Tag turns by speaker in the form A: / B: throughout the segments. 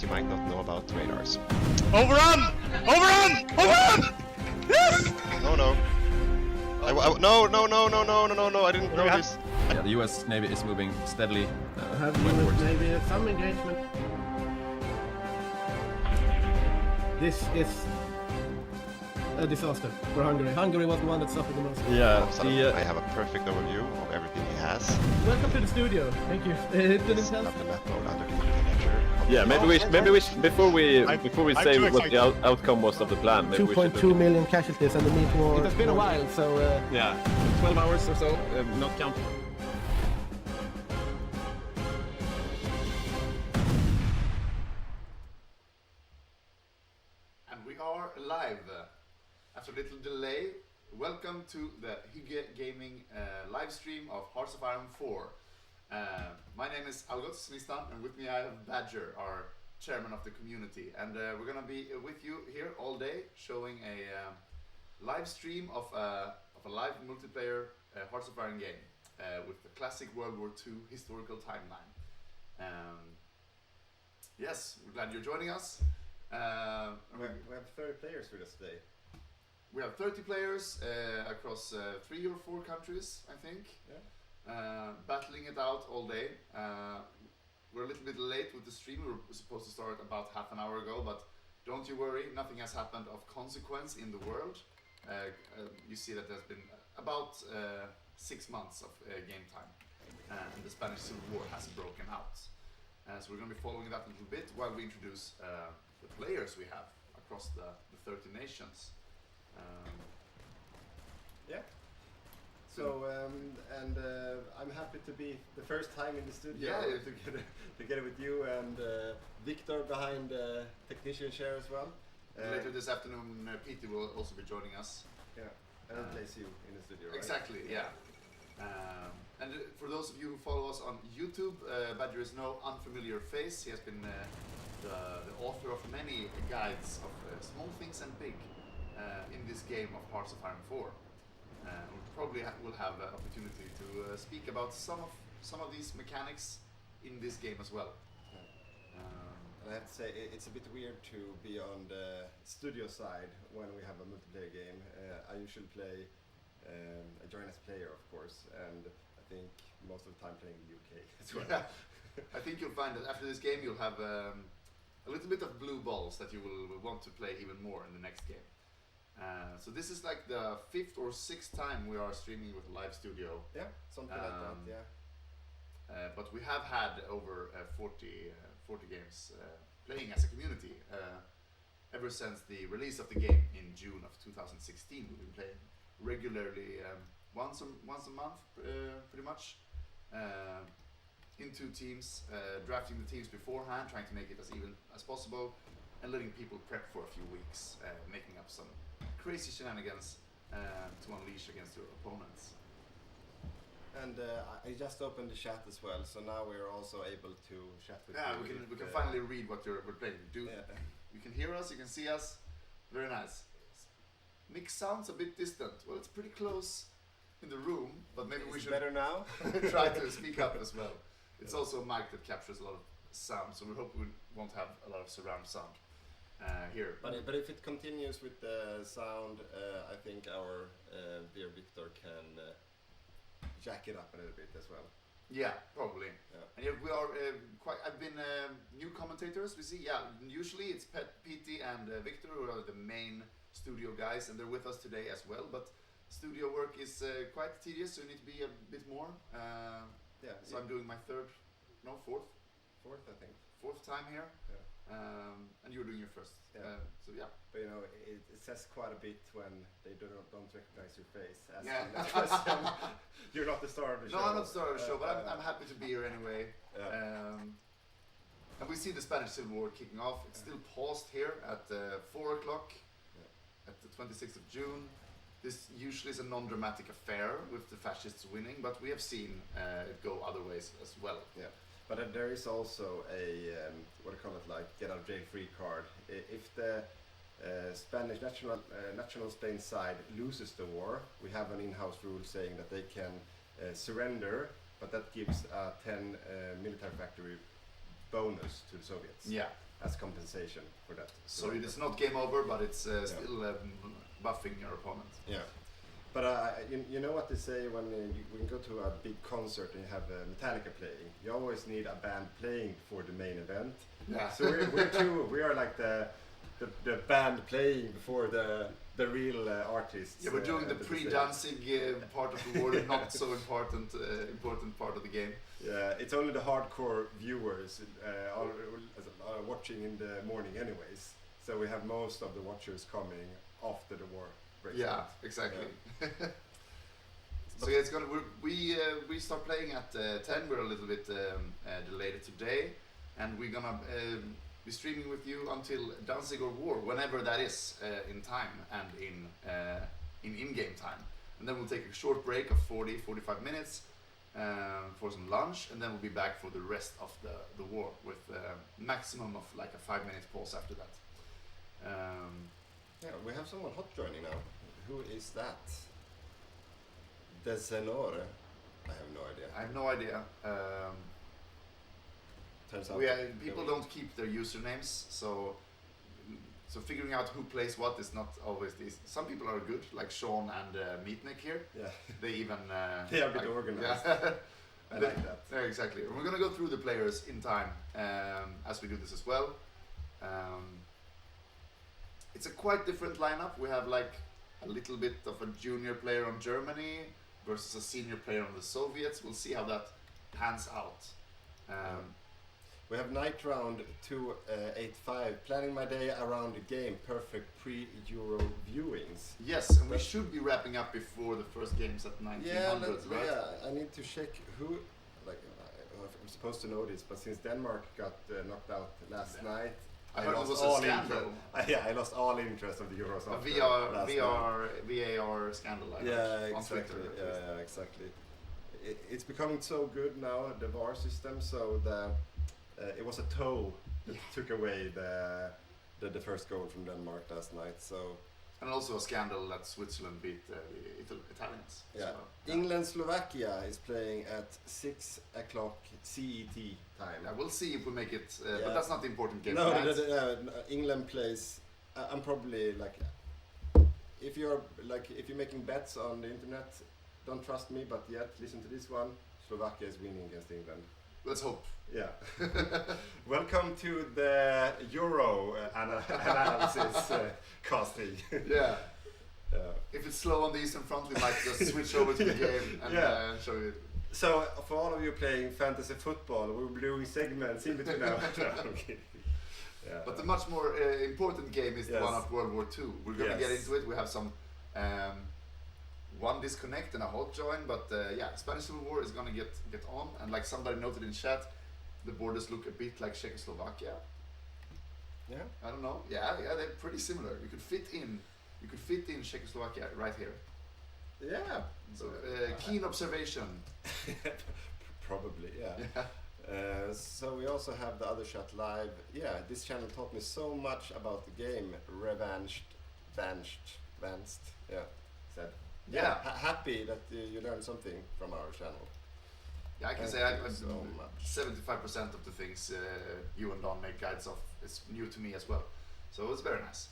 A: you might not know about radars.
B: Overrun! Overrun! Overrun! Yes!
A: No, no. No, I didn't know this.
C: Yeah, the US Navy is moving steadily
D: Have US Navy some engagement? This is a disaster for Hungary. Hungary was the one that suffered the most.
C: Yeah,
A: I have a perfect overview of everything he has.
D: Welcome to the studio. Thank you. It didn't help.
A: Up the map mode underneath the ledger.
E: Yeah, maybe we before we say
B: too
E: what the
B: excited.
E: outcome was of the plan. Maybe we should
D: 2.2 million casualties and the meat war. It has been a while, so
C: yeah, 12 hours or so, not counting.
F: And we are live. After a little delay, welcome to the Hygge Gaming live stream of Hearts of Iron 4. My name is Algot Snistan, and with me I have Badger, our chairman of the community. And we're gonna be with you here all day, showing a live stream of a live multiplayer Hearts of Iron game with the classic World War II historical timeline. Yes, we're glad you're joining us.
G: We have 30 players with us today.
F: We have 30 players across 3 or 4 countries, I think.
G: Yeah.
F: Battling it out all day. We're a little bit late with the stream. We were supposed to start about half an hour ago, but don't you worry, nothing has happened of consequence in the world. You see that there's been about 6 months of game time, and the Spanish Civil War has broken out. So we're going to be following that a little bit while we introduce the players we have across the 30 nations.
G: Yeah. So I'm happy to be the first time in the studio together with you and Victor behind the technician chair as well.
F: Later this afternoon, Peter will also be joining us.
G: Yeah, and replace you in the studio. Right?
F: Exactly. Yeah. And for those of you who follow us on YouTube, Badger is no unfamiliar face. He has been the author of many guides of small things and big in this game of Hearts of Iron 4. We probably will have an opportunity to speak about some of these mechanics in this game as well.
G: And I have to say, it's a bit weird to be on the studio side when we have a multiplayer game. I usually play, I join as player, of course, and I think most of the time playing in the UK as well.
F: Yeah. I think you'll find that after this game you'll have a little bit of blue balls that you will want to play even more in the next game. So this is like the 5th or 6th time we are streaming with a live studio.
G: Yeah, something like that, yeah.
F: But we have had over 40 games playing as a community. Ever since the release of the game in June of 2016, we've been playing regularly once a month, pretty much, in 2 teams, drafting the teams beforehand, trying to make it as even as possible, and letting people prep for a few weeks, making up some crazy shenanigans to unleash against your opponents.
G: And I just opened the chat as well, so now we're also able to chat with you.
F: We can finally read what we're playing. You can hear us, you can see us. Very nice. Nick sounds a bit distant. Well, it's pretty close in the room, but maybe we should
G: better now.
F: try to speak up as well. It's also a mic that captures a lot of sound, so we hope we won't have a lot of surround sound here.
G: But if it continues with the sound, I think our dear Victor can jack it up a little bit as well.
F: Yeah, probably.
G: Yeah.
F: And we are I've been new commentators. We see, usually it's Petey and Victor who are the main studio guys, and they're with us today as well. But studio work is quite tedious, so you need to be a bit more. So I'm doing my fourth, I think. 4th time here.
G: Yeah.
F: And you're doing your first.
G: Yeah. But you know, it says quite a bit when they don't recognize your face. You're not the star of the show.
F: No, I'm not the star of the show, but I'm happy to be here anyway.
G: Yeah.
F: And we see the Spanish Civil War kicking off. It's still paused here at 4 o'clock at the 26th of June. This usually is a non-dramatic affair with the fascists winning, but we have seen it go other ways as well.
G: Yeah. But there is also a what I call it, like get out of jail free card. If the Spanish national Spain side loses the war, we have an in-house rule saying that they can surrender, but that gives a 10 military factory bonus to the Soviets.
F: Yeah.
G: as compensation for that.
F: So it's not game over, but it's still buffing your opponent.
G: Yeah. But you know what they say when you go to a big concert and you have Metallica playing, you always need a band playing for the main event.
F: Yeah.
G: So we are like the band playing before the real artists.
F: Yeah, we're doing the pre-dancing part of the war, not so important part of the game.
G: Yeah, it's only the hardcore viewers are watching in the morning anyways. So we have most of the watchers coming after the war breaks
F: Yeah,
G: out.
F: exactly. So yeah, it's gonna we start playing at 10. We're a little bit delayed today, and we're gonna be streaming with you until Danzig or War, whenever that is in time and in-game time. And then we'll take a short break of 40-45 minutes for some lunch, and then we'll be back for the rest of the war with maximum of like a 5-minute pause after that.
G: Yeah, we have someone hot joining now. Who is that? Desenor? I have no idea.
F: I have no idea.
G: Turns out
F: People don't keep their usernames, so figuring out who plays what is not always easy. Some people are good, like Sean and Meatnick here.
G: Yeah.
F: They even
G: they are a bit organized.
F: Yeah.
G: I like that.
F: Yeah, exactly. And we're gonna go through the players in time as we do this as well. It's a quite different lineup. We have like a little bit of a junior player on Germany versus a senior player on the Soviets. We'll see how that pans out.
G: We have night round 285, planning my day around the game, perfect pre-Euro viewings.
F: Yes, and we should be wrapping up before the first games at 1900, right?
G: Yeah, I need to check who, I'm supposed to know this, but since Denmark got knocked out last night,
F: I heard it was a scandal.
G: I lost all interest of the Euros
F: A
G: after
F: VAR scandal.
G: Yeah,
F: on
G: exactly.
F: Twitter,
G: Yeah, exactly. It's becoming so good now, the VAR system, so it was a toe that took away the first goal from Denmark last night. So
F: and also a scandal that Switzerland beat the Italians.
G: yeah,
F: So,
G: England Slovakia is playing at 6 o'clock CET time.
F: Yeah, we'll see if we make it,
G: Yeah.
F: but that's not the important game.
G: No,
F: right?
G: England plays. I'm probably like, if you're making bets on the internet, don't trust me, but yet listen to this one. Slovakia is winning against England.
F: Let's hope.
G: Yeah. Welcome to the Euro analysis casting.
F: Yeah. If it's slow on the Eastern Front, we might just switch over to the game and show you.
G: So, for all of you playing fantasy football, we'll be doing segments in between now. Okay. Yeah.
F: But the much more important game is the one of World War II. We're going to get into it. We have some one disconnect and a hot join, but yeah, Spanish Civil War is going to get on. And like somebody noted in chat, the borders look a bit like Czechoslovakia.
G: Yeah.
F: I don't know. Yeah, they're pretty similar. You could fit in Czechoslovakia right here.
G: Yeah.
F: So keen observation.
G: Probably, yeah. So we also have the other chat live. Yeah, this channel taught me so much about the game. Vanced. Yeah, said.
F: Yeah.
G: Happy that you learned something from our channel.
F: Yeah, I can say
G: Thank you so much.
F: 75% of the things you and Don make guides of is new to me as well. So it's very nice.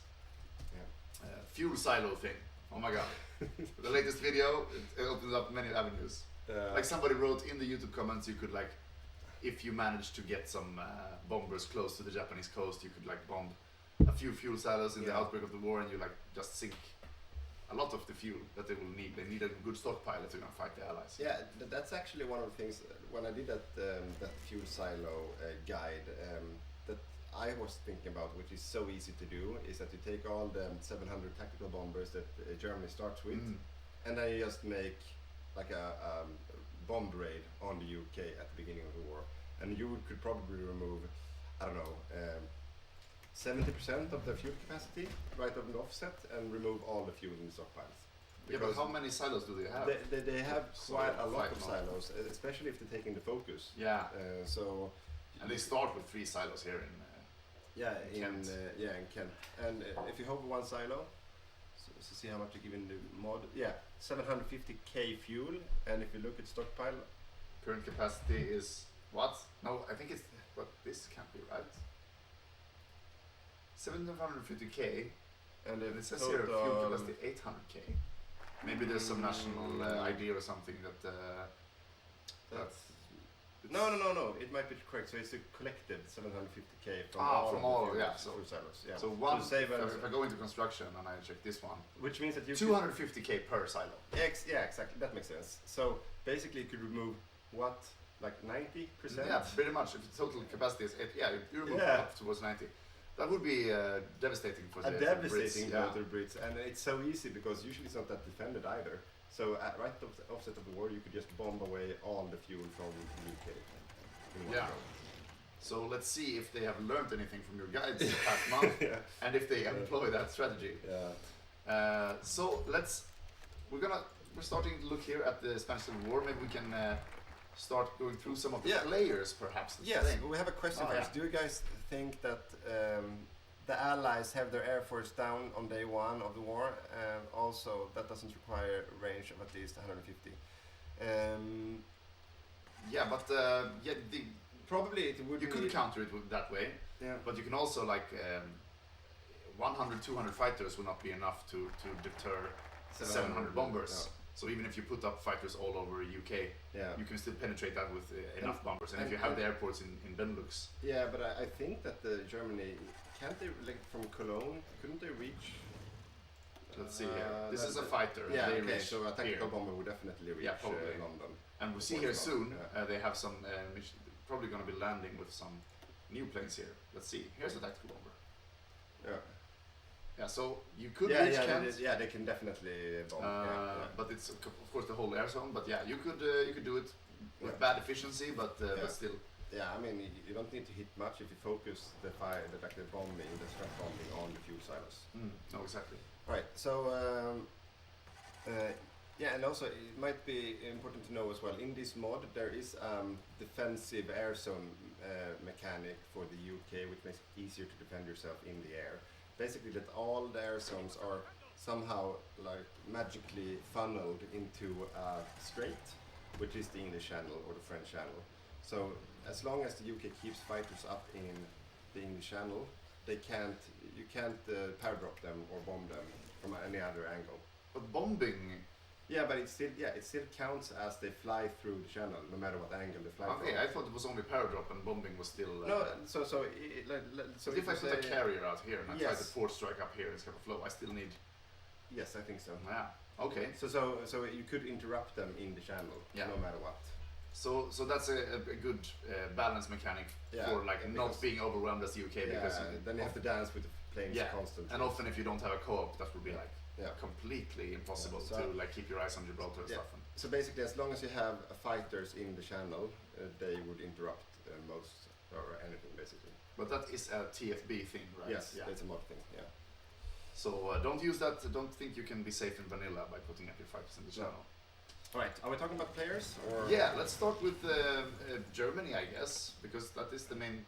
G: Yeah.
F: Fuel silo thing. Oh my god. The latest video, it opens up many avenues. Like somebody wrote in the YouTube comments, you could like, if you manage to get some bombers close to the Japanese coast, you could like bomb a few fuel silos in the outbreak of the war, and you like just sink a lot of the fuel that they will need. They need a good stockpile if they're gonna fight the allies.
G: Yeah, that's actually one of the things when I did that fuel silo guide that I was thinking about, which is so easy to do, is that you take all the 700 tactical bombers that Germany starts with, and then you just make like a bomb raid on the UK at the beginning of the war, and you could probably remove, I don't know, 70% of the fuel capacity right on the offset, and remove all the fuel in the stockpiles.
F: Yeah, but how many silos do they have?
G: They have
F: So
G: quite a lot
F: fight
G: of
F: more.
G: silos, especially if they're taking the focus.
F: Yeah.
G: So.
F: And they start with 3 silos here in
G: in
F: Kent.
G: Kent. And if you hover one silo, so see how much you give in the mod. Yeah, 750k fuel. And if you look at stockpile,
F: current capacity is what? No, I think it's, but this can't be right. 750k,
G: And
F: and it says here fuel capacity 800k. Maybe there's some national idea or something that.
G: That's no. It might be correct. So it's a collective 750k from
F: all,
G: the
F: yeah.
G: fuel silos. Yeah.
F: So one.
G: save
F: if I go into construction and I check this one,
G: which means that you
F: 250k per silo.
G: Yeah, exactly. That makes sense. So basically, you could remove what, like 90%?
F: Yeah, pretty much. If the total capacity is 8, you remove up towards 90. That would be devastating for the
G: devastating
F: Brits.
G: for the Brits, and it's so easy because usually it's not that defended either. So at right offset of the war, you could just bomb away all the fuel from the UK.
F: Yeah. So let's see if they have learned anything from your guides the past month, and if they employ that strategy.
G: Yeah.
F: So we're starting to look here at the Spanish Civil War. Maybe we can start going through some of the players, perhaps.
G: Yes, we have a question first. Do you guys think that the Allies have their air force down on day one of the war, and also that doesn't require a range of at least 150? Probably it would.
F: You could counter it that way, but you can also 100, 200 fighters will not be enough to deter 700 bombers. No. So even if you put up fighters all over UK, you can still penetrate that with enough bombers. And if you have the airports in Benelux.
G: Yeah, but I think that Germany, can't they, from Cologne, couldn't they reach?
F: Let's see here. This is a fighter.
G: Yeah,
F: they
G: okay, so a tactical bomber would definitely reach London.
F: And we see here soon, they have some, probably going to be landing with some new planes here. Let's see. Here's a tactical bomber.
G: Yeah.
F: Yeah, so you could reach Kent.
G: They can definitely bomb.
F: But it's of course the whole air zone. But you could do it with bad efficiency, but still.
G: Yeah, I mean you don't need to hit much if you focus the bombing, the strike bombing on the fuel silos.
F: No, exactly.
G: Right. So and also it might be important to know as well. In this mod, there is defensive air zone mechanic for the UK, which makes it easier to defend yourself in the air. Basically, that all the air zones are somehow magically funneled into a strait, which is the English Channel or the French Channel. So as long as the UK keeps fighters up in the English Channel, you can't paradrop them or bomb them from any other angle.
F: But bombing.
G: Yeah, but it still counts as they fly through the channel, no matter what angle they fly from.
F: Okay, I thought it was only paradrop and bombing was still.
G: No, so
F: if I put a carrier out here and I try to force strike up here in Scapa Flow, I still need.
G: Yes, I think so.
F: Yeah. Okay.
G: So you could interrupt them in the channel, no matter what.
F: So that's a good balance mechanic for not being overwhelmed as the UK because
G: then you have to dance with the planes constantly.
F: And often if you don't have a co-op, that would be completely impossible to keep your eyes on Gibraltar and stuff.
G: So basically, as long as you have fighters in the channel, they would interrupt most or anything basically.
F: But that is a TFB thing, right?
G: Yes, it's a mod thing. Yeah.
F: So don't use that. Don't think you can be safe in vanilla by putting up your fighters in the channel.
G: All right. Are we talking about players? Or?
F: Yeah. Let's start with Germany, I guess, because that is the main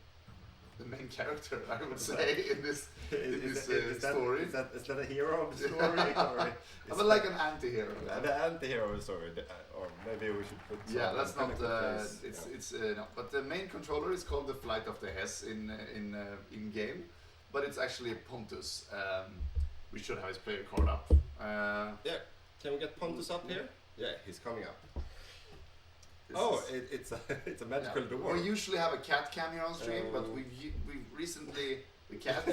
F: character, I would say, in this story.
G: Is that a hero of the story?
F: But like an anti-hero.
G: The anti-hero of the story, or maybe we should put.
F: Yeah, that's not. No. But the main controller is called the Flight of the Hess in game, but it's actually Pontus. We should have his player card up.
G: Can we get Pontus up here? Yeah, he's coming up. It's a magical door.
F: We usually have a cat cam here on stream, but we've recently the cat.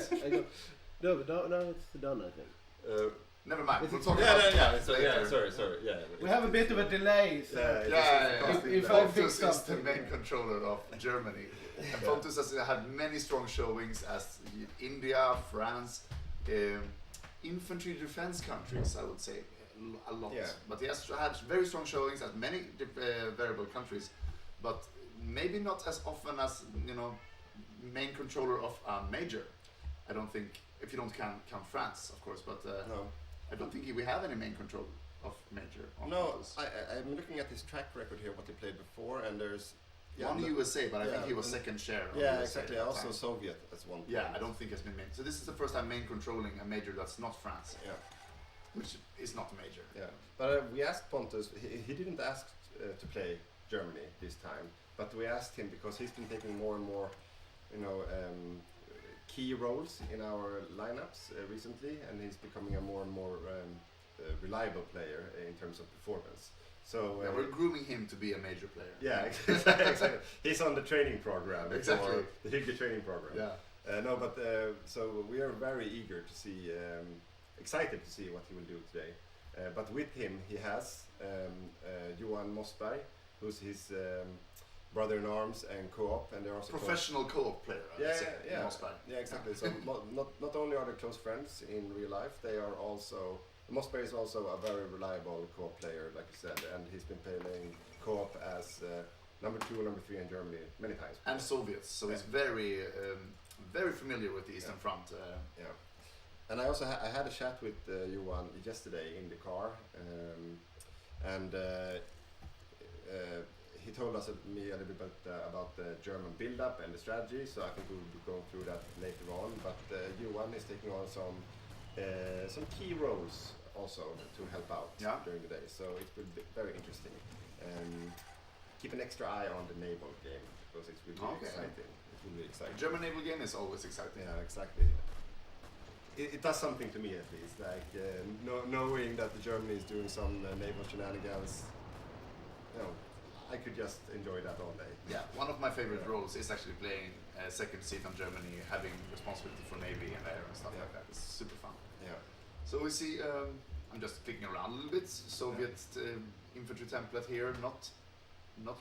D: No, it's done, I think.
F: Never mind. We'll talk about it later.
G: Sorry. Yeah.
D: We have a bit of a delay. So
F: If Pontus is the main controller of Germany, and Pontus has had many strong showings as India, France, infantry defense countries, I would say. A lot, but he has had very strong showings at many variable countries, but maybe not as often as main controller of a major. I don't think, if you don't count France, of course, but
G: no.
F: I don't think we have any main control of major.
G: I'm looking at his track record here, what he played before, and there's
F: one USA, but I think he was second share.
G: Exactly. Also Soviet as one.
F: Yeah, I don't think has been main. So this is the first time main controlling a major that's not France.
G: Yeah.
F: Which is not major.
G: Yeah, but we asked Pontus. He didn't ask to play Germany this time, but we asked him because he's been taking more and more, key roles in our lineups recently, and he's becoming a more and more reliable player in terms of performance. So
F: we're grooming him to be a major player.
G: Yeah, exactly. He's on the training program.
F: Exactly.
G: The Hygge training program.
F: Yeah.
G: No, but so we are very eager to see, excited to see what he will do today. But with him, he has Johan Mossberg, who's his brother-in-arms and co-op, and they're also
F: professional co-op player.
G: Yeah, exactly. So not only are they close friends in real life, they are also. Mossberg is also a very reliable co-op player, like you said, and he's been playing co-op as number 2 or number 3 in Germany many times.
F: And Soviets, so he's very, very familiar with the Eastern Front.
G: Yeah, and I also I had a chat with Johan yesterday in the car, and he told us me a little bit about the German build-up and the strategy. So I think we will be going through that later on. But Johan is taking on some key roles also to help out during the day, so it will be very interesting. Keep an extra eye on the Naval game because it will be exciting. It will be exciting.
F: German Naval game is always exciting.
G: Yeah, exactly. It does something to me at least, like knowing that Germany is doing some naval shenanigans. You know, I could just enjoy that all day.
F: Yeah, one of my favorite roles is actually playing second seat on Germany, having responsibility for Navy and air and stuff like that. It's super fun.
G: Yeah.
F: So we see, I'm just clicking around a little bit. Soviet infantry template here, not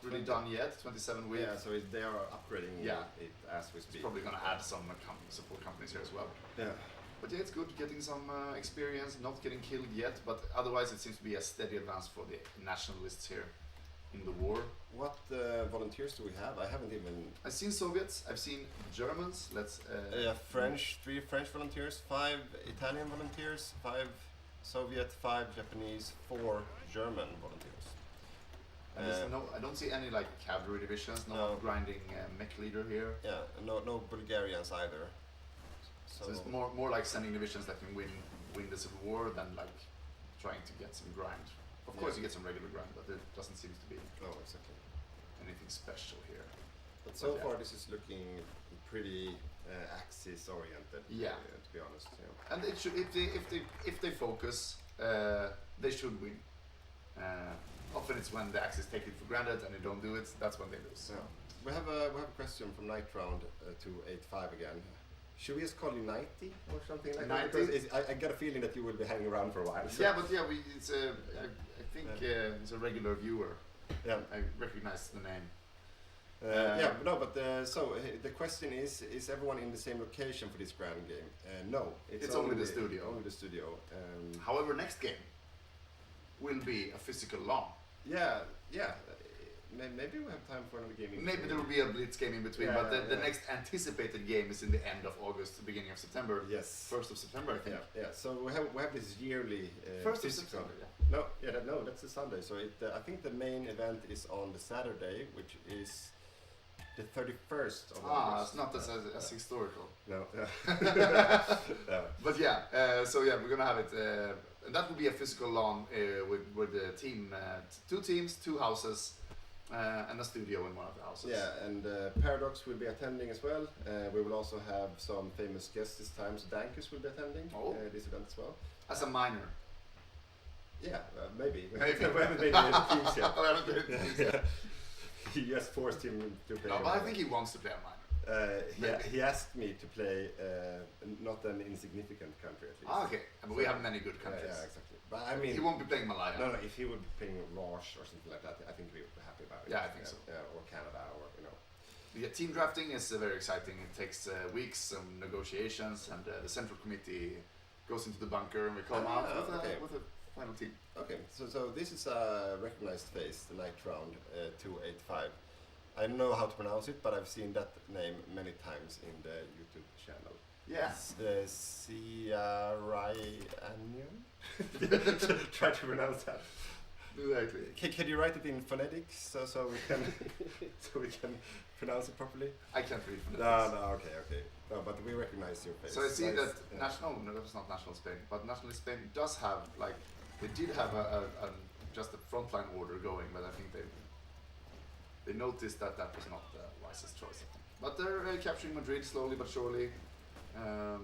F: really done yet. 27 with.
G: Yeah, so they are upgrading it as we speak.
F: It's probably going to add some support companies here as well.
G: Yeah.
F: But yeah, it's good getting some experience, not getting killed yet, but otherwise it seems to be a steady advance for the nationalists here in the war.
G: What volunteers do we have? I haven't even...
F: I've seen Soviets, I've seen Germans,
G: French, 3 French volunteers, 5 Italian volunteers, 5 Soviet, 5 Japanese, 4 German volunteers.
F: And I don't see any like cavalry divisions, no grinding mech leader here.
G: Yeah, no Bulgarians either.
F: So it's more like sending divisions that can win the Civil War than like trying to get some grind. Of course you get some regular grind, but there doesn't seem to be
G: exactly
F: anything special here.
G: But so far this is looking pretty Axis oriented. To be honest. Yeah.
F: And it should, if they focus, they should win. Often it's when the Axis take it for granted and they don't do it. That's when they lose.
G: Yeah. We have a question from Night Round 285 again. Should we just call you 90 or something like
F: 90?
G: that? Because I get a feeling that you will be hanging around for a while. So.
F: Yeah, but it's I think it's a regular viewer.
G: Yeah,
F: I recognize the name.
G: So the question is everyone in the same location for this grand game? No,
F: it's only the studio.
G: Only the studio.
F: However, next game will be a physical LAN.
G: Yeah. Maybe we have time for another game.
F: Maybe there will be a blitz game in between, but the next anticipated game is in the end of August, the beginning of September.
G: Yes.
F: 1st of September, I think.
G: Yeah. So we have this yearly.
F: 1st of September. Yeah.
G: No, that's a Sunday. So I think the main event is on the Saturday, which is the 31st of August.
F: It's not as historical.
G: No.
F: But we're gonna have it. And that will be a physical LAN with the team, 2 teams, 2 houses. And a studio in one of the houses.
G: Yeah, and Paradox will be attending as well. We will also have some famous guests this time. So Dankus will be attending this event as well.
F: As a minor.
G: Yeah, maybe. We haven't made any teams yet.
F: We haven't made any teams yet.
G: He just forced him to play.
F: No, but I think he wants to play a minor.
G: He asked me to play not an insignificant country at least.
F: Okay, but we have many good countries.
G: Yeah, exactly. But I mean,
F: he won't be playing Malaya.
G: No, if he would be playing Roche or something like that, I think we would be happy about it.
F: Yeah, I think so.
G: Or Canada, or
F: Yeah, team drafting is very exciting. It takes weeks, some negotiations, and the central committee goes into the bunker, and we come out with a final team.
G: Okay, so this is a recognized face, the Night Round 285. I don't know how to pronounce it, but I've seen that name many times in the YouTube channel.
F: Yeah.
G: Try to pronounce that.
F: Exactly.
G: Can you write it in phonetics so we can pronounce it properly?
F: I can't read phonetics.
G: No, okay. No, but we recognize your face.
F: So I see that that's not National Spain, but National Spain does have they did have just a frontline order going, but I think they noticed that was not the wisest choice. I think. But they're capturing Madrid slowly but surely. Let's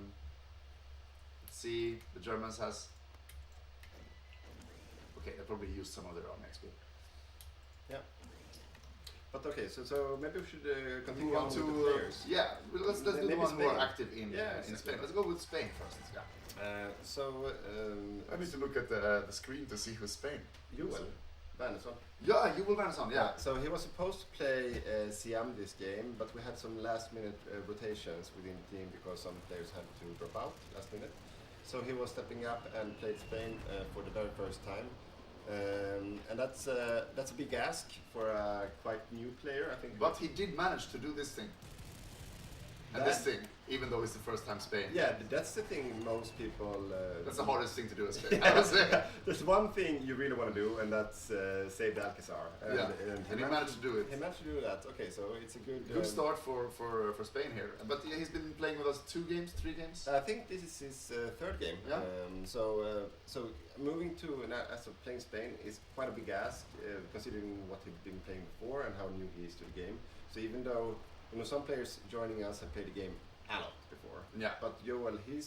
F: see. The Germans has. Okay, they probably used some of their own XP.
G: Yeah. But okay, so maybe we should continue
F: Move on
G: on
F: to
G: with the players.
F: yeah. Let's do the
G: Maybe
F: one more
G: Spain.
F: active in
G: Exactly.
F: Spain. Let's go with Spain first. Yeah. I need to look at the screen to see who's Spain.
G: Joel Wernersson.
F: Yeah, you will Wernersson. Yeah.
G: So he was supposed to play Siam this game, but we had some last-minute rotations within the team because some players had to drop out last minute. So he was stepping up and played Spain for the very first time. And that's a big ask for a quite new player, I think.
F: But he did manage to do this thing. And this thing, even though it's the first time Spain.
G: Yeah, that's the thing most people...
F: That's the hardest thing to do in Spain.
G: There's one thing you really want to do, and that's save the Alcazar.
F: And he managed to do it.
G: He managed to do that. Okay, so it's a
F: good start for Spain here. But he's been playing with us 2 games, 3 games?
G: I think this is his 3rd game.
F: Yeah.
G: So moving to as of playing Spain is quite a big ask, considering what he's been playing before and how new he is to the game. So even though some players joining us have played the game a lot before.
F: Yeah.
G: But Joel, he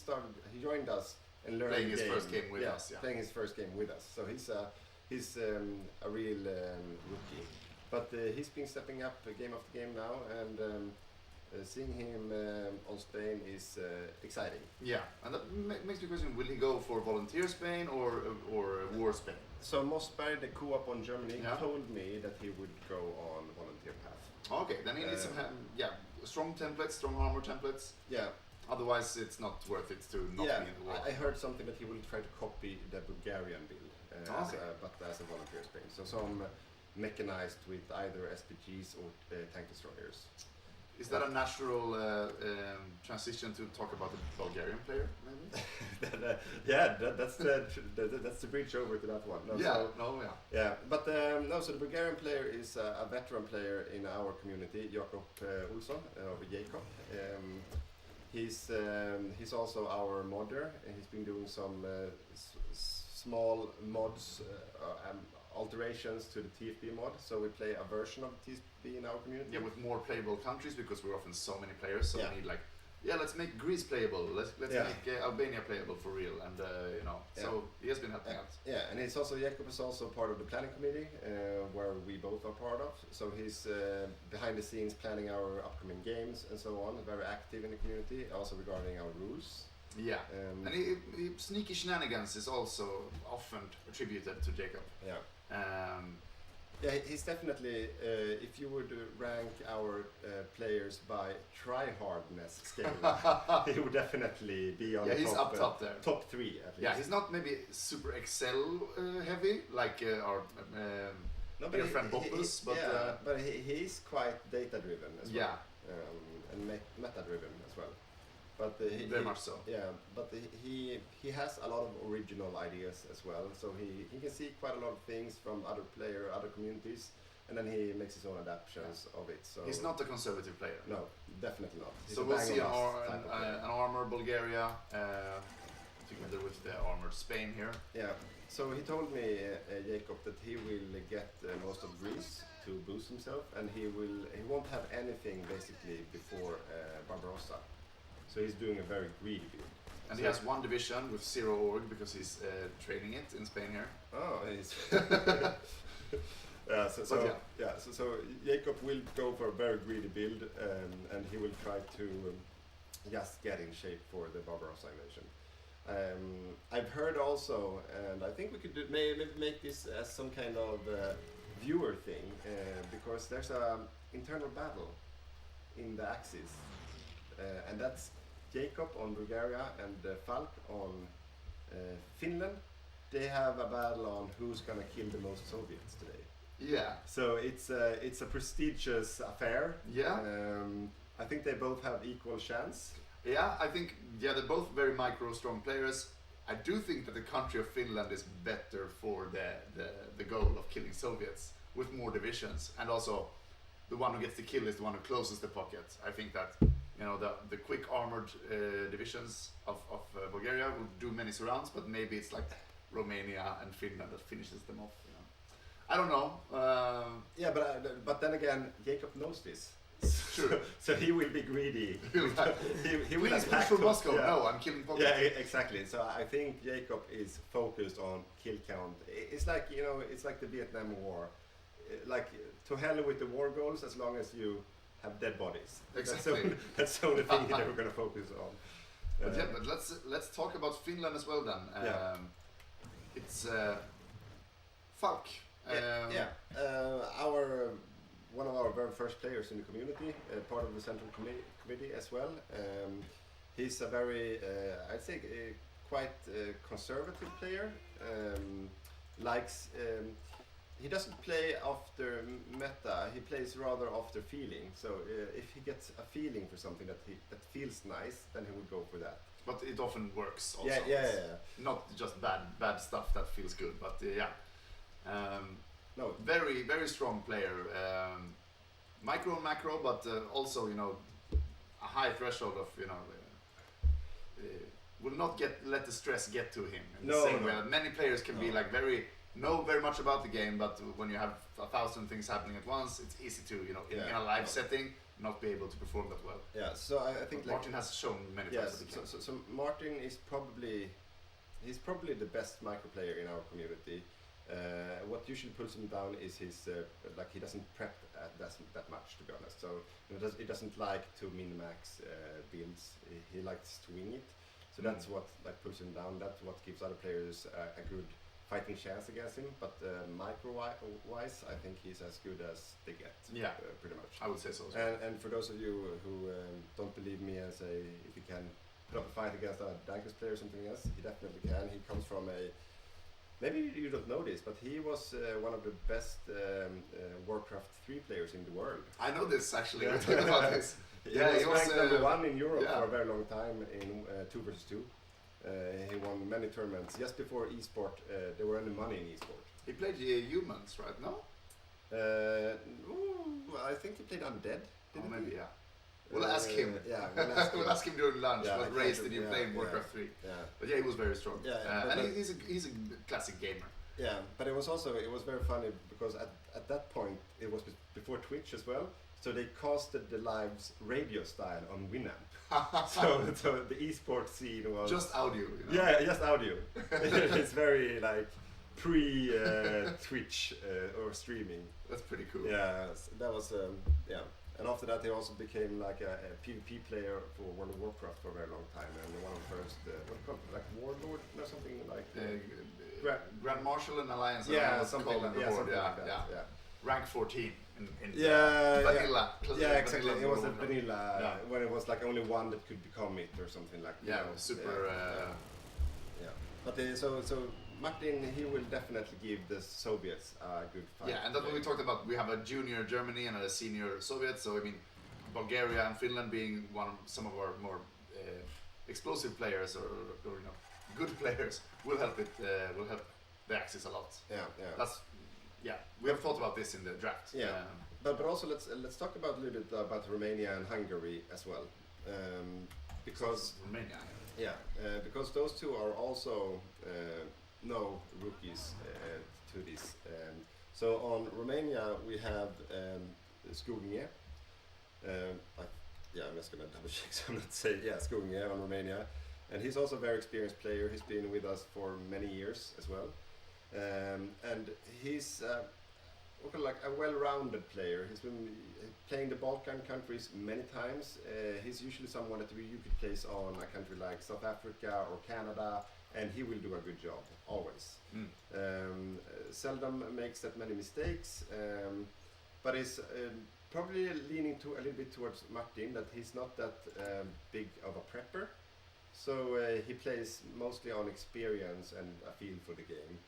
G: joined us and learned
F: playing
G: the
F: his
G: game.
F: first game with us. Yeah.
G: Playing his first game with us. So he's a real rookie. But he's been stepping up game after game now, and seeing him on Spain is exciting.
F: Yeah, and that makes me question: will he go for volunteer Spain or war Spain?
G: So Mossberg, the co-op on Germany, told me that he would go on volunteer path.
F: Okay, then he needs some strong templates, strong armor templates.
G: Yeah.
F: Otherwise, it's not worth it to not be in the war.
G: I heard something that he will try to copy the Bulgarian build, but as a volunteer Spain. So some mechanized with either SPGs or tank destroyers.
F: Is that a natural transition to talk about the Bulgarian player, maybe?
G: That's the bridge over to that one. But so the Bulgarian player is a veteran player in our community, Jakob Olsson, or Jakob. He's also our modder, and he's been doing some small mods, alterations to the TFB mod. So we play a version of the TFB in our community.
F: Yeah, with more playable countries because we're often so many players. So we need let's make Greece playable. Let's make Albania playable for real. And so he has been helping out.
G: Yeah, and Jakob is also part of the planning committee where we both are part of. So he's behind the scenes planning our upcoming games and so on. Very active in the community, also regarding our rules.
F: Yeah, and sneaky shenanigans is also often attributed to Jacob.
G: Yeah. He's definitely, if you would rank our players by try-hardness scale, he would definitely be on the
F: he's
G: top,
F: top there.
G: Top 3 at least.
F: Yeah, he's not maybe super Excel heavy like our dear friend Boppus,
G: but he's quite data-driven as well.
F: Yeah.
G: And meta-driven as well. But
F: very much so.
G: Yeah, but he has a lot of original ideas as well. So he can see quite a lot of things from other communities, and then he makes his own adaptations of it. So
F: he's not a conservative player.
G: No, definitely not.
F: So we'll see an armored Bulgaria together with the armored Spain here.
G: Yeah. So he told me, Jacob, that he will get most of Greece to boost himself, and he won't have anything basically before Barbarossa. So he's doing a very greedy build.
F: And he has 1 division with 0 org because he's training it in Spain here.
G: Oh, he's So Jacob will go for a very greedy build, and he will try to just get in shape for the Barbarossa invasion. I've heard also, and I think we could maybe make this as some kind of viewer thing, because there's a internal battle in the Axis, and that's Jacob on Bulgaria and Falk on Finland. They have a battle on who's gonna kill the most Soviets today.
F: Yeah.
G: So it's a prestigious affair.
F: Yeah.
G: I think they both have equal chance.
F: Yeah, I think they're both very strong players. I do think that the country of Finland is better for the goal of killing Soviets with more divisions, and also the one who gets the kill is the one who closes the pocket. I think that the quick armored divisions of Bulgaria will do many surrounds, but maybe it's like Romania and Finland that finishes them off. I don't know.
G: But then again, Jacob knows this.
F: True.
G: So he will be greedy. he will
F: Please push
G: attack
F: for
G: top.
F: Moscow.
G: Yeah.
F: No, I'm killing Pocket.
G: Yeah, exactly. So I think Jacob is focused on kill count. It's like, you know, it's like the Vietnam War. Like, to hell with the war goals as long as you have dead bodies.
F: Exactly.
G: That's the only thing that we're going to focus on.
F: But yeah, but let's talk about Finland as well then.
G: Yeah.
F: It's Falk.
G: One of our very first players in the community, part of the central committee as well. He's a very, I'd say, quite conservative player. He doesn't play after meta. He plays rather after feeling. So if he gets a feeling for something that feels nice, then he would go for that.
F: But it often works also.
G: Yeah.
F: Not just bad stuff that feels good, but
G: No.
F: Very, very strong player. Micro and macro, but also, you know, a high threshold of, you know, will not let the stress get to him. In the same way that many players can be like know very much about the game, but when you have 1,000 things happening at once, it's easy to, you know, in a live setting, not be able to perform that well.
G: Yeah, so I think
F: Martin has shown many times that he can.
G: So Martin is probably the best micro player in our community. What usually pulls him down is his like he doesn't prep that much, to be honest. So he doesn't like to min-max builds. He likes to wing it. So that's what like pulls him down. That's what gives other players a good fighting chance against him. But micro-wise, I think he's as good as they get.
F: Yeah,
G: pretty much.
F: I would say so.
G: And for those of you who don't believe me and say if he can put up a fight against a Dankers player or something else, he definitely can. He comes from maybe you don't know this, but he was one of the best Warcraft 3 players in the world.
F: I know this actually. We're talking about this.
G: He was ranked number 1 in Europe for a very long time in 2 versus 2. He won many tournaments. Just before esport, there were any money in esport.
F: He played humans, right? No?
G: I think he played Undead.
F: Maybe, yeah. We'll ask him. We'll ask him during lunch. What race did you play in Warcraft 3?
G: Yeah.
F: But yeah, he was very strong. And he's a classic gamer.
G: Yeah, but it was very funny because at that point it was before Twitch as well. So they casted the lives radio style on Winamp. so the esports scene was
F: just audio. You know?
G: Yeah, just audio. It's very like pre-Twitch or streaming.
F: That's pretty cool.
G: Yeah, that was And after that, he also became like a PvP player for World of Warcraft for a very long time, and one of the first, like Warlord or something like.
F: Grand Marshal and Alliance.
G: Something like that. Yeah.
F: Rank 14 in
G: vanilla. Exactly.
F: Vanilla
G: It was a vanilla when it was like only one that could become it or something like.
F: Yeah, super.
G: But so Martin, he will definitely give the Soviets a good fight.
F: Yeah, and that's what we talked about. We have a junior Germany and a senior Soviet. So I mean, Bulgaria and Finland being some of our more explosive players or you know good players will help it. Will help the Axis a lot.
G: Yeah.
F: We have thought about this in the draft.
G: Yeah. But also let's talk about a little bit about Romania and Hungary as well, because
F: Romania.
G: Yeah, because those two are also no rookies to this. So on Romania we have Skugnie. I'm just gonna double check so I'm not saying Skugnie on Romania, and he's also a very experienced player. He's been with us for many years as well, and he's like a well-rounded player. He's been playing the Balkan countries many times. He's usually someone that you could place on a country like South Africa or Canada, and he will do a good job, always. Seldom makes that many mistakes, but is probably leaning a little bit towards Martin, that he's not that big of a prepper. So he plays mostly on experience and a feel for the game.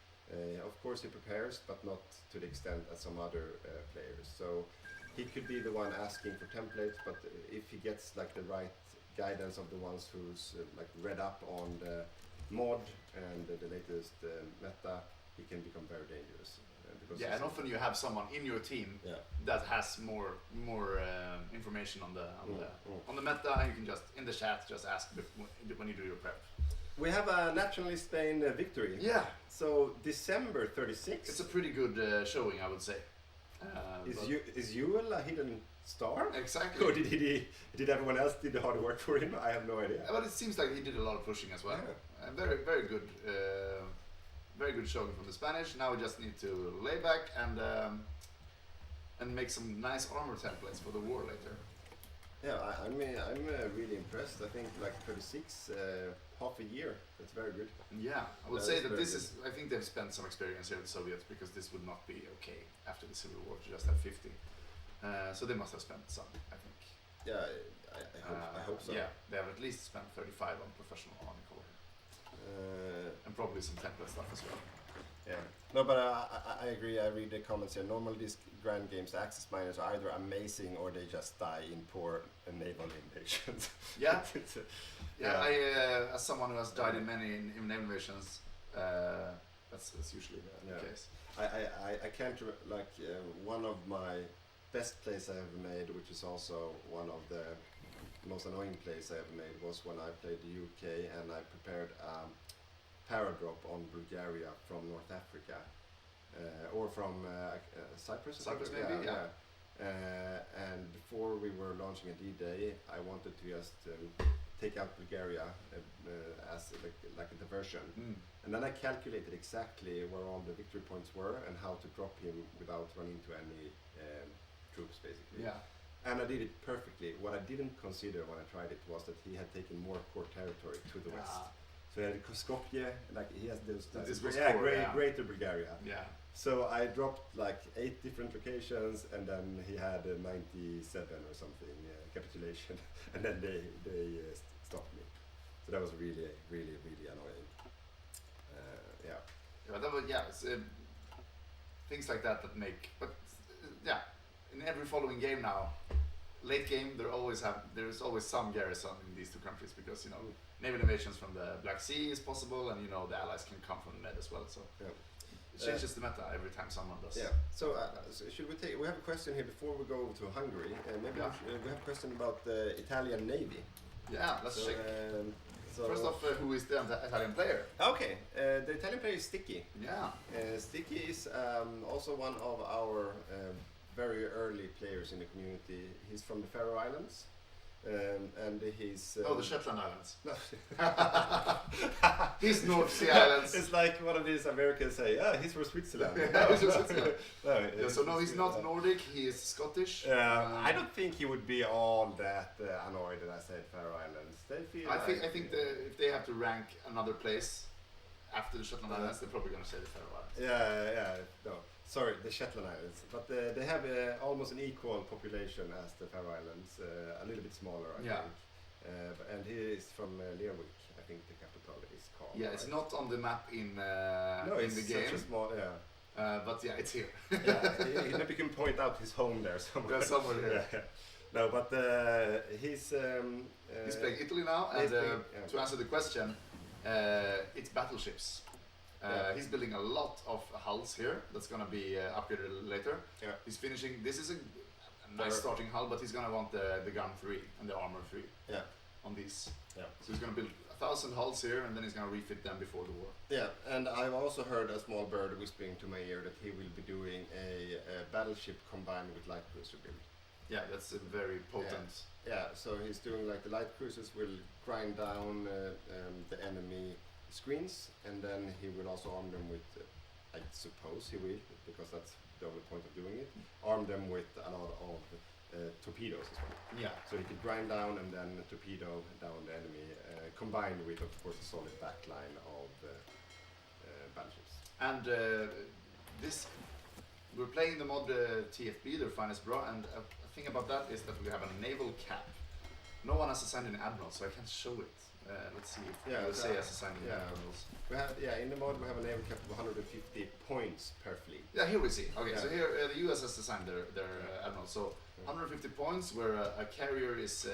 G: Of course he prepares, but not to the extent as some other players. So he could be the one asking for templates, but if he gets like the right guidance of the ones who's like read up on the mod and the latest meta, he can become very dangerous.
F: And often you have someone in your team that has more information on the meta, and you can just in the chat just ask when you do your prep.
G: We have a nationalist Spain victory.
F: Yeah.
G: So December 36th.
F: It's a pretty good showing, I would say.
G: Is Yule a hidden star?
F: Exactly.
G: Or did everyone else did the hard work for him? I have no idea.
F: But it seems like he did a lot of pushing as well.
G: Yeah.
F: Very, very good. Very good showing from the Spanish. Now we just need to lay back and make some nice armor templates for the war later.
G: Yeah, I'm really impressed. I think like 36, half a year. That's very good.
F: Yeah, I would
G: That
F: say
G: is
F: that
G: very
F: this is. I think they've spent some experience here with the Soviets because this would not be okay after the Civil War to just have 50. So they must have spent some, I think.
G: Yeah, I hope so.
F: Yeah, they have at least spent 35 on professional army color. And probably some template stuff as well.
G: Yeah. No, but I agree. I read the comments here. Normally these grand games, the Axis miners are either amazing or they just die in poor naval invasions.
F: Yeah. I, as someone who has died in many naval invasions, that's usually the case.
G: I can't one of my best plays I ever made, which is also one of the most annoying plays I ever made, was when I played the UK and I prepared paradrop on Bulgaria from North Africa, or from Cyprus.
F: Cyprus maybe, yeah.
G: And before we were launching a D-Day, I wanted to just take out Bulgaria as like a diversion. And then I calculated exactly where all the victory points were and how to drop him without running into any troops, basically.
F: Yeah.
G: And I did it perfectly. What I didn't consider when I tried it was that he had taken more core territory to the west. So he had Skopje, like he has those. Greater Bulgaria.
F: Yeah.
G: So I dropped like 8 different locations, and then he had a 97 or something capitulation, and then they stopped me. So that was really, really, really annoying.
F: Yeah, that was, it's, things like that make. But in every following game now, late game there's always some garrison in these two countries because naval invasions from the Black Sea is possible, and the allies can come from the Med as well. So it changes the meta every time someone does.
G: Yeah. So should we take? We have a question here before we go to Hungary. Maybe we have a question about the Italian Navy.
F: Yeah, let's check.
G: So
F: first off, who is the Italian player?
G: Okay, the Italian player is Sticky.
F: Yeah.
G: Sticky is also one of our very early players in the community. He's from the Faroe Islands. And he's
F: the Shetland Islands. He's North Sea Islands.
G: It's like one of these Americans say, he's from Switzerland.
F: He's from Switzerland. So he's not Nordic, he is Scottish.
G: I don't think he would be all that annoyed that I said Faroe Islands. They feel
F: I think if they have to rank another place after the Shetland Islands, they're probably going to say the Faroe Islands.
G: No. Sorry, the Shetland Islands, but they have almost an equal population as the Faroe Islands, a little bit smaller, I think. And he is from Lerwick, I think the capital is called.
F: Yeah, it's not on the map in
G: it's
F: the game.
G: Such a small,
F: but it's here.
G: He maybe can point out his home there somewhere.
F: Yeah, somewhere here.
G: No, but he's
F: playing Italy now, and to answer the question, it's battleships. He's building a lot of hulls here. That's gonna be upgraded later.
G: Yeah.
F: He's finishing. This is a nice starting hull, but he's gonna want the gun 3 and the armor 3.
G: Yeah.
F: On these.
G: Yeah.
F: So he's gonna build 1,000 hulls here, and then he's gonna refit them before the war.
G: Yeah, and I've also heard a small bird whispering to my ear that he will be doing a battleship combined with light cruiser build.
F: Yeah, that's a very potent.
G: Yeah. So he's doing like the light cruisers will grind down the enemy screens, and then he will also arm them with, I suppose he will, because that's the only point of doing it, arm them with a lot of torpedoes as well.
F: Yeah.
G: So he could grind down and then torpedo down the enemy, combined with, of course, a solid backline of battleships.
F: And we're playing the mod TFB, their finest bra, and a thing about that is that we have a naval cap. No one has assigned an admiral, so I can't show it. Let's see if we'll say as assigned admirals.
G: We have, in the mod we have a naval cap of 150 points per fleet.
F: Yeah, here we see. Okay, so here the US has assigned their admiral. So 150 points, where a carrier is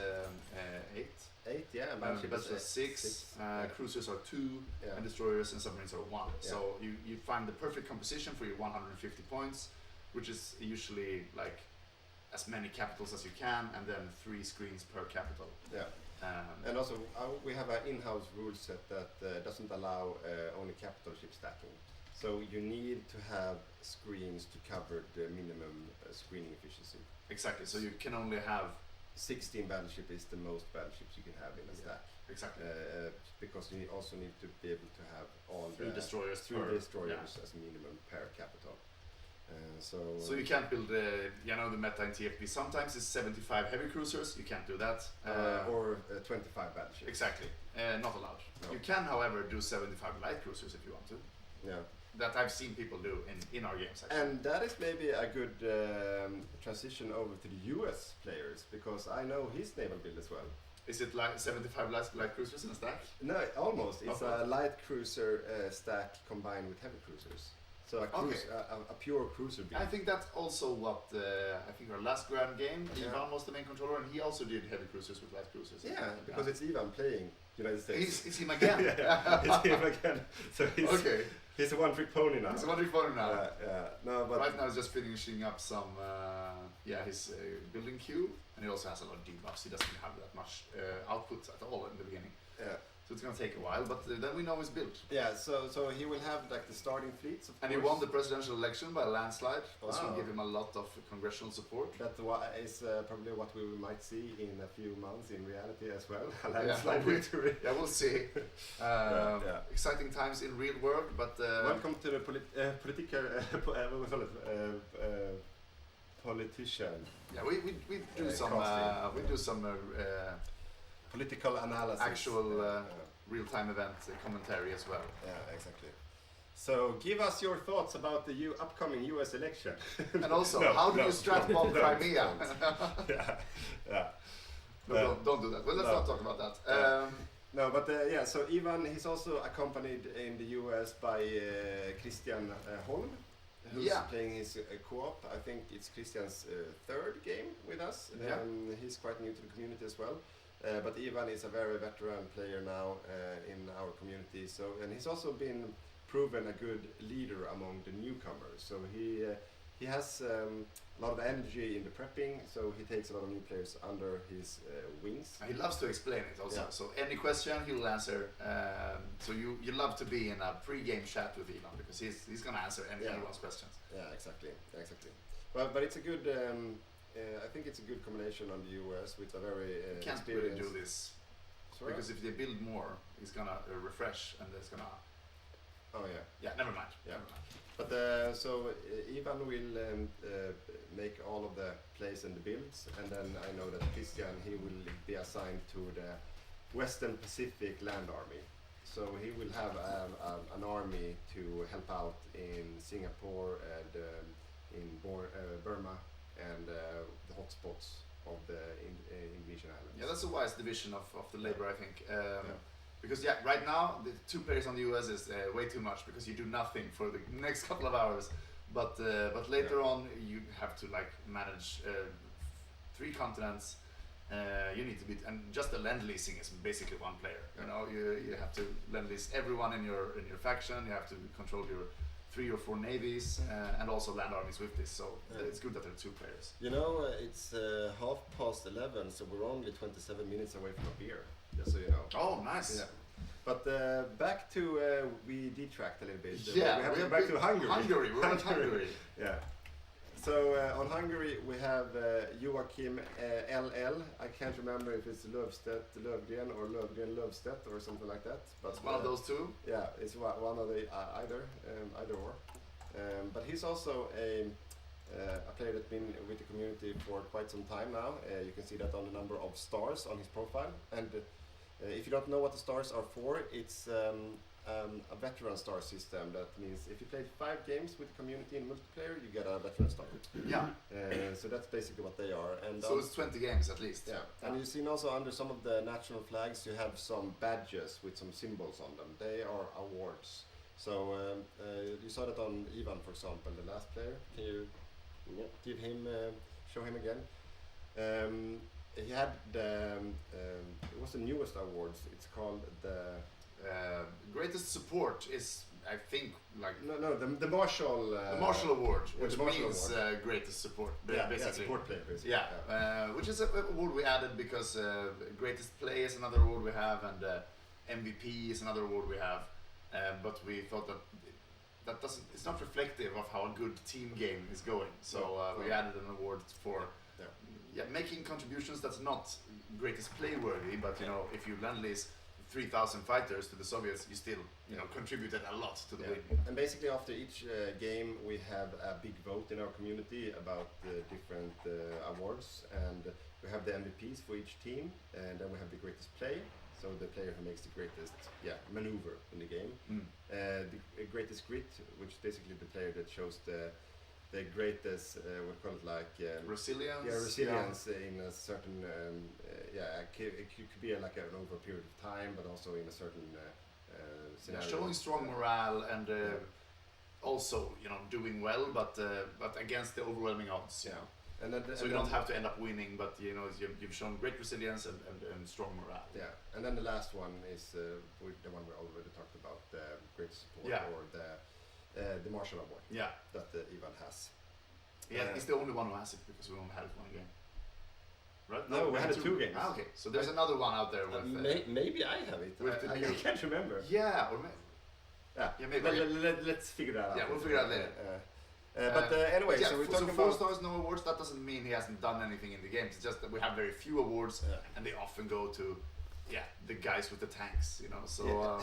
F: 8.
G: 8, and
F: battleships are 6. Cruisers are 2, and destroyers and submarines are 1. So you find the perfect composition for your 150 points, which is usually like as many capitals as you can, and then 3 screens per capital.
G: Yeah. And also we have an in-house rule set that doesn't allow only capital ship stacking. So you need to have screens to cover the minimum screening efficiency.
F: Exactly. So you can only have
G: 16 battleship is the most battleships you can have in a stack.
F: exactly
G: Because you also need to be able to have all
F: 3 destroyers
G: three
F: per
G: destroyers as minimum per capital.
F: So you can't build, the meta in TFP sometimes is 75 heavy cruisers, you can't do that.
G: Or 25 battleships.
F: Exactly, not allowed.
G: No.
F: You can, however, do 75 light cruisers if you want to.
G: Yeah.
F: That I've seen people do in our games actually.
G: And that is maybe a good transition over to the US players, because I know his naval build as well.
F: Is it like 75 light cruisers in a stack?
G: No, almost. It's
F: Okay.
G: a light cruiser stack combined with heavy cruisers. So a pure cruiser build.
F: I think that's also what I think our last grand game, Ivan was the main controller, and he also did heavy cruisers with light cruisers.
G: Yeah, because it's Ivan playing United States.
F: It's him again.
G: It's him again. So he's a one-trick pony now.
F: He's a one-trick pony now.
G: No, but
F: right now he's just finishing up some his building queue, and he also has a lot of debuffs. He doesn't have that much output at all in the beginning.
G: Yeah.
F: So it's gonna take a while, but then we know his build.
G: Yeah, so he will have like the starting fleets, of
F: and
G: course.
F: He won the presidential election by a landslide.
G: Wow.
F: This will give him a lot of congressional support.
G: That is probably what we might see in a few months in reality as well. A landslide victory.
F: Yeah, we'll see. Exciting times in real world, but
G: welcome to the politician.
F: Yeah, we do some
G: political analysis,
F: actual real-time event commentary as well.
G: Yeah, exactly. So give us your thoughts about the upcoming US election.
F: And also, how do you strat bomb Crimea? Don't do that. Well, let's not talk about that.
G: No, but so Ivan, he's also accompanied in the US by Christian Holm, who's playing his co-op. I think it's Christian's third game with us. He's quite new to the community as well. But Ivan is a very veteran player now in our community. And he's also been proven a good leader among the newcomers. So he has a lot of energy in the prepping. So he takes a lot of new players under his wings.
F: He loves to explain it also. Yeah. So any question he'll answer. So you love to be in a pre-game chat with Ivan because he's gonna answer anyone's questions.
G: Yeah, exactly. Well, but it's a good. I think it's a good combination on the US with a very
F: can't really do this because if they build more, it's gonna refresh and it's gonna.
G: Oh yeah.
F: Yeah, never mind.
G: But so Ivan will make all of the plays and the builds, and then I know that Christian he will be assigned to the Western Pacific Land Army. So he will have an army to help out in Singapore and in Burma and the hotspots of the Indonesian islands.
F: Yeah, that's a wise division of the labor, I think. Because right now the 2 players on the US is way too much because you do nothing for the next couple of hours. But later on you have to like manage 3 continents. You need to be, and just the lend leasing is basically 1 player. You know, you have to lend lease everyone in your faction. You have to control your 3 or 4 navies and also land armies with this. So it's good that there are 2 players.
G: You know, it's 11:30, so we're only 27 minutes away from a beer. Just so you know.
F: Oh, nice.
G: Yeah. But back to we detracked a little bit.
F: We
G: have to go back to Hungary.
F: We're in Hungary.
G: Yeah. So on Hungary we have Joachim LL. I can't remember if it's Lövgren or Lövstedt or something like that. But
F: it's one of those 2.
G: Yeah, it's one of the either or. But he's also a player that's been with the community for quite some time now. You can see that on the number of stars on his profile. And if you don't know what the stars are for, it's a veteran star system. That means if you play 5 games with the community in multiplayer, you get a veteran star.
F: Yeah.
G: So that's basically what they are. And
F: so it's 20 games at least.
G: Yeah. And you've seen also under some of the national flags, you have some badges with some symbols on them. They are awards. So you saw that on Ivan, for example, the last player. Can you give him, show him again? He had it was the newest awards. It's called the
F: greatest support is, I think, like
G: the Marshall
F: the Marshall Award, which
G: Marshall
F: means
G: Award.
F: Greatest support,
G: basically.
F: basically.
G: Support player, basically.
F: Yeah, which is an award we added because greatest play is another award we have, and MVP is another award we have. But we thought that doesn't. It's not reflective of how a good team game is going. So we added an award for making contributions that's not greatest play worthy, but you know, if you lend-lease 3,000 fighters to the Soviets, you still contributed a lot to the win.
G: And basically after each game we have a big vote in our community about the different awards, and we have the MVPs for each team, and then we have the greatest play, so the player who makes the greatest maneuver in the game. The greatest grit, which is basically the player that shows the greatest what call it, like
F: resilience.
G: Yeah, resilience in a certain it could be like over a period of time, but also in a certain scenario.
F: Showing strong morale and also doing well, but against the overwhelming odds.
G: Yeah. And then
F: so you don't have to end up winning, but you've shown great resilience and strong morale.
G: Yeah, and then the last one is the one we already talked about, the great support or the Marshall Award.
F: Yeah,
G: that Ivan has.
F: Yeah, he's the only one who has it because we only had it one game. Right?
G: No, we had two games.
F: Ah, okay, so there's another one out there with.
G: Maybe I have it. I can't remember.
F: Yeah, or maybe.
G: Let's figure that out.
F: Yeah, we'll figure it out later.
G: But anyway, so we're talking
F: about 4
G: about
F: stars, no awards. That doesn't mean he hasn't done anything in the games. It's just that we have very few awards, and they often go to, the guys with the tanks. So.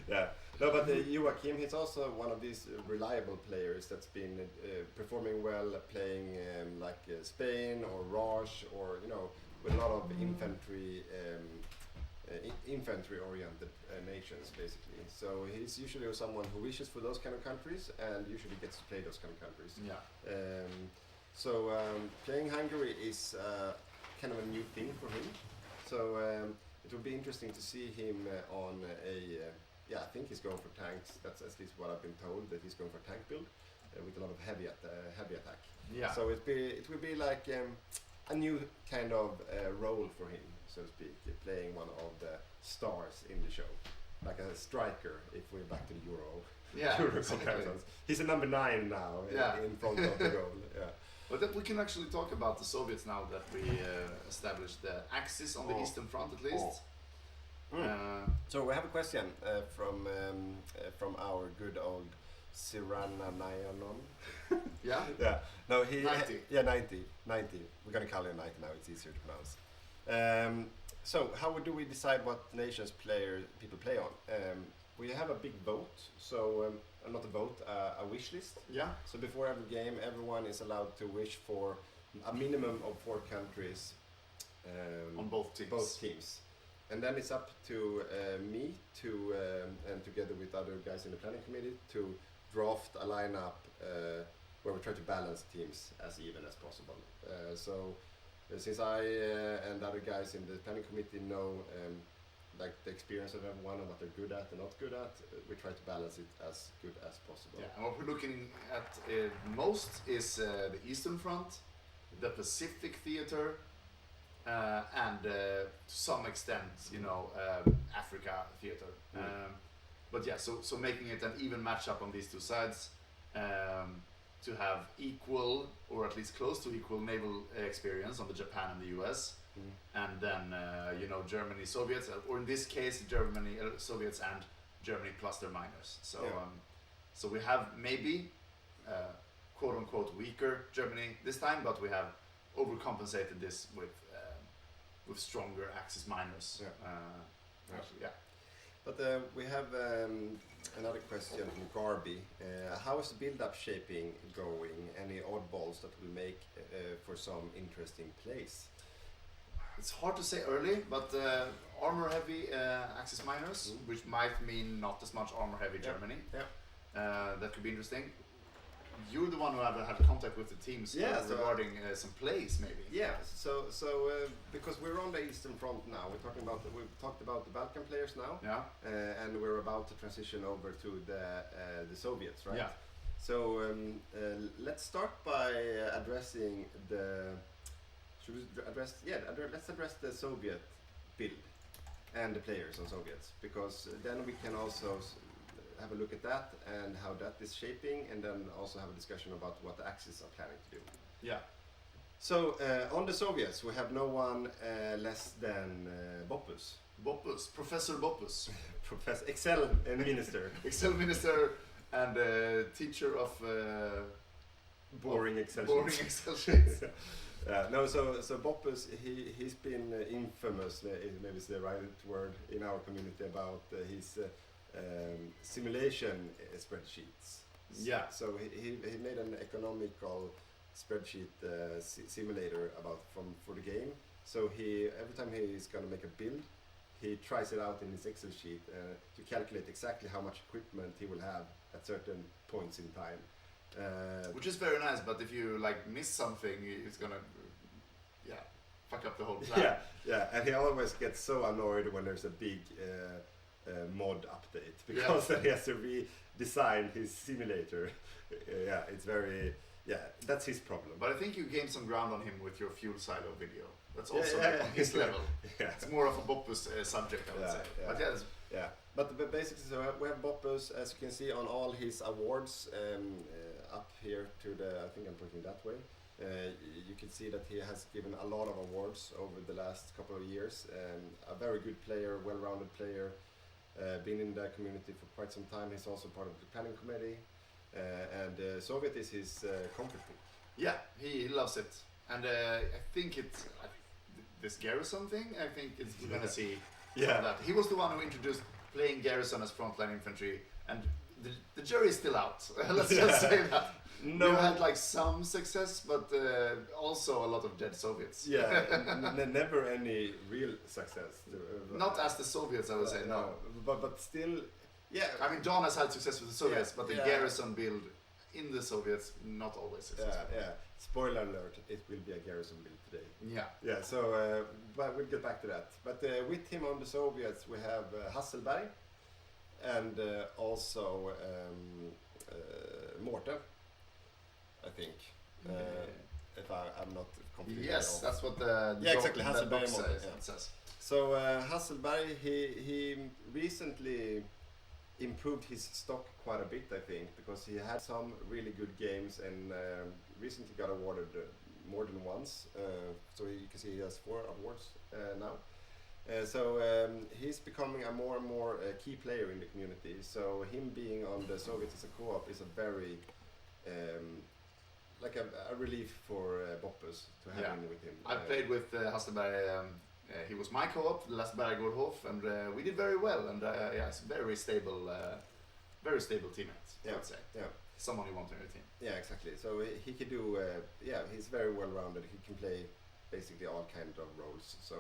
G: Yeah. No, but Joachim, he's also one of these reliable players that's been performing well, playing like Spain or Raj, or with a lot of infantry-oriented nations, basically. So he's usually someone who wishes for those kind of countries and usually gets to play those kind of countries.
F: Yeah.
G: So playing Hungary is kind of a new thing for him. So it will be interesting to see him on I think he's going for tanks. That's at least what I've been told, that he's going for tank build with a lot of heavy attack.
F: Yeah.
G: So it will be like a new kind of role for him, so to speak, playing one of the stars in the show, like a striker. If we're back to the Euro comparisons, he's a number 9 now in front of the goal. Yeah.
F: But then we can actually talk about the Soviets now that we established the Axis on the Eastern Front at least.
G: So we have a question from our good old Sirana Nayanon.
F: Yeah?
G: No, he
F: 90.
G: 90. We're gonna call him 90 now, it's easier to pronounce. So how do we decide what nations people play on? We have a big vote, so not a vote, a wish list.
F: Yeah.
G: So before every game, everyone is allowed to wish for a minimum of 4 countries
F: on both teams.
G: And then it's up to me to, and together with other guys in the planning committee, to draft a lineup where we try to balance teams as even as possible. So since I and other guys in the planning committee know like the experience of everyone and what they're good at and not good at, we try to balance it as good as possible.
F: Yeah, and what we're looking at most is the Eastern Front, the Pacific Theater, and to some extent, Africa theater. But yeah, so making it an even matchup on these two sides, to have equal or at least close to equal naval experience on the Japan and the US, and then Germany, Soviets, or in this case Germany, Soviets and Germany plus their minors. So so we have maybe quote unquote weaker Germany this time, but we have overcompensated this with stronger Axis minors.
G: But we have another question from Garby. How is the build-up shaping going? Any oddballs that will make for some interesting plays?
F: It's hard to say early, but armor-heavy Axis minors, which might mean not as much armor-heavy Germany. That could be interesting. You're the one who have had contact with the teams regarding some plays, maybe.
G: Yeah. So because we're on the Eastern Front now, we've talked about the Balkan players now.
F: Yeah.
G: And we're about to transition over to the Soviets, right?
F: Yeah.
G: So let's start by addressing the. Should we address? Yeah. Let's address the Soviet build and the players on Soviets, because then we can also have a look at that and how that is shaping, and then also have a discussion about what the Axis are planning to do.
F: Yeah.
G: So on the Soviets, we have no one less than Boppus.
F: Professor Boppus.
G: Professor Excel Minister.
F: Excel Minister and teacher of
G: boring Excel
F: boring
G: sheets.
F: Excel sheets.
G: No, so Boppus, he's been infamous, maybe it's the right word, in our community about his simulation spreadsheets.
F: Yeah.
G: So he made an economical spreadsheet simulator for the game. So every time he's gonna make a build, he tries it out in his Excel sheet to calculate exactly how much equipment he will have at certain points in time.
F: Which is very nice, but if you like miss something, it's gonna fuck up the whole plan.
G: Yeah, and he always gets so annoyed when there's a big mod update because then he has to redesign his simulator. It's very that's his problem.
F: But I think you gained some ground on him with your fuel silo video. That's also on his level. It's more of a Boppus subject, I would say.
G: Yeah.
F: But
G: But basically, so we have Boppus, as you can see, on all his awards up here to I think I'm pointing that way. You can see that he has given a lot of awards over the last couple of years. A very good player, well-rounded player, been in the community for quite some time. He's also part of the planning committee, and Soviet is his comfort pick.
F: Yeah, he loves it, and I think it's this Garrison thing. I think we're gonna see that. He was the one who introduced playing Garrison as frontline infantry, and the jury is still out. Let's just say that. No, we had like some success, but also a lot of dead Soviets.
G: Never any real success.
F: Not as the Soviets, I would say. No,
G: but still,
F: I mean, Don has had success with the Soviets, but the Garrison build in the Soviets not always successful.
G: Spoiler alert: it will be a Garrison build today.
F: Yeah.
G: So, but we'll get back to that. But with him on the Soviets, we have Hasselberg, and also Morten. I think, if I'm not completely
F: Yes,
G: off.
F: that's what the
G: exactly Hasselberg
F: says.
G: So Hasselberg, he recently improved his stock quite a bit, I think, because he had some really good games and recently got awarded more than once. So you can see he has 4 awards now. So he's becoming a more and more key player in the community. So him being on the Soviets as a co-op is a very like a relief for Boppus to have him with him.
F: I played with Hasselberg. He was my co-op, Lasberg Gorhof, and we did very well. And it's very stable teammate. I would say. Yeah. Someone you want on your team.
G: Yeah, exactly. So he can do. He's very well rounded. He can play basically all kinds of roles. So.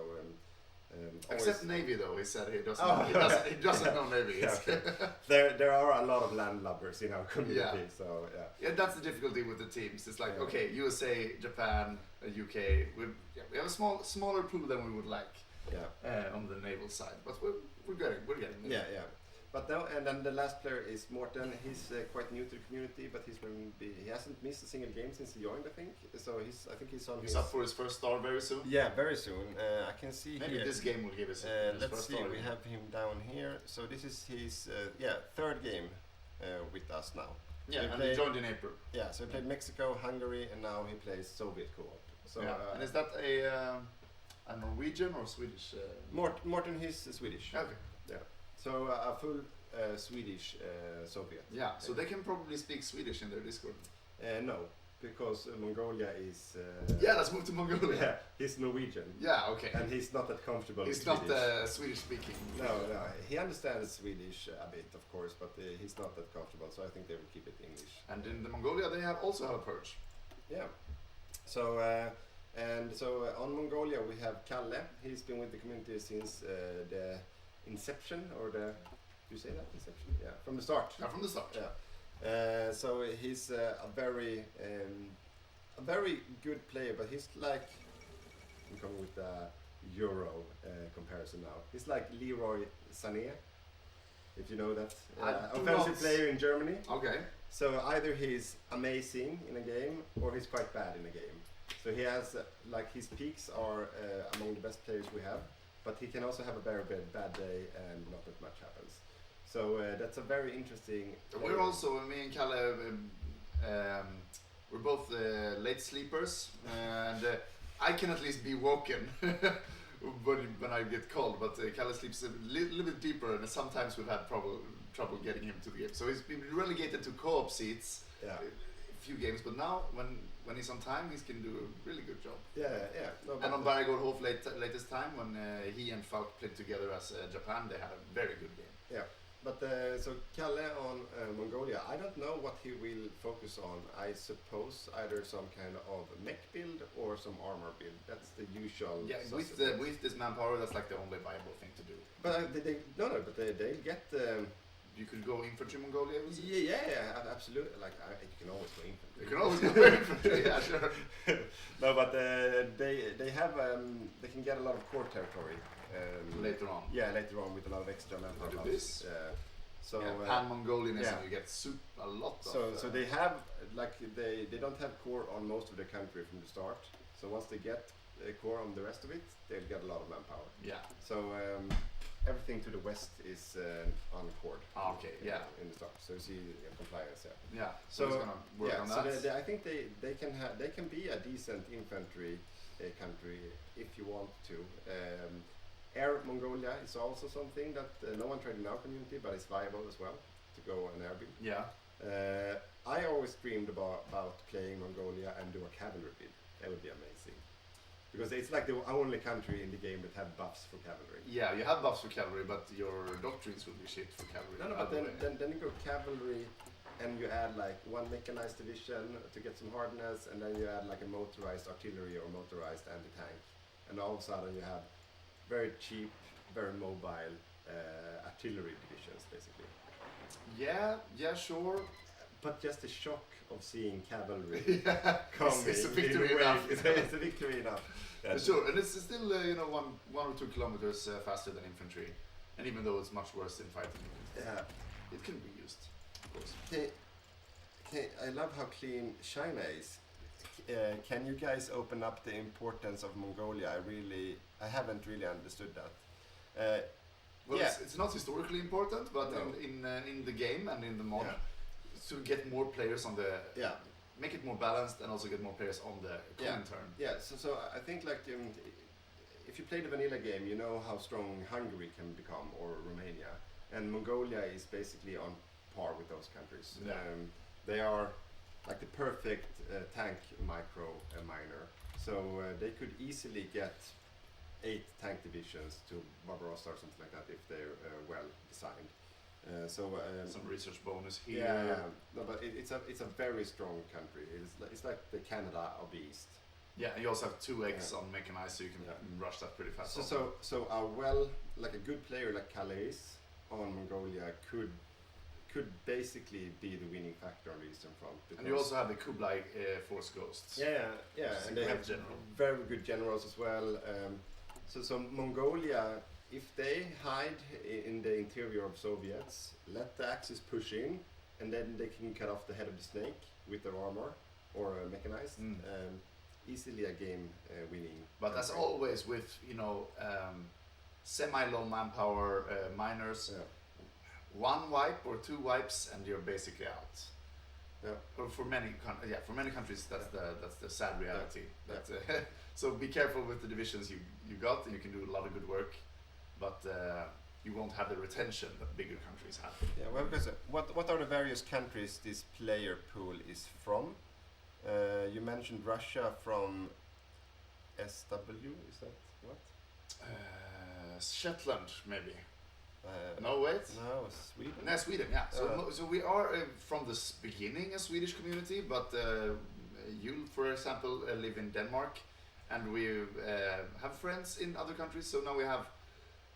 F: Except Navy, though, he said he doesn't. He doesn't know Navy.
G: There are a lot of landlubbers in our community, so
F: that's the difficulty with the teams. It's like okay, USA, Japan, UK. We have a smaller pool than we would like. On the naval side, but we're getting there.
G: Yeah. But now, and then the last player is Morten. He's quite new to the community, but he hasn't missed a single game since he joined, I think. So I think he's on.
F: He's up for his first star very soon.
G: Yeah, very soon. I can see
F: maybe
G: here.
F: This game will give us.
G: Let's see. We have him down here. So this is his 3rd game with us now.
F: Yeah, and he joined in April.
G: Yeah, so he played Mexico, Hungary, and now he plays Soviet co-op. So
F: and is that a Norwegian or Swedish?
G: Morten, he's Swedish.
F: Okay.
G: Yeah. So a full Swedish Soviet.
F: Yeah, so they can probably speak Swedish in their Discord.
G: No, because Mongolia is...
F: let's move to Mongolia.
G: Yeah, he's Norwegian.
F: Yeah, okay.
G: And he's not that comfortable
F: He's
G: with
F: not
G: Swedish.
F: Swedish speaking.
G: No, he understands Swedish a bit, of course, but he's not that comfortable, so I think they will keep it English.
F: And in the Mongolia, they also have a purge.
G: Yeah. So... on Mongolia we have Kalle. He's been with the community since the inception, or the... Do you say that? Inception? Yeah, from the start.
F: Yeah, from the start.
G: Yeah. So he's a very good player, but he's like... I'm coming with the Euro comparison now. He's like Leroy Sané, if you know that. Offensive player in Germany.
F: Okay.
G: So either he's amazing in a game, or he's quite bad in a game. So he has, his peaks are among the best players we have, but he can also have a very bad day and not that much happens. So that's a very interesting...
F: We're also, me and Kalle, we're both late sleepers, and I can at least be woken when I get called, but Kalle sleeps a little bit deeper, and sometimes we've had trouble getting him to the game. So he's been relegated to co-op seats.
G: Yeah.
F: few games, but now when he's on time, he can do a really good job.
G: Yeah. No,
F: And on Barrygård latest time, when he and Falk played together as Japan, they had a very good game.
G: Yeah. But so Kalle on Mongolia, I don't know what he will focus on. I suppose either some kind of mech build or some armor build. That's the usual.
F: Yeah, with this manpower, that's like the only viable thing to do.
G: But they get.
F: You could go infantry Mongolia. Was it?
G: Yeah, absolutely. Like you can always go infantry.
F: You can always go infantry. Yeah, sure.
G: No, but they have they can get a lot of core territory.
F: Later on.
G: Yeah, later on with a lot of extra manpower.
F: Look at this.
G: So
F: Pan-Mongolianism, you get a lot of...
G: So they have, like, they don't have core on most of the country from the start. So once they get a core on the rest of it, they'll get a lot of manpower.
F: Yeah.
G: So everything to the west is uncored.
F: Okay, yeah.
G: In the start. So you see compliance,
F: Yeah, so it's gonna work on that.
G: So I think they can be a decent infantry country if you want to. Air Mongolia is also something that no one tried in our community, but it's viable as well to go an air build.
F: Yeah.
G: I always dreamed about playing Mongolia and do a cavalry build. That would be amazing. Because it's like the only country in the game that have buffs for cavalry.
F: Yeah, you have buffs for cavalry, but your doctrines will be shit for cavalry.
G: No, but then you go cavalry and you add like one mechanized division to get some hardness, and then you add like a motorized artillery or motorized anti-tank. And all of a sudden you have very cheap, very mobile artillery divisions, basically.
F: Yeah, sure.
G: But just the shock of seeing cavalry coming
F: it's a victory enough.
G: It's a victory enough. Yeah.
F: Sure, and it's still 1 or 2 kilometers faster than infantry, and even though it's much worse in fighting infantry, it can be used, of course.
G: Okay, I love how clean China is. Can you guys open up the importance of Mongolia? I haven't really understood that.
F: Well, it's not historically important, but in the game and in the mod, to get more players on the make it more balanced and also get more players on the common turn.
G: Yeah. So I think like if you play the vanilla game, you know how strong Hungary can become or Romania, and Mongolia is basically on par with those countries.
F: Yeah.
G: They are like the perfect tank micro miner. So they could easily get 8 tank divisions to Barbarossa or something like that if they're well designed.
F: Some research bonus here.
G: Yeah. No, but it's a very strong country. It's like the Canada of the East.
F: Yeah, and you also have 2x on mechanized, so you can rush that pretty fast.
G: So a good player like Calais on Mongolia could basically be the winning factor on the Eastern Front.
F: And you also have the Kublai Force Ghosts.
G: Yeah, and they have very good generals as well. So Mongolia, if they hide in the interior of Soviets, let the Axis push in, and then they can cut off the head of the snake with their armor or mechanized. Easily a game winning.
F: But as always with semi-low manpower miners. Yeah. 1 wipe or 2 wipes and you're basically out. Or for many countries that's the sad reality. So be careful with the divisions you got, and you can do a lot of good work, but you won't have the retention that bigger countries have.
G: Yeah, well, because what are the various countries this player pool is from? You mentioned Russia from SW. Is that what?
F: Shetland maybe. No, wait.
G: No, Sweden.
F: No, Sweden, yeah. So we are from the beginning a Swedish community, but you, for example, live in Denmark, and we have friends in other countries. So now we have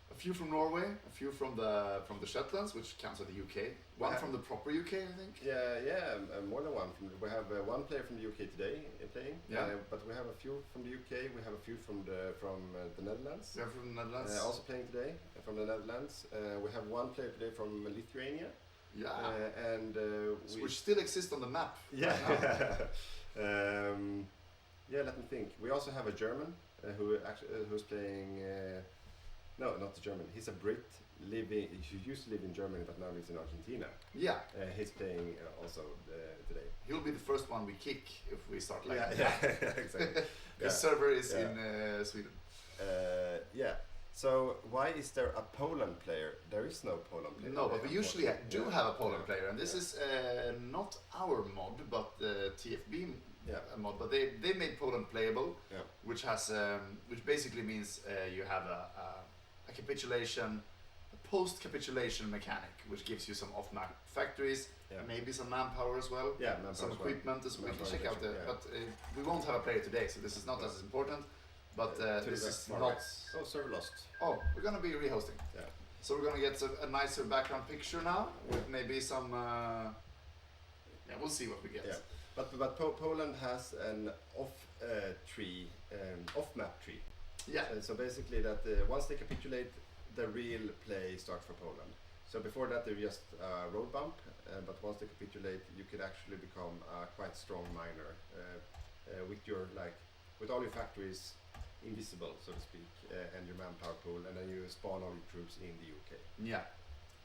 F: a few from Norway, a few from the Shetlands, which counts as the UK. One from the proper UK, I think.
G: Yeah, more than one. We have 1 player from the UK today playing.
F: Yeah.
G: But we have a few from the UK. We have a few from the Netherlands.
F: Yeah, from the Netherlands.
G: Also playing today from the Netherlands. We have 1 player today from Lithuania.
F: Yeah.
G: And
F: which still exists on the map.
G: Yeah. Let me think. We also have a German who's playing. No, not the German. He's a Brit. He used to live in Germany, but now lives in Argentina.
F: Yeah.
G: He's playing also today.
F: He'll be the first one we kick if we start like
G: exactly.
F: The server is in Sweden.
G: So why is there a Poland player? There is no Poland player.
F: No, but we usually do
G: Yeah.
F: have a Poland
G: Yeah.
F: player, and this is not our mod, but the TFB mod. But they made Poland playable,
G: Yeah.
F: which has which basically means you have a capitulation, a post-capitulation mechanic, which gives you some off-map factories,
G: Yeah.
F: maybe some manpower as well,
G: Yeah, manpower
F: some
G: as well.
F: equipment as well. We can
G: Manpower
F: check out the.
G: yeah.
F: But we won't have a player today, so this is not as important. But this is not.
G: Oh, server lost.
F: Oh, we're gonna be rehosting.
G: Yeah.
F: So we're gonna get a nicer background picture now with maybe some. Yeah, we'll see what we get.
G: Yeah. But Poland has an off-map tree.
F: Yeah.
G: So basically, that once they capitulate, the real play starts for Poland. So before that, they're just a road bump. But once they capitulate, you could actually become a quite strong miner with all your factories invisible, so to speak, and your manpower pool, and then you spawn all your troops in the UK.
F: Yeah.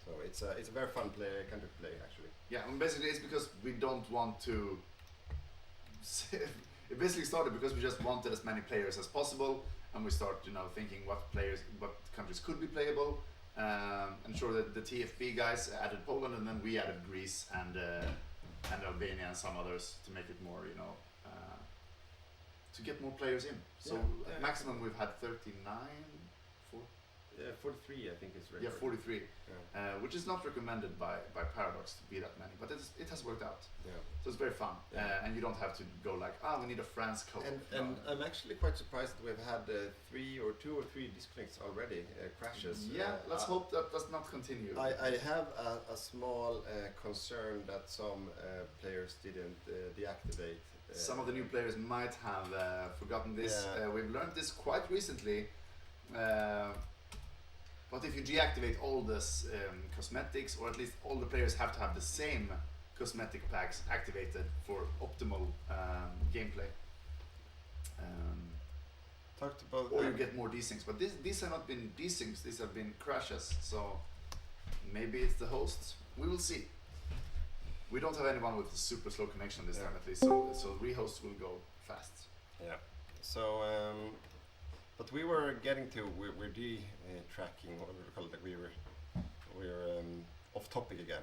G: So it's a very fun country to play actually.
F: Yeah, and basically it's because we don't want to. It basically started because we just wanted as many players as possible, and we start, thinking what countries could be playable. And sure that the TFB guys added Poland, and then we added Greece and Albania and some others to make it more, to get more players in. So
G: Yeah.
F: at maximum we've had 39,
G: 43, I think is record.
F: yeah, 43,
G: Yeah.
F: which is not recommended by Paradox to be that many, but it has worked out.
G: Yeah.
F: So it's very fun,
G: Yeah.
F: and you don't have to go like, we need a France code.
G: And I'm actually quite surprised that we've had two or three disconnects already, crashes.
F: Yeah, let's hope that does not continue.
G: I have a small concern that some players didn't deactivate.
F: Some of the new players might have forgotten this.
G: Yeah.
F: We've learned this quite recently. But if you deactivate all this cosmetics, or at least all the players have to have the same cosmetic packs activated for optimal gameplay.
G: Talked about
F: Or you get more desyncs. But these have not been desyncs, these have been crashes. So maybe it's the host. We will see. We don't have anyone with a super slow connection this time at least, so rehosts will go fast.
G: Yeah. So, but we were getting to we're tracking, what we call it, like we're off topic again.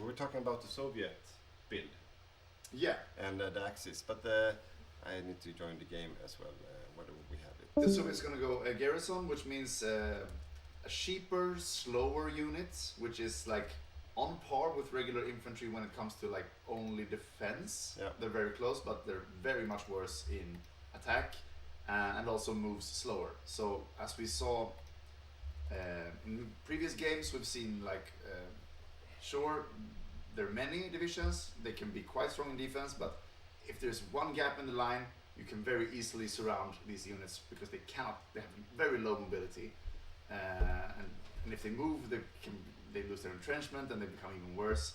G: We were talking about the Soviet build.
F: Yeah.
G: And the Axis, but I need to join the game as well. Where do we have it?
F: The Soviet's gonna go a garrison, which means a cheaper, slower unit, which is like on par with regular infantry when it comes to like only defense.
G: Yeah.
F: They're very close, but they're very much worse in attack, and also moves slower. So as we saw in previous games, we've seen like sure there are many divisions, they can be quite strong in defense, but if there's one gap in the line, you can very easily surround these units because they have very low mobility, and if they move, they lose their entrenchment and they become even worse.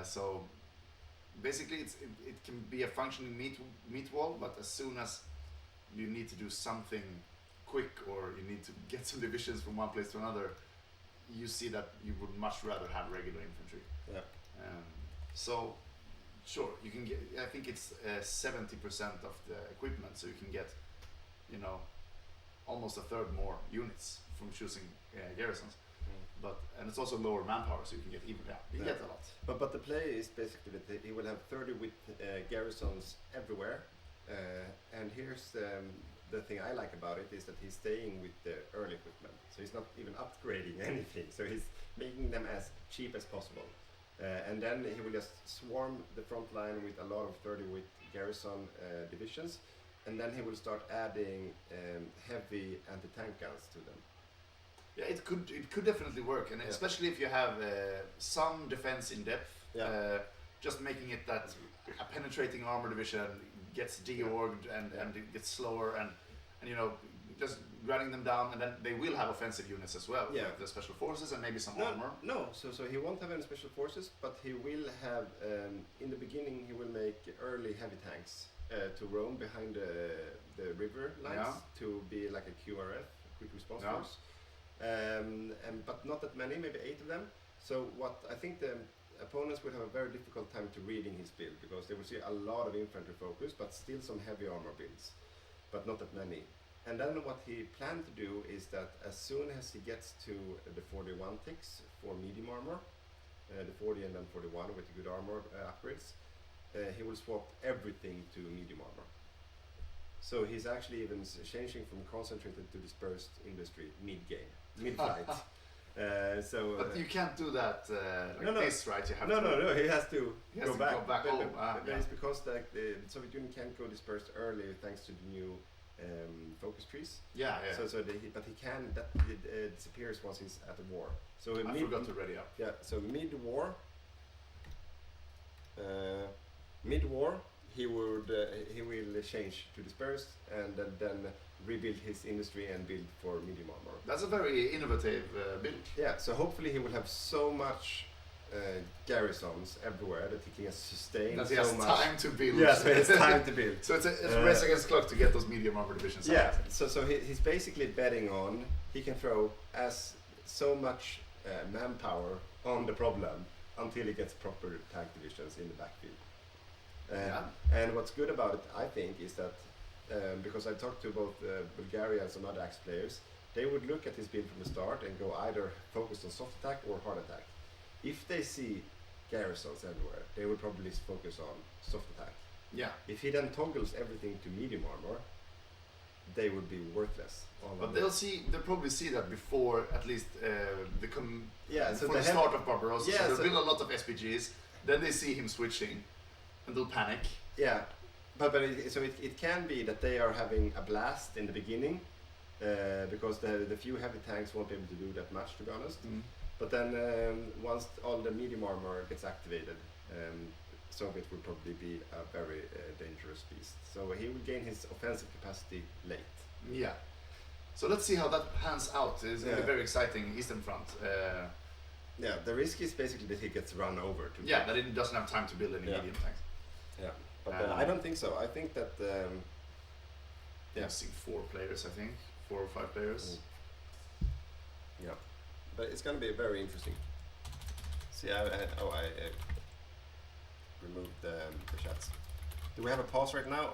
F: So basically it can be a functioning meat wall, but as soon as you need to do something quick, or you need to get some divisions from one place to another, you see that you would much rather have regular infantry.
G: Yeah.
F: So sure, you can get, I think it's 70% of the equipment, so you can get, almost a third more units from choosing garrisons. And it's also lower manpower, so you can get even you can get a lot.
G: But the play is basically that he will have 30 with garrisons everywhere, and here's the thing I like about it is that he's staying with the early equipment, so he's not even upgrading anything. So he's making them as cheap as possible, and then he will just swarm the front line with a lot of 30 with garrison divisions, and then he will start adding heavy anti-tank guns to them.
F: Yeah, it could definitely work, and especially if you have some defense in depth, just making it that a penetrating armor division gets deorged and it gets slower, and just running them down, and then they will have offensive units as well, like the special forces and maybe some armor.
G: No, so he won't have any special forces, but he will have in the beginning he will make early heavy tanks to roam behind the river lines to be like a QRF, quick response force. But not that many, maybe 8 of them. So what I think the opponents will have a very difficult time to reading his build, because they will see a lot of infantry focus, but still some heavy armor builds, but not that many. And then what he planned to do is that as soon as he gets to the 41 ticks for medium armor, the 40 and then 41 with the good armor upgrades, he will swap everything to medium armor. So he's actually even changing from concentrated to dispersed industry mid-game, mid-fight.
F: But you can't do that this, right? You have
G: no. He has to
F: go back home.
G: It's because the Soviet Union can't go dispersed early thanks to the new focus trees.
F: Yeah.
G: But he can. That disappears once he's at the war. So
F: I forgot to ready up.
G: Yeah. So mid-war, he will change to dispersed and then rebuild his industry and build for medium armor.
F: That's a very innovative build.
G: Yeah, so hopefully he will have so much garrisons everywhere that he can sustain
F: that he
G: so
F: has
G: much
F: time to build.
G: Yeah, so it's time to build.
F: So it's a race against clock to get those medium armor divisions
G: yeah,
F: out.
G: so he's basically betting on he can throw so much manpower on the problem until he gets proper tank divisions in the backfield. And what's good about it, I think, is that because I talked to both Bulgaria and some other Axe players, they would look at his build from the start and go either focused on soft attack or hard attack. If they see garrisons everywhere, they would probably focus on soft attack.
F: Yeah.
G: If he then toggles everything to medium armor, they would be worthless.
F: But they'll probably see that before at least
G: so
F: the start of Barbarossa.
G: Yeah,
F: so they'll build a lot of SPGs, then they see him switching, and they'll panic.
G: Yeah, but it can be that they are having a blast in the beginning, because the few heavy tanks won't be able to do that much, to be honest. But then once all the medium armor gets activated, Soviet will probably be a very dangerous beast. So he will gain his offensive capacity late.
F: Yeah. So let's see how that pans out. It's going to be very exciting, Eastern Front.
G: Yeah, the risk is basically that he gets run over.
F: That he doesn't have time to build any medium tanks.
G: Yeah, but I don't think so. I think that...
F: I've seen 4 players, I think. 4 or 5 players.
G: Yeah, but it's going to be very interesting. See, I removed the chats. Do we have a pause right now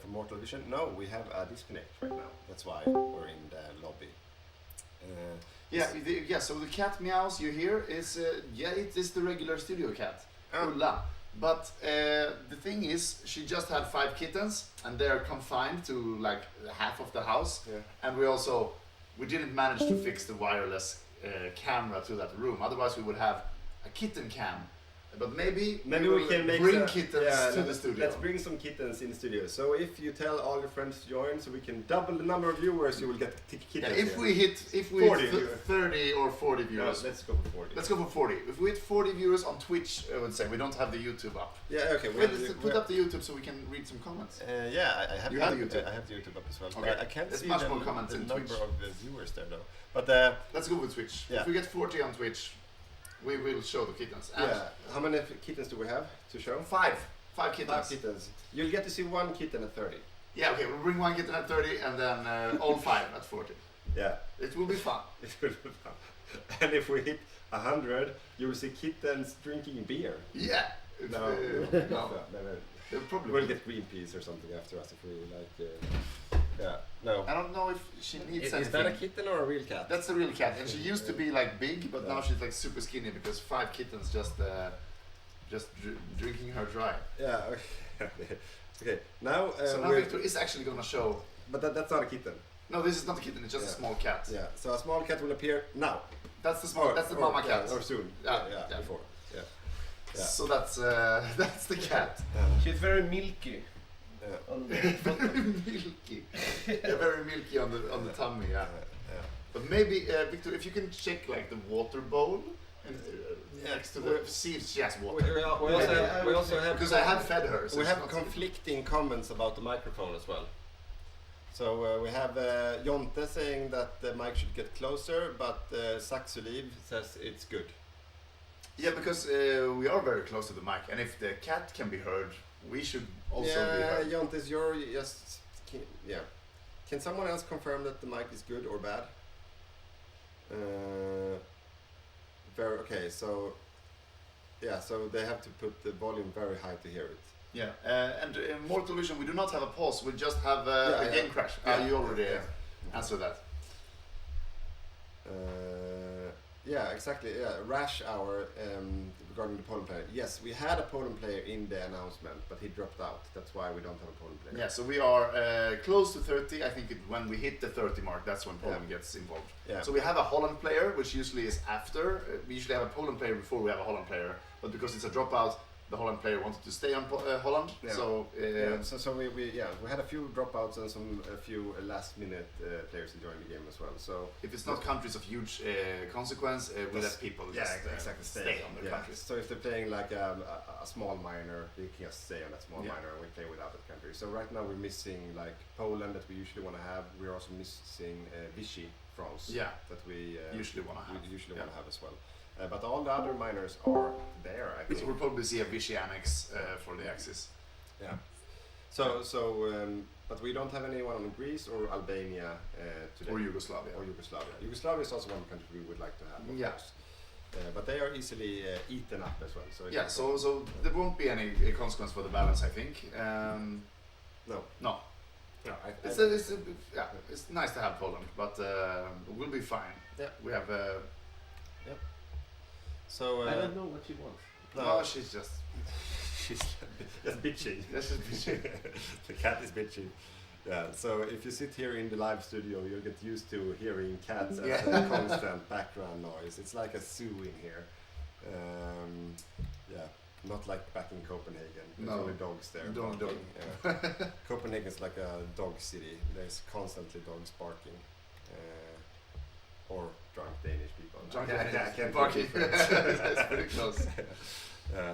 G: for Mortal Vision? No, we have a disconnect right now. That's why we're in the lobby.
F: So the cat meows you hear is it is the regular studio cat, Ulla. But the thing is, she just had 5 kittens, and they are confined to like half of the house.
G: Yeah.
F: And we didn't manage to fix the wireless camera to that room. Otherwise, we would have a kitten cam. But maybe
G: we can
F: bring kittens to the studio.
G: Let's bring some kittens in the studio. So if you tell all your friends to join, so we can double the number of viewers, you will get kittens.
F: If we hit 30 or 40 viewers.
G: Let's go for 40.
F: Let's go for 40. If we hit 40 viewers on Twitch, I would say we don't have the YouTube up.
G: Yeah, okay.
F: Put up the YouTube so we can read some comments.
G: I have
F: you have the YouTube.
G: I have the YouTube up as well.
F: Okay.
G: I can't
F: There's
G: see
F: much more comments
G: the
F: in
G: number
F: Twitch.
G: of the viewers there though. But
F: let's go with Twitch.
G: Yeah.
F: If we get 40 on Twitch, we will show the kittens. And
G: how many kittens do we have to show?
F: 5 kittens.
G: 5 kittens. You'll get to see 1 kitten at 30.
F: Yeah, okay, we'll bring 1 kitten at 30 and then all 5 at 40.
G: Yeah.
F: It will be fun.
G: It will be fun. And if we hit 100, you will see kittens drinking beer.
F: Yeah.
G: No.
F: They'll probably
G: we'll get Greenpeace or something after us if we like. No.
F: I don't know if she needs anything.
G: Is that a kitten or a real cat?
F: That's a real cat, and she used to be like big, but now she's like super skinny because 5 kittens just drinking her dry.
G: Yeah. Okay. Now.
F: So now Victor is actually gonna show.
G: But that's not a kitten.
F: No, this is not a kitten. It's just a small cat.
G: Yeah. So a small cat will appear now.
F: That's the small. That's the mama cat.
G: Or soon.
F: Yeah.
G: Before. Yeah.
F: So that's the cat.
D: She's very milky.
F: Very milky. Very milky on the tummy. Yeah. But maybe Victor, if you can check like the water bowl and next to the see if she has water.
G: We also have
F: because I have fed her. So
G: we have conflicting comments about the microphone as well. So we have Jonte saying that the mic should get closer, but Saxoliv says it's good.
F: Yeah, because we are very close to the mic, and if the cat can be heard, we should also be heard.
G: Yeah, Jonte, you're just... Can someone else confirm that the mic is good or bad? Okay, so... Yeah, so they have to put the volume very high to hear it.
F: Yeah, and in Mortal Vision we do not have a pause, we just have a game crash. You already answered that.
G: Yeah, exactly. Yeah, Rash Hour regarding the Poland player. Yes, we had a Poland player in the announcement, but he dropped out. That's why we don't have a Poland player.
F: Yeah, so we are close to 30. I think when we hit the 30 mark, that's when Poland gets involved.
G: Yeah.
F: So we have a Holland player, which usually is after. We usually have a Poland player before we have a Holland player, but because it's a dropout, the Holland player wanted to stay on Holland.
G: Yeah.
F: So
G: so we had a few dropouts and a few last minute players enjoying the game as well. So
F: if it's not countries of huge consequence, we let people just stay on their countries.
G: So if they're playing like a small minor, they can just stay on that small minor and we play without that country. So right now we're missing like Poland that we usually want to have. We're also missing Vichy, France.
F: Yeah.
G: That we
F: usually want to have.
G: We usually want to have as well. But all the other minors are there, I think.
F: So we'll probably see a Vichy annex for the Axis.
G: Yeah. But we don't have anyone on Greece or Albania today.
F: Or Yugoslavia.
G: Yugoslavia is also one country we would like to have, of course. But they are easily eaten up as well. So
F: so there won't be any consequence for the balance, I think.
G: No.
F: Yeah, it's nice to have Poland, but we'll be fine.
G: Yeah.
F: We have.
G: So
D: I don't know what she wants.
F: No, she's just
G: bitching.
F: That's just bitching.
G: The cat is bitching. Yeah. So if you sit here in the live studio, you'll get used to hearing cats as a constant background noise. It's like a zoo in here. Not like back in Copenhagen. There's only dogs there. Barking. Yeah. Copenhagen's like a dog city. There's constantly dogs barking. Or drunk Danish people.
F: I can't barking. That's pretty close.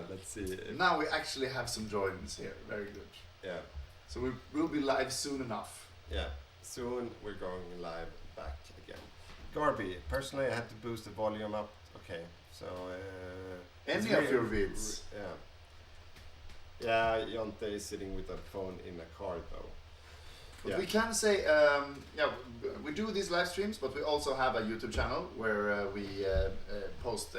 G: Let's see.
F: Now we actually have some joins here. Very good.
G: Yeah.
F: So we'll be live soon enough.
G: Yeah. Soon we're going live back again. Garby, personally I had to boost the volume up. Okay. So
F: any of your vids.
G: Yeah, Jonte is sitting with a phone in a car though.
F: But we can say, we do these live streams, but we also have a YouTube channel where we post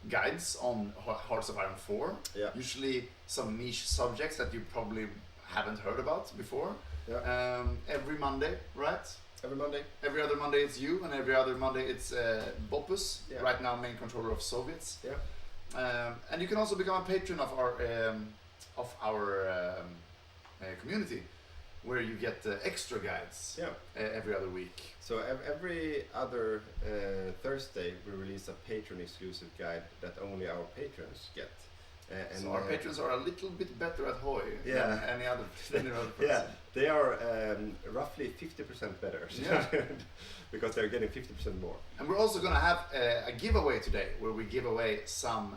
F: guides on Hearts of Iron 4.
G: Yeah.
F: Usually some niche subjects that you probably haven't heard about before.
G: Yeah.
F: Every Monday, right?
G: Every Monday.
F: Every other Monday it's you, and every other Monday it's Bopus, right now main controller of Soviets.
G: Yeah.
F: And you can also become a patron of our community, where you get extra guides every other week.
G: So every other Thursday we release a patron exclusive guide that only our patrons get. And
F: so our patrons are a little bit better at HOI than any other person.
G: Yeah, they are roughly 50% better because they're getting 50% more.
F: And we're also going to have a giveaway today where we give away some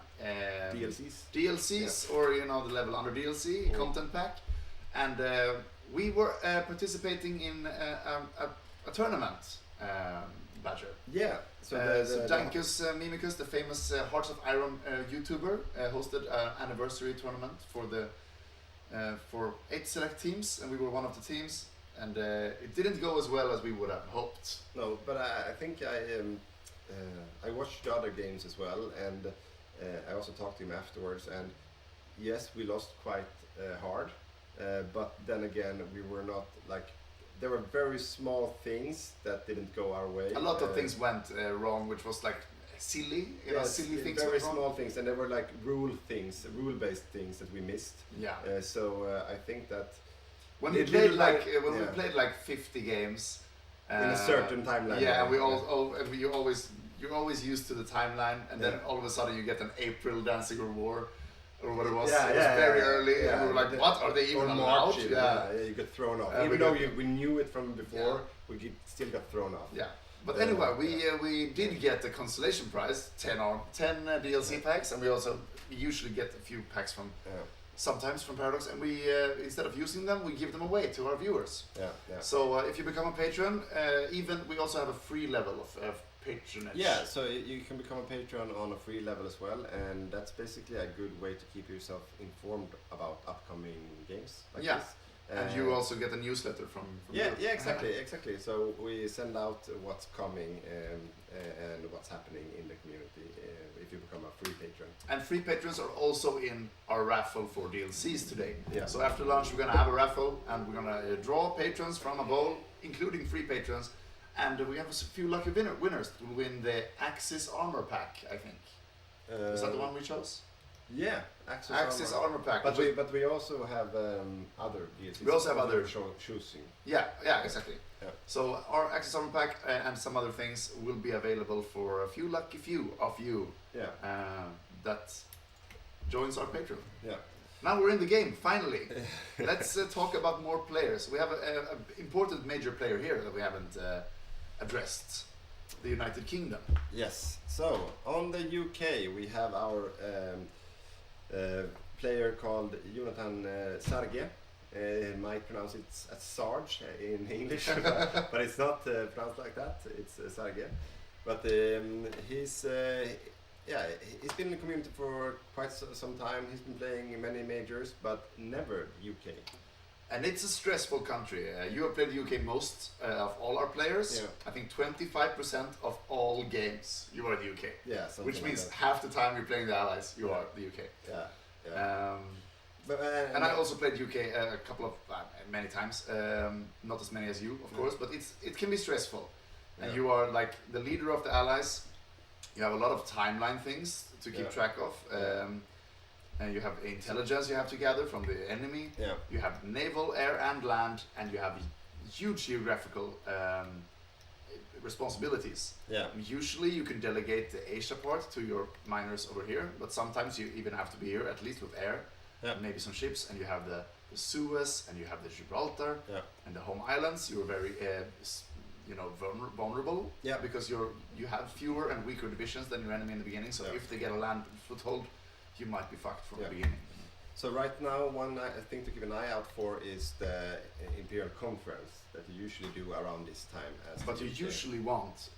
F: DLCs or the level under DLC content pack. And we were participating in a tournament, Badger.
G: Yeah.
F: So Dankus Mimicus, the famous Hearts of Iron YouTuber, hosted an anniversary tournament for 8 select teams, and we were one of the teams. And it didn't go as well as we would have hoped.
G: No, but I think I watched the other games as well, and I also talked to him afterwards. And yes, we lost quite hard. But then again, we were not like, there were very small things that didn't go our way.
F: A lot of things went wrong, which was like silly, silly things.
G: Very small things, and there were like rule-based things that we missed.
F: Yeah.
G: So I think that
F: when we played we played like 50 games
G: in a certain timeline.
F: Yeah, and you're always used to the timeline, and then all of a sudden you get an April Dancing War. Or what it was, it was very early, and we were like, what, are they even allowed?
G: You got thrown off. Even though we knew it from before, we still got thrown off.
F: Yeah, but anyway, we did get the consolation prize, 10 DLC packs, and we usually get a few packs from, sometimes from Paradox, and we, instead of using them, we give them away to our viewers. So if you become a patron, we also have a free level of patronage.
G: Yeah, so you can become a patron on a free level as well, and that's basically a good way to keep yourself informed about upcoming games like this.
F: And you also get a newsletter from
G: yeah,
F: Europe.
G: yeah, exactly. So we send out what's coming and what's happening in the community if you become a free patron.
F: And free patrons are also in our raffle for DLCs today.
G: Yeah.
F: So after lunch we're gonna have a raffle and we're gonna draw patrons from a bowl, including free patrons, and we have a few lucky winners who will win the Axis armor pack, I think. Is that the one we chose?
G: Yeah,
F: Axis armor pack.
G: But we also have other DLCs.
F: We also have other
G: choosing.
F: Yeah, exactly.
G: Yeah.
F: So our Axis armor pack and some other things will be available for a few lucky few of you that joins our Patreon.
G: Yeah.
F: Now we're in the game, finally. Let's talk about more players. We have an important major player here that we haven't addressed. The United Kingdom.
G: Yes. So on the UK we have our player called Jonathan Sarge. Might pronounce it as Sarge in English, but it's not pronounced like that. It's Sarge. But he's been in the community for quite some time. He's been playing many majors, but never UK.
F: And it's a stressful country. You have played the UK most of all our players.
G: Yeah.
F: I think 25% of all games you are the UK.
G: Yeah, something
F: which
G: like
F: means
G: that.
F: half the time you're playing the Allies, you are the UK.
G: Yeah.
F: But, and I also played UK a couple of many times. Not as many as you, of course, but it can be stressful. And you are like the leader of the Allies. You have a lot of timeline things to keep track of. And you have intelligence you have to gather from the enemy.
G: Yeah.
F: You have naval, air, and land, and you have huge geographical responsibilities.
G: Yeah.
F: Usually, you can delegate the Asia part to your miners over here, but sometimes you even have to be here, at least with air, maybe some ships, and you have the Suez, and you have the Gibraltar, and the home islands. You are very, vulnerable.
G: Yeah.
F: Because you have fewer and weaker divisions than your enemy in the beginning. So if they get a land foothold, you might be fucked from the beginning.
G: So right now, one thing to keep an eye out for is the Imperial Conference that you usually do around this time.
F: But you usually want,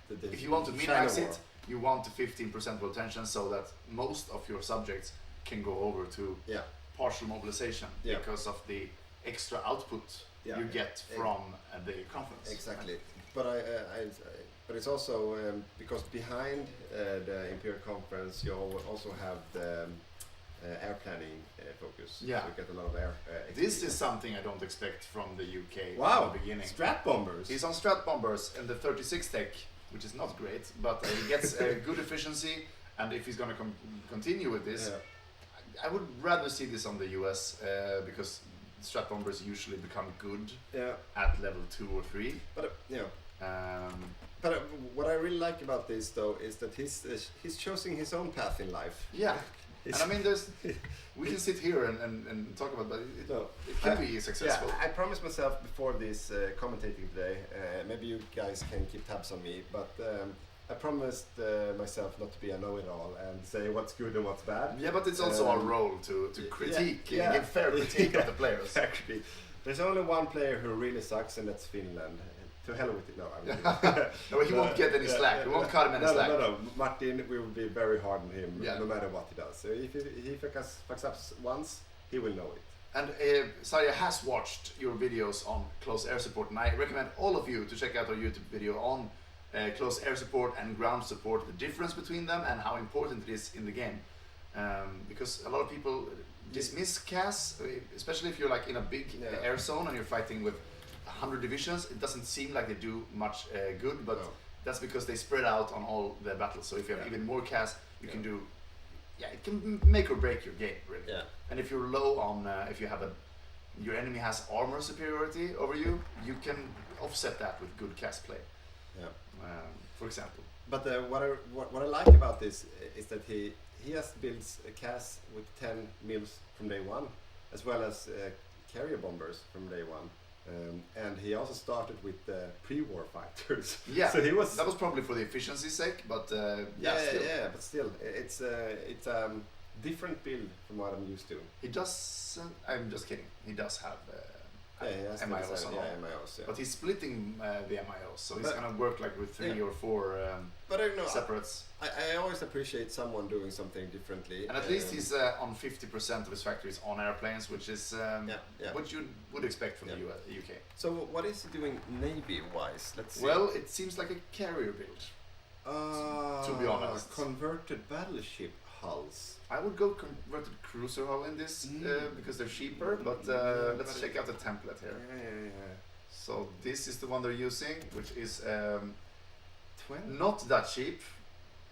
F: if you want to
G: China
F: min-max
G: War.
F: it, you want the 15% rotation so that most of your subjects can go over to partial mobilization because of the extra output you get from the conference.
G: Exactly. But but it's also because behind the Imperial Conference you also have the air planning focus.
F: Yeah.
G: So you get a lot of air.
F: This is something I don't expect from the UK
G: Wow.
F: in the beginning.
G: Strat bombers.
F: He's on Strat Bombers in the 36 tech, which is not great, but he gets a good efficiency, and if he's going to continue with this, I would rather see this on the US because Strat Bombers usually become good at level 2 or 3.
G: But But what I really like about this though is that he's choosing his own path in life.
F: Yeah. And I mean, we can sit here and talk about, but it can be successful.
G: Yeah, I promised myself before this commentating today, maybe you guys can keep tabs on me, but I promised myself not to be a know-it-all and say what's good and what's bad.
F: Yeah, but it's also our role to critique, give fair critique of the players.
G: Exactly. There's only one player who really sucks, and that's Finland. To hell with it, no. I mean,
F: no, he won't get any slack. We won't cut him any slack.
G: No. Martin, we will be very hard on him, no matter what he does. So if he fucks up once, he will know it.
F: And Sarja has watched your videos on close air support, and I recommend all of you to check out our YouTube video on close air support and ground support, the difference between them and how important it is in the game. Because a lot of people dismiss CAS, especially if you're like in a big air zone and you're fighting with 100 divisions. It doesn't seem like they do much good, but that's because they spread out on all the battles. So if you have even more CAS, you can do, it can make or break your game, really. Yeah. And if you're low on, if you have your enemy has armor superiority over you, you can offset that with good CAS play. Yeah. For example.
G: But what I like about this is that he has built a CAS with 10 mils from day one, as well as carrier bombers from day one. And he also started with pre-war fighters.
F: Yeah,
G: so
F: that was probably for the efficiency's sake, but
G: but still, it's a different build from what I'm used to.
F: He does. I'm just kidding. He does have
G: Yeah, he has
F: MIOs on all.
G: MIOs, yeah.
F: But he's splitting the MIOs, so he's
G: But-
F: gonna work like with 3
G: Yeah.
F: or 4
G: But I don't know.
F: separates.
G: I always appreciate someone doing something differently.
F: And at least he's on 50% of his factories on airplanes, which is
G: yeah.
F: what you would expect from
G: Yeah.
F: the UK.
G: So what is he doing navy-wise? Let's see.
F: Well, it seems like a carrier build. To be honest.
G: Converted battleship hulls.
F: I would go converted cruiser hull in this because they're cheaper, but let's check out the template here.
G: Yeah.
F: So this is the one they're using, which is
G: 20?
F: not that cheap.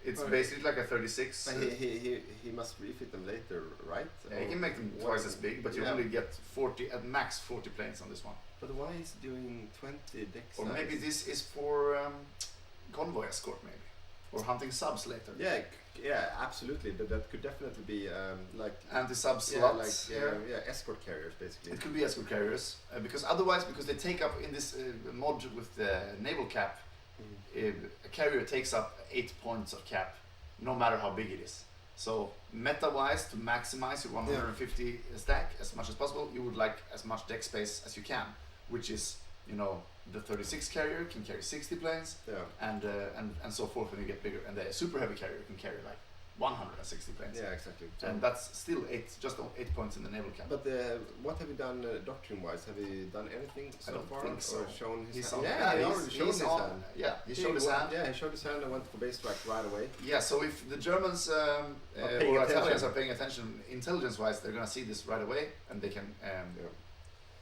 F: It's
G: Right.
F: basically like a 36.
G: But he must refit them later, right?
F: Yeah, you can make them
G: Or-
F: twice as big, but you
G: yeah.
F: only get 40 at max 40 planes on this one.
G: But why is he doing 20 deck
F: Or
G: size?
F: maybe this is for convoy escort, maybe, or hunting subs later.
G: Yeah, absolutely. That could definitely be like
F: Anti-sub
G: yeah,
F: slots.
G: like
F: here.
G: escort carriers basically.
F: It could be escort carriers because otherwise, they take up in this mod with the naval cap, a carrier takes up 8 points of cap, no matter how big it is. So meta-wise, to maximize your 150 stack as much as possible, you would like as much deck space as you can, which is, the 36 carrier can carry 60 planes, and so forth when you get bigger, and the super heavy carrier can carry like 160 planes.
G: Yeah, exactly. So
F: And that's still just 8 points in the naval cap.
G: but what have you done doctrine-wise? Have you done anything so
F: I don't
G: far?
F: think so.
G: Or shown his
F: He's
G: hand?
F: on.
G: Yeah, he already showed his hand.
F: Yeah, he showed his hand.
G: Yeah, he showed his hand and went for base strike right away.
F: Yeah, so if the Germans
G: paying
F: or
G: attention.
F: Italians are paying attention intelligence-wise, they're gonna see this right away, and they can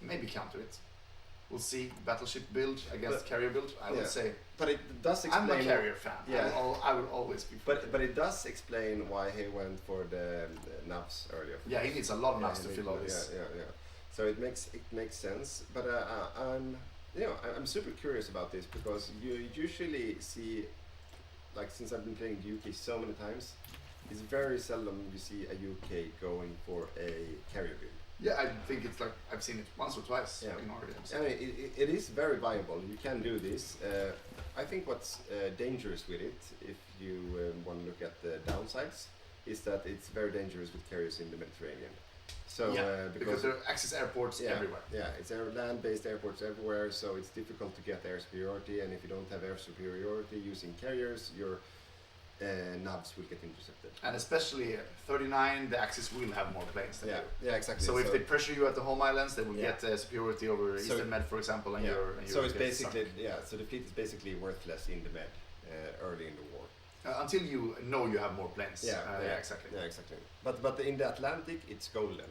F: maybe counter it. We'll see battleship build against carrier build. I would say
G: But it does explain.
F: I'm a carrier fan.
G: Yeah.
F: I will always be. For
G: But it does explain why he went for the navs earlier.
F: yeah, he needs a lot of maps to
G: he
F: fill all
G: needs-
F: this.
G: Yeah. So it makes sense. But I'm super curious about this because you usually see, like since I've been playing the UK so many times, it's very seldom you see a UK going for a carrier build.
F: Yeah, I think it's like I've seen it once or twice in our games.
G: I mean, it is very viable. You can do this. I think what's dangerous with it, if you want to look at the downsides, is that it's very dangerous with carriers in the Mediterranean. So
F: because there are access airports everywhere.
G: Yeah, it's land-based airports everywhere, so it's difficult to get air superiority. And if you don't have air superiority using carriers, your navs will get intercepted.
F: And especially 39, the Axis will have more planes than you.
G: Yeah, exactly.
F: So if they pressure you at the home islands, they will get superiority over
G: So-
F: Eastern Med, for example, and your.
G: so it's
F: get
G: basically
F: sunk.
G: so the fleet is basically worthless in the Med early in the war.
F: Until you know you have more planes. Exactly.
G: Yeah, exactly. But in the Atlantic, it's golden.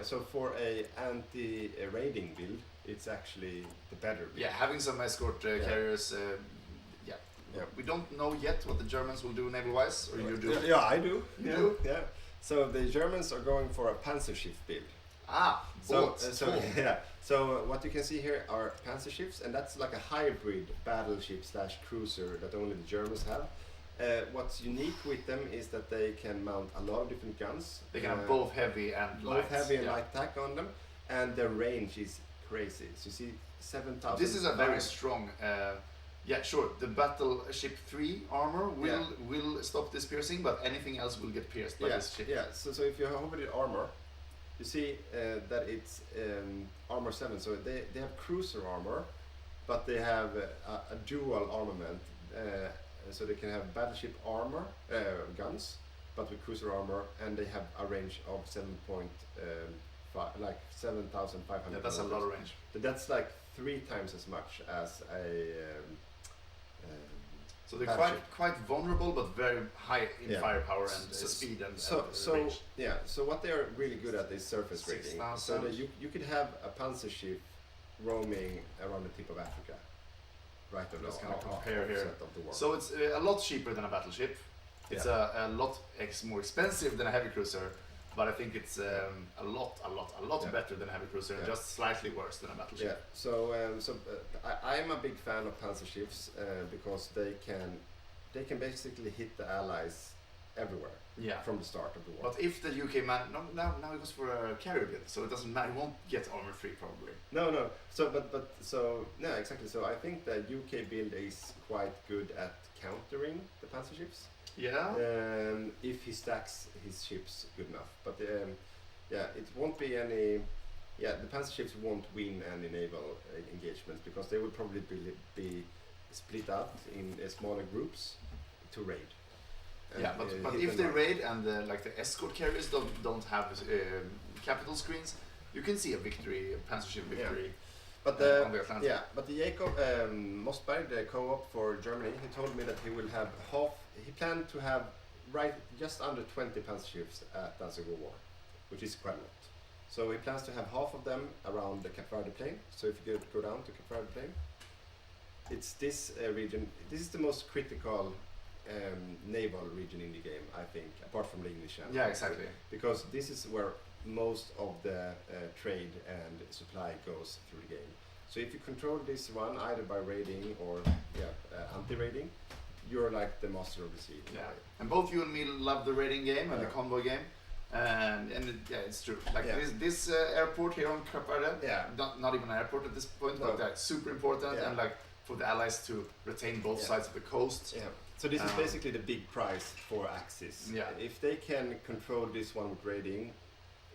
G: So for a anti-raiding build, it's actually the better build.
F: Yeah, having some escort carriers.
G: Yeah.
F: We don't know yet what the Germans will do naval-wise, or you do.
G: Yeah, I do.
F: You do?
G: Yeah. So the Germans are going for a Panzerschiff build.
F: Boats.
G: So what you can see here are Panzerschiffs, and that's like a hybrid battleship / cruiser that only the Germans have. What's unique with them is that they can mount a lot of different guns.
F: They can have both heavy and light.
G: Both heavy and light tack on them, and their range is crazy. So you see 7,000.
F: This is a very strong. The battleship 3 armor will stop this piercing, but anything else will get pierced by this ship.
G: Yeah, so if you hover the armor, you see that it's armor 7. So they have cruiser armor, but they have a dual armament. So they can have battleship armor, guns, but with cruiser armor, and they have a range of 7,500.
F: Yeah, that's a lot of range.
G: But that's like 3 times as much as a.
F: So they're quite vulnerable, but very high in firepower and speed and range.
G: So what they are really good at is surface raiding.
F: 6,000.
G: So that you could have a Panzership roaming around the tip of Africa, right on the
F: Let's kind of compare here.
G: offset of the world.
F: So it's a lot cheaper than a battleship. It's a lot more expensive than a heavy cruiser, but I think it's a lot better than a heavy cruiser, and just slightly worse than a battleship.
G: Yeah. So I'm a big fan of Panzerships because they can basically hit the Allies everywhere.
F: Yeah.
G: From the start of the war.
F: But if the UK man now he goes for a carrier build, so it doesn't matter. He won't get armor 3 probably.
G: No. So exactly. So I think the UK build is quite good at countering the Panzerships.
F: Yeah.
G: If he stacks his ships good enough, but it won't be any Yeah, the panzer ships won't win any naval engagements because they will probably be split up in smaller groups to raid.
F: Yeah, but if they raid and like the escort carriers don't have capital screens, you can see a victory, a panzer ship victory.
G: But
F: on the Atlantic.
G: yeah, but the Jacob Mossberg, the co-op for Germany, he told me that he will have half. He planned to have just under 20 panzer ships at Danzig War, which is quite a lot. So he plans to have half of them around the Cape Verde Plain. So if you go down to Cape Verde Plain, it's this region. This is the most critical naval region in the game, I think, apart from the English Channel.
F: Yeah, exactly.
G: Because this is where most of the trade and supply goes through the game. So if you control this one either by raiding or anti-raiding, you're like the master of the sea.
F: Yeah, and both you and me love the raiding game and the convoy game, and it's true. Like this airport here on Cape Verde, not even an airport at this point, but that's super important, and like for the allies to retain both sides of the coast.
G: Yeah. So this is basically the big prize for Axis.
F: Yeah.
G: If they can control this one with raiding,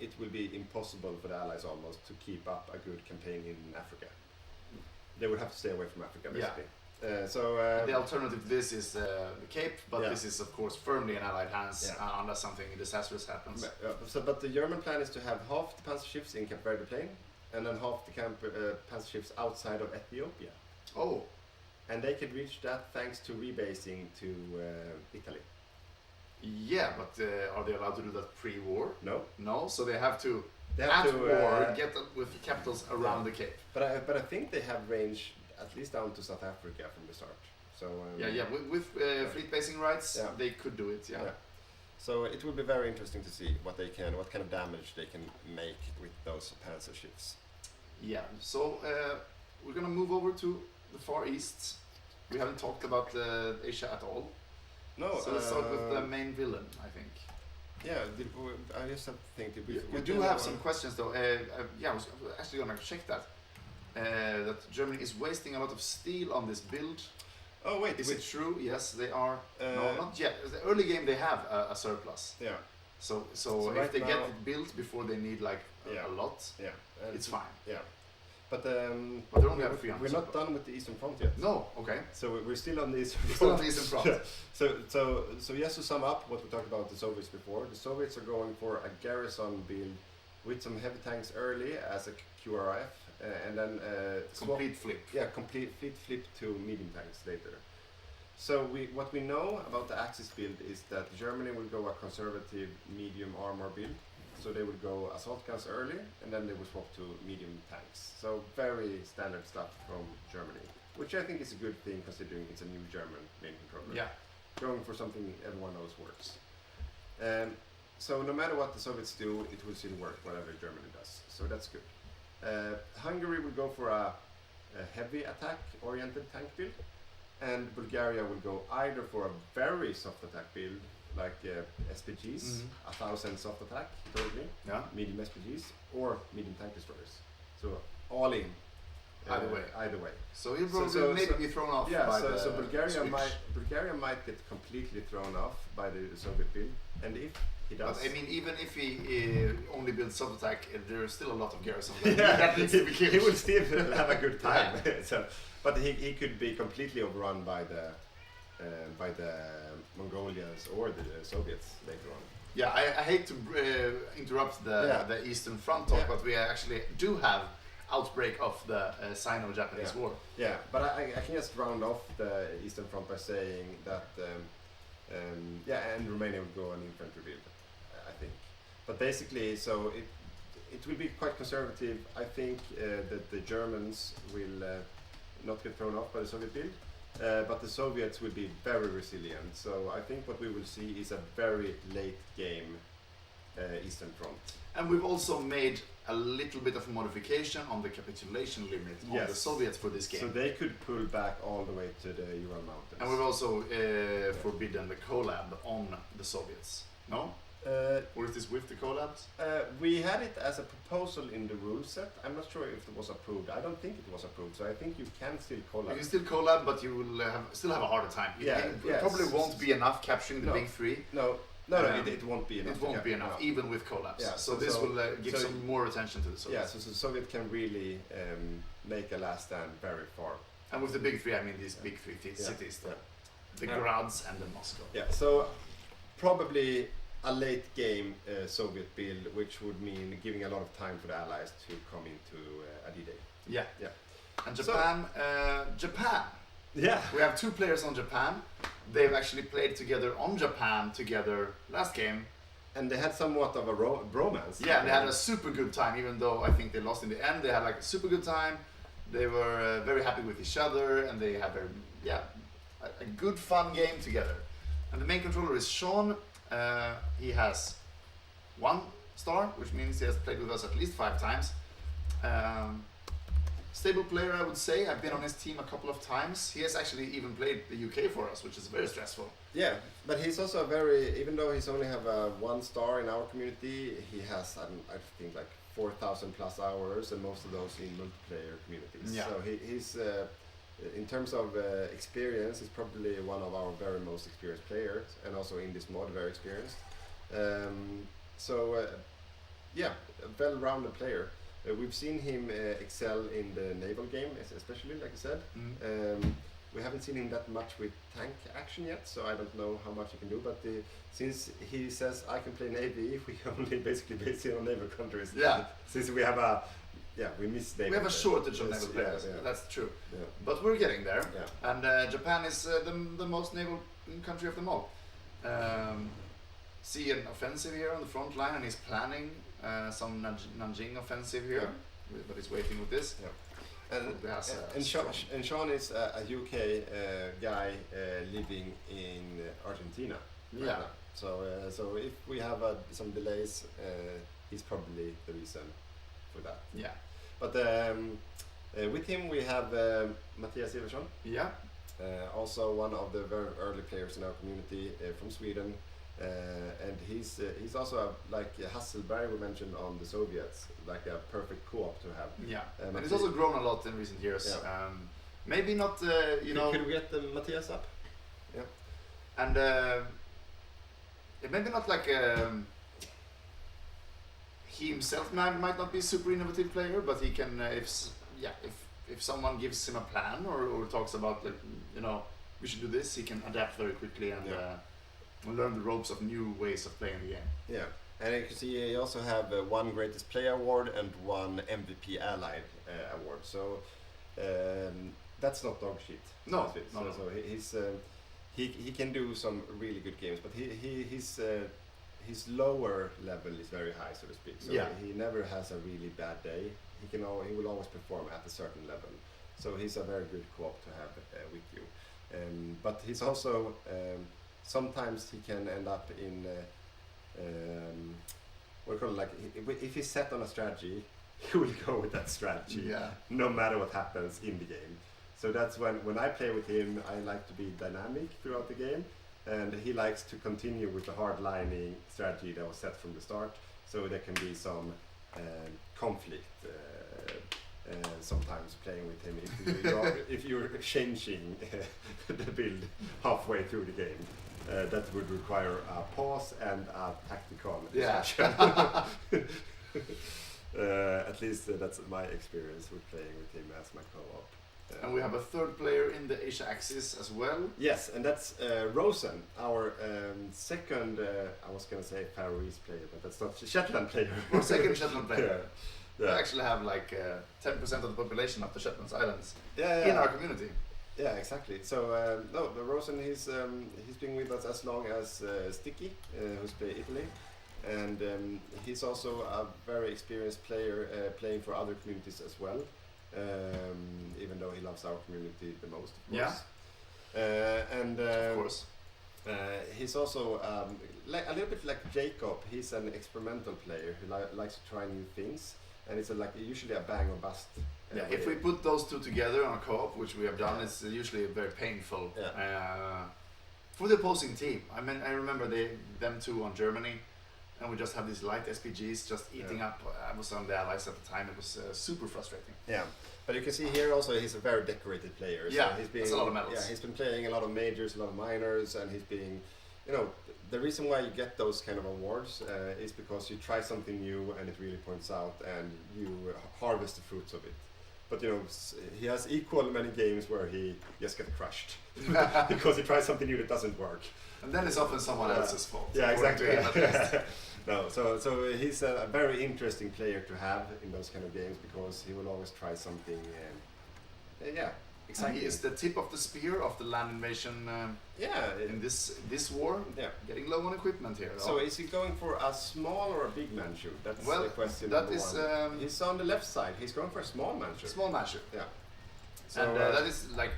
G: it will be impossible for the allies almost to keep up a good campaign in Africa. They would have to stay away from Africa, basically.
F: The alternative to this is the Cape, but this is of course firmly in Allied hands unless something disastrous happens.
G: But the German plan is to have half the panzer ships in Cape Verde Plain, and then half the panzer ships outside of Ethiopia.
F: Oh.
G: And they could reach that thanks to rebasing to Italy.
F: Yeah, but are they allowed to do that pre-war?
G: No.
F: No, so they have to war get up with the capitals around the Cape.
G: But I think they have range at least down to South Africa from the start. So
F: with fleet basing rights, they could do it. Yeah.
G: So it will be very interesting to see what kind of damage they can make with those panzer ships.
F: Yeah. So we're gonna move over to the Far East. We haven't talked about Asia at all.
G: No.
F: So let's start with the main villain, I think.
G: Yeah, I just have to think.
F: We do have some questions though. I was actually gonna check that. That Germany is wasting a lot of steel on this build.
G: Oh wait,
F: is it true? Yes, they are. No, not yet. The early game they have a surplus.
G: Yeah.
F: So
G: So
F: if
G: right
F: they
G: now,
F: get it built before they need like a lot, it's fine.
G: Yeah. But
F: they only have 300.
G: we're not done with the Eastern Front yet.
F: No. Okay.
G: So we're still on the Eastern Front.
F: Still on the Eastern Front.
G: So just to sum up what we talked about the Soviets before, the Soviets are going for a garrison build with some heavy tanks early as a QRF, and then
F: complete flip.
G: Yeah, complete flip to medium tanks later. So what we know about the Axis build is that Germany will go a conservative medium armor build. So they would go assault guns early, and then they would swap to medium tanks. So very standard stuff from Germany, which I think is a good thing considering it's a new German main controller.
F: Yeah.
G: Going for something everyone knows works. So no matter what the Soviets do, it will still work, whatever Germany does. So that's good. Hungary will go for a heavy attack-oriented tank build, and Bulgaria will go either for a very soft attack build, like SPGs, 1,000 soft attack, totally, medium SPGs, or medium tank destroyers. So all in. Either way.
F: So he'll probably maybe be thrown off.
G: Yeah.
F: By
G: So Bulgaria might get completely thrown off by the Soviet build, and if he does.
F: But I mean, even if he only builds soft attack, there is still a lot of garrison that needs to be killed.
G: He will still have a good time. But he could be completely overrun by the Mongolians or the Soviets later on.
F: Yeah, I hate to interrupt the Eastern Front talk, but we actually do have outbreak of the Sino-Japanese War.
G: Yeah, but I can just round off the Eastern Front by saying that and Romania will go on infantry build, I think. But basically, so it will be quite conservative. I think that the Germans will not get thrown off by the Soviet build. But the Soviets will be very resilient. So I think what we will see is a very late game Eastern Front.
F: And we've also made a little bit of modification on the capitulation limit on the Soviets for this game.
G: So they could pull back all the way to the Ural Mountains.
F: And we've also forbidden the collab on the Soviets. No? Or is this with the collabs?
G: We had it as a proposal in the rule set. I'm not sure if it was approved. I don't think it was approved, so I think you can still collab.
F: You can still collab, but you will still have a harder time. It probably won't be enough capturing the big three.
G: No, No, it won't be enough.
F: It won't be enough, even with collabs.
G: Yeah,
F: so this will give some more attention to the Soviets.
G: Yeah, so Soviet can really make a last stand very far.
F: And with the big three, I mean these big three cities, the Grads and the Moscow.
G: Yeah, so probably a late game Soviet build, which would mean giving a lot of time for the Allies to come into a D-Day.
F: Yeah.
G: Yeah.
F: And Japan, Japan.
G: Yeah.
F: We have 2 players on Japan. They've actually played together on Japan together last game.
G: And they had somewhat of a bromance.
F: Yeah, they had a super good time, even though I think they lost in the end. They had like a super good time. They were very happy with each other, and they had a good fun game together. And the main controller is Sean. He has 1 star, which means he has played with us at least 5 times. Stable player, I would say. I've been on his team a couple of times. He has actually even played the UK for us, which is very stressful.
G: Yeah, but he's also even though he's only have a 1 star in our community, he has I think like 4,000 plus hours, and most of those in multiplayer communities.
F: Yeah.
G: So he's in terms of experience, he's probably one of our very most experienced players, and also in this mod very experienced. Yeah, a well-rounded player. We've seen him excel in the Naval game, especially, like I said. We haven't seen him that much with tank action yet, so I don't know how much he can do. But since he says I can play Navy, we only basically base it on naval countries.
F: Yeah.
G: Since we have we miss naval.
F: We have a shortage of naval players.
G: Yeah.
F: That's true.
G: Yeah.
F: But we're getting there.
G: Yeah.
F: And Japan is the most naval country of them all. See an offensive here on the front line, and he's planning some Nanjing offensive here, but he's waiting with this.
G: Yeah. And Sean is a UK guy living in Argentina. Right now. So if we have some delays, he's probably the reason for that.
F: Yeah.
G: But with him we have Mattias Iversson.
F: Yeah.
G: Also one of the very early players in our community from Sweden. And he's also like Hasselberg we mentioned on the Soviets, like a perfect co-op to have.
F: Yeah, and he's also grown a lot in recent years.
G: Yeah.
F: Maybe not, you know.
G: Could we get Matthias up? Yeah.
F: And maybe not like he himself might not be a super innovative player, but he can if someone gives him a plan or talks about we should do this, he can adapt very quickly and. Learn the ropes of new ways of playing the game.
G: Yeah, and you can see you also have 1 Greatest Player Award and 1 MVP Allied Award. So that's not dog shit.
F: No,
G: so he can do some really good games, but his lower level is very high, so to speak. So he never has a really bad day. He will always perform at a certain level. So he's a very good co-op to have with you. But he's also sometimes he can end up in if he's set on a strategy, he will go with that strategy, no matter what happens in the game. So that's when I play with him, I like to be dynamic throughout the game, and he likes to continue with the hard-lining strategy that was set from the start. So there can be some conflict sometimes playing with him if you're changing the build halfway through the game. That would require a pause and a tactical discussion. At least that's my experience with playing with him as my co-op.
F: And we have a 3rd player in the Asia axis as well.
G: Yes, and that's Rosen, our second, I was going to say Faroese player, but that's not Shetland player.
F: Our second Shetland player.
G: Yeah.
F: We actually have like 10% of the population of the Shetland Islands
G: in
F: our community.
G: Yeah, exactly. So the Rosen, he's been with us as long as Sticky, who's played Italy, and he's also a very experienced player playing for other communities as well. Even though he loves our community the most, of course. Of course. He's also a little bit like Jacob. He's an experimental player who likes to try new things, and it's usually a bang or bust.
F: If we put those 2 together on a co-op, which we have done, it's usually very painful for the opposing team. I mean, I remember them 2 on Germany, and we just had these light SPGs just eating up. I was on the Allies at the time. It was super frustrating.
G: Yeah, but you can see here also he's a very decorated player.
F: Yeah,
G: so
F: that's a lot of medals.
G: Yeah, he's been playing a lot of majors, a lot of minors, and he's being, the reason why you get those kind of awards is because you try something new and it really points out and you harvest the fruits of it. But you know, he has equal many games where he just gets crushed because he tries something new that doesn't work.
F: And then it's often someone else's fault.
G: Yeah,
F: according to
G: exactly.
F: him, at least.
G: No, so he's a very interesting player to have in those kind of games because he will always try something. Yeah,
F: And
G: exciting.
F: he is the tip of the spear of the land invasion in this war.
G: Yeah.
F: Getting low on equipment here.
G: So is he going for a small or a big Manchu? That's
F: Well,
G: the question.
F: that
G: number
F: is,
G: one. He's on the left side. He's going for a small Manchu.
F: Small Manchu.
G: Yeah. So,
F: And that is like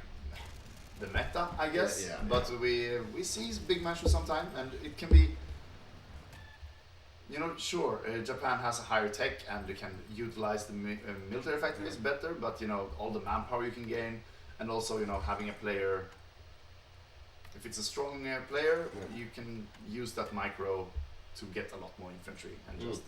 F: the meta, I guess.
G: Yeah,
F: but we see big matches sometime, and it can be. You know, sure, Japan has a higher tech and they can utilize the military factories better, but you know, all the manpower you can gain, and also, you know, having a player, if it's a strong player, you can use that micro to get a lot more infantry and just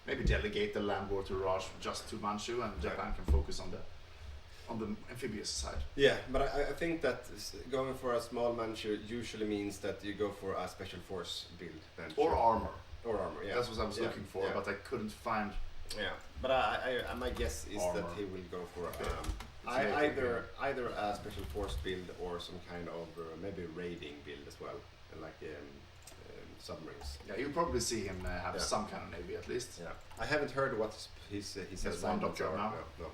F: maybe delegate the land war to Raj just to Manchu, and Japan can focus on the amphibious side.
G: Yeah, but I think that going for a small Manchu usually means that you go for a special force build. Manchu.
F: Or armor.
G: Or armor, yeah.
F: That's what I was looking for, but I couldn't find.
G: Yeah, but I my guess is
F: Armor.
G: that he will go for either a special force build or some kind of maybe raiding build as well, like submarines.
F: Yeah, you'll probably see him have some kind of navy at least.
G: Yeah, I haven't heard what he says.
F: There's one doctor now.
G: No,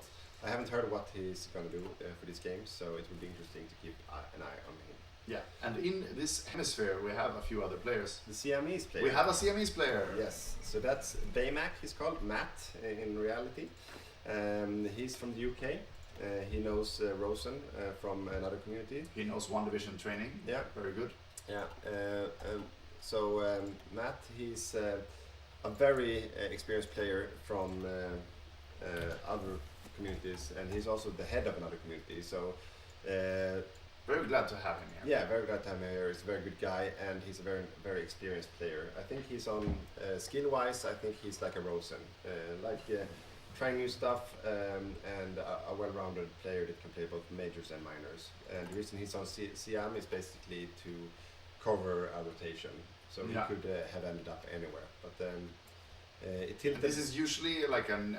G: I haven't heard what he's gonna do for this game, so it will be interesting to keep an eye on him.
F: Yeah, and in this hemisphere we have a few other players.
G: The Siamese player.
F: We have a Siamese player.
G: Yes, so that's Baymac, he's called, Matt in reality. He's from the UK. He knows Rosen from another community.
F: He knows one division training.
G: Yeah.
F: Very good.
G: Yeah, so Matt, he's a very experienced player from other communities, and he's also the head of another community. So
F: very glad to have him here.
G: Yeah, very glad to have him here. He's a very good guy, and he's a very experienced player. I think he's on skill-wise. I think he's like a Rosen, trying new stuff, and a well-rounded player that can play both majors and minors. And the reason he's on Siam is basically to cover a rotation, so he could have ended up anywhere. But then it tilted.
F: This is usually like an.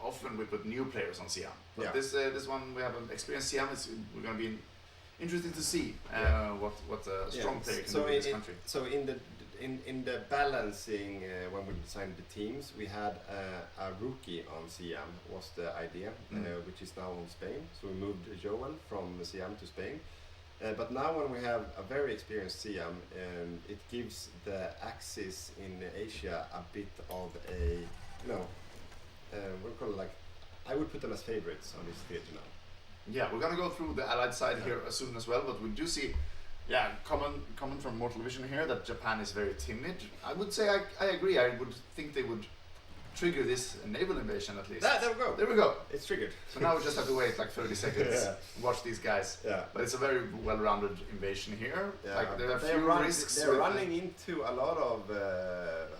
F: Often we put new players on Siam, but this one we have an experienced Siam. We're going to be interesting to see what a strong player can do in this country.
G: So in the balancing when we designed the teams, we had a rookie on Siam was the idea, which is now on Spain. So we moved Joel from Siam to Spain. But now when we have a very experienced Siam, it gives the Axis in Asia a bit of a we call it, like, I would put them as favorites on this theater now.
F: Yeah, we're gonna go through the Allied side here soon as well, but we do see, comment from Mortal Vision here that Japan is very timid. I would say I agree. I would think they would trigger this naval invasion at least.
G: There we go.
F: There we go.
G: It's triggered.
F: So now we just have to wait like 30 seconds, watch these guys.
G: Yeah.
F: But it's a very well-rounded invasion here.
G: Yeah.
F: Like there are a few risks.
G: They're running into a lot of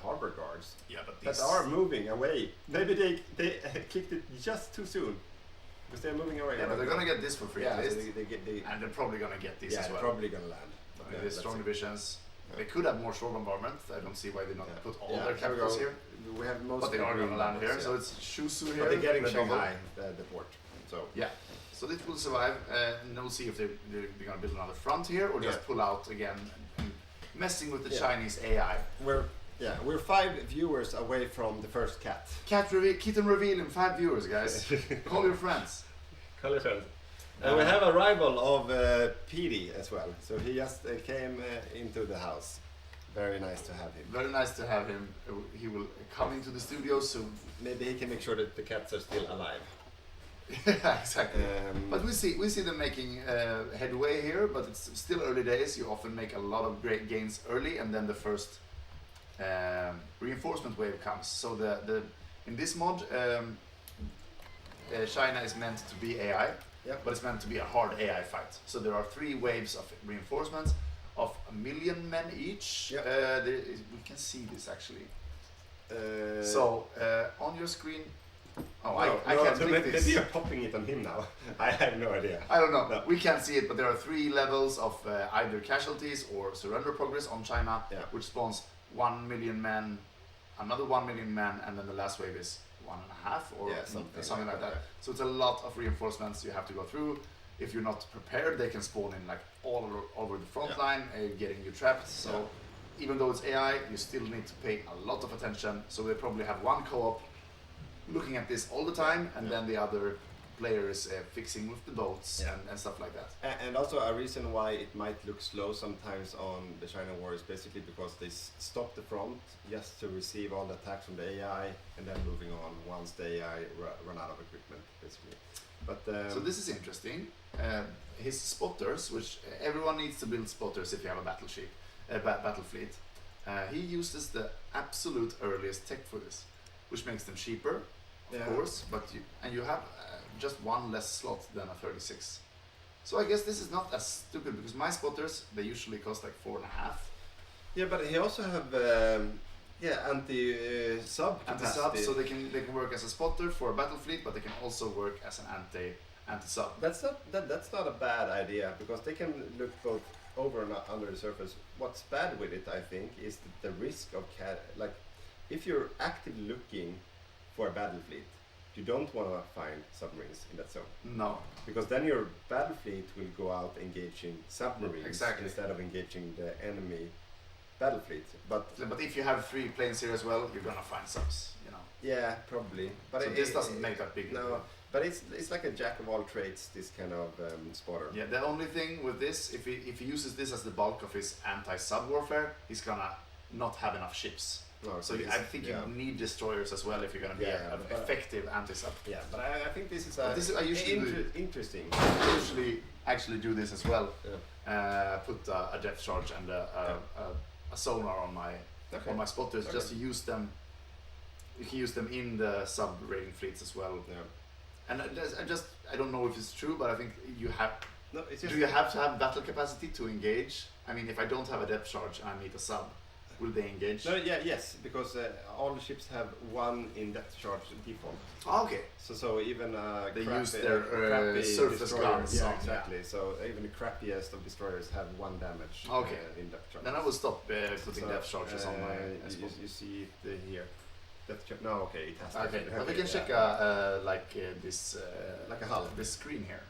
G: harbor guards.
F: Yeah, but
G: that are moving away. Maybe they clicked it just too soon. Because they're moving away.
F: Yeah, but they're gonna get this for free at least.
G: So
F: and they're probably gonna get this as well.
G: Yeah, they're probably gonna land.
F: They're strong divisions. They could have more shore bombardment. I don't see why they not put all their
G: capitals
F: capitals here.
G: We have most
F: but they are going to land here, so it's Shusu here.
G: But they're getting Shanghai, the port. So
F: yeah, so this will survive, and we'll see if they're going to build another front here or just pull out again, and messing with the Chinese AI.
G: We're 5 viewers away from the first cat.
F: Kitten reveal in 5 viewers, guys. Call your friends.
G: Call your friends. And we have a rival of Petey as well. So he just came into the house. Very nice to have him.
F: Very nice to have him. He will come into the studio soon.
G: Maybe he can make sure that the cats are still alive.
F: Yeah, exactly. But we see them making headway here, but it's still early days. You often make a lot of great gains early, and then the first reinforcement wave comes. So in this mod, China is meant to be AI.
G: Yep.
F: But it's meant to be a hard AI fight. So there are 3 waves of reinforcements of 1 million men each.
G: Yep.
F: We can see this actually. So on your screen, Oh,
G: No,
F: I can't click
G: maybe
F: this.
G: you're popping it on him now. I have no idea.
F: I don't know.
G: No.
F: We can't see it, but there are 3 levels of either casualties or surrender progress on China,
G: Yeah.
F: which spawns 1 million men, another 1 million men, and then the last wave is 1.5 or
G: Yeah, something
F: like that.
G: yeah.
F: So it's a lot of reinforcements you have to go through. If you're not prepared, they can spawn in like all over the front line, getting you trapped. So even though it's AI, you still need to pay a lot of attention. So they probably have one co-op looking at this all the time, and then the other player is fixing with the boats and stuff like that.
G: And also a reason why it might look slow sometimes on the China war is basically because they stop the front just to receive all the attacks from the AI and then moving on once the AI run out of equipment, basically. But
F: So this is interesting. His spotters, which everyone needs to build spotters if you have a battleship, battle fleet. He uses the absolute earliest tech for this, which makes them cheaper, of course, but you have just one less slot than a 36. So I guess this is not as stupid because my spotters, they usually cost like 4.5.
G: yeah, but he also have anti-sub
F: Anti-sub, so they can work as a spotter for a battle fleet, but they can also work as an anti-sub.
G: That's not a bad idea because they can look both over and under the surface. What's bad with it, I think, is the risk of like if you're actively looking for a battle fleet, you don't want to find submarines in that zone.
F: No.
G: Because then your battle fleet will go out engaging submarines instead of engaging the enemy battle fleet. But
F: if you have 3 planes here as well, you're gonna find subs, you know.
G: yeah, probably. But
F: So this doesn't make that big.
G: No, but it's like a jack of all trades. This kind of spotter.
F: Yeah, the only thing with this, if he uses this as the bulk of his anti-sub warfare, he's gonna not have enough ships.
G: No,
F: So I think you need destroyers as well if you're gonna be an
G: but-
F: effective anti-sub.
G: Yeah, but I think this is
F: I usually
G: interesting.
F: I usually actually do this as well. Put a depth charge and a sonar on my spotters just to use them. You can use them in the sub raiding fleets as well.
G: Yeah.
F: And I don't know if it's true, but I think you have.
G: No, it's just
F: Do you have to have battle capacity to engage? I mean, if I don't have a depth charge and I meet a sub, will they engage?
G: No, yes, because all the ships have 1 in depth charge default.
F: Oh, okay.
G: So even
F: They
G: crappy,
F: use their
G: crappy
F: surface
G: destroyer-
F: guns
G: Yeah,
F: on,
G: exactly. So even the crappiest of destroyers have 1 damage
F: Okay.
G: in depth charge.
F: Then I will stop putting depth charges on my.
G: You see it here. Depth charge. No, okay, it has.
F: Okay,
G: to,
F: but we can check this
G: like a hull.
F: this screen here.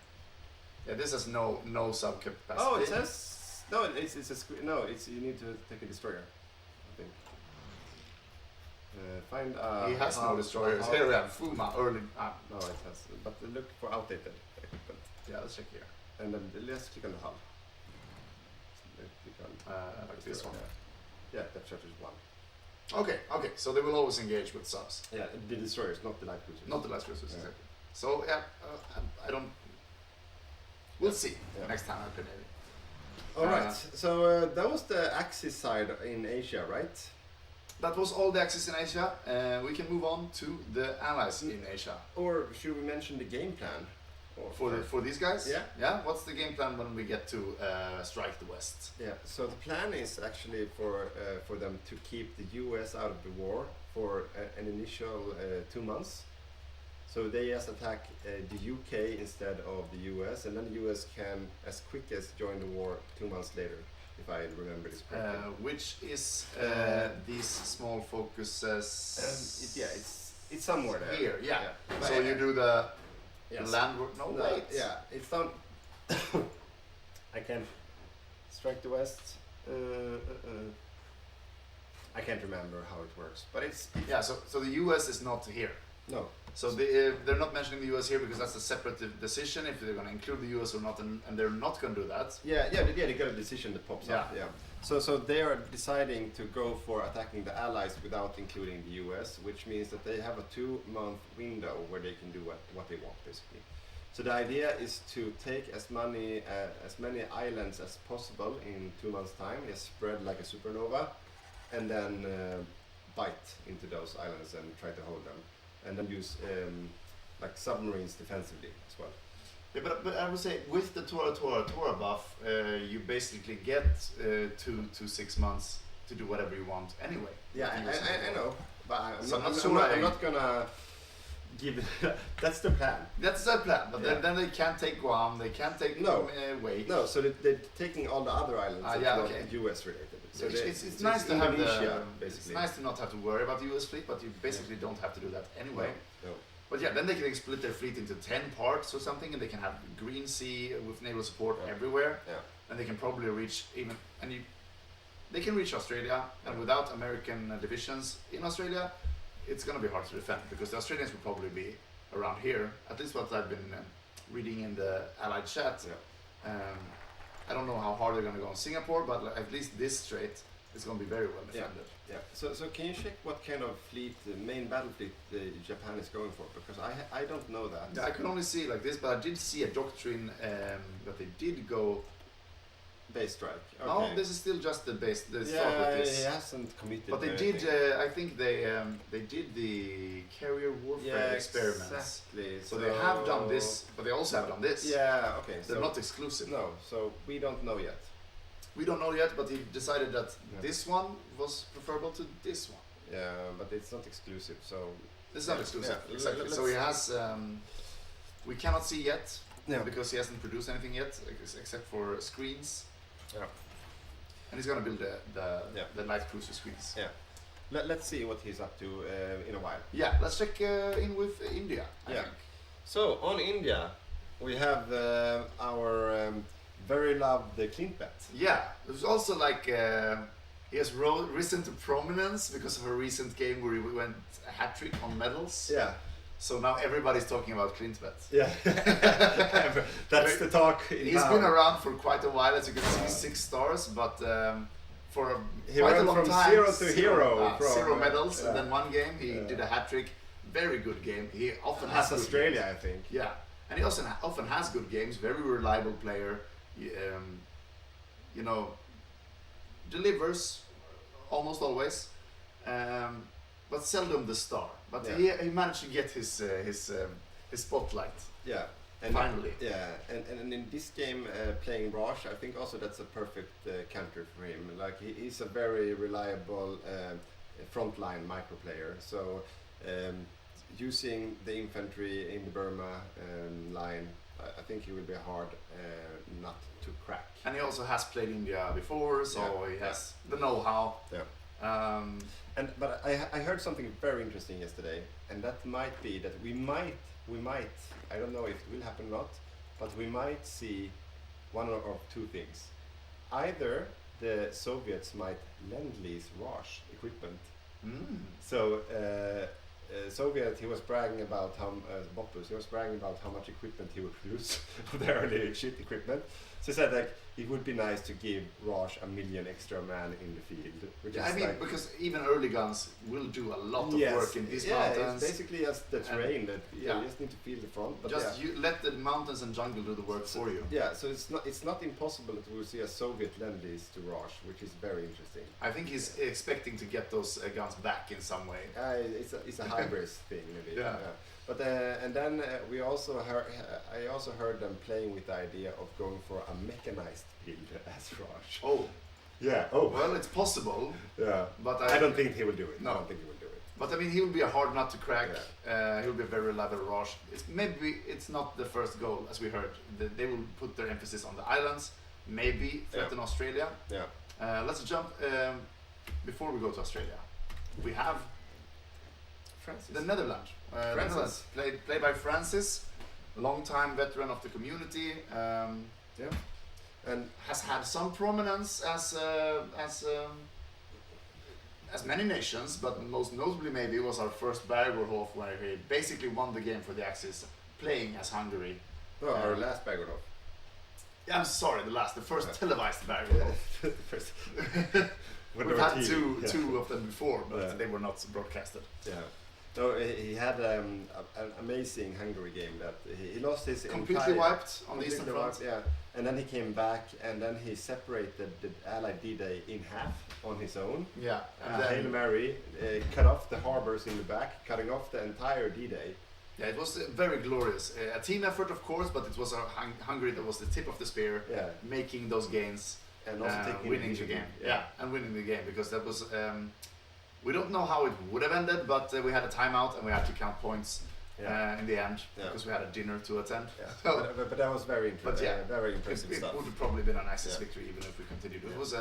F: Yeah, this has no sub capacity.
G: Oh, it says no. It's a screen. No, it's you need to take a destroyer. I think. Find.
F: He has no destroyers. Here we have Fuma early.
G: No, it has. But look for outdated equipment.
F: Yeah, let's check here.
G: And then let's click on the hull. Click on
F: Like this one.
G: Yeah, depth charge is 1.
F: Okay. So they will always engage with subs,
G: Yeah, the destroyers, not the light cruisers.
F: not the light cruisers.
G: Yeah.
F: Exactly. So yeah, I don't. We'll see
G: Yeah.
F: next time I play Navy.
G: All right. So that was the Axis side in Asia, right?
F: That was all the Axis in Asia. We can move on to the allies in Asia.
G: Or should we mention the game plan? Or
F: For these guys?
G: Yeah.
F: Yeah. What's the game plan when we get to strike the West?
G: Yeah. So the plan is actually for them to keep the US out of the war for an initial 2 months. So they just attack the UK instead of the US, and then the US can, as quick as join the war 2 months later, if I remember this correctly.
F: Which is these small focuses.
G: It's somewhere there.
F: Here, yeah.
G: But
F: So you do the
G: yes.
F: land work. No, wait.
G: Yeah, it's done. I can strike the west. I can't remember how it works, but it's
F: Yeah. So the US is not here.
G: no.
F: So they're not mentioning the US here because that's a separate decision if they're going to include the US or not, and they're not going to do that.
G: They got a decision that pops up.
F: Yeah.
G: Yeah. So they are deciding to go for attacking the allies without including the US, which means that they have a 2-month window where they can do what they want, basically. So the idea is to take as many islands as possible in 2 months' time, spread like a supernova, and then bite into those islands and try to hold them, and then use like submarines defensively as well.
F: Yeah, but I would say with the Tora buff, you basically get 2 to 6 months to do whatever you want anyway.
G: Yeah, I know, but
F: So
G: I'm
F: I'm
G: not,
F: not sure
G: I'm not gonna give. That's the plan.
F: That's their plan, but
G: Yeah.
F: then they can't take Guam, they can't take
G: No.
F: Wake.
G: No, so they're taking all the other islands that's
F: yeah,
G: not
F: okay.
G: US related. So
F: It's nice to have
G: Indonesia,
F: it's
G: basically.
F: nice to not have to worry about the US fleet, but you basically don't have to do that anyway.
G: No.
F: But yeah, then they can split their fleet into 10 parts or something, and they can have Green Sea with naval support everywhere,
G: Yeah.
F: and they can probably reach they can reach Australia, and without American divisions in Australia, it's gonna be hard to defend because the Australians will probably be around here. At least what I've been reading in the Allied chat.
G: Yeah.
F: I don't know how hard they're gonna go on Singapore, but at least this strait is gonna be very well defended.
G: Yeah. So can you check what kind of fleet, the main battle fleet, Japan is going for? Because I don't know that.
F: Yeah, I can only see it like this, but I did see a doctrine that they did go.
G: Base strike. Okay.
F: No, this is still just the base. The start
G: Yeah,
F: with this.
G: he hasn't committed.
F: But they
G: to
F: did.
G: anything.
F: I think they did the carrier warfare experiments.
G: Exactly.
F: So they have done this, but they also have done this.
G: Yeah. Okay.
F: They're
G: so
F: not exclusive.
G: No. So we don't know yet.
F: We don't know yet, but he decided that this one was preferable to this one.
G: Yeah, but it's not exclusive. So
F: This is not exclusive.
G: Yeah,
F: Exactly. So he has. We cannot see yet because he hasn't produced anything yet, except for screens.
G: Yeah.
F: And he's gonna build the light cruiser screens.
G: Yeah. Let's see what he's up to in a while.
F: Yeah. Let's check in with India. I think.
G: So on India, we have our very loved Clint bet.
F: Yeah. There's also like he has risen to prominence because of a recent game where he went a hat trick on medals.
G: Yeah.
F: So now everybody's talking about Clintbet.
G: Yeah. That's the talk.
F: He's been around for quite a while, as you can see, 6 stars, but for
G: He
F: quite a
G: went
F: long
G: from
F: time,
G: 0 to hero.
F: zero medals, and then one game he did a hat trick. Very good game. He often has good
G: Australia,
F: games.
G: I think.
F: Yeah, and he also often has good games. Very reliable player. Delivers almost always, but seldom the star. But he managed to get his spotlight.
G: Yeah. And
F: finally.
G: And in this game, playing Raj, I think also that's a perfect counter for him. Like he's a very reliable frontline micro player. So using the infantry in the Burma line, I think he will be hard not to crack.
F: And he also has played India before, so he has the know-how.
G: Yeah. But I heard something very interesting yesterday, and that might be that we might, I don't know if it will happen or not, but we might see one of two things. Either the Soviets might lend-lease Raj equipment. So Soviet, he was bragging about how Bopus, he was bragging about how much equipment he would produce of the early ship equipment. So he said like it would be nice to give Raj 1 million extra man in the field. Which is like,
F: because even early guns will do a lot of work in these mountains.
G: It's basically just the terrain that you just need to feel the front. But
F: you let the mountains and jungle do the work for you.
G: Yeah, so it's not impossible that we'll see a Soviet lend-lease to Raj, which is very interesting.
F: I think he's expecting to get those guns back in some way.
G: It's a hybrid thing maybe.
F: Yeah.
G: But and then we also I also heard them playing with the idea of going for a mechanized build as Raj.
F: Oh.
G: Yeah. Oh.
F: Well, it's possible.
G: Yeah.
F: But
G: I don't think he will do it.
F: No.
G: I don't think he will do it.
F: But I mean, he will be a hard nut to crack. Yeah. He'll be a very reliable Raj. It's not the first goal, as we heard. They will put their emphasis on the islands. Maybe threaten Australia.
G: Yeah.
F: Let's jump before we go to Australia. We have
G: Francis.
F: the Netherlands. Netherlands played by Francis, long-time veteran of the community. And has had some prominence as many nations, but most notably maybe was our first Bergerhof, where he basically won the game for the Axis, playing as Hungary.
G: Our last Bergerhof.
F: Yeah, I'm sorry, the first televised Bergerhof. We've had two of them before, but they were not broadcasted.
G: Yeah. No, he had an amazing Hungary game that he lost his
F: completely wiped on the Eastern Front.
G: Yeah, and then he came back and then he separated the Allied D-Day in half on his own.
F: Yeah,
G: and then Hail Mary cut off the harbors in the back, cutting off the entire D-Day. Yeah,
F: it was very glorious. A team effort, of course, but it was Hungary that was the tip of the spear, making those gains
G: and also taking
F: winning the game. Yeah, and winning the game, because that was. We don't know how it would have ended, but we had a timeout and we had to count points. in the end
G: Yeah.
F: because we had a dinner to attend.
G: Yeah.
F: So,
G: But that was very
F: but yeah,
G: very impressive
F: it
G: stuff.
F: would have probably been an Axis
G: Yeah.
F: victory even if we continued. It
G: Yeah.
F: was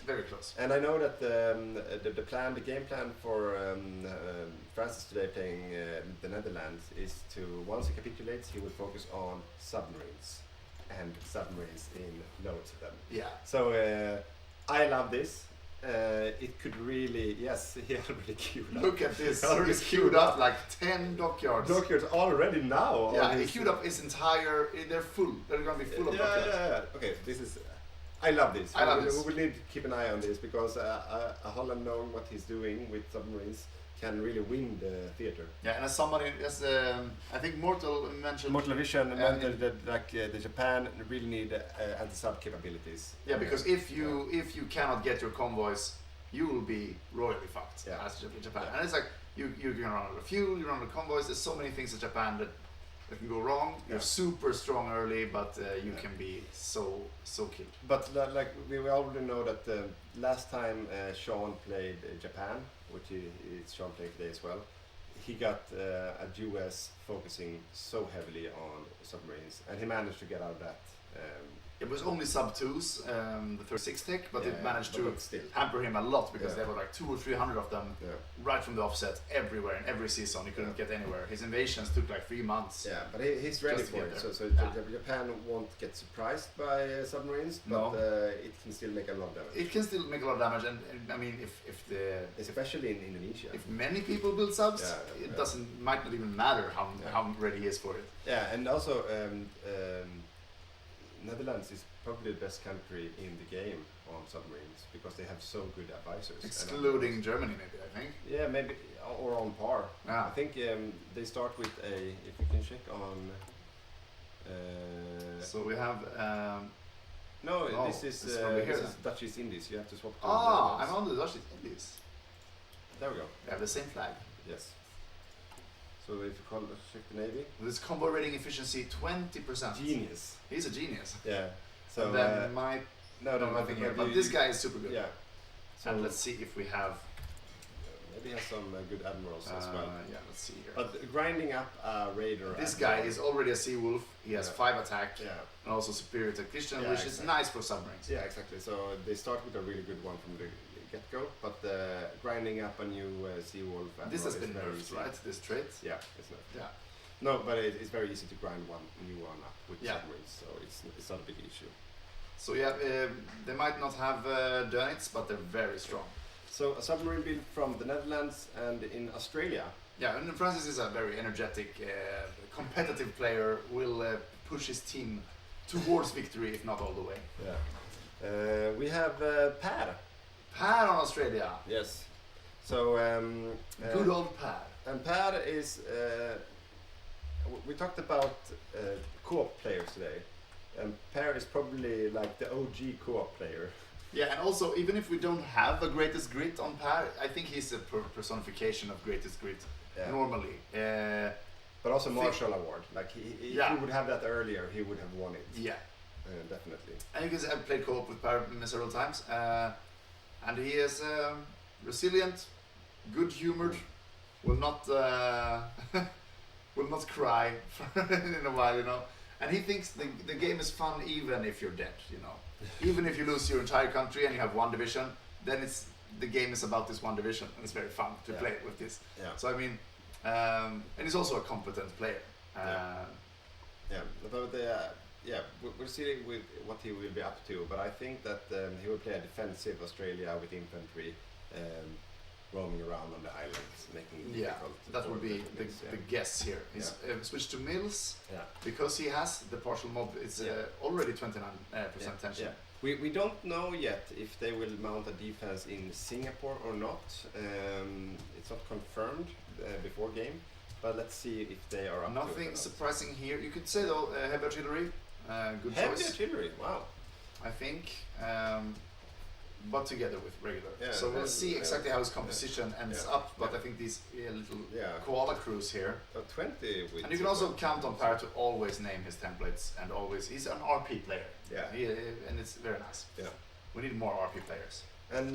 F: very close.
G: And I know that the game plan for Francis today playing the Netherlands is to, once he capitulates, he will focus on submarines and submarines in loads of them.
F: Yeah.
G: So I love this. It could really, yes, he already queued up.
F: Look at this.
G: Already
F: He's queued up like 10 dockyards.
G: Dockyards already now.
F: Yeah,
G: on
F: he
G: his-
F: queued up his entire. They're full. They're gonna be full of dockyards.
G: Yeah. Okay, this is. I love this.
F: I love this.
G: We will need to keep an eye on this because Holland knowing what he's doing with submarines can really win the theater.
F: Yeah, and as somebody, I think Mortal mentioned.
G: Mortal Vision mentioned that the Japan really need anti-sub capabilities.
F: Yeah, because if you cannot get your convoys, you will be royally fucked as Japan.
G: Yeah.
F: And it's like you can run out of fuel, you run out of convoys. There's so many things in Japan that can go wrong. You're super strong early, but you can be so killed.
G: But like we already know that last time Sean played Japan, which is Sean playing today as well, he got a US focusing so heavily on submarines, and he managed to get out of that.
F: It was only sub 2s, the 36 tech, but it managed to
G: but still.
F: hamper him a lot because there were like 200 or 300 of them right from the offset everywhere in every season. He couldn't get anywhere. His invasions took like 3 months.
G: Yeah, but he's ready
F: Just to
G: for
F: get
G: it. So
F: there.
G: Japan won't get surprised by submarines, but it can still make a lot of damage.
F: It can still make a lot of damage, and I mean,
G: Especially in Indonesia.
F: if many people build subs, it might not even matter how ready he is for it.
G: Yeah, and also Netherlands is probably the best country in the game on submarines because they have so good advisors.
F: Excluding Germany, maybe, I think.
G: Yeah, maybe, or on par.
F: Yeah.
G: I think they start with if you can check on...
F: So we have...
G: this is
F: probably here
G: this is
F: then.
G: Dutch East Indies. You have to swap to
F: I'm on the Dutch Indies.
G: There we go.
F: They have the same flag.
G: Yes. So if you check the Navy.
F: This combo rating efficiency 20%.
G: Genius.
F: He's a genius.
G: Yeah. So
F: and then nothing here. But this guy is super good.
G: Yeah. So
F: And let's see if we have.
G: maybe he has some good admirals as well.
F: Yeah, let's see here.
G: But grinding up a raider.
F: This
G: admiral-
F: guy is already a sea wolf. He has 5 attack
G: Yeah.
F: and also superior tactician,
G: Yeah,
F: which is
G: exactly.
F: nice for submarines.
G: Yeah, exactly. So they start with a really good one from the get-go, but grinding up a new sea wolf.
F: This has
G: admiral is
F: been
G: very
F: nerfed,
G: easy.
F: right? This trait.
G: Yeah, it's not.
F: Yeah.
G: No, but it's very easy to grind one new one up with
F: Yeah.
G: submarines, so it's not a big issue.
F: So yeah, they might not have done it, but they're very strong.
G: So a submarine built from the Netherlands and in Australia.
F: Yeah, and Francis is a very energetic, competitive player. Will push his team towards victory, if not all the way.
G: Yeah. We have Per.
F: Per on Australia.
G: Yes. So
F: Good old Per.
G: and Per is. We talked about co-op players today, and Per is probably like the OG co-op player.
F: Yeah, and also even if we don't have a greatest grit on Per, I think he's a personification of greatest grit normally.
G: But also Marshall Award. Like if he would have that earlier, he would have won it.
F: Yeah.
G: Definitely.
F: And you can say I've played co-op with Per several times, and he is resilient, good-humored, will not cry in a while, you know. And he thinks the game is fun even if you're dead, you know. Even if you lose your entire country and you have one division, then the game is about this one division, and it's very fun to play with this.
G: Yeah.
F: So I mean, and he's also a competent player.
G: We'll see with what he will be up to, but I think that he will play a defensive Australia with infantry roaming around on the islands, making it difficult.
F: That would be
G: the
F: the guess here. He's switched to Mills because he has the partial mob. It's already 29% tension.
G: Yeah. We don't know yet if they will mount a defense in Singapore or not. It's not confirmed before game, but let's see if they are up to it or
F: Nothing
G: not.
F: surprising here. You could say though, heavy artillery, good
G: Heavy
F: choice.
G: artillery, wow.
F: I think, but together with regular.
G: Yeah,
F: So we'll see exactly how his composition ends up. But I think these little koala crews here.
G: 20 with.
F: And you can also count on Per to always name his templates and always. He's an RP player.
G: Yeah.
F: And it's very nice.
G: Yeah.
F: We need more RP players.
G: And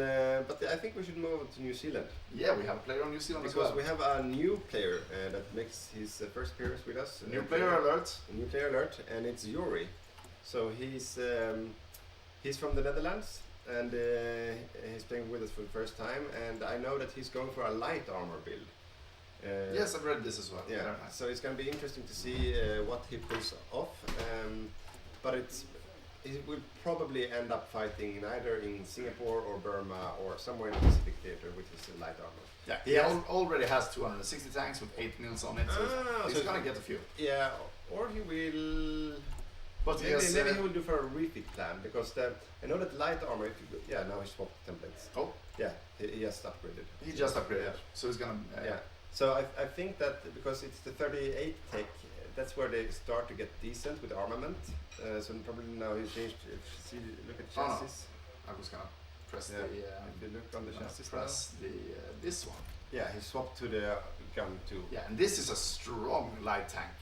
G: but I think we should move on to New Zealand
F: Yeah, we have a player on New Zealand
G: because
F: as well.
G: we have a new player that makes his first appearance with us.
F: New player alert.
G: A new player alert, and it's Yuri. So he's from the Netherlands, and he's playing with us for the first time. And I know that he's going for a light armor build.
F: Yes, I've read this as well.
G: Yeah,
F: Very nice.
G: so it's going to be interesting to see what he pulls off. But he will probably end up fighting either in Singapore or Burma or somewhere in the Pacific theater, which is a light armor.
F: Yeah, he
G: Yes.
F: already has 260 tanks with 8 mils on it, so he's
G: so
F: gonna get a few.
G: Yeah, or he will.
F: But he
G: Maybe,
F: has,
G: maybe he will do for a refit plan because I know that light armor. If you, yeah, now he swapped templates.
F: Oh,
G: Yeah, he just upgraded.
F: he just upgraded, so he's gonna.
G: Yeah. So I think that because it's the 38 tech, that's where they start to get decent with armament. So probably now he changed. If you see, look at
F: Oh, no.
G: chassis.
F: I was gonna press
G: Yeah.
F: the.
G: If you look on the chassis now.
F: Press the this one.
G: Yeah, he swapped to the gun too.
F: Yeah, and this is a strong light tank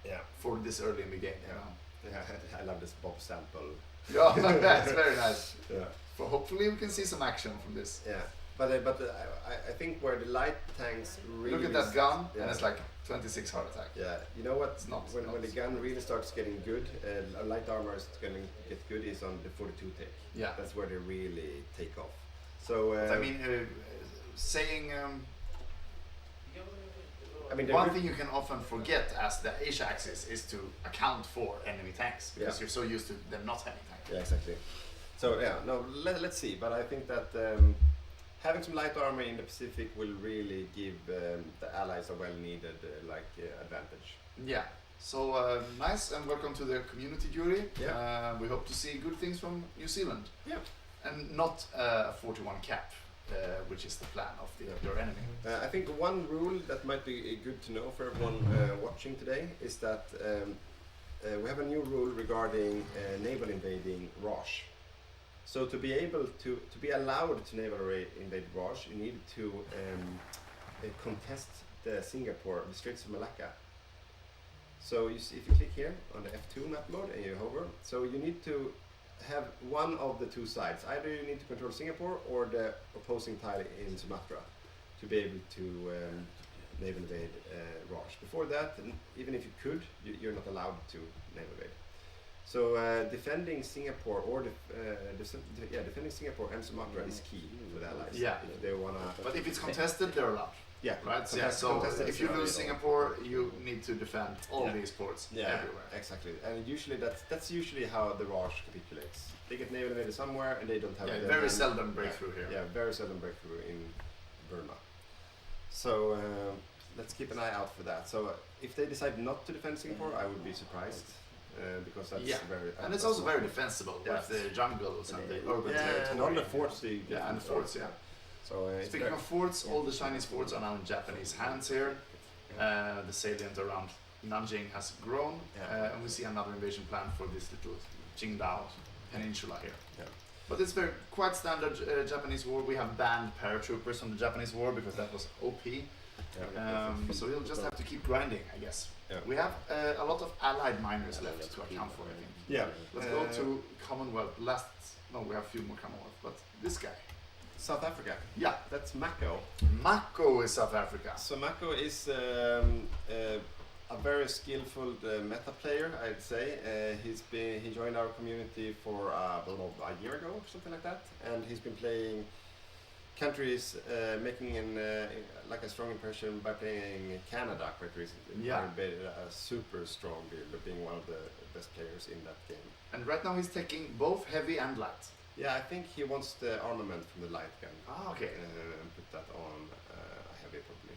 G: Yeah.
F: for this early in the game. You know.
G: Yeah, I love this Bob sample.
F: Yeah, that's very nice.
G: Yeah.
F: So hopefully we can see some action from this.
G: Yeah. But I think where the light tanks really
F: Look at that gun,
G: Yeah.
F: and it's like 26 heart attack.
G: Yeah, you know what?
F: It's not-
G: when the gun really starts getting good, light armor is going to get good is on the 42 tech.
F: Yeah.
G: That's where they really take off. So
F: I mean, saying
G: they're
F: one
G: good-
F: thing you can often forget as the Asia axis is to account for enemy tanks because
G: Yeah.
F: you're so used to them not having tanks.
G: Yeah, exactly. So yeah, no, let's see. But I think that having some light armor in the Pacific will really give the allies a well-needed advantage.
F: Yeah. So nice and welcome to the community jury.
G: Yeah.
F: We hope to see good things from New Zealand.
G: Yeah.
F: And not a 41 cap, which is the plan of your enemy.
G: I think one rule that might be good to know for everyone watching today is that we have a new rule regarding naval invading Rosh. So to be able to be allowed to naval invade Rosh, you need to contest the Straits of Malacca. So you see, if you click here on the F2 map mode and you hover, so you need to have one of the two sides. Either you need to control Singapore or the opposing tile in Sumatra to be able to naval invade Rosh. Before that, even if you could, you're not allowed to naval invade. So defending Singapore or defending Singapore and Sumatra is key for the allies.
F: Yeah.
G: If they wanna.
F: But if it's contested, they're allowed.
G: Yeah.
F: Right. Yeah. So
G: contested
F: if you
G: is
F: lose
G: allowed.
F: Singapore, you need to defend all
G: Yeah.
F: these ports
G: Yeah,
F: everywhere.
G: exactly. And usually that's usually how the Rosh capitulates. They get naval invaded somewhere and they don't have.
F: Yeah,
G: the
F: very
G: land-
F: seldom breakthrough here.
G: Yeah, very seldom breakthrough in Burma. So let's keep an eye out for that. So if they decide not to defend Singapore, I would be surprised because that's
F: Yeah.
G: very.
F: And it's also very defensible
G: Yes.
F: with the jungles and the urban
G: Yeah,
F: territory.
G: and all the forts.
F: Yeah, and the forts. Yeah.
G: So
F: Speaking of forts, all the Chinese forts are now in Japanese hands here. The salient around Nanjing has grown, and we see another invasion plan for this little Qingdao peninsula here.
G: Yeah.
F: But it's quite standard Japanese war. We have banned paratroopers from the Japanese war because that was OP. So you'll just have to keep grinding, I guess.
G: Yeah.
F: We have a lot of allied miners left to account for, I think.
G: Yeah.
F: Let's go to Commonwealth. We have a few more Commonwealth, but this guy.
G: South Africa.
F: Yeah,
G: That's Mako.
F: Mako is South Africa.
G: So Mako is a very skillful meta player, I'd say. He joined our community for I don't know, a year ago or something like that, and he's been playing countries, making a strong impression by playing Canada quite recently.
F: Yeah.
G: A super strong build, being one of the best players in that game.
F: And right now he's taking both heavy and light.
G: Yeah, I think he wants the armament from the light gun.
F: Ah, okay.
G: And put that on heavy probably.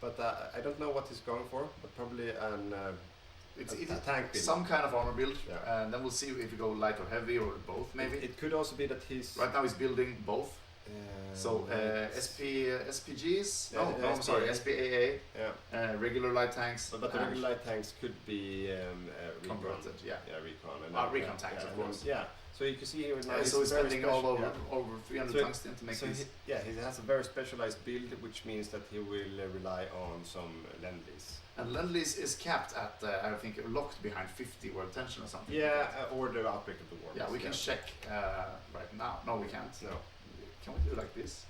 G: But I don't know what he's going for, but probably
F: It's
G: a tank build.
F: some kind of armor build,
G: Yeah.
F: and then we'll see if we go light or heavy or both maybe.
G: It could also be that he's
F: Right now he's building both. So SPGs, I'm sorry, SPAA,
G: Yeah,
F: regular light tanks,
G: but the
F: and
G: regular light tanks could be recon.
F: converted, yeah.
G: Yeah, recon. And
F: Recon tanks, of course.
G: Yeah, So you can see here now.
F: So he's spending over 300
G: So-
F: tungsten to make
G: So
F: this.
G: he has a very specialized build, which means that he will rely on some lend-lease.
F: And Lend-Lease is capped at, I think, locked behind 50 world tension or something. like
G: Yeah,
F: that.
G: or the outbreak of the war.
F: Yeah, we can check right now. No, we can't.
G: No,
F: Can we do like this?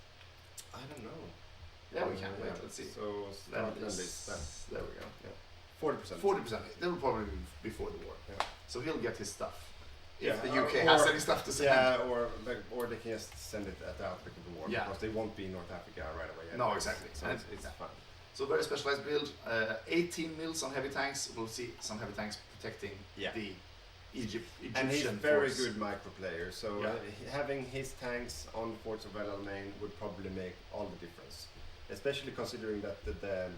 G: I don't know.
F: Yeah, we can. Wait, let's see.
G: So start lend-lease.
F: There we go.
G: 40%.
F: 40%. That will probably be before the war.
G: Yeah.
F: So he'll get his stuff.
G: Yeah,
F: If the UK has any stuff to send.
G: Yeah, or they can just send it at the outbreak of the war,
F: Yeah.
G: because they won't be in North Africa right away.
F: No,
G: anyways.
F: exactly.
G: So
F: And
G: it's fine.
F: So very specialized build. 18 mils on heavy tanks. We'll see some heavy tanks protecting
G: Yeah.
F: the Egyptian
G: And he's very
F: force.
G: good micro player, so
F: Yeah.
G: having his tanks on Forts of El Alamein would probably make all the difference. Especially considering that the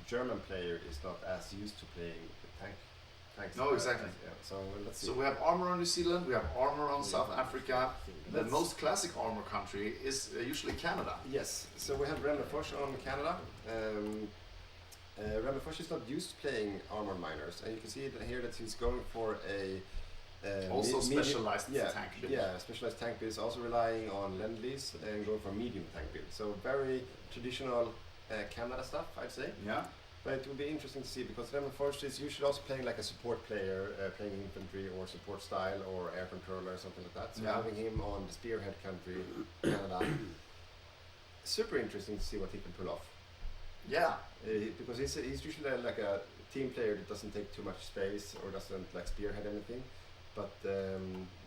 G: German player is not as used to playing the tanks.
F: No, exactly.
G: Yeah. So let's see.
F: So we have armor on New Zealand, we have armor on South Africa. The
G: Let's-
F: most classic armor country is usually Canada.
G: Yes, so we have Remmerfors on Canada. Remmerfors is not used to playing armor miners, and you can see here that he's going for a
F: Also
G: medium-
F: specialized
G: yeah,
F: tank build.
G: Yeah, specialized tank builds, also relying on Lend-Lease and going for medium tank build. So very traditional Canada stuff, I'd say.
F: Yeah.
G: But it will be interesting to see, because Remmerfors is usually also playing like a support player, playing infantry or support style or air controller or something like that. So
F: Yeah.
G: having him on the spearhead country, Canada, super interesting to see what he can pull off.
F: Yeah.
G: Because he's usually like a team player that doesn't take too much space or doesn't like spearhead anything. But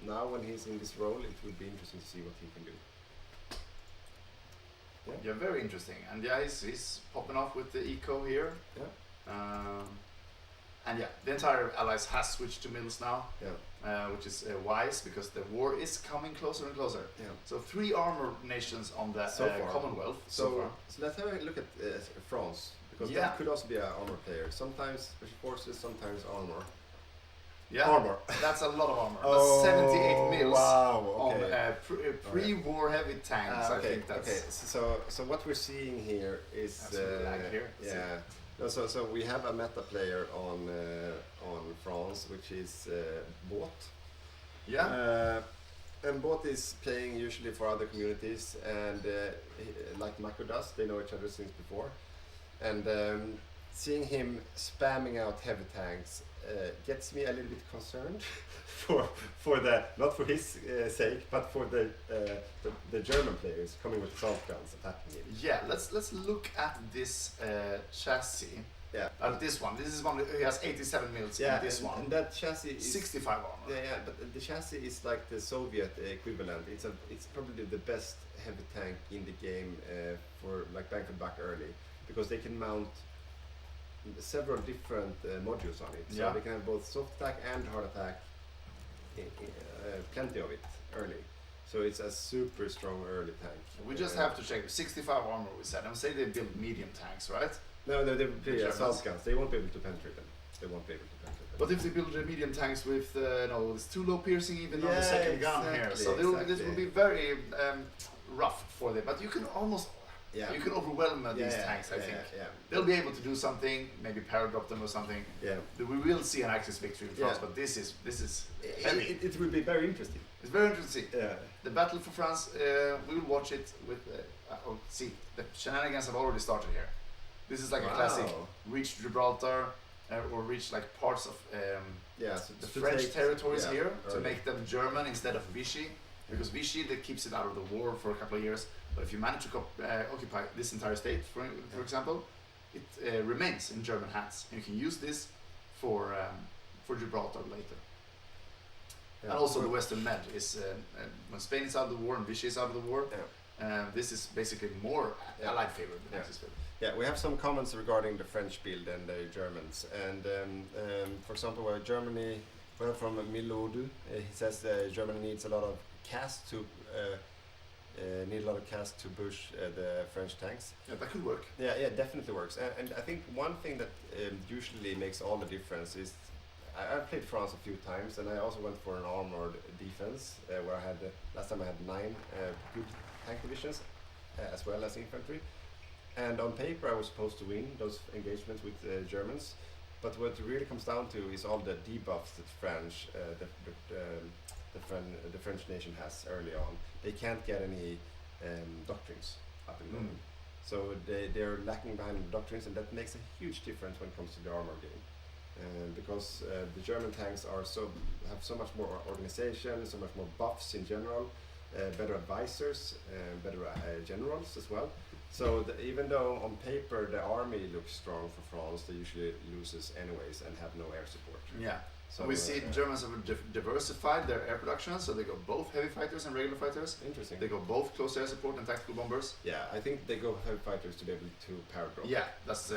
G: now when he's in this role, it will be interesting to see what he can do.
F: Yeah, very interesting. And yeah, he's popping off with the eco here.
G: Yeah.
F: And yeah, the entire allies has switched to mills now,
G: Yeah.
F: which is wise because the war is coming closer and closer.
G: Yeah.
F: So 3 armor nations on the
G: So far.
F: Commonwealth so
G: So
F: far.
G: let's have a look at France, because
F: Yeah.
G: that could also be an armor player. Sometimes special forces, sometimes armor.
F: Yeah,
G: Armor.
F: that's a lot of armor.
G: Oh,
F: 78 mils
G: wow,
F: on
G: okay.
F: pre-war heavy tanks. I think that's
G: okay. So what we're seeing here is
F: That's what we like here.
G: yeah. No, so we have a meta player on France, which is Bot.
F: yeah.
G: And Bot is playing usually for other communities, and like Mako does, they know each other since before. And seeing him spamming out heavy tanks gets me a little bit concerned for the, not for his sake, but for the German players coming with assault guns attacking him.
F: Yeah, let's look at this chassis.
G: Yeah.
F: This one. This is one that has 87 mils.
G: Yeah,
F: in this
G: and,
F: one.
G: and that chassis is
F: 65 armor.
G: Yeah, but the chassis is like the Soviet equivalent. It's probably the best heavy tank in the game for like bang for buck early, because they can mount several different modules on it. So
F: Yeah.
G: they can have both soft attack and hard attack, plenty of it early. So it's a super strong early tank.
F: We just have to check 65 armor. We said, and say they build medium tanks, right?
G: No, they will play
F: Germans.
G: assault guns. They won't be able to penetrate them. They won't be able to penetrate them.
F: But if they build the medium tanks with no, it's too low piercing even on the
G: Yeah,
F: second gun here,
G: exactly,
F: so this will
G: exactly.
F: be very rough for them. But you can almost
G: Yeah.
F: you can overwhelm these
G: Yeah,
F: tanks. I
G: yeah,
F: think
G: yeah.
F: they'll be able to do something, maybe paradrop them or something.
G: Yeah.
F: We will see an Axis victory in France,
G: Yeah.
F: but this is heavy.
G: It will be very interesting.
F: It's very interesting.
G: Yeah.
F: The battle for France, we will watch it with. See, the shenanigans have already started here. This is like a classic reach Gibraltar or reach like parts of
G: Yeah, so
F: the
G: to
F: French
G: take-
F: territories
G: yeah,
F: here to
G: early.
F: make them German instead of Vichy, because Vichy that keeps it out of the war for a couple of years. But if you manage to occupy this entire state, for example, it remains in German hands, and you can use this for Gibraltar later.
G: Yeah.
F: And also the Western Med is when Spain is out of the war and Vichy is out of the war.
G: Yeah.
F: This is basically more Allied favored than
G: Yeah.
F: Axis favored.
G: Yeah, we have some comments regarding the French build and the Germans. And for example, Germany, well, from Milodu, he says Germany needs a lot of cast to push the French tanks.
F: Yeah, that could work.
G: Yeah, it definitely works. And I think one thing that usually makes all the difference is I've played France a few times, and I also went for an armored defense where I had last time I had 9 good tank divisions as well as infantry. And on paper, I was supposed to win those engagements with Germans, but what it really comes down to is all the debuffs that the the French nation has early on. They can't get any doctrines up and going. So they're lacking behind the doctrines, and that makes a huge difference when it comes to the armor game. Because the German tanks have so much more organization, so much more buffs in general, better advisors, better generals as well. So even though on paper the army looks strong for France, they usually loses anyways and have no air support.
F: Yeah.
G: So
F: we see Germans have diversified their air production, so they go both heavy fighters and regular fighters.
G: Interesting.
F: They go both close air support and tactical bombers.
G: Yeah, I think they go heavy fighters to be able to paragraph.
F: Yeah, that's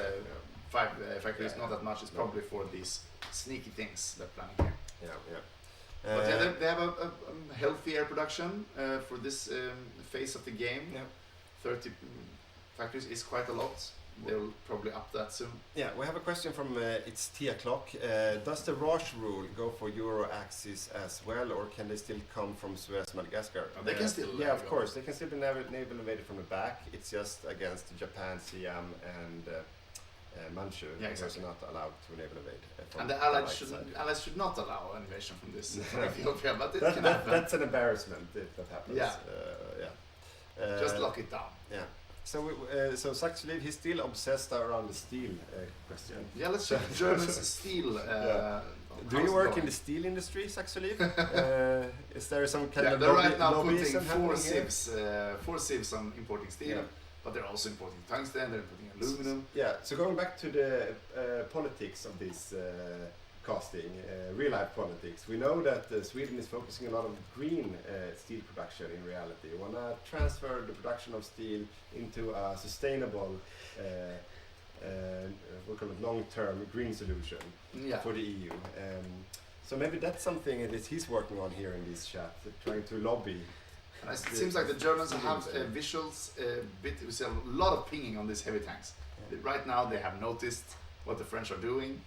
F: 5 factories, not that much. It's probably for these sneaky things they're planning here.
G: Yeah.
F: But yeah, they have a healthy air production for this phase of the game.
G: Yeah.
F: 30 factories is quite a lot. They'll probably up that soon.
G: Yeah, we have a question from it's T o'clock. Does the Roche rule go for Euro axis as well, or can they still come from Suez, Madagascar?
F: They can still.
G: Yeah, of course, they can still be naval invaded from the back. It's just against Japan, Siam, and Manchu.
F: Yeah, exactly.
G: They're not allowed to naval invade. From
F: And the Allies should not allow an invasion from this Ethiopia, but it can happen.
G: That's an embarrassment if that happens.
F: Yeah. Just lock it down.
G: Yeah. So Saxeliv, he's still obsessed around the steel question.
F: Yeah, let's check German's steel.
G: Do you work in the steel industry, Saxeliv? Is there some kind of
F: they're right now
G: lobbyism
F: putting
G: happening
F: four sieves on importing steel, but they're also importing tungsten, they're importing aluminum.
G: Yeah, so going back to the politics of this casting, real life politics, we know that Sweden is focusing a lot on green steel production in reality. We want to transfer the production of steel into a sustainable, we'll call it long-term green solution for the EU. So maybe that's something that he's working on here in this chat, trying to lobby.
F: And it seems like the Germans have visuals, we see a lot of pinging on these heavy tanks. Right now they have noticed what the French are doing.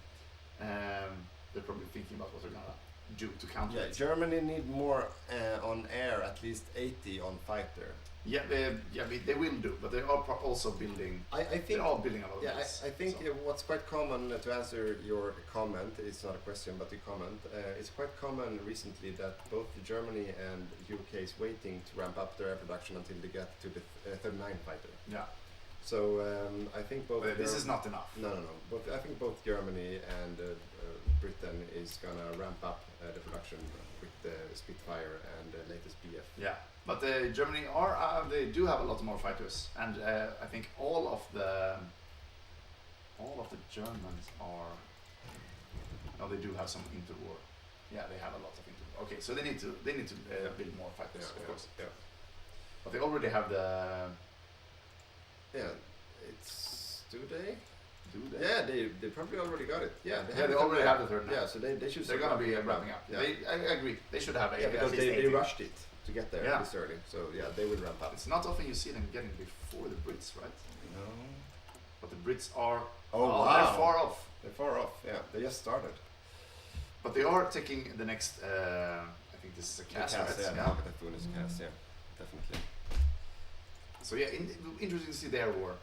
F: They're probably thinking about what they're gonna do to counter it.
G: Germany need more on air, at least 80 on fighter.
F: Yeah, they will do, but they are also building.
G: I think
F: they're all building a lot of this.
G: I think what's quite common to answer your comment, it's not a question but a comment. It's quite common recently that both Germany and UK is waiting to ramp up their air production until they get to the 39 fighter.
F: Yeah.
G: So I think both.
F: This is not enough.
G: No. But I think both Germany and Britain is gonna ramp up the production with the Spitfire and the latest BF.
F: Yeah, but Germany they do have a lot more fighters, and I think all of the Germans are. No, they do have some interwar. Yeah, they have a lot of interwar. Okay, so they need to build more fighters, of course.
G: Yeah.
F: But they already have the.
G: Yeah, it's do they?
F: Do they?
G: Yeah, they probably already got it. Yeah,
F: they already have the third now.
G: Yeah, so they should.
F: They're gonna be ramping up.
G: Yeah.
F: I agree. They should have.
G: Yeah, because they rushed it to get there
F: Yeah.
G: this early. So yeah, they will ramp up.
F: It's not often you see them getting before the Brits, right?
G: No.
F: But the Brits are.
G: Oh wow.
F: They're far off.
G: They're far off. Yeah, they just started.
F: But they are taking the next. I think this is a cast. Right?
G: Yeah,
F: Yeah.
G: Typhoon is a cast. Yeah, definitely.
F: So yeah, interesting to see their war.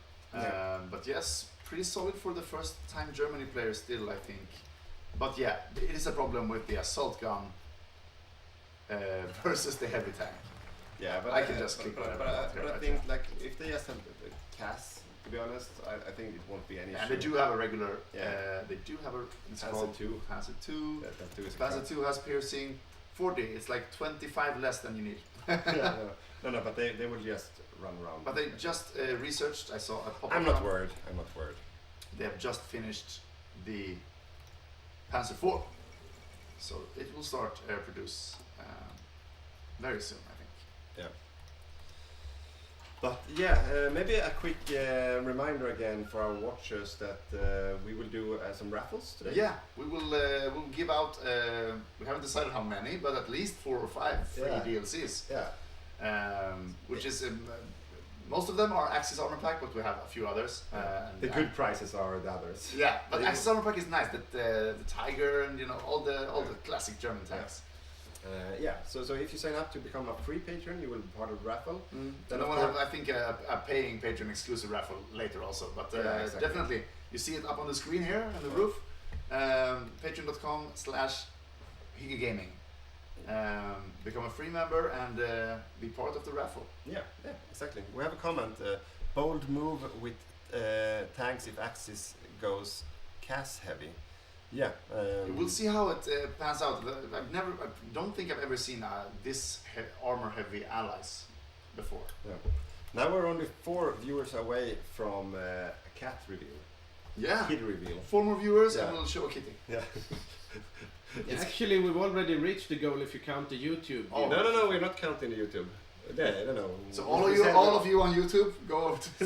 F: But yes, pretty solid for the first time Germany players still, I think. But yeah, it is a problem with the assault gun versus the heavy tank.
G: Yeah, but
F: I can just click whatever.
G: But I think like if they just have CAS, to be honest, I think it won't be any issue.
F: And they do have a regular.
G: Yeah.
F: They do have a. It's
G: Panzer
F: called
G: 2.
F: Panzer 2.
G: That 2 is
F: Panzer 2 has piercing 40. It's like 25 less than you need.
G: No, but they will just run around.
F: But they just researched. I saw a pop-up.
G: I'm not worried.
F: They have just finished the Panzer 4, so it will start produce very soon, I think.
G: Yeah. But yeah, maybe a quick reminder again for our watchers that we will do some raffles today.
F: Yeah, we will we'll give out. We haven't decided how many, but at least 4 or 5 free DLCs.
G: Yeah.
F: Which is most of them are Axis Armor Pack, but we have a few others.
G: The good prices are the others.
F: Yeah, but Axis Armor Pack is nice. That the Tiger and all the classic German tanks.
G: Yeah. So if you sign up to become a free patron, you will be part of the raffle.
F: Then I will have, I think, a paying patron exclusive raffle later also. But
G: exactly.
F: definitely, you see it up on the screen here on the roof. Patreon.com/Hygge Gaming. become a free member and be part of the raffle.
G: Yeah, exactly. We have a comment. Bold move with tanks if Axis goes CAS heavy. Yeah.
F: We'll see how it pans out. I don't think I've ever seen this armor heavy allies before.
G: Yeah. Now we're only 4 viewers away from a cat reveal.
F: Yeah.
G: Kid reveal.
F: 4 more viewers
G: Yeah.
F: and we'll show a kitty.
G: Yeah.
D: Actually, we've already reached the goal if you count the YouTube.
F: Oh.
G: No, we're not counting the YouTube. Yeah, no.
F: So all of you on YouTube, go over to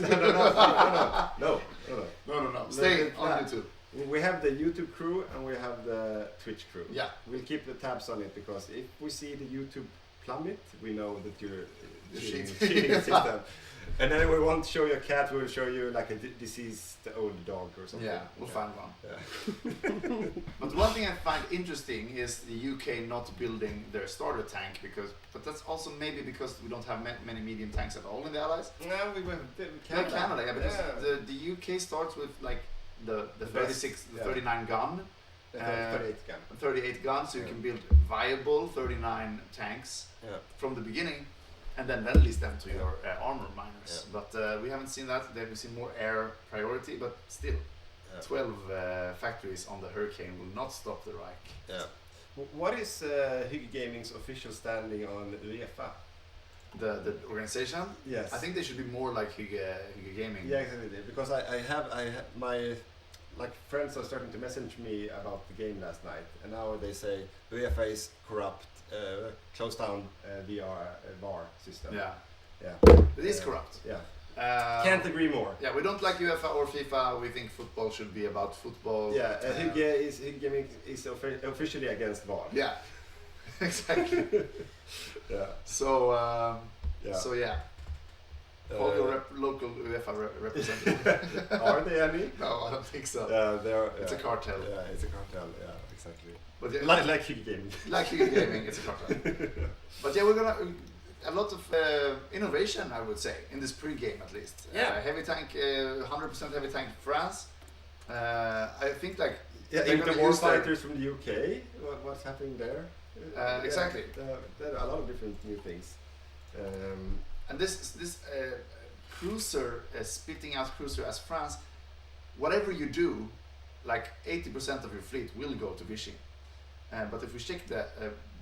F: No. Stay on YouTube.
G: We have the YouTube crew and we have the Twitch crew.
F: Yeah.
G: We'll keep the tabs on it because if we see the YouTube plummet, we know that you're cheating the system. And then we won't show you a cat, we'll show you like a deceased old dog or something.
F: Yeah, we'll find one.
G: Yeah.
F: But one thing I find interesting is the UK not building their starter tank but that's also maybe because we don't have many medium tanks at all in the Allies.
G: No, we have
F: Canada.
G: Canada.
F: Yeah, because the UK starts with like the 36, the 39 gun,
G: 38 gun.
F: 38 gun, so you can build viable 39 tanks from the beginning, and then release them to your armor miners. But we haven't seen that. We've seen more air priority, but still, 12 factories on the Hurricane will not stop the Reich.
G: Yeah. What is Hygge Gaming's official standing on UEFA?
F: The organization?
G: Yes.
F: I think they should be more like Hygge Gaming.
G: Yeah, exactly. Because I have my friends are starting to message me about the game last night, and now they say UEFA is corrupt, close down VAR system.
F: Yeah.
G: Yeah.
F: It is corrupt.
G: Yeah. Can't agree more.
F: Yeah, we don't like UEFA or FIFA. We think football should be about football.
G: Yeah, Hygge Gaming is officially against VAR.
F: Yeah, exactly.
G: Yeah.
F: So,
G: Yeah.
F: so yeah. Call your local UEFA representative.
G: Are they any?
F: No, I don't think so.
G: It's
F: a cartel.
G: Yeah, it's a cartel. Yeah, exactly.
F: But yeah,
G: Like Hygge Gaming.
F: like Hygge Gaming, it's a cartel. But yeah, we're gonna a lot of innovation, I would say, in this pre-game at least.
G: Yeah.
F: Heavy tank, 100% heavy tank France. I think like
G: Yeah,
F: they're
G: the
F: gonna
G: war
F: use their-
G: fighters from the UK. What's happening there?
F: Exactly.
G: There are a lot of different new things.
F: And this cruiser, spitting out cruiser as France, whatever you do, like 80% of your fleet will go to Vichy. But if we check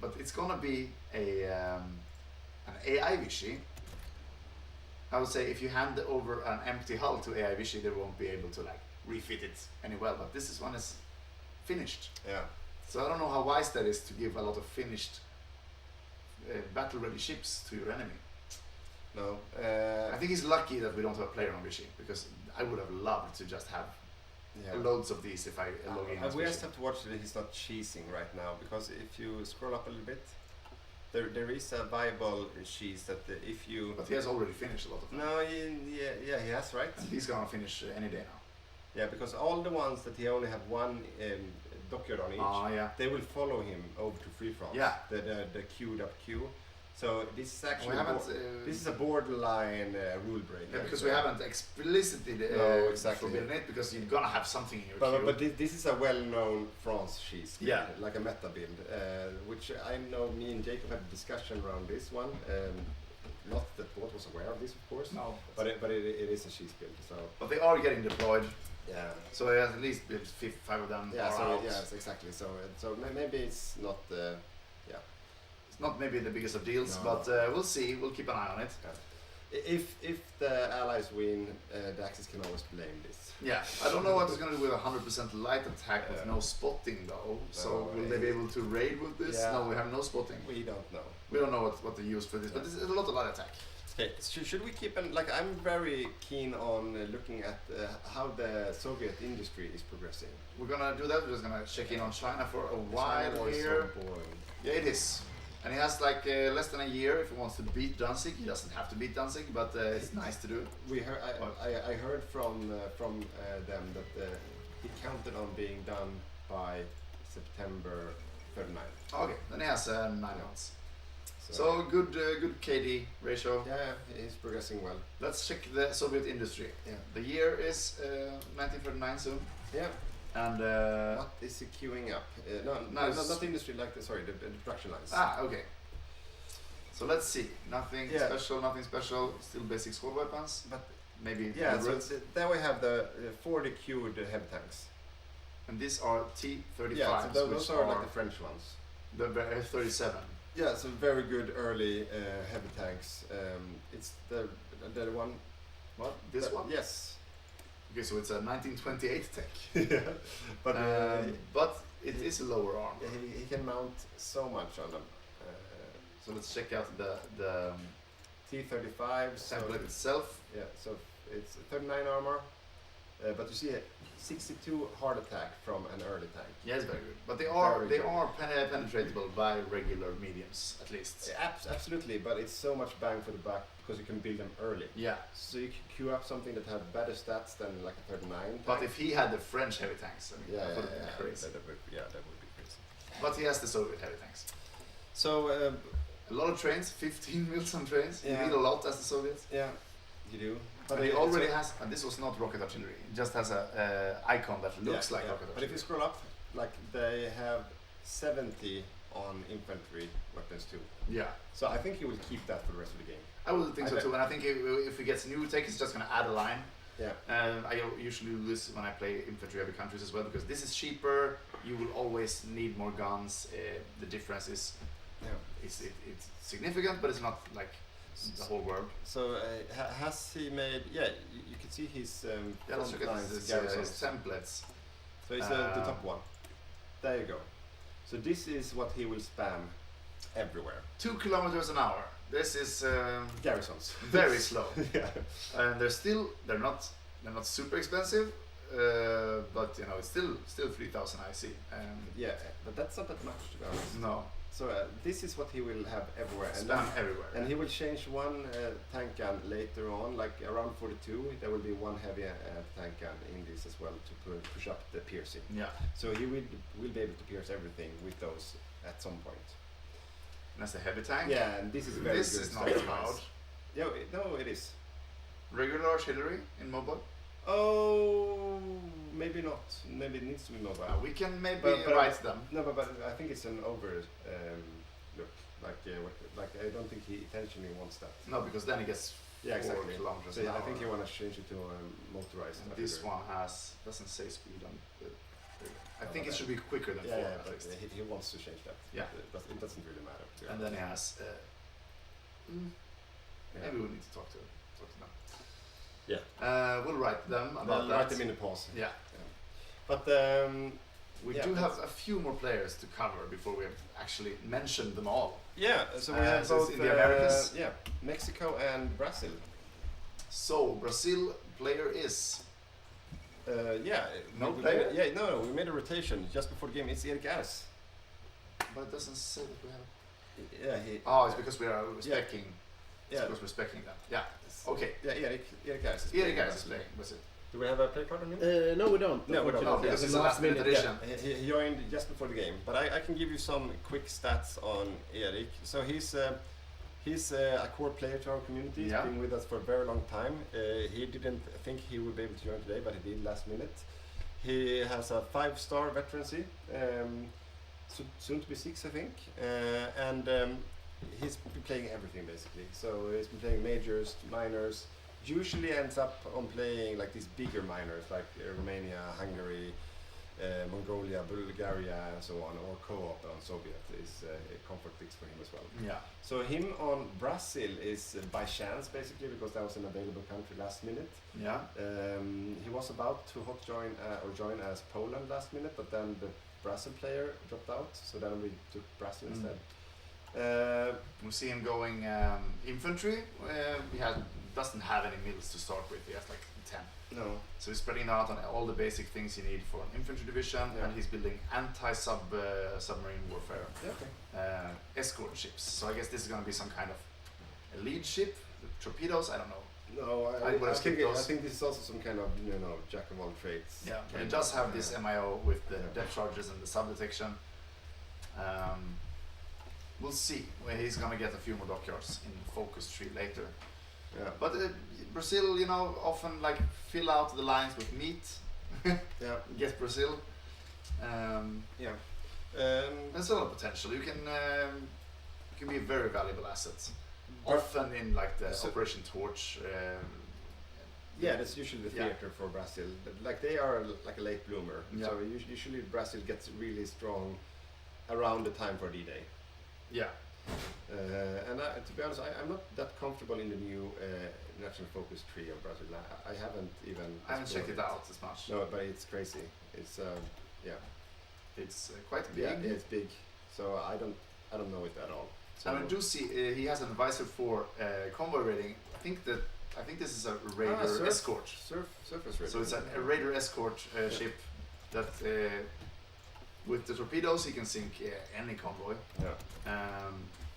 F: but it's gonna be an AI Vichy. I would say if you hand over an empty hull to AI Vichy, they won't be able to like refit it any well. But this one is finished.
G: Yeah.
F: So I don't know how wise that is to give a lot of finished battle-ready ships to your enemy.
G: No.
F: I think he's lucky that we don't have a player on Vichy, because I would have loved to just have loads of these if I log in.
G: We just have to watch that he's not cheesing right now, because if you scroll up a little bit, there is a viable cheese that if you.
F: But he has already finished a lot of them.
G: No, he has, right?
F: And he's gonna finish any day now.
G: Yeah, because all the ones that he only have one dockyard on each, they will follow him over to Free France.
F: Yeah.
G: The queued up queue. So this is actually this is a borderline rule break.
F: Yeah, because we haven't explicitly forbidden it, because you're gonna have something in your queue.
G: But this is a well-known France cheese build,
F: Yeah.
G: like a meta build, which I know me and Jacob had a discussion around this one. Not that Bot was aware of this, of course.
F: No.
G: But it is a cheese build. So.
F: But they are getting deployed.
G: Yeah.
F: So he has at least built 5 of them.
G: Yeah.
F: are
G: So
F: out.
G: yes, exactly. So maybe it's not.
F: It's not maybe the biggest of deals,
G: No.
F: but we'll see. We'll keep an eye on it.
G: If the Allies win, the Axis can always blame this.
F: Yeah, I don't know what it's going to do with a 100% light attack with no spotting though. So will they be able to raid with this?
G: Yeah.
F: No, we have no spotting.
G: We don't know.
F: We don't know what they use for this, but this is a lot of light attack.
G: Okay, should we keep an I'm very keen on looking at how the Soviet industry is progressing.
F: We're gonna do that. We're just gonna check in on China for a while
G: China is
F: here.
G: so boring.
F: Yeah, it is. And he has like less than a year if he wants to beat Danzig. He doesn't have to beat Danzig, but it's nice to do.
G: We heard, I heard from them that he counted on being done by September 39th.
F: Okay, then he has 9 months. So good KD ratio.
G: Yeah, he's progressing well.
F: Let's check the Soviet industry. Yeah. The year is 1939 soon.
G: Yeah.
F: And
G: What is he queuing up? No, not the industry, like the production lines.
F: okay. So let's see. Nothing special. Still basic squad weapons.
G: But
F: maybe
G: yeah, so there we have the 40 queued heavy tanks.
F: and these are T-35s.
G: Yeah, so those
F: which
G: are like the French ones.
F: The F-37.
G: Yeah, so very good early heavy tanks. It's the one.
F: What? This one?
G: Yes.
F: Okay, so it's a 1928 tech.
G: Yeah, but
F: it is a lower arm.
G: he can mount so much on them.
F: So let's check out the
G: T-35
F: template itself.
G: Yeah, so it's 39 armor, but you see a 62 hard attack from an early tank.
F: Yeah, it's very good. But they are penetratable by regular mediums at least.
G: Absolutely, but it's so much bang for the buck because you can build them early.
F: Yeah.
G: So you can queue up something that had better stats than like a 39 tank.
F: But if he had the French heavy tanks, I mean, that would be crazy.
G: That would be crazy.
F: But he has the Soviet heavy tanks.
G: So
F: a lot of trains, 15 mils on trains.
G: Yeah.
F: You need a lot as the Soviets.
G: yeah, you do.
F: But he already has, and this was not rocket artillery. It just has a icon that looks like rocket artillery.
G: But if you scroll up, like they have 70 on infantry weapons too.
F: Yeah.
G: So I think he will keep that for the rest of the game.
F: I would think so too, and I think if he gets a new tech, he's just going to add a line.
G: Yeah.
F: I usually do this when I play infantry heavy countries as well, because this is cheaper. You will always need more guns. The difference is, it's significant, but it's not like the whole world.
G: So has he made? Yeah, you can see his
F: Let's look at his templates.
G: So it's the top one. There you go. So this is what he will spam everywhere.
F: 2 kilometers an hour. This is
G: Garrisons.
F: very slow.
G: Yeah.
F: And they're not super expensive, but you know it's still 3,000 IC.
G: Yeah, but that's not that much to be honest.
F: No.
G: So this is what he will have everywhere.
F: Spam everywhere.
G: And he will change one tank gun later on, like around 42. There will be one heavy tank gun in this as well to push up the piercing.
F: Yeah.
G: So he will be able to pierce everything with those at some point.
F: And that's a heavy tank.
G: Yeah, and this is very
F: This
G: good.
F: is not allowed.
G: Yeah, no, it is.
F: Regular artillery in mobile.
G: Oh, maybe not. Maybe it needs to be mobile.
F: We can maybe
G: But
F: write them.
G: No, but I think it's an over look. Like I don't think he intentionally wants that.
F: No, because then it gets 4 kilometers
G: So
F: an
G: I
F: hour.
G: think he wants to change it to motorized.
F: And this one doesn't say speed on the. I think it should be quicker than 4
G: Yeah,
F: at
G: but
F: least.
G: he wants to change that.
F: Yeah.
G: It doesn't really matter.
F: And then he has. Maybe we need to talk to them.
G: Yeah.
F: We'll write them about
G: We'll
F: that.
G: write them in the pause.
F: Yeah.
G: But
F: we do have a few more players to cover before we have actually mentioned them all.
G: yeah. So we have
F: so it's
G: both
F: in the Americas.
G: yeah, Mexico and Brazil.
F: So Brazil player is.
G: Yeah.
F: No
G: we
F: player?
G: No. We made a rotation just before the game. It's Erik Ars.
F: But it doesn't say that we have.
G: Yeah.
F: Oh, it's because we are respecting.
G: Yeah.
F: It's because we're respecting them. Yeah. Okay.
G: Yeah, Erik Ars.
F: Erik Ars is playing. Brazil.
G: Do we have a play card on him?
D: No, we don't.
G: No, we don't.
F: No, because it's a last minute edition.
G: Yeah, he joined just before the game, but I can give you some quick stats on Erik. So he's a core player to our community. He's been with us for a very long time. He didn't think he would be able to join today, but he did last minute. He has a 5-star veterancy, soon to be 6, I think, and he's been playing everything basically. So he's been playing majors, minors. Usually ends up on playing like these bigger minors like Romania, Hungary, Mongolia, Bulgaria, and so on, or co-op on Soviet is a comfort fix for him as well.
F: Yeah.
G: So him on Brazil is by chance basically because that was an available country last minute.
F: Yeah.
G: He was about to join as Poland last minute, but then the Brazil player dropped out, so then we took Brazil instead.
F: We see him going infantry. He doesn't have any mills to start with. He has like 10.
G: No.
F: So he's spreading out on all the basic things you need for an infantry division, and he's building anti-submarine warfare.
G: Okay.
F: Escort ships. So I guess this is going to be some kind of a lead ship, torpedoes. I don't know.
G: No,
F: I would have skipped those.
G: I think this is also some kind of jack of all trades.
F: Yeah, but it does have this MIO with the depth charges and the sub detection. We'll see where he's gonna get a few more dockyards in focus tree later. Yeah. But Brazil, often like fill out the lines with meat.
G: Yeah.
F: Get Brazil.
G: Yeah.
F: There's a lot of potential. You can be a very valuable asset. Often in like the Operation Torch.
G: Yeah, that's usually the
F: Yeah.
G: theater for Brazil. Like they are like a late bloomer.
F: Yeah.
G: So usually Brazil gets really strong around the time for D-Day.
F: Yeah.
G: And to be honest, I'm not that comfortable in the new national focus tree of Brazil. I haven't even.
F: I haven't checked
G: explored
F: it out as much.
G: No, but it's crazy. It's yeah.
F: It's quite big.
G: Yeah, it's big. So I don't know it at all. So
F: And I do see he has an advisor for convoy raiding. I think this is a raider escort.
G: Surface raiding.
F: So it's a raider escort ship that with the torpedoes he can sink any convoy.
G: Yeah.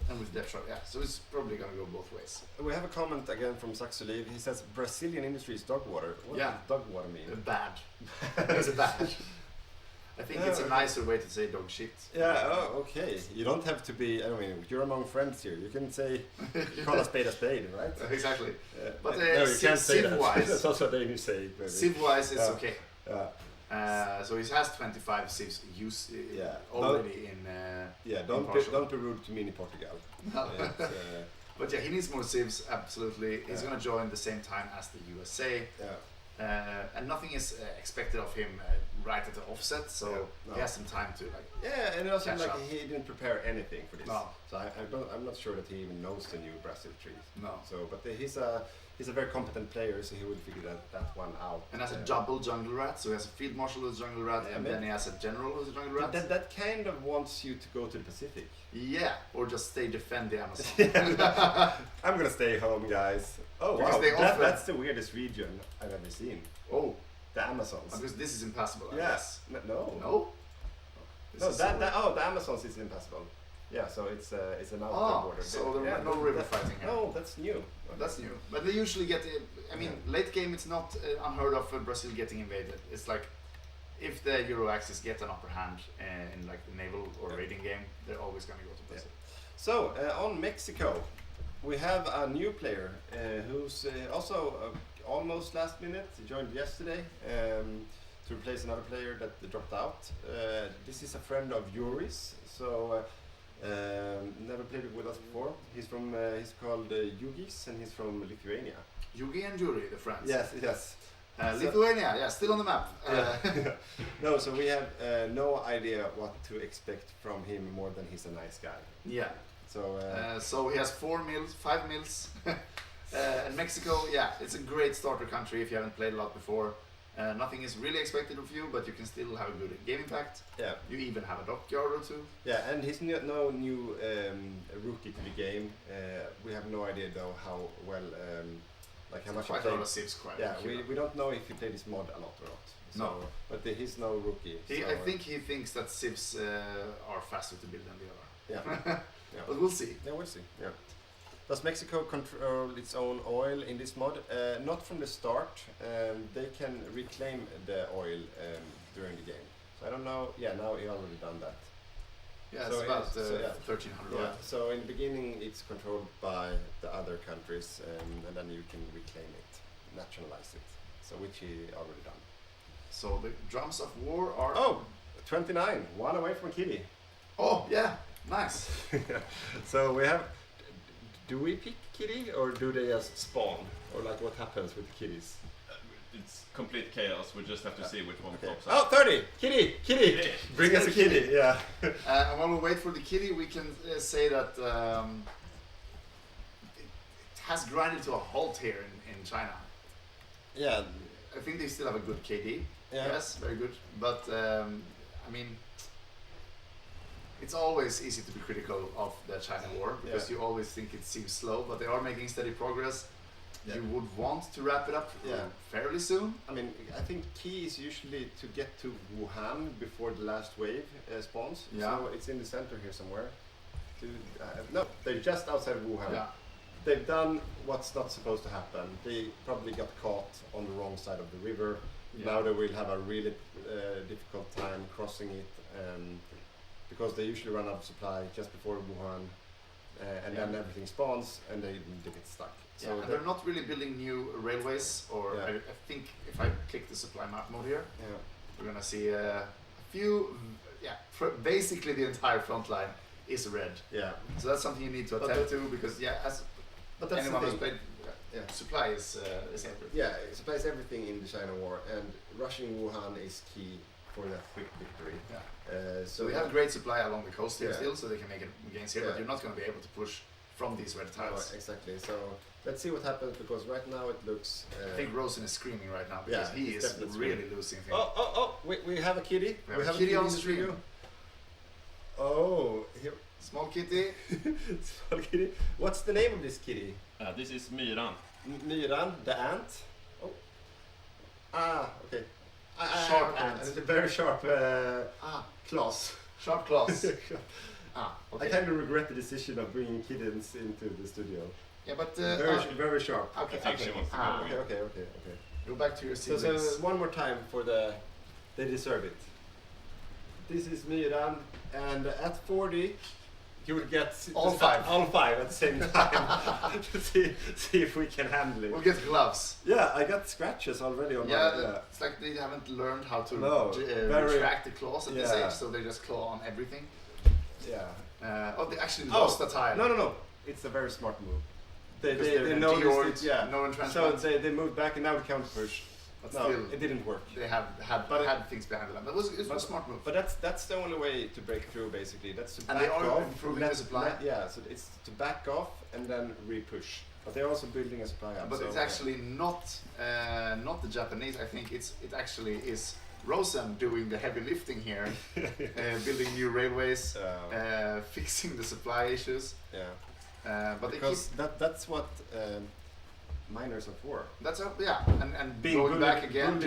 F: And with depth shot, yeah. So it's probably gonna go both ways.
G: We have a comment again from Saxoliv. He says Brazilian industry is dog water. What
F: Yeah.
G: does dog water mean?
F: Bad. It's bad. I think it's a nicer way to say dog shit.
G: Yeah, oh, okay. You don't have to be, I mean, you're among friends here. You can say, call a spade, right?
F: Exactly. But
G: no, you can't say that.
F: Civ-wise,
G: That's also a Danish saying, maybe.
F: Civ-wise, it's
G: Yeah.
F: okay.
G: Yeah.
F: So he has 25 civs used
G: Yeah.
F: already in.
G: Yeah,
F: Impartial.
G: don't be rude to mini Portugal. It's,
F: But yeah, he needs more civs, absolutely. He's
G: Yeah.
F: gonna join the same time as the USA.
G: yeah.
F: And nothing is expected of him right at the offset, so
G: No.
F: he has some time to like.
G: Yeah, and also
F: Catch
G: like
F: up.
G: he didn't prepare anything for this.
F: No.
G: So I'm not sure that he even knows the new Brazil tree.
F: No.
G: So, but he's a very competent player, so he would figure that one out.
F: And has a double jungle rat, so he has a field marshal who's a jungle rat,
G: Yeah,
F: and
G: man.
F: then he has a general who's a jungle rat.
G: That kind of wants you to go to the Pacific.
F: Yeah, or just stay defend the Amazon.
G: I'm gonna stay home, guys. Oh
F: Because
G: wow,
F: they offer-
G: that's the weirdest region I've ever seen.
F: Oh,
G: The Amazons.
F: because this is impassable. I
G: Yes.
F: guess.
G: No.
F: No. This
G: No,
F: is
G: the Amazons is impassable. Yeah, so it's an outdoor border.
F: so there are no river fighting here.
G: No, that's new.
F: That's new. But they usually get. I mean, late game it's not unheard of Brazil getting invaded. It's like if the Euro Axis get an upper hand in like the naval or raiding game, they're always gonna go to Brazil.
G: So on Mexico, we have a new player who's also almost last minute. He joined yesterday to replace another player that dropped out. This is a friend of Yuri's, so never played with us before. He's from he's called Yugis, and he's from Lithuania.
F: Yugi and Yuri, the friends.
G: Yes.
F: Lithuania, yeah, still on the map.
G: No, so we have no idea what to expect from him more than he's a nice guy.
F: Yeah.
G: So
F: So he has 5 mils. And Mexico, yeah, it's a great starter country if you haven't played a lot before. Nothing is really expected of you, but you can still have a good game impact.
G: yeah.
F: You even have a dockyard or two.
G: Yeah, and he's no new rookie to the game. We have no idea though how well, like how much he
F: Quite a lot
G: played.
F: of saves quite.
G: Yeah, we don't know if he played this mod a lot or not. So,
F: No.
G: But he's no rookie.
F: I
G: so,
F: think he thinks that civs are faster to build than the other.
G: Yeah.
F: But we'll see.
G: Yeah, we'll see. Yeah. Does Mexico control its own oil in this mod? Not from the start. They can reclaim the oil during the game. So I don't know. Yeah, now he already done that.
F: Yeah,
G: So
F: it's about
G: so, yeah.
F: 1300
G: Yeah.
F: oil.
G: So in the beginning, it's controlled by the other countries, and then you can reclaim it, nationalize it. So which he already done.
F: So the drums of war are.
G: Oh, 29, one away from Kitty.
F: Oh, yeah, nice.
G: So we have. Do we pick Kitty or do they just spawn? Or like what happens with the kitties?
B: It's complete chaos. We just have to see which one
G: Okay.
B: pops
G: Oh,
B: up.
G: 30! Kitty! Kitty! Bring us a kitty, yeah.
F: And while we wait for the kitty, we can say that it has grinded to a halt here in China.
G: Yeah.
F: I think they still have a good KD.
G: Yeah.
F: Yes, very good. But I mean, it's always easy to be critical of the China war because you always think it seems slow, but they are making steady progress.
G: Yeah.
F: You would want to wrap it up fairly soon.
G: I mean, I think key is usually to get to Wuhan before the last wave spawns.
F: Yeah.
G: So it's in the center here somewhere. No, they're just outside Wuhan.
F: Yeah.
G: They've done what's not supposed to happen. They probably got caught on the wrong side of the river.
F: Yeah.
G: Now they will have a really difficult time crossing it because they usually run out of supply just before Wuhan, and then everything spawns and they get stuck.
F: So they're not really building new railways, or I think if I click the supply map mode here, we're gonna see a few. Basically the entire front line is red. Yeah. So that's something you need to attend to because but that's anyone who's played. Supply is everything.
G: Yeah, supply is everything in the China war, and rushing Wuhan is key for that quick victory. Yeah.
F: So we have great supply along the coast here still, so they can make gains here, but you're not going to be able to push from these red tiles.
G: No, exactly. So let's see what happens, because right now it looks.
F: I think Rosen is screaming right now because he is really losing things.
G: Oh! We have a kitty.
F: We have a kitty on the stream.
G: Oh, here.
F: Small kitty.
G: Small kitty. What's the name of this kitty?
B: This is Myran.
G: Myran, the ant. Oh. Okay.
F: Sharp ant.
G: It's a very sharp claws.
F: Sharp claws.
G: Okay. I kind of regret the decision of bringing kittens into the studio.
F: Yeah, but
G: very sharp.
F: Okay.
G: Okay.
F: Go back to your seats.
G: So one more time for they deserve it. This is Myran, and at 40. You will get
F: all five
G: at the same time to see if we can handle it.
F: We'll get gloves.
G: Yeah, I got scratches already on my.
F: It's like they haven't learned how to retract the claws at this age, so they just claw on everything. Yeah. They actually lost a tile.
G: No. It's a very smart move. They
F: noticed it. No
G: so they moved back, and now it counter push. But no, still, it didn't work.
F: They had things behind them. It was a smart move.
G: But that's the only way to break through, basically. That's to
F: and
G: back
F: they are
G: off,
F: improving the supply.
G: So it's to back off and then re-push. But they're also building a supply up.
F: But it's actually not the Japanese. I think it actually is Rosen doing the heavy lifting here, building new railways, fixing the supply issues.
G: Yeah. But because that's what. Miners of war.
F: That's and going back again,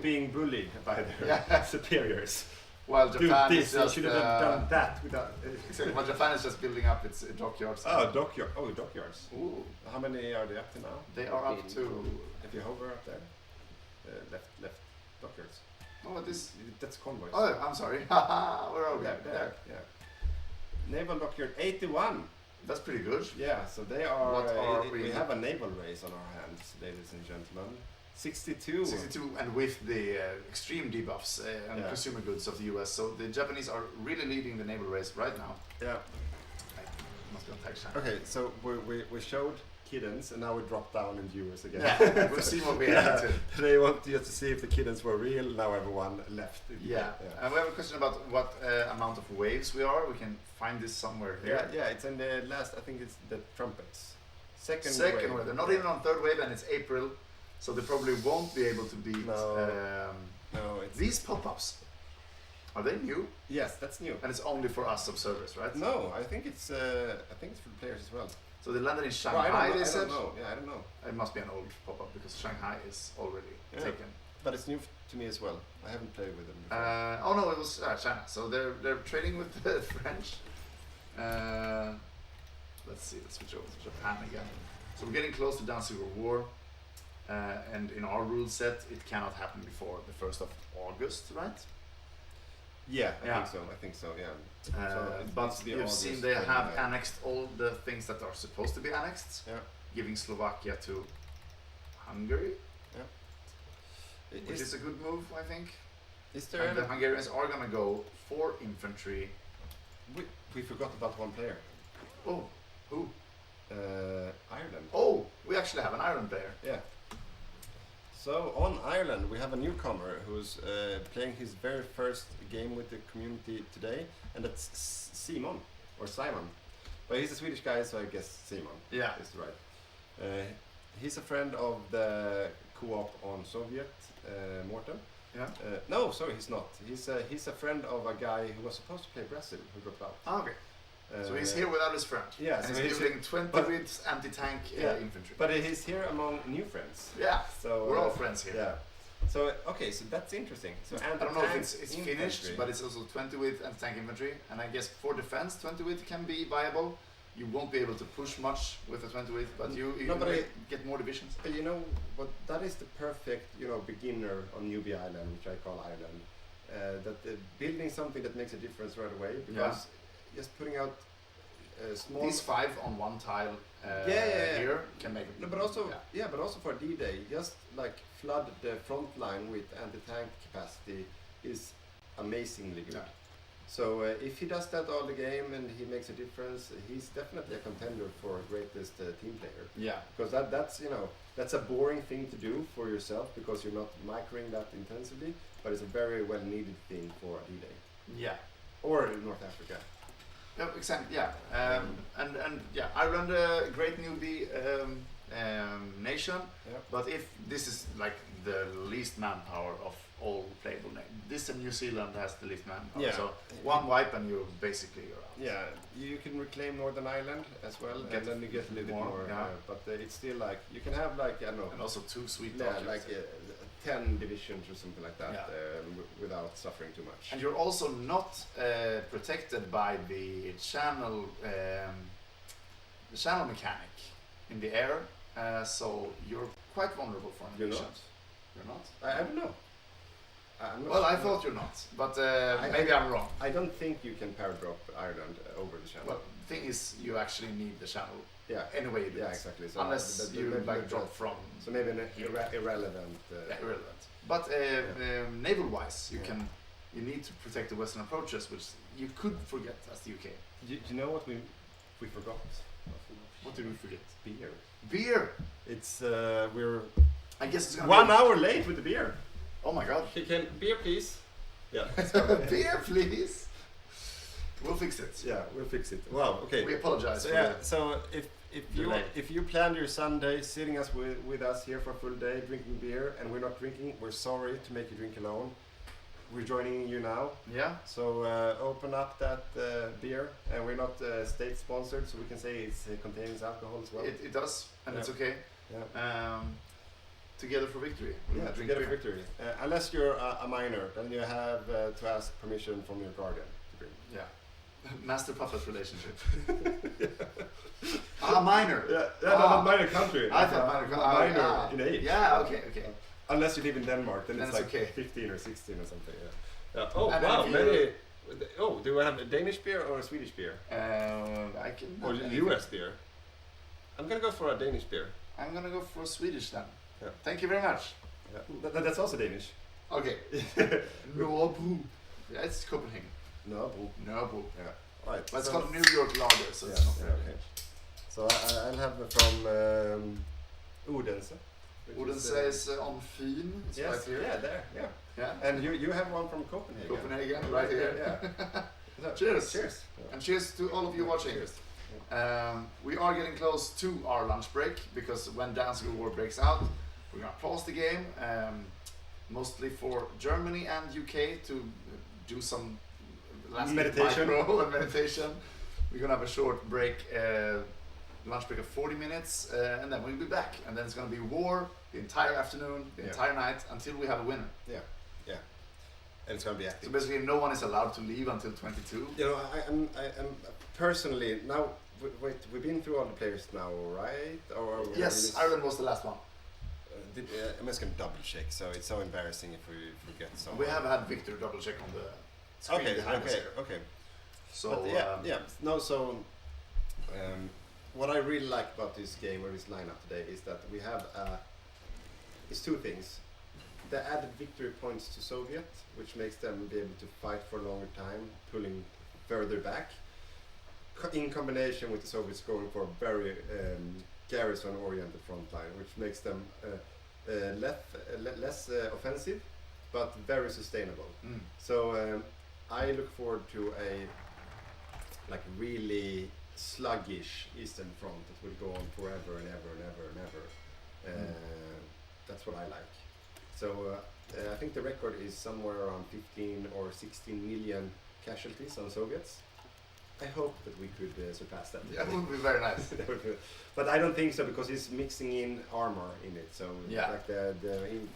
G: being bullied by their superiors.
F: While Japan is just
G: should have done that without.
F: Exactly. While Japan is just building up its dockyards.
G: Dockyards. Ooh. How many are they up to now?
F: They are up to.
G: If you hover up there, left dockyards.
F: Oh,
G: that's convoys.
F: Oh, I'm sorry. Where are we?
G: There. Yeah. Naval dockyard 81.
F: That's pretty good.
G: Yeah, so they are. We have a naval race on our hands, ladies and gentlemen. 62.
F: 62, and with the extreme debuffs and consumer goods of the US, so the Japanese are really leading the naval race right now.
G: Yeah.
F: Must be on tag China.
G: Okay, so we showed kittens, and now we drop down in viewers again.
F: Yeah, we'll see what we have to.
G: They want just to see if the kittens were real. Now everyone left.
F: Yeah. And we have a question about what amount of waves we are. We can find this somewhere here.
G: Yeah, it's in the last. I think it's the trumpets. Second
F: wave. They're not even on third wave, and it's April, so they probably won't be able to beat.
G: No,
F: these pop-ups. Are they new?
G: Yes, that's new.
F: And it's only for us observers, right?
G: No, I think it's for the players as well.
F: So they landed in Shanghai, they said?
G: I don't know.
F: It must be an old pop-up because Shanghai is already taken.
G: But it's new to me as well. I haven't played with them before.
F: Oh no, it was China. So they're trading with the French. Let's see, let's switch over to Japan again. So we're getting close to Down Civil War. And in our rule set, it cannot happen before the 1st of August, right?
G: Yeah, I think so, yeah.
F: But you've seen they have annexed all the things that are supposed to be annexed, giving Slovakia to Hungary, which is a good move, I think. And the Hungarians are going to go for infantry.
G: We forgot about one player.
F: Oh, who?
G: Ireland.
F: Oh, we actually have an Ireland player.
G: Yeah. So on Ireland, we have a newcomer who's playing his very first game with the community today, and that's Simon. But he's a Swedish guy, so I guess Simon is right. He's a friend of the co-op on Soviet, Morten.
F: Yeah.
G: No, sorry, he's not. He's a friend of a guy who was supposed to play Brazil, who dropped out.
F: Ah, okay. So he's here without his friend.
G: Yeah,
F: and
G: so
F: he's building 20 with anti-tank infantry.
G: But he's here among new friends.
F: Yeah,
G: so
F: we're all friends here.
G: Yeah. So okay, so that's interesting. So
F: I don't know if it's finished, but it's also 20 with anti-tank infantry, and I guess for defense 20 with can be viable. You won't be able to push much with a 20 with, but you get more divisions.
G: You know what? That is the perfect beginner on newbie island, which I call Ireland. Building something that makes a difference right away, because just putting out small.
F: These 5 on one tile here can make it.
G: No, but also but also for D-Day, just like flood the front line with anti-tank capacity is amazingly good.
F: Yeah.
G: So if he does that all the game and he makes a difference, he's definitely a contender for greatest team player.
F: Yeah.
G: Because that's a boring thing to do for yourself because you're not microing that intensively, but it's a very well needed thing for D-Day.
F: Yeah.
G: Or North Africa.
F: Yeah, exactly. Yeah. And Ireland, a great newbie nation.
G: Yeah.
F: But if this is like the least manpower of all playable names, this and New Zealand has the least manpower.
G: Yeah.
F: So one wipe and you're basically out.
G: Yeah, you can reclaim Northern Ireland as well,
F: Get
G: and then you get a little
F: more,
G: bit more.
F: yeah.
G: But it's still like you can have like I don't know.
F: And also 2 sweet
G: Yeah,
F: targets.
G: like 10 divisions or something like that without suffering too much.
F: And you're also not protected by the channel mechanic in the air, so you're quite vulnerable for
G: You're
F: invasion.
G: not?
F: You're not?
G: I don't know. I'm not
F: Well, I
G: sure.
F: thought you're not, but maybe I'm wrong.
G: I don't think you can power drop Ireland over the channel.
F: Well, the thing is, you actually need the channel
G: yeah.
F: anyway you do
G: Yeah,
F: it.
G: exactly. So
F: Unless you like drop from.
G: So maybe an irrelevant.
F: Irrelevant. But naval-wise, you need to protect the western approaches, which you could forget as the UK.
G: Do you know what we forgot?
F: What did we forget?
G: Beer.
F: Beer.
G: It's we're
F: I guess it's gonna
G: 1
F: be.
G: hour late with the beer.
F: Oh my god.
C: Beer, please.
G: Yeah.
F: Beer, please. We'll fix it.
G: Yeah, we'll fix it. Wow. Okay.
F: We apologize.
G: So
F: for
G: yeah.
F: the-
G: So if you planned your Sunday sitting with us here for a full day drinking beer and we're not drinking, we're sorry to make you drink alone. We're joining you now.
F: Yeah.
G: So open up that beer, and we're not state sponsored, so we can say it contains alcohol as well.
F: It does, and it's
G: Yeah.
F: okay.
G: Yeah.
F: Together for victory. We're
G: Yeah,
F: gonna drink
G: together
F: beer.
G: victory. Unless you're a minor, then you have to ask permission from your guardian to drink.
F: Yeah. Master puppet relationship. Minor.
G: not minor country.
F: I thought minor.
G: Minor in age.
F: Yeah. Okay.
G: Unless you live in Denmark, then
F: Then
G: it's like
F: it's okay.
G: 15 or 16 or something. Yeah. Oh
F: And then
G: wow,
F: if you-
G: many. Oh, do we have a Danish beer or a Swedish beer?
F: I can.
G: Or US beer? I'm gonna go for a Danish beer.
F: I'm gonna go for Swedish then.
G: Yeah.
F: Thank you very much.
G: Yeah. That's also Danish.
F: Okay. Nørrebro. Yeah, it's Copenhagen.
G: No,
F: Nørrebro.
G: yeah. Right.
F: But it's
G: so-
F: called New York Lager, so it's
G: Yeah,
F: not
G: yeah,
F: very
G: okay. So I'll have from Odense. which
F: Odense is on Fyn. It's
G: yes,
F: right here.
G: yeah, there, yeah.
F: Yeah.
G: And you have one from Copenhagen.
F: Copenhagen, right here.
G: Yeah. So,
F: Cheers.
G: Cheers. Yeah.
F: And cheers to all of you watching.
G: Cheers.
F: We are getting close to our lunch break because when Dance War breaks out, we're gonna pause the game, mostly for Germany and UK to do some last
G: Meditation.
F: micro and meditation. We're gonna have a short break, lunch break of 40 minutes, and then we'll be back. And then it's gonna be war the entire afternoon, the
G: Yeah.
F: entire night until we have a winner.
G: Yeah, yeah. And it's gonna be
F: So
G: active.
F: basically, no one is allowed to leave until 22.
G: You know, I'm personally now. Wait, we've been through all the players now, right? Or
F: Yes, Ireland was the last one.
G: I'm just gonna double check. So it's so embarrassing if we forget someone.
F: We have had Victor double check on the screen
G: Okay,
F: behind us
G: okay,
F: here.
G: okay.
F: So
G: But yeah. No, so what I really like about this game or this lineup today is that we have it's 2 things. The added victory points to Soviet, which makes them be able to fight for a longer time, pulling further back. In combination with the Soviets going for a very garrison-oriented front line, which makes them less offensive, but very sustainable.
F: Mm.
G: So I look forward to a really sluggish Eastern Front that will go on forever and ever and ever and ever. That's what I like. So I think the record is somewhere around 15 or 16 million casualties on Soviets. I hope that we could surpass that.
F: Yeah, it would be very nice.
G: That would be- but I don't think so because it's mixing in armor in it. So
F: Yeah.
G: like the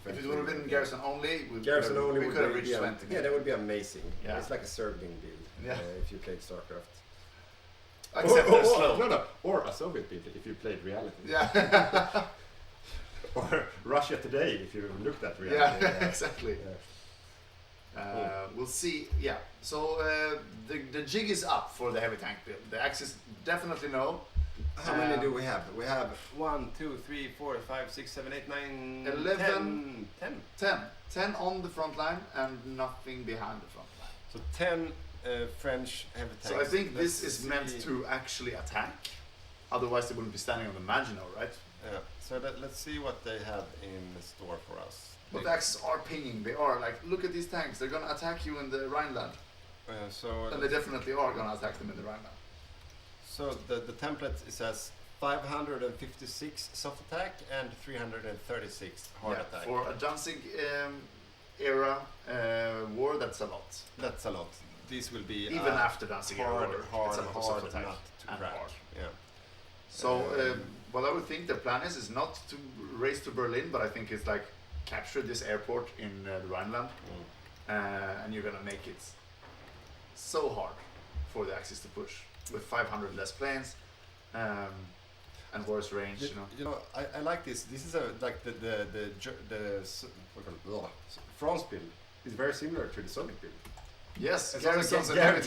F: If it would have been garrison only, we
G: Garrison only
F: we
G: would
F: could have
G: be-
F: reached
G: yeah,
F: 20.
G: Yeah, that would be amazing.
F: Yeah.
G: It's like a Serbian build
F: Yeah.
G: if you played StarCraft.
F: Except they're slow.
G: No, or a Soviet build if you played reality.
F: Yeah.
G: Or Russia Today if you looked at reality.
F: Yeah, exactly.
G: Yeah.
F: We'll see. Yeah. So the jig is up for the heavy tank build. The Axis definitely no.
G: How many do we have? We have 1, 2, 3, 4, 5, 6, 7, 8, 9,
F: 11,
G: 10.
F: 10 on the front line and nothing behind the front line.
G: So 10 French heavy tanks.
F: So I think
G: Let's
F: this is meant
G: see.
F: to actually attack. Otherwise they wouldn't be standing on the Maginot, right?
G: Yeah. So let's see what they have in store for us.
F: But the Axis are pinging. They are like, look at these tanks. They're gonna attack you in the Rhineland. And they definitely are gonna attack them in the Rhineland.
G: So the template, it says 556 soft attack and 336 hard attack.
F: For a Danzig era war, that's a lot.
G: That's a lot. These will be
F: even after Danzig era war, it's a lot of soft attack
G: nut to
F: and
G: crack.
F: hard.
G: Yeah.
F: So what I would think the plan is not to race to Berlin, but I think it's like capture this airport in the Rhineland, and you're gonna make it so hard for the Axis to push with 500 less planes and worse range.
G: You know, I like this. This is like the France build is very similar to the Soviet build.
F: Yes,
G: garrisons and heavy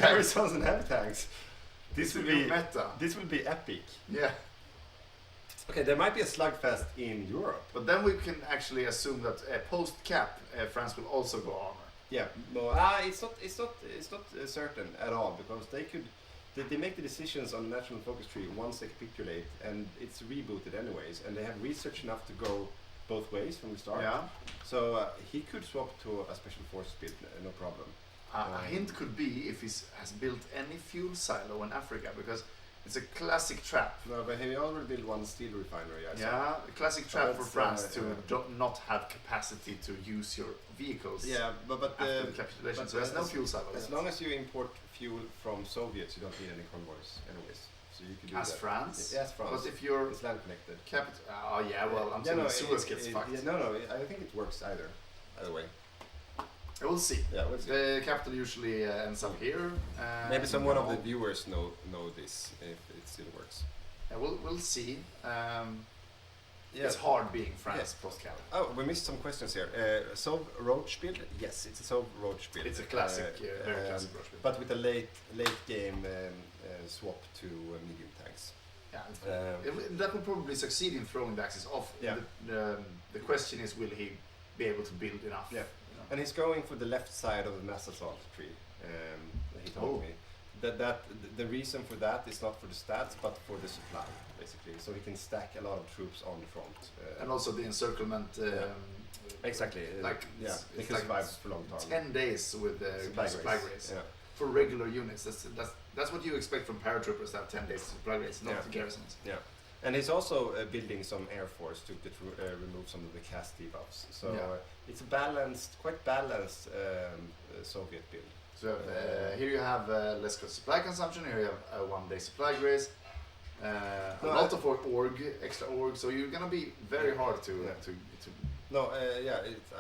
G: tanks. This will be
F: meta.
G: This will be epic.
F: Yeah.
G: Okay, there might be a slugfest in Europe,
F: but then we can actually assume that post cap France will also go armor.
G: Yeah, no, it's not certain at all, because they make the decisions on the national focus tree once they capitulate, and it's rebooted anyways, and they have research enough to go both ways from the start.
F: Yeah.
G: So he could swap to a special forces build, no problem.
F: A hint could be if he has built any fuel silo in Africa, because it's a classic trap.
G: No, but he already built one steel refinery.
F: A classic trap for France to not have capacity to use your vehicles.
G: Yeah, but
F: after the capitulation, so there's no fuel silo.
G: As long as you import fuel from Soviets, you don't need any convoys, anyways. So you can do
F: as
G: that.
F: France.
G: Yes, France.
F: But if you're
G: it's land connected.
F: Until Suez gets fucked.
G: I think it works either way.
F: We'll see.
G: Yeah, we'll see.
F: The capital usually ends up here.
G: Maybe someone of the viewers know this, if it still works.
F: Yeah, we'll see. It's hard being France post-cap.
G: Oh, we missed some questions here. Sov Roach build? Yes, it's a Sov Roach build.
F: It's a classic, very classic Roach build.
G: But with a late game swap to medium tanks.
F: Yeah, that will probably succeed in throwing the Axis off.
G: Yeah.
F: The question is, will he be able to build enough?
G: Yeah. And he's going for the left side of the mass assault tree. He told me that the reason for that is not for the stats, but for the supply, basically. So he can stack a lot of troops on the front.
F: And also the encirclement.
G: Exactly. They can survive for a long time.
F: 10 days with supply grace.
G: Yeah.
F: For regular units, that's what you expect from paratroopers, to have 10 days supply grace, not the garrisons.
G: Yeah. And he's also building some air force to remove some of the cast debuffs. So it's a quite balanced Soviet build.
F: So here you have less supply consumption. Here you have a 1 day supply grace. A lot of extra org. So you're gonna be very hard to.
G: No,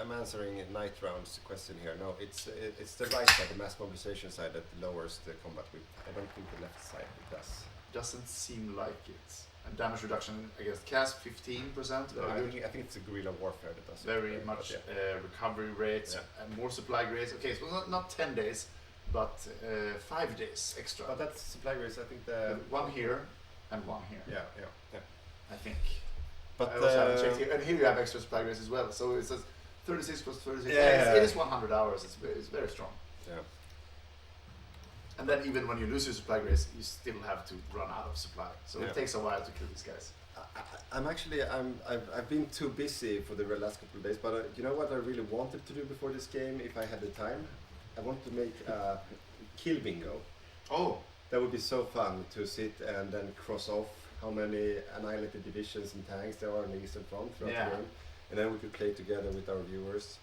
G: I'm answering Night Round's question here. No, it's the right side, the mass mobilization side, that lowers the combat whip. I don't think the left side does.
F: Doesn't seem like it. And damage reduction against cast 15%.
G: No, I think it's a guerrilla warfare that does
F: very much recovery rates and more supply grace. Okay, so not 10 days, but 5 days extra.
G: But that's supply grace. I think the
F: one here and one here.
G: Yeah.
F: I think.
G: But
F: I also haven't checked here, and here you have extra supply grace as well. So it says 36 plus 36. It is 100 hours. It's very strong.
G: Yeah.
F: And then even when you lose your supply grace, you still have to run out of supply. So it takes a while to kill these guys.
G: I've been too busy for the last couple of days, but you know what I really wanted to do before this game, if I had the time? I wanted to make a kill bingo.
F: Oh!
G: That would be so fun to sit and then cross off how many annihilated divisions and tanks there are in the Eastern Front throughout the game. And then we could play together with our viewers.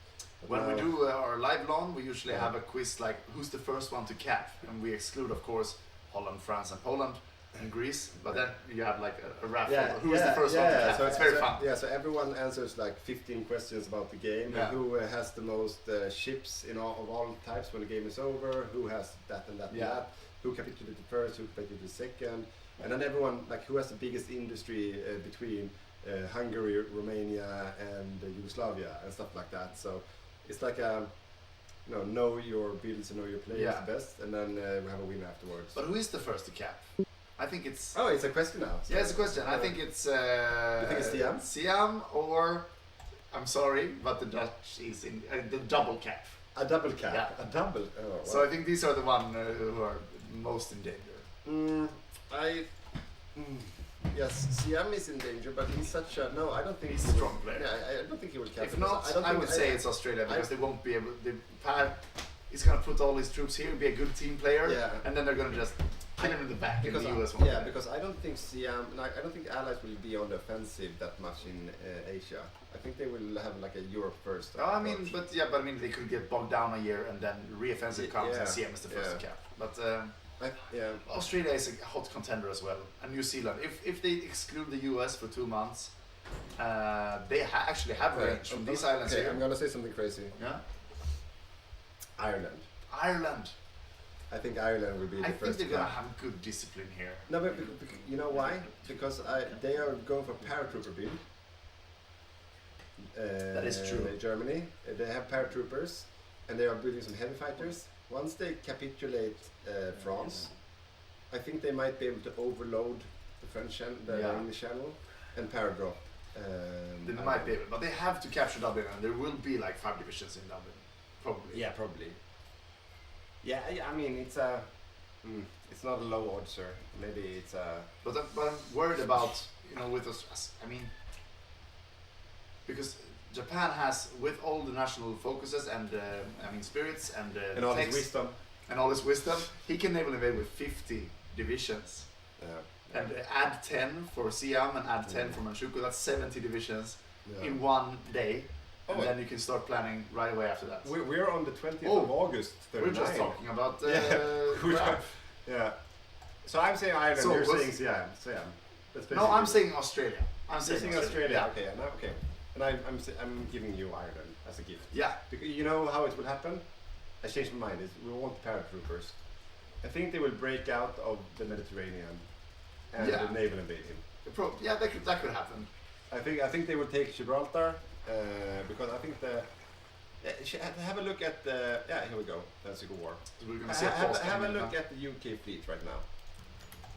F: When we do our live LAN, we usually have a quiz like who's the first one to cap, and we exclude, of course, Holland, France, and Poland, and Greece. But then you have like a raffle. Who's the first one to cap? So it's very fun.
G: Yeah, so everyone answers like 15 questions about the game, and who has the most ships of all types when the game is over, who has that and that and that, who capitulated first, who capitulated second, and then everyone like who has the biggest industry between Hungary, Romania, and Yugoslavia and stuff like that. So it's like know your builds and know your players
F: Yeah.
G: the best, and then we have a win afterwards.
F: But who is the first to cap? I think it's.
G: Oh, it's a question now.
F: Yeah, it's a question. I think it's.
G: You think it's Siam?
F: Siam, or I'm sorry, but the Dutch is in the double cap.
G: A double cap.
F: Yeah.
G: A double. Oh, wow.
F: So I think these are the one who are most in danger.
G: Yes, Siam is in danger, but he's such a no. I don't think
F: He's a
G: he will-
F: strong player.
G: Yeah, I don't think he will cap.
F: If
G: it.
F: not,
G: don't
F: I
G: think-
F: would say it's Australia because they won't be able. He's gonna put all his troops here, be a good team player,
G: Yeah.
F: and then they're gonna just kill him in the back, and
G: because
F: the US won't.
G: yeah, because I don't think Siam, I don't think Allies will be on the offensive that much in Asia. I think they will have like a Europe first.
F: Oh, I mean,
G: approach.
F: but I mean, they could get bogged down a year, and then re-offensive comes, and Siam is the first to cap. But Australia is a hot contender as well, and New Zealand. If they exclude the US for 2 months, they actually have range from these islands
G: Okay,
F: here.
G: I'm gonna say something crazy.
F: Yeah,
G: Ireland.
F: Ireland.
G: I think Ireland will be the
F: I
G: first.
F: think they're gonna
G: cap.
F: have good discipline here.
G: No, but you know why? Because they are going for paratrooper build.
F: That is true.
G: Germany, they have paratroopers, and they are building some heavy fighters. Once they capitulate France, I think they might be able to overload the French the English channel and paradrop.
F: They might be able, but they have to capture Dublin, and there will be like 5 divisions in Dublin, probably.
G: Yeah, probably. Yeah, I mean it's a, it's not a low oddser. Maybe it's a.
F: But I'm worried about with us. I mean, because Japan has, with all the national focuses and spirits and
G: all
F: text
G: his wisdom.
F: and all his wisdom, he can naval invade with 50 divisions. And add 10 for Siam and add 10 for Manchukuo. That's 70 divisions in one day. And then you can start planning right away after that.
G: We're on the 20th of August. 39.
F: We're just talking about
G: Yeah. Yeah. So I'm saying Ireland.
F: So
G: you're
F: what's-
G: saying Siam. That's
F: No, I'm
G: basically-
F: saying Australia. I'm
G: You're
F: saying
G: saying Australia.
F: Yeah.
G: Okay, okay. And I'm giving you Ireland as a gift.
F: Yeah.
G: Because you know how it will happen? I changed my mind. We want paratroopers. I think they will break out of the Mediterranean and the naval invade him.
F: Yeah, that could happen.
G: I think they will take Gibraltar because I think have a look at the here we go. That's Civil War.
F: So we're gonna see
G: Have a look at the UK fleet right now,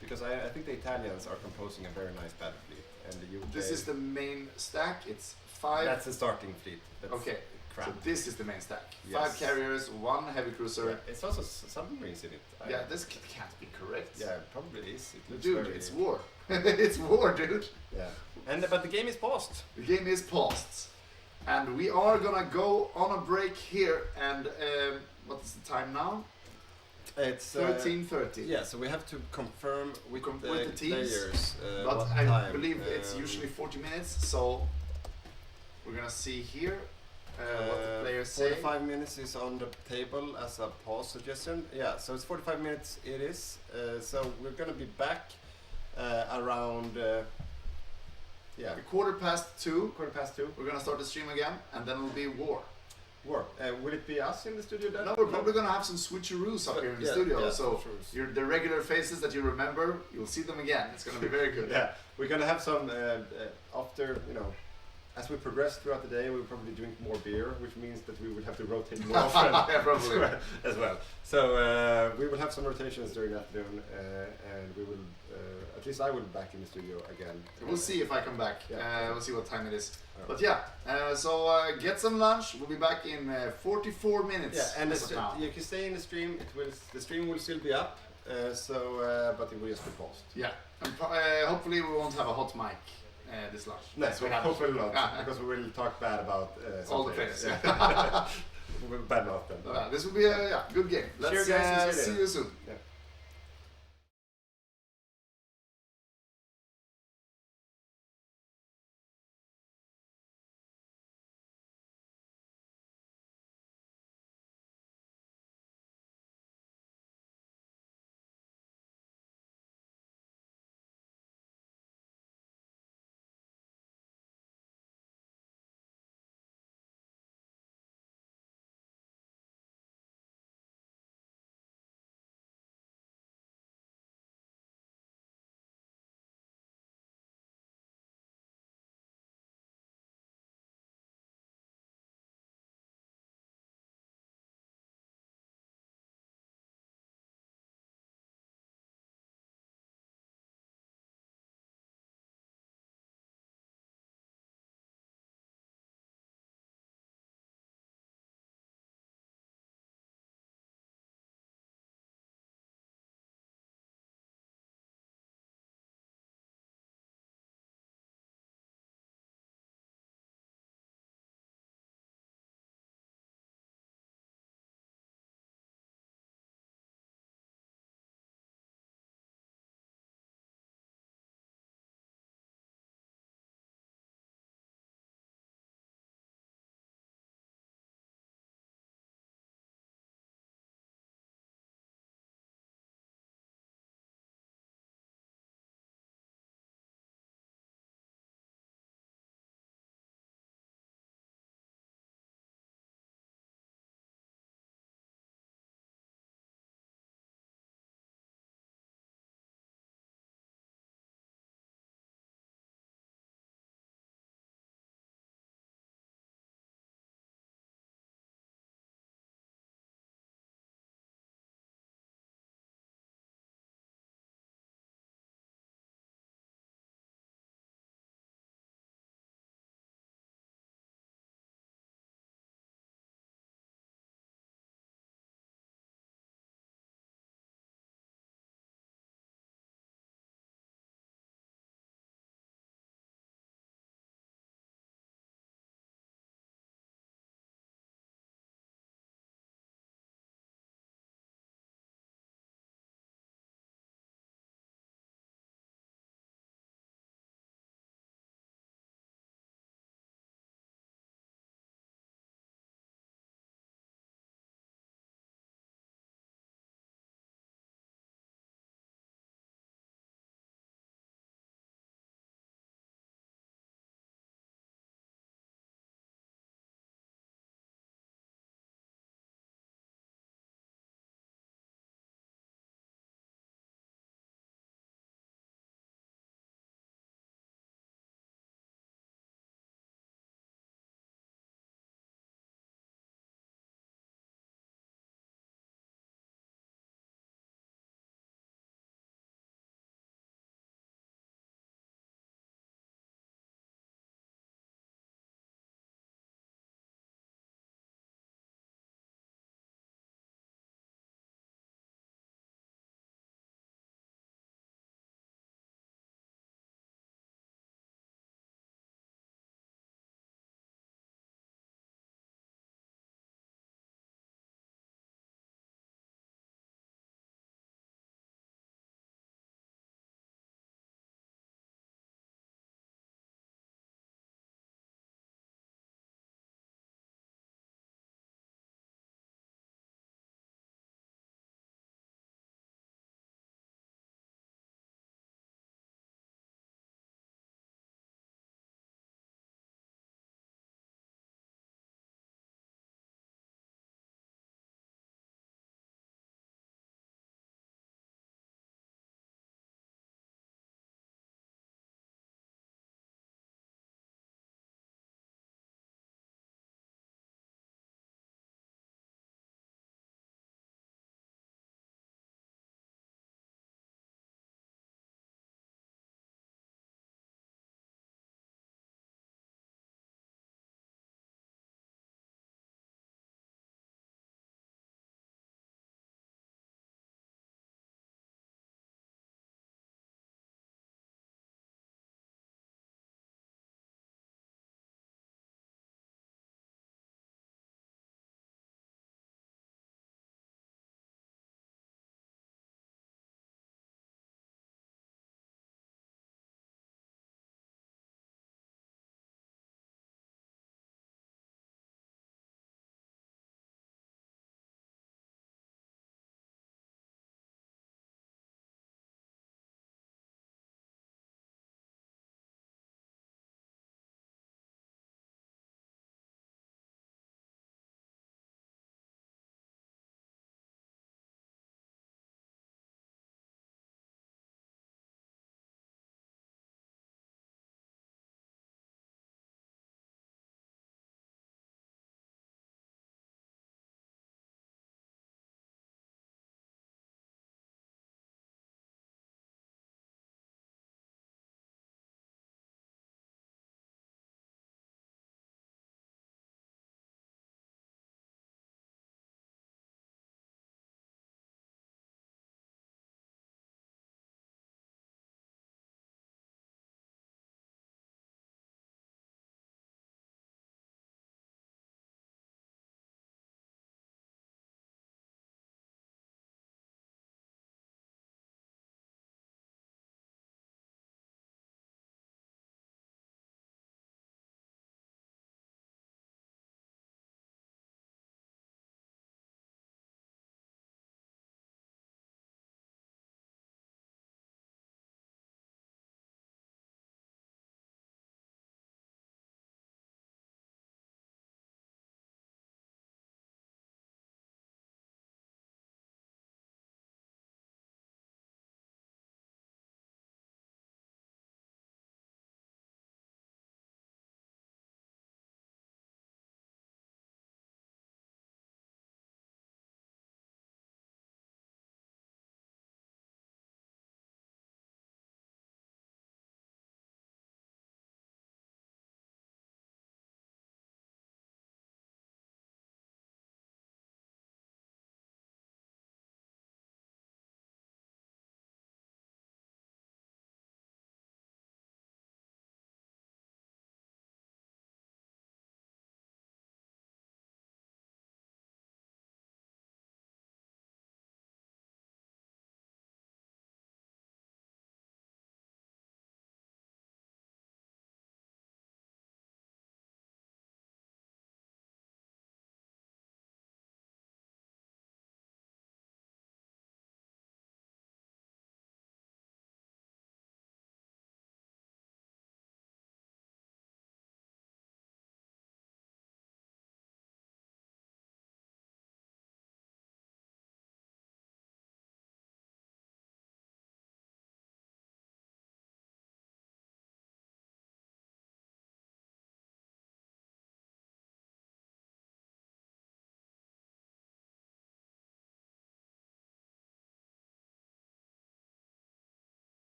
G: because I think the Italians are composing a very nice battle fleet, and the UK.
F: This is the main stack. It's 5.
G: That's the starting fleet. That's
F: Okay.
G: crap.
F: So this is the main stack.
G: Yes.
F: 5 carriers, 1 heavy cruiser.
G: Yeah, it's also submarines in it.
F: Yeah, this can't be correct.
G: Yeah, it probably is. It looks
F: Dude,
G: very,
F: it's war. It's war, dude.
G: Yeah, but the game is paused.
F: The game is paused. And we are gonna go on a break here. And what is the time now?
G: It's
F: 13:30.
G: Yeah, so we have to confirm with the
F: teams,
G: players.
F: But
G: what
F: I
G: time.
F: believe it's usually 40 minutes. So we're gonna see here what the players say.
G: 45 minutes is on the table as a pause suggestion. Yeah, so it's 45 minutes. It is. So we're gonna be back around.
F: A quarter past 2.
G: Quarter past 2.
F: We're gonna start the stream again, and then it'll be war.
G: War. Will it be us in the studio then?
F: No, we're probably gonna have some switcheroos up here in the studio.
G: Yeah,
F: so the regular faces that you remember, you'll see them again. It's gonna be very good.
G: Yeah, we're gonna have some after as we progress throughout the day. We'll probably drink more beer, which means that we will have to rotate more often.
F: Yeah, probably.
G: as well. So we will have some rotations during the afternoon, and we will. At least I will be back in the studio again.
F: We'll see if I come back.
G: Yeah.
F: We'll see what time it is. But yeah, so get some lunch. We'll be back in 44 minutes.
G: Yeah, and
F: as of now.
G: you can stay in the stream. The stream will still be up. But it will just be paused.
F: Yeah, and hopefully we won't have a hot mic this lunch.
G: No,
F: That's what
G: hopefully
F: happens.
G: not, because we will talk bad about
F: all the players.
G: We will bad mouth them.
F: This will be a good game. Let's
G: Cheers, guys.
F: see you soon.
G: Yeah.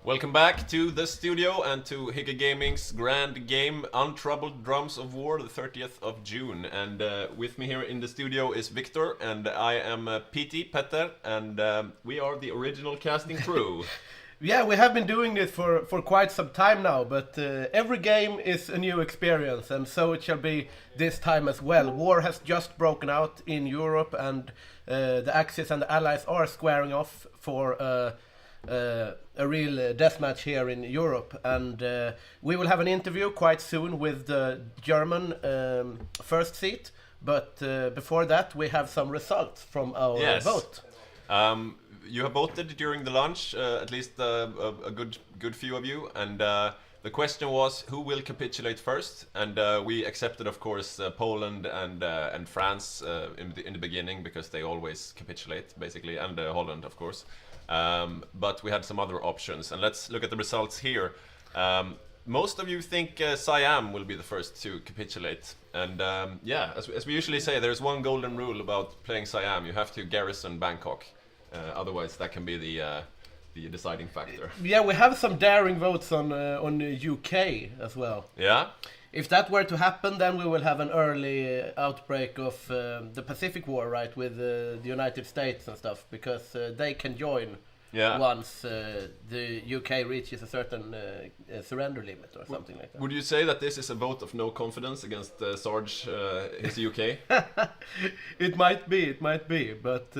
C: Welcome back to the studio and to Hygge Gaming's Grand Game, Untroubled Drums of War, the 30th of June. And with me here in the studio is Victor, and I am PT, Petter, and we are the original casting crew.
D: Yeah, we have been doing this for quite some time now, but every game is a new experience, and so it shall be this time as well. War has just broken out in Europe, and the Axis and the Allies are squaring off for a real deathmatch here in Europe, and we will have an interview quite soon with the German first seat, but before that we have some results from our vote.
C: You have voted during the lunch, at least a good few of you, and the question was who will capitulate first, and we accepted, of course, Poland and France in the beginning, because they always capitulate basically, and Holland, of course. But we had some other options, and let's look at the results here. Most of you think Siam will be the first to capitulate, and yeah, as we usually say, there's one golden rule about playing Siam: you have to garrison Bangkok. Otherwise, that can be the deciding factor.
D: Yeah, we have some daring votes on UK as well.
C: Yeah.
D: If that were to happen, then we will have an early outbreak of the Pacific War, right, with the United States and stuff, because they can join once the UK reaches a certain surrender limit or something like that.
C: Would you say that this is a vote of no confidence against Sarge, his UK?
D: It might be, but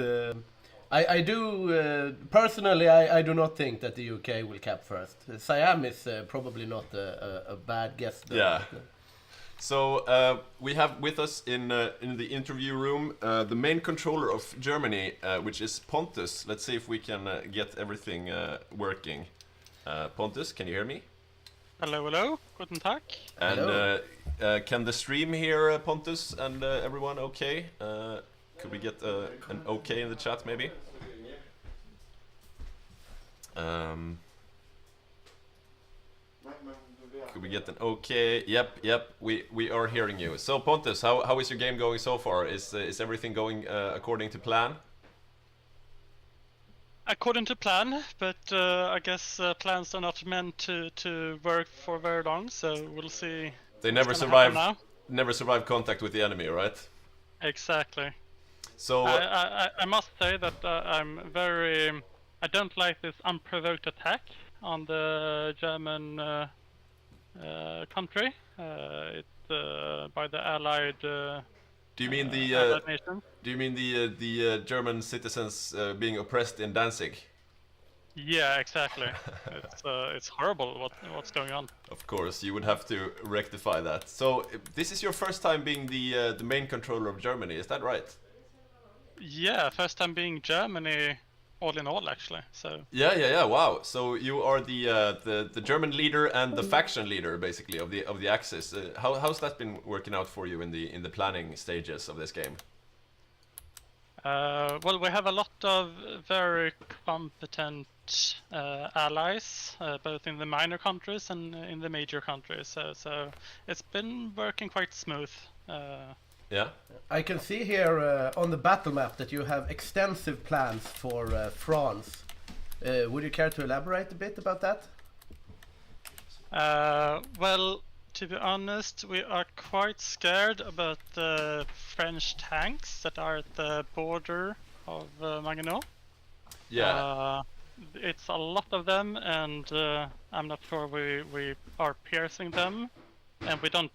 D: I do, personally, I do not think that the UK will cap first. Siam is probably not a bad guess, though.
C: Yeah. So we have with us in the interview room the main controller of Germany, which is Pontus. Let's see if we can get everything working. Pontus, can you hear me?
H: Hello, hello. Guten Tag.
C: And can the stream hear Pontus and everyone okay? Could we get an okay in the chat, maybe? Could we get an okay? Yep. We are hearing you. So Pontus, how is your game going so far? Is everything going according to plan?
H: According to plan, but I guess plans are not meant to work for very long, so we'll see.
C: They never survive contact with the enemy, right?
H: Exactly.
C: So
H: I must say that I don't like this unprovoked attack on the German country. It's by the Allied.
C: Do you mean the German citizens being oppressed in Danzig?
H: Yeah, exactly. It's horrible what's going on.
C: Of course, you would have to rectify that. So this is your first time being the main controller of Germany, is that right?
H: Yeah, first time being Germany, all in all, actually. So.
C: Yeah. Wow. So you are the German leader and the faction leader, basically, of the Axis. How's that been working out for you in the planning stages of this game?
H: Well, we have a lot of very competent allies, both in the minor countries and in the major countries. So it's been working quite smooth.
C: Yeah.
D: I can see here on the battle map that you have extensive plans for France. Would you care to elaborate a bit about that?
H: Well, to be honest, we are quite scared about the French tanks that are at the border of Maginot.
C: Yeah.
H: It's a lot of them, and I'm not sure we are piercing them. And we don't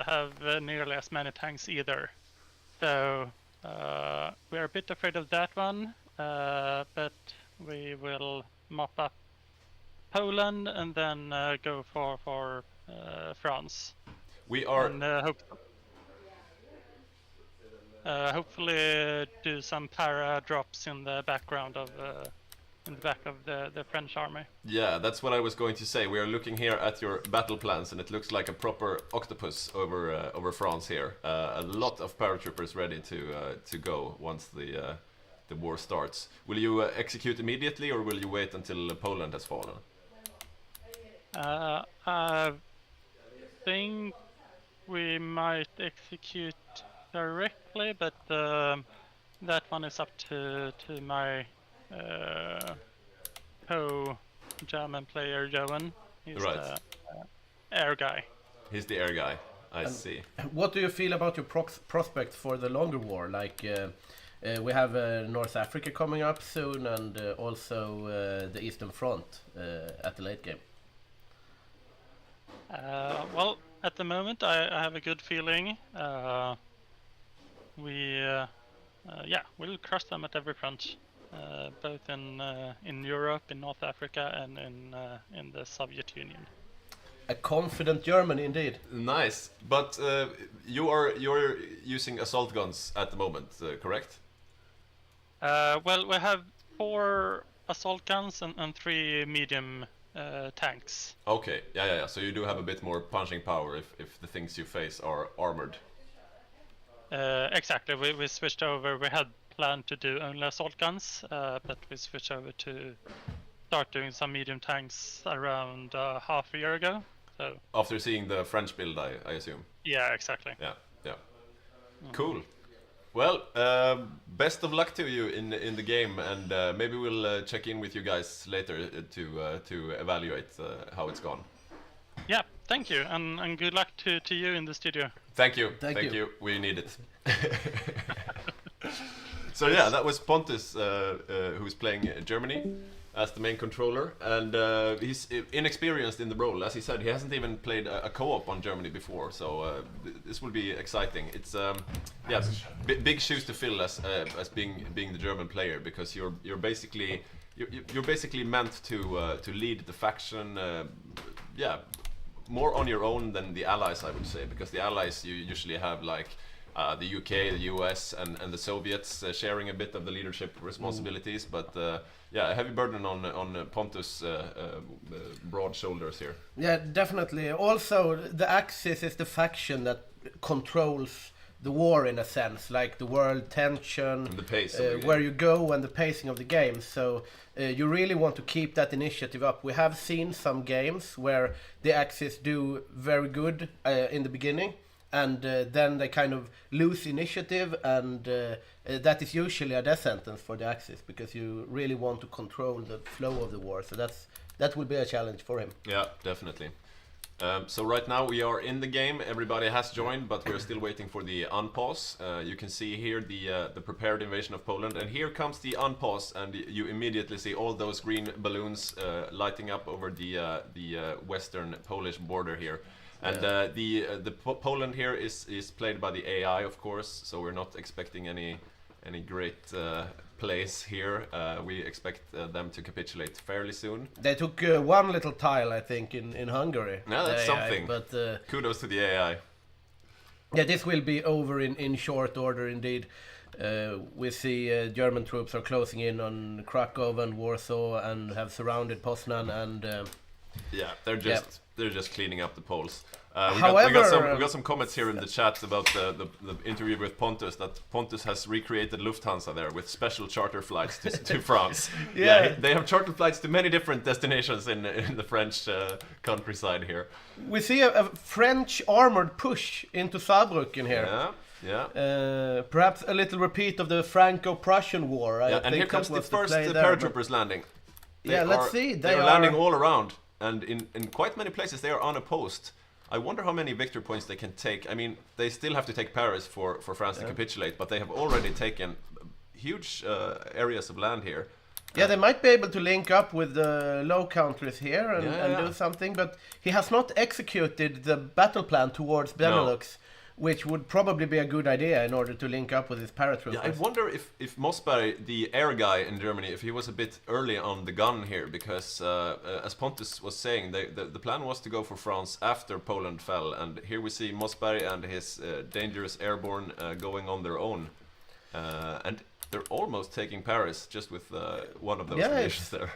H: have nearly as many tanks either. So we're a bit afraid of that one, but we will mop up Poland and then go for France.
C: We are...
H: And hopefully do some para drops in the background of... in the back of the French army.
C: Yeah, that's what I was going to say. We are looking here at your battle plans, and it looks like a proper octopus over France here. A lot of paratroopers ready to go once the war starts. Will you execute immediately, or will you wait until Poland has fallen?
H: I think we might execute directly, but that one is up to my German player Johan. He's
C: Right.
H: the air guy.
C: He's the air guy. I see.
D: What do you feel about your prospects for the longer war? Like we have North Africa coming up soon, and also the Eastern Front at the late game.
H: Well, at the moment, I have a good feeling. We'll crush them at every front, both in Europe, in North Africa, and in the Soviet Union.
D: A confident Germany, indeed.
C: Nice, but you're using assault guns at the moment, correct?
H: Well, we have 4 assault guns and 3 medium tanks.
C: Okay, yeah. So you do have a bit more punching power if the things you face are armored.
H: Exactly. We switched over. We had planned to do only assault guns, but we switched over to start doing some medium tanks around half a year ago. So
C: After seeing the French build, I assume.
H: yeah, exactly.
C: Yeah. Cool. Well, best of luck to you in the game, and maybe we'll check in with you guys later to evaluate how it's gone.
H: Yeah, thank you, and good luck to you in the studio.
C: Thank you.
D: Thank you.
C: We need it. So yeah, that was Pontus, who's playing Germany as the main controller, and he's inexperienced in the role. As he said, he hasn't even played a co-op on Germany before, so this will be exciting. It's big shoes to fill as being the German player, because you're basically meant to lead the faction. More on your own than the allies, I would say, because the allies you usually have like the UK, the US, and the Soviets sharing a bit of the leadership responsibilities, but a heavy burden on Pontus' broad shoulders here.
D: Yeah, definitely. Also, the Axis is the faction that controls the war in a sense, like the world tension,
C: And the pace of the game.
D: where you go, and the pacing of the game. So you really want to keep that initiative up. We have seen some games where the Axis do very good in the beginning, and then they kind of lose initiative, and that is usually a death sentence for the Axis, because you really want to control the flow of the war. So that will be a challenge for him.
C: Yeah, definitely. So right now we are in the game. Everybody has joined, but we're still waiting for the unpause. You can see here the prepared invasion of Poland, and here comes the unpause, and you immediately see all those green balloons lighting up over the western Polish border here. And Poland here is played by the AI, of course, so we're not expecting any great plays here. We expect them to capitulate fairly soon.
D: They took one little tile, I think, in Hungary.
C: Yeah, that's
D: the AI,
C: something.
D: But
C: Kudos to the AI.
D: yeah, this will be over in short order, indeed. We see German troops are closing in on Krakow and Warsaw and have surrounded Poznan, and
C: They're just cleaning up the polls. We
D: However,
C: got some comments here in the chat about the interview with Pontus, that Pontus has recreated Lufthansa there with special charter flights to France. They have charter flights to many different destinations in the French countryside here.
D: we see a French armored push into Saarbrücken here.
C: Yeah.
D: Perhaps a little repeat of the Franco-Prussian War. I
C: And
D: think
C: here comes
D: that
C: the
D: was
C: first
D: play there,
C: paratroopers landing.
D: let's see.
C: They are landing all around, and in quite many places they are unopposed. I wonder how many victory points they can take. I mean, they still have to take Paris for France to capitulate, but they have already taken huge areas of land here.
D: Yeah, they might be able to link up with the Low Countries here and do something, but he has not executed the battle plan towards Benelux, which would probably be a good idea in order to link up with his paratroopers.
C: Yeah, I wonder if Mossberg, the air guy in Germany, if he was a bit early on the gun here, because as Pontus was saying, the plan was to go for France after Poland fell, and here we see Mossberg and his dangerous airborne going on their own, and they're almost taking Paris just with one of those missions there.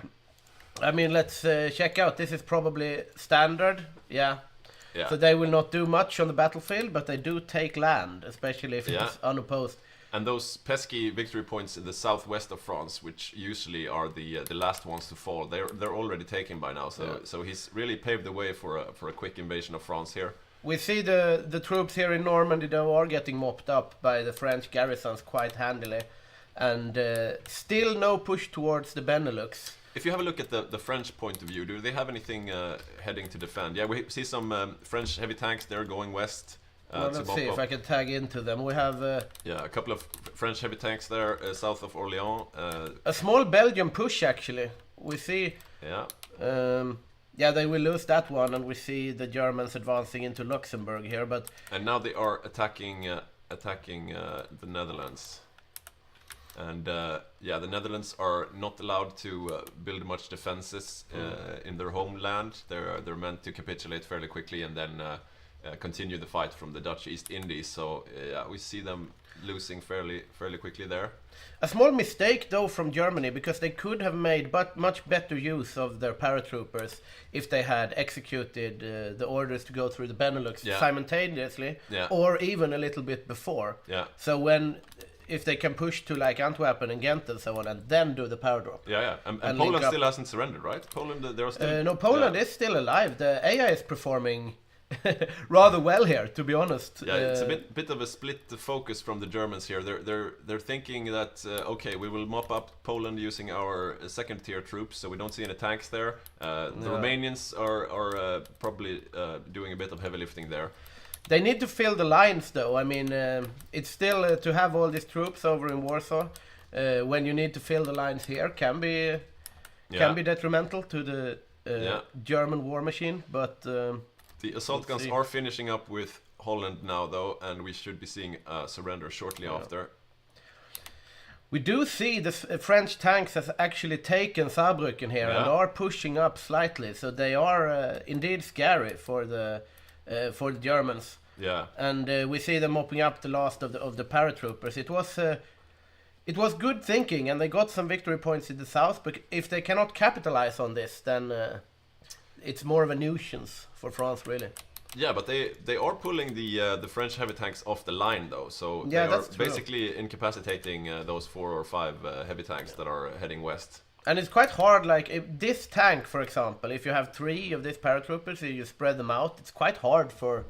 D: I mean, let's check out. This is probably standard, So they will not do much on the battlefield, but they do take land, especially if it's unopposed.
C: And those pesky victory points in the southwest of France, which usually are the last ones to fall, they're already taken by now. So he's really paved the way for a quick invasion of France here.
D: We see the troops here in Normandy, they are getting mopped up by the French garrisons quite handily, and still no push towards the Benelux.
C: if you have a look at the French point of view, do they have anything heading to defend? Yeah, we see some French heavy tanks there going west.
D: Well, let's see if I can tag into them. We have
C: yeah, a couple of French heavy tanks there south of Orléans.
D: a small Belgian push actually. We see.
C: Yeah.
D: Yeah, they will lose that one, and we see the Germans advancing into Luxembourg here. But
C: and now they are attacking the Netherlands. And yeah, the Netherlands are not allowed to build much defenses in their homeland. They're meant to capitulate fairly quickly and then continue the fight from the Dutch East Indies. So yeah, we see them losing fairly quickly there.
D: a small mistake though from Germany, because they could have made much better use of their paratroopers if they had executed the orders to go through the Benelux simultaneously, or even a little bit before.
C: Yeah.
D: So if they can push to like Antwerp and Ghent and so on, and then do the paradrap.
C: Yeah. And Poland still hasn't surrendered, right? Poland, they're still...
D: no, Poland is still alive. The AI is performing rather well here, to be honest.
C: Yeah, it's a bit of a split focus from the Germans here. They're thinking that okay, we will mop up Poland using our second tier troops, so we don't see any tanks there. The Romanians are probably doing a bit of heavy lifting there.
D: They need to fill the lines, though. I mean, it's still to have all these troops over in Warsaw when you need to fill the lines here can be detrimental to the German war machine. But
C: the assault guns are finishing up with Holland now, though, and we should be seeing a surrender shortly after.
D: We do see the French tanks has actually taken Saarbrücken here and are pushing up slightly, so they are indeed scary for the Germans.
C: Yeah.
D: And we see them mopping up the last of the paratroopers. It was good thinking, and they got some victory points in the south. But if they cannot capitalize on this, then it's more of a nuisance for France, really.
C: Yeah, but they are pulling the French heavy tanks off the line, though. So they are basically incapacitating those 4 or 5 heavy tanks that are heading west.
D: And it's quite hard, like, if this tank, for example, if you have 3 of these paratroopers, you spread them out, it's quite hard for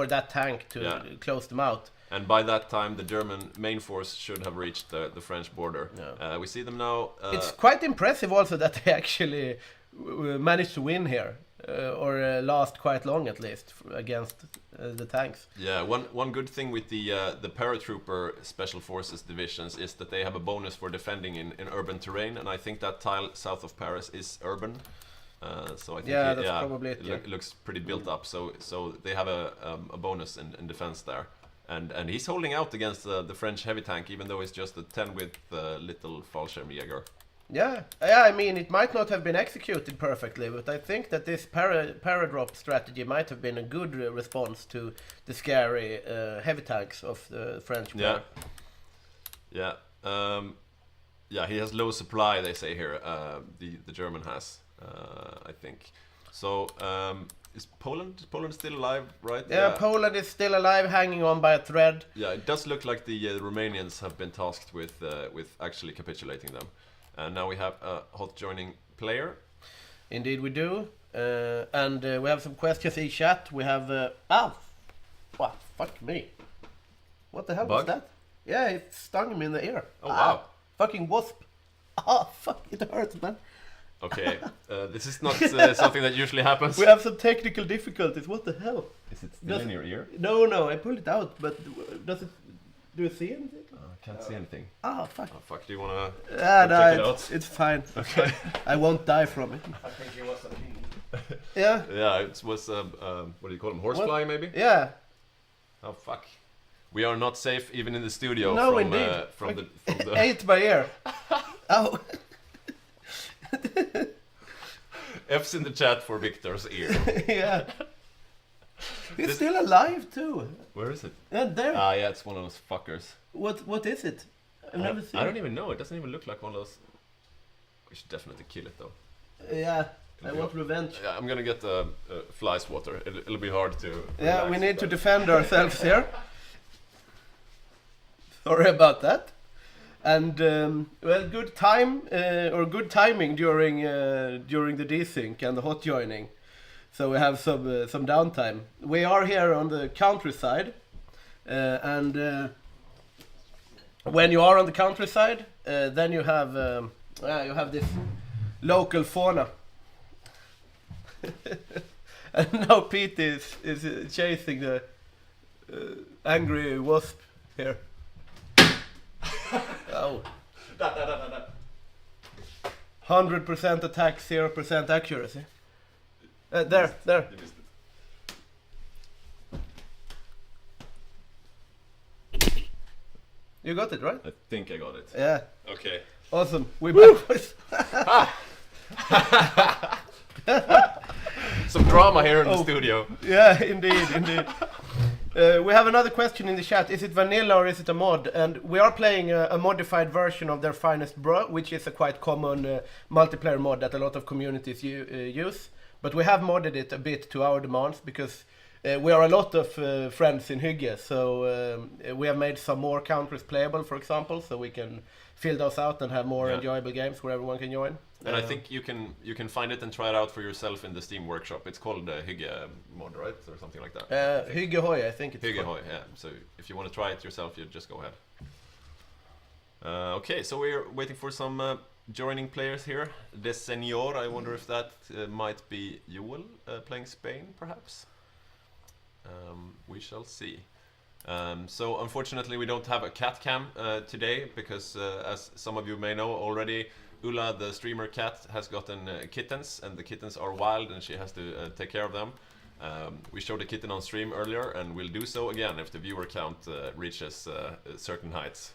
D: that tank to close them out.
C: And by that time, the German main force should have reached the French border. Yeah. We see them now...
D: it's quite impressive also that they actually managed to win here, or last quite long at least, against the tanks.
C: Yeah, one good thing with the paratrooper special forces divisions is that they have a bonus for defending in urban terrain, and I think that tile south of Paris is urban. So I think
D: that's probably
C: it looks pretty built up. So they have a bonus in defense there, and he's holding out against the French heavy tank, even though it's just a 10 with little Fallschirmjäger.
D: Yeah, I mean, it might not have been executed perfectly, but I think that this paradrop strategy might have been a good response to the scary heavy tanks of the French war.
C: Yeah. He has low supply, they say here. The German has, I think. So, is Poland still alive, right?
D: Yeah, Poland is still alive, hanging on by a thread.
C: Yeah, it does look like the Romanians have been tasked with actually capitulating them. And now we have a hot joining player.
D: Indeed we do. And we have some questions in chat. We have... fuck me. What the hell was that? Yeah, it stung me in the ear.
C: Oh, wow.
D: Fucking wasp. Ah, fuck, it hurts, man.
C: Okay, this is not something that usually happens.
D: We have some technical difficulties. What the hell?
C: Is it still in your ear?
D: No, I pulled it out, but do you see anything?
C: I can't see anything.
D: Oh, fuck.
C: Oh, fuck, do you wanna
D: check
C: it out?
D: It's fine.
C: Okay.
D: I won't die from it.
G: I think it was a ping.
C: Yeah, it was, what do you call them, horsefly maybe?
D: Yeah.
C: Oh, fuck. We are not safe even in the studio from the...
D: Ate my ear. Oh.
C: F's in the chat for Victor's ear.
D: Yeah. It's still alive too.
C: Where is it?
D: There.
C: Ah, yeah, it's one of those fuckers.
D: What is it? I've never seen.
C: I don't even know. It doesn't even look like one of those. We should definitely kill it though.
D: Yeah, I want revenge.
C: Yeah, I'm gonna get fly swatter. It'll be hard to.
D: Yeah, we need to defend ourselves here. Sorry about that. And good timing during the desync and the hot joining. So we have some downtime. We are here on the countryside, and when you are on the countryside, then you have this local fauna. And now Pete is chasing the angry wasp here. Oh. 100% attack, 0% accuracy. There.
C: You missed it.
D: You got it, right?
C: I think I got it.
D: Yeah.
C: Okay.
D: Awesome. We're back, boys.
C: Some drama here in the studio.
D: Yeah, indeed. We have another question in the chat. Is it vanilla or is it a mod? And we are playing a modified version of their Finest Bro, which is a quite common multiplayer mod that a lot of communities use. But we have modded it a bit to our demands because we are a lot of friends in Hygge. So we have made some more countries playable, for example, so we can fill those out and have more enjoyable games where everyone can join.
C: And I think you can find it and try it out for yourself in the Steam workshop. It's called Hygge mod, right? Or something like that.
D: Hygge HOI, I think it's
C: Hygge
D: called.
C: HOI, yeah. So if you want to try it yourself, you just go ahead. Okay, so we're waiting for some joining players here. The Senor, I wonder if that might be Joel playing Spain, perhaps? We shall see. So unfortunately we don't have a cat cam today because as some of you may know already, Ulla, the streamer cat, has gotten kittens, and the kittens are wild and she has to take care of them. We showed a kitten on stream earlier and we'll do so again if the viewer count reaches certain heights.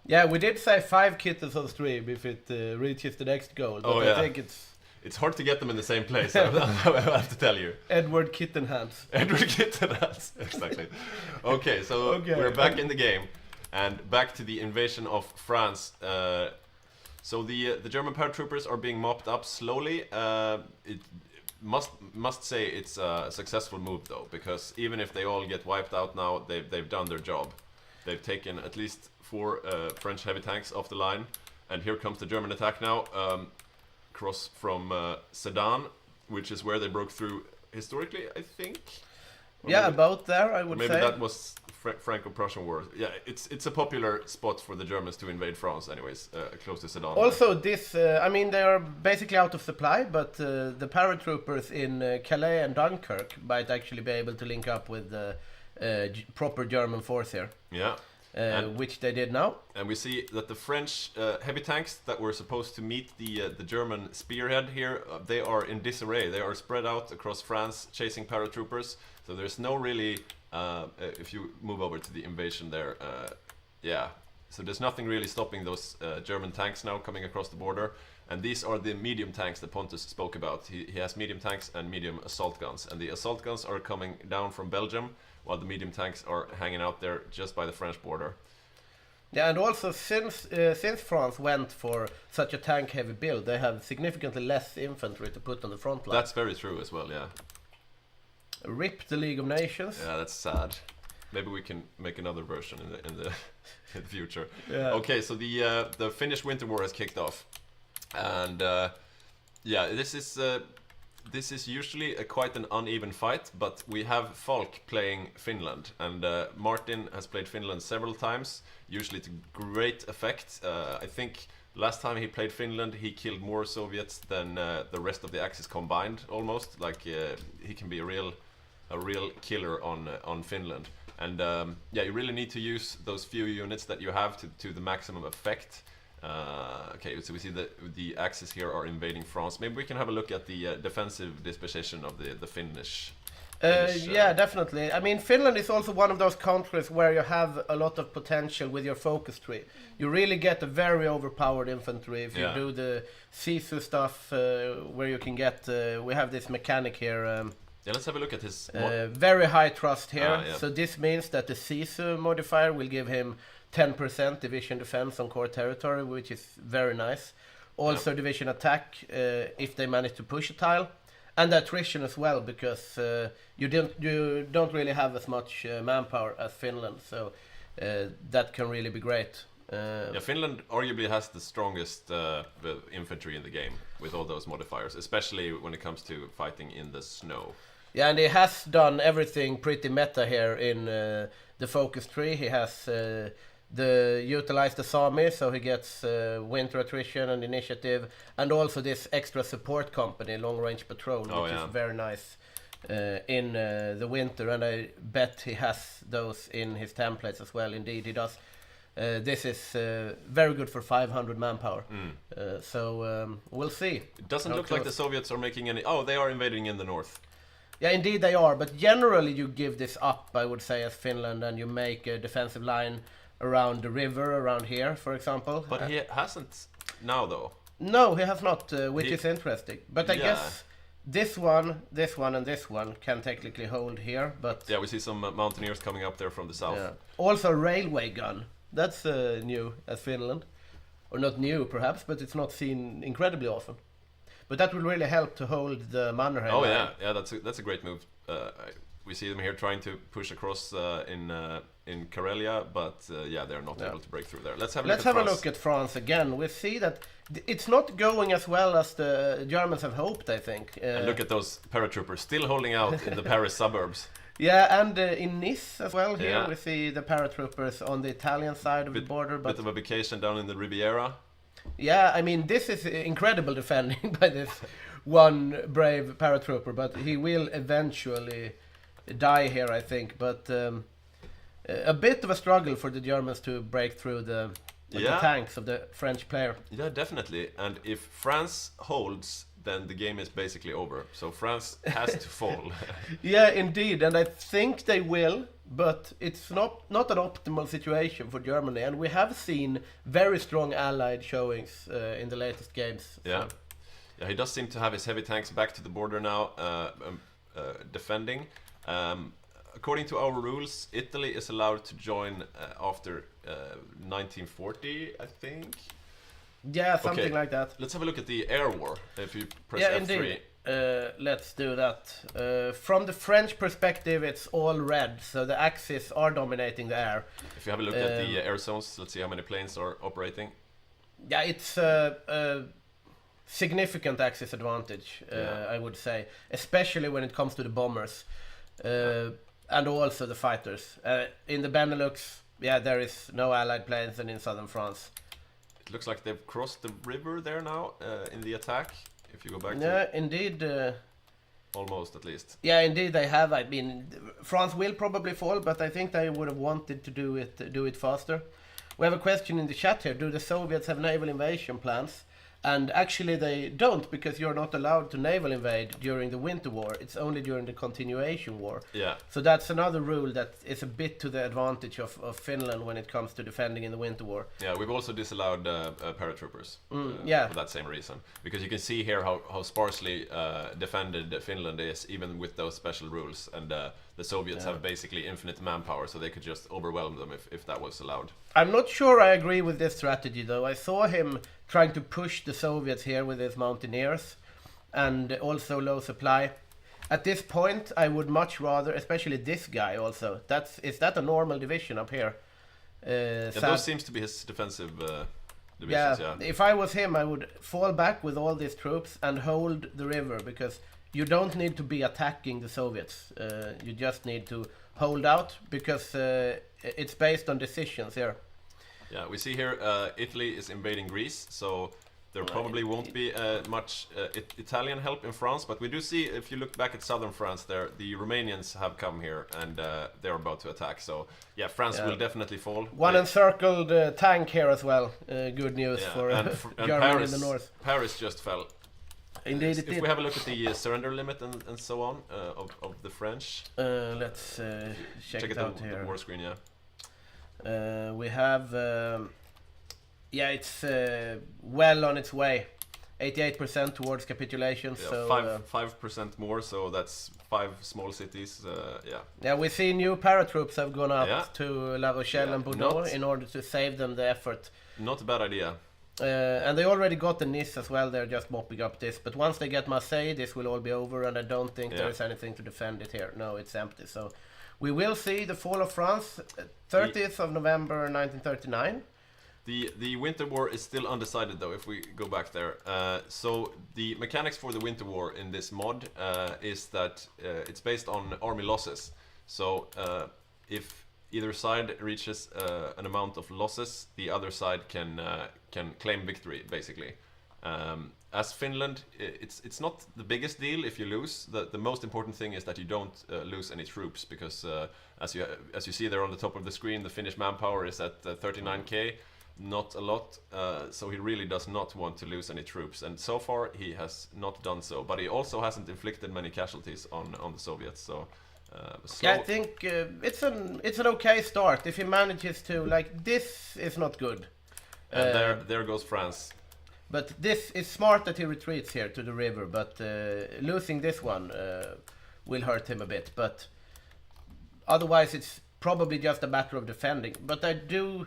D: Yeah, we did say 5 kittens on stream if it reaches the next goal, but I think
C: it's hard to get them in the same place, I have to tell you.
D: Edward Kitten Hands.
C: Edward Kitten Hands, exactly. Okay, so we're back in the game and back to the invasion of France. So the German paratroopers are being mopped up slowly. It must say it's a successful move though, because even if they all get wiped out now, they've done their job. They've taken at least 4 French heavy tanks off the line, and here comes the German attack now. Cross from Sedan, which is where they broke through historically, I think. Or
D: yeah,
C: maybe,
D: about there, I would say.
C: Maybe that was Franco-Prussian War. Yeah, it's a popular spot for the Germans to invade France, anyways, close to Sedan.
D: Also, this, I mean, they are basically out of supply, but the paratroopers in Calais and Dunkirk might actually be able to link up with the proper German force here.
C: Yeah.
D: Which they did now.
C: And we see that the French heavy tanks that were supposed to meet the German spearhead here, they are in disarray. They are spread out across France, chasing paratroopers. So there's no really, if you move over to the invasion there, yeah. So there's nothing really stopping those German tanks now coming across the border. And these are the medium tanks that Pontus spoke about. He has medium tanks and medium assault guns. And the assault guns are coming down from Belgium, while the medium tanks are hanging out there just by the French border.
D: Yeah, and also since France went for such a tank-heavy build, they have significantly less infantry to put on the front line.
C: That's very true as well, yeah.
D: RIP the League of Nations.
C: Yeah, that's sad. Maybe we can make another version in the future.
D: Yeah.
C: Okay, so the Finnish Winter War has kicked off, and yeah, this is usually quite an uneven fight, but we have Falk playing Finland, and Martin has played Finland several times, usually to great effect. I think last time he played Finland, he killed more Soviets than the rest of the Axis combined, almost. Like he can be a real killer on Finland, and yeah, you really need to use those few units that you have to the maximum effect. Okay, so we see that the Axis here are invading France. Maybe we can have a look at the defensive disposition of the Finnish.
D: Yeah, definitely. I mean, Finland is also one of those countries where you have a lot of potential with your focus tree. You really get a very overpowered infantry if you do the Sisu stuff, where you can get. We have this mechanic here.
C: Yeah, let's have a look at his.
D: Very high trust here.
C: Yeah.
D: So this means that the Sisu modifier will give him 10% division defense on core territory, which is very nice. Also division attack if they manage to push a tile, and attrition as well, because you don't really have as much manpower as Finland, so that can really be great.
C: Yeah, Finland arguably has the strongest infantry in the game with all those modifiers, especially when it comes to fighting in the snow.
D: Yeah, and he has done everything pretty meta here in the focus tree. He has utilize the Sami, so he gets winter attrition and initiative, and also this extra support company, long range patrol, which is very nice in the winter, and I bet he has those in his templates as well. Indeed, he does. This is very good for 500 manpower. So we'll see.
C: It doesn't look like the Soviets are making any... Oh, they are invading in the north.
D: Yeah, indeed they are, but generally you give this up, I would say, as Finland, and you make a defensive line around the river, around here, for example.
C: But he hasn't now, though.
D: No, he has not, which is interesting. But I guess this one, and this one can technically hold here, but...
C: Yeah, we see some mountaineers coming up there from the south.
D: Yeah. Also a railway gun. That's new as Finland. Or not new, perhaps, but it's not seen incredibly often. But that will really help to hold the Mannerheim.
C: Oh yeah, that's a great move. We see them here trying to push across in Karelia, but they're not able to break through there. Let's have a look
D: at France again. We see that it's not going as well as the Germans have hoped, I think.
C: And look at those paratroopers still holding out in the Paris suburbs.
D: Yeah, and in Nice as well. Here we see the paratroopers on the Italian side of the border.
C: Bit of a vacation down in the Riviera.
D: Yeah, I mean, this is incredible defending by this one brave paratrooper, but he will eventually die here, I think. But a bit of a struggle for the Germans to break through the tanks of the French player.
C: Yeah, definitely. And if France holds, then the game is basically over. So France has to fall.
D: Yeah, indeed. And I think they will, but it's not an optimal situation for Germany. And we have seen very strong allied showings in the latest games.
C: Yeah. Yeah, he does seem to have his heavy tanks back to the border now, defending. According to our rules, Italy is allowed to join after 1940, I think.
D: Yeah, something like that.
C: Let's have a look at the air war, if you press
D: F3.
C: indeed.
D: Let's do that. From the French perspective, it's all red, so the Axis are dominating the air.
C: If you have a look at the air zones, let's see how many planes are operating.
D: Yeah, it's a significant Axis advantage, I would say, especially when it comes to the bombers and also the fighters. In the Benelux, there is no Allied planes, and in southern France.
C: It looks like they've crossed the river there now in the attack. If you go back
D: to indeed.
C: Almost, at least.
D: Yeah, indeed they have. I mean, France will probably fall, but I think they would have wanted to do it faster. We have a question in the chat here. Do the Soviets have naval invasion plans? And actually they don't, because you're not allowed to naval invade during the Winter War. It's only during the Continuation War.
C: Yeah.
D: So that's another rule that is a bit to the advantage of Finland when it comes to defending in the Winter War.
C: Yeah, we've also disallowed paratroopers for that same reason. Because you can see here how sparsely defended Finland is, even with those special rules. And the Soviets have basically infinite manpower, so they could just overwhelm them if that was allowed.
D: I'm not sure I agree with this strategy, though. I saw him trying to push the Soviets here with his mountaineers and also low supply. At this point, I would much rather, especially this guy also. Is that a normal division up here?
C: Those seems to be his defensive divisions, yeah.
D: If I was him, I would fall back with all these troops and hold the river, because you don't need to be attacking the Soviets. You just need to hold out, because it's based on decisions here.
C: Yeah, we see here Italy is invading Greece, so there probably won't be much Italian help in France, but we do see, if you look back at southern France there, the Romanians have come here and they're about to attack, so yeah, France will definitely fall.
D: One encircled tank here as well, good news for Germany in the north.
C: Paris just fell.
D: Indeed it did.
C: If we have a look at the surrender limit and so on of the French.
D: Let's check it out here.
C: The war screen, yeah.
D: We have, it's well on its way. 88% towards capitulation.
C: Yeah,
D: so
C: 5% more, so that's 5 small cities.
D: Yeah, we see new paratroops have gone up to La Rochelle and Bordeaux in order to save them the effort.
C: Not a bad idea.
D: And they already got the Nice as well. They're just mopping up this. But once they get Marseille, this will all be over, and I don't think there is anything to defend it here. No, it's empty. So we will see the fall of France, 30th of November 1939.
C: The Winter War is still undecided, though, if we go back there. So the mechanics for the Winter War in this mod is that it's based on army losses. So if either side reaches an amount of losses, the other side can claim victory, basically. As Finland, it's not the biggest deal if you lose. The most important thing is that you don't lose any troops, because as you see there on the top of the screen, the Finnish manpower is at 39k, not a lot. So he really does not want to lose any troops, and so far he has not done so. But he also hasn't inflicted many casualties on the Soviets. So.
D: Yeah, I think it's an okay start if he manages to, like, this is not good.
C: And there goes France.
D: But this is smart that he retreats here to the river, but losing this one will hurt him a bit. But otherwise it's probably just a matter of defending. But I do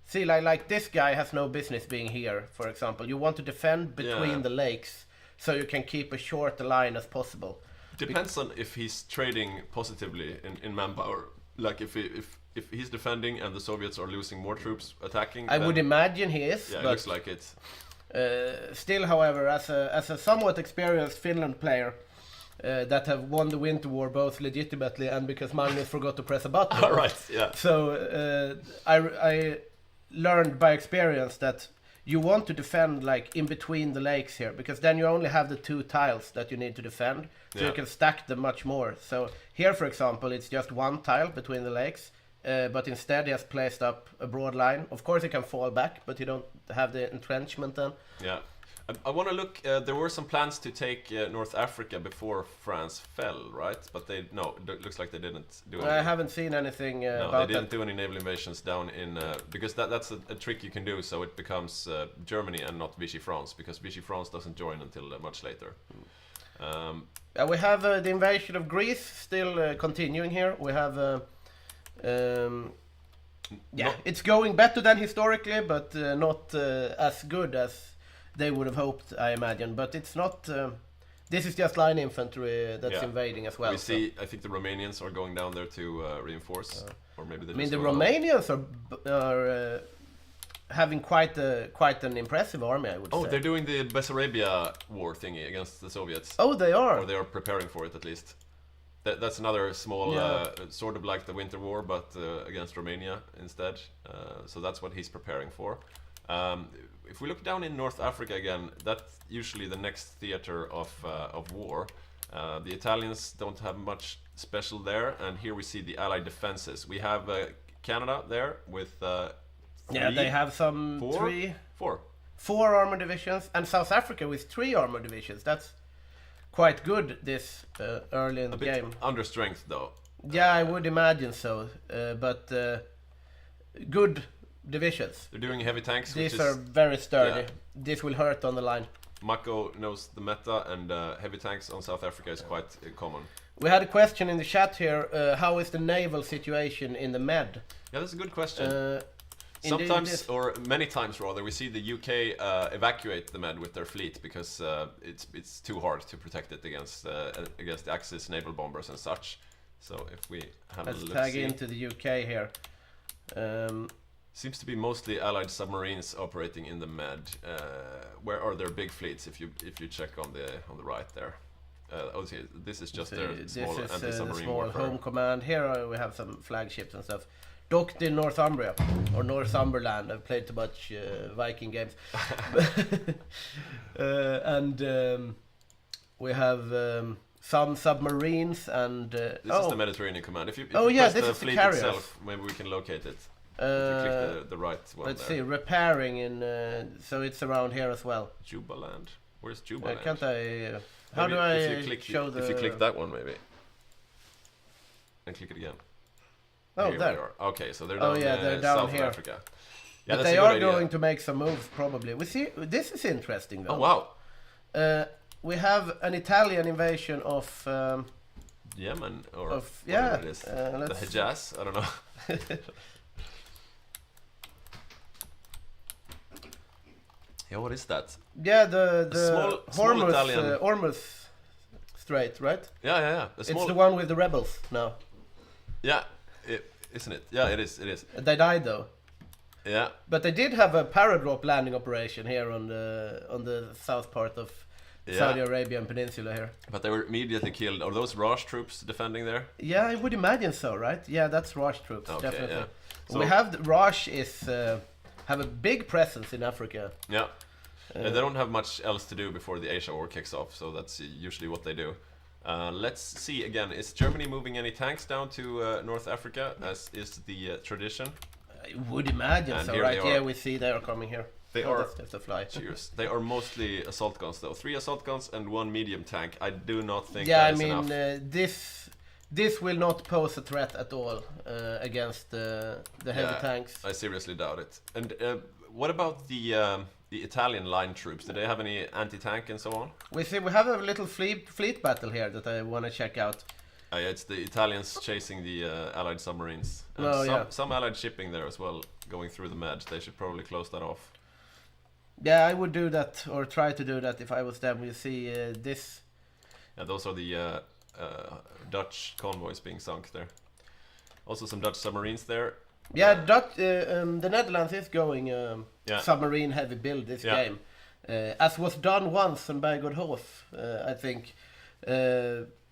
D: see, like this guy has no business being here, for example. You want to defend between the lakes so you can keep as short a line as possible.
C: Depends on if he's trading positively in manpower. Like if he's defending and the Soviets are losing more troops attacking.
D: I would imagine he is.
C: Yeah,
D: but
C: it looks like it.
D: Still, however, as a somewhat experienced Finland player that have won the Winter War both legitimately and because Magnus forgot to press a button.
C: All right. Yeah.
D: So I learned by experience that you want to defend like in between the lakes here, because then you only have the 2 tiles that you need to defend, so you can stack them much more. So here, for example, it's just 1 tile between the lakes, but instead he has placed up a broad line. Of course, he can fall back, but you don't have the entrenchment then.
C: Yeah. I want to look. There were some plans to take North Africa before France fell, right? But it looks like they didn't do anything.
D: I haven't seen anything about
C: that. No, they didn't
D: that.
C: do any naval invasions down in because that's a trick you can do, so it becomes Germany and not Vichy France, because Vichy France doesn't join until much later.
D: We have the invasion of Greece still continuing here. We have it's going better than historically, but not as good as they would have hoped, I imagine. But it's not. This is just line infantry that's invading as well.
C: We see. I think the Romanians are going down there to reinforce, or maybe they.
D: I mean, the Romanians are having quite an impressive army, I would say.
C: Oh, they're doing the Bessarabia war thingy against the Soviets.
D: Oh, they are.
C: Or they are preparing for it at least. That's another small, sort of like the Winter War, but against Romania instead. So that's what he's preparing for. If we look down in North Africa again, that's usually the next theater of war. The Italians don't have much special there, and here we see the Allied defenses. We have Canada there with
D: they have some four armor divisions, and South Africa with 3 armor divisions. That's quite good this early in the game.
C: Under strength though.
D: Yeah, I would imagine so, but good divisions.
C: They're doing heavy tanks.
D: These are very sturdy. Yeah. This will hurt on the line.
C: Mako knows the meta, and heavy tanks on South Africa is quite common.
D: We had a question in the chat here. How is the naval situation in the Med?
C: Yeah, that's a good question. Sometimes, or many times rather, we see the UK evacuate the Med with their fleet because it's too hard to protect it against the Axis naval bombers and such. So if we have a look,
D: let's tag into the UK here.
C: Seems to be mostly Allied submarines operating in the Med. Where are their big fleets? If you check on the right there. Okay, this is just their small anti-submarine warfare.
D: Home command. Here we have some flagships and stuff. Docked in Northumbria or Northumberland. I've played too much Viking games. And we have some submarines and.
C: This is the Mediterranean Command. If you
D: this
C: the
D: is
C: fleet
D: the
C: itself, maybe we can locate it. If you click the right one.
D: Let's see, repairing in. So it's around here as well.
C: Jubaland. Where's Jubaland?
D: Can't I? How do I show the?
C: If you click that one, maybe. And click it again.
D: Oh,
C: here
D: there.
C: Okay, so they're down,
D: they're down
C: south
D: here.
C: of Africa. Yeah,
D: but they are going to make some moves, probably. We see. This is interesting, though.
C: Oh wow!
D: We have an Italian invasion of
C: Yemen, or
D: whatever
C: it is. The Hejaz. I don't know. Yeah, what is that?
D: Yeah, the
C: small Italian
D: Hormuz Strait, right?
C: Yeah.
D: It's the one with the rebels now.
C: Yeah, isn't it? Yeah, it is.
D: They died though.
C: Yeah.
D: But they did have a paradrop landing operation here on the south part of Saudi Arabian Peninsula here.
C: But they were immediately killed. Are those Raj troops defending there?
D: Yeah, I would imagine so, right? Yeah, that's Raj troops,
C: Okay,
D: definitely.
C: yeah.
D: So we have Raj is have a big presence in Africa.
C: Yeah. They don't have much else to do before the Asia War kicks off, so that's usually what they do. Let's see again. Is Germany moving any tanks down to North Africa, as is the tradition?
D: I would imagine
C: And
D: so,
C: here
D: right?
C: they are.
D: Yeah, we see they are coming here.
C: They
D: Oh,
C: are.
D: that's a fly.
C: Cheers. They are mostly assault guns, though. 3 assault guns and 1 medium tank. I do not think
D: Yeah,
C: that
D: I
C: is
D: mean,
C: enough.
D: this will not pose a threat at all against the heavy
C: Yeah,
D: tanks.
C: I seriously doubt it. And what about the Italian line troops? Do they have any anti-tank and so on?
D: We have a little fleet battle here that I want to check out.
C: Yeah, it's the Italians chasing the Allied submarines. And
D: Oh, yeah.
C: some Allied shipping there as well, going through the Med. They should probably close that off.
D: Yeah, I would do that, or try to do that if I was them. You see this.
C: Yeah, those are the Dutch convoys being sunk there. Also some Dutch submarines there.
D: Yeah, the Netherlands is going submarine heavy build this
C: Yeah.
D: game. As was done once on Berghodhof, I think.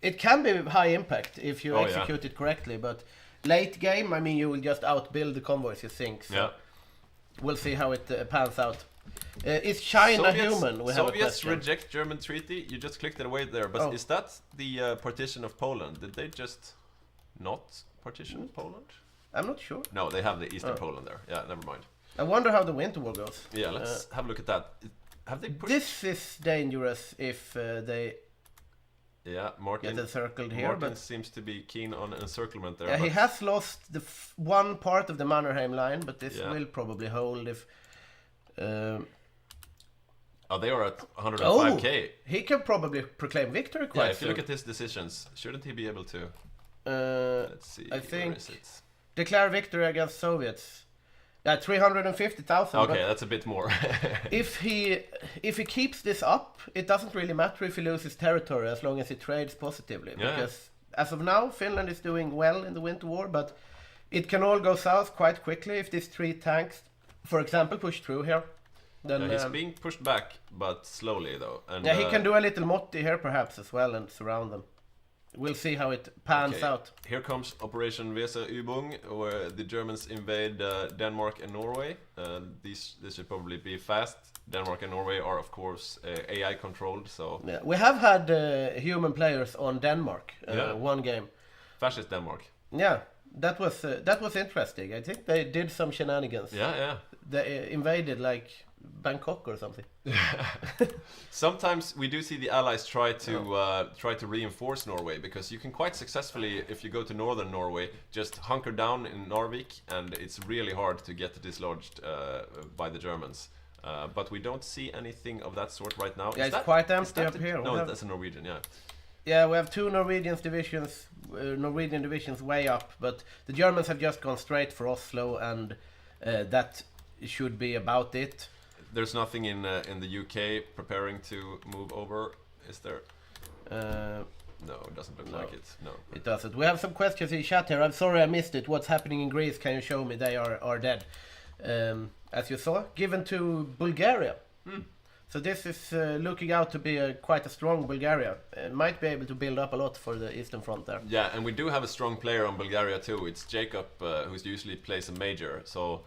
D: It can be high impact if you execute it correctly, but late game, I mean, you will just outbuild the convoys, you think. So
C: Yeah.
D: we'll see how it pans out. Is China human? We have a
C: Soviets
D: question.
C: reject German treaty. You just clicked it away there, but is that the partition of Poland? Did they just not partition Poland?
D: I'm not sure.
C: No, they have the eastern Poland there. Yeah, never mind.
D: I wonder how the Winter War goes.
C: Yeah, let's have a look at that. Have they pushed?
D: This is dangerous if they
C: Yeah, Martin.
D: get encircled here,
C: Martin
D: but
C: seems to be keen on encirclement there.
D: yeah, he
C: but-
D: has lost the one part of the Mannerheim line, but this
C: Yeah.
D: will probably hold if.
C: Oh, they are at 105k.
D: He can probably proclaim victory quite
C: Yeah, if you
D: soon.
C: look at his decisions, shouldn't he be able to? Let's see.
D: I
C: where
D: think
C: is it?
D: declare victory against Soviets. Yeah, 350,000.
C: Okay, that's a bit more.
D: If he keeps this up, it doesn't really matter if he loses territory as long as he trades positively.
C: Yeah.
D: Because as of now, Finland is doing well in the Winter War, but it can all go south quite quickly if these 3 tanks, for example, push through here. Then
C: He's being pushed back, but slowly though. And,
D: yeah, he can do a little Motti here perhaps as well and surround them. We'll see how it pans
C: Okay.
D: out.
C: Here comes Operation Weserübung, where the Germans invade Denmark and Norway. This should probably be fast. Denmark and Norway are, of course, AI controlled, so
D: Yeah, we have had human players on Denmark,
C: Yeah.
D: one game.
C: fascist Denmark.
D: Yeah, that was interesting. I think they did some shenanigans.
C: Yeah.
D: They invaded like Bangkok or something.
C: Sometimes we do see the Allies try to reinforce Norway, because you can quite successfully, if you go to northern Norway, just hunker down in Narvik, and it's really hard to get dislodged by the Germans. But we don't see anything of that sort right now.
D: Yeah,
C: Is
D: it's quite empty
C: that
D: up here. We
C: No,
D: have-
C: that's a Norwegian, yeah.
D: Yeah, we have 2 Norwegian divisions way up, but the Germans have just gone straight for Oslo, and that should be about it.
C: There's nothing in the UK preparing to move over, is there? No, it doesn't look like it. No.
D: It doesn't. We have some questions in chat here. I'm sorry I missed it. What's happening in Greece? Can you show me? They are dead. As you saw, given to Bulgaria. So this is looking out to be quite a strong Bulgaria. Might be able to build up a lot for the Eastern Front there.
C: Yeah, and we do have a strong player on Bulgaria too. It's Jacob, who usually plays a major. So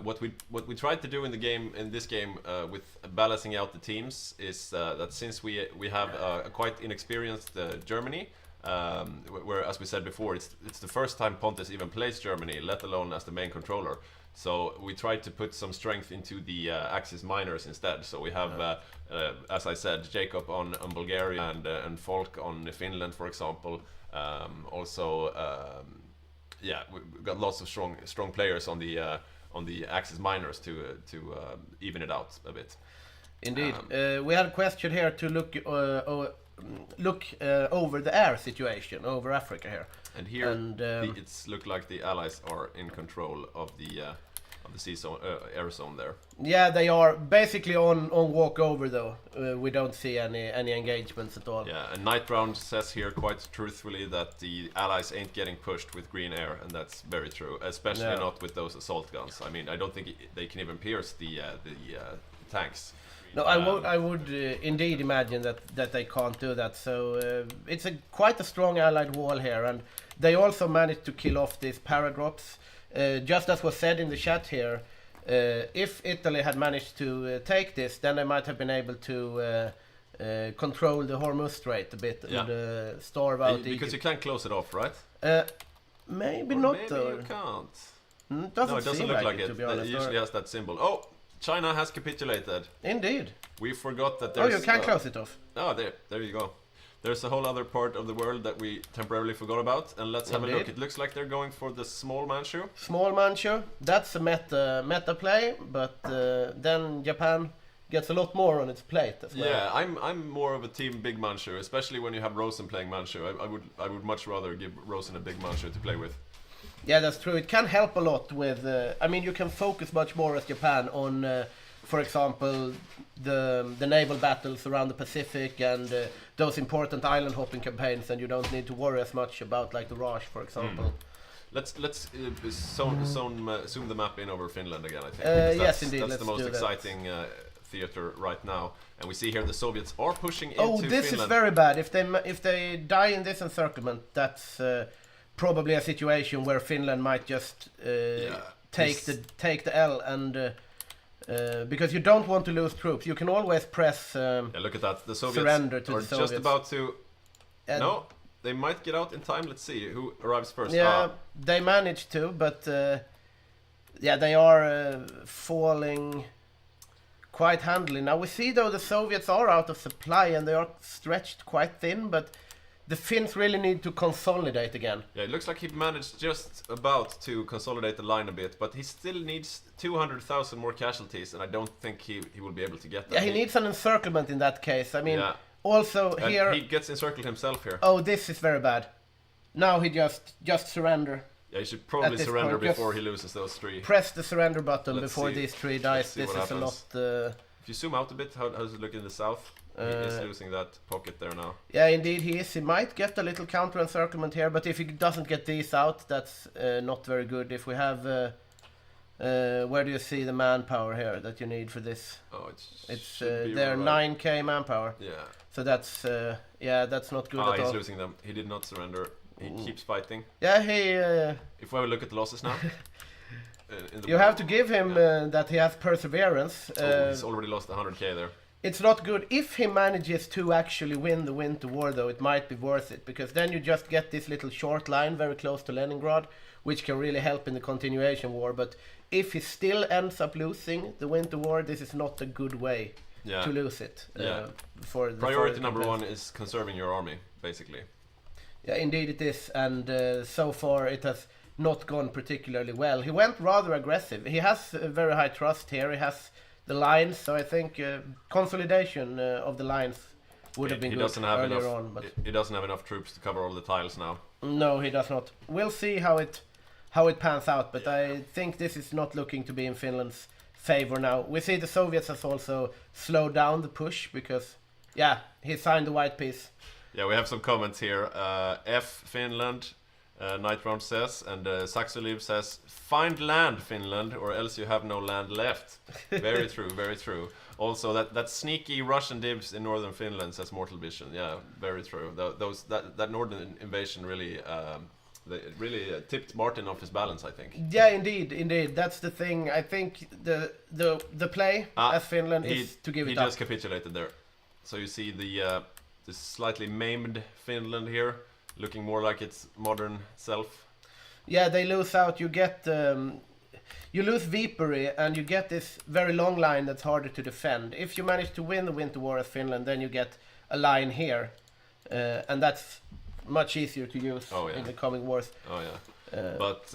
C: what we tried to do in this game with balancing out the teams is that since we have a quite inexperienced Germany, where, as we said before, it's the first time Pontus even plays Germany, let alone as the main controller. So we tried to put some strength into the Axis minors instead. So we have, as I said, Jacob on Bulgaria and Folk on Finland, for example. Yeah, we've got lots of strong players on the Axis minors to even it out a bit.
D: Indeed. We had a question here to look over the air situation over Africa here.
C: And here,
D: And,
C: it's looked like the Allies are in control of the sea zone, air zone there.
D: Yeah, they are basically on walkover though. We don't see any engagements at all.
C: Yeah, and Night Round says here quite truthfully that the Allies ain't getting pushed with green air, and that's very true, especially
D: Yeah.
C: not with those assault guns. I mean, I don't think they can even pierce the tanks.
D: No, I would indeed imagine that they can't do that. So it's quite a strong allied wall here, and they also managed to kill off these paradrops. Just as was said in the chat here, if Italy had managed to take this, then they might have been able to control the Hormuz Strait a bit and starve out
C: Because
D: Egypt.
C: you can't close it off, right?
D: Maybe
C: Or
D: not
C: maybe
D: though.
C: you can't.
D: No,
C: It doesn't look like
D: to
C: it.
D: be honest.
C: It usually has that symbol. Oh, China has capitulated.
D: Indeed.
C: We forgot that
D: Oh,
C: there's...
D: you can close it off.
C: Oh, there you go. There's a whole other part of the world that we temporarily forgot about, and let's have a look.
D: Indeed.
C: It looks like they're going for the small Manchu.
D: Small Manchu, that's a meta play, but then Japan gets a lot more on its plate as well.
C: Yeah, I'm more of a team Big Manchu, especially when you have Rosen playing Manchu. I would much rather give Rosen a Big Manchu to play with.
D: Yeah, that's true. It can help a lot with. I mean, you can focus much more as Japan on, for example, the naval battles around the Pacific and those important island hopping campaigns, and you don't need to worry as much about like the Raj, for example.
C: Let's zoom the map in over Finland again. I think. Because
D: Yes, indeed.
C: That's
D: Let's
C: the most
D: do that.
C: exciting theater right now, and we see here the Soviets are pushing into
D: Oh, this
C: Finland.
D: is very bad. If they die in this encirclement, that's probably a situation where Finland might just take the L and because you don't want to lose troops. You can always press
C: Look at that. The Soviets
D: surrender to
C: are
D: the Soviets.
C: just about to.
D: And
C: No, they might get out in time. Let's see who arrives first.
D: Yeah, they managed to, but yeah, they are falling quite handily. Now we see though the Soviets are out of supply and they are stretched quite thin, but the Finns really need to consolidate again.
C: Yeah, it looks like he managed just about to consolidate the line a bit, but he still needs 200,000 more casualties, and I don't think he will be able to get that.
D: Yeah, he needs an encirclement in that case. I mean,
C: Yeah.
D: also
C: And
D: here.
C: he gets encircled himself here.
D: Oh, this is very bad. Now he just surrender.
C: Yeah, he should probably
D: At this
C: surrender
D: point, just
C: before he loses those three.
D: Press the surrender button
C: Let's
D: before
C: see.
D: these three
C: Let's
D: dies.
C: see
D: This
C: what
D: is a
C: happens.
D: lot.
C: If you zoom out a bit, how does it look in the south? He is losing that pocket there now.
D: Yeah, indeed he is. He might get a little counter encirclement here, but if he doesn't get these out, that's not very good. If we have, where do you see the manpower here that you need for this?
C: Oh,
D: It's
C: should be
D: they're
C: right.
D: 9k manpower.
C: Yeah.
D: So that's yeah, that's not good at
C: He's
D: all.
C: losing them. He did not surrender. He keeps fighting.
D: Yeah, he.
C: If we have a look at the losses now. In the
D: You have to give him that he has perseverance.
C: he's already lost 100k there.
D: It's not good. If he manages to actually win the Winter War, though, it might be worth it, because then you just get this little short line very close to Leningrad, which can really help in the continuation war. But if he still ends up losing the Winter War, this is not a good way to lose it. For the
C: Priority
D: foreign
C: number
D: campaigns.
C: one is conserving your army, basically.
D: Yeah, indeed it is, and so far it has not gone particularly well. He went rather aggressive. He has a very high trust here. He has the lines, so I think consolidation of the lines would have been
C: He
D: good
C: doesn't have
D: earlier
C: enough.
D: on. But
C: He doesn't have enough troops to cover all the tiles now.
D: no, he does not. We'll see how it pans out, but I think this is not looking to be in Finland's favor now. We see the Soviets has also slowed down the push because, yeah, he signed the white piece.
C: Yeah, we have some comments here. F Finland, Night Round says, and Saxoliv says, "Find land, Finland, or else you have no land left." Very true, very true. Also, that sneaky Russian dibs in northern Finland, says Mortal Vision. Yeah, very true. That northern invasion really, tipped Martin off his balance, I think.
D: Yeah, indeed. That's the thing. I think the play as Finland is to give it
C: He
D: up.
C: just capitulated there. So you see the slightly maimed Finland here, looking more like its modern self.
D: Yeah, they lose out. You get you lose Viipuri, and you get this very long line that's harder to defend. If you manage to win the Winter War as Finland, then you get a line here, and that's much easier to use in the coming wars.
C: Oh yeah. But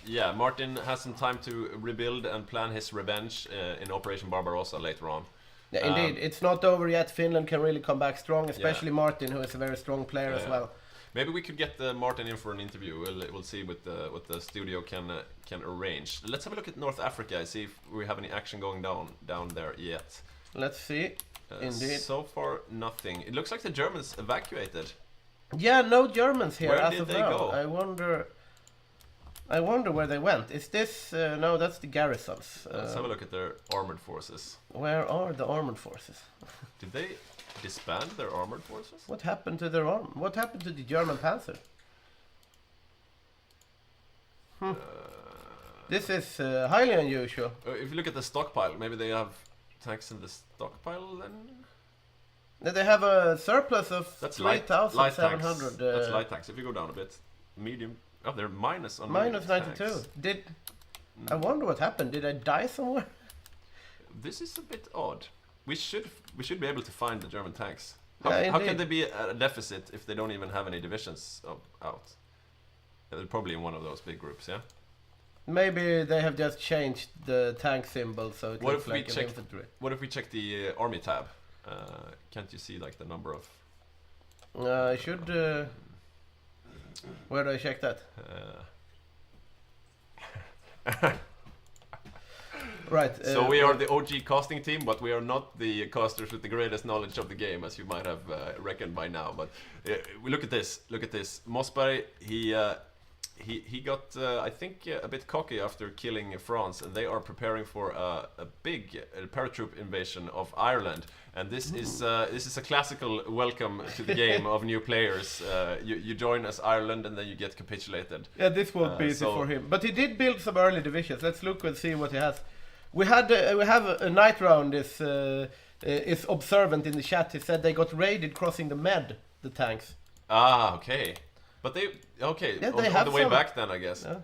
C: yeah, Martin has some time to rebuild and plan his revenge in Operation Barbarossa later on.
D: Yeah, indeed. It's not over yet. Finland can really come back strong, especially Martin, who is a very strong player as well.
C: Maybe we could get Martin in for an interview. We'll see what the studio can arrange. Let's have a look at North Africa. See if we have any action going down there yet.
D: Let's see. Indeed.
C: So far, nothing. It looks like the Germans evacuated.
D: Yeah, no Germans here
C: Where
D: as
C: did
D: of
C: they
D: now.
C: go?
D: I wonder. I wonder where they went. Is this... no, that's the garrisons.
C: Let's have a look at their armored forces.
D: Where are the armored forces?
C: Did they disband their armored forces?
D: What happened to their arm? What happened to the German Panzer? This is highly unusual.
C: If you look at the stockpile, maybe they have tanks in the stockpile then?
D: They have a surplus of
C: That's light tanks.
D: 3,700.
C: That's light tanks. If you go down a bit, medium. Oh, they're minus on
D: Minus
C: medium
D: 92.
C: tanks.
D: I wonder what happened. Did I die somewhere?
C: This is a bit odd. We should be able to find the German tanks.
D: Yeah,
C: How can
D: indeed.
C: they be at a deficit if they don't even have any divisions out? Yeah, they're probably in one of those big groups, yeah?
D: Maybe they have just changed the tank symbol so it
C: What
D: looks
C: if we
D: like an
C: check?
D: infantry.
C: What if we check the army tab? Can't you see like the number of?
D: I should... where do I check that? Right.
C: So we are the OG casting team, but we are not the casters with the greatest knowledge of the game, as you might have reckoned by now. But we look at this. Look at this. Mossberg, he got, I think, a bit cocky after killing France, and they are preparing for a big paratroop invasion of Ireland. And this is a classical welcome to the game of new players. You join as Ireland, and then you get capitulated.
D: Yeah, this won't be easy for him. But he did build some early divisions. Let's look and see what he has. We have a night round is observant in the chat. He said they got raided crossing the Med, the tanks.
C: Ah, okay. But they
D: Yeah,
C: on,
D: they
C: on
D: have
C: the way
D: some.
C: back then, I guess.
D: Yeah.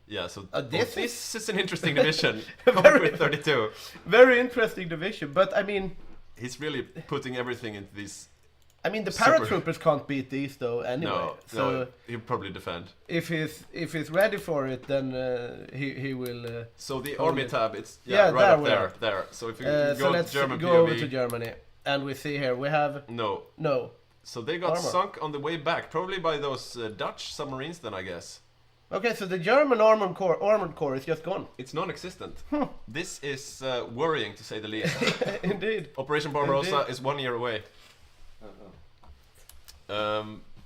C: Yeah, so
D: this
C: is an interesting division. Coming with 32.
D: Very interesting division, but I mean...
C: He's really putting everything into these...
D: I mean, the
C: Super.
D: paratroopers can't beat these though anyway.
C: No,
D: so
C: he'll probably defend.
D: if he's ready for it, then he will...
C: So the
D: hold
C: army
D: it.
C: tab, it's
D: Yeah,
C: right
D: there
C: up
D: we
C: there,
D: are.
C: there. So if you
D: so
C: go to
D: let's
C: German
D: go
C: POV...
D: over to Germany. And we see here, we have...
C: No. So they got
D: Armor.
C: sunk on the way back, probably by those Dutch submarines then, I guess.
D: Okay, so the German armored core is just gone.
C: It's non-existent. This is worrying, to say the least.
D: Indeed.
C: Operation Barbarossa
D: Indeed.
C: is 1 year away.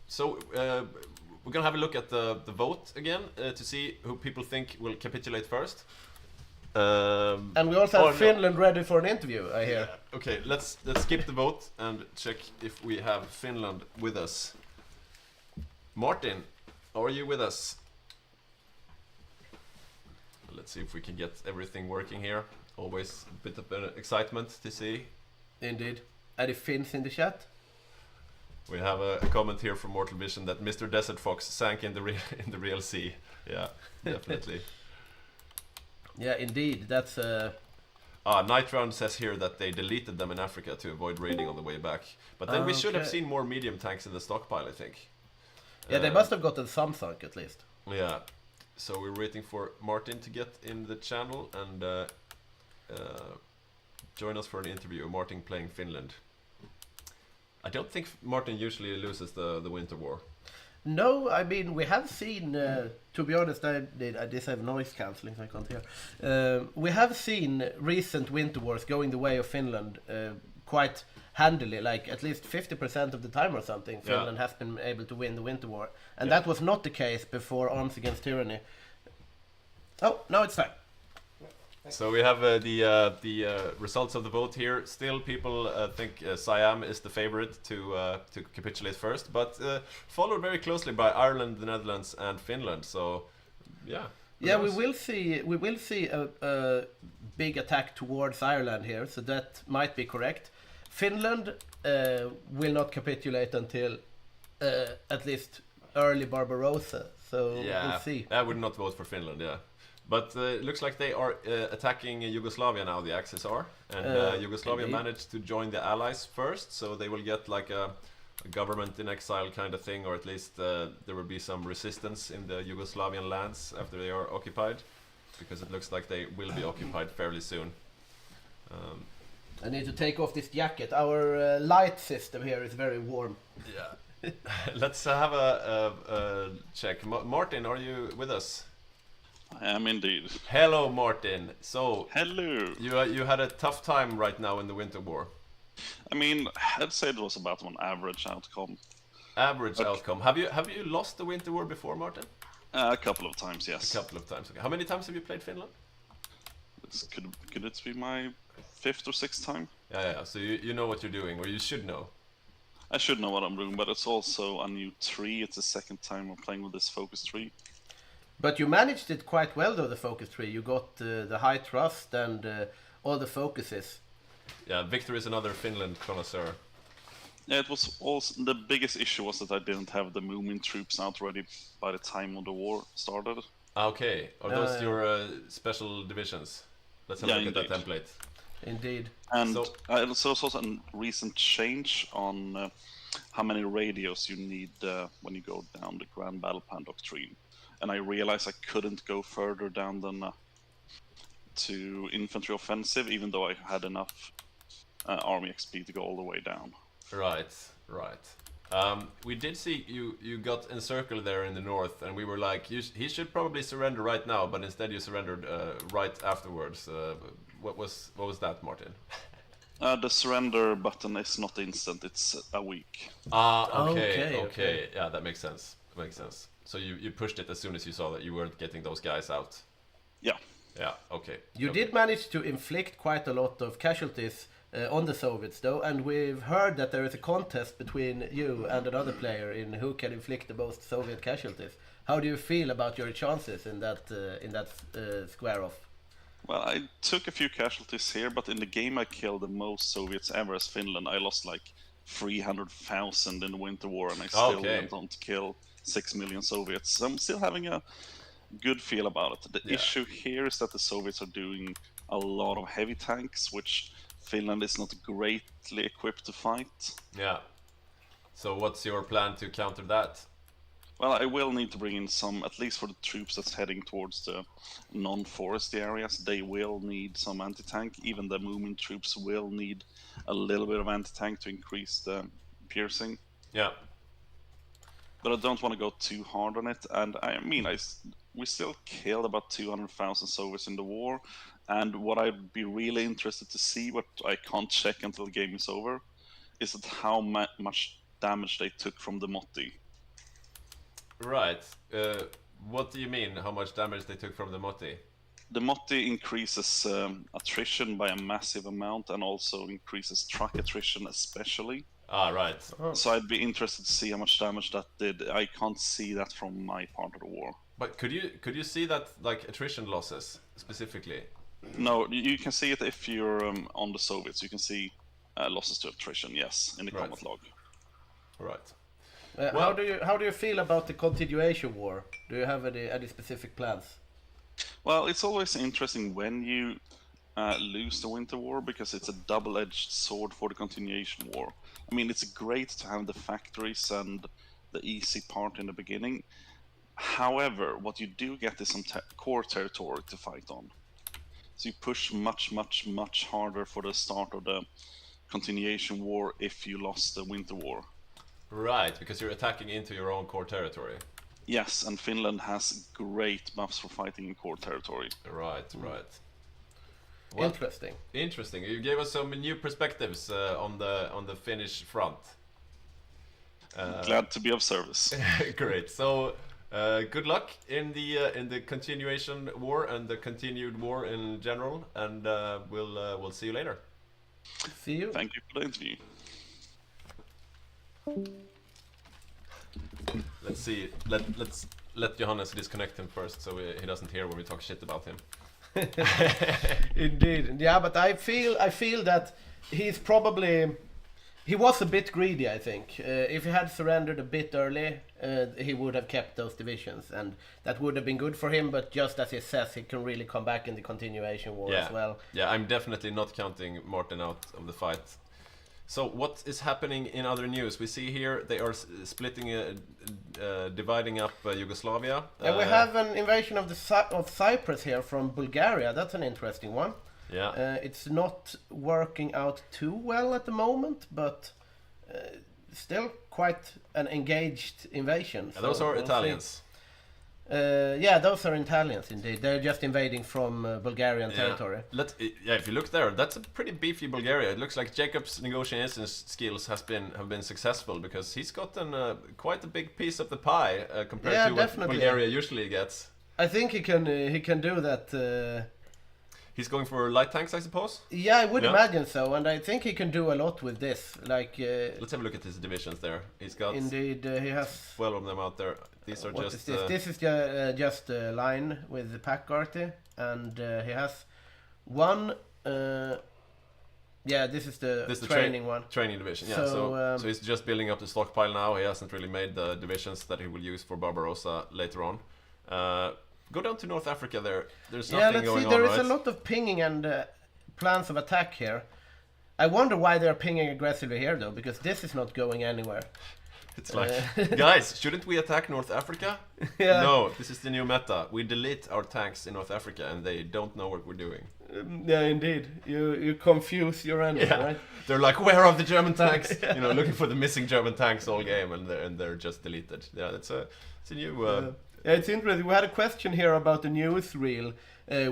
C: So we're gonna have a look at the vote again to see who people think will capitulate first.
D: And we also have Finland ready for an interview, I hear.
C: Okay, let's skip the vote and check if we have Finland with us. Martin, are you with us? Let's see if we can get everything working here. Always a bit of excitement to see.
D: Indeed. Are the Finns in the chat?
C: We have a comment here from Mortal Vision that Mr. Desert Fox sank in the real sea. Yeah, definitely.
D: Yeah, indeed. That's
C: Night Round says here that they deleted them in Africa to avoid raiding on the way back. But then we should have seen more medium tanks in the stockpile, I think.
D: Yeah, they must have gotten some sunk at least.
C: Yeah. So we're waiting for Martin to get in the channel and join us for an interview. Martin playing Finland. I don't think Martin usually loses the Winter War.
D: No, I mean, we have seen, to be honest, I just have noise cancelling, so I can't hear. We have seen recent Winter Wars going the way of Finland quite handily, like at least 50% of the time or something. Finland has been able to win the Winter War. And that was not the case before Arms Against Tyranny. Oh, now it's time.
C: So we have the results of the vote here. Still, people think Siam is the favorite to capitulate first, but followed very closely by Ireland, the Netherlands, and Finland. So, yeah.
D: Yeah, we will see a big attack towards Ireland here, so that might be correct. Finland will not capitulate until at least early Barbarossa. So we'll see.
C: I would not vote for Finland. Yeah. But it looks like they are attacking Yugoslavia now, the Axis are. And Yugoslavia
D: indeed.
C: managed to join the Allies first, so they will get like a government in exile kind of thing, or at least there will be some resistance in the Yugoslavian lands after they are occupied, because it looks like they will be occupied fairly soon.
D: I need to take off this jacket. Our light system here is very warm.
C: Yeah. Let's have a check. Martin, are you with us?
I: I am indeed.
C: Hello, Martin. So,
I: hello.
C: You had a tough time right now in the Winter War.
I: I mean, I'd say it was about an average outcome.
C: Average outcome. Have you lost the Winter War before, Martin?
I: A couple of times, yes.
C: A couple of times. Okay. How many times have you played Finland?
I: This could it be my 5th or 6th time?
C: Yeah. So you know what you're doing, or you should know.
I: I should know what I'm doing, but it's also a new tree. It's the second time I'm playing with this focus tree.
D: But you managed it quite well, though, the focus tree. You got the high trust and all the focuses.
C: Yeah, Victor is another Finland connoisseur.
I: Yeah, it was also the biggest issue was that I didn't have the movement troops out ready by the time of the war started.
C: Okay, are those your special divisions? Let's have a look at that template.
D: Indeed.
I: And so it's also a recent change on how many radios you need when you go down the Grand Battle Plan Doctrine. And I realized I couldn't go further down than to infantry offensive, even though I had enough army XP to go all the way down.
C: Right. We did see you got encircled there in the north, and we were like, he should probably surrender right now, but instead you surrendered right afterwards. What was that, Martin?
I: The surrender button is not instant; it's a week.
C: Okay. Yeah, that makes sense. So you pushed it as soon as you saw that you weren't getting those guys out.
I: Yeah.
C: Yeah. Okay.
D: You did manage to inflict quite a lot of casualties on the Soviets, though, and we've heard that there is a contest between you and another player in who can inflict the most Soviet casualties. How do you feel about your chances in that square off?
I: Well, I took a few casualties here, but in the game I killed the most Soviets ever as Finland. I lost like 300,000 in the Winter War, and I still went on to kill 6 million Soviets. So I'm still having a good feel about it. The issue here is that the Soviets are doing a lot of heavy tanks, which Finland is not greatly equipped to fight.
C: Yeah. So what's your plan to counter that?
I: Well, I will need to bring in some, at least for the troops that's heading towards the non-foresty areas. They will need some anti-tank. Even the movement troops will need a little bit of anti-tank to increase the piercing.
C: Yeah.
I: But I don't want to go too hard on it. And I mean, we still killed about 200,000 Soviets in the war. And what I'd be really interested to see, what I can't check until the game is over, is that how much damage they took from the Motti.
C: Right. What do you mean, how much damage they took from the Motti?
I: The Motti increases attrition by a massive amount and also increases truck attrition especially.
C: Ah, right.
I: So I'd be interested to see how much damage that did. I can't see that from my part of the war.
C: But could you see that, like, attrition losses specifically?
I: No, you can see it if you're on the Soviets. You can see losses to attrition, yes, in the combat log.
C: Right.
D: Well, how do you feel about the continuation war? Do you have any specific plans?
I: Well, it's always interesting when you lose the Winter War, because it's a double-edged sword for the continuation war. I mean, it's great to have the factories and the easy part in the beginning. However, what you do get is some core territory to fight on. So you push much harder for the start of the continuation war if you lost the Winter War.
C: Right, because you're attacking into your own core territory.
I: Yes, and Finland has great buffs for fighting in core territory.
C: Right. Well, interesting. You gave us some new perspectives on the Finnish front.
I: Glad to be of service.
C: Great. So, good luck in the continuation war and the continued war in general, and we'll see you later.
D: See you.
I: Thank you for the interview.
C: Let's see. Let Johannes disconnect him first, so he doesn't hear when we talk shit about him.
D: Indeed, yeah, but I feel that he was a bit greedy. I think if he had surrendered a bit early, he would have kept those divisions, and that would have been good for him. But just as he says, he can really come back in the continuation war as well.
C: Yeah, I'm definitely not counting Martin out of the fight. So what is happening in other news? We see here they are splitting, dividing up Yugoslavia.
D: And we have an invasion of Cyprus here from Bulgaria. That's an interesting one.
C: Yeah.
D: It's not working out too well at the moment, but still quite an engaged invasion.
C: Those are Italians.
D: Yeah, those are Italians indeed. They're just invading from Bulgarian territory.
C: If you look there, that's a pretty beefy Bulgaria. It looks like Jacob's negotiation skills have been successful because he's gotten quite a big piece of the pie compared to what Bulgaria usually gets.
D: I think he can do that.
C: He's going for light tanks, I suppose?
D: Yeah, I would imagine so, and I think he can do a lot with this. Like,
C: let's have a look at his divisions there. He's got
D: indeed, he has
C: 12 of them out there. These are just...
D: This is just a line with the pack arty, and he has one... yeah, this is the training one.
C: Training division, yeah. So he's just building up the stockpile now. He hasn't really made the divisions that he will use for Barbarossa later on. Go down to North Africa there. There's nothing going on,
D: there is
C: right?
D: a lot of pinging and plans of attack here. I wonder why they're pinging aggressively here, though, because this is not going anywhere.
C: It's like, guys, shouldn't we attack North Africa?
D: Yeah.
C: No, this is the new meta. We delete our tanks in North Africa, and they don't know what we're doing.
D: Yeah, indeed. You confuse your enemy, right?
C: They're like, where are the German tanks? You know, looking for the missing German tanks all game, and they're just deleted. Yeah, it's a new...
D: Yeah, it's interesting. We had a question here about the newsreel,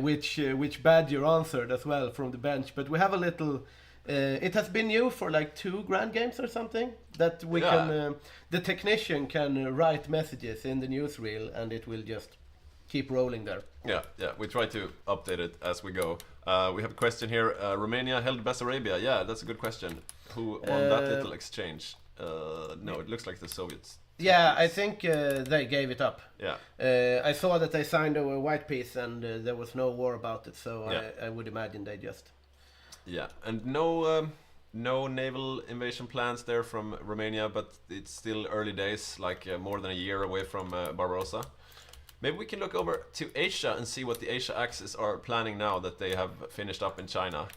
D: which Badger answered as well from the bench. But we have a little. It has been new for like 2 Grand Games or something. That we can. The technician can write messages in the newsreel, and it will just keep rolling there.
C: Yeah. We try to update it as we go. We have a question here. Romania held Bessarabia. Yeah, that's a good question. Who won that little exchange? No, it looks like the Soviets.
D: Yeah, I think they gave it up.
C: Yeah.
D: I saw that they signed a white piece and there was no war about it, so I would imagine they just...
C: Yeah, and no naval invasion plans there from Romania, but it's still early days, like more than a year away from Barbarossa. Maybe we can look over to Asia and see what the Asia Axis are planning now that they have finished up in China.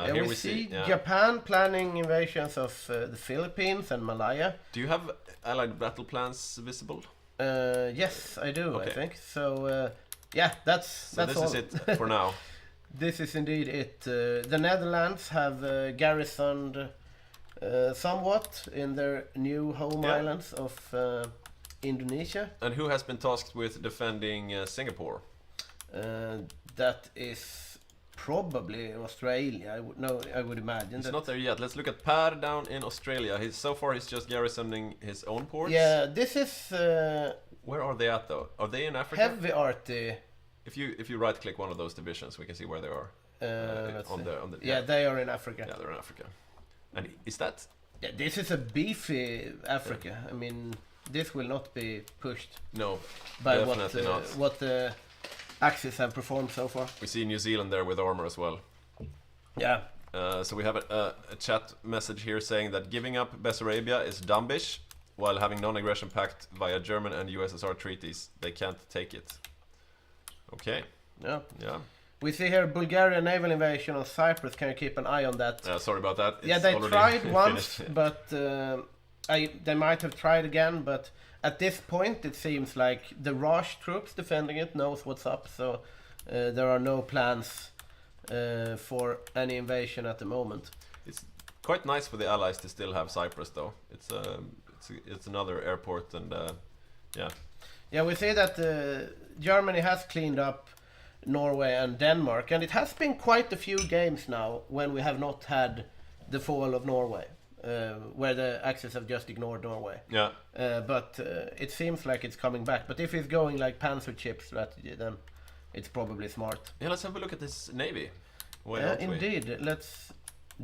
D: Here we see Japan planning invasions of the Philippines and Malaya.
C: Do you have allied battle plans visible?
D: Yes, I do, okay. I think. So, yeah, that's all.
C: This is it for now.
D: This is indeed it. The Netherlands have garrisoned somewhat in their new home islands of Indonesia.
C: And who has been tasked with defending Singapore?
D: That is probably Australia. I would imagine.
C: It's not there yet. Let's look at Per down in Australia. So far he's just garrisoning his own ports.
D: Yeah, this is...
C: where are they at though? Are they in Africa?
D: Heavy arty.
C: If you right click one of those divisions, we can see where they are.
D: Yeah, they are in Africa.
C: Yeah, they're in Africa. And is that...
D: Yeah, this is a beefy Africa. I mean, this will not be pushed.
C: No,
D: by
C: definitely not.
D: What the Axis have performed so far.
C: We see New Zealand there with armor as well.
D: Yeah.
C: So we have a chat message here saying that giving up Bessarabia is dumbish, while having non-aggression pact via German and USSR treaties. They can't take it. Okay.
D: Yeah.
C: Yeah.
D: We see here Bulgarian naval invasion on Cyprus. Can you keep an eye on that?
C: Sorry about that.
D: Yeah, they tried once, but they might have tried again. But at this point, it seems like the Raj troops defending it knows what's up. So there are no plans for any invasion at the moment.
C: It's quite nice for the Allies to still have Cyprus, though. It's another airport, and yeah.
D: Yeah, we see that Germany has cleaned up Norway and Denmark, and it has been quite a few games now when we have not had the fall of Norway, where the Axis have just ignored Norway.
C: Yeah.
D: But it seems like it's coming back. But if it's going like panzer chip strategy, then it's probably smart.
C: Yeah, let's have a look at this navy.
D: Indeed, let's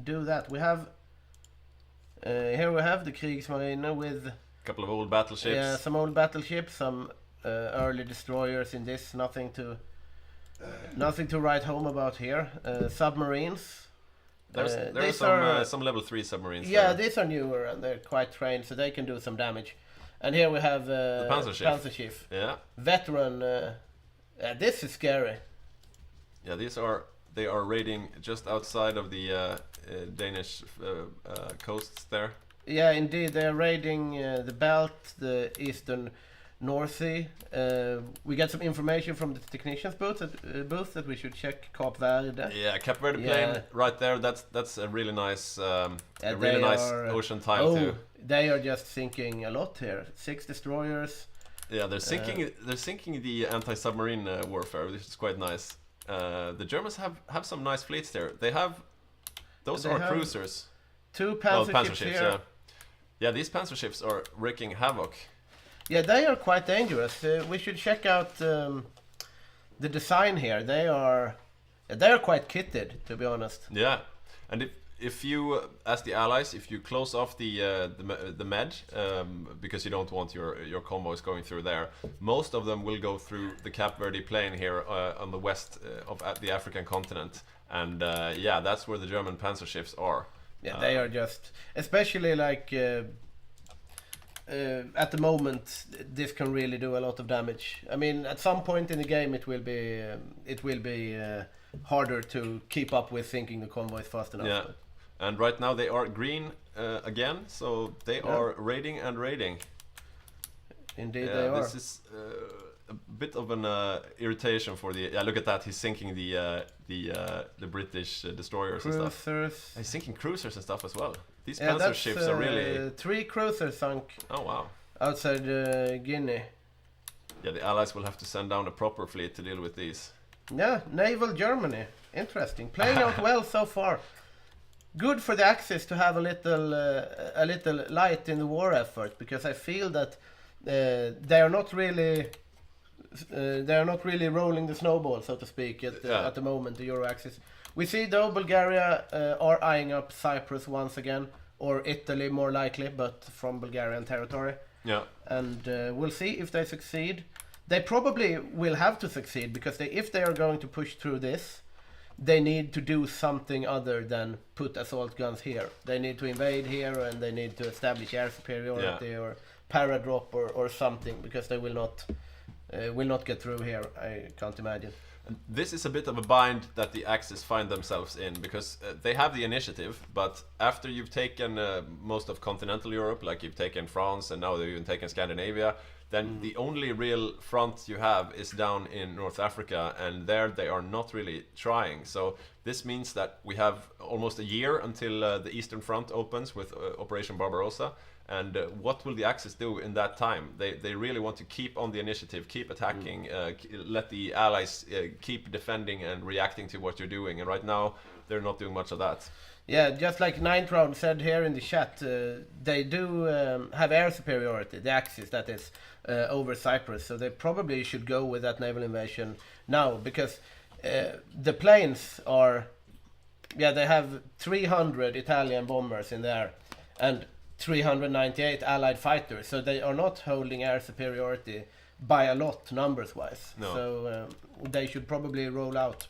D: do that. We have here we have the Kriegsmarine with a
C: couple of old battleships.
D: Yeah, some old battleships, some early destroyers in this. Nothing to write home about here. Submarines.
C: There's some level 3 submarines.
D: Yeah, these are newer and they're quite trained, so they can do some damage. And here we have
C: the
D: Panzerschiff.
C: Yeah.
D: Veteran. This is scary.
C: Yeah, they are raiding just outside of the Danish coasts there.
D: Yeah, indeed, they are raiding the Belt, the Eastern North Sea. We get some information from the technicians booth that we should check Cape Verde.
C: Yeah, Cape Verde plane right there. That's a really nice, nice ocean tile too.
D: They are just sinking a lot here. 6 destroyers,
C: Yeah, they're sinking the anti-submarine warfare, which is quite nice. The Germans have some nice fleets there. They have cruisers.
D: 2 panzer ships here.
C: Yeah, these panzer ships are wreaking havoc.
D: Yeah, they are quite dangerous. We should check out the design here. They are quite kitted, to be honest.
C: Yeah, and if you, as the Allies, if you close off the Med, because you don't want your convoys going through there, most of them will go through the Cape Verde plain here on the west of the African continent, and yeah, that's where the German panzer ships are.
D: Yeah, they are just, especially like at the moment, this can really do a lot of damage. I mean, at some point in the game, it will be harder to keep up with sinking the convoys fast enough.
C: Yeah. And right now they are green again, so they are raiding and raiding.
D: Indeed, they are.
C: This is a bit of an irritation for the. Yeah, look at that. He's sinking the British destroyers and stuff.
D: Cruisers.
C: He's sinking cruisers and stuff as well. These panzer ships are really.
D: 3 cruisers sunk.
C: Oh wow!
D: Outside Guinea.
C: Yeah, the Allies will have to send down a proper fleet to deal with these.
D: Yeah, Naval Germany. Interesting. Playing out well so far. Good for the Axis to have a little light in the war effort, because I feel that they are not really rolling the snowball, so to speak, at the moment. The Euro Axis. We see though Bulgaria are eyeing up Cyprus once again, or Italy more likely, but from Bulgarian territory.
C: Yeah.
D: And we'll see if they succeed. They probably will have to succeed, because if they are going to push through this, they need to do something other than put assault guns here. They need to invade here, and they need to establish air superiority or paradrop or something, because they will not get through here. I can't imagine.
C: And this is a bit of a bind that the Axis find themselves in, because they have the initiative, but after you've taken most of continental Europe, like you've taken France and now they've even taken Scandinavia, then the only real front you have is down in North Africa, and there they are not really trying. So this means that we have almost a year until the Eastern Front opens with Operation Barbarossa. And what will the Axis do in that time? They really want to keep on the initiative, keep attacking, let the Allies keep defending and reacting to what you're doing. And right now, they're not doing much of that.
D: Yeah, just like Ninth Round said here in the chat, they do have air superiority, the Axis, that is, over Cyprus. So they probably should go with that naval invasion now, because the planes are... Yeah, they have 300 Italian bombers in there, and 398 Allied fighters. So they are not holding air superiority by a lot, numbers-wise.
C: No.
D: So they should probably roll out.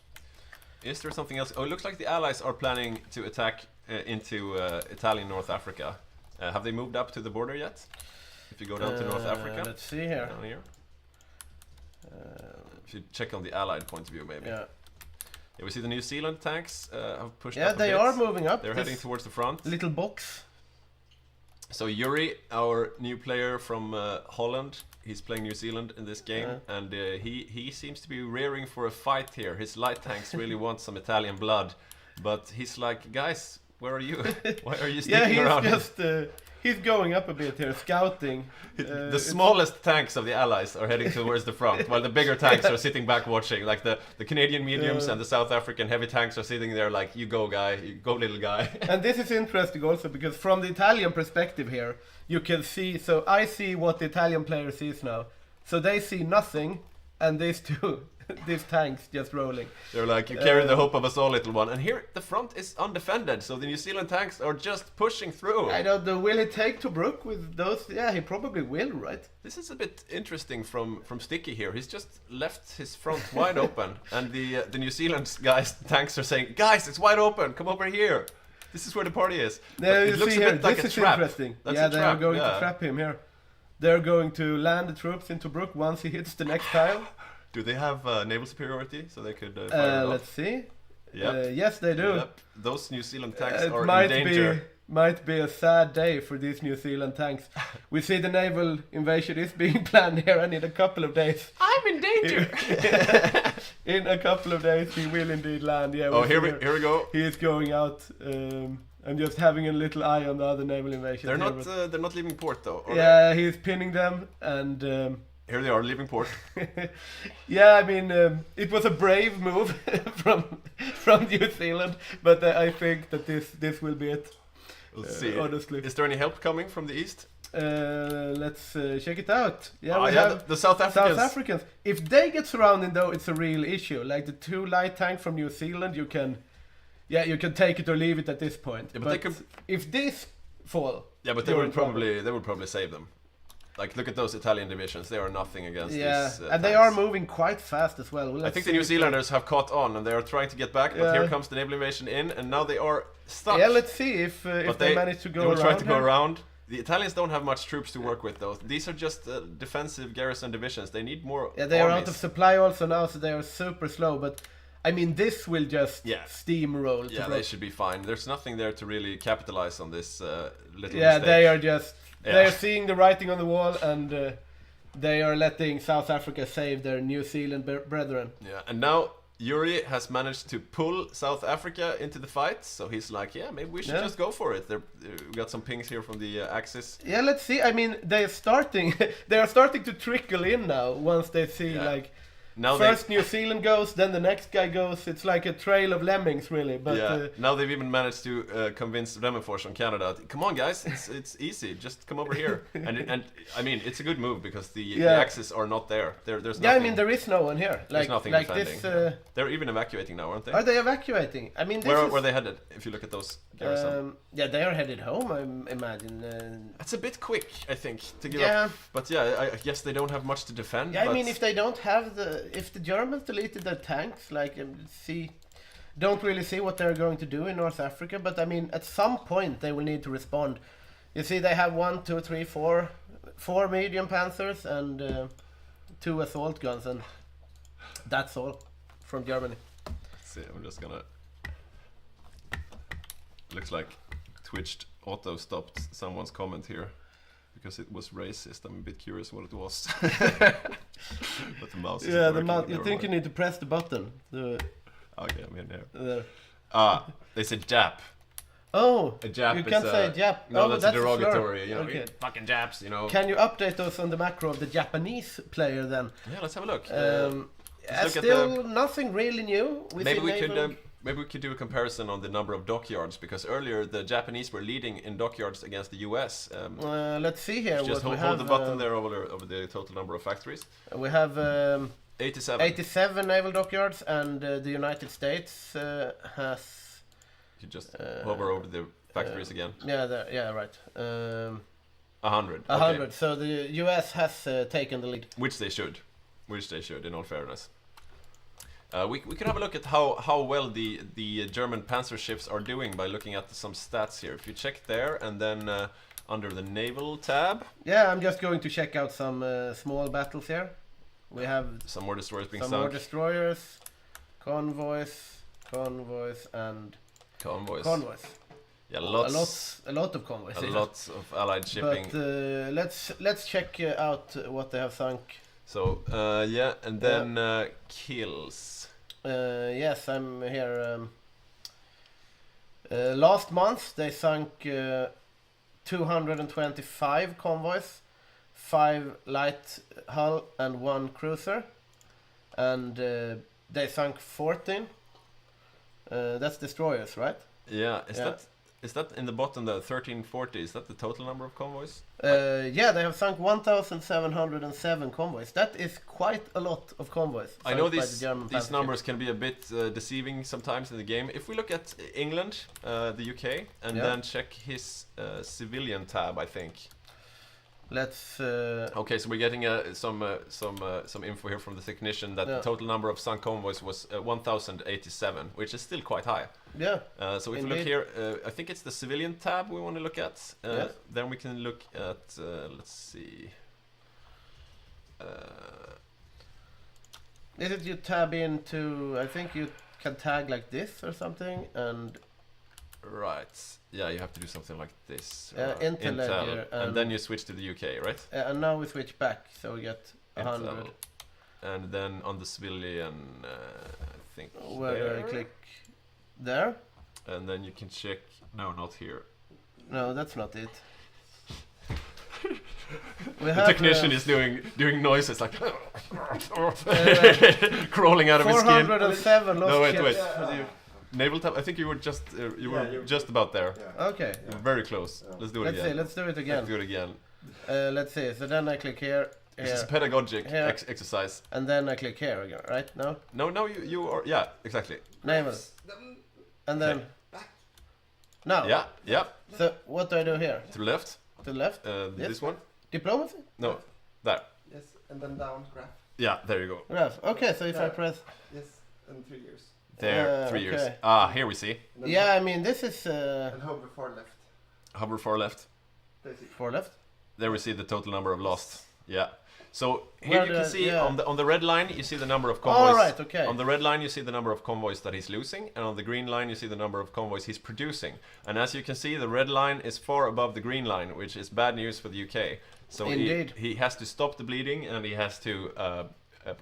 C: Is there something else? Oh, it looks like the Allies are planning to attack into Italian North Africa. Have they moved up to the border yet? If you go down to North Africa?
D: Let's see here.
C: Down here. If you check on the Allied point of view, maybe.
D: Yeah.
C: Yeah, we see the New Zealand tanks have pushed up.
D: Yeah,
C: a
D: they
C: bit.
D: are moving up.
C: They're heading towards the front.
D: Little box.
C: So Yuri, our new player from Holland, he's playing New Zealand in this game, and he seems to be rearing for a fight here. His light tanks really want some Italian blood, but he's like, guys, where are you? Why are you sticking around?
D: Yeah, he's just he's going up a bit here, scouting.
C: The smallest tanks of the Allies are heading towards the front, while the bigger tanks are sitting back watching. Like the Canadian mediums and the South African heavy tanks are sitting there like, you go guy, you go little guy.
D: And this is interesting also, because from the Italian perspective here, you can see, so I see what the Italian player sees now. So they see nothing, and these two, these tanks just rolling.
C: They're like, you carry the hope of us all, little one. And here, the front is undefended, so the New Zealand tanks are just pushing through.
D: I don't know, will he take Tobruk with those? Yeah, he probably will, right?
C: This is a bit interesting from Sticky here. He's just left his front wide open, and the New Zealand guys, tanks are saying, guys, it's wide open, come over here. This is where the party is.
D: Yeah,
C: it looks a bit like
D: this
C: a trap.
D: Interesting.
C: That's
D: yeah,
C: a
D: they
C: trap.
D: are going to trap him here. They're going to land the troops in Tobruk once he hits the next tile.
C: Do they have naval superiority, so they could fire it
D: let's
C: off?
D: see.
C: Yep.
D: Yes, they do.
C: Yep. Those New Zealand tanks are
D: might
C: in danger.
D: Might be a sad day for these New Zealand tanks. We see the naval invasion is being planned here, and in a couple of days...
C: I'm in danger!
D: In a couple of days he will indeed land. Yeah.
C: Oh, here we go.
D: He is going out and just having a little eye on the other naval invasion.
C: They're not leaving port though.
D: Yeah, he's pinning them, and
C: here they are leaving port.
D: Yeah, I mean, it was a brave move from New Zealand, but I think that this will be it.
C: We'll see.
D: Honestly.
C: Is there any help coming from the east?
D: Let's check it out. Yeah, we
C: yeah,
D: have
C: the South Africans.
D: South Africans. If they get surrounded, though, it's a real issue. Like the 2 light tank from New Zealand, you can take it or leave it at this point.
C: Yeah, but they could...
D: if this fall,
C: yeah, but they would probably save them. Like, look at those Italian divisions; they are nothing against these.
D: And they are moving quite fast as well.
C: I think the New Zealanders have caught on, and they are trying to get back. But here comes the naval invasion in, and now they are stuck.
D: Yeah, let's see if they manage to go around.
C: They will try to go around. The Italians don't have much troops to work with, though. These are just defensive garrison divisions. They need more.
D: Yeah, they
C: armies.
D: are out of supply also now, so they are super slow. But I mean, this will just steamroll.
C: Yeah, they should be fine. There's nothing there to really capitalize on this little
D: Yeah,
C: mistake.
D: they are just. Yeah. They are seeing the writing on the wall, and they are letting South Africa save their New Zealand brethren.
C: Yeah, and now Yuri has managed to pull South Africa into the fight, so he's like, yeah, maybe we should just go for it. We got some pings here from the Axis.
D: Yeah, let's see. I mean, they are starting to trickle in now once they see like. Now first New Zealand goes, then the next guy goes. It's like a trail of lemmings, really. But
C: now they've even managed to convince Remmenfors from Canada. Come on, guys, it's easy. Just come over here. And I mean, it's a good move because the Axis are not there. There's nothing.
D: Yeah, I mean, there is no one here.
C: There's nothing defending.
D: This.
C: They're even evacuating now, aren't they?
D: Are they evacuating? I mean,
C: where are they headed? If you look at those garrisons.
D: Yeah, they are headed home. I imagine.
C: That's a bit quick, I think, to give up. But yeah, I guess they don't have much to defend.
D: Yeah, I mean, if they don't have if the Germans deleted their tanks, like don't really see what they're going to do in North Africa. But I mean, at some point they will need to respond. You see, they have 1, 2, 3, 4 medium panzers and 2 assault guns, and that's all from Germany.
C: Let's see, I'm just gonna. Looks like Twitch auto stopped someone's comment here because it was racist. I'm a bit curious what it was. But the mouse is
D: the mouse. You think you need to press the button.
C: Okay, I'm in there.
D: There.
C: They said Jap.
D: Oh,
C: a Jap
D: you can say Jap.
C: No, that's a
D: derogatory.
C: derogatory. You know, okay. Fucking Japs. You know.
D: Can you update us on the macro of the Japanese player then?
C: Yeah, let's have a look.
D: Still nothing really new.
C: Maybe we could do a comparison on the number of dockyards, because earlier the Japanese were leading in dockyards against the US.
D: Let's see here.
C: Just hold the button there over the total number of factories.
D: We have
C: 87
D: naval dockyards, and the United States has.
C: You just hover over the factories again.
D: Yeah, right.
C: 100.
D: 100.
C: Okay.
D: So the US has taken the lead.
C: Which they should, in all fairness. We could have a look at how well the German panzer ships are doing by looking at some stats here. If you check there and then under the naval tab.
D: Yeah, I'm just going to check out some small battles here. We have
C: some more destroyers being sunk.
D: Some more destroyers, convoys, and
C: convoys. Yeah,
D: a lot of convoys.
C: A lot of allied shipping.
D: But let's check out what they have sunk.
C: So and then kills.
D: Yes, I'm here. Last month they sunk 225 convoys, 5 light hull and 1 cruiser, and they sunk 14. That's destroyers, right?
C: Yeah. Is that in the bottom, the 1340? Is that the total number of convoys?
D: Yeah, they have sunk 1,707 convoys. That is quite a lot of convoys.
C: I know these numbers can be a bit deceiving sometimes in the game. If we look at England, the UK, and then check his civilian tab, I think.
D: Let's.
C: Okay, so we're getting some info here from the technician that the total number of sunk convoys was 1,087, which is still quite high.
D: Yeah.
C: So if we look here, I think it's the civilian tab we want to look at. Then we can look at. Let's see.
D: Is it you tab into? I think you can tag like this or something, and.
C: Right. Yeah, you have to do something like this.
D: Intel,
C: and then you switch to the UK, right?
D: And now we switch back, so we get 100.
C: And then on the civilian, I think.
D: Where do I click? There.
C: And then you can check. No, not here.
D: No, that's not it.
C: The technician is doing noises like crawling out of his skin.
D: 407 lost
C: No,
D: ships.
C: wait. Naval tab. I think you were just just about there.
D: Okay.
C: Very close. Let's do it again.
D: Let's do it again.
C: Let's do it again.
D: Let's see. So then I click here.
C: This is pedagogic exercise.
D: And then I click here again, right? No?
C: No, you are. Yeah, exactly.
D: Naval. And then. Now.
C: Yeah.
D: So what do I do here?
C: To the left.
D: To the left? Yes.
C: This one.
D: Diplomacy?
C: No, there.
G: Yes, and then down, graph.
C: Yeah, there you go.
D: Graph. Okay, so if I press.
G: Yes, in 3 years.
C: There, 3 years.
D: Okay.
C: Ah, here we see.
D: Yeah, I mean this is.
G: And hover far left.
C: Hover far left.
D: Far left.
C: There we see the total number of lost. Yeah. So here you can see on the red line you see the number of convoys.
D: All right, okay.
C: On the red line you see the number of convoys that he's losing, and on the green line you see the number of convoys he's producing. And as you can see, the red line is far above the green line, which is bad news for the UK. So he has to stop the bleeding, and he has to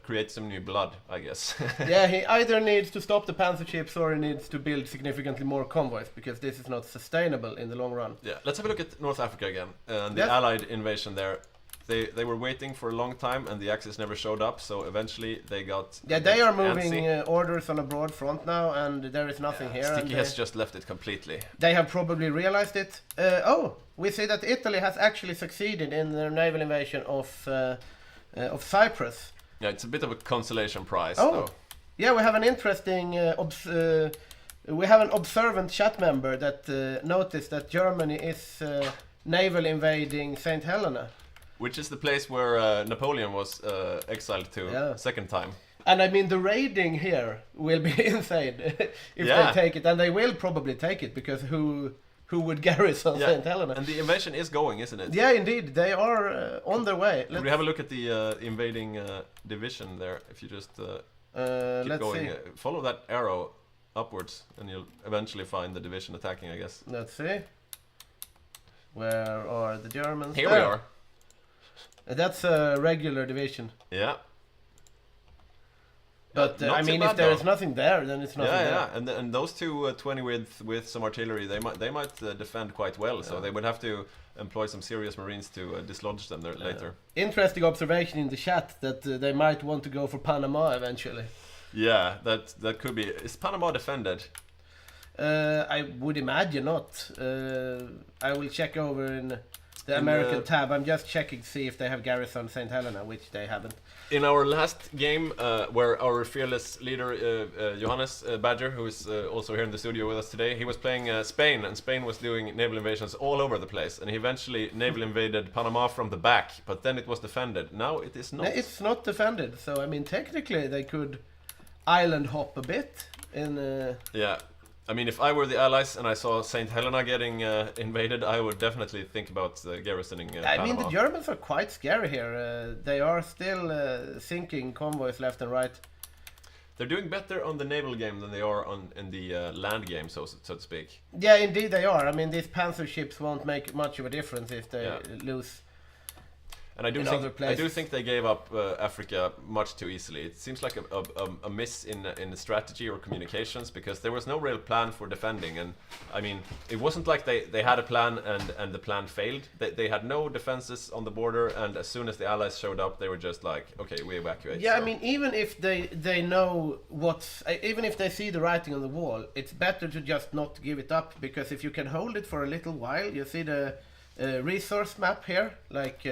C: create some new blood, I guess.
D: Yeah, he either needs to stop the panzer ships or he needs to build significantly more convoys, because this is not sustainable in the long run.
C: Yeah, let's have a look at North Africa again and the Allied invasion there. They were waiting for a long time, and the Axis never showed up, so eventually they got...
D: Yeah, they are moving orders on a broad front now, and there is nothing here.
C: Sticky has just left it completely.
D: They have probably realized it. We see that Italy has actually succeeded in their naval invasion of Cyprus.
C: Yeah, it's a bit of a consolation prize.
D: Oh,
C: though.
D: Yeah, we have an interesting... we have an observant chat member that noticed that Germany is naval invading St. Helena.
C: Which is the place where Napoleon was exiled to second time.
D: And I mean, the raiding here will be insane if they take it. And they will probably take it, because who would garrison St. Helena?
C: And the invasion is going, isn't it?
D: Yeah, indeed. They are on their way.
C: Could we have a look at the invading division there? If you just keep going. Follow that arrow upwards, and you'll eventually find the division attacking, I guess.
D: Let's see. Where are the Germans?
C: Here we are.
D: That's a regular division.
C: Yeah.
D: But I mean, if there is nothing there, then it's nothing there.
C: Yeah, and those two 20 with some artillery, they might defend quite well. So they would have to employ some serious marines to dislodge them there later. Interesting
D: observation in the chat that they might want to go for Panama eventually.
C: Yeah, that could be. Is Panama defended?
D: I would imagine not. I will check over in the American tab. I'm just checking to see if they have garrisoned St. Helena, which they haven't.
C: In our last game, where our fearless leader, Johannes Badger, who is also here in the studio with us today, he was playing Spain, and Spain was doing naval invasions all over the place, and he eventually naval invaded Panama from the back, but then it was defended. Now it is not.
D: No, it's not defended, so I mean, technically they could island hop a bit in...
C: Yeah. I mean, if I were the Allies and I saw St. Helena getting invaded, I would definitely think about garrisoning Panama.
D: I mean, the Germans are quite scary here. They are still sinking convoys left and right.
C: They're doing better on the naval game than they are in the land game, so to speak.
D: Yeah, indeed they are. I mean, these panzer ships won't make much of a difference if they lose.
C: And I do think they gave up Africa much too easily. It seems like a miss in the strategy or communications, because there was no real plan for defending. And I mean, it wasn't like they had a plan and the plan failed. They had no defenses on the border, and as soon as the Allies showed up, they were just like, okay, we evacuate.
D: Yeah, so. I mean, even if they know even if they see the writing on the wall, it's better to just not give it up, because if you can hold it for a little while, you see the resource map here, like.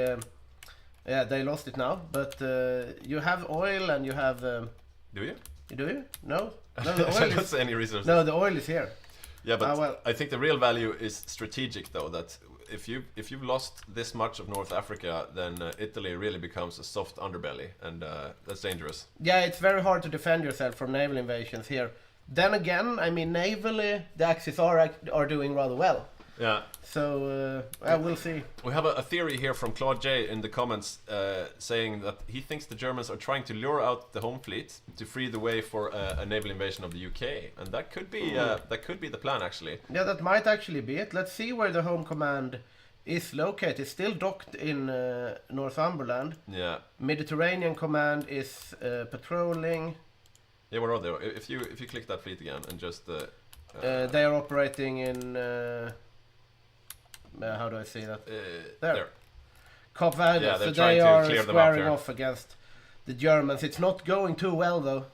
D: Yeah, they lost it now, but you have oil and you have... Do
C: you?
D: Do you? No? No, the oil
C: I don't see any resources.
D: No, the oil is here.
C: Yeah, but I think the real value is strategic, though, that if you've lost this much of North Africa, then Italy really becomes a soft underbelly, and that's dangerous.
D: Yeah, it's very hard to defend yourself from naval invasions here. Then again, I mean, navally, the Axis are doing rather well.
C: Yeah.
D: So, we'll see.
C: We have a theory here from Claude J in the comments saying that he thinks the Germans are trying to lure out the home fleet to free the way for a naval invasion of the UK, and that could be the plan, actually.
D: Yeah, that might actually be it. Let's see where the home command is located. It's still docked in Northumberland.
C: Yeah.
D: Mediterranean command is patrolling.
C: Yeah, where are they? If you click that fleet again and just
D: they are operating in how do I say that? There. Cape Verde,
C: Yeah,
D: so
C: they're
D: they
C: trying to
D: are
C: clear them up
D: squaring
C: there.
D: off against the Germans. It's not going too well though.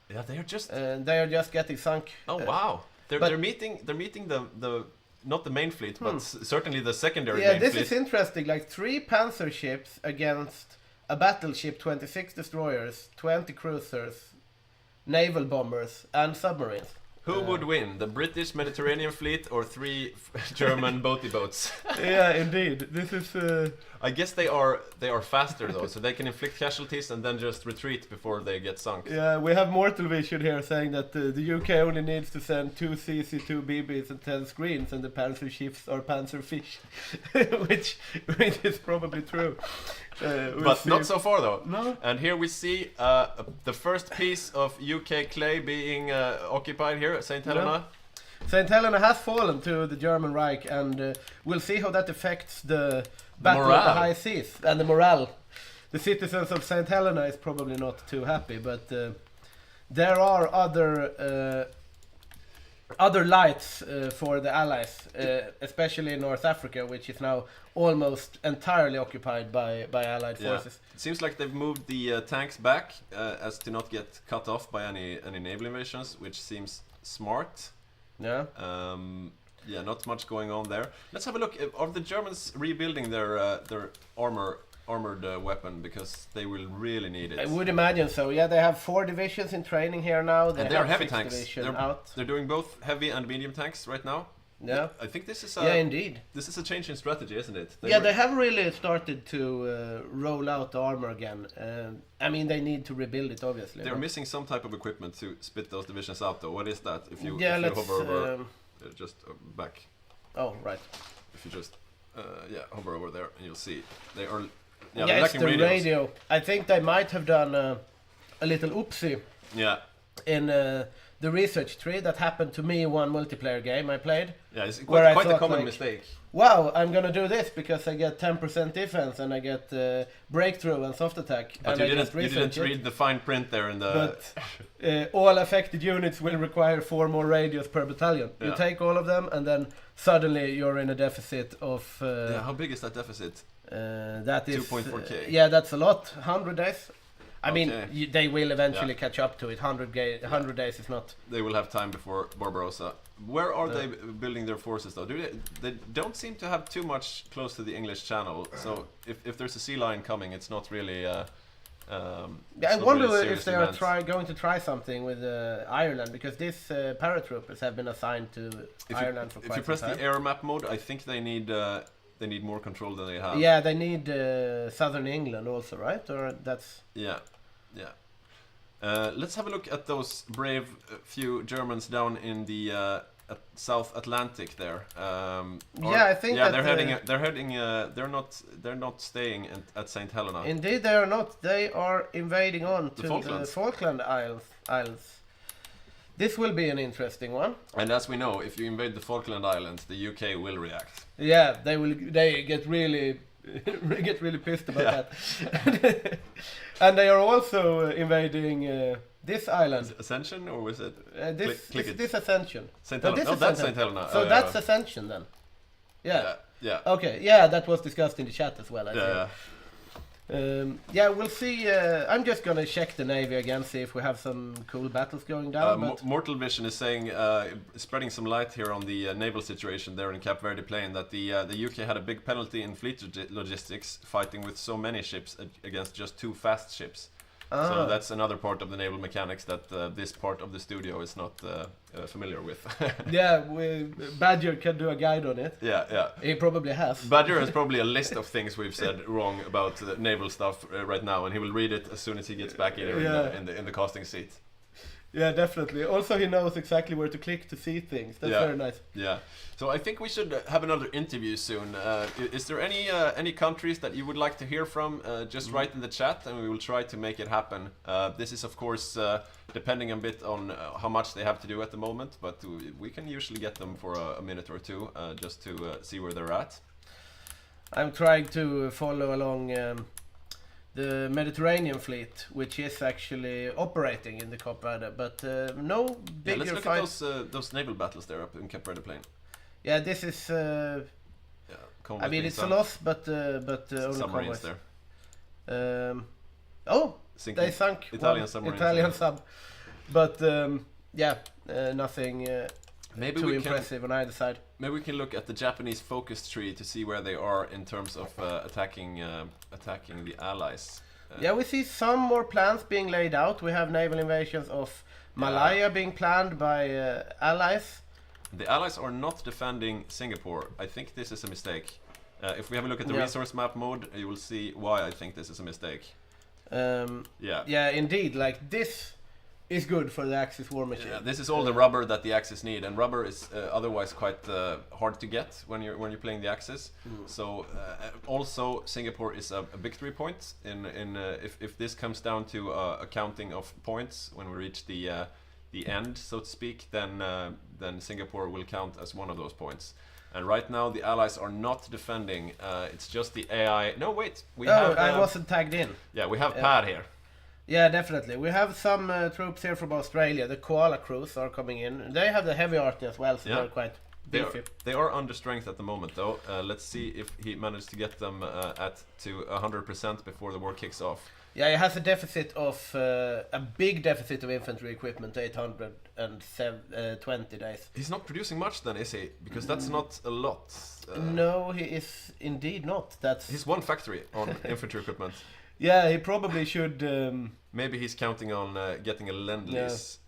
C: Yeah, they are just.
D: They are just getting sunk.
C: Oh wow!
D: but-
C: They're meeting the not the main fleet, but certainly the secondary
D: Yeah,
C: main
D: this
C: fleet.
D: is interesting. Like 3 panzer ships against a battleship, 26 destroyers, 20 cruisers, naval bombers, and submarines.
C: Who would win, the British Mediterranean fleet or 3 German boaty boats?
D: Yeah, indeed. This is.
C: I guess they are faster though, so they can inflict casualties and then just retreat before they get sunk.
D: Yeah, we have Mortal Vision here saying that the UK only needs to send 2 CC, 2 BBs, and 10 screens, and the panzer ships are panzer fish, which is probably true. We'll
C: But
D: see.
C: not so far though.
D: No.
C: And here we see the first piece of UK clay being occupied here at St. Helena.
D: St. Helena has fallen to the German Reich, and we'll see how that affects the battle of the
C: morale.
D: high seas and the morale. The citizens of St. Helena is probably not too happy, but there are other lights for the Allies, especially in North Africa, which is now almost entirely occupied by Allied forces.
C: It seems like they've moved the tanks back as to not get cut off by any naval invasions, which seems smart.
D: Yeah.
C: Yeah, not much going on there. Let's have a look. Are the Germans rebuilding their armored weapon, because they will really need it?
D: I would imagine so. Yeah, they have 4 divisions in training here now.
C: And they are
D: have
C: heavy
D: 6
C: tanks.
D: division out.
C: They're doing both heavy and medium tanks right now.
D: Yeah.
C: I think this is
D: Yeah, indeed.
C: This is a change in strategy, isn't it?
D: Yeah, they have really started to roll out the armor again. I mean, they need to rebuild it, obviously.
C: They're
D: but-
C: missing some type of equipment to split those divisions out, though. What is that? If you
D: Yeah,
C: if you
D: let's,
C: hover over, just back.
D: Oh, right.
C: If you just hover over there, and you'll see they are.
D: Yeah,
C: they're
D: it's
C: lacking
D: the
C: radios.
D: radio. I think they might have done a little oopsie
C: Yeah,
D: in the research tree that happened to me in one multiplayer game I played.
C: yeah, it's
D: Where I
C: quite a
D: thought,
C: common
D: like,
C: mistake.
D: Wow, I'm gonna do this because I get 10% defense and I get breakthrough and soft attack.
C: But
D: and
C: you
D: I just
C: didn't
D: research it.
C: read the fine print there in the.
D: But all affected units will require 4 more radios per battalion. You
C: Yeah.
D: take all of them, and then suddenly you're in a deficit of.
C: Yeah, how big is that deficit?
D: That is
C: 2.4K.
D: yeah, that's a lot. 100 days. I mean,
C: Okay.
D: they will eventually catch up to it. 100 days is not.
C: They will have time before Barbarossa. Where are they building their forces, though? They don't seem to have too much close to the English Channel. So if there's a sea line coming, it's not really.
D: Yeah, I wonder if they are going to try something with Ireland, because these paratroopers have been assigned to Ireland for quite some time.
C: If you press the air map mode, I think they need more control than they have.
D: Yeah, they need southern England also, right? Or that's.
C: Yeah. Let's have a look at those brave few Germans down in the South Atlantic there.
D: Yeah, I think that,
C: they're not staying at St. Helena.
D: Indeed, they are not. They are invading on to the
C: Falklands.
D: Falkland Isles. This will be an interesting one.
C: And as we know, if you invade the Falkland Islands, the UK will react.
D: Yeah, they will. They get really, get really pissed about that. And they are also invading this island.
C: Ascension, or was it?
D: This Ascension.
C: St.
D: No,
C: Helena.
D: this
C: No, that's
D: Ascension.
C: St. Helena.
D: So
C: Oh, yeah,
D: that's
C: yeah.
D: Ascension then. Yeah.
C: Okay,
D: Yeah, that was discussed in the chat as well. I think.
C: Yeah.
D: Yeah, we'll see. I'm just gonna check the Navy again, see if we have some cool battles going down. But
C: Mortal Vision is saying, spreading some light here on the naval situation there in Cape Verde Plain, that the UK had a big penalty in fleet logistics, fighting with so many ships against just 2 fast ships. So that's another part of the naval mechanics that this part of the studio is not familiar with.
D: yeah, Badger can do a guide on it.
C: Yeah.
D: He probably has.
C: Badger has probably a list of things we've said wrong about naval stuff right now, and he will read it as soon as he gets back in in the casting seat.
D: Yeah, definitely. Also, he knows exactly where to click to see things. That's very nice.
C: Yeah. So I think we should have another interview soon. Is there any countries that you would like to hear from? Just write in the chat, and we will try to make it happen. This is, of course, depending a bit on how much they have to do at the moment, but we can usually get them for a minute or two, just to see where they're at.
D: I'm trying to follow along the Mediterranean fleet, which is actually operating in the Cape Verde, but no bigger
C: let's look
D: fights.
C: at those naval battles there up in Cape Verde Plain.
D: Yeah, this is
C: convoys
D: I mean,
C: being
D: it's a
C: sunk.
D: loss, but only
C: Submarines
D: convoys.
C: there. Sinking.
D: They sunk
C: Italian
D: one
C: submarines,
D: Italian
C: yeah.
D: sub, but nothing
C: Maybe
D: too
C: we can
D: impressive on either side.
C: maybe we can look at the Japanese focus tree to see where they are in terms of attacking the allies.
D: Yeah, we see some more plans being laid out. We have naval invasions of Malaya being planned by allies.
C: The allies are not defending Singapore. I think this is a mistake. If we have a look at the resource map mode, you will see why I think this is a mistake.
D: Yeah, indeed. Like, this is good for the Axis war machine.
C: Yeah, this is all the rubber that the Axis need, and rubber is otherwise quite hard to get when you're playing the Axis. So also Singapore is a victory point in if this comes down to a counting of points when we reach the end, so to speak, then Singapore will count as one of those points. And right now the allies are not defending. It's just the AI. No, wait.
D: I wasn't tagged in.
C: Yeah, we have Pad here.
D: Yeah, definitely. We have some troops here from Australia. The Koala crews are coming in. They have the heavy arty as well, so they're quite beefy.
C: They are under strength at the moment, though. Let's see if he managed to get them to 100% before the war kicks off.
D: Yeah, he has a deficit of a big deficit of infantry equipment, 820 days.
C: He's not producing much then, is he? Because that's not a lot.
D: No, he is indeed not.
C: He's one factory on infantry equipment.
D: Yeah, he probably should.
C: Maybe he's counting on getting a lend-lease.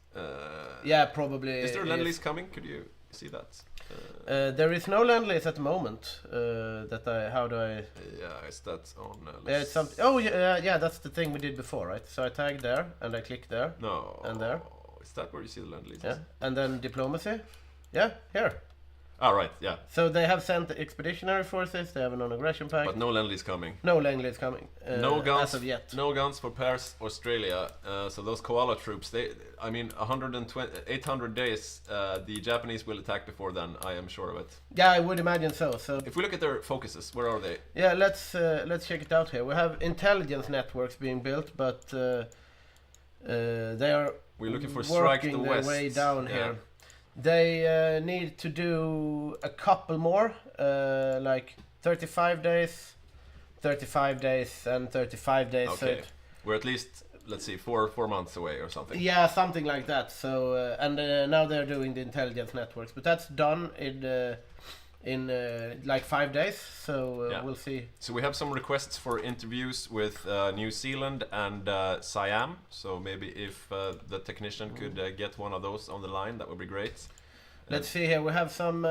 D: Yeah, probably.
C: Is there a lend-lease coming? Could you see that?
D: There is no lend-lease at the moment. How do I?
C: Yeah, is that on?
D: It's something. Oh yeah, that's the thing we did before, right? So I tagged there and I click there.
C: No.
D: And there.
C: Is that where you see the lend-leases?
D: Yeah, and then diplomacy. Yeah, here.
C: Ah, right, yeah.
D: So they have sent the expeditionary forces. They have a non-aggression pact.
C: But no lend-lease coming.
D: No lend-lease coming.
C: No guns
D: as of yet.
C: No guns for Paris, Australia. So those koala troops, 800 days. The Japanese will attack before then. I am sure of it.
D: Yeah, I would imagine so. So
C: if we look at their focuses, where are they?
D: Yeah, let's check it out here. We have intelligence networks being built, but they are
C: we're looking for strike the
D: working their
C: west.
D: way down here. They need to do a couple more, like 35 days, 35 days, and 35 days.
C: Okay, we're at least, let's see, four months away or something.
D: Yeah, something like that. So now they're doing the intelligence networks, but that's done in like 5 days. So we'll see.
C: So we have some requests for interviews with New Zealand and Siam. So maybe if the technician could get one of those on the line, that would be great.
D: Let's see here. We have some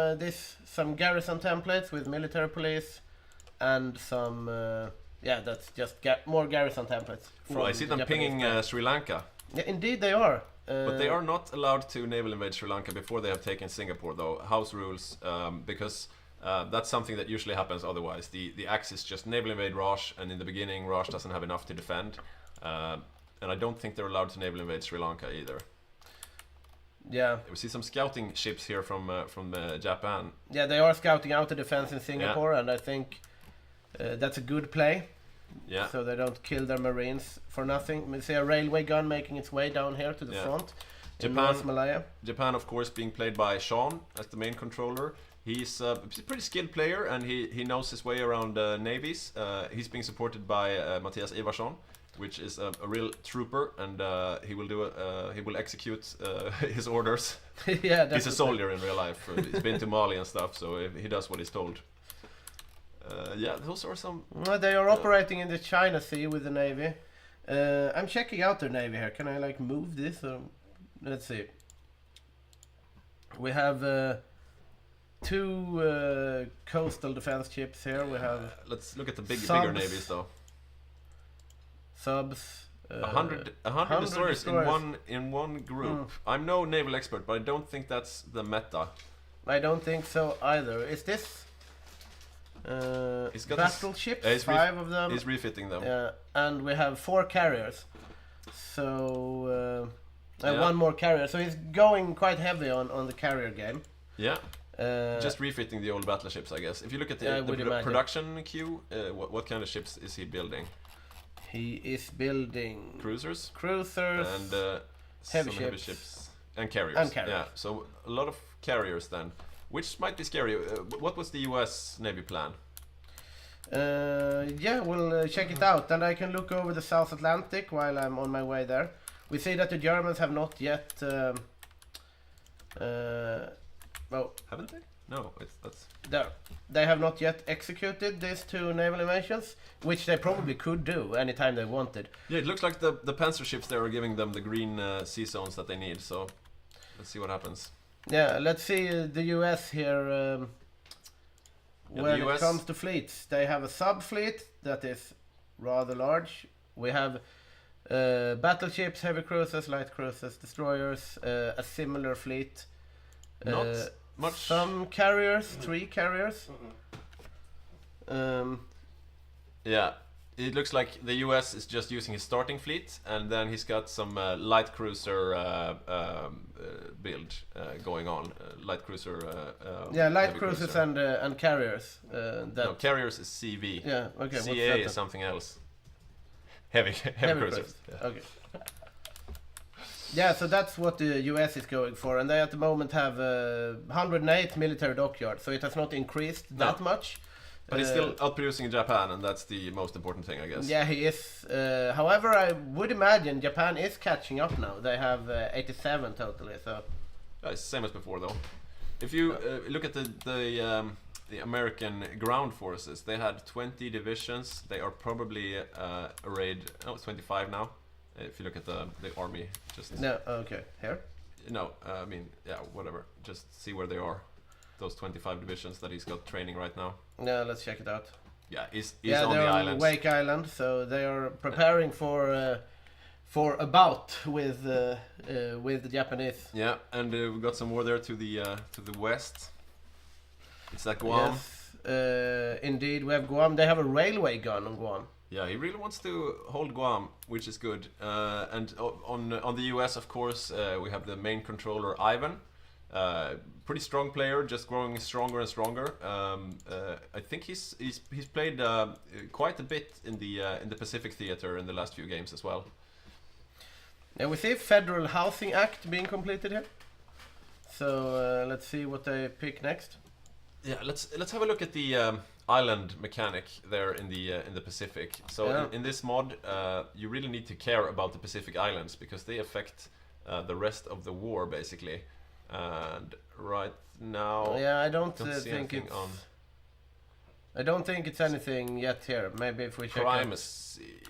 D: garrison templates with military police, and some that's just more garrison templates.
C: I see them pinging Sri Lanka.
D: Yeah, indeed they are.
C: But they are not allowed to naval invade Sri Lanka before they have taken Singapore, though. House rules, because that's something that usually happens otherwise. The Axis just naval invade Raj, and in the beginning Raj doesn't have enough to defend. And I don't think they're allowed to naval invade Sri Lanka either.
D: Yeah.
C: We see some scouting ships here from Japan.
D: Yeah, they are scouting out the defense in Singapore, and I think that's a good play.
C: Yeah.
D: So they don't kill their marines for nothing. We see a railway gun making its way down here to the front in North Malaya.
C: Japan, of course, being played by Sean as the main controller. He's a pretty skilled player, and he knows his way around navies. He's being supported by Matthias Ivarsson, which is a real trooper, and he will execute his orders.
D: Yeah, definitely.
C: He's a soldier in real life. He's been to Mali and stuff, so he does what he's told. Those are some.
D: They are operating in the China Sea with the navy. I'm checking out their navy here. Can I like move this? Let's see. We have 2 coastal defense ships here. We have.
C: Let's look at the bigger navies, though.
D: Subs.
C: 100 destroyers in one group. I'm no naval expert, but I don't think that's the meta.
D: I don't think so either. Is this battleships? 5 of them.
C: He's refitting them.
D: Yeah, and we have 4 carriers. So 1 more carrier. So he's going quite heavy on the carrier game.
C: Yeah. Just refitting the old battleships, I guess. If you look at the production queue, what kind of ships is he building?
D: He is building
C: cruisers
D: and
C: heavy ships and carriers. Yeah, so a lot of carriers then, which might be scary. What was the US Navy plan?
D: Yeah, we'll check it out, and I can look over the South Atlantic while I'm on my way there. We see that the Germans have not yet. Well,
C: Haven't they? No, that's
D: there. They have not yet executed these 2 naval invasions, which they probably could do anytime they wanted.
C: yeah. It looks like the panzer ships there are giving them the green sea zones that they need. So let's see what happens.
D: Yeah, let's see the US here.
C: Yeah,
D: When
C: the
D: it
C: US
D: comes to fleets, they have a sub-fleet that is rather large. We have battleships, heavy cruisers, light cruisers, destroyers, a similar fleet.
C: Not much.
D: Some carriers, 3 carriers.
C: Yeah, it looks like the US is just using his starting fleet, and then he's got some light cruiser build going on. Light cruiser.
D: Yeah, light
C: heavy
D: cruisers
C: cruiser.
D: and carriers.
C: No, carriers is CV.
D: Yeah, okay. what's
C: CA
D: that
C: is
D: then?
C: something else. Heavy cruisers. Yeah.
D: Okay. Yeah, so that's what the US is going for, and they at the moment have 108 military dockyards, so it has not increased that much.
C: But he's still outproducing Japan, and that's the most important thing, I guess.
D: Yeah, he is. However, I would imagine Japan is catching up now. They have 87 totally, so...
C: It's the same as before, though. If you look at the American ground forces, they had 20 divisions. They are probably arrayed... Oh, it's 25 now. If you look at the army, just...
D: No, okay. Here?
C: No, I mean, yeah, whatever. Just see where they are. Those 25 divisions that he's got training right now.
D: Yeah, let's check it out.
C: Yeah, he's
D: Yeah,
C: on the
D: they're on
C: islands.
D: Wake Island, so they are preparing for a bout with the Japanese.
C: Yeah, and we got some more there to the west. It's like Guam.
D: Yes, indeed, we have Guam. They have a railway gun on Guam.
C: Yeah, he really wants to hold Guam, which is good. And on the US, of course, we have the main controller Ivan. Pretty strong player, just growing stronger and stronger. I think he's played quite a bit in the Pacific theater in the last few games as well.
D: Yeah, we see Federal Housing Act being completed here. So let's see what they pick next.
C: Yeah, let's have a look at the island mechanic there in the Pacific. So
D: Yeah.
C: in this mod, you really need to care about the Pacific Islands because they affect the rest of the war basically. And right now,
D: Yeah, I don't
C: see
D: think
C: anything
D: it's.
C: on
D: I don't think it's anything yet here. Maybe if we check.
C: primacy.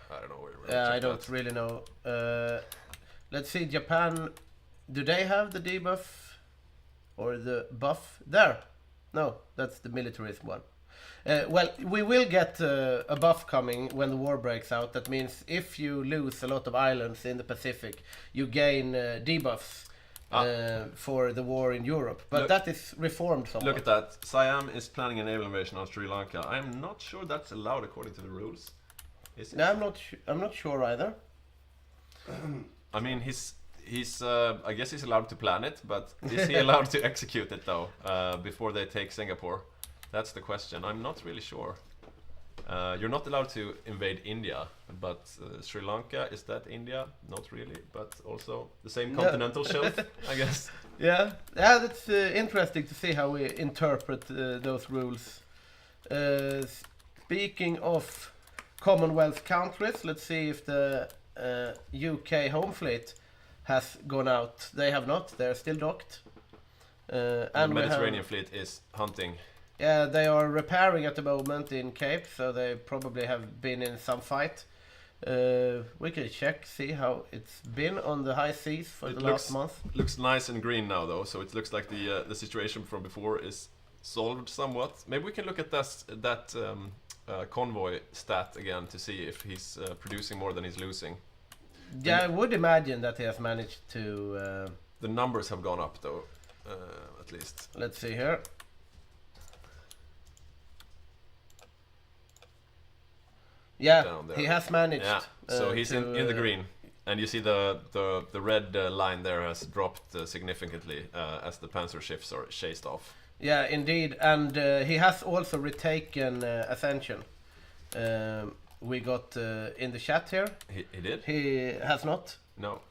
C: I don't know where.
D: Yeah, I don't really know. Let's see, Japan. Do they have the debuff or the buff there? No, that's the militarism one. Well, we will get a buff coming when the war breaks out. That means if you lose a lot of islands in the Pacific, you gain debuffs for the war in Europe. But that is reformed somewhat.
C: Look at that. Siam is planning a naval invasion on Sri Lanka. I'm not sure that's allowed according to the rules. Is it?
D: No, I'm not sure either.
C: I mean, he's I guess he's allowed to plan it, but is he allowed to execute it though before they take Singapore? That's the question. I'm not really sure. You're not allowed to invade India, but Sri Lanka, is that India? Not really, but also the same continental shelf, I guess.
D: Yeah, that's interesting to see how we interpret those rules. Speaking of Commonwealth countries, let's see if the UK home fleet has gone out. They have not. They're still docked.
C: And the Mediterranean fleet is hunting.
D: Yeah, they are repairing at the moment in Cape, so they probably have been in some fight. We can check, see how it's been on the high seas for the last month.
C: Looks nice and green now, though, so it looks like the situation from before is solved somewhat. Maybe we can look at that convoy stat again to see if he's producing more than he's losing.
D: Yeah, I would imagine that he has managed to...
C: The numbers have gone up, though, at least.
D: Let's see here. Yeah, he has managed.
C: Yeah, so he's in the green, and you see the red line there has dropped significantly as the panzer ships are chased off.
D: Yeah, indeed, and he has also retaken Ascension. We got in the chat here.
C: He did?
D: He has not.
C: No,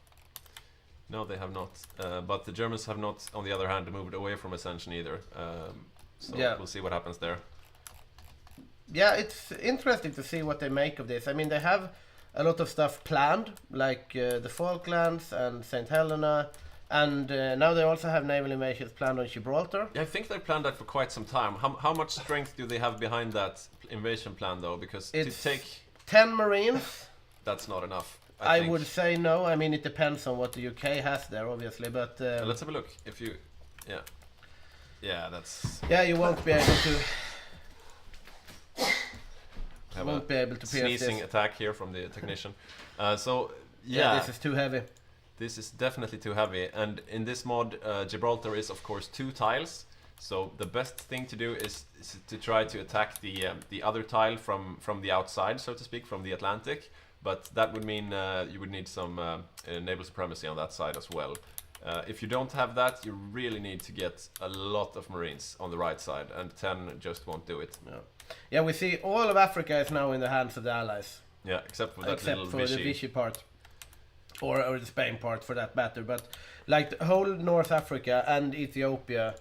C: they have not. But the Germans have not, on the other hand, moved away from Ascension either. So
D: yeah.
C: We'll see what happens there.
D: yeah, it's interesting to see what they make of this. I mean, they have a lot of stuff planned, like the Falklands and St. Helena, and now they also have naval invasions planned on Gibraltar.
C: Yeah, I think they planned that for quite some time. How much strength do they have behind that invasion plan, though? Because
D: It's
C: to take
D: 10 Marines.
C: that's not enough.
D: I
C: think.
D: would say no. I mean, it depends on what the UK has there, obviously, but
C: Let's have a look. If you, yeah, that's.
D: yeah, you won't be able to.
C: Have
D: Won't
C: a
D: be able to pierce
C: sneezing
D: this.
C: attack here from the technician. So
D: Yeah, this is too heavy.
C: This is definitely too heavy, and in this mod, Gibraltar is of course 2 tiles. So the best thing to do is to try to attack the other tile from the outside, so to speak, from the Atlantic. But that would mean you would need some naval supremacy on that side as well. If you don't have that, you really need to get a lot of Marines on the right side, and 10 just won't do it.
D: Yeah, we see all of Africa is now in the hands of the Allies.
C: Yeah, except for that
D: Except
C: little
D: for
C: Vichy.
D: the Vichy part. Or the Spain part for that matter. But like the whole North Africa and Ethiopia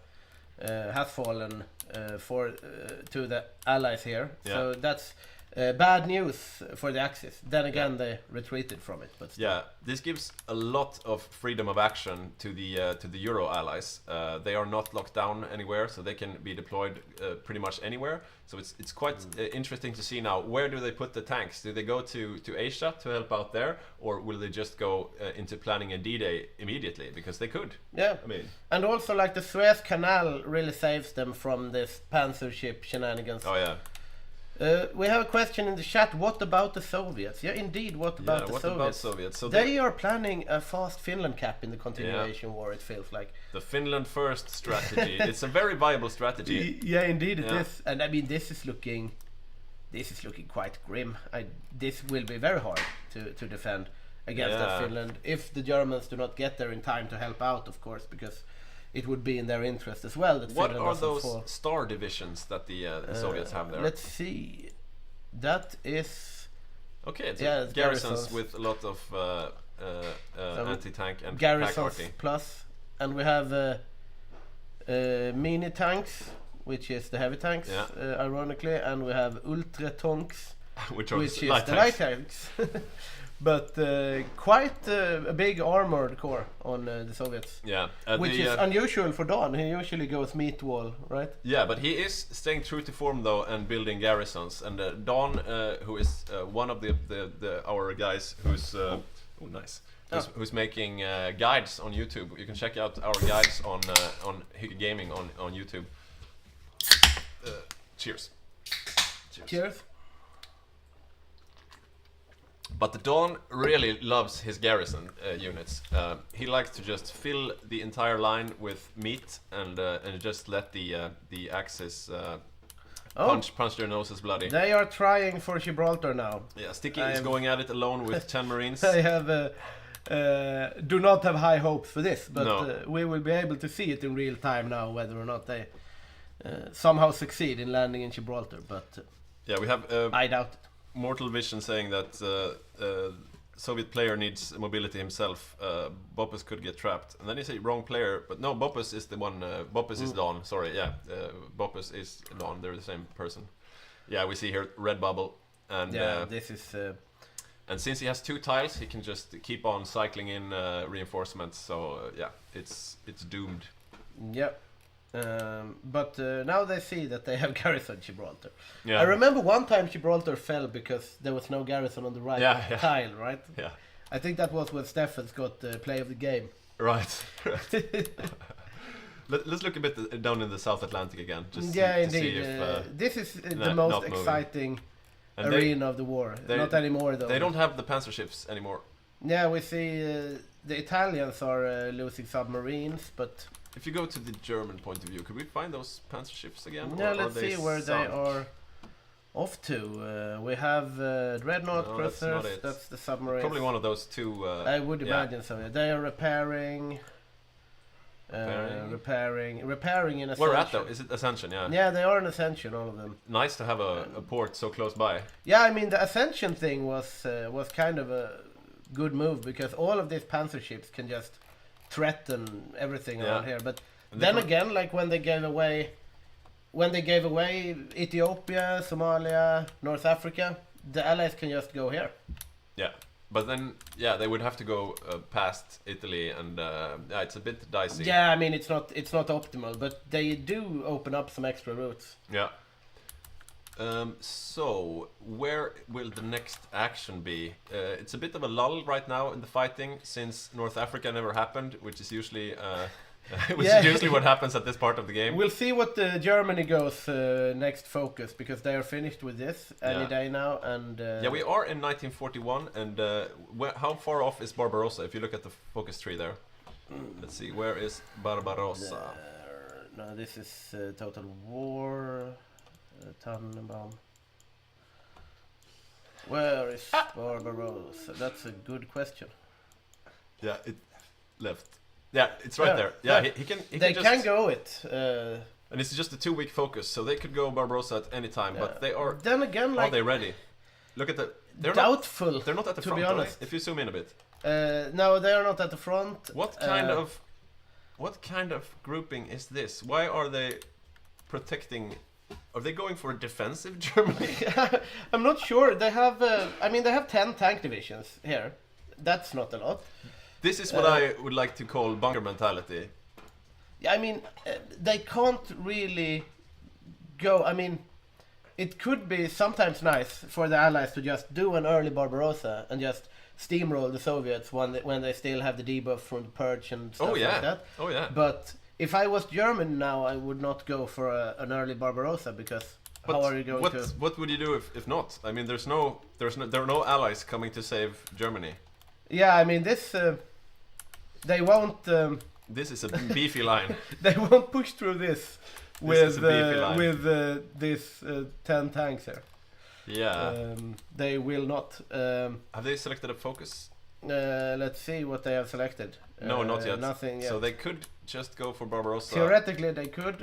D: has fallen to the Allies here.
C: Yeah.
D: So that's bad news for the Axis. Then again, they retreated from it. But still.
C: Yeah, this gives a lot of freedom of action to the Euro allies. They are not locked down anywhere, so they can be deployed pretty much anywhere. So it's quite interesting to see now, where do they put the tanks? Do they go to Asia to help out there, or will they just go into planning a D-Day immediately? Because they could.
D: Yeah,
C: I mean,
D: and also like the Suez Canal really saves them from this Panzer ship shenanigans.
C: oh yeah.
D: We have a question in the chat. What about the Soviets? Yeah, indeed. What about the
C: what
D: Soviets?
C: about Soviets? So
D: They are planning a fast Finland cap in the continuation war. It feels like.
C: the Finland first strategy. It's a very viable strategy.
D: Yeah, indeed it
C: Yeah.
D: is. And I mean, this is looking quite grim. This will be very hard to defend against that Finland if the Germans do not get there in time to help out, of course, because it would be in their interest as well that
C: What
D: Finland
C: are
D: doesn't
C: those
D: fall.
C: star divisions that the Soviets have there?
D: Let's see. That is
C: Okay, it's
D: it's
C: garrisons with a lot of anti-tank and pack
D: garrisons
C: arty.
D: plus, and we have mini tanks, which is the heavy tanks,
C: Yeah.
D: ironically, and we have ultra tanks,
C: which are
D: which is
C: light
D: the
C: tanks.
D: light tanks. But quite a big armored core on the Soviets,
C: Yeah,
D: which is unusual for Don. He usually goes meat wall, right?
C: yeah, but he is staying true to form though and building garrisons. And Don, who is one of our guys who's who's making guides on YouTube. You can check out our guides on Hygge Gaming on YouTube. Cheers.
D: Cheers.
C: But the Dawn really loves his garrison units. He likes to just fill the entire line with meat and just let the Axis punch their noses bloody.
D: They are trying for Gibraltar now.
C: Yeah, Sticky is going at it alone with 10 Marines.
D: I have do not have high hopes for this, but
C: No.
D: we will be able to see it in real time now, whether or not they somehow succeed in landing in Gibraltar. But
C: Yeah, we have
D: I doubt it.
C: Mortal Vision saying that Soviet player needs mobility himself. Boppus could get trapped. And then you say wrong player, but no, Boppus is the one. Boppus is Dawn. Sorry, yeah, Boppus is Dawn. They're the same person. Yeah, we see here red bubble, and
D: This is
C: and since he has 2 tiles, he can just keep on cycling in reinforcements. So yeah, it's doomed.
D: yeah. But now they see that they have garrison Gibraltar.
C: Yeah.
D: I remember one time Gibraltar fell because there was no garrison on the right tile, right?
C: Yeah.
D: I think that was when Steffens got play of the game.
C: Right. Let's look a bit down in the South Atlantic again. Just
D: Yeah,
C: to
D: indeed.
C: see if
D: This is the
C: not
D: most
C: moving.
D: exciting
C: and
D: arena of the war. Not anymore, though.
C: They don't have the panzer ships anymore.
D: Yeah, we see the Italians are losing submarines, but
C: If you go to the German point of view, could we find those panzer ships again?
D: yeah,
C: or
D: let's
C: are they
D: see where they
C: sunk?
D: are off to. We have dreadnought
C: No, that's
D: cruisers.
C: not it.
D: That's the submarines.
C: Probably one of those 2.
D: I would imagine so. Yeah. They are repairing. Repairing in Ascension.
C: Where at though? Is it Ascension? Yeah.
D: Yeah, they are in Ascension, all of them.
C: Nice to have a port so close by.
D: Yeah, I mean the Ascension thing was kind of a good move because all of these panzer ships can just threaten everything around here. But
C: And
D: then
C: they
D: again, like when they gave away when they gave away Ethiopia, Somalia, North Africa, the Allies can just go here.
C: Yeah, but then they would have to go past Italy, and it's a bit dicey.
D: Yeah, I mean it's not optimal, but they do open up some extra routes.
C: Yeah. So where will the next action be? It's a bit of a lull right now in the fighting since North Africa never happened, which is usually is usually what happens at this part of the game.
D: We'll see what Germany goes next focus, because they are finished with this any day now. And
C: we are in 1941, and how far off is Barbarossa? If you look at the focus tree there, let's see, where is Barbarossa?
D: No, this is Total War. Tannenbaum. Where is Barbarossa? That's a good question.
C: Yeah, it left. Yeah, it's right there. Yeah, he can.
D: They can go it.
C: And it's just a 2-week focus, so they could go Barbarossa at any time. But they are.
D: Then again, like,
C: are they ready? Look at the. They're
D: doubtful.
C: They're not at the front.
D: To be honest,
C: if you zoom in a bit.
D: No, they are not at the front.
C: What kind of grouping is this? Why are they protecting? Are they going for a defensive Germany?
D: I'm not sure. They have. They have 10 tank divisions here. That's not a lot.
C: This is what I would like to call bunker mentality.
D: Yeah, I mean, they can't really go. I mean, it could be sometimes nice for the Allies to just do an early Barbarossa and just steamroll the Soviets when they still have the debuff from the purge and stuff like that.
C: Oh yeah.
D: But if I was German now, I would not go for an early Barbarossa, because how are you going to?
C: What would you do if not? I mean, there are no allies coming to save Germany.
D: Yeah, I mean this. They won't.
C: This is a beefy line.
D: They won't push through this with this 10 tanks here.
C: Yeah.
D: They will not.
C: Have they selected a focus?
D: Let's see what they have selected.
C: No, not yet.
D: Nothing yet.
C: So they could just go for Barbarossa.
D: Theoretically, they could.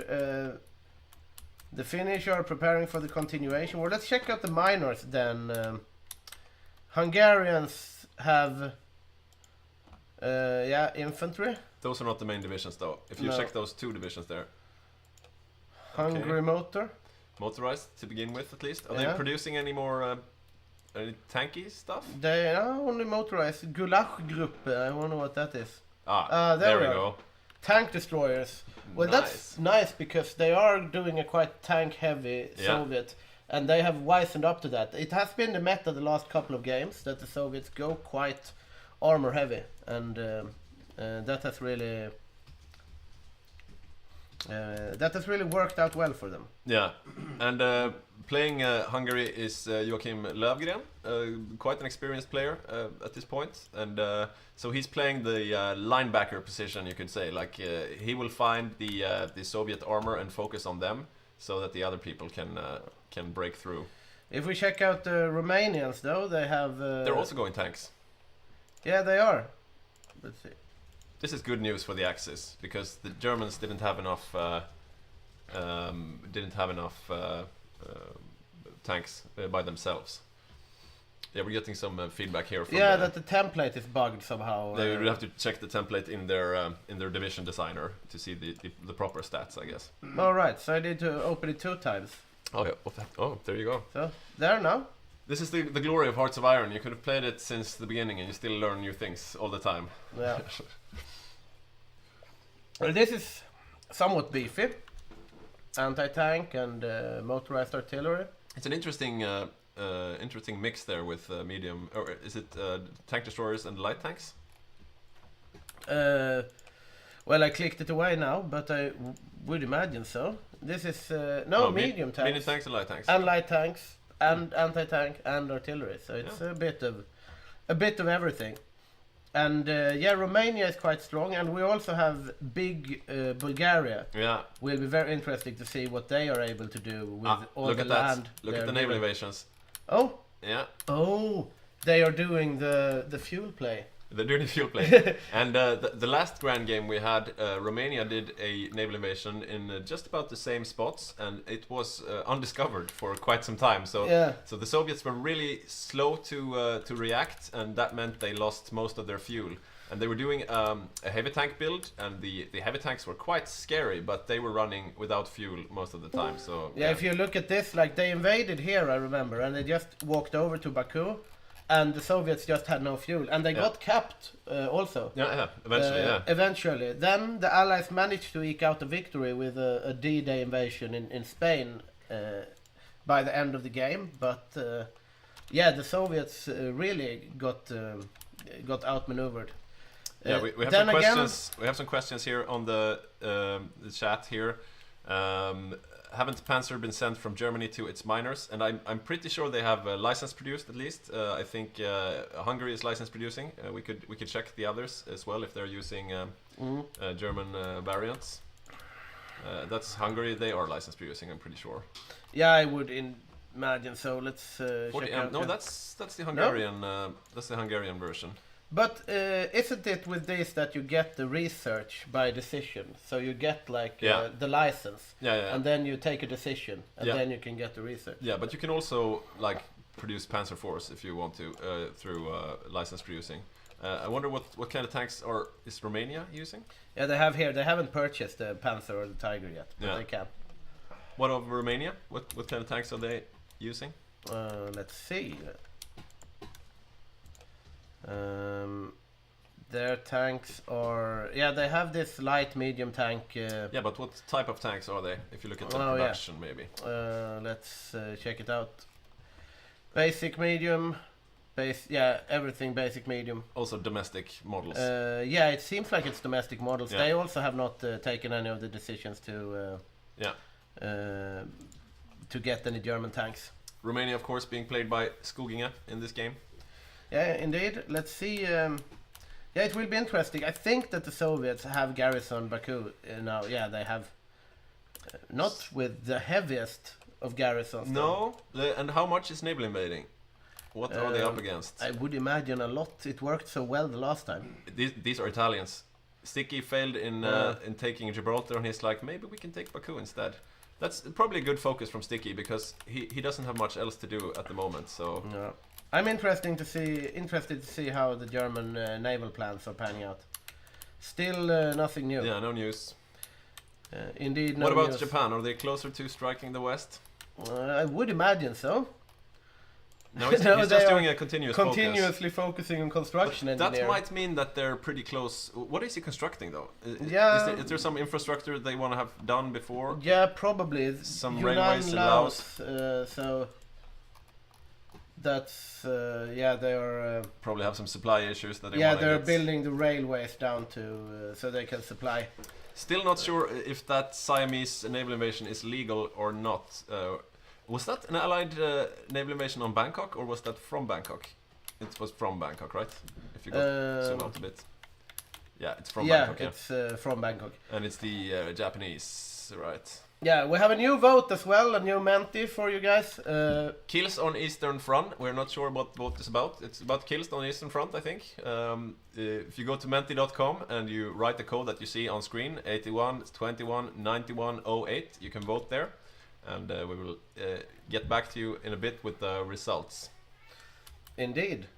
D: The Finnish are preparing for the continuation. Well, let's check out the minors then. Hungarians have, infantry.
C: Those are not the main divisions, though. If you check those 2 divisions there.
D: Hungary motor.
C: Motorized to begin with, at least. Are they producing any more any tanky stuff?
D: They are only motorized. Gulaschgruppe. I wonder what that is.
C: There we go.
D: Tank destroyers. Well, that's nice, because they are doing a quite tank-heavy Soviet, and they have wisened up to that. It has been the meta the last couple of games that the Soviets go quite armor-heavy, and that has really worked out well for them.
C: Yeah, and playing Hungary is Joachim Löfgren, quite an experienced player at this point, and so he's playing the linebacker position, you could say. Like he will find the Soviet armor and focus on them, so that the other people can break through.
D: If we check out the Romanians, though, they have.
C: They're also going tanks.
D: Yeah, they are. Let's see.
C: This is good news for the Axis, because the Germans didn't have enough tanks by themselves. Yeah, we're getting some feedback here from
D: that the template is bugged somehow.
C: They would have to check the template in their division designer to see the proper stats, I guess.
D: All right, so I need to open it 2 times.
C: Oh yeah. Oh, there you go.
D: So there now.
C: This is the glory of Hearts of Iron. You could have played it since the beginning, and you still learn new things all the time.
D: Yeah. Well, this is somewhat beefy. Anti-tank and motorized artillery.
C: It's an interesting mix there with medium, or is it tank destroyers and light tanks?
D: Well, I clicked it away now, but I would imagine so. This is medium tanks.
C: Medium tanks and light tanks.
D: And light tanks and anti-tank and artillery. So it's a bit of everything. And Romania is quite strong, and we also have big Bulgaria.
C: Yeah,
D: will be very interesting to see what they are able to do with all
C: look
D: the
C: at
D: land.
C: Look at the naval invasions.
D: Oh.
C: Yeah.
D: Oh, they are doing the fuel play.
C: They're doing a fuel play. And the last Grand Game we had, Romania did a naval invasion in just about the same spots, and it was undiscovered for quite some time. So, so the Soviets were really slow to react, and that meant they lost most of their fuel. And they were doing a heavy tank build, and the heavy tanks were quite scary, but they were running without fuel most of the time. So
D: yeah, if you look at this, like they invaded here, I remember, and they just walked over to Baku. And the Soviets just had no fuel, and they got capped also. Eventually. Then the Allies managed to eke out a victory with a D-Day invasion in Spain by the end of the game. But the Soviets really got outmaneuvered.
C: Yeah, we have some questions. We have some questions here on the chat here. Haven't Panzer been sent from Germany to its miners? And I'm pretty sure they have license produced at least. I think Hungary is license producing. We could check the others as well if they're using German variants. That's Hungary. They are license producing. I'm pretty sure.
D: Yeah, I would imagine so. Let's check out.
C: No, that's the Hungarian. That's the Hungarian version.
D: But isn't it with this that you get the research by decision? So you get like the license, and then you take a decision, and then you can get the research.
C: Yeah, but you can also like produce Panzer IVs if you want to through license producing. I wonder what kind of tanks is Romania using?
D: Yeah, they have here. They haven't purchased the Panzer or the Tiger yet, but they can.
C: What of Romania? What kind of tanks are they using?
D: Let's see. Their tanks are they have this light medium tank.
C: Yeah, but what type of tanks are they? If you look at the production, maybe.
D: Let's check it out. Basic, medium, everything basic, medium.
C: Also domestic models.
D: It seems like it's domestic models. They also have not taken any of the decisions to get any German tanks.
C: Romania, of course, being played by Skoginge in this game.
D: Yeah, indeed. Let's see. It will be interesting. I think that the Soviets have garrisoned Baku now. Yeah, they have. Not with the heaviest of garrisons.
C: No, and how much is naval invading? What are they up against?
D: I would imagine a lot. It worked so well the last time.
C: These are Italians. Sticky failed in taking Gibraltar, and he's like, maybe we can take Baku instead. That's probably a good focus from Sticky because he doesn't have much else to do at the moment. So.
D: Yeah. I'm interested to see how the German naval plans are panning out. Still nothing new.
C: Yeah, no news.
D: Indeed, no
C: What about
D: news.
C: Japan? Are they closer to striking the West?
D: I would imagine so.
C: No, he's just doing a
D: continuously focusing on construction engineering.
C: That might mean that they're pretty close. What is he constructing though? Is there some infrastructure they want to have done before?
D: Yeah, probably.
C: Some railways in Laos.
D: So that's they are
C: probably have some supply issues that they
D: they're building the railways down to so they can supply.
C: Still not sure if that Siamese naval invasion is legal or not. Was that an allied naval invasion on Bangkok, or was that from Bangkok? It was from Bangkok, right? If you go zoom out a bit. Yeah, it's from Bangkok.
D: Yeah, it's from Bangkok.
C: And it's the Japanese, right?
D: Yeah, we have a new vote as well, a new Menti for you guys.
C: Kills on Eastern Front. We're not sure what vote is about. It's about kills on Eastern Front, I think. If you go to menti.com and you write the code that you see on screen, 81 21 91 08, you can vote there. And we will get back to you in a bit with the results.
D: Indeed.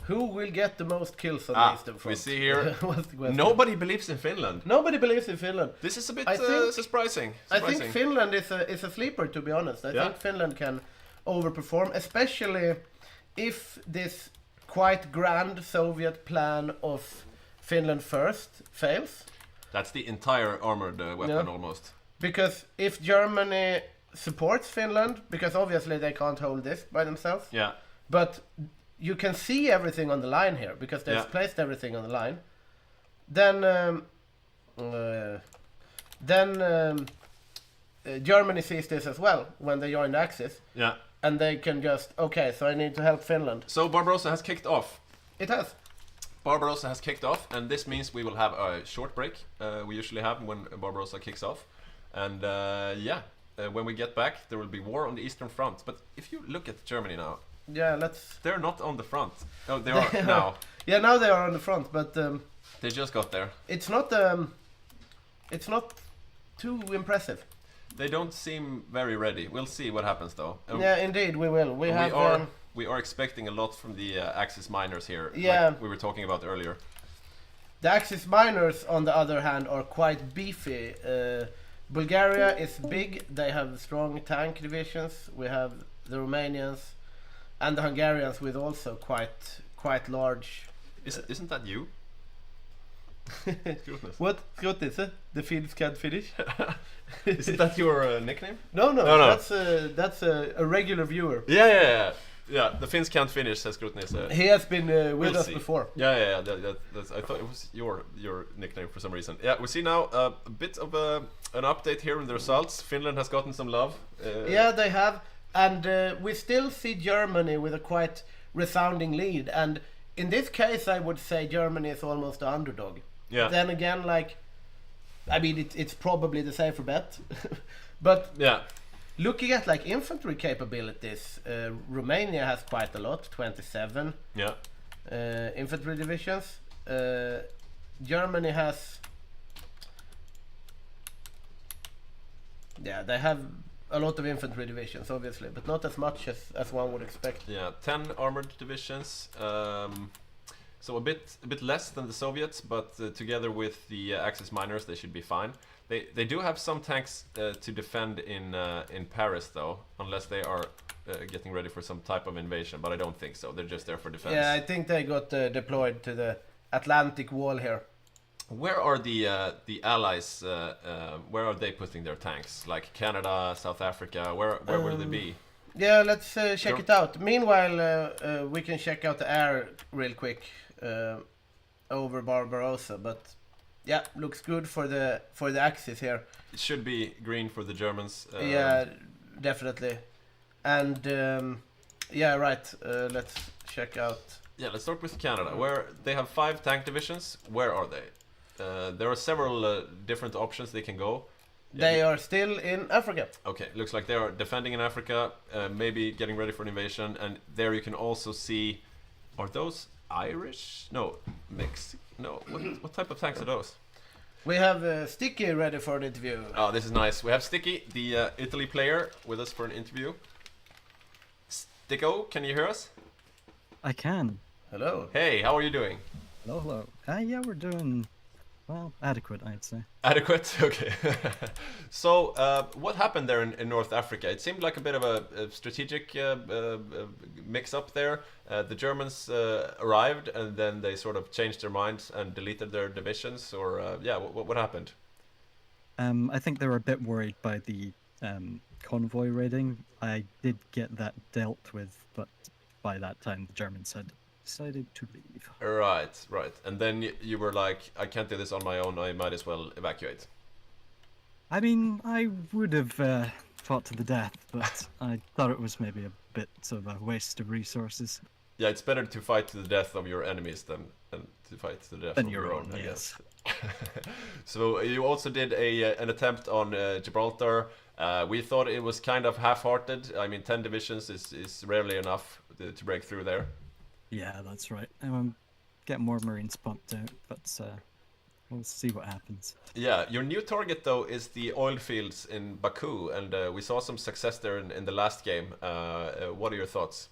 D: Who will get the most kills on the Eastern Front?
C: We see here, nobody believes in Finland.
D: Nobody believes in Finland.
C: This is a bit surprising.
D: I think Finland is a sleeper, to be honest. I think Finland can overperform, especially if this quite grand Soviet plan of Finland first fails.
C: That's the entire armored weapon almost.
D: Because if Germany supports Finland, because obviously they can't hold this by themselves.
C: Yeah.
D: But you can see everything on the line here, because they've placed everything on the line. Then Germany sees this as well when they join the Axis.
C: Yeah.
D: And they can just, so I need to help Finland.
C: So Barbarossa has kicked off.
D: It has.
C: Barbarossa has kicked off, and this means we will have a short break. We usually have when Barbarossa kicks off. And when we get back, there will be war on the Eastern Front. But if you look at Germany now,
D: Yeah, let's.
C: They're not on the front. Oh, they are now.
D: Yeah, now they are on the front, but
C: They just got there.
D: it's not too impressive.
C: They don't seem very ready. We'll see what happens though.
D: Yeah, indeed, we will.
C: We are expecting a lot from the Axis miners here.
D: Yeah.
C: Like we were talking about earlier.
D: The Axis miners, on the other hand, are quite beefy. Bulgaria is big. They have strong tank divisions. We have the Romanians and the Hungarians with also quite large.
C: Isn't that you?
D: What? Skrotnisse? The Finns can't finish?
C: Isn't that your nickname?
D: No.
C: No.
D: That's a regular viewer.
C: Yeah, the Finns can't finish, says Skrotnisse.
D: He has been with us
C: see.
D: before.
C: Yeah. I thought it was your nickname for some reason. Yeah, we see now a bit of an update here in the results. Finland has gotten some love.
D: Yeah, they have. And we still see Germany with a quite resounding lead. And in this case, I would say Germany is almost the underdog.
C: Yeah.
D: Then again, it's probably the safer bet. But
C: Yeah.
D: looking at infantry capabilities, Romania has quite a lot, 27
C: Yeah.
D: infantry divisions. Germany has... Yeah, they have a lot of infantry divisions, obviously, but not as much as one would expect.
C: Yeah, 10 armored divisions. So a bit less than the Soviets, but together with the Axis miners, they should be fine. They do have some tanks to defend in Paris, though, unless they are getting ready for some type of invasion. But I don't think so. They're just there for defense.
D: Yeah, I think they got deployed to the Atlantic Wall here.
C: Where are the allies? Where are they putting their tanks? Like Canada, South Africa. Where will they be?
D: Yeah, let's check it out. Meanwhile, we can check out the air real quick over Barbarossa. But yeah, looks good for the Axis here.
C: It should be green for the Germans.
D: Yeah, definitely. And yeah, right. Let's check out.
C: Yeah, let's start with Canada, where they have 5 tank divisions. Where are they? There are several different options they can go.
D: They are still in Africa.
C: Okay, looks like they are defending in Africa, maybe getting ready for an invasion, and there you can also see, are those Irish? No, Mexican? No, what type of tanks are those?
D: We have Sticky ready for an interview.
C: Oh, this is nice. We have Sticky, the Italy player, with us for an interview. Sticko, can you hear us?
J: I can.
D: Hello.
C: Hey, how are you doing?
J: Hello. Yeah, we're doing, well, adequate, I'd say.
C: Adequate? Okay. So, what happened there in North Africa? It seemed like a bit of a strategic mix-up there. The Germans arrived and then they sort of changed their minds and deleted their divisions, or yeah, what happened?
J: I think they were a bit worried by the convoy raiding. I did get that dealt with, but by that time the Germans had decided to leave.
C: Right. And then you were like, I can't do this on my own, I might as well evacuate.
J: I mean, I would have fought to the death, but I thought it was maybe a bit of a waste of resources.
C: Yeah, it's better to fight to the death of your enemies than to fight to the death of your own, I guess. So you also did an attempt on Gibraltar. We thought it was kind of half-hearted. I mean, 10 divisions is rarely enough to break through there.
J: Yeah, that's right. Get more Marines pumped out, but we'll see what happens.
C: Yeah, your new target though is the oil fields in Baku, and we saw some success there in the last game. What are your thoughts?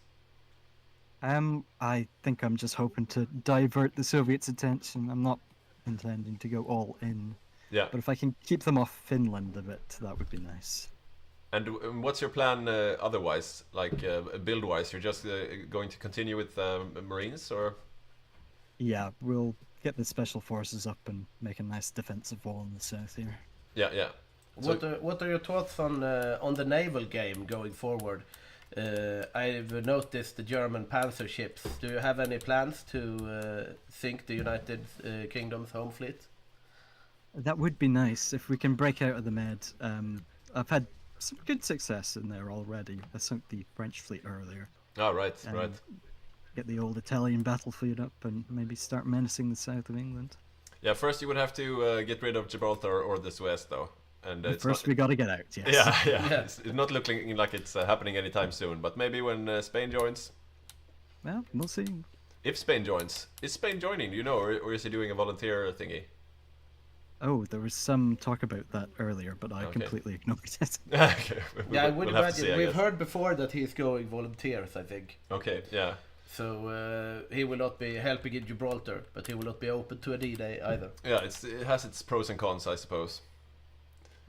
J: I think I'm just hoping to divert the Soviets' attention. I'm not intending to go all in.
C: Yeah.
J: But if I can keep them off Finland a bit, that would be nice.
C: And what's your plan otherwise, like build-wise? You're just going to continue with Marines, or?
J: Yeah, we'll get the special forces up and make a nice defensive wall in the south here.
C: Yeah.
D: What are your thoughts on the naval game going forward? I've noticed the German Panzer ships. Do you have any plans to sink the United Kingdom's home fleet?
J: That would be nice if we can break out of the Med. I've had some good success in there already. I sunk the French fleet earlier.
C: Oh, right.
J: Get the old Italian battle fleet up and maybe start menacing the south of England.
C: Yeah, first you would have to get rid of Gibraltar or the Suez, though. And
J: first we got to get out, yes.
C: Yeah. It's not looking like it's happening anytime soon, but maybe when Spain joins.
J: Well, we'll see.
C: If Spain joins, is Spain joining? Do you know, or is he doing a volunteer thingy?
J: Oh, there was some talk about that earlier, but I completely ignored it.
C: Okay.
D: Yeah, I would
C: we'll have to
D: imagine.
C: see,
D: We've heard before that he's going volunteers, I think.
C: Okay, yeah.
D: So he will not be helping in Gibraltar, but he will not be open to a D-Day either.
C: Yeah, it has its pros and cons, I suppose.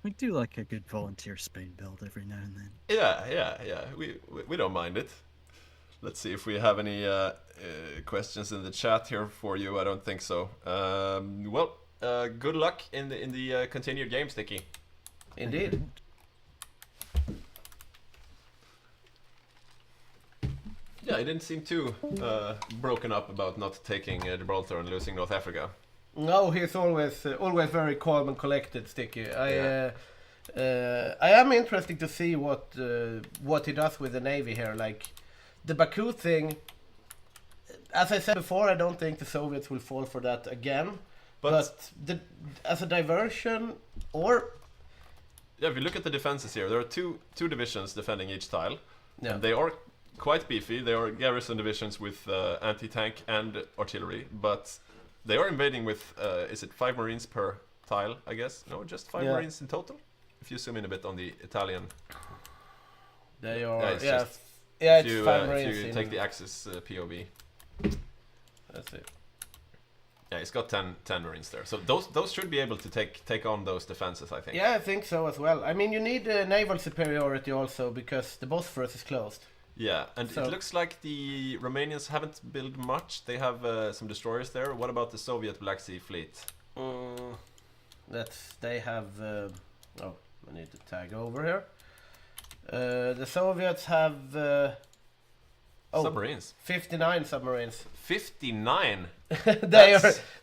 J: We do like a good volunteer Spain build every now and then.
C: Yeah. We don't mind it. Let's see if we have any questions in the chat here for you. I don't think so. Good luck in the continued game, Sticky.
D: Indeed.
C: Yeah, he didn't seem too broken up about not taking Gibraltar and losing North Africa.
D: No, he's always very calm and collected, Sticky. I am interested to see what he does with the Navy here. Like the Baku thing, as I said before, I don't think the Soviets will fall for that again. But as a diversion, or
C: yeah, if you look at the defenses here, there are two divisions defending each tile.
D: Yeah.
C: And they are quite beefy. They are garrison divisions with anti-tank and artillery, but they are invading with is it 5 Marines per tile? I guess no, just 5 Marines in total. If you zoom in a bit on the Italian,
D: they are
C: it's
D: 5 Marines.
C: If you take the Axis POV,
D: that's it.
C: Yeah, it's got 10 Marines there. So those should be able to take on those defenses, I think.
D: Yeah, I think so as well. I mean, you need naval superiority also because the Bosphorus is closed.
C: Yeah, and it looks like the Romanians haven't built much. They have some destroyers there. What about the Soviet Black Sea Fleet?
D: They have. I need to tag over here. The Soviets have.
C: Submarines.
D: 59 submarines.
C: 59.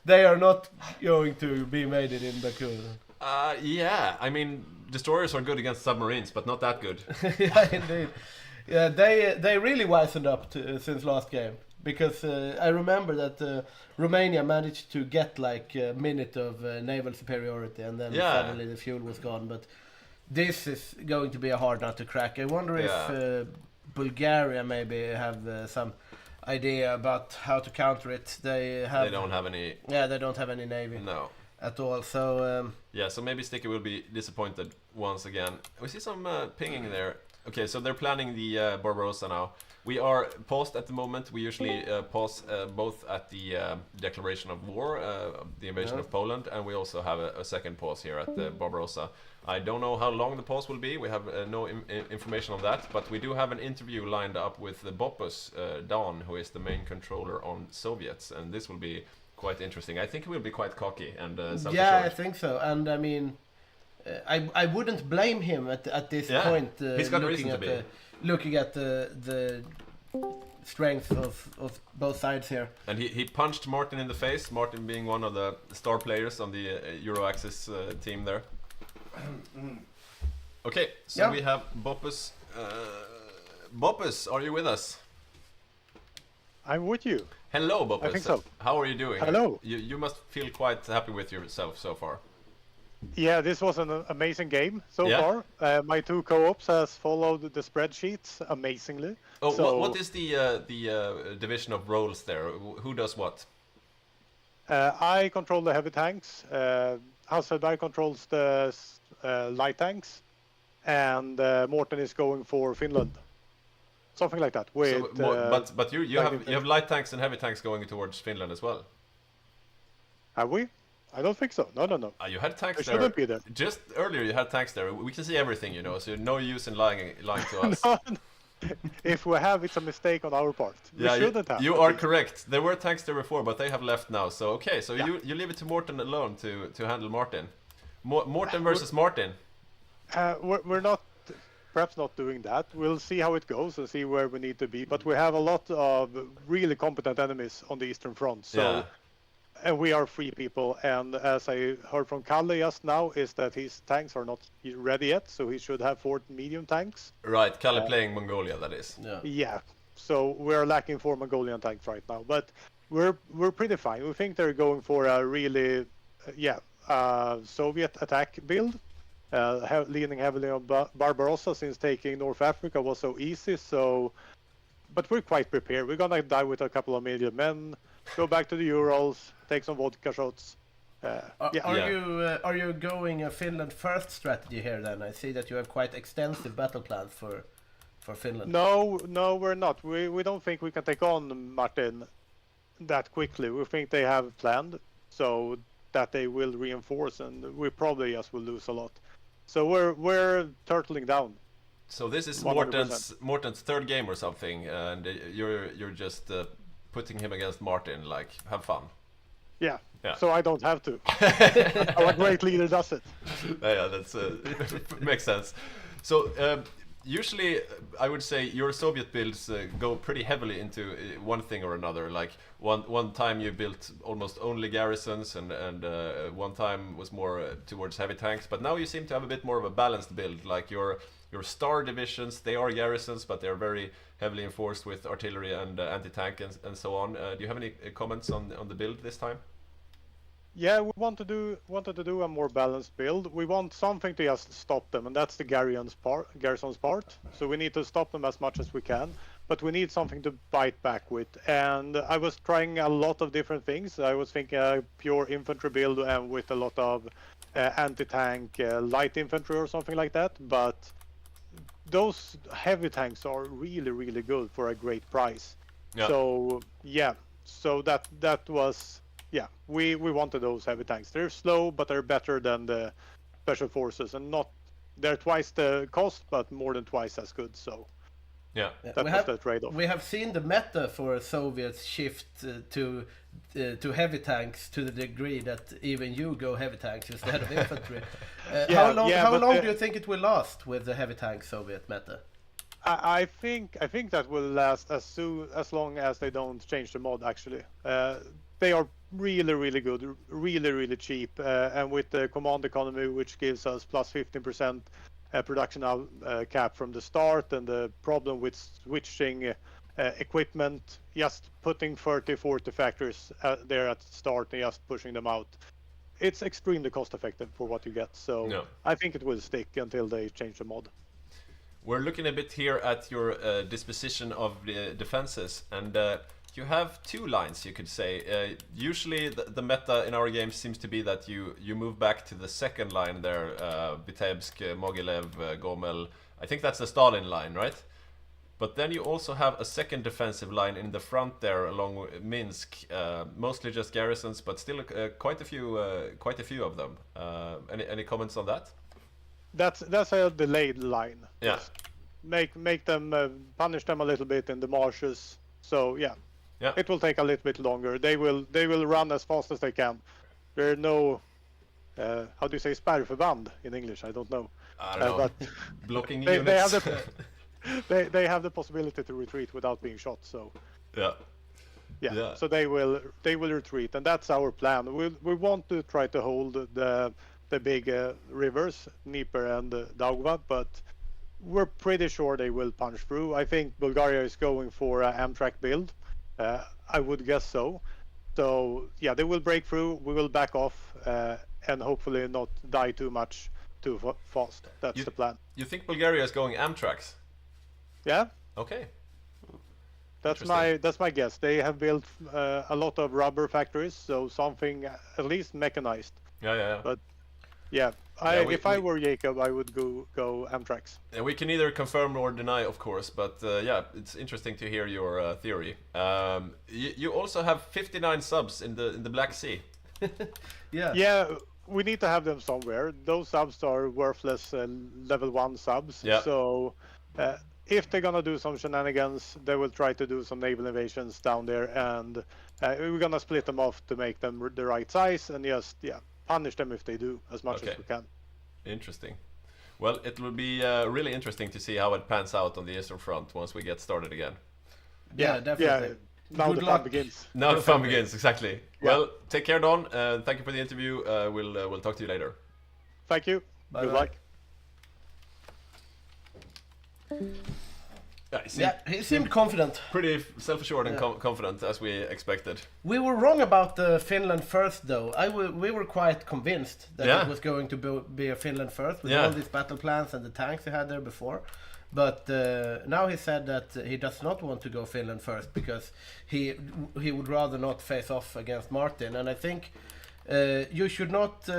D: They are not going to be made it in Baku.
C: Yeah, I mean destroyers are good against submarines, but not that good.
D: Yeah, indeed. Yeah, they really wisened up since last game because I remember that Romania managed to get like a minute of naval superiority and then suddenly the fuel was gone. But this is going to be a hard nut to crack. I wonder if Bulgaria maybe have some idea about how to counter it. They don't have any. Yeah, they don't have any navy.
C: No.
D: At all. So
C: so maybe Sticky will be disappointed once again. We see some pinging there. Okay, so they're planning the Barbarossa now. We are paused at the moment. We usually pause both at the declaration of war, the invasion of Poland, and we also have a second pause here at the Barbarossa. I don't know how long the pause will be. We have no information on that, but we do have an interview lined up with Boppus Don, who is the main controller on Soviets, and this will be quite interesting. I think he will be quite cocky and self-assured.
D: Yeah, I think so. And I mean, I wouldn't blame him at this point.
C: He's got reason to be.
D: Looking at the strength of both sides here.
C: And he punched Martin in the face, Martin being one of the star players on the Euro Axis team there. Okay, so we have Boppus. Boppus, are you with us?
K: I'm with you.
C: Hello, Boppus.
K: I think so.
C: How are you doing?
K: Hello.
C: You must feel quite happy with yourself so far.
K: Yeah, this was an amazing game so far. My two co-ops has followed the spreadsheets amazingly.
C: Oh, so, what is the division of roles there? Who does what?
K: I control the heavy tanks. Hasselberg controls the light tanks, and Morten is going for Finland. Something like that. With,
C: but you have light tanks and heavy tanks going towards Finland as well.
K: Have we? I don't think so. No.
C: You had tanks
K: there. Shouldn't be there.
C: Just earlier you had tanks there. We can see everything, you know, so no use in lying to us.
K: No. If we have, it's a mistake on our part. We shouldn't have.
C: You are correct. There were tanks there before, but they have left now. So okay, so you leave it to Morten alone to handle Martin. Morten versus Martin.
K: We're not, perhaps not doing that. We'll see how it goes and see where we need to be. But we have a lot of really competent enemies on the Eastern Front. So. And we are free people, and as I heard from Kalle just now, is that his tanks are not ready yet, so he should have 4 medium tanks.
C: Right, Kalle playing Mongolia, that is.
K: Yeah, so we're lacking 4 Mongolian tanks right now, but we're pretty fine. We think they're going for a really, Soviet attack build, leaning heavily on Barbarossa, since taking North Africa was so easy, so but we're quite prepared. We're gonna die with a couple of million men, go back to the Urals, take some vodka shots.
D: Are you going a Finland first strategy here then? I see that you have quite extensive battle plans for Finland.
K: No, we're not. We don't think we can take on Martin that quickly. We think they have planned so that they will reinforce, and we probably just will lose a lot. So we're turtling down.
C: So this is
K: 100%.
C: Morten's third game or something, and you're just putting him against Martin. Like, have fun.
K: Yeah.
C: Yeah.
K: So I don't have to. Our great leader does it.
C: Yeah, that's makes sense. So usually, I would say your Soviet builds go pretty heavily into one thing or another. Like one time you built almost only garrisons, and one time was more towards heavy tanks. But now you seem to have a bit more of a balanced build. Like your star divisions, they are garrisons, but they are very heavily enforced with artillery and anti-tank and so on. Do you have any comments on the build this time?
K: Yeah, we wanted to do a more balanced build. We want something to just stop them, and that's the garrison's part. So we need to stop them as much as we can, but we need something to bite back with. And I was trying a lot of different things. I was thinking a pure infantry build and with a lot of anti-tank light infantry or something like that. But those heavy tanks are really, really good for a great price.
C: Yeah.
K: So yeah, so that was. Yeah, we wanted those heavy tanks. They're slow, but they're better than the special forces, and they're twice the cost, but more than twice as good. So
C: yeah,
K: that was the trade-off.
D: We have seen the meta for Soviets shift to heavy tanks to the degree that even you go heavy tanks instead of infantry. How long do you think it will last with the heavy tank Soviet meta?
K: I think that will last as long as they don't change the mod. Actually, they are really good, really cheap, and with the command economy, which gives us plus 15% production cap from the start, and the problem with switching equipment, just putting 30-40 factories there at the start and just pushing them out. It's extremely cost effective for what you get. So
C: no.
K: I think it will stick until they change the mod.
C: We're looking a bit here at your disposition of the defenses, and you have two lines, you could say. Usually the meta in our game seems to be that you move back to the second line there, Vitebsk, Mogilev, Gomel. I think that's the Stalin line, right? But then you also have a second defensive line in the front there along Minsk, mostly just garrisons, but still quite a few of them. Any comments on that?
K: That's a delayed line.
C: Yeah.
K: Just make them punish them a little bit in the marshes. So yeah.
C: Yeah.
K: It will take a little bit longer. They will run as fast as they can. There are no how do you say spärrförband in English? I don't know.
C: I don't know.
K: But
C: blocking
K: they
C: units.
K: they have the possibility to retreat without being shot. So
C: yeah.
K: So they will retreat, and that's our plan. We want to try to hold the big rivers, Dnieper and Daugava, but we're pretty sure they will punch through. I think Bulgaria is going for an Amtrak build. I would guess so. So yeah, they will break through. We will back off and hopefully not die too much too fast. That's the plan.
C: You think Bulgaria is going Amtraks?
K: Yeah.
C: Okay.
K: That's my guess. They have built a lot of rubber factories, so something at least mechanized.
C: Yeah.
K: But yeah, if I were Jacob, I would go Amtrax.
C: Yeah, we can either confirm or deny, of course, but yeah, it's interesting to hear your theory. You also have 59 subs in the Black Sea.
K: Yeah, we need to have them somewhere. Those subs are worthless level 1 subs.
C: Yeah.
K: So if they're gonna do some shenanigans, they will try to do some naval invasions down there, and we're gonna split them off to make them the right size, and just punish them if they do as much as we can.
C: Interesting. Well, it will be really interesting to see how it pans out on the Eastern Front once we get started again.
D: Yeah, definitely.
K: Yeah. Now the fun begins.
C: Now the fun begins, exactly. Yeah. Well, take care, Don. Thank you for the interview. We'll talk to you later.
K: Thank you.
D: Bye.
K: Good luck.
C: Yeah,
D: he seemed confident.
C: Pretty self-assured and confident, as we expected.
D: We were wrong about the Finland first, though. We were quite convinced that it was going to be a Finland first with all these battle plans and the tanks they had there before. But now he said that he does not want to go Finland first because he would rather not face off against Martin. And I think you should not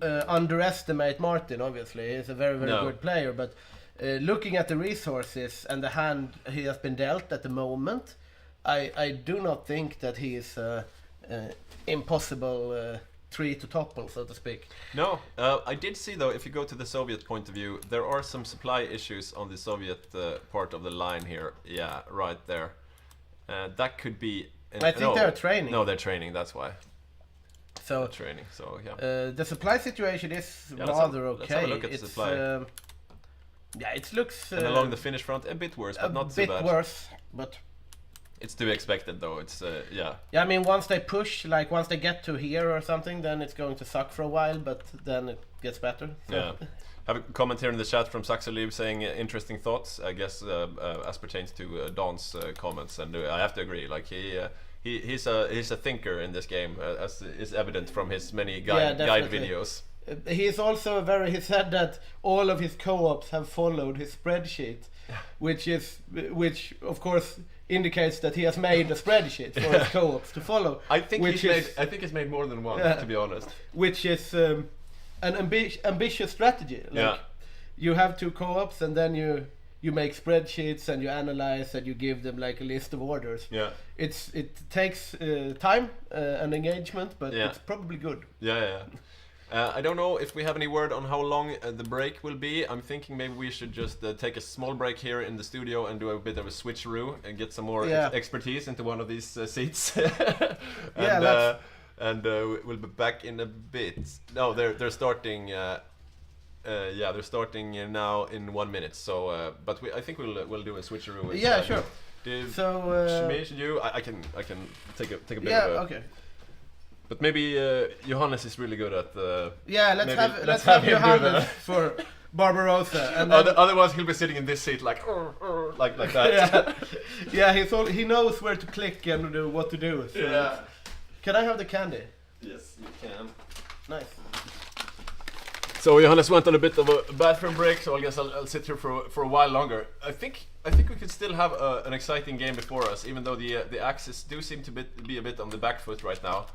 D: underestimate Martin. Obviously, he's a very good player. But looking at the resources and the hand he has been dealt at the moment, I do not think that he is impossible tree to topple, so to speak.
C: No, I did see though, if you go to the Soviet point of view, there are some supply issues on the Soviet part of the line here. Yeah, right there. That could be...
D: I think they're training.
C: No, they're training, that's why.
D: So,
C: training, so yeah.
D: The supply situation is rather okay.
C: Let's have a look at the supply.
D: Yeah, it looks...
C: and along the Finnish front, a bit worse, but not too bad.
D: A bit worse, but...
C: It's to be expected though, it's, yeah.
D: Yeah, I mean, once they push, like once they get to here or something, then it's going to suck for a while, but then it gets better. So.
C: Yeah. Have a comment here in the chat from Saxoliv saying interesting thoughts, I guess, as pertains to Don's comments, and I have to agree, like he's a thinker in this game, as is evident from his many guide videos.
D: He's also he said that all of his co-ops have followed his spreadsheet, which of course indicates that he has made a spreadsheet for his co-ops to follow.
C: I think he's made more than one, to be honest.
D: Which is an ambitious strategy. Like, you have 2 co-ops and then you make spreadsheets and you analyze and you give them like a list of orders.
C: Yeah.
D: It takes time and engagement, but it's probably good.
C: Yeah. I don't know if we have any word on how long the break will be. I'm thinking maybe we should just take a small break here in the studio and do a bit of a switcheroo and get some more expertise into one of these seats. and we'll be back in a bit. No, they're starting. They're starting now in 1 minute. So, but I think we'll do a switcheroo.
D: Yeah, sure.
C: Should you? I can take a bit of a...
D: Yeah, okay.
C: But maybe Johannes is really good at the...
D: Yeah, let's have Johannes for Barbarossa. And then
C: otherwise he'll be sitting in this seat like that.
D: Yeah, he knows where to click and what to do. So.
C: Yeah.
D: Can I have the candy?
C: Yes, you can.
D: Nice.
C: So Johannes went on a bit of a bathroom break, so I guess I'll sit here for a while longer. I think we could still have an exciting game before us, even though the Axis do seem to be a bit on the back foot right now.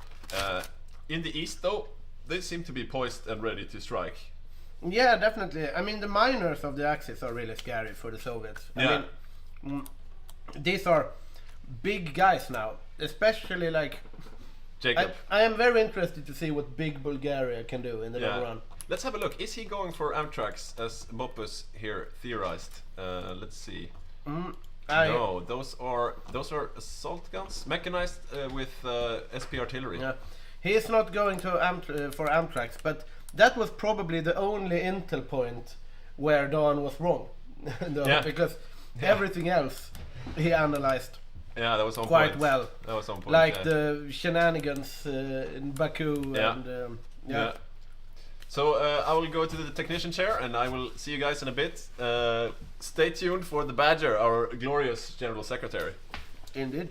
C: In the east, though, they seem to be poised and ready to strike.
D: Yeah, definitely. I mean, the miners of the Axis are really scary for the Soviets. I mean, these are big guys now, especially like...
C: Jacob.
D: I am very interested to see what big Bulgaria can do in the long run.
C: Let's have a look. Is he going for Amtracs, as Boppus here theorized? Let's see. No, those are assault guns, mechanized with SP artillery.
D: Yeah, he is not going to for Amtracs, but that was probably the only intel point where Don was wrong, because everything else he analyzed.
C: Yeah, that was on
D: quite
C: point.
D: Well.
C: That was on point.
D: Like the shenanigans in Baku and
C: So I will go to the technician chair and I will see you guys in a bit. Stay tuned for the Badger, our glorious General Secretary.
D: Indeed.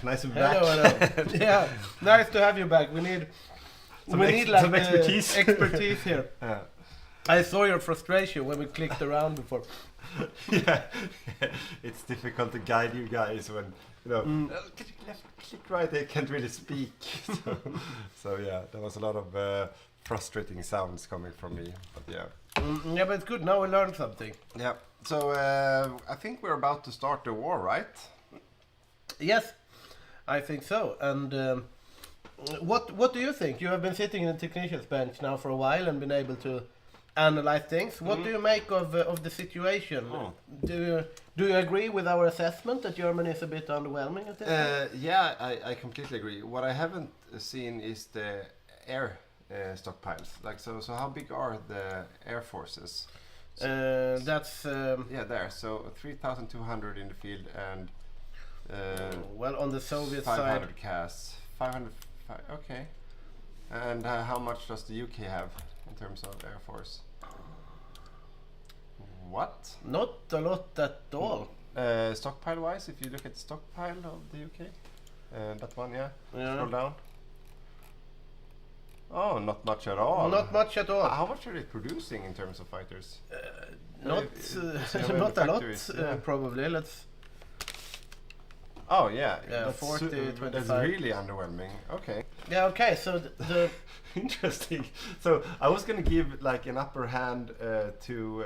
G: Nice to be back.
D: Hello. Yeah, nice to have you back. We need some
G: expertise.
D: Expertise here. Yeah. I saw your frustration when we clicked around before.
G: Yeah, it's difficult to guide you guys when click left, click right. They can't really speak. So yeah, there was a lot of frustrating sounds coming from me. But yeah.
D: Yeah, but it's good. Now we learned something.
G: Yeah. So I think we're about to start the war, right?
D: Yes, I think so. And what do you think? You have been sitting in the technician's bench now for a while and been able to analyze things. What do you make of the situation? Do you agree with our assessment that Germany is a bit underwhelming at this point?
G: Yeah, I completely agree. What I haven't seen is the air stockpiles. Like so how big are the air forces?
D: That's
G: there. So 3,200 in the field and
D: well, on the Soviet
G: 500
D: side,
G: CAS. 500. Okay. And how much does the UK have in terms of air force? What?
D: Not a lot at all.
G: Stockpile wise, if you look at the stockpile of the UK? That one, yeah.
D: Yeah.
G: Scroll down. Oh, not much at all.
D: Not much at all.
G: How much are they producing in terms of fighters?
D: Not not a lot, probably. Let's.
G: Oh yeah,
D: Yeah,
G: that's
D: 40, 25.
G: That's really underwhelming. Okay.
D: Yeah. Okay. So the
G: Interesting. So I was gonna give like an upper hand to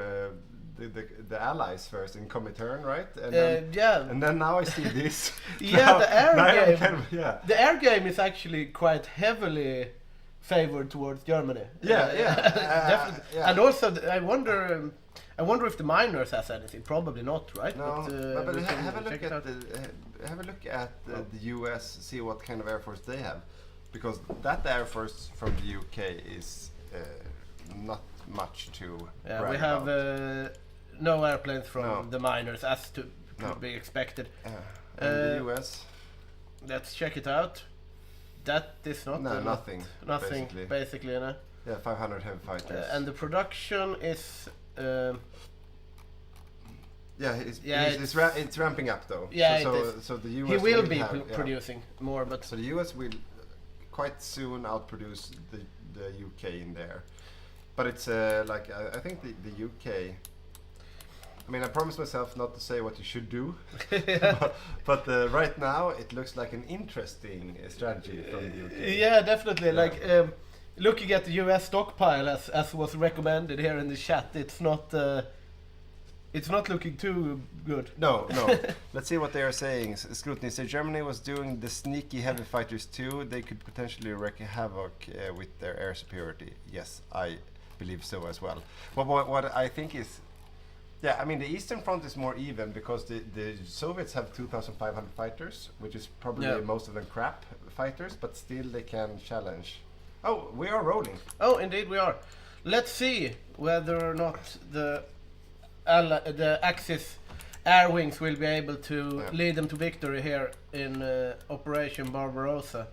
G: the allies first in Comintern, right? And then,
D: yeah.
G: And then now I see this.
D: Yeah,
G: Now-
D: the air
G: now I
D: game.
G: can-
D: The air game is actually quite heavily favored towards Germany. Definitely.
G: yeah.
D: And also, I wonder if the miners has anything. Probably not, right?
G: No, but
D: we can
G: have a look
D: check it
G: at
D: out.
G: the US. See what kind of air force they have, because that air force from the UK is not much to.
D: Yeah,
G: brag
D: we have
G: about.
D: no airplanes from
G: No.
D: the miners, as to
G: No.
D: could be expected.
G: And the US.
D: Let's check it out. That is not
G: No,
D: a lot.
G: nothing.
D: Nothing, basically, no.
G: Yeah, 500 heavy fighters.
D: And the production is.
G: It's ramping up though.
D: Yeah,
G: so,
D: it is.
G: So the US
D: He will be
G: have,
D: producing more, but
G: so the US will quite soon outproduce the UK in there. But it's like I think the UK. I mean, I promised myself not to say what you should do, but right now it looks like an interesting strategy from the UK.
D: Yeah, definitely. Like looking at the US stockpile, as was recommended here in the chat, it's not looking too good.
G: No. Let's see what they are saying. Scrutiny says Germany was doing the sneaky heavy fighters too. They could potentially wreak havoc with their air superiority. Yes, I believe so as well. But what I think is, yeah, I mean the Eastern Front is more even because the Soviets have 2,500 fighters, which is probably most of them crap fighters, but still they can challenge. Oh, we are rolling.
D: Oh, indeed we are. Let's see whether or not the Axis air wings will be able to lead them to victory here in Operation Barbarossa.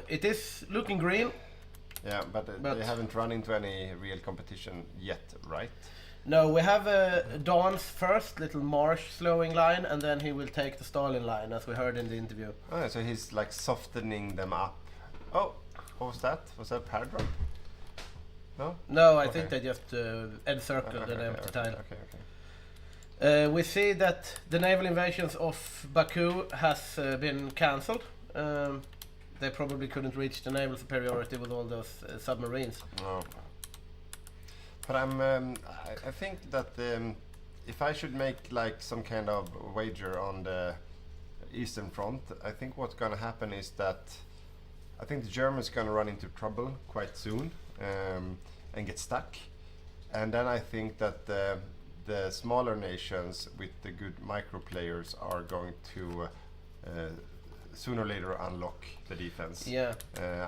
D: It is looking green.
G: Yeah, but they haven't run into any real competition yet, right?
D: No, we have Dawn's first little Marsh slowing line, and then he will take the Stalin line, as we heard in the interview.
G: Oh, so he's like softening them up. Oh, what was that? Was that paradrap? No?
D: No, I think they just encircled an empty tile.
G: Okay.
D: We see that the naval invasions of Baku has been cancelled. They probably couldn't reach the naval superiority with all those submarines.
G: No. But I think that if I should make like some kind of wager on the Eastern Front, I think what's gonna happen is that I think the Germans gonna run into trouble quite soon and get stuck, and then I think that the smaller nations with the good micro players are going to sooner or later unlock the defense.
D: Yeah.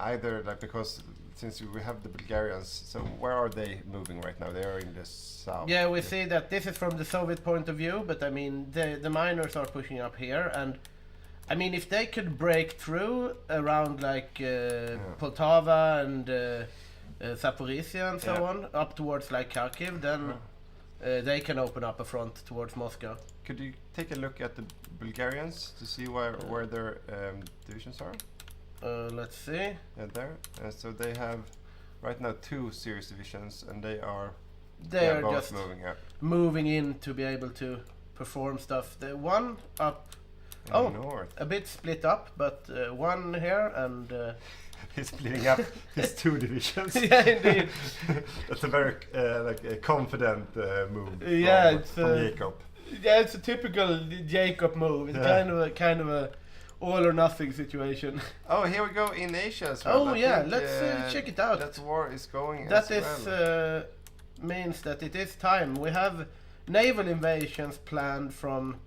G: Either like because since we have the Bulgarians, so where are they moving right now? They are in the south.
D: Yeah, we see that this is from the Soviet point of view, but I mean the miners are pushing up here, and I mean if they could break through around like Poltava and Zaporizhia and so on, up towards like Kharkiv, then they can open up a front towards Moscow.
G: Could you take a look at the Bulgarians to see where their divisions are?
D: Let's see.
G: Yeah, there. So they have right now 2 serious divisions, and they are both
D: just
G: moving up.
D: Moving in to be able to perform stuff. The one up,
G: north.
D: A bit split up, but one here and.
G: He's splitting up his 2 divisions.
D: Yeah, indeed.
G: That's a very like a confident move.
D: Yeah,
G: from Jacob.
D: Yeah, it's a typical Jacob move. It's kind of a all or nothing situation.
G: Oh, here we go in Asia as well.
D: Oh, let's check it out.
G: That war is going
D: that
G: as well.
D: Means that it is time. We have naval invasions planned from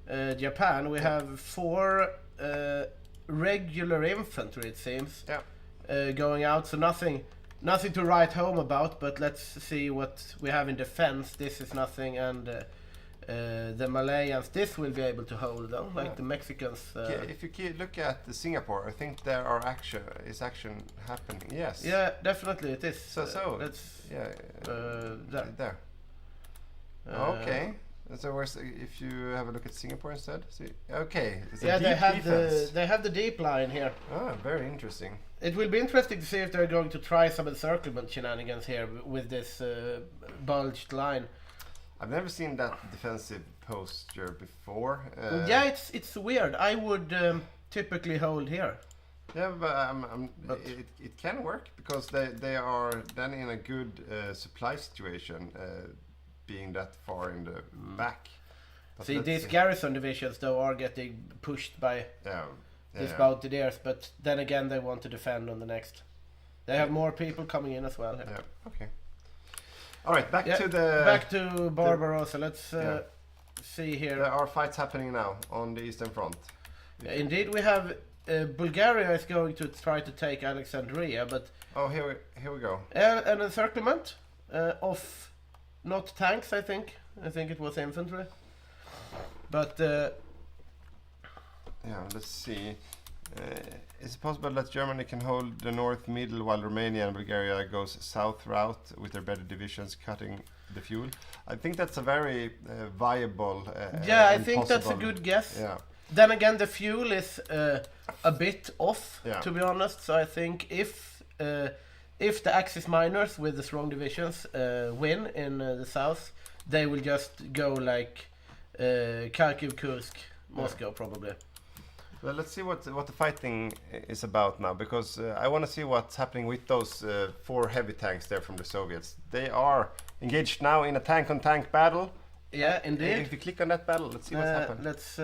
D: Japan. We have 4 regular infantry, it seems, going out. So nothing to write home about. But let's see what we have in defense. This is nothing, and the Malayans, this will be able to hold though, like the Mexicans.
G: If you look at the Singapore, I think there are action happening. Yes.
D: Yeah, definitely it is.
G: So
D: let's
G: there. Okay.
L: So where's if you have a look at Singapore instead? See, okay. It's
D: Yeah,
L: a deep
D: they have the deep line here.
L: Ah, very interesting.
D: It will be interesting to see if they're going to try some encirclement shenanigans here with this bulged line.
L: I've never seen that defensive posture before.
D: Yeah, it's weird. I would typically hold here.
L: Yeah, but it can work because they are then in a good supply situation, being that far in the back. But
D: see, these garrison divisions though are getting pushed by these Mountaineers, but then again they want to defend on the next. They have more people coming in as well here.
L: Yeah. Okay. All right, back to
D: Barbarossa. Let's see here.
L: There are fights happening now on the Eastern Front.
D: Indeed, we have Bulgaria is going to try to take Alexandria, but
L: here we go.
D: An encirclement of not tanks, I think it was infantry. But
L: yeah, let's see. Is it possible that Germany can hold the north middle while Romania and Bulgaria goes south route with their better divisions cutting the fuel? I think that's a very viable.
D: I think that's a good guess.
L: Yeah.
D: Then again, the fuel is a bit off, to be honest. So I think if the Axis miners with the strong divisions win in the south, they will just go like Kharkiv, Kursk, Moscow probably.
L: Well, let's see what the fighting is about now, because I want to see what's happening with those 4 heavy tanks there from the Soviets. They are engaged now in a tank-on-tank battle.
D: Yeah, indeed.
L: If you click on that battle, let's see what's happened.
D: Let's.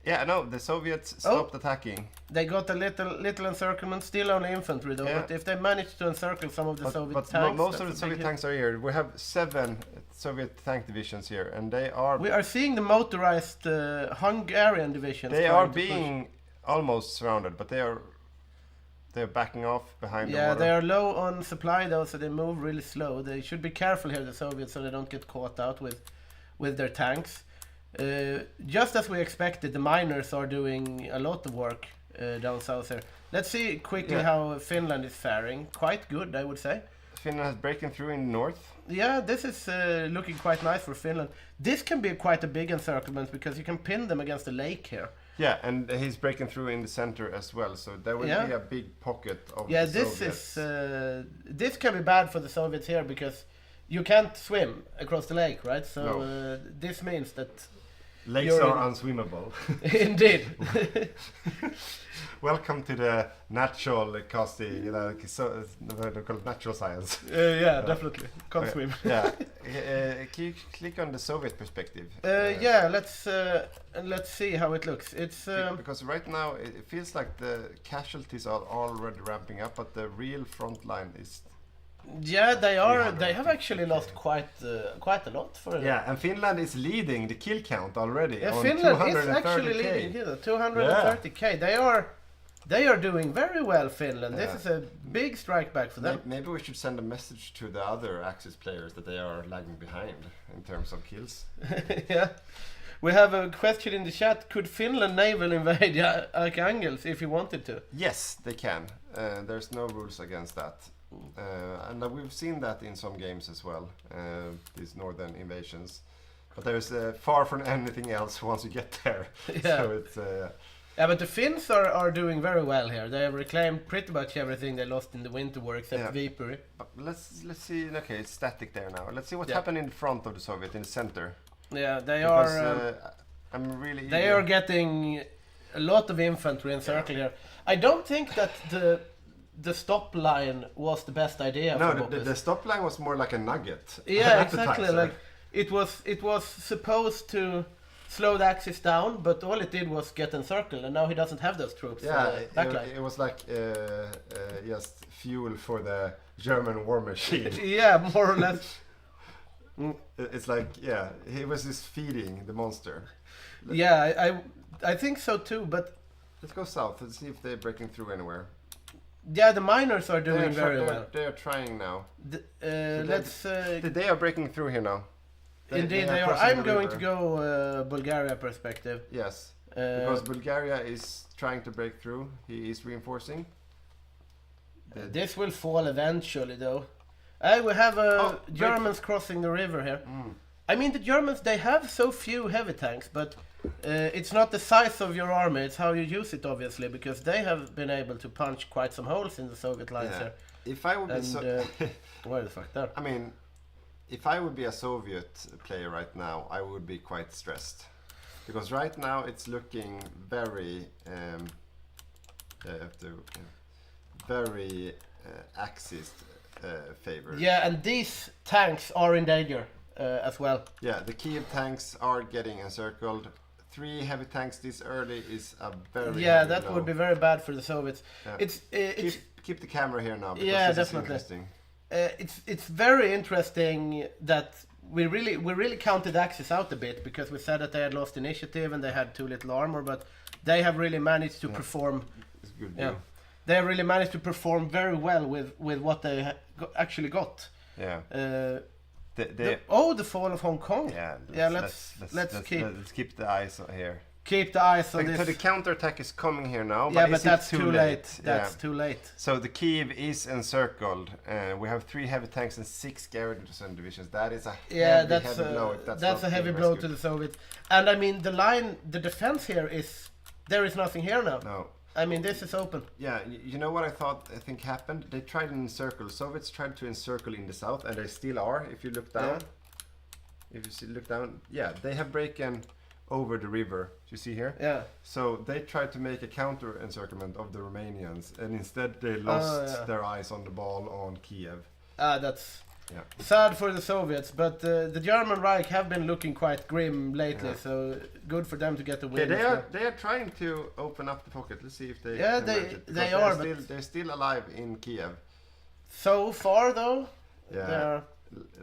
L: Yeah, no, the Soviets stopped attacking.
D: They got a little encirclement, still only infantry though. Yeah. But if they manage to encircle some of the Soviet tanks,
L: most of the Soviet tanks are here. We have 7 Soviet tank divisions here, and they are.
D: We are seeing the motorized Hungarian divisions.
L: They are being almost surrounded, but they're backing off behind the water.
D: Yeah, they are low on supply though, so they move really slow. They should be careful here, the Soviets, so they don't get caught out with their tanks. Just as we expected, the miners are doing a lot of work down south here. Let's see quickly how Finland is faring. Quite good, I would say.
L: Finland is breaking through in the north.
D: Yeah, this is looking quite nice for Finland. This can be quite a big encirclement because you can pin them against the lake here.
L: Yeah, and he's breaking through in the center as well, so there will be a big pocket of
D: the Soviets. This can be bad for the Soviets here because you can't swim across the lake, right? So this means that
L: lakes are unswimmable.
D: Indeed.
L: Welcome to the natural casting, natural science.
D: Definitely. Can't swim.
L: Yeah. Can you click on the Soviet perspective?
D: Let's see how it looks. It's
L: because right now it feels like the casualties are already ramping up, but the real front line is.
D: Yeah, they are. They have actually lost quite a lot for it.
L: Yeah, and Finland is leading the kill count already.
D: Yeah,
L: on
D: Finland is actually leading here. 230k. They are doing very well, Finland. This is a big strike back for them.
L: Maybe we should send a message to the other Axis players that they are lagging behind in terms of kills.
D: Yeah. We have a question in the chat. Could Finland naval invade Arkhangelsk if he wanted to?
L: Yes, they can. There's no rules against that. And we've seen that in some games as well, these northern invasions. But there's far from anything else once you get there.
D: Yeah.
L: So it's,
D: yeah, but the Finns are doing very well here. They have reclaimed pretty much everything they lost in the winter war except Viipuri.
L: Let's see. Okay, it's static there now. Let's see what's happened in front of the Soviet, in the center.
D: Yeah, they
L: They
D: are getting a lot of infantry encircled here. I don't think that the stop line was the best idea.
L: No, the stop line was more like a nugget.
D: Yeah, exactly. Like it was supposed to slow the Axis down, but all it did was get encircled, and now he doesn't have those troops.
L: Yeah, it was like just fuel for the German war machine.
D: Yeah, more or less.
L: It's like, he was just feeding the monster.
D: I think so too, but
L: let's go south and see if they're breaking through anywhere.
D: Yeah, the miners are doing very well.
L: They are trying now.
D: They
L: are breaking through here now.
D: Indeed, they are. I'm going to go Bulgaria perspective.
L: Yes, because Bulgaria is trying to break through. He is reinforcing.
D: This will fall eventually, though. We have Germans crossing the river here. I mean, the Germans, they have so few heavy tanks, but it's not the size of your army, it's how you use it, obviously, because they have been able to punch quite some holes in the Soviet lines here.
L: If I would be
D: where the fuck there?
L: I mean, if I would be a Soviet player right now, I would be quite stressed. Because right now it's looking very Axis favored.
D: Yeah, and these tanks are in danger as well.
L: Yeah, the Kiev tanks are getting encircled. 3 heavy tanks this early is a very
D: that would be very bad for the Soviets.
L: Yeah. Keep the camera here now because
D: yeah,
L: this
D: definitely.
L: is interesting.
D: It's very interesting that we really counted Axis out a bit because we said that they had lost initiative and they had too little armor, but they have really managed to perform.
L: It's good.
D: Yeah, they have really managed to perform very well with what they actually got.
L: Yeah.
D: The fall of Hong Kong.
L: Yeah.
D: Let's
L: keep the eyes here.
D: Keep the eyes on this.
L: So the counterattack is coming here now.
D: Yeah,
L: but
D: that's too late. That's too late.
L: So the Kiev is encircled. We have 3 heavy tanks and 6 garrison divisions. That is a heavy blow.
D: That's a heavy blow to the Soviets. And I mean, the defense here is there is nothing here now.
L: No.
D: I mean, this is open.
L: Yeah, you know what I think happened? They tried to encircle. Soviets tried to encircle in the south, and they still are. If you look down, they have broken over the river. You see here?
D: Yeah.
L: So they tried to make a counter encirclement of the Romanians, and instead they lost their eyes on the ball on Kiev.
D: That's sad for the Soviets, but the German Reich have been looking quite grim lately, so good for them to get the win.
L: They are trying to open up the pocket. Let's see if they.
D: Yeah, they are.
L: They're still alive in Kiev.
D: So far, though.
L: Yeah.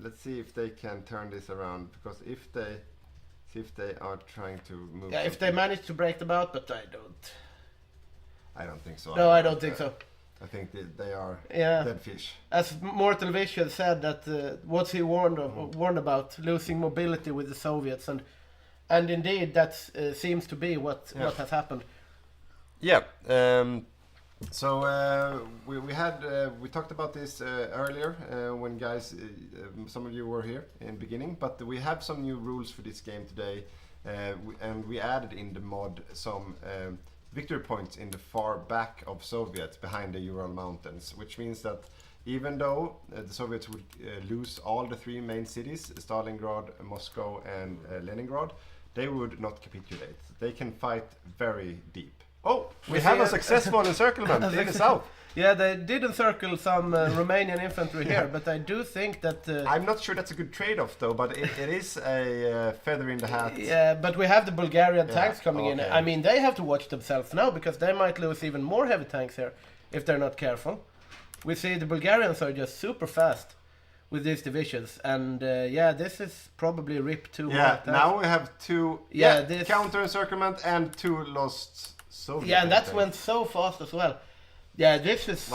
L: Let's see if they can turn this around, because if they are trying to move.
D: Yeah, if they manage to break them out, but I don't.
L: I don't think so.
D: No, I don't think so.
L: I think they are dead fish.
D: As Mortal Vision said, that what's he warned about, losing mobility with the Soviets, and indeed that seems to be what has happened.
L: Yeah. So we talked about this earlier when guys, some of you were here in the beginning, but we have some new rules for this game today, and we added in the mod some victory points in the far back of Soviets behind the Ural Mountains, which means that even though the Soviets would lose all the 3 main cities, Stalingrad, Moscow and Leningrad, they would not capitulate. They can fight very deep. Oh, we have a successful encirclement in the south.
D: Yeah, they did encircle some Romanian infantry here, but I do think that...
L: I'm not sure that's a good trade-off, though, but it is a feather in the hat.
D: Yeah, but we have the Bulgarian tanks coming in. I mean, they have to watch themselves now, because they might lose even more heavy tanks here, if they're not careful. We see the Bulgarians are just super fast with these divisions, and this is probably RIP 2.
L: Yeah, now we have 2 counter-encirclement and 2 lost Soviet.
D: Yeah, and that went so fast as well. Yeah, this is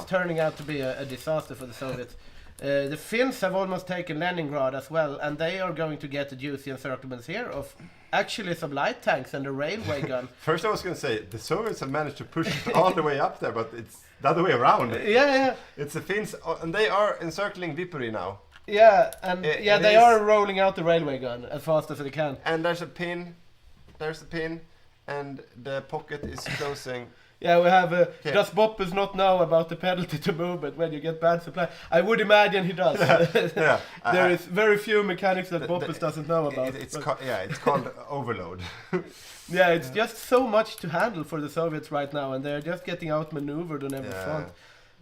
D: turning out to be a disaster for the Soviets. The Finns have almost taken Leningrad as well, and they are going to get the juicy encirclements here of actually some light tanks and a railway gun.
L: First I was going to say, the Soviets have managed to push it all the way up there, but it's the other way around.
D: Yeah.
L: It's the Finns, and they are encircling Viipuri now.
D: Yeah, and they are rolling out the railway gun as fast as they can.
L: And there's a pin, and the pocket is closing.
D: Yeah, we have does Boppus not know about the penalty to movement when you get bad supply? I would imagine he does. There is very few mechanics that Boppus doesn't know about.
L: It's called overload.
D: Yeah, it's just so much to handle for the Soviets right now, and they're just getting outmaneuvered on every front.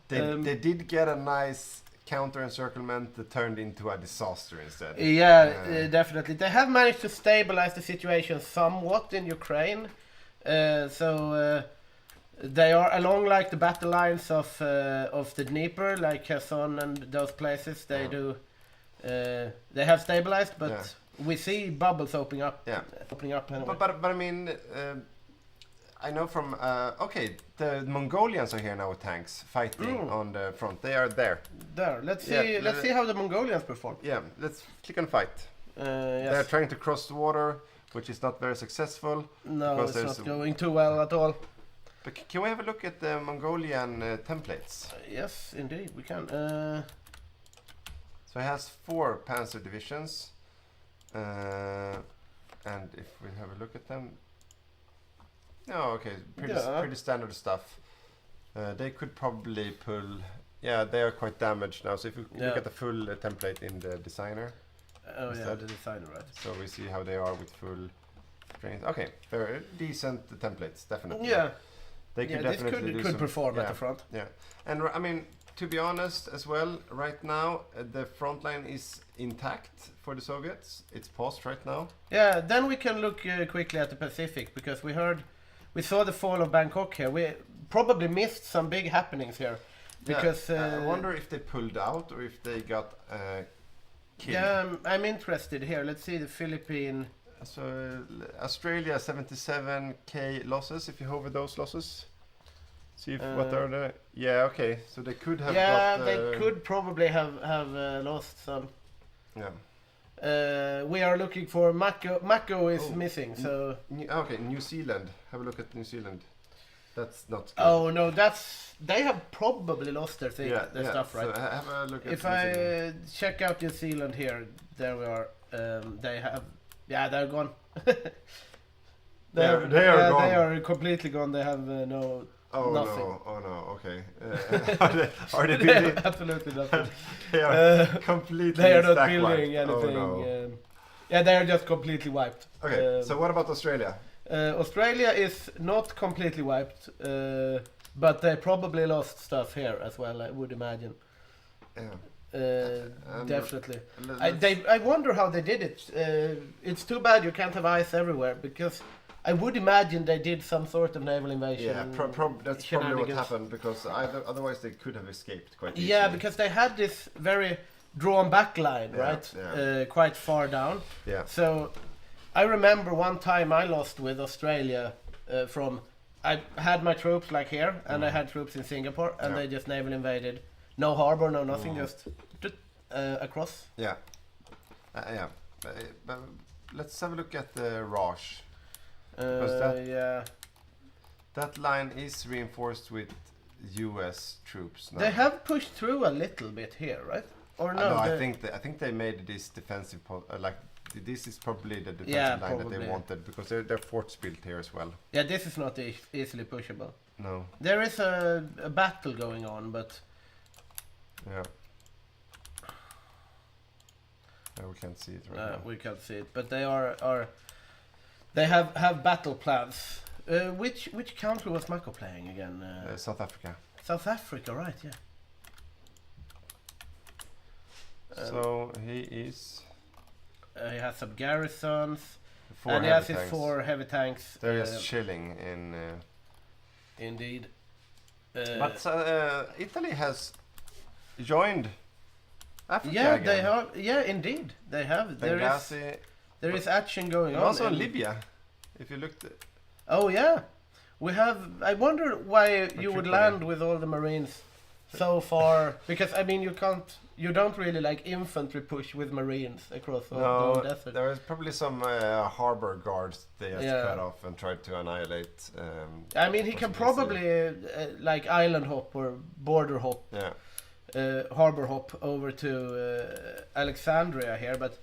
L: They did get a nice counter-encirclement that turned into a disaster instead.
D: Yeah, definitely. They have managed to stabilize the situation somewhat in Ukraine. They are along like the battle lines of the Dnieper, like Kherson and those places. They they have stabilized, but we see bubbles opening up.
L: Yeah,
D: opening up. Anyway.
L: But I mean, I know from the Mongolians are here now with tanks fighting on the front. They are there.
D: Let's see how the Mongolians perform.
L: Yeah, let's click on fight. They are trying to cross the water, which is not very successul.
D: No, it's not going too well at all.
L: But can we have a look at the Mongolian templates?
D: Yes, indeed, we can.
L: So it has 4 panzer divisions. And if we have a look at them, no, okay, pretty standard stuff. They could probably pull. Yeah, they are quite damaged now. So if you look at the full template in the designer.
D: Oh yeah, the designer, right?
L: So we see how they are with full strength. Okay, they're decent templates, definitely.
D: Yeah.
L: They could definitely
D: this could perform at the front.
L: Yeah, and I mean, to be honest as well, right now the front line is intact for the Soviets. It's paused right now.
D: Yeah, then we can look quickly at the Pacific, because we saw the fall of Bangkok here. We probably missed some big happenings here. Because
L: I wonder if they pulled out or if they got killed.
D: Yeah, I'm interested here. Let's see the Philippine.
L: So Australia 77k losses. If you hover those losses, see if, what are the. Yeah, okay. So they could have.
D: Yeah,
L: got,
D: they could probably have lost some.
L: Yeah.
D: We are looking for Mako. Mako is missing. So.
L: Okay, New Zealand. Have a look at New Zealand. That's not good.
D: Oh no, they have probably lost their stuff, right?
L: So have a look at
D: if I check out New Zealand here, there we are. They have, they're gone. they are gone. They are completely gone. They have no. Nothing.
L: Oh no. Okay. Are they building?
D: Absolutely nothing.
L: They are completely.
D: They are not
L: stack
D: building
L: wiped.
D: anything.
L: Oh,
D: no. They are just completely wiped.
L: Okay. So what about Australia?
D: Australia is not completely wiped, but they probably lost stuff here as well, I would imagine.
L: Yeah.
D: Definitely. I wonder how they did it. It's too bad you can't have ice everywhere, because I would imagine they did some sort of naval invasion.
L: Yeah, that's probably what happened, because otherwise they could have escaped quite easily.
D: Yeah, because they had this very drawn back line, right?
L: Yeah.
D: Quite far down.
L: Yeah.
D: So I remember one time I lost with Australia I had my troops like here, and I had troops in Singapore, and they just naval invaded. No harbor, no nothing, just across.
L: Yeah. But let's have a look at the Raj. That line is reinforced with US troops now.
D: They have pushed through a little bit here, right? Or no?
L: I think they made this defensive this is probably the defensive line that they wanted, because there are forts built here as well.
D: Yeah, this is not easily pushable.
L: No.
D: There is a battle going on, but.
L: Yeah. We can't see it right now.
D: We can't see it, but they they have battle plans. Which country was Mako playing again?
L: South Africa.
D: South Africa, right? Yeah.
L: So he is.
D: He has some garrisons,
L: and
D: he has his 4 heavy tanks.
L: They're just chilling in.
D: Indeed.
L: But Italy has joined Africa
D: yeah,
L: again.
D: they have. Yeah, indeed, they have.
L: Benghazi.
D: There is action going on.
L: Also in Libya, if you looked.
D: Oh yeah, we have. I wonder why you would land with all the Marines so far, because I mean you don't really like infantry push with Marines across the whole desert.
L: There is probably some harbor guards they just cut off and tried to annihilate.
D: I mean, he can probably like island hop or border hop, harbor hop over to Alexandria here, but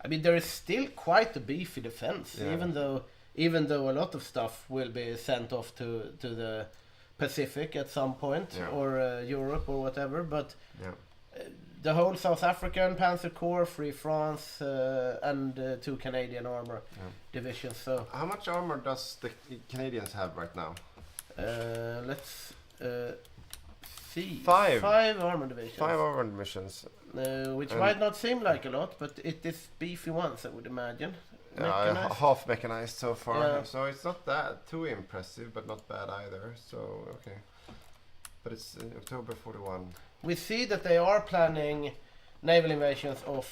D: I mean there is still quite a beefy defense, even though a lot of stuff will be sent off to the Pacific at some point, or Europe or whatever, but the whole South African Panzer Corps, Free France, and 2 Canadian armor divisions. So
L: how much armor does the Canadians have right now?
D: Let's see.
L: 5
D: armor divisions.
L: 5 armor divisions.
D: Which might not seem like a lot, but it is beefy ones, I would imagine.
L: Half mechanized so far, so it's not that too impressive, but not bad either. So okay, but it's in October 41.
D: We see that they are planning naval invasions of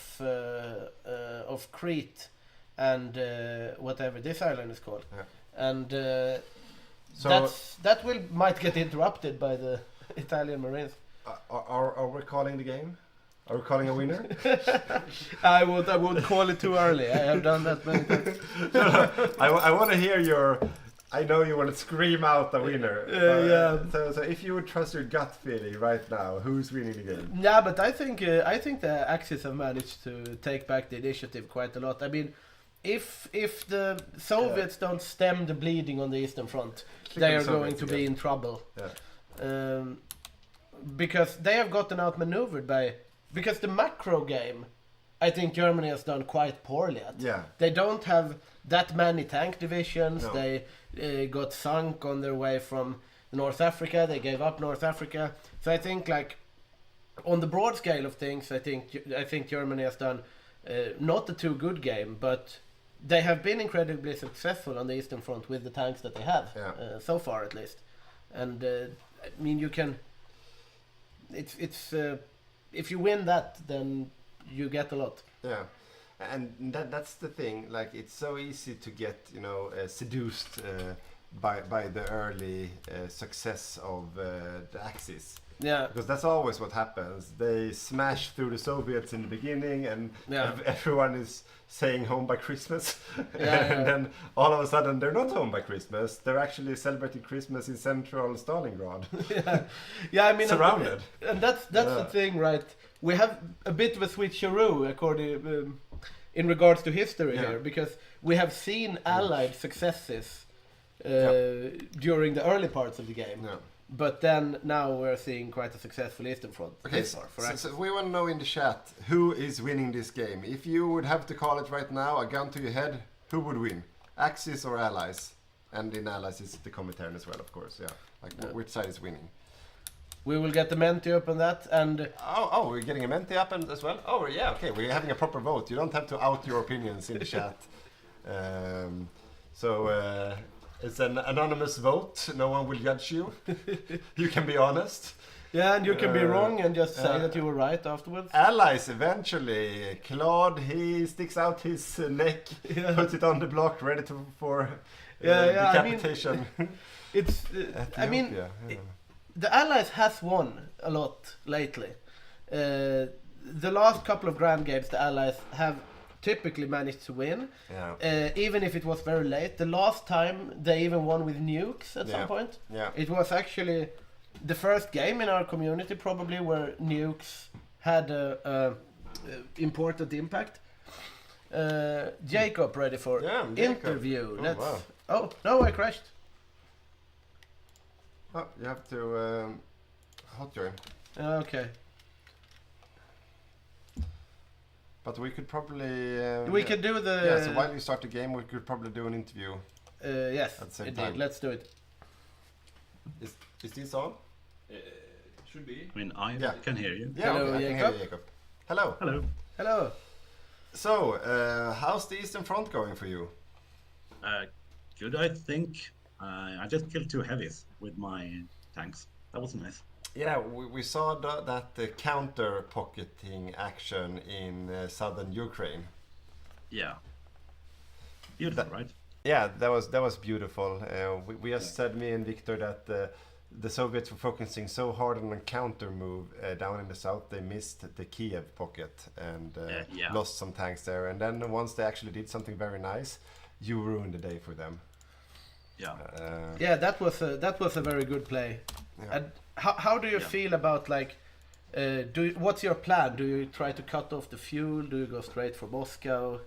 D: Crete and whatever this island is called, and so that might get interrupted by the Italian Marines.
L: Are we calling the game? Are we calling a winner?
D: I would call it too early. I have done that many times.
L: I want to hear your I know you want to scream out the winner.
D: Yeah.
L: So if you would trust your gut feeling right now, who's winning the game?
D: Yeah, but I think the Axis have managed to take back the initiative quite a lot. I mean, if the Soviets don't stem the bleeding on the Eastern Front, they are going to be in trouble.
L: Yeah.
D: Because they have gotten outmaneuvered because the macro game, I think Germany has done quite poorly at.
L: Yeah.
D: They don't have that many tank divisions.
L: No.
D: They got sunk on their way from North Africa. They gave up North Africa. So I think, like, on the broad scale of things, I think Germany has done not a too good game, but they have been incredibly successful on the Eastern Front with the tanks that they have, so far at least. And I mean, you can. It's if you win that, then you get a lot.
L: Yeah, and that's the thing. Like, it's so easy to get seduced by the early success of the Axis.
D: Yeah.
L: Because that's always what happens. They smash through the Soviets in the beginning, and everyone is saying home by Christmas. And then all of a sudden they're not home by Christmas. They're actually celebrating Christmas in central Stalingrad.
D: I mean,
L: surrounded.
D: And that's the thing, right? We have a bit of a switcheroo according in regards to history here, because we have seen Allied successes during the early parts of the game.
L: Yeah.
D: But then now we're seeing quite a successful Eastern Front.
L: Okay, so we want to know in the chat who is winning this game. If you would have to call it right now, a gun to your head, who would win? Axis or Allies? And in Allies is the Comintern as well, of course. Yeah, like which side is winning?
D: We will get the Menti up on that, and
L: oh, we're getting a Menti up as well. Oh yeah, okay, we're having a proper vote. You don't have to out your opinions in the chat. It's an anonymous vote. No one will judge you. You can be honest.
D: Yeah, and you can be wrong and just say that you were right afterwards.
L: Allies eventually. Claude, he sticks out his neck, puts it on the block, ready for decapitation.
D: I mean, the Allies has won a lot lately. The last couple of Grand Games, the Allies have typically managed to win, even if it was very late. The last time they even won with nukes at some point.
L: Yeah.
D: It was actually the first game in our community probably where nukes had a important impact. Jacob, ready for interview. Oh no, I crashed.
L: Oh, you have to hot join.
D: Okay.
L: But we could probably...
D: we could do the...
L: Yeah, so while you start the game, we could probably do an interview.
D: Yes,
L: at the same
D: indeed.
L: time.
D: Let's do it.
L: Is this on?
B: Should be.
M: I mean, I can hear you.
L: Yeah,
D: hello,
L: okay, I can hear you, Jacob. Hello.
M: Hello.
D: Hello.
L: So, how's the Eastern Front going for you?
M: Good, I think. I just killed 2 heavies with my tanks. That was nice.
L: Yeah, we saw that counter-pocketing action in southern Ukraine.
M: Yeah. Beautiful, right?
L: Yeah, that was beautiful. We just said, me and Victor, that the Soviets were focusing so hard on a counter move down in the south, they missed the Kiev pocket and lost some tanks there. And then once they actually did something very nice, you ruined the day for them.
D: Yeah. That was a very good play.
L: Yeah.
D: And how do you feel about, like, what's your plan? Do you try to cut off the fuel? Do you go straight for Moscow?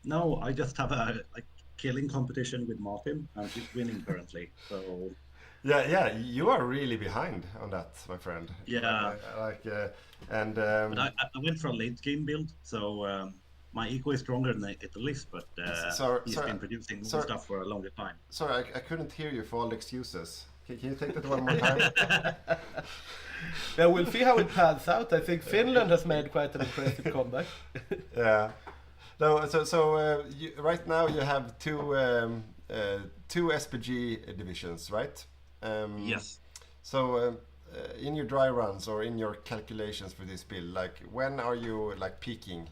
M: No, I just have a killing competition with Martin, and he's winning currently. So
L: yeah, you are really behind on that, my friend.
M: Yeah,
L: but
M: I went for a late game build, so my eco is stronger than Italy's, but he's been producing more stuff for a longer time.
L: Sorry, I couldn't hear you for all the excuses. Can you take that one more time?
D: Yeah, we'll see how it pans out. I think Finland has made quite an impressive comeback.
L: Yeah. No, so right now you have two SPG divisions, right?
M: Yes.
L: So in your dry runs or in your calculations for this build, like, when are you like peaking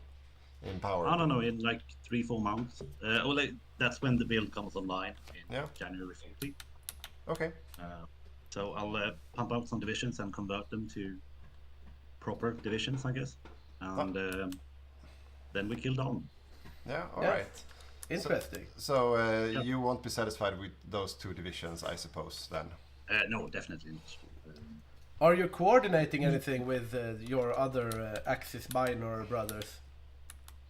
L: in power?
M: I don't know, in like 3-4 months. That's when the build comes online in January 40.
L: Okay.
M: So I'll pump out some divisions and convert them to proper divisions, I guess. And then we kill down.
L: Yeah, all right.
D: Interesting.
L: So you won't be satisfied with those two divisions, I suppose, then?
M: No, definitely not.
D: Are you coordinating anything with your other Axis Minor brothers?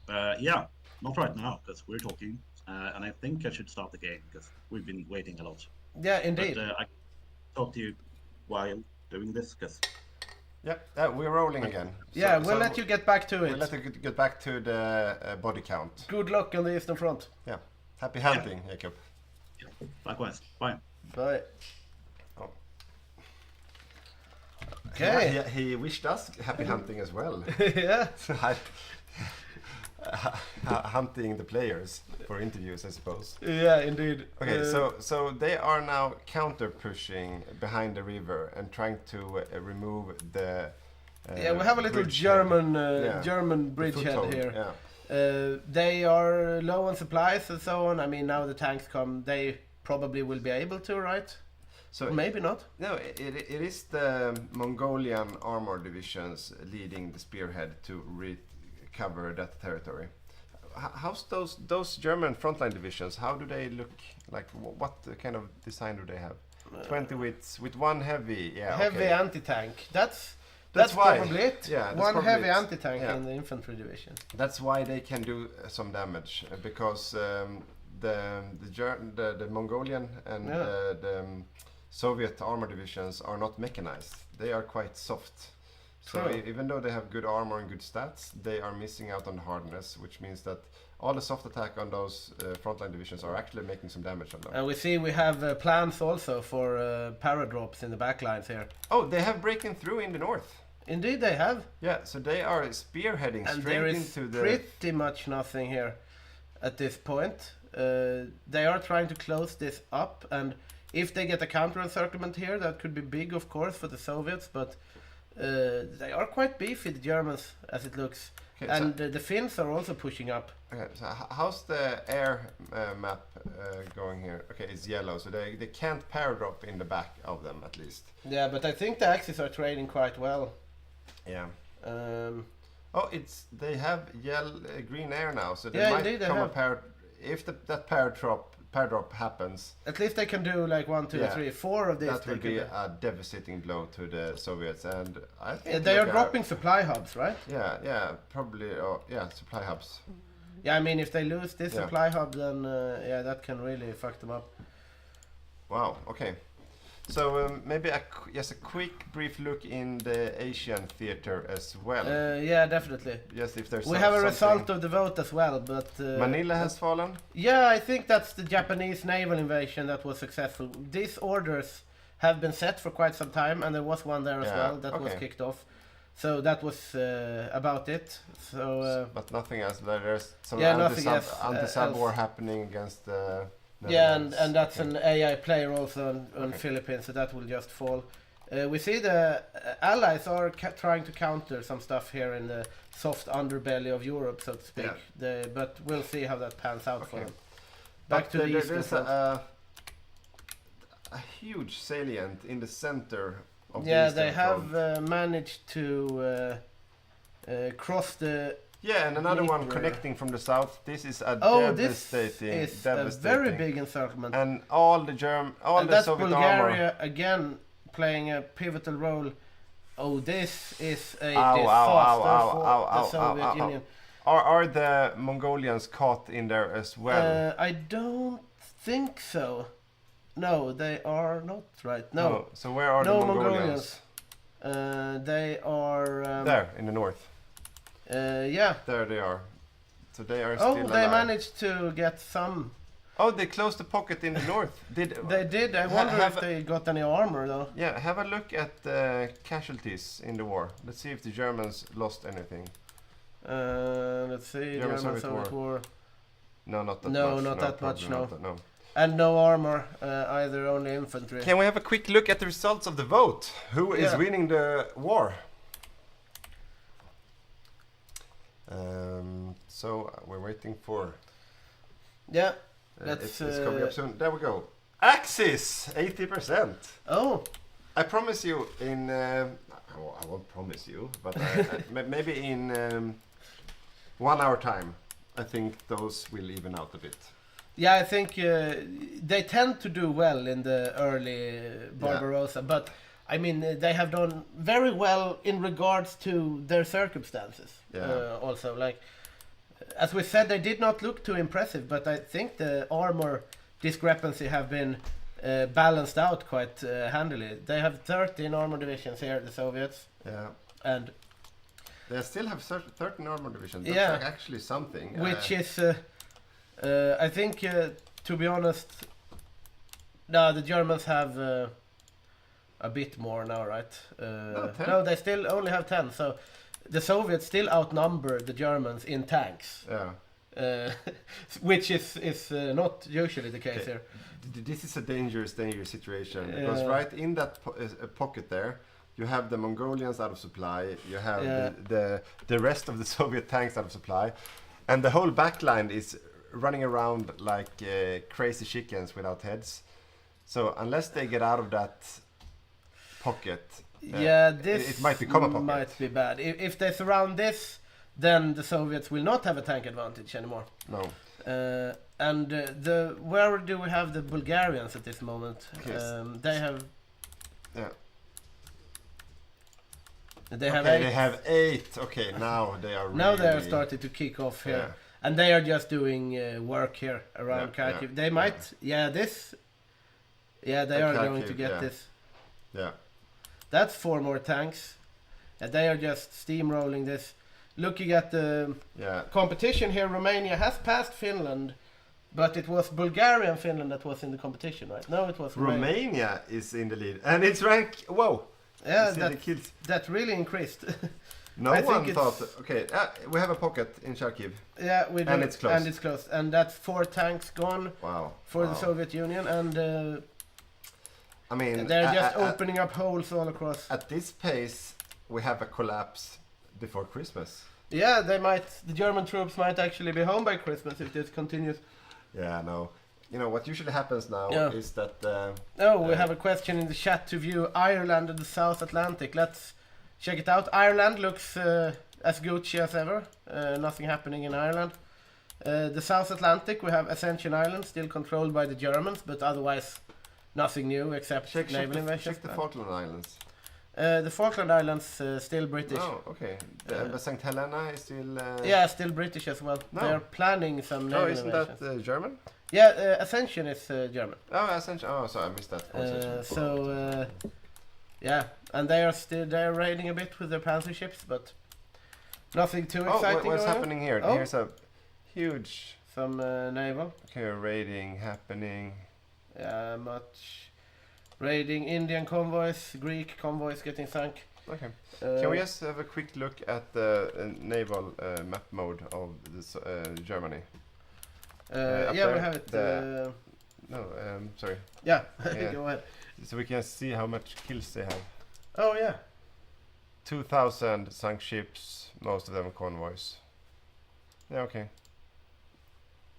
M: Yeah, not right now, because we're talking. And I think I should start the game, because we've been waiting a lot.
D: Yeah, indeed.
M: But I talk to you while doing this, because...
L: Yeah, we're rolling again.
D: Yeah, we'll let you get back to it.
L: We'll let you get back to the body count.
D: Good luck on the Eastern Front.
L: Yeah. Happy hunting, Jacob.
M: Yeah. Likewise. Bye.
D: Bye.
L: Oh.
D: Okay.
L: Yeah, he wished us happy hunting as well.
D: Yeah.
L: Hunting the players for interviews, I suppose.
D: Yeah, indeed.
L: Okay, so they are now counter pushing behind the river and trying to remove the.
D: Yeah, we have a little German bridgehead here.
L: Yeah.
D: They are low on supplies and so on. I mean, now the tanks come, they probably will be able to, right?
L: So
D: or maybe not.
L: No, it is the Mongolian armor divisions leading the spearhead to recover that territory. How's those German frontline divisions? How do they look like? What kind of design do they have? 20 with one heavy,
D: heavy anti-tank. That's
L: why.
D: Probably it.
L: Yeah,
D: one heavy anti-tank in the infantry division.
L: That's why they can do some damage, because the Mongolian and the Soviet armor divisions are not mechanized. They are quite soft. So even though they have good armor and good stats, they are missing out on the hardness, which means that all the soft attack on those frontline divisions are actually making some damage on them.
D: And we see we have plans also for paradrops in the backlines here.
L: Oh, they have breaking through in the north.
D: Indeed they have.
L: Yeah, so they are spearheading
D: and
L: straight into the...
D: there is pretty much nothing here at this point. They are trying to close this up, and if they get a counter-encirclement here, that could be big, of course, for the Soviets, but they are quite beefy, the Germans, as it looks. Okay, and the Finns are also pushing up.
L: Okay, so how's the air map going here? Okay, it's yellow, so they can't paradrop in the back of them, at least.
D: Yeah, but I think the Axis are trading quite well.
L: Yeah. They have green air now, so they might come if that paradrop happens.
D: At least they can do like 1, 2, 3, 4 of these.
L: That will be a devastating blow to the Soviets, and I think
D: they are dropping supply hubs, right?
L: Yeah, probably. Supply hubs.
D: Yeah, I mean, if they lose this supply hub, then that can really fuck them up.
L: Wow. Okay. So maybe just a quick brief look in the Asian theater as well.
D: Yeah, definitely.
L: Yes, if there's
D: we have a result of the vote as well, but
L: Manila has fallen.
D: Yeah, I think that's the Japanese naval invasion that was successful. These orders have been set for quite some time, and there was one there as well that was kicked off. So that was about it. So,
L: but nothing else. There's some anti-sub war happening against the.
D: Yeah, and that's an AI player also on Philippines, so that will just fall. We see the allies are trying to counter some stuff here in the soft underbelly of Europe, so to speak. Yeah. But we'll see how that pans out for them. Back to the Eastern Front.
L: A huge salient in the center of the
D: Eastern
L: Front.
D: They have managed to cross the...
L: Yeah, and another one connecting from the south. This is a devastating,
D: this is a very big encirclement.
L: And all the
D: that's
L: Soviet
D: Bulgaria
L: armor
D: again playing a pivotal role. Oh, this is a disaster for the Soviet Union.
L: Are the Mongolians caught in there as well?
D: I don't think so. No, they are not, right? No.
L: So where are the Mongolians?
D: They are...
L: there, in the north.
D: Yeah.
L: There they are. So they are still alive.
D: They managed to get some...
L: Oh, they closed the pocket in the north.
D: They did. I wonder if they got any armor, though.
L: Yeah, have a look at the casualties in the war. Let's see if the Germans lost anything.
D: Let's see. German-Soviet war.
L: No, not that much.
D: No, not that much, no. And no armor, either, only infantry.
L: Can we have a quick look at the results of the vote? Who is winning the war? So we're waiting for...
D: Yeah,
L: it's coming up soon. There we go. Axis, 80%.
D: Oh.
L: I promise you in... I won't promise you, but maybe in 1 hour time, I think those will even out a bit.
D: Yeah, I think they tend to do well in the early Barbarossa, but I mean they have done very well in regards to their circumstances. Also, like as we said, they did not look too impressive, but I think the armor discrepancy have been balanced out quite handily. They have 13 armor divisions here, the Soviets.
L: Yeah.
D: And
L: they still have 13 armor divisions. That's like actually something.
D: Which is, I think, to be honest, no, the Germans have a bit more now, right? No, they still only have 10. So the Soviets still outnumber the Germans in tanks.
L: Yeah.
D: Which is not usually the case here.
L: This is a dangerous situation because right in that pocket there, you have the Mongolians out of supply, you have the rest of the Soviet tanks out of supply, and the whole backline is running around like crazy chickens without heads. So unless they get out of that pocket,
D: this
L: it might become a pocket.
D: Might be bad. If they surround this, then the Soviets will not have a tank advantage anymore.
L: No.
D: And where do we have the Bulgarians at this moment? They have.
L: Yeah.
D: They have 8.
L: They have 8. Okay, now they are.
D: Now they are starting to kick off here, and they are just doing work here around Kharkiv. They might, this. Yeah, they are going to get this.
L: Yeah.
D: That's 4 more tanks. They are just steamrolling this. Looking at the competition here, Romania has passed Finland, but it was Bulgaria and Finland that was in the competition, right? No, it was
L: Romania is in the lead, and it's rank. Whoa.
D: Yeah, that really increased.
L: No one thought. Okay, we have a pocket in Kharkiv.
D: Yeah, we do.
L: And it's closed.
D: And it's closed. And that's 4 tanks gone.
L: Wow.
D: For the Soviet Union, and
L: I mean,
D: they're just opening up holes all across.
L: At this pace, we have a collapse before Christmas.
D: Yeah, they might. The German troops might actually be home by Christmas if this continues.
L: Yeah, no. You know what usually happens now is that.
D: We have a question in the chat to view Ireland and the South Atlantic. Let's check it out. Ireland looks as Gucci as ever. Nothing happening in Ireland. The South Atlantic, we have Ascension Island, still controlled by the Germans, but otherwise nothing new except naval invasion.
L: Check the Falkland Islands.
D: The Falkland Islands still British.
L: Oh, okay. St. Helena is still.
D: Still British as well. No. They're planning some naval
L: isn't
D: invasions.
L: that German?
D: Yeah, Ascension is German.
L: Oh, Ascension. Oh, sorry, I missed that.
D: And they're raiding a bit with their panzer ships, but nothing too exciting.
L: What's happening here?
D: Oh.
L: Here's a huge.
D: Some naval.
L: Okay, raiding happening.
D: Yeah, much raiding. Indian convoys, Greek convoys getting sunk.
L: Okay. Can we just have a quick look at the naval map mode of this, Germany?
D: We have it.
L: Sorry.
D: Yeah, go ahead.
L: So we can see how much kills they have.
D: Oh yeah.
L: 2,000 sunk ships, most of them convoys. Yeah, okay.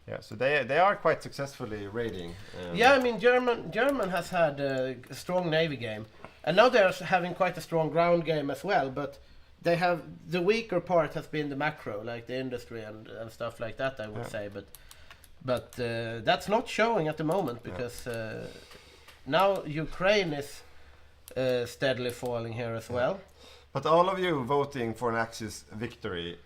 L: Yeah, so they are quite successfully raiding.
D: I mean German has had a strong navy game, and now they're having quite a strong ground game as well. But they have the weaker part has been the macro, like the industry and stuff like that. I would say, but that's not showing at the moment because now Ukraine is steadily falling here as well.
L: But all of you voting for an Axis victory.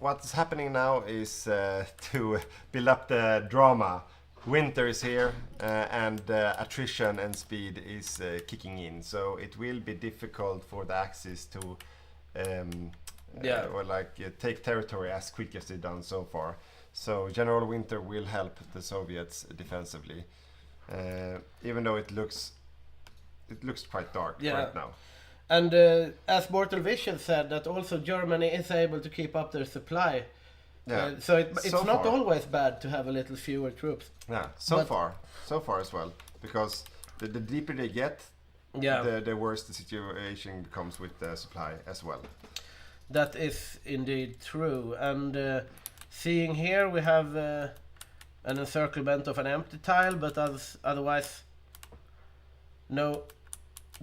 L: What's happening now is to build up the drama. Winter is here and attrition and speed is kicking in. So it will be difficult for the Axis to take territory as quick as they've done so far. So General Winter will help the Soviets defensively, even though it looks quite dark right now.
D: And as Mortal Vision said, that also Germany is able to keep up their supply.
L: Yeah.
D: So it's not always bad to have a little fewer troops.
L: Yeah, so far as well, because the deeper they get, the worse the situation becomes with the supply as well.
D: That is indeed true. And seeing here, we have an encirclement of an empty tile, but otherwise no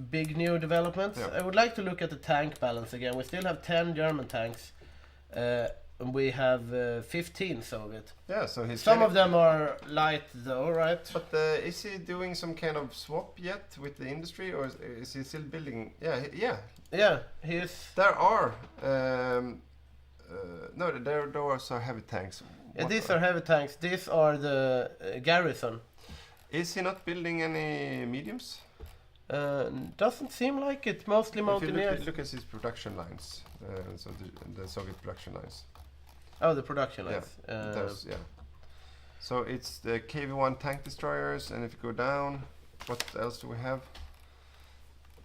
D: big new developments. I would like to look at the tank balance again. We still have 10 German tanks. we have 15 Soviet.
L: Yeah, so he's
D: some of them are light though, right?
L: But is he doing some kind of swap yet with the industry, or is he still building? Yeah,
D: he is.
L: There are no, there are also heavy tanks.
D: Yeah, these are heavy tanks. These are the garrison.
L: Is he not building any mediums?
D: Doesn't seem like it. Mostly mountaineers.
L: Look at his production lines. So the Soviet production lines.
D: Oh, the production lines.
L: Yeah. So it's the KV-1 tank destroyers, and if you go down, what else do we have?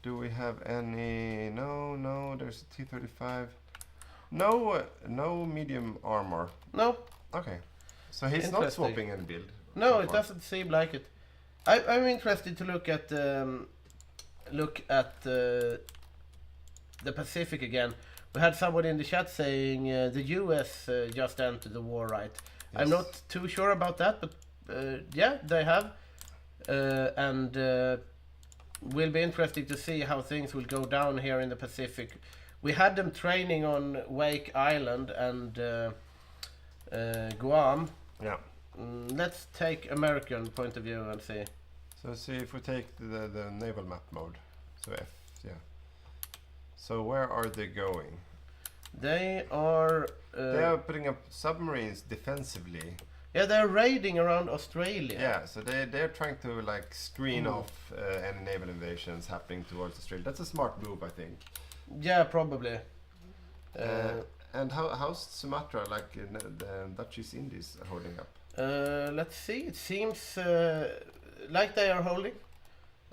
L: Do we have any? No. There's a T-35. No medium armor.
D: No.
L: Okay. So he's not swapping any build.
D: No, it doesn't seem like it. I'm interested to look at the Pacific again. We had somebody in the chat saying the US just entered the war, right? Yes. I'm not too sure about that, but yeah, they have. And will be interesting to see how things will go down here in the Pacific. We had them training on Wake Island and Guam.
L: Yeah.
D: Let's take American point of view and see.
L: So see if we take the naval map mode. So F, yeah. So where are they going?
D: They are
L: putting up submarines defensively.
D: Yeah, they're raiding around Australia.
L: Yeah, so they're trying to like screen off any naval invasions happening towards Australia. That's a smart move, I think.
D: Yeah, probably.
L: And how's Sumatra, like the Dutch East Indies, holding up?
D: Let's see. It seems like they are holding.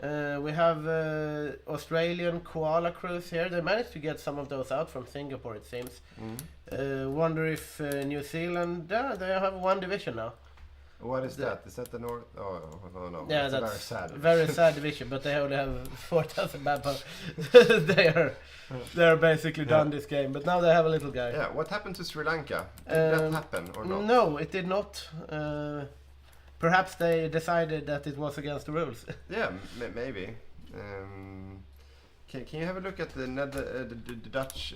D: We have Australian koala crews here. They managed to get some of those out from Singapore, it seems. Wonder if New Zealand, they have one division now.
L: What is that? Is that the North? Oh, no.
D: Yeah, that's very sad division, but they only have 4,000 manpower. They're basically done this game, but now they have a little guy.
L: Yeah, what happened to Sri Lanka? Did that happen or not?
D: No, it did not. Perhaps they decided that it was against the rules.
L: Yeah, maybe. Can you have a look at the Dutch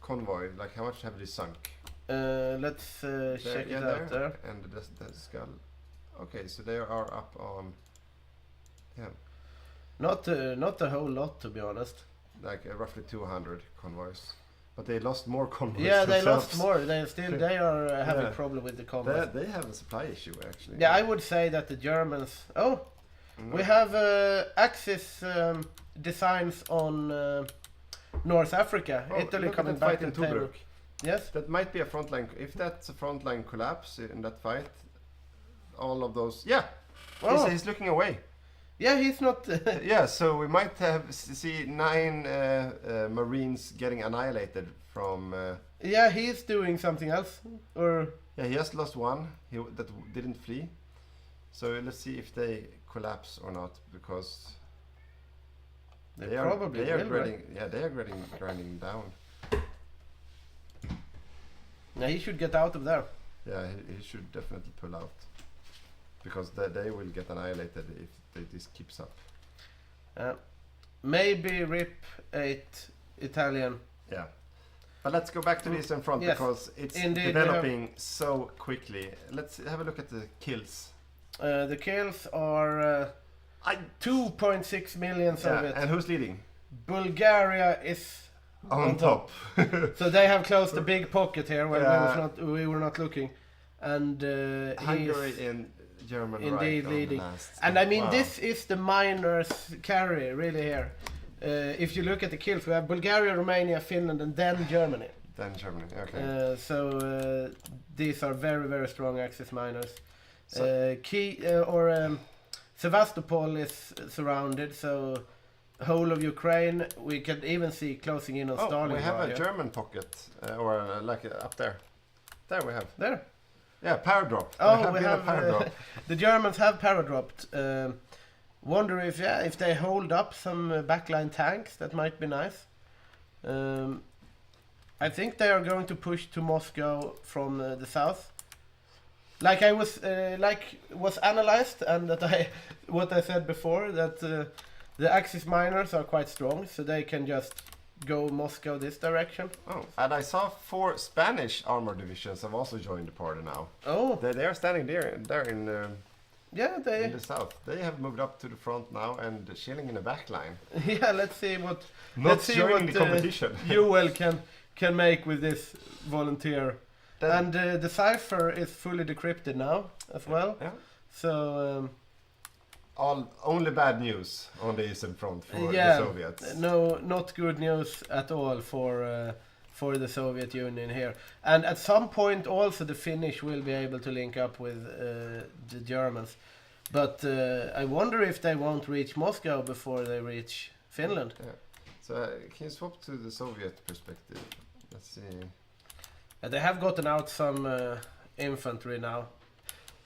L: convoy? Like, how much have they sunk?
D: Let's check it out there.
L: And the skull. Okay, so they are up on. Yeah.
D: Not a whole lot, to be honest.
L: Like roughly 200 convoys. But they lost more convoys.
D: Yeah, they lost more. They are having a problem with the convoys.
L: They have a supply issue, actually.
D: Yeah, I would say that the Germans. Oh, we have Axis designs on North Africa. Italy coming back in Tobruk. Yes,
L: that might be a frontline. If that's a frontline collapse in that fight, all of those. Yeah, he's looking away.
D: Yeah, he's not.
L: Yeah, so we might see 9 Marines getting annihilated from.
D: Yeah, he's doing something else, or.
L: Yeah, he just lost one. That didn't flee. So let's see if they collapse or not, because
D: they are
L: grinding. Yeah, they are grinding down.
D: Yeah, he should get out of there.
L: Yeah, he should definitely pull out, because they will get annihilated if this keeps up.
D: Maybe rip 8 Italian.
L: Yeah, but let's go back to the Eastern Front, because it's developing so quickly. Let's have a look at the kills.
D: The kills are 2.6 million Soviets.
L: And who's leading?
D: Bulgaria is on top. So they have closed a big pocket here when we were not looking. And
L: Hungary in German
D: indeed leading. And I mean, this is the minors carry really here. If you look at the kills, we have Bulgaria, Romania, Finland, and then Germany.
L: Then Germany, okay.
D: So these are very, very strong Axis minors. Sevastopol is surrounded, so whole of Ukraine. We can even see closing in on Stalingrad.
L: We have a German pocket, like up there. There we have.
D: There.
L: Yeah, paradrop.
D: We have the Germans have paradropped. Wonder if they hold up some backline tanks. That might be nice. I think they are going to push to Moscow from the south. Like I was analyzed, and that what I said before, that the Axis miners are quite strong, so they can just go Moscow this direction.
L: Oh, and I saw 4 Spanish armor divisions have also joined the party now.
D: Oh,
L: they are standing there in
D: they
L: in the south. They have moved up to the front now and chilling in the back line.
D: Yeah, let's see what
L: the competition.
D: Joel can make with this volunteer. And the cipher is fully decrypted now as well.
L: Yeah.
D: So
L: only bad news on the eastern front for the Soviets.
D: No, not good news at all for the Soviet Union here. And at some point also the Finnish will be able to link up with the Germans. But I wonder if they won't reach Moscow before they reach Finland.
L: Yeah. So can you swap to the Soviet perspective? Let's see.
D: They have gotten out some infantry now.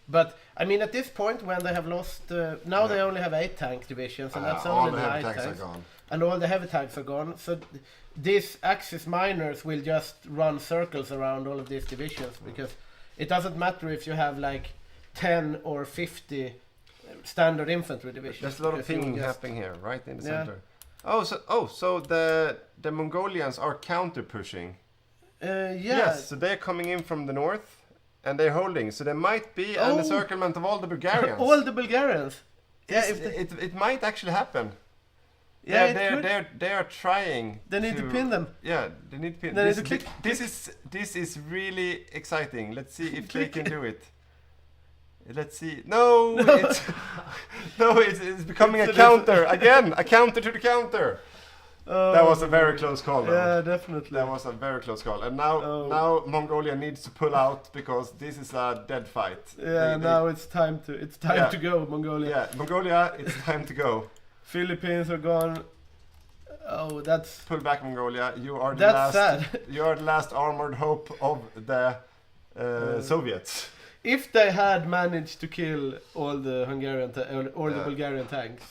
D: But, I mean, at this point, when they have lost... now they only have 8 tank divisions, and that's only the light tanks.
L: Are gone.
D: And all the heavy tanks are gone. So these Axis miners will just run circles around all of these divisions, because it doesn't matter if you have, like, 10 or 50 standard infantry divisions.
L: There's a lot of things happening here, right in the center. So the Mongolians are counter-pushing. Yes, so they're coming in from the north and they're holding. So there might be an encirclement of all the Bulgarians.
D: All the Bulgarians.
L: Yeah, it might actually happen.
D: Yeah,
L: they are trying.
D: They need to pin them.
L: Yeah, they need to pin. This is really exciting. Let's see if they can do it. Let's see. No, it's becoming a counter again. A counter to the counter. That was a very close call, though.
D: Yeah, definitely.
L: That was a very close call. And now Mongolia needs to pull out because this is a dead fight.
D: Yeah, now it's time to go, Mongolia.
L: Yeah, Mongolia, it's time to go.
D: Philippines are gone. Oh, that's...
L: Pull back, Mongolia. You are the
D: that's
L: last.
D: sad.
L: You are the last armored hope of the Soviets.
D: If they had managed to kill all the Hungarian the Bulgarian tanks,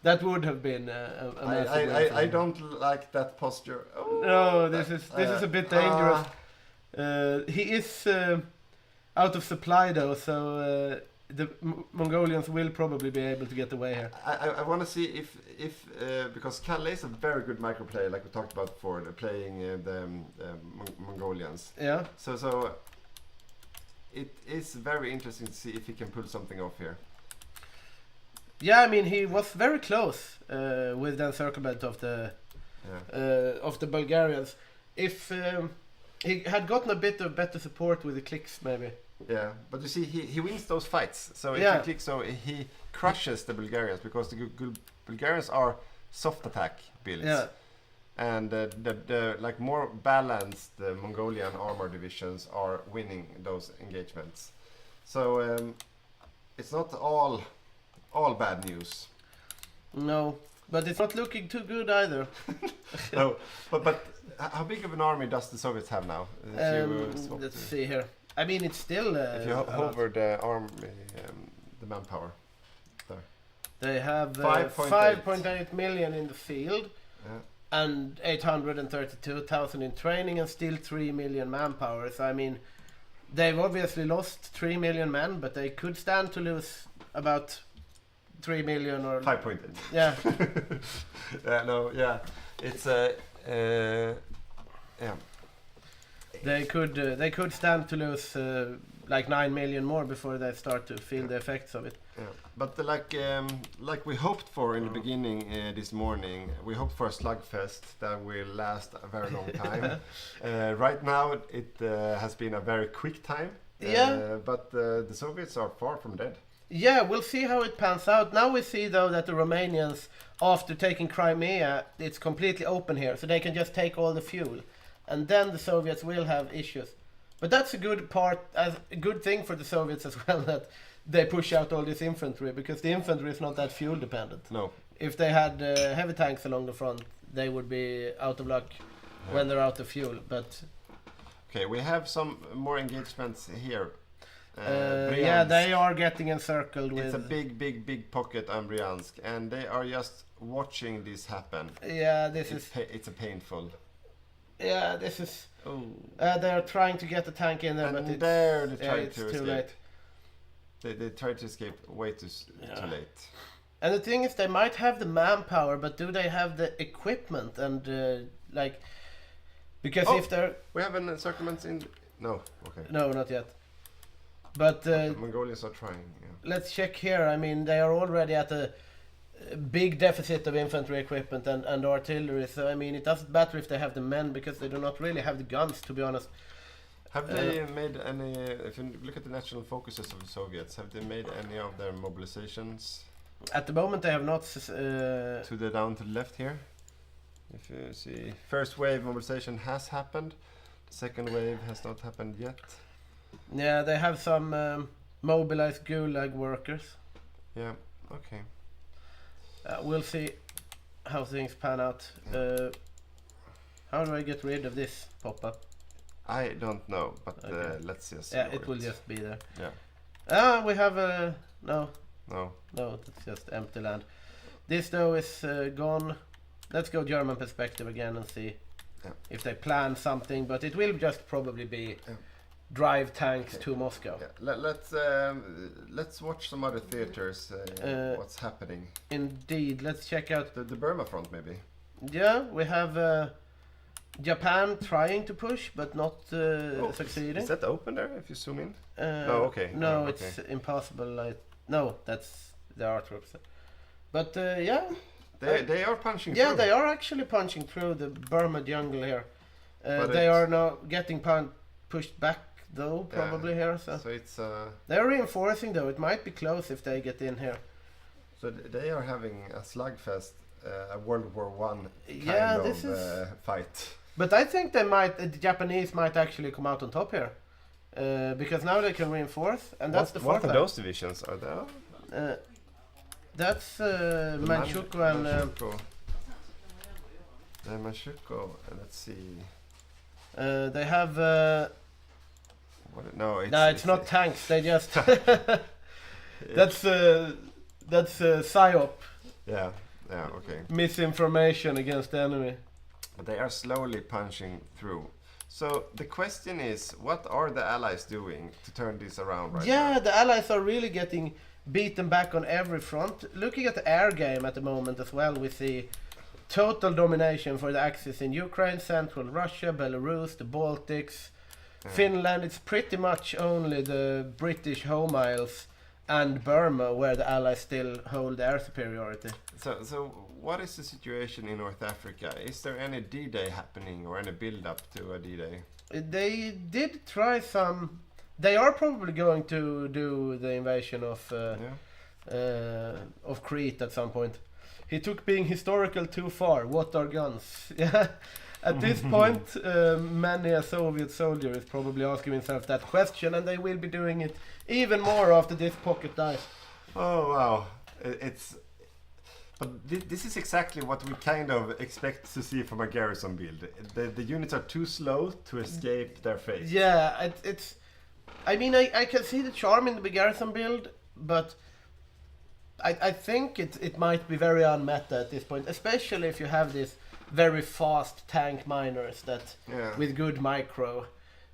D: that would have been a massive
L: I don't like that posture. Oh,
D: no, this is a bit dangerous. He is out of supply though, so the Mongolians will probably be able to get away here.
L: I want to see if because Kalle is a very good micro player, like we talked about before, playing the Mongolians.
D: Yeah.
L: So it is very interesting to see if he can pull something off here.
D: Yeah, I mean he was very close with the encirclement of the Bulgarians. If he had gotten a bit of better support with the clicks, maybe.
L: Yeah, but you see, he wins those fights. So if he clicks, so he crushes the Bulgarians because the Bulgarians are soft attack builds.
D: Yeah.
L: And the like more balanced Mongolian armor divisions are winning those engagements. So it's not all bad news.
D: No, but it's not looking too good either.
L: No, but how big of an army does the Soviets have now?
D: Let's see here. I mean, it's still...
L: if you hover the army, the manpower. There.
D: They have 5.8 million in the field.
L: Yeah.
D: And 832,000 in training and still 3 million manpower. So I mean, they've obviously lost 3 million men, but they could stand to lose about 3 million or
L: 5.8.
D: Yeah.
L: It's yeah.
D: They could stand to lose like 9 million more before they start to feel the effects of it.
L: Yeah. But like we hoped for in the beginning this morning, we hoped for a slugfest that will last a very long time. Right now it has been a very quick time. But the Soviets are far from dead.
D: Yeah, we'll see how it pans out. Now we see though that the Romanians, after taking Crimea, it's completely open here, so they can just take all the fuel. And then the Soviets will have issues. But that's a good thing for the Soviets as well, that they push out all this infantry, because the infantry is not that fuel dependent.
L: No.
D: If they had heavy tanks along the front, they would be out of luck when they're out of fuel. But
L: okay, we have some more engagements here.
D: Yeah, they are getting encircled with...
L: It's a big pocket on Bryansk, and they are just watching this happen.
D: Yeah,
L: it's a painful...
D: Yeah, this is... they are trying to get the tank in there, but it's too late.
L: They try to escape way too late.
D: And the thing is, they might have the manpower, but do they have the equipment? And like, because if they're...
L: We have an encirclement in... No, okay.
D: No, not yet. But
L: the Mongolians are trying, yeah.
D: Let's check here. I mean, they are already at a big deficit of infantry equipment and artillery, so I mean, it doesn't matter if they have the men, because they do not really have the guns, to be honest.
L: Have they made any, if you look at the national focuses of the Soviets, have they made any of their mobilizations?
D: At the moment they have not...
L: down to the left here. If you see, first wave mobilization has happened, the second wave has not happened yet.
D: Yeah, they have some mobilized gulag workers.
L: Yeah, okay.
D: We'll see how things pan out.
L: Yeah.
D: How do I get rid of this pop-up?
L: I don't know, but let's just see.
D: Yeah, it will just be there.
L: Yeah.
D: We have a... No.
L: No.
D: No, that's just empty land. This though is gone. Let's go German perspective again and see if they plan something, but it will just probably be drive tanks to Moscow.
L: Yeah. Let's watch some other theaters. What's happening?
D: Indeed, let's check out
L: the Burma front maybe.
D: Yeah, we have Japan trying to push but not succeeding.
L: Is that open there if you zoom in?
D: No,
L: okay.
D: No,
L: okay.
D: It's impossible. No, that's the artworks. But yeah.
L: They are punching through.
D: Yeah, they are actually punching through the Burma jungle here. They are now getting pushed back though, probably here. So
L: it's
D: they are reinforcing though. It might be close if they get in here.
L: So they are having a slugfest, a World War One fight.
D: But I think the Japanese might actually come out on top here, because now they can reinforce, and that's the fourth.
L: What of those divisions are there?
D: That's Manchukuo and
L: Manchukuo. Let's see.
D: They have.
L: No,
D: it's not tanks. They just. That's psyop.
L: Yeah. Yeah. Okay.
D: Misinformation against the enemy.
L: They are slowly punching through. So the question is, what are the Allies doing to turn this around right now?
D: Yeah, the Allies are really getting beaten back on every front. Looking at the air game at the moment as well, we see total domination for the Axis in Ukraine, Central Russia, Belarus, the Baltics, Finland. It's pretty much only the British HOI4 and Burma where the Allies still hold air superiority.
L: So what is the situation in North Africa? Is there any D-Day happening or any build-up to a D-Day?
D: They did try some... They are probably going to do the invasion of Crete at some point. He took being historical too far. What are guns? Yeah. At this point, many a Soviet soldier is probably asking himself that question, and they will be doing it even more after this pocket dies.
L: Oh wow! But this is exactly what we kind of expect to see from a garrison build. The units are too slow to escape their fate.
D: Yeah, it's. I mean, I can see the charm in the garrison build, but I think it might be very unmeta at this point, especially if you have these very fast tank miners that with good micro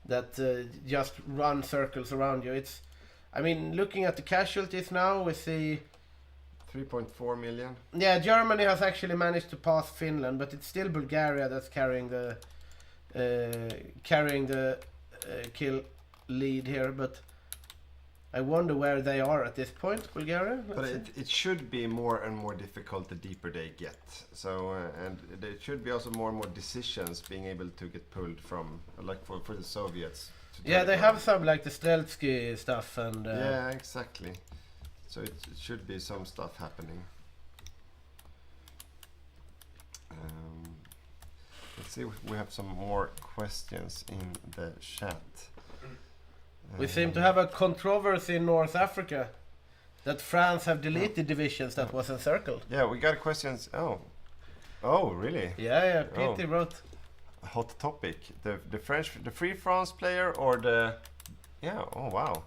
D: that just run circles around you. I mean, looking at the casualties now, we see
L: 3.4 million.
D: Yeah, Germany has actually managed to pass Finland, but it's still Bulgaria that's carrying the kill lead here, but I wonder where they are at this point, Bulgaria.
L: But it should be more and more difficult the deeper they get. So and there should be also more and more decisions being able to get pulled from, like for the Soviets.
D: Yeah, they have some like the Streltsky stuff and.
L: Yeah, exactly. So it should be some stuff happening. Let's see if we have some more questions in the chat.
D: We seem to have a controversy in North Africa that France have deleted divisions that was encircled.
L: Yeah, we got questions. Oh, really?
D: Yeah. Peter wrote.
L: A hot topic. The Free France player or the? Yeah. Oh wow.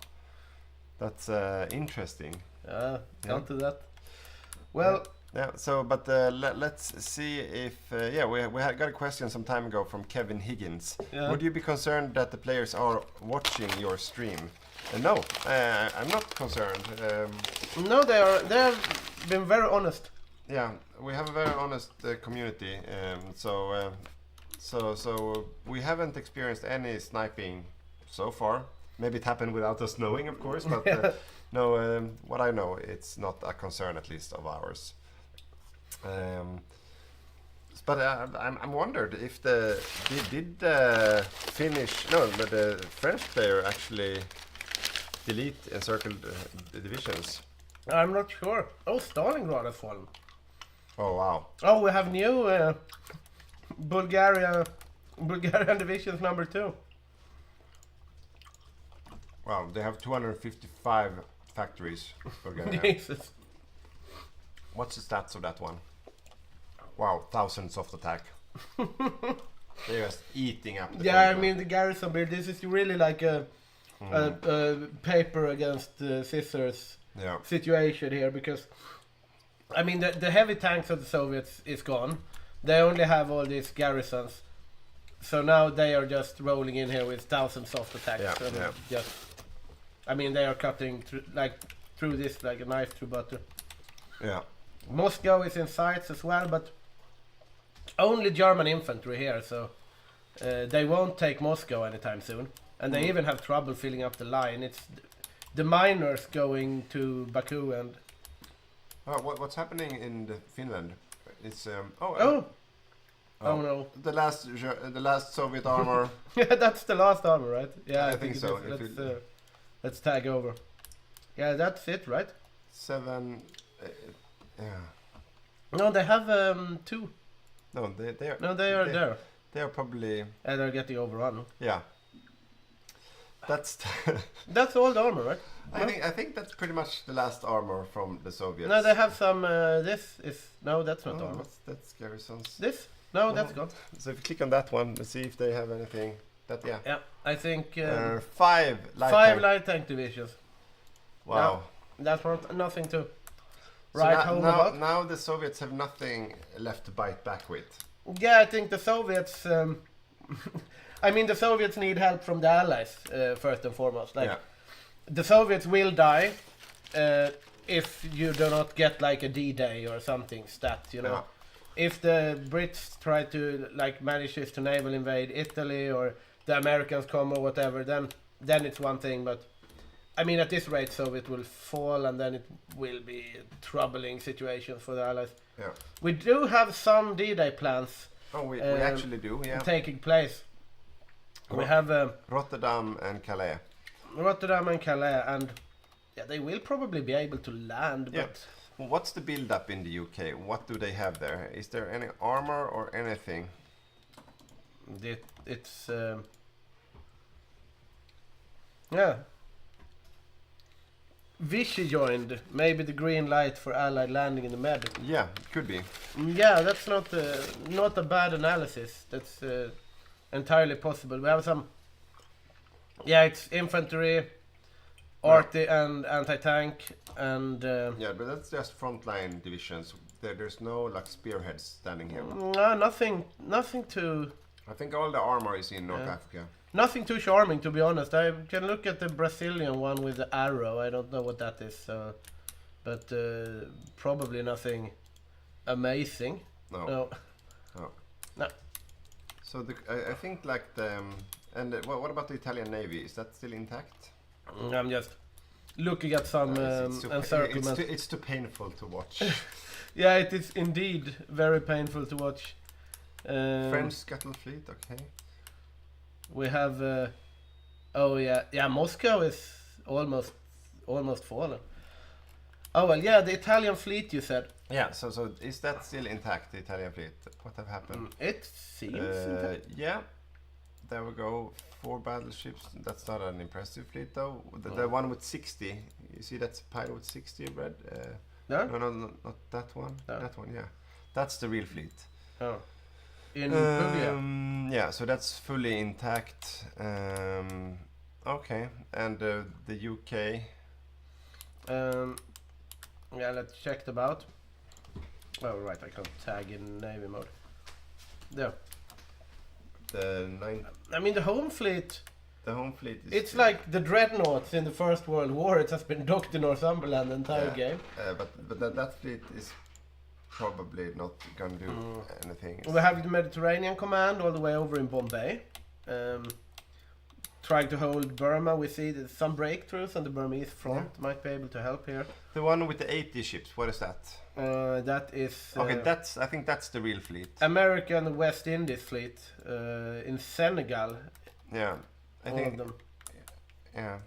L: That's interesting.
D: Can't do that. Well.
L: Yeah. So, but let's see if we had got a question some time ago from Kevin Higgins.
D: Yeah.
L: Would you be concerned that the players are watching your stream? No, I'm not concerned.
D: No, they have been very honest.
L: Yeah, we have a very honest community. So So we haven't experienced any sniping so far. Maybe it happened without us knowing, of course, but no, what I know, it's not a concern, at least of ours. But I'm wondered if the French player actually delete encircled divisions.
D: I'm not sure. Oh, Stalingrad has fallen.
L: Oh wow.
D: Oh, we have new Bulgarian divisions number 2.
L: Wow, they have 255 factories. Bulgaria.
D: Jesus.
L: What's the stats of that one? Wow, 1000 soft attack. They're just eating up the
D: Yeah, I mean the garrison build. This is really like a paper against scissors situation here, because I mean the heavy tanks of the Soviets is gone. They only have all these garrisons, so now they are just rolling in here with 1000 soft attacks. Just, I mean they are cutting through this like a knife through butter.
L: Yeah.
D: Moscow is in sights as well, but only German infantry here, so they won't take Moscow anytime soon. And they even have trouble filling up the line. It's the miners going to Baku and...
L: what's happening in Finland? It's
D: oh no!
L: The last Soviet armor.
D: Yeah, that's the last armor, right? Yeah,
L: I think so.
D: Let's tag over. Yeah, that's it, right?
L: 7. Yeah.
D: No, they have 2.
L: No, they are.
D: No, they are there.
L: They are probably.
D: And they're getting overrun.
L: Yeah. That's
D: all the armor, right?
L: I think that's pretty much the last armor from the Soviets.
D: No, they have some. This is that's not armor.
L: That's garrisons.
D: This? No, that's gone.
L: So if you click on that one, let's see if they have anything. Yeah.
D: Yeah, I think
L: 5
D: light tank divisions.
L: Wow.
D: No, that's nothing to.
L: So now the Soviets have nothing left to bite back with.
D: Yeah, I think the Soviets. I mean, the Soviets need help from the Allies first and foremost. The Soviets will die if you do not get like a D-Day or something stat.
L: Yeah.
D: If the Brits try to manages to naval invade Italy, or the Americans come or whatever, then it's one thing, but. I mean, at this rate, Soviet will fall, and then it will be troubling situations for the Allies.
L: Yeah.
D: We do have some D-Day plans.
L: Oh, we actually do, yeah.
D: Taking place. We have
L: Rotterdam and Calais.
D: And they will probably be able to land.
L: Yeah.
D: But
L: well, what's the build-up in the UK? What do they have there? Is there any armor or anything?
D: It's yeah. Vichy joined. Maybe the green light for Allied landing in the Med.
L: Yeah, could be.
D: Yeah, that's not a bad analysis. That's entirely possible. We have some. Yeah, it's infantry, arty, and anti-tank, and.
L: Yeah, but that's just frontline divisions. There's no spearheads standing here.
D: No, nothing too.
L: I think all the armor is in North Africa.
D: Nothing too charming, to be honest. I can look at the Brazilian one with the arrow. I don't know what that is, but probably nothing amazing. No.
L: So I think what about the Italian Navy? Is that still intact?
D: I'm just looking at some encirclement.
L: It's too painful to watch.
D: Yeah, it is indeed very painful to watch.
L: French scuttle fleet, okay.
D: We have, Moscow is almost fallen. Oh well, yeah, the Italian fleet you said.
L: Yeah, so is that still intact, the Italian fleet? What have happened?
D: It seems intact.
L: Yeah, there we go. 4 battleships. That's not an impressive fleet though. The one with 60. You see that's a pilot with 60 red. No, not that one. No. That one, yeah. That's the real fleet.
D: Oh. In Puglia.
L: Yeah, so that's fully intact. Okay, and the UK.
D: Yeah, let's check them out. Oh right, I can't tag in Navy mode. There. I mean the home fleet.
L: The home fleet is.
D: It's like the dreadnoughts in the First World War. It has been docked in Northumberland the entire game.
L: But that fleet is probably not gonna do anything.
D: We have the Mediterranean Command all the way over in Bombay. Trying to hold Burma. We see that some breakthroughs on the Burmese front might be able to help here.
L: The one with the 80 ships, what is that?
D: That is...
L: okay, I think that's the real fleet.
D: American West Indies fleet in Senegal.
L: Yeah, I
D: all
L: think...
D: of them.
L: Yeah.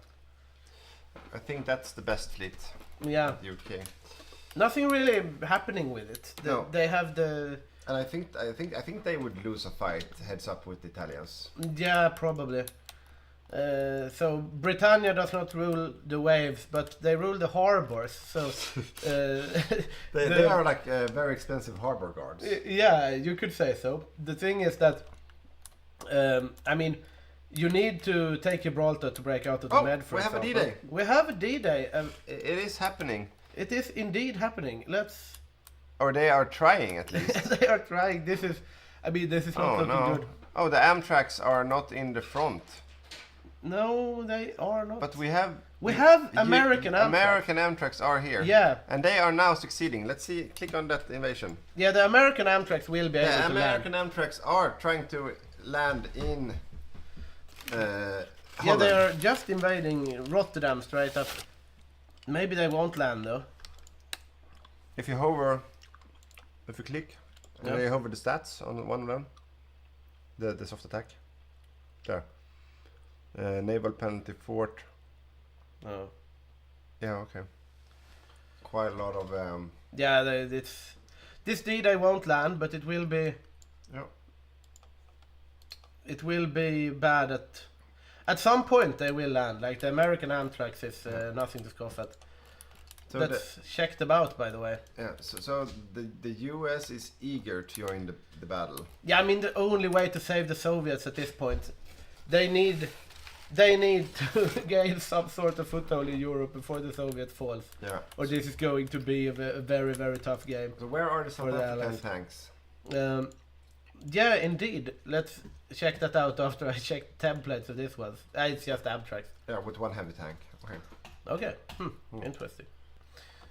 L: I think that's the best fleet.
D: Yeah.
L: UK.
D: Nothing really happening with it.
L: No.
D: They have the...
L: And I think they would lose a fight heads up with the Italians.
D: Yeah, probably. So Britannia does not rule the waves, but they rule the harbors. So
L: they are like very expensive harbor guards.
D: Yeah, you could say so. The thing is that, I mean, you need to take Gibraltar to break out of the Med. For
L: we have
D: example.
L: a D-Day.
D: We have a D-Day.
L: It is happening.
D: It is indeed happening. Let's.
L: Or they are trying at least.
D: They are trying. This is not looking good.
L: Oh, the Amtraks are not in the front.
D: No, they are not.
L: But we have
D: American Amtraks.
L: American Amtraks are here.
D: Yeah.
L: And they are now succeeding. Let's see. Click on that invasion.
D: Yeah, the American Amtraks will be able to land.
L: The American Amtraks are trying to land in Holland.
D: Yeah, they are just invading Rotterdam straight up. Maybe they won't land though.
L: If you click, and they hover the stats on one of them. The soft attack. There. Naval penalty fort.
D: Oh.
L: Yeah, okay. Quite a lot of...
D: Yeah, this D-Day won't land, but it will be...
L: Yeah.
D: It will be bad at some point they will land. Like the American Amtraks is nothing to scoff at. So that's checked about, by the way.
L: Yeah, so the US is eager to join the battle.
D: Yeah, I mean the only way to save the Soviets at this point, they need to gain some sort of foothold in Europe before the Soviet falls.
L: Yeah.
D: Or this is going to be a very, very tough game.
L: So where are the South African tanks?
D: Yeah, indeed. Let's check that out after I check templates of this one. It's just Amtrak.
L: Yeah, with one heavy tank.
D: Okay. Interesting.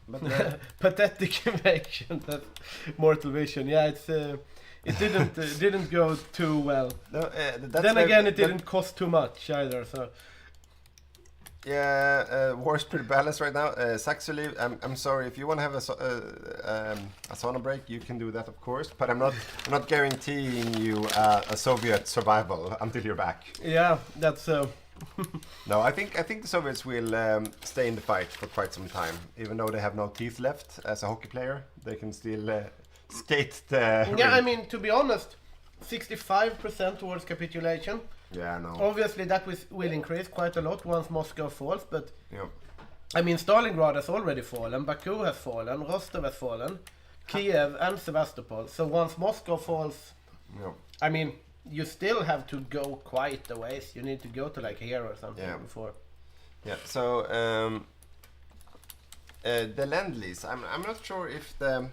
D: But pathetic invasion. That's Mortal Vision. Yeah, it didn't go too well.
L: No,
D: then again, it didn't cost too much either. So.
L: Yeah, war's pretty balanced right now. Saxony, I'm sorry if you want to have a sauna break, you can do that, of course. But I'm not guaranteeing you a Soviet survival until you're back.
D: Yeah, that's.
L: No, I think the Soviets will stay in the fight for quite some time, even though they have no teeth left. As a hockey player, they can still skate the.
D: Yeah, I mean, to be honest, 65% towards capitulation.
L: Yeah, no.
D: Obviously, that will increase quite a lot once Moscow falls, but
L: yeah.
D: I mean, Stalingrad has already fallen, Baku has fallen, Rostov has fallen, Kiev and Sevastopol. So once Moscow falls,
L: yeah.
D: I mean, you still have to go quite a ways. You need to go to like here or something before.
L: Yeah. So the Lend-Lease, I'm not sure if there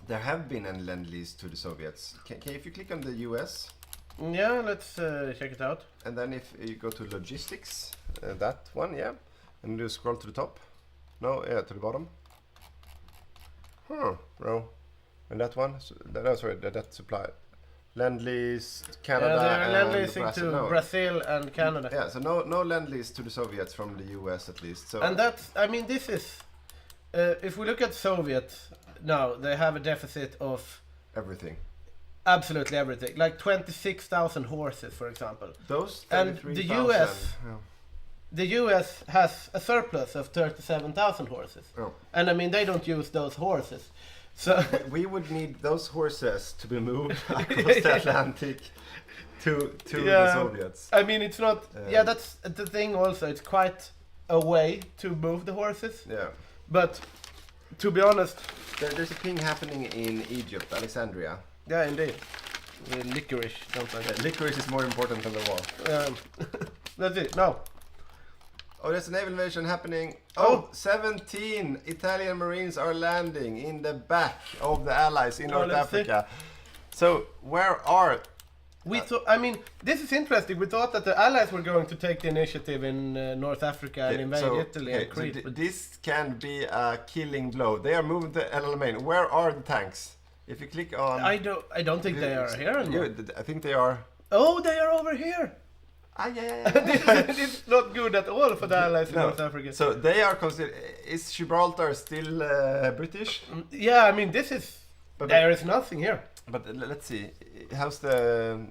L: have been any Lend-Lease to the Soviets. If you click on the US.
D: Yeah, let's check it out.
L: And then if you go to logistics, that one, yeah, and you scroll to the top. No, yeah, to the bottom. No, and that one. No, sorry, that supply. Lend-Lease, Canada,
D: they're Lend-Leasing to Brazil and Canada.
L: Yeah, so no Lend-Lease to the Soviets from the US at least. So.
D: And that's, I mean, this is, if we look at Soviets now, they have a deficit of
L: everything.
D: Absolutely everything, like 26,000 horses, for example.
L: Those
D: 33,000. And the US has a surplus of 37,000 horses.
L: Oh.
D: And I mean, they don't use those horses. So
L: we would need those horses to be moved across the Atlantic to the Soviets.
D: I mean, it's not. Yeah, that's the thing. Also, it's quite a way to move the horses.
L: Yeah.
D: But to be honest,
L: there's a thing happening in Egypt, Alexandria.
D: Yeah, indeed. Licorice, don't I?
L: Yeah, licorice is more important than the war.
D: That's it. No.
L: Oh, there's a naval invasion happening. Oh, 17 Italian Marines are landing in the back of the Allies in North Africa. So, where are
D: We thought, I mean, this is interesting. We thought that the Allies were going to take the initiative in North Africa and invade Italy and Crete.
L: So this can be a killing blow. They are moving to El Alamein. Where are the tanks? If you click on...
D: I don't think they are here anymore.
L: I think they are...
D: Oh, they are over here! It's not good at all for the Allies in North Africa.
L: So they are considered... Is Gibraltar still British?
D: Yeah, I mean, this is... there is nothing here.
L: But let's see. How's the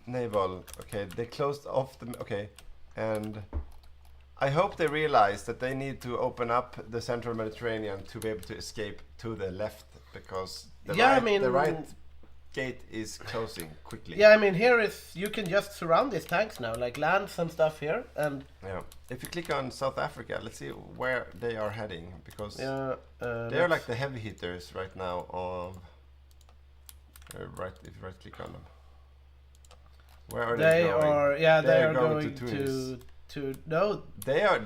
L: Naval? Okay, they closed off the... Okay, and... I hope they realize that they need to open up the central Mediterranean to be able to escape to the left, because the right gate is closing quickly.
D: Yeah, I mean, here is... You can just surround these tanks now, like land some stuff here, and...
L: Yeah. If you click on South Africa, let's see where they are heading, because they are like the heavy hitters right now of... if you right click on them. Where are they going?
D: They are going to no.
L: They're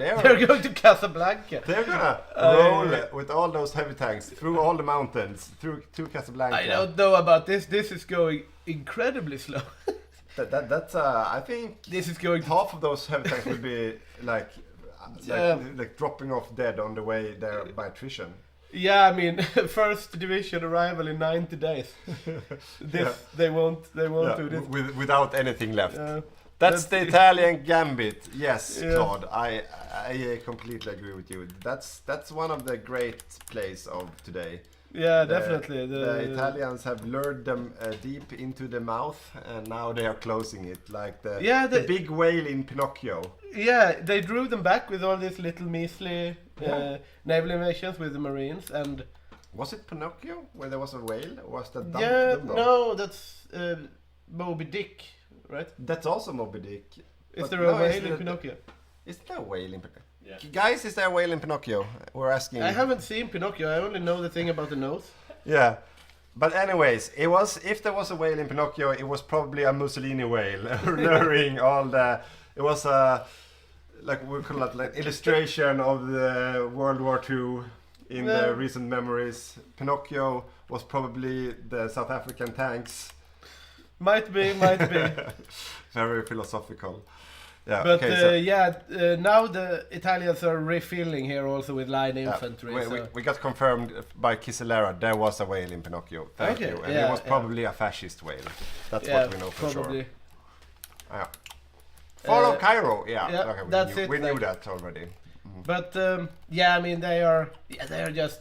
D: going to Casablanca.
L: They're gonna roll with all those heavy tanks through all the mountains to Casablanca.
D: I don't know about this. This is going incredibly slow.
L: That's I think
D: this is going.
L: Half of those heavy tanks will be like dropping off dead on the way there by attrition.
D: Yeah, I mean, first division arrival in 90 days. They won't do this
L: without anything left. That's the Italian gambit. Yes, Claude, I completely agree with you. That's one of the great plays of today.
D: Yeah, definitely.
L: The Italians have lured them deep into the mouth, and now they are closing it like the big whale in Pinocchio.
D: Yeah, they drew them back with all these little measly naval invasions with the Marines. And
L: was it Pinocchio where there was a whale? Or was that Dumbo?
D: No, that's Moby Dick, right?
L: That's also Moby Dick.
D: Is there a whale in Pinocchio?
L: Is there a whale in Pinocchio? Yeah. Guys, is there a whale in Pinocchio? We're asking.
D: I haven't seen Pinocchio. I only know the thing about the nose.
L: Yeah. But anyways, if there was a whale in Pinocchio, it was probably a Mussolini whale luring all the... It was like we call it like illustration of the World War II in the recent memories. Pinocchio was probably the South African tanks.
D: Might be.
L: Very philosophical. Yeah,
D: but now the Italians are refilling here also with line infantry.
L: We got confirmed by Kiselera there was a whale in Pinocchio. Thank you. And it was probably a fascist whale. That's what we know for sure. Yeah. Follow Cairo. Okay, we knew that already.
D: But I mean they are just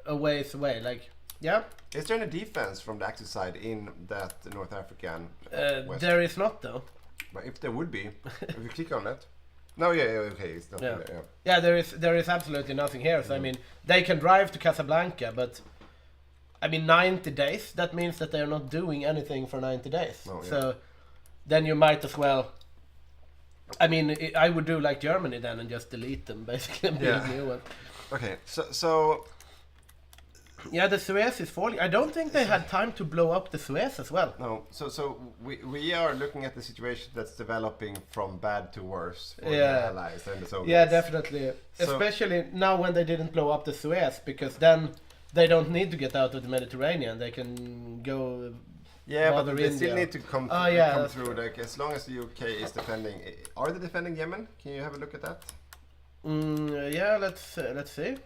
D: a ways away. Like
L: Is there any defense from the Axis side in that North African West?
D: There is not though.
L: But if there would be, if you click on it, okay, it's nothing there.
D: Yeah, there is absolutely nothing here. So I mean, they can drive to Casablanca, but I mean 90 days. That means that they are not doing anything for 90 days. So then you might as well. I mean, I would do like Germany then and just delete them basically and build new ones.
L: Okay, so.
D: Yeah, the Suez is falling. I don't think they had time to blow up the Suez as well.
L: No, so we are looking at the situation that's developing from bad to worse for the Allies and the Soviets.
D: Yeah, definitely. Especially now when they didn't blow up the Suez, because then they don't need to get out of the Mediterranean. They can go.
L: Yeah, but they still need to come through. Like, as long as the UK is defending, are they defending Yemen? Can you have a look at that?
D: Yeah, let's see.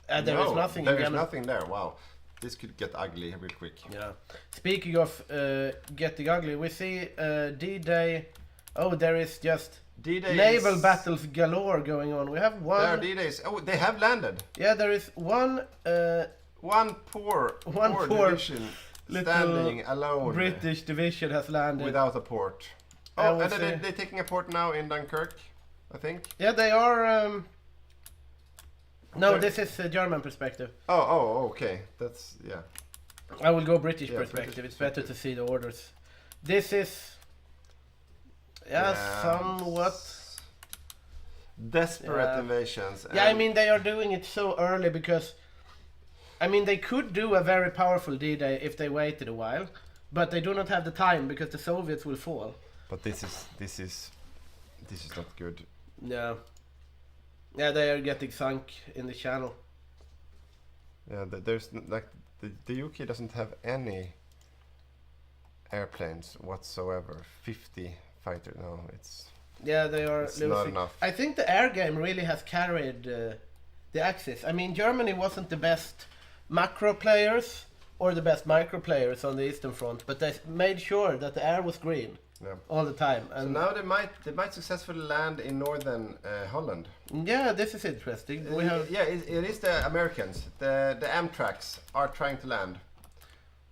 D: There is nothing.
L: There is nothing there. Wow, this could get ugly real quick.
D: Yeah. Speaking of getting ugly, we see D-Day. Oh, there is just naval battles galore going on. We have one.
L: There are D-Days. Oh, they have landed.
D: Yeah, there is one.
L: One poor division standing alone.
D: British division has landed
L: without a port. Oh, and they're taking a port now in Dunkirk, I think.
D: Yeah, they are. No, this is a German perspective.
L: Oh, okay. That's
D: I will go British perspective. It's better to see the orders. This is somewhat
L: desperate invasions.
D: Yeah, I mean they are doing it so early because I mean they could do a very powerful D-Day if they waited a while, but they do not have the time because the Soviets will fall.
L: But this is not good.
D: Yeah. Yeah, they are getting sunk in the channel.
L: Yeah, there's like the UK doesn't have any airplanes whatsoever. 50 fighter. No, it's...
D: Yeah, they are losing.
L: Not enough.
D: I think the air game really has carried the Axis. I mean, Germany wasn't the best macro players or the best micro players on the Eastern Front, but they made sure that the air was green all the time. And
L: so now they might successfully land in northern Holland.
D: Yeah, this is interesting. We have
L: it is the Americans. The Amtraks are trying to land.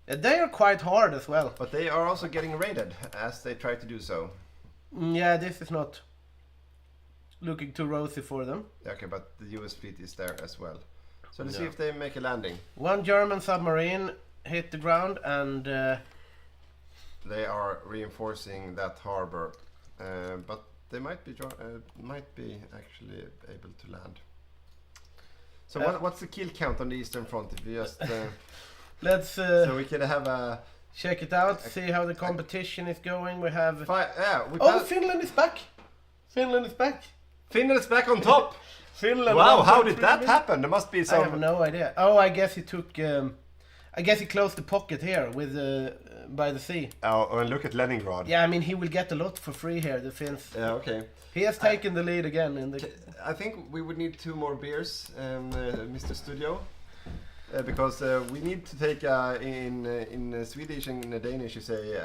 D: They are quite hard as well.
L: But they are also getting raided as they try to do so.
D: Yeah, this is not looking too rosy for them.
L: Okay, but the US fleet is there as well. So let's see if they make a landing.
D: One German submarine hit the ground and...
L: they are reinforcing that harbor. But they might be actually able to land. So what's the kill count on the Eastern Front? If you just...
D: let's...
L: so we can have a...
D: Check it out, see how the competition is going. We have... Finland is back! Finland is back!
L: Finland is back on top!
D: Finland.
L: Wow, how did that happen? There must be some...
D: I have no idea. Oh, I guess he took... I guess he closed the pocket here with by the sea.
L: Oh, and look at Leningrad.
D: Yeah, I mean, he will get a lot for free here, the Finns.
L: Yeah, okay.
D: He has taken the lead again in the...
L: I think we would need 2 more beers, Mr. Studio. Because we need to take in Swedish and in Danish you say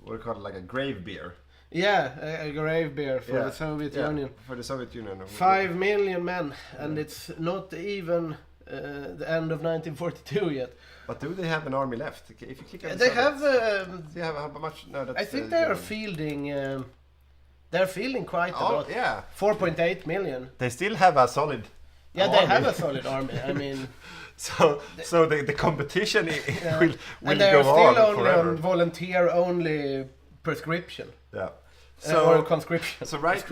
L: what do you call it, like a grave beer.
D: Yeah, a grave beer for the Soviet Union.
L: For the Soviet Union.
D: 5 million men, and it's not even the end of 1942 yet.
L: But do they have an army left? If you click on
D: they have.
L: They have how much? No, that's,
D: I think they are fielding. They're fielding quite a lot.
L: Yeah.
D: 4.8 million.
L: They still have a solid.
D: Yeah, they have a solid army. I mean.
L: So the competition will
D: and
L: go on
D: still only
L: forever.
D: on volunteer only prescription.
L: Yeah.
D: Or conscription.
L: So right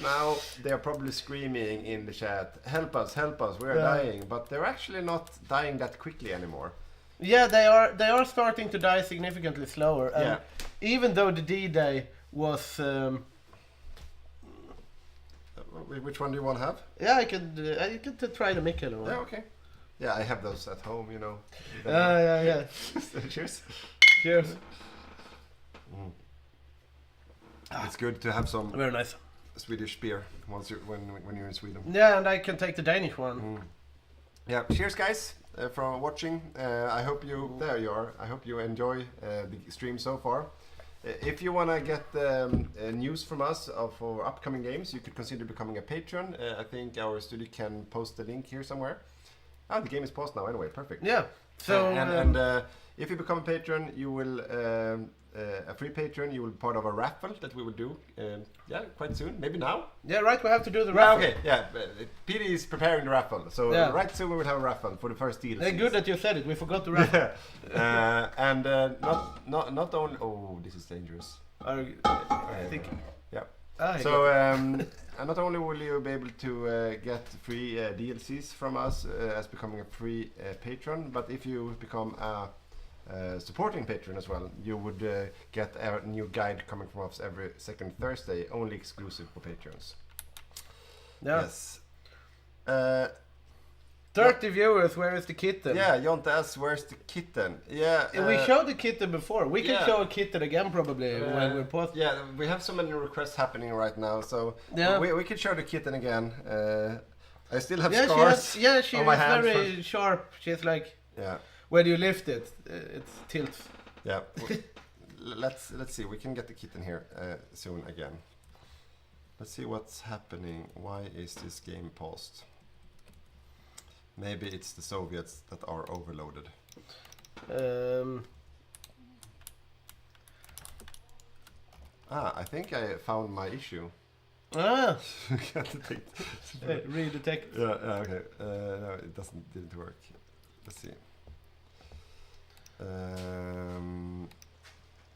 L: now they are probably screaming in the chat, help us, we are dying. But they're actually not dying that quickly anymore.
D: Yeah, they are starting to die significantly slower. And even though the D-Day was...
L: which one do you want to have?
D: Yeah, I could try the Mikkel one.
L: Yeah, okay. Yeah, I have those at home, you know.
D: Yeah.
L: Cheers.
D: Cheers.
L: It's good to have some
D: very nice
L: Swedish beer when you're in Sweden.
D: Yeah, and I can take the Danish one.
L: Yeah, cheers guys for watching. I hope you there you are. I hope you enjoy the stream so far. If you want to get news from us for upcoming games, you could consider becoming a patron. I think our studio can post the link here somewhere. Ah, the game is paused now anyway. Perfect.
D: Yeah. So
L: and if you become a patron, you will a free patron. You will be part of a raffle that we will do. Quite soon. Maybe now.
D: Yeah, right. We have to do the raffle.
L: Okay. Yeah. PD is preparing the raffle, so right soon we will have a raffle for the first deal.
D: Good that you said it. We forgot the raffle.
L: And not only. Oh, this is dangerous.
D: I think.
L: Yeah. So not only will you be able to get free DLCs from us as becoming a free patron, but if you become a supporting patron as well, you would get a new guide coming from us every second Thursday, only exclusive for patrons.
D: Yeah.
L: Yes.
D: 30 viewers, where is the kitten?
L: Yeah, Jonte asks, where's the kitten? Yeah.
D: We showed the kitten before. We can show a kitten again probably when we're posting.
L: Yeah, we have so many requests happening right now, so we can show the kitten again. I still have scars
D: she
L: on my
D: is
L: hand
D: very sharp. She's like...
L: Yeah.
D: When you lift it, it tilts.
L: Yeah. Let's see. We can get the kitten here soon again. Let's see what's happening. Why is this game paused? Maybe it's the Soviets that are overloaded. I think I found my issue.
D: Redetect.
L: Yeah, okay. No, it didn't work. Let's see.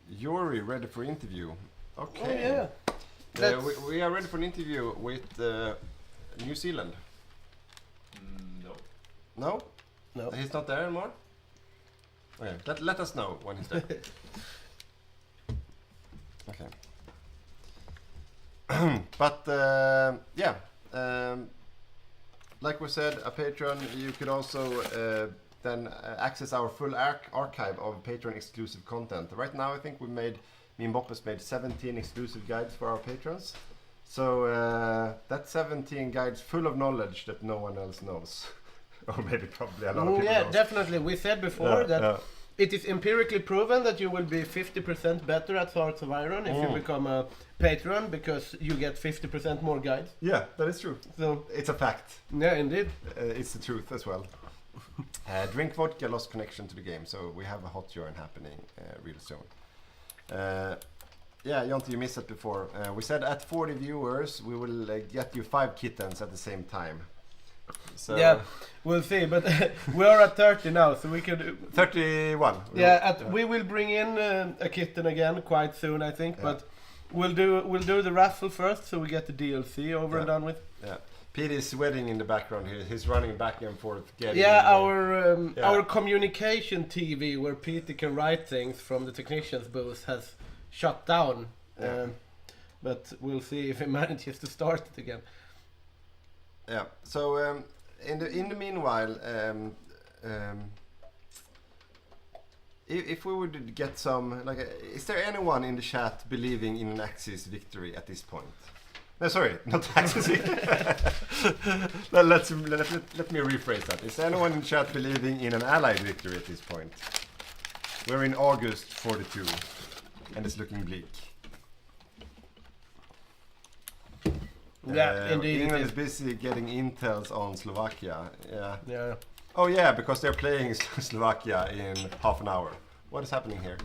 L: Yuri, ready for interview. Okay.
D: Oh, yeah.
L: We are ready for an interview with New Zealand. No?
D: No.
L: He's not there anymore? Okay, let us know when he's there. Okay. But, like we said, a patron, you could also then access our full archive of Patreon exclusive content. Right now, I think me and Boppes made 17 exclusive guides for our patrons. So that's 17 guides full of knowledge that no one else knows. Or maybe probably a lot of people knows.
D: Definitely. We said before that it is empirically proven that you will be 50% better at Hearts of Iron if you become a patron, because you get 50% more guides.
L: Yeah, that is true. So it's a fact.
D: Yeah, indeed.
L: It's the truth as well. Drink vodka lost connection to the game, so we have a hot join happening real soon. Yeah, Jonte, you missed it before. We said at 40 viewers we will get you 5 kittens at the same time. So
D: yeah, we'll see, but we are at 30 now, so we could
L: 31.
D: We will bring in a kitten again quite soon, I think. But we'll do the raffle first, so we get the DLC over and done with.
L: Yeah, Pete is sweating in the background here. He's running back and forth.
D: Our communication TV, where Peter can write things from the technician's booth, has shut down. But we'll see if he manages to start it again.
L: Yeah. So in the meanwhile, if we would get some, is there anyone in the chat believing in an Axis victory at this point? No, sorry, not Axis victory. let me rephrase that. Is anyone in the chat believing in an Allied victory at this point? We're in August 42, and it's looking bleak.
D: Yeah, indeed.
L: England is busy getting intels on Slovakia. Yeah. Oh yeah, because they're playing Slovakia in half an hour. What is happening here?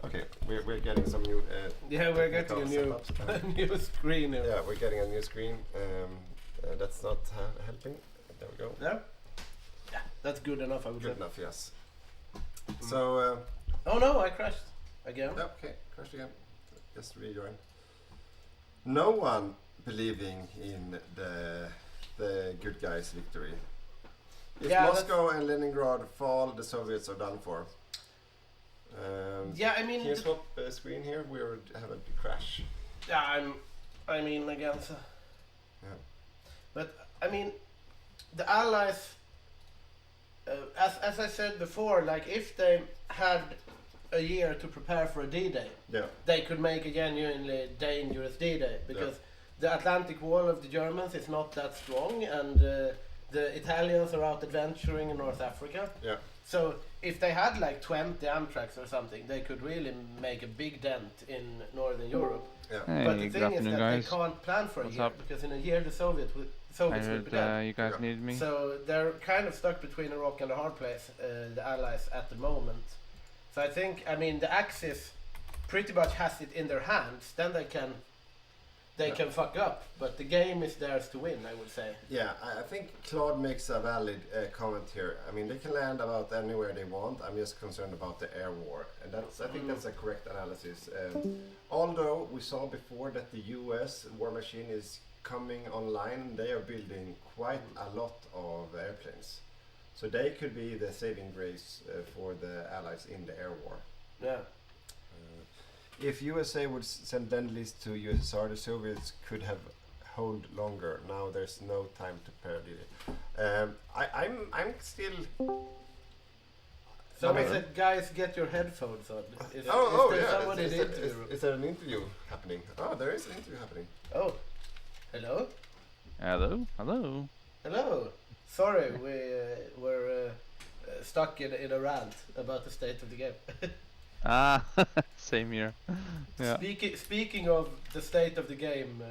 L: Okay, we're getting some new.
D: We're getting a new screen.
L: Yeah, we're getting a new screen. That's not helping. There we go.
D: Yeah, that's good enough. I would say.
L: Good enough, yes. So.
D: Oh no, I crashed again.
L: Okay, crashed again. Just rejoin. No one believing in the good guys' victory. If Moscow and Leningrad fall, the Soviets are done for.
D: I mean,
L: can you swap screen here? We have a crash.
D: Yeah, I mean again. So.
L: Yeah.
D: But I mean, the Allies, as I said before, like if they had a year to prepare for a D-Day, they could make a genuinely dangerous D-Day, because the Atlantic Wall of the Germans is not that strong, and the Italians are out adventuring in North Africa.
L: Yeah.
D: So if they had like 20 Amtraks or something, they could really make a big dent in Northern Europe.
L: Yeah.
N: Hey,
D: but the thing is that
N: guys.
D: they can't plan for a year, because in a year the Soviets will be dead.
N: You guys needed me.
D: So they're kind of stuck between a rock and a hard place, the Allies at the moment. So I think, I mean, the Axis pretty much has it in their hands. Then they can fuck up, but the game is theirs to win, I would say.
L: Yeah, I think Claude makes a valid comment here. I mean, they can land about anywhere they want. I'm just concerned about the air war, and I think that's a correct analysis. Although we saw before that the US war machine is coming online, they are building quite a lot of airplanes. So they could be the saving grace for the Allies in the air war.
D: Yeah.
L: If USA would send Lend-Lease to USSR, the Soviets could have hold longer. Now there's no time to parody it. I'm still.
D: Someone said, "Guys, get your headphones on." Is
L: there an interview happening? Oh, there is an interview happening.
D: Oh, hello.
N: Hello.
D: Sorry, we're stuck in a rant about the state of the game.
N: Same here. Yeah.
D: Speaking of the state of the game,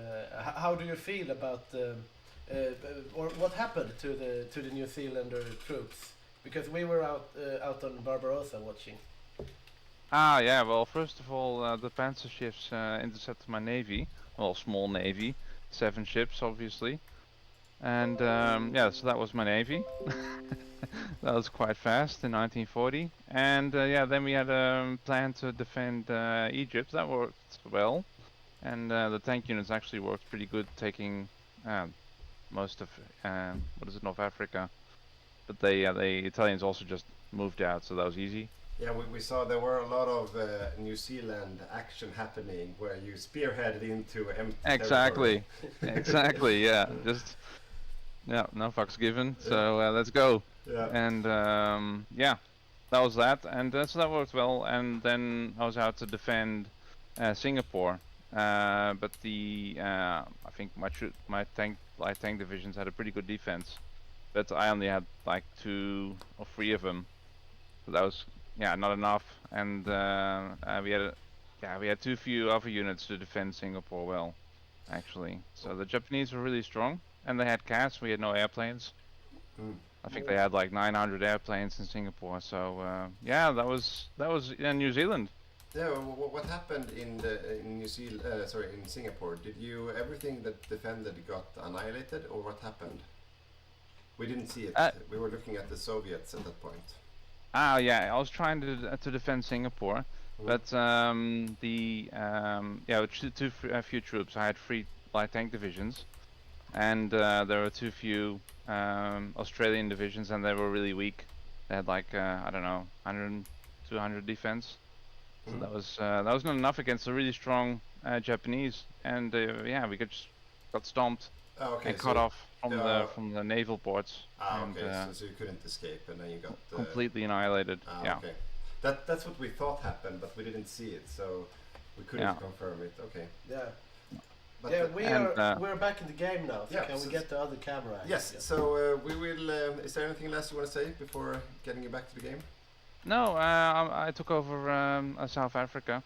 D: how do you feel about or what happened to the New Zealander troops? Because we were out on Barbarossa watching.
N: Yeah. Well, first of all, the Panzer ships intercepted my navy. Well, small navy, 7 ships, obviously. And so that was my navy. That was quite fast in 1940. And then we had a plan to defend Egypt. That worked well. And the tank units actually worked pretty good, taking most of North Africa. But the Italians also just moved out, so that was easy.
L: Yeah, we saw there were a lot of New Zealand action happening where you spearheaded into empty
N: Exactly, yeah. Just no fucks given. So let's go.
L: Yeah.
N: And yeah, that was that, and so that worked well. And then I was out to defend Singapore, but the I think my light tank divisions had a pretty good defense, but I only had like 2 or 3 of them, so that was not enough. And we had too few other units to defend Singapore well, actually. So the Japanese were really strong, and they had CAS. We had no airplanes. I think they had like 900 airplanes in Singapore. So yeah, that was in New Zealand.
L: Yeah, what happened in New Zealand? In Singapore? Did everything that defended got annihilated, or what happened? We didn't see it. We were looking at the Soviets at that point.
N: Yeah, I was trying to defend Singapore, but too few troops. I had 3 light tank divisions, and there were too few Australian divisions, and they were really weak. They had like I don't know, 100, 200 defense. So that was not enough against a really strong Japanese, and we got stomped and cut off from the naval ports.
L: So you couldn't escape, and then you got
N: completely annihilated.
L: Okay. That's what we thought happened, but we didn't see it, so we couldn't confirm it. Okay.
D: Yeah.
L: But
D: we're back in the game now. So can we get the other camera?
L: Yes. So we will. Is there anything else you want to say before getting you back to the game?
N: No, I took over South Africa,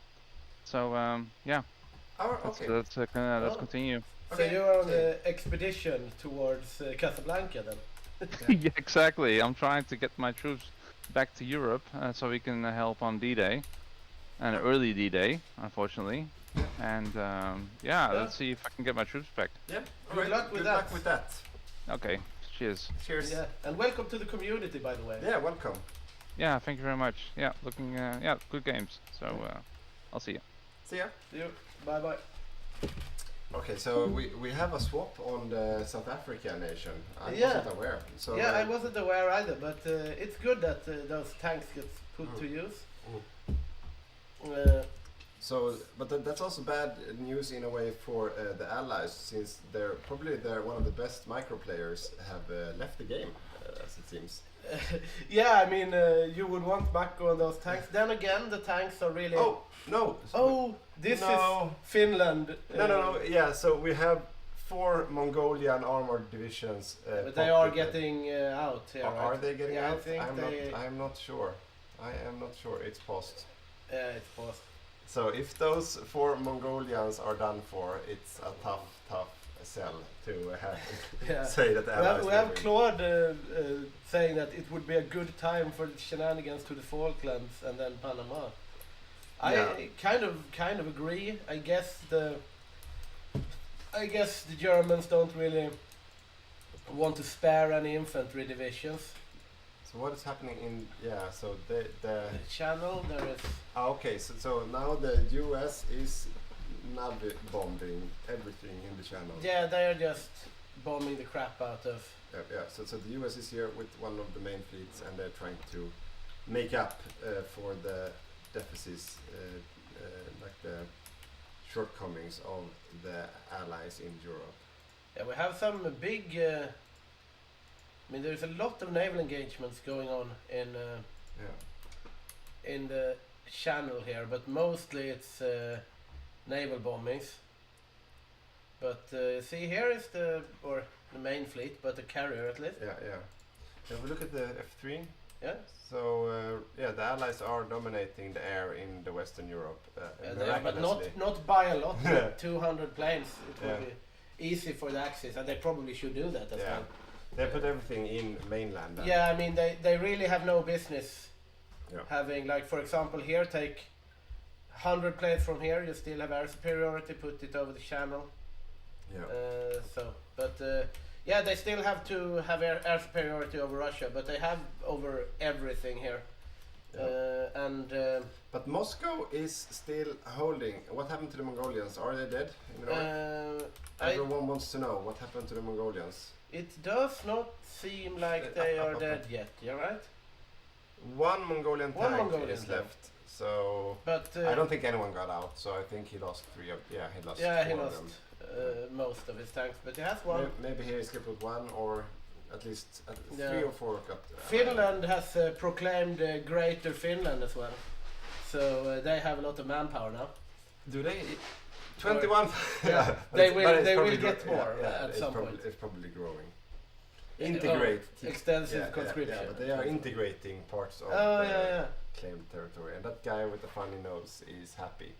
N: so yeah.
L: Okay.
N: Let's continue.
D: So you're on the expedition towards Casablanca then?
N: Yeah, exactly. I'm trying to get my troops back to Europe so we can help on D-Day, an early D-Day, unfortunately. And let's see if I can get my troops back.
L: Yeah.
D: Good luck with that.
N: Okay. Cheers.
L: Cheers.
D: Yeah, and welcome to the community, by the way.
L: Yeah, welcome.
N: Yeah, thank you very much. Yeah, looking good games. So I'll see you.
L: See ya.
D: See you. Bye bye.
L: Okay, so we have a swap on the South African nation. I wasn't aware. So
D: I wasn't aware either, but it's good that those tanks get put to use.
L: But that's also bad news in a way for the Allies, since they're one of the best micro players have left the game, as it seems.
D: Yeah, I mean, you would want Mako on those tanks. Then again, the tanks are really...
L: Oh, no!
D: This is Finland.
L: No. Yeah, so we have 4 Mongolian armored divisions.
D: But they are getting out here, right?
L: Are they getting out?
D: I think
L: I'm not sure. I am not sure. It's paused.
D: Yeah, it's paused.
L: So if those 4 Mongolians are done for, it's a tough sell to say that the Allies.
D: We have Claude saying that it would be a good time for the shenanigans to the Falklands and then Panama. I kind of agree. I guess the Germans don't really want to spare any infantry divisions.
L: So what is happening in so the
D: channel there is
L: okay, so now the US is bombing everything in the channel.
D: Yeah, they're just bombing the crap out of
L: so the US is here with one of the main fleets, and they're trying to make up for the deficits, like the shortcomings of the Allies in Europe.
D: Yeah, we have some big I mean, there's a lot of naval engagements going on in the channel here, but mostly it's naval bombings. But see, here is the main fleet, but the carrier at least.
L: Yeah. If we look at the F3.
D: Yeah.
L: So the Allies are dominating the air in the Western Europe.
D: But not by a lot. 200 planes. It will be easy for the Axis, and they probably should do that as well.
L: They put everything in mainland.
D: Yeah, I mean they really have no business having, like, for example, here, take 100 planes from here, you still have air superiority, put it over the channel. They still have to have air superiority over Russia, but they have over everything here.
L: But Moscow is still holding. What happened to the Mongolians? Are they dead in the north? Everyone wants to know what happened to the Mongolians.
D: It does not seem like they are dead yet. You're right.
L: One Mongolian tank is left. So, but I don't think anyone got out. So I think he lost 3 of. Yeah, he lost.
D: Yeah, he lost most of his tanks, but he has one.
L: Maybe he escaped with one, or At least 3 or 4 got.
D: Finland has proclaimed Greater Finland as well, so they have a lot of manpower now.
L: Do they? 21.
D: Yeah, they will get more at some point.
L: It's probably growing. Integrate
D: extensive conscription.
L: Yeah, but they are integrating parts of claimed territory, and that guy with the funny nose is happy.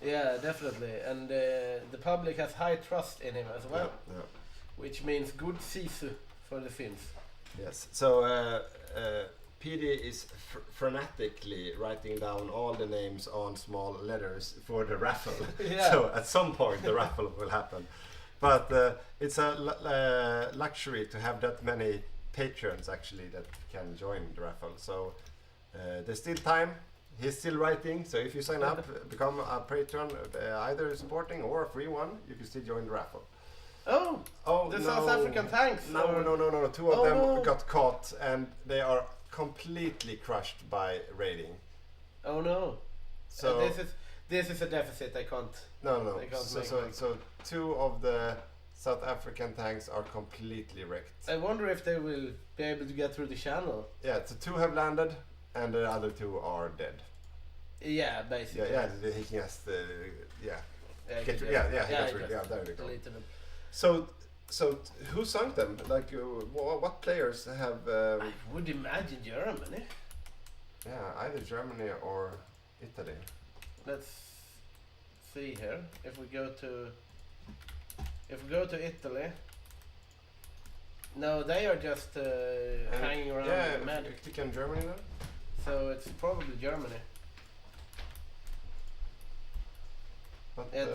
D: Yeah, definitely, and the public has high trust in him as well, which means good sisu for the Finns.
L: Yes, so PD is frenetically writing down all the names on small letters for the raffle. So at some point the raffle will happen. But it's a luxury to have that many patrons actually that can join the raffle. So there's still time. He's still writing. So if you sign up, become a patron, either supporting or a free one, you can still join the raffle.
D: Oh, the South African tanks.
L: No. 2 of them got caught and they are completely crushed by raiding.
D: Oh no! So this is a deficit. I can't.
L: No. So 2 of the South African tanks are completely wrecked.
D: I wonder if they will be able to get through the channel.
L: Yeah, so 2 have landed, and the other 2 are dead.
D: Yeah, basically.
L: Yeah. He can just there we go. So who sunk them? Like, what players have?
D: I would imagine Germany.
L: Yeah, either Germany or Italy.
D: Let's see here. If we go to Italy, no, they are just hanging around.
L: Yeah, click on Germany then.
D: So it's probably Germany.
L: But it's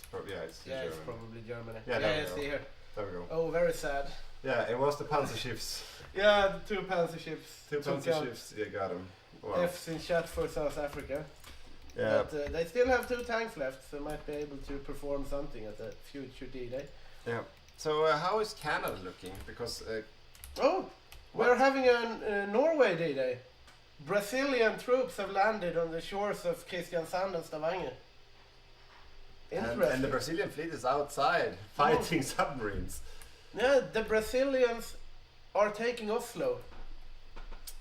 L: probably Germany.
D: It's probably Germany.
L: Yeah,
D: see here.
L: There we go.
D: Oh, very sad.
L: Yeah, it was the panzer ships.
D: Yeah, the 2 panzer ships.
L: 2 panzer ships, you got them. Wow.
D: F's in chat for South Africa.
L: Yeah.
D: But they still have 2 tanks left, so might be able to perform something at the future D-Day.
L: Yeah. So how is Canada looking? Because
D: we're having a Norway D-Day. Brazilian troops have landed on the shores of Kristiansand and Stavanger.
L: And the Brazilian fleet is outside fighting submarines.
D: Yeah, the Brazilians are taking Oslo.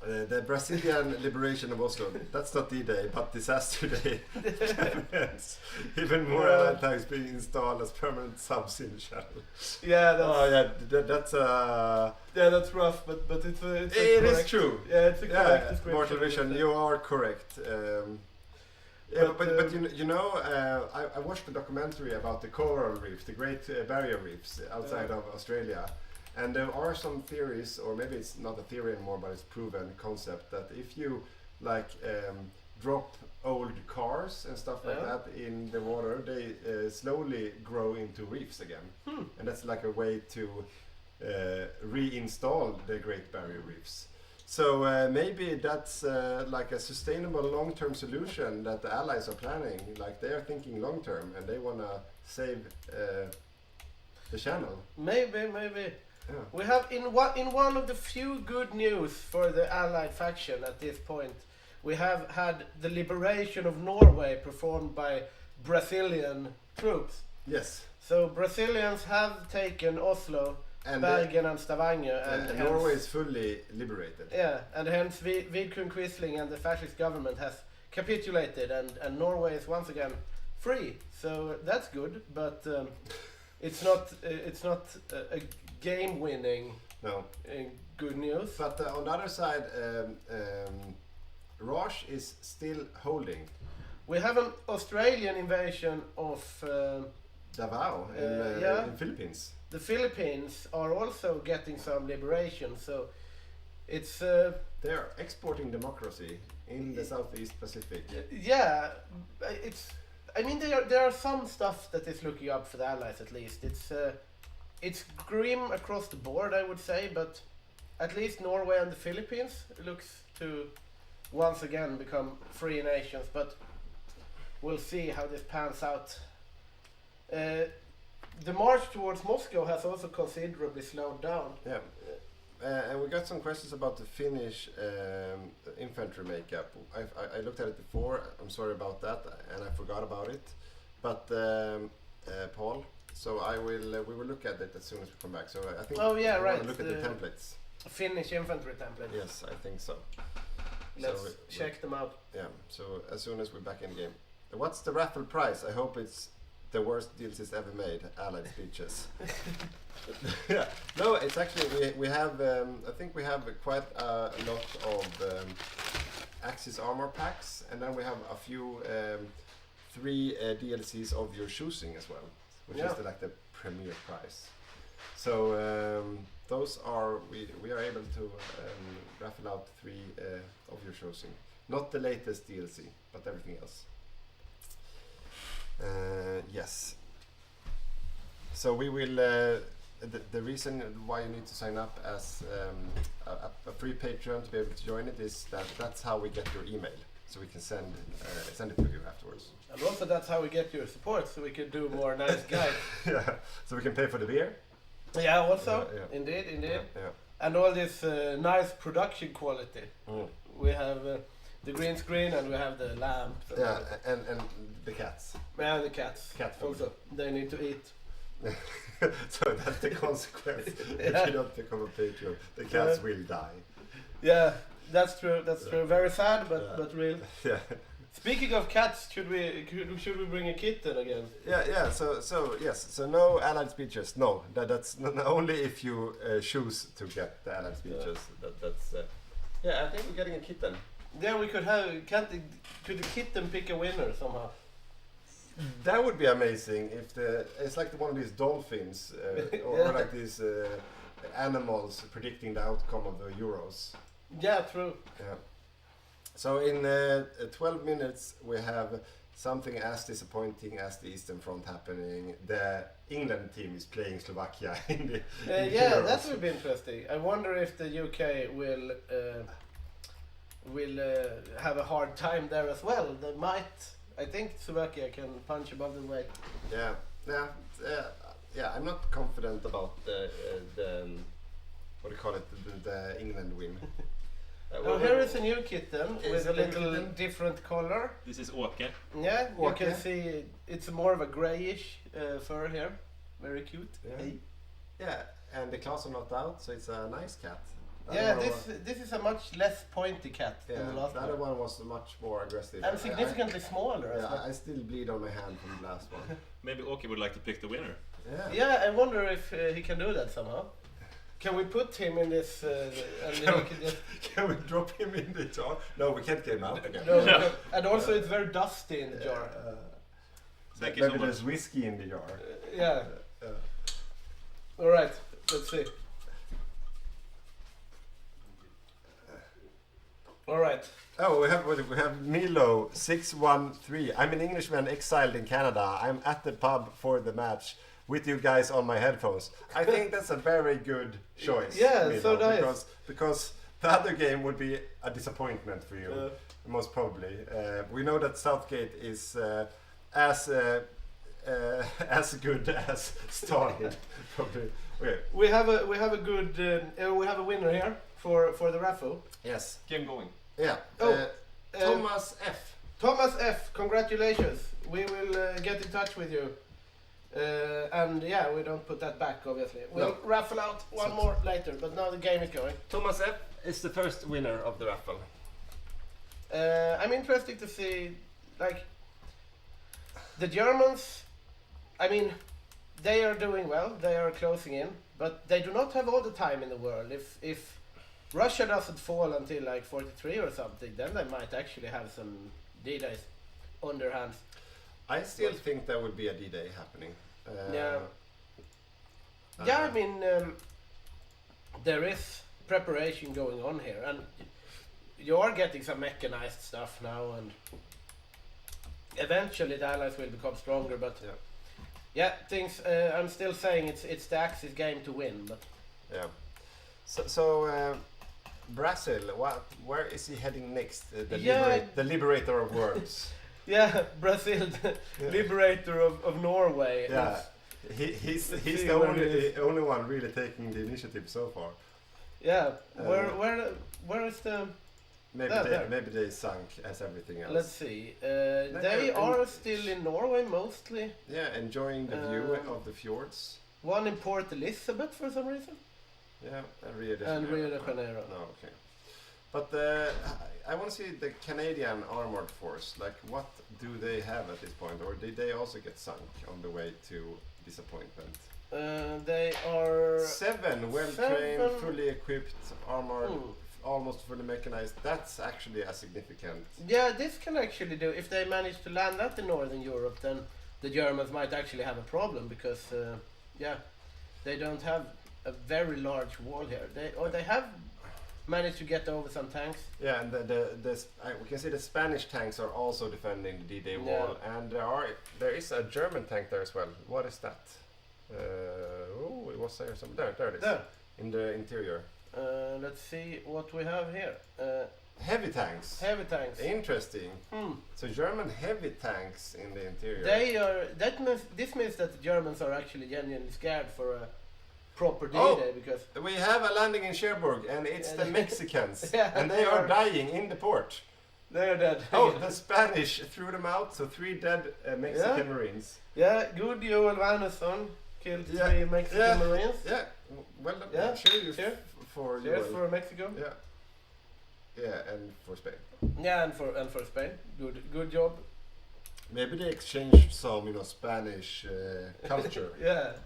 L: The Brazilian liberation of Oslo. That's not D-Day, but Disaster Day. Even more allied tanks being installed as permanent subs in the channel.
D: Yeah, that's rough, but it's
L: it is true.
D: Yeah, it's a correct description.
L: Mortal Vision, you are correct. I watched a documentary about the coral reefs, the Great Barrier Reefs outside of Australia. And there are some theories, or maybe it's not a theory anymore, but it's proven concept that if you drop old cars and stuff like that in the water, they slowly grow into reefs again. And that's like a way to reinstall the Great Barrier Reefs. So maybe that's like a sustainable long-term solution that the allies are planning. Like, they are thinking long-term and they want to save the channel.
D: Maybe. Yeah. We have in one of the few good news for the allied faction at this point, we have had the liberation of Norway performed by Brazilian troops.
L: Yes.
D: So Brazilians have taken Oslo, Bergen and Stavanger, and
L: Norway is fully liberated.
D: Yeah, and hence Vidkun Quisling and the fascist government has capitulated, and Norway is once again free. So that's good, but it's not a game-winning good news.
L: But on the other side, Roche is still holding.
D: We have an Australian invasion of
L: Davao in Philippines.
D: The Philippines are also getting some liberation, so it's
L: they are exporting democracy in the Southeast Pacific.
D: Yeah, I mean there are some stuff that is looking up for the allies at least. It's grim across the board, I would say, but at least Norway and the Philippines looks to once again become free nations, but we'll see how this pans out. The march towards Moscow has also considerably slowed down.
L: Yeah, and we got some questions about the Finnish infantry makeup. I looked at it before, I'm sorry about that, and I forgot about it. But Paul, So we will look at it as soon as we come back. So I think
D: we
L: want to look at the templates.
D: Finnish infantry template.
L: Yes, I think so.
D: Let's check them out.
L: Yeah, so as soon as we're back in game. What's the raffle prize? I hope it's the worst DLCs ever made, Allied Speeches. Yeah, no, it's actually, we have, I think we have quite a lot of Axis armor packs, and then we have a few 3 DLCs of your choosing as well, which is like the premier prize. So those are, we are able to raffle out 3 of your choosing. Not the latest DLC, but everything else. Yes. So we will, the reason why you need to sign up as a free Patreon to be able to join it is that's how we get your email. So we can send it to you afterwards.
D: And also that's how we get your support, so we can do more nice guides.
L: Yeah, so we can pay for the beer.
D: Yeah, also, indeed.
L: Yeah.
D: And all this nice production quality. We have the green screen and we have the lamp.
L: And the cats.
D: Yeah, the cats.
L: Cat food.
D: Also, they need to eat.
L: So that's the consequence. If you don't become a Patreon, the cats will die.
D: Yeah, that's true. That's true. Very sad, but real.
L: Yeah.
D: Speaking of cats, should we bring a kitten again?
L: Yeah. So yes. So no Allied Speeches. No, that's only if you choose to get the Allied Speeches. That's. Yeah, I think we're getting a kitten.
D: Yeah, we could have. Could the kitten pick a winner somehow?
L: That would be amazing if it's like one of these dolphins or like these animals predicting the outcome of the Euros.
D: Yeah, true.
L: Yeah. So in 12 minutes we have something as disappointing as the Eastern Front happening. The England team is playing Slovakia in the
D: Euros. That would be interesting. I wonder if the UK will have a hard time there as well. They might. I think Slovakia can punch above the weight.
L: Yeah. I'm not confident about the what do you call it? The England win.
D: Here is a new kitten with a little different color.
E: This is Åke.
D: Yeah, you can see it's more of a grayish fur here. Very cute.
L: Yeah. Hey. Yeah, and the claws are not out, so it's a nice cat.
D: This is a much less pointy cat than the last one.
L: The other one was much more aggressive.
D: And significantly smaller.
L: Yeah, I still bleed on my hand from the last one.
E: Maybe Åke would like to pick the winner.
D: Yeah, I wonder if he can do that somehow. Can we put him in this?
L: Can we drop him in the jar? No, we can't get him out again.
D: No. And also it's very dusty in the jar.
L: Maybe there's whiskey in the jar.
D: All right, let's see. All right.
L: Oh, we have Milo 613. I'm an Englishman exiled in Canada. I'm at the pub for the match with you guys on my headphones. I think that's a very good choice.
D: Yeah,
L: Milo,
D: so nice.
L: Because the other game would be a disappointment for you, most probably. We know that Southgate is as good as Stalin. Probably. Okay.
D: We have a winner here for the raffle.
L: Yes.
E: Game going.
L: Yeah. Thomas F.
D: Thomas F. Congratulations. We will get in touch with you. And yeah, we don't put that back, obviously. We'll raffle out one more later, but now the game is going.
L: Thomas F. is the first winner of the raffle.
D: I'm interested to see, like, the Germans. I mean, they are doing well. They are closing in, but they do not have all the time in the world. If Russia doesn't fall until like 43 or something, then they might actually have some D-days on their hands.
L: I still think there will be a D-Day happening.
D: I mean, there is preparation going on here, and you are getting some mechanized stuff now, and eventually the Allies will become stronger. But things. I'm still saying it's the Axis game to win. But
L: so Brazil, where is he heading next? The liberator of worlds.
D: Yeah, Brazil, the liberator of Norway.
L: Yeah, he's the only one really taking the initiative so far.
D: Yeah, where is the
L: maybe they sunk as everything else.
D: Let's see. They are still in Norway mostly.
L: Yeah, enjoying the view of the fjords.
D: One in Port Elizabeth for some reason.
L: Yeah, and Rio de Janeiro. No, okay. But I want to see the Canadian Armored Force. Like, what do they have at this point? Or did they also get sunk on the way to disappointment?
D: They are
L: 7 well-trained, fully equipped, armored, almost fully mechanized. That's actually a significant...
D: Yeah, this can actually do. If they manage to land that in Northern Europe, then the Germans might actually have a problem because, they don't have a very large wall here. They have managed to get over some tanks.
L: Yeah, and we can see the Spanish tanks are also defending the D-Day wall, and there is a German tank there as well. What is that? It was there somewhere. There it is. There. In the interior.
D: Let's see what we have here.
L: Heavy tanks.
D: Heavy tanks.
L: Interesting. So German heavy tanks in the interior.
D: They are. This means that the Germans are actually genuinely scared for a proper D-Day because
L: we have a landing in Cherbourg, and it's the Mexicans, and they are dying in the port.
D: They're dead.
L: The Spanish threw them out, so 3 dead Mexican Marines.
D: Yeah, good Joel Wernersson killed 3 Mexican Marines.
L: Yeah, well done. Yeah, cheers for
D: Cheers for Mexico.
L: Yeah, and for Spain.
D: Yeah, and for Spain. Good job.
L: Maybe they exchanged some, Spanish culture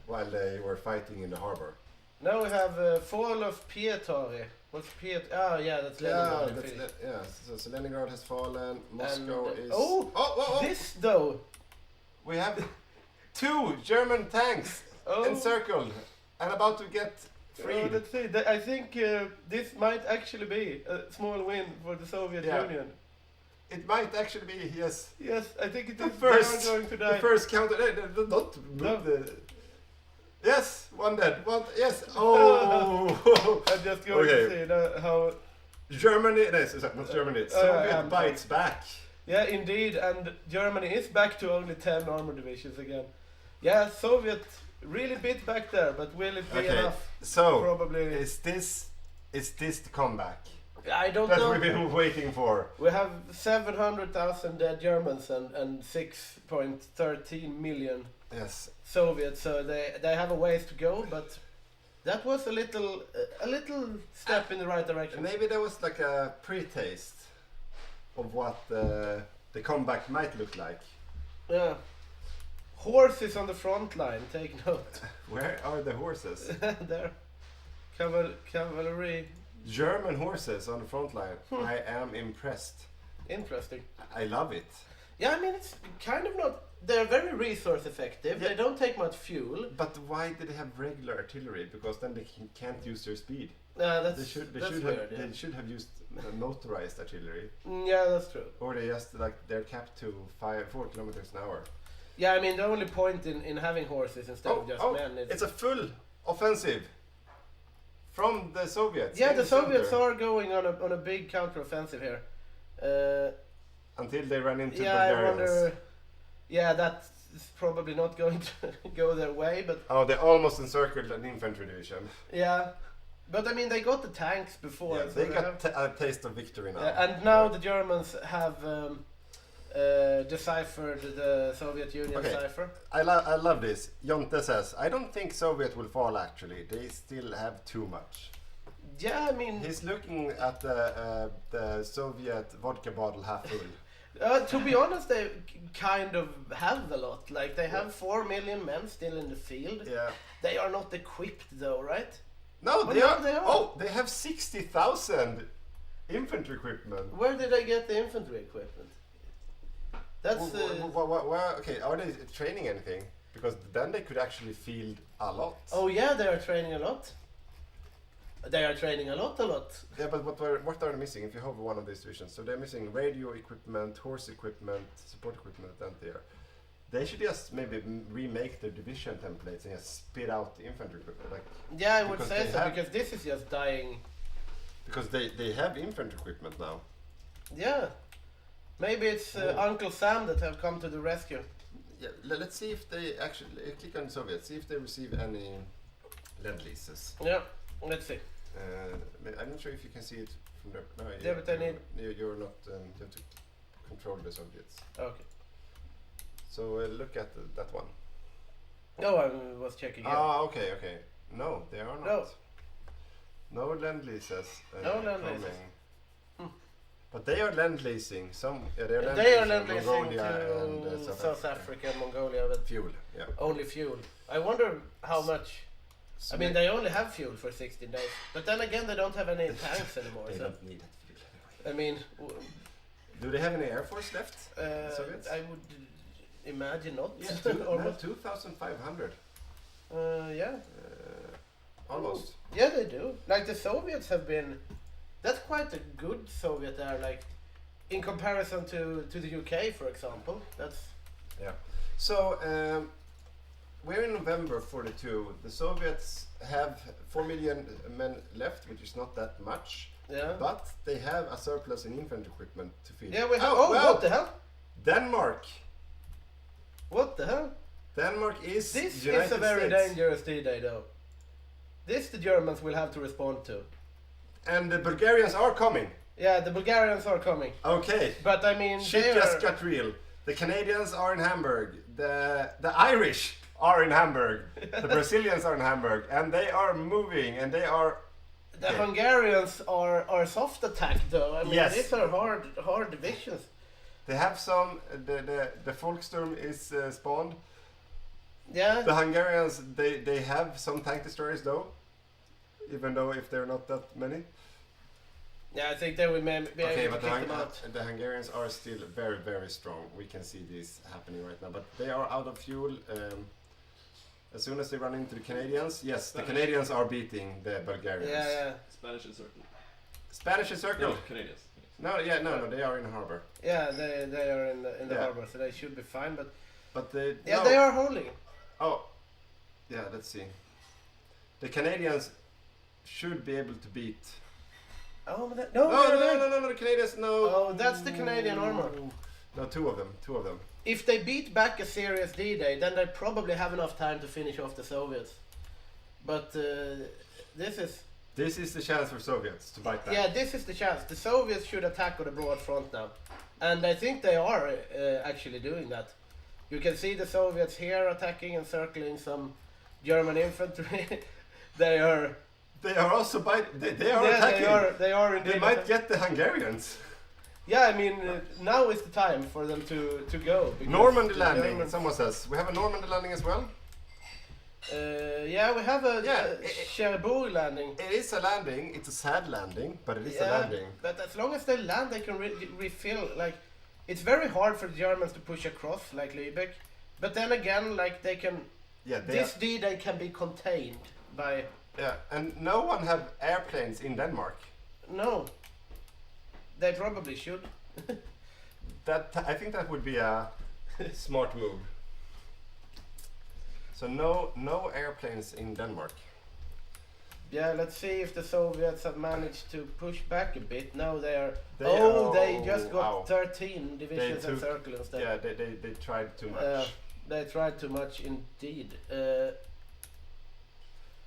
L: while they were fighting in the harbor.
D: Now we have fall of Pietari. What's Piet? Oh, yeah, that's Leningrad.
L: So Leningrad has fallen. Moscow is.
D: This though.
L: We have 2 German tanks encircled and about to get freed.
D: Let's see. I think this might actually be a small win for the Soviet Union.
L: It might actually be, yes.
D: Yes, I think it is.
L: They are
D: going to die.
L: The first counter. Don't move the. Yes, one dead. Yes. Oh.
D: I'm just going to see how.
L: Germany. No, not Germany. Soviet bites back.
D: Yeah, indeed, and Germany is back to only 10 armor divisions again. Yeah, Soviet really bit back there, but will it be enough?
L: So,
D: probably.
L: Is this the comeback?
D: I don't know.
L: That we've been waiting for.
D: We have 700,000 dead Germans and 6.13 million Soviets, so they have a ways to go, but that was a little step in the right direction.
L: Maybe there was like a pre-taste of what the comeback might look like.
D: Yeah. Horses on the front line, take note.
L: Where are the horses?
D: There. Cavalry.
L: German horses on the front line. I am impressed.
D: Interesting.
L: I love it.
D: Yeah, I mean, it's kind of not... They're very resource effective. Yeah. They don't take much fuel.
L: But why did they have regular artillery? Because then they can't use their speed.
D: They
L: should have used motorized artillery.
D: Yeah, that's true.
L: Or they just they're capped to 4 kilometers an hour.
D: Yeah, I mean the only point in having horses instead of just men is...
L: It's a full offensive from the Soviets.
D: Yeah, the Soviets are going on a big counter-offensive here.
L: Until they run into
D: I
L: Bulgarians.
D: wonder... Yeah, that's probably not going to go their way, but...
L: Oh, they almost encircled an infantry division.
D: Yeah. But I mean, they got the tanks before.
L: Yeah, they got a taste of victory now.
D: And now the Germans have deciphered the Soviet Union cipher.
L: I love this. Jonte says, I don't think Soviet will fall actually. They still have too much.
D: Yeah, I mean...
L: He's looking at the Soviet vodka bottle half full.
D: To be honest, they kind of have a lot. Like, they have 4 million men still in the field.
L: Yeah.
D: They are not equipped though, right?
L: No, they are. Oh, they have 60,000 infantry equipment.
D: Where did they get the infantry equipment? That's...
L: okay, are they training anything? Because then they could actually field a lot.
D: Oh yeah, they are training a lot. They are training a lot.
L: Yeah, but what are they missing if you have one of these divisions? So they're missing radio equipment, horse equipment, support equipment, and there. They should just maybe remake their division templates and just spit out the infantry equipment.
D: Yeah, I would say so, because this is just dying.
L: Because they have infantry equipment now.
D: Yeah. Maybe it's Uncle Sam that have come to the rescue.
L: Yeah, let's see if they actually... click on Soviet, see if they receive any Lend leases.
D: Yeah, let's see.
L: I'm not sure if you can see it from there. No,
D: Yeah, but I need...
L: You're not... you have to control the Soviets.
D: Okay.
L: So look at that one.
D: No, I was checking.
L: Ah, okay. No, they are not.
D: No.
L: No lend-leases.
D: No lend-leases.
L: But they are lend-leasing.
D: They are lend-leasing
L: Mongolia
D: to
L: and
D: South Africa and Mongolia with
L: fuel. Yeah.
D: Only fuel. I wonder how much. I mean, they only have fuel for 16 days. But then again, they don't have any tanks anymore.
L: They
D: so.
L: don't need that fuel
D: I
L: anyway.
D: mean,
L: do they have any air force left? Soviets?
D: I would imagine not.
L: Yeah, 2,500.
D: Yeah.
L: Almost.
D: Yeah, they do. Like the Soviets have been. That's quite a good Soviet air, like in comparison to the UK, for example. That's.
L: Yeah. So we're in November 42. The Soviets have 4 million men left, which is not that much.
D: Yeah.
L: But they have a surplus in infantry equipment to feed.
D: Yeah, we have. Oh, what the hell?
L: Denmark.
D: What the hell?
L: Denmark is.
D: This
L: United
D: is a very
L: States.
D: dangerous D-Day, though. This the Germans will have to respond to.
L: And the Bulgarians are coming.
D: Yeah, the Bulgarians are coming.
L: Okay.
D: But I mean,
L: shit just got real. The Canadians are in Hamburg. The Irish are in Hamburg. The Brazilians are in Hamburg, and they are moving, and they are.
D: The Hungarians are soft attack, though. I mean,
L: Yes.
D: these are hard divisions.
L: They have some. The Volkssturm is spawned.
D: Yeah.
L: The Hungarians they have some tank destroyers though, even though if they're not that many.
D: Yeah, I think they will be
L: Okay,
D: able to
L: but
D: kick them out.
L: the Hungarians are still very, very strong. We can see this happening right now, but they are out of fuel. As soon as they run into the Canadians, yes, the Canadians are beating the Bulgarians.
D: Yeah.
E: Spanish encircled.
L: Spanish encircled?
E: No, Canadians.
L: No, they are in harbor.
D: Yeah, they are in the harbor, so they should be fine. But
L: they
D: they are holding.
L: Oh, yeah. Let's see. The Canadians should be able to beat.
D: Oh, but
L: no, the Canadians, no.
D: Oh, that's the Canadian armor.
L: No, two of them.
D: If they beat back a serious D-Day, then they probably have enough time to finish off the Soviets. But this is
L: the chance for Soviets to bite back.
D: Yeah, this is the chance. The Soviets should attack on a broad front now. And I think they are actually doing that. You can see the Soviets here attacking and circling some German infantry. They are
L: also they are attacking.
D: They are indeed.
L: They might get the Hungarians.
D: Yeah, I mean, now is the time for them to go.
L: Normandy landing, someone says. We have a Normandy landing as well?
D: Yeah, we have a Cherbourg landing.
L: It is a landing. It's a sad landing, but it is a landing.
D: But as long as they land, they can refill. Like, it's very hard for the Germans to push across, like Lübeck. But then again, like, they can...
L: Yeah,
D: this D-Day can be contained by...
L: Yeah, and no one have airplanes in Denmark.
D: No. They probably should.
L: I think that would be a smart move. So no airplanes in Denmark.
D: Yeah, let's see if the Soviets have managed to push back a bit. No, they just got 13 divisions encircled instead.
L: Yeah, they tried too much.
D: They tried too much indeed.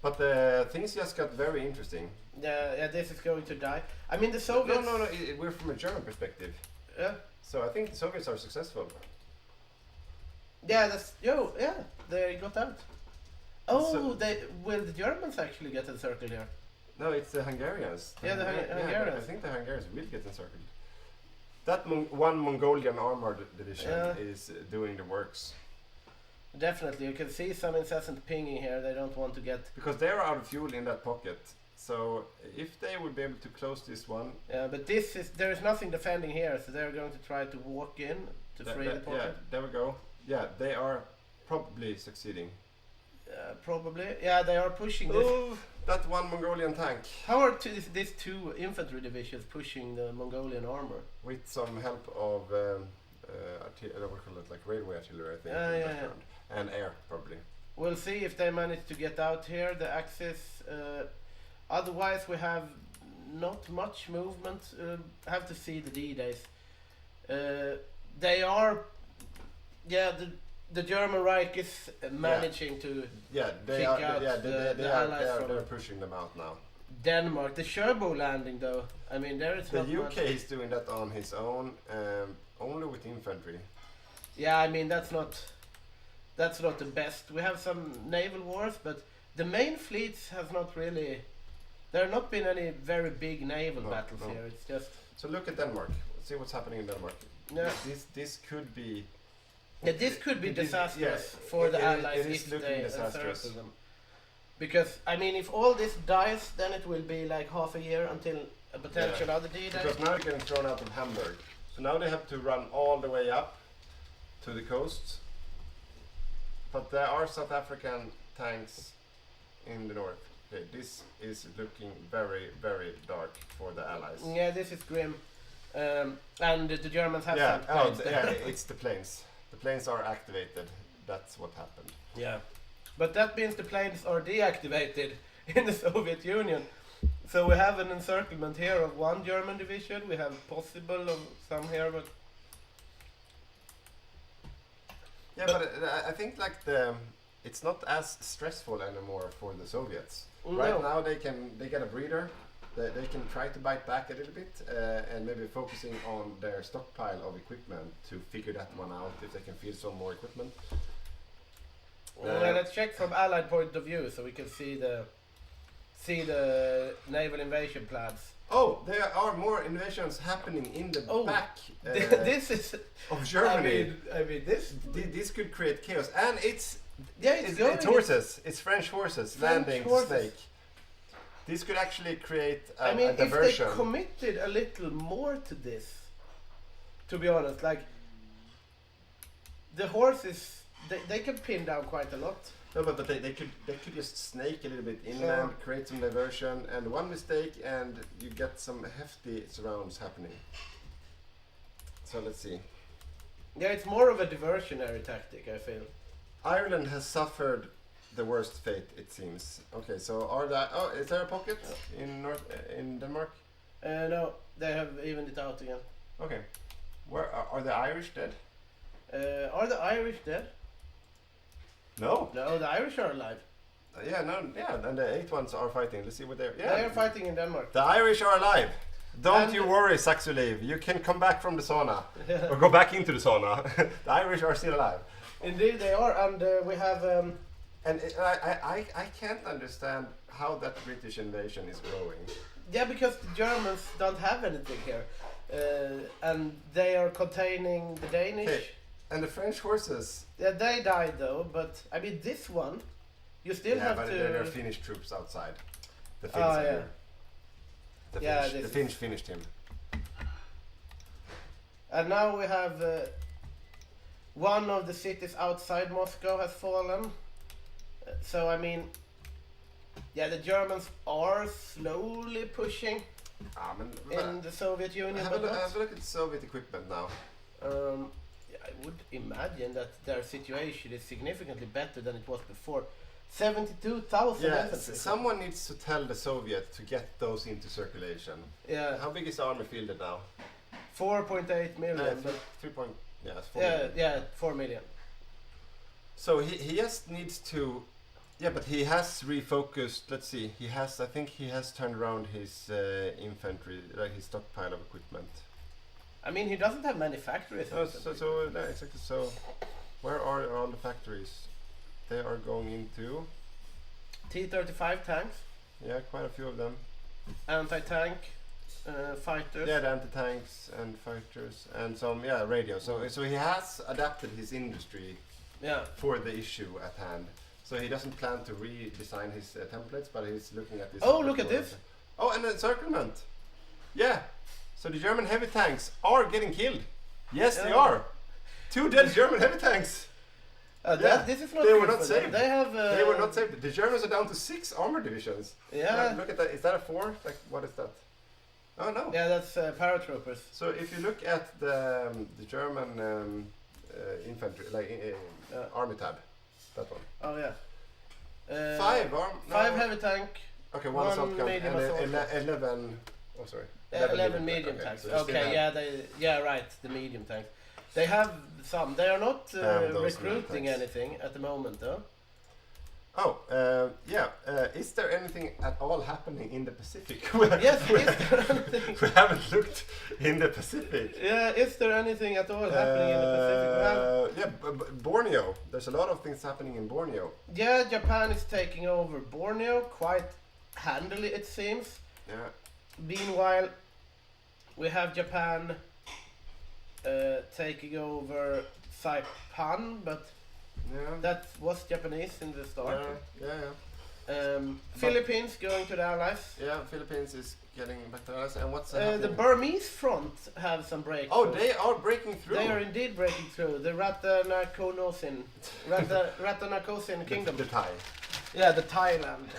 L: But things just got very interesting.
D: Yeah, this is going to die. I mean, the Soviets...
L: No, we're from a German perspective.
D: Yeah.
L: So I think the Soviets are successful.
D: Yeah, they got out. Oh, will the Germans actually get encircled here?
L: No, it's the Hungarians.
D: The Hungarians.
L: Yeah, I think the Hungarians will get encircled. That one Mongolian armored division is doing the works.
D: Definitely, you can see some incessant pinging here. They don't want to get...
L: Because they're out of fuel in that pocket. So if they would be able to close this one...
D: Yeah, but there is nothing defending here, so they're going to try to walk in to free the pocket.
L: Yeah, there we go. Yeah, they are probably succeeding.
D: Probably. Yeah, they are pushing this.
L: Oh, that one Mongolian tank.
D: How are these two infantry divisions pushing the Mongolian armor?
L: With some help of like railway artillery, I think.
D: Yeah.
L: And air, probably.
D: We'll see if they manage to get out here. The Axis. Otherwise, we have not much movement. Have to see the D-Days. They are. Yeah, the German Reich is managing to
L: kick
D: out the Allies from...
L: they're pushing them out now.
D: Denmark, the Sherbo landing though. I mean, there is
L: the
D: not
L: UK
D: much.
L: is doing that on his own, only with infantry.
D: Yeah, I mean that's not the best. We have some naval wars, but the main fleets has not really. There have not been any very big naval battles here. It's just.
L: So look at Denmark. See what's happening in Denmark.
D: Yeah.
L: This could be.
D: Yeah, this could be disastrous for the Allies if they encircle them. Because I mean, if all this dies, then it will be like half a year until a potential other D-Day.
L: Because now they're getting thrown out of Hamburg, so now they have to run all the way up to the coast. But there are South African tanks in the north. Okay, this is looking very, very dark for the Allies.
D: Yeah, this is grim. And the Germans have some planes there.
L: It's the planes. The planes are activated. That's what happened.
D: Yeah. But that means the planes are deactivated in the Soviet Union. So we have an encirclement here of one German division. We have possible of some here, but...
L: Yeah, but I think like it's not as stressful anymore for the Soviets.
D: No.
L: Right now they get a breather. They can try to bite back a little bit and maybe focusing on their stockpile of equipment to figure that one out if they can field some more equipment.
D: Well, let's check from Allied point of view so we can see the naval invasion plans.
L: Oh, there are more invasions happening in the back
D: this is
L: of Germany.
D: I mean
L: this could create chaos, and it's
D: horses.
L: It's French horses
D: French
L: landing
D: horses.
L: the snake. This could actually create
D: I mean,
L: a diversion.
D: if they committed a little more to this, to be honest, like the horses, they can pin down quite a lot.
L: No, but they could just snake a little bit inland, create some diversion, and one mistake, and you get some hefty surrounds happening. So let's see.
D: Yeah, it's more of a diversionary tactic, I feel.
L: Ireland has suffered the worst fate, it seems. Okay, so is there a pocket in Denmark?
D: No, they have evened it out again.
L: Okay, where are the Irish dead?
D: Are the Irish dead?
L: No.
D: No, the Irish are alive.
L: And the 8 ones are fighting. Let's see what they're.
D: They are fighting in Denmark.
L: The Irish are alive. Don't you worry, Saxulev. You can come back from the sauna or go back into the sauna. The Irish are still alive.
D: Indeed, they are, and we have.
L: And I can't understand how that British invasion is growing.
D: Yeah, because the Germans don't have anything here, and they are containing the Danish.
L: Hey, and the French horses.
D: Yeah, they died though, but I mean this one, you still have to.
L: Yeah, but there are Finnish troops outside. The Finns are here. The Finns finished him.
D: And now we have one of the cities outside Moscow has fallen. So I mean, yeah, the Germans are slowly pushing in the Soviet Union.
L: Have a look at Soviet equipment now.
D: I would imagine that their situation is significantly better than it was before. 72,000 infantry.
L: Someone needs to tell the Soviet to get those into circulation.
D: Yeah.
L: How big is the army fielded now?
D: 4.8 million.
L: 4 million.
D: Yeah, 4 million.
L: So he just needs to. Yeah, but he has refocused. Let's see. I think he has turned around his infantry, like his stockpile of equipment.
D: I mean, he doesn't have many factories.
L: Exactly. So, where are all the factories? They are going into
D: T-35 tanks.
L: Yeah, quite a few of them.
D: Anti-tank fighters.
L: Yeah, the anti-tanks and fighters and some radios. So he has adapted his industry for the issue at hand. So he doesn't plan to redesign his templates, but he's looking at this.
D: Oh, look at this!
L: Oh, and encirclement. Yeah. So the German heavy tanks are getting killed. Yes, they are. 2 dead German heavy tanks.
D: This is not.
L: They were not saved.
D: They
L: were not saved. The Germans are down to 6 armor divisions.
D: Yeah.
L: Look at that. Is that a 4? Like, what is that? Oh no.
D: Yeah, that's paratroopers.
L: So if you look at the German infantry, army tab, that one.
D: Oh yeah.
L: 5
D: heavy tank.
L: Okay, one assault gun and 11. Oh, sorry.
D: 11 medium tanks. Okay, right. The medium tanks. They have some. They are not recruiting anything at the moment, though.
L: Is there anything at all happening in the Pacific?
D: Yes, is there anything?
L: We haven't looked in the Pacific.
D: Yeah, is there anything at all happening in the Pacific?
L: Borneo. There's a lot of things happening in Borneo.
D: Yeah, Japan is taking over Borneo quite handily, it seems.
L: Yeah.
D: Meanwhile, we have Japan taking over Saipan, but that was Japanese in the start. Philippines going to the Allies.
L: Yeah, Philippines is getting back to the Allies. And what's
D: the Burmese front have some breakthroughs.
L: Oh, they are breaking through.
D: They are indeed breaking through. The Ratanakosin Kingdom.
L: The Thai.
D: Yeah, the Thailand.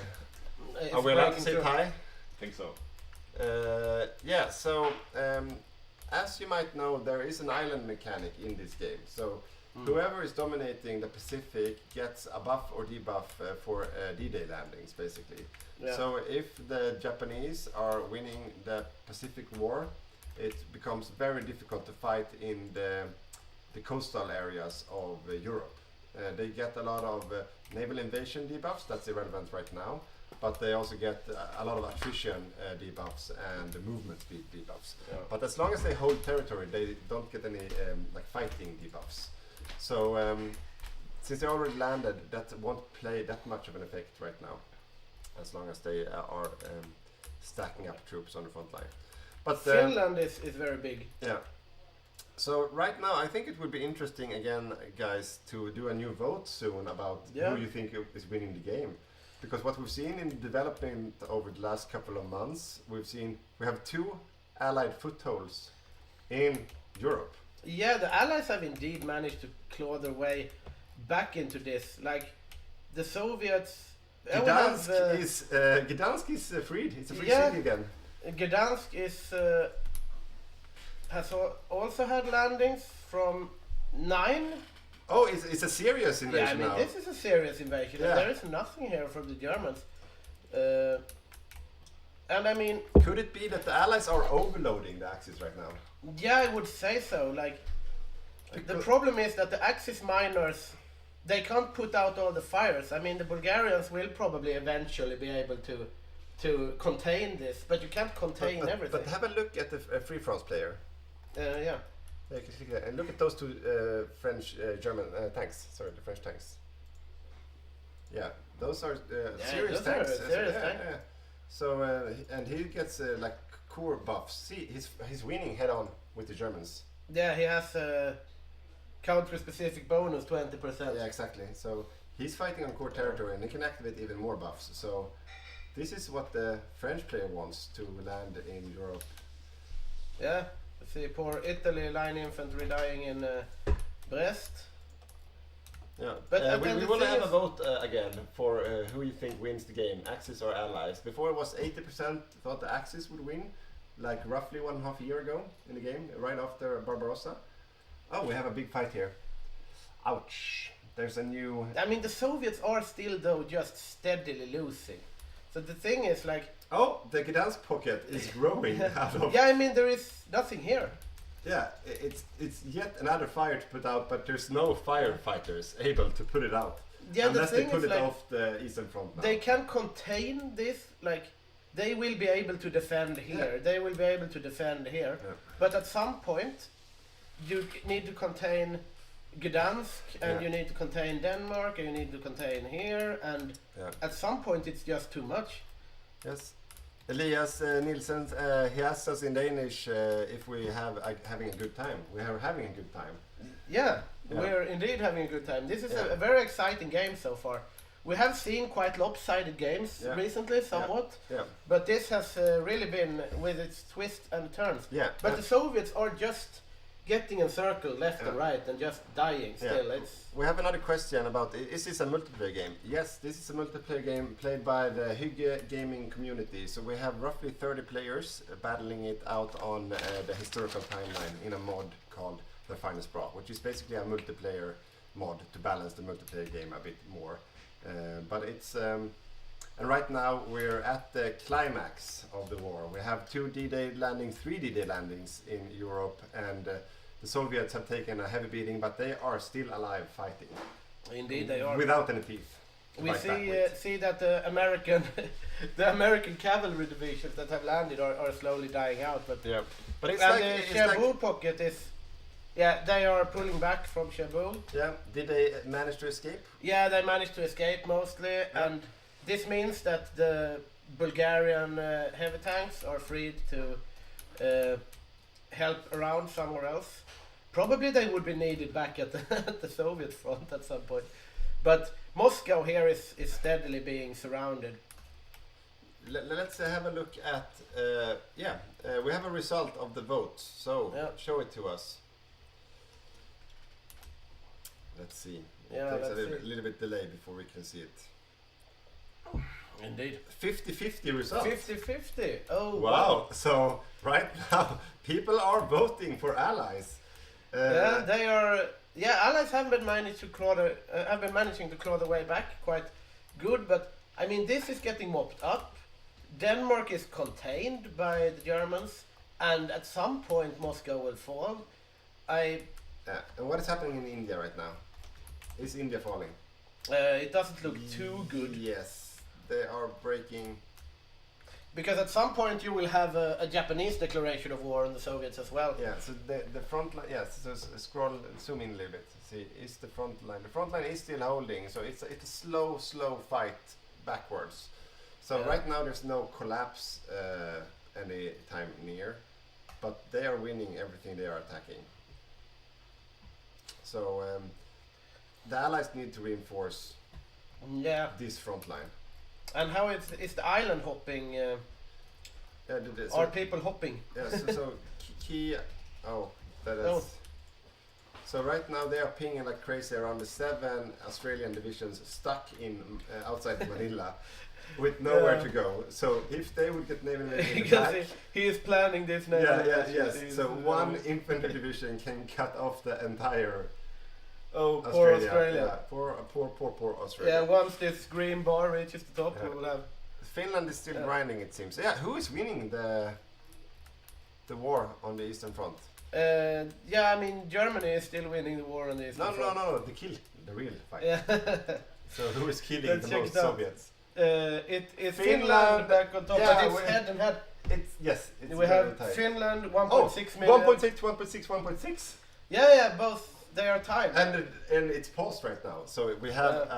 L: Are we allowed to say Thai?
E: I think so.
L: As you might know, there is an island mechanic in this game. So whoever is dominating the Pacific gets a buff or debuff for D-Day landings, basically. Yeah. So if the Japanese are winning the Pacific War, it becomes very difficult to fight in the coastal areas of Europe. They get a lot of naval invasion debuffs, that's irrelevant right now. But they also get a lot of attrition debuffs and movement speed debuffs. Yeah. But as long as they hold territory, they don't get any fighting debuffs. So since they already landed, that won't play that much of an effect right now, as long as they are stacking up troops on the front line. But
D: Finland is very big.
L: Yeah. So right now, I think it would be interesting again, guys, to do a new vote soon about who you think is winning the game. Because what we've seen in development over the last couple of months, we have 2 allied footholds in Europe.
D: Yeah, the Allies have indeed managed to claw their way back into this. Like the Soviets.
L: Gdansk is freed. It's a free city again.
D: Gdansk is has also had landings from 9.
L: Oh, it's a serious invasion now.
D: This is a serious invasion. Yeah. And there is nothing here from the Germans. And I mean...
L: Could it be that the Allies are overloading the Axis right now?
D: Yeah, I would say so. The problem is that the Axis miners, they can't put out all the fires. I mean, the Bulgarians will probably eventually be able to contain this, but you can't contain everything.
L: But have a look at the Free France player.
D: Yeah.
L: And look at those 2 German tanks. Sorry, the French tanks. Yeah, those are serious tanks. Yeah. So and he gets core buffs. See, he's winning head on with the Germans.
D: Yeah, he has country specific bonus 20%.
L: Yeah, exactly. So he's fighting on core territory, and he can activate even more buffs. So this is what the French player wants to land in Europe.
D: Yeah. See, poor Italy line infantry dying in Brest.
L: Yeah, but we will have a vote again for who you think wins the game, Axis or Allies. Before it was 80% thought the Axis would win, like roughly 1.5 years ago in the game, right after Barbarossa. Oh, we have a big fight here. Ouch. There's a new...
D: I mean, the Soviets are still, though, just steadily losing. So the thing is,
L: oh, the Gdansk pocket is growing out of...
D: Yeah, I mean, there is nothing here.
L: Yeah, it's yet another fire to put out, but there's no firefighters able to put it out.
D: Yeah,
L: unless they pull it off the eastern front now.
D: They can contain this, they will be able to defend here, they will be able to defend here. Yeah. But at some point, you need to contain Gdansk, and you need to contain Denmark, and you need to contain here, and at some point it's just too much.
L: Yes. Elias Nielsen, he asks us in Danish if we have having a good time. We are having a good time.
D: Yeah, we're indeed having a good time. This is a very exciting game so far. We have seen quite lopsided games recently, somewhat.
L: Yeah.
D: But this has really been with its twists and turns.
L: Yeah.
D: But the Soviets are just getting encircled left and right and just dying still.
L: We have another question about, is this a multiplayer game? Yes, this is a multiplayer game played by the Hygge Gaming community. So we have roughly 30 players battling it out on the historical timeline in a mod called The Finest Bra, which is basically a multiplayer mod to balance the multiplayer game a bit more. But it's... and right now we're at the climax of the war. We have 2 D-Day landings, 3 D-Day landings in Europe, and the Soviets have taken a heavy beating, but they are still alive fighting.
D: Indeed they are.
L: Without any teeth.
D: We see that the American the American cavalry divisions that have landed are slowly dying out, but
L: but it's
D: and
L: like
D: the Cherbourg pocket is they are pulling back from Cherbourg.
L: Yeah, did they manage to escape?
D: Yeah, they managed to escape mostly, and this means that the Bulgarian heavy tanks are freed to help around somewhere else. Probably they would be needed back at the Soviet front at some point, but Moscow here is steadily being surrounded.
L: Let's have a look at we have a result of the votes, so show it to us. Let's see. It takes a little bit delay before we can see it.
D: Indeed.
L: 50-50 results.
D: 50-50. Oh
L: wow. So right now people are voting for allies.
D: They are. Yeah, allies have been managing to claw the way back quite good, but I mean this is getting mopped up. Denmark is contained by the Germans, and at some point Moscow will fall.
L: And what is happening in India right now? Is India falling?
D: It doesn't look too good.
L: Yes, they are breaking.
D: Because at some point you will have a Japanese declaration of war on the Soviets as well.
L: Yeah, so the front line, so zoom in a little bit. See, is the front line? The front line is still holding, so it's a slow fight backwards. So right now there's no collapse any time near, but they are winning everything they are attacking. So the allies need to reinforce this front line. And
D: how is the island hopping? Are people hopping?
L: Yes. So key. Oh, that is. Oh. So right now they are pinging like crazy around the 7 Australian divisions stuck in outside Manila, with nowhere to go. So if they would get naval
D: because he is planning this now.
L: Yes. So one infantry division can cut off the entire.
D: Oh, poor Australia.
L: Yeah, poor Australia.
D: Yeah, once this green bar reaches the top, we will have.
L: Finland is still grinding, it seems. Yeah, who is winning the war on the Eastern Front?
D: I mean Germany is still winning the war on the Eastern Front.
L: No, the real fight.
D: Yeah.
L: So who is killing the most Soviets?
D: It's Finland back on top, but it's head and head.
L: It's
D: we have
L: tight.
D: Finland 1.6 million.
L: 1.6.
D: Yeah, both. They are tied.
L: And it's paused right now, so we have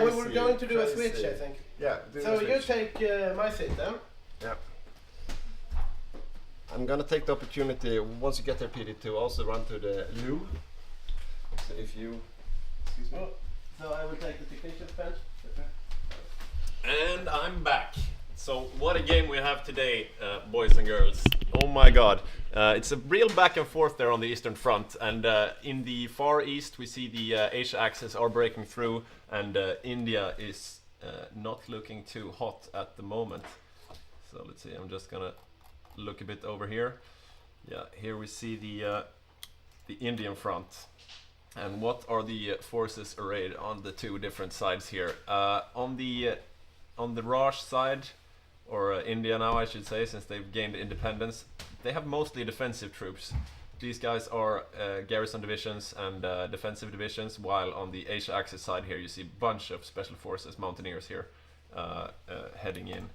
D: we were going to do a switch, I think.
L: Yeah.
D: So you take my seat then.
L: Yeah. I'm gonna take the opportunity once you get there, PD, to also run to the loo. So if you, excuse me.
D: So I will take the technician's bench.
C: And I'm back. So what a game we have today, boys and girls. Oh my god. It's a real back and forth there on the Eastern Front, and in the Far East we see the Asia axis are breaking through, and India is not looking too hot at the moment. So let's see, I'm just gonna look a bit over here. Yeah, here we see the Indian front. And what are the forces arrayed on the two different sides here? On the Raj side, or India now I should say, since they've gained independence, they have mostly defensive troops. These guys are garrison divisions and defensive divisions, while on the Asia Axis side here you see a bunch of special forces, mountaineers here, heading in.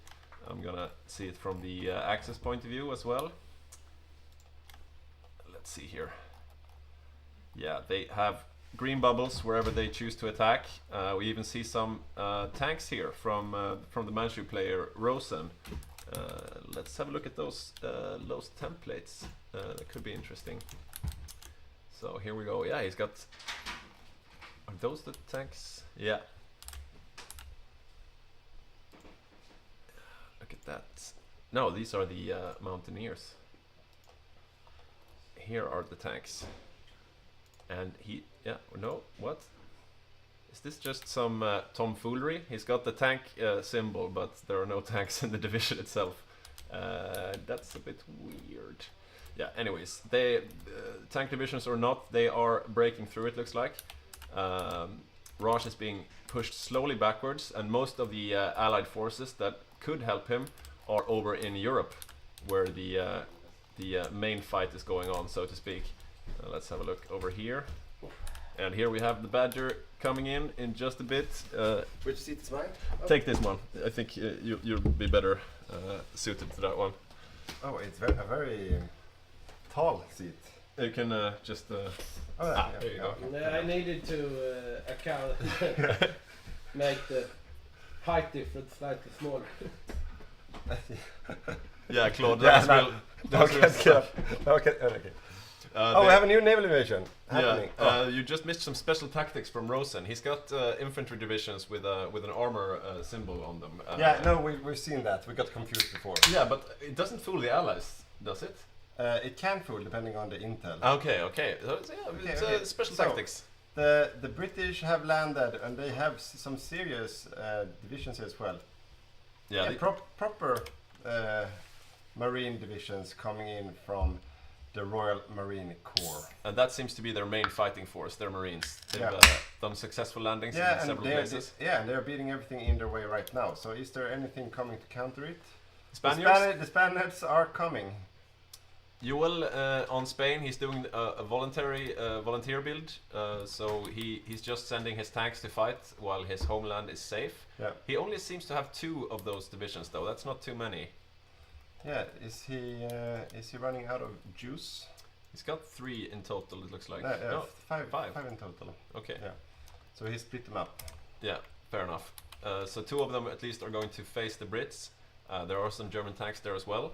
C: I'm gonna see it from the Axis point of view as well. Let's see here. Yeah, they have green bubbles wherever they choose to attack. We even see some tanks here from the Manchu player Rosen. Let's have a look at those templates. That could be interesting. So here we go. Yeah, he's got. Are those the tanks? Yeah. Look at that. No, these are the mountaineers. Here are the tanks. And what? Is this just some tomfoolery? He's got the tank symbol, but there are no tanks in the division itself. That's a bit weird. Yeah, anyways, tank divisions or not, they are breaking through, it looks like. Raj is being pushed slowly backwards, and most of the allied forces that could help him are over in Europe, where the main fight is going on, so to speak. Let's have a look over here. And here we have the Badger coming in just a bit.
L: Which seat is mine? Oh.
C: Take this one. I think you'll be better suited to that one.
L: Oh, it's a very tall seat.
C: You can just... there you go.
D: I needed to make the height difference slightly smaller.
C: Yeah, Claude, that was real.
L: Okay. We have a new naval division happening.
C: You just missed some special tactics from Rosen. He's got infantry divisions with an armor symbol on them.
L: We've seen that. We got confused before.
C: Yeah, but it doesn't fool the Allies, does it?
L: It can fool depending on the intel.
C: Okay. So, special tactics.
L: The British have landed and they have some serious divisions here as well.
C: Yeah,
L: proper marine divisions coming in from the Royal Marine Corps.
C: And that seems to be their main fighting force, their Marines. They've done successful landings in several places.
L: And they're beating everything in their way right now. So is there anything coming to counter it?
C: Spaniards?
L: The Spaniards are coming.
C: You will on Spain. He's doing a volunteer build, so he's just sending his tanks to fight while his homeland is safe.
L: Yeah.
C: He only seems to have 2 of those divisions, though. That's not too many.
L: Yeah, is he running out of juice?
C: He's got 3 in total. It looks like.
L: No, five in total.
C: Okay.
L: Yeah. So he split them up.
C: Yeah, fair enough. So 2 of them at least are going to face the Brits. There are some German tanks there as well.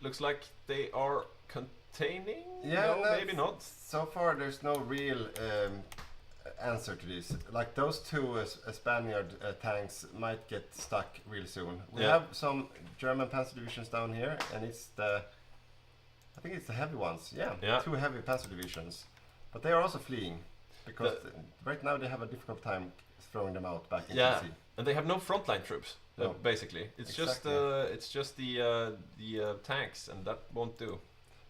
C: Looks like they are containing.
L: Yeah,
C: no, maybe not.
L: So far, there's no real answer to this. Like those 2 Spaniard tanks might get stuck real soon. We have some German panzer divisions down here, and I think it's the heavy ones. Yeah. 2 heavy panzer divisions, but they are also fleeing because right now they have a difficult time throwing them out back into the sea.
C: And they have no frontline troops. Basically, it's just the tanks, and that won't do.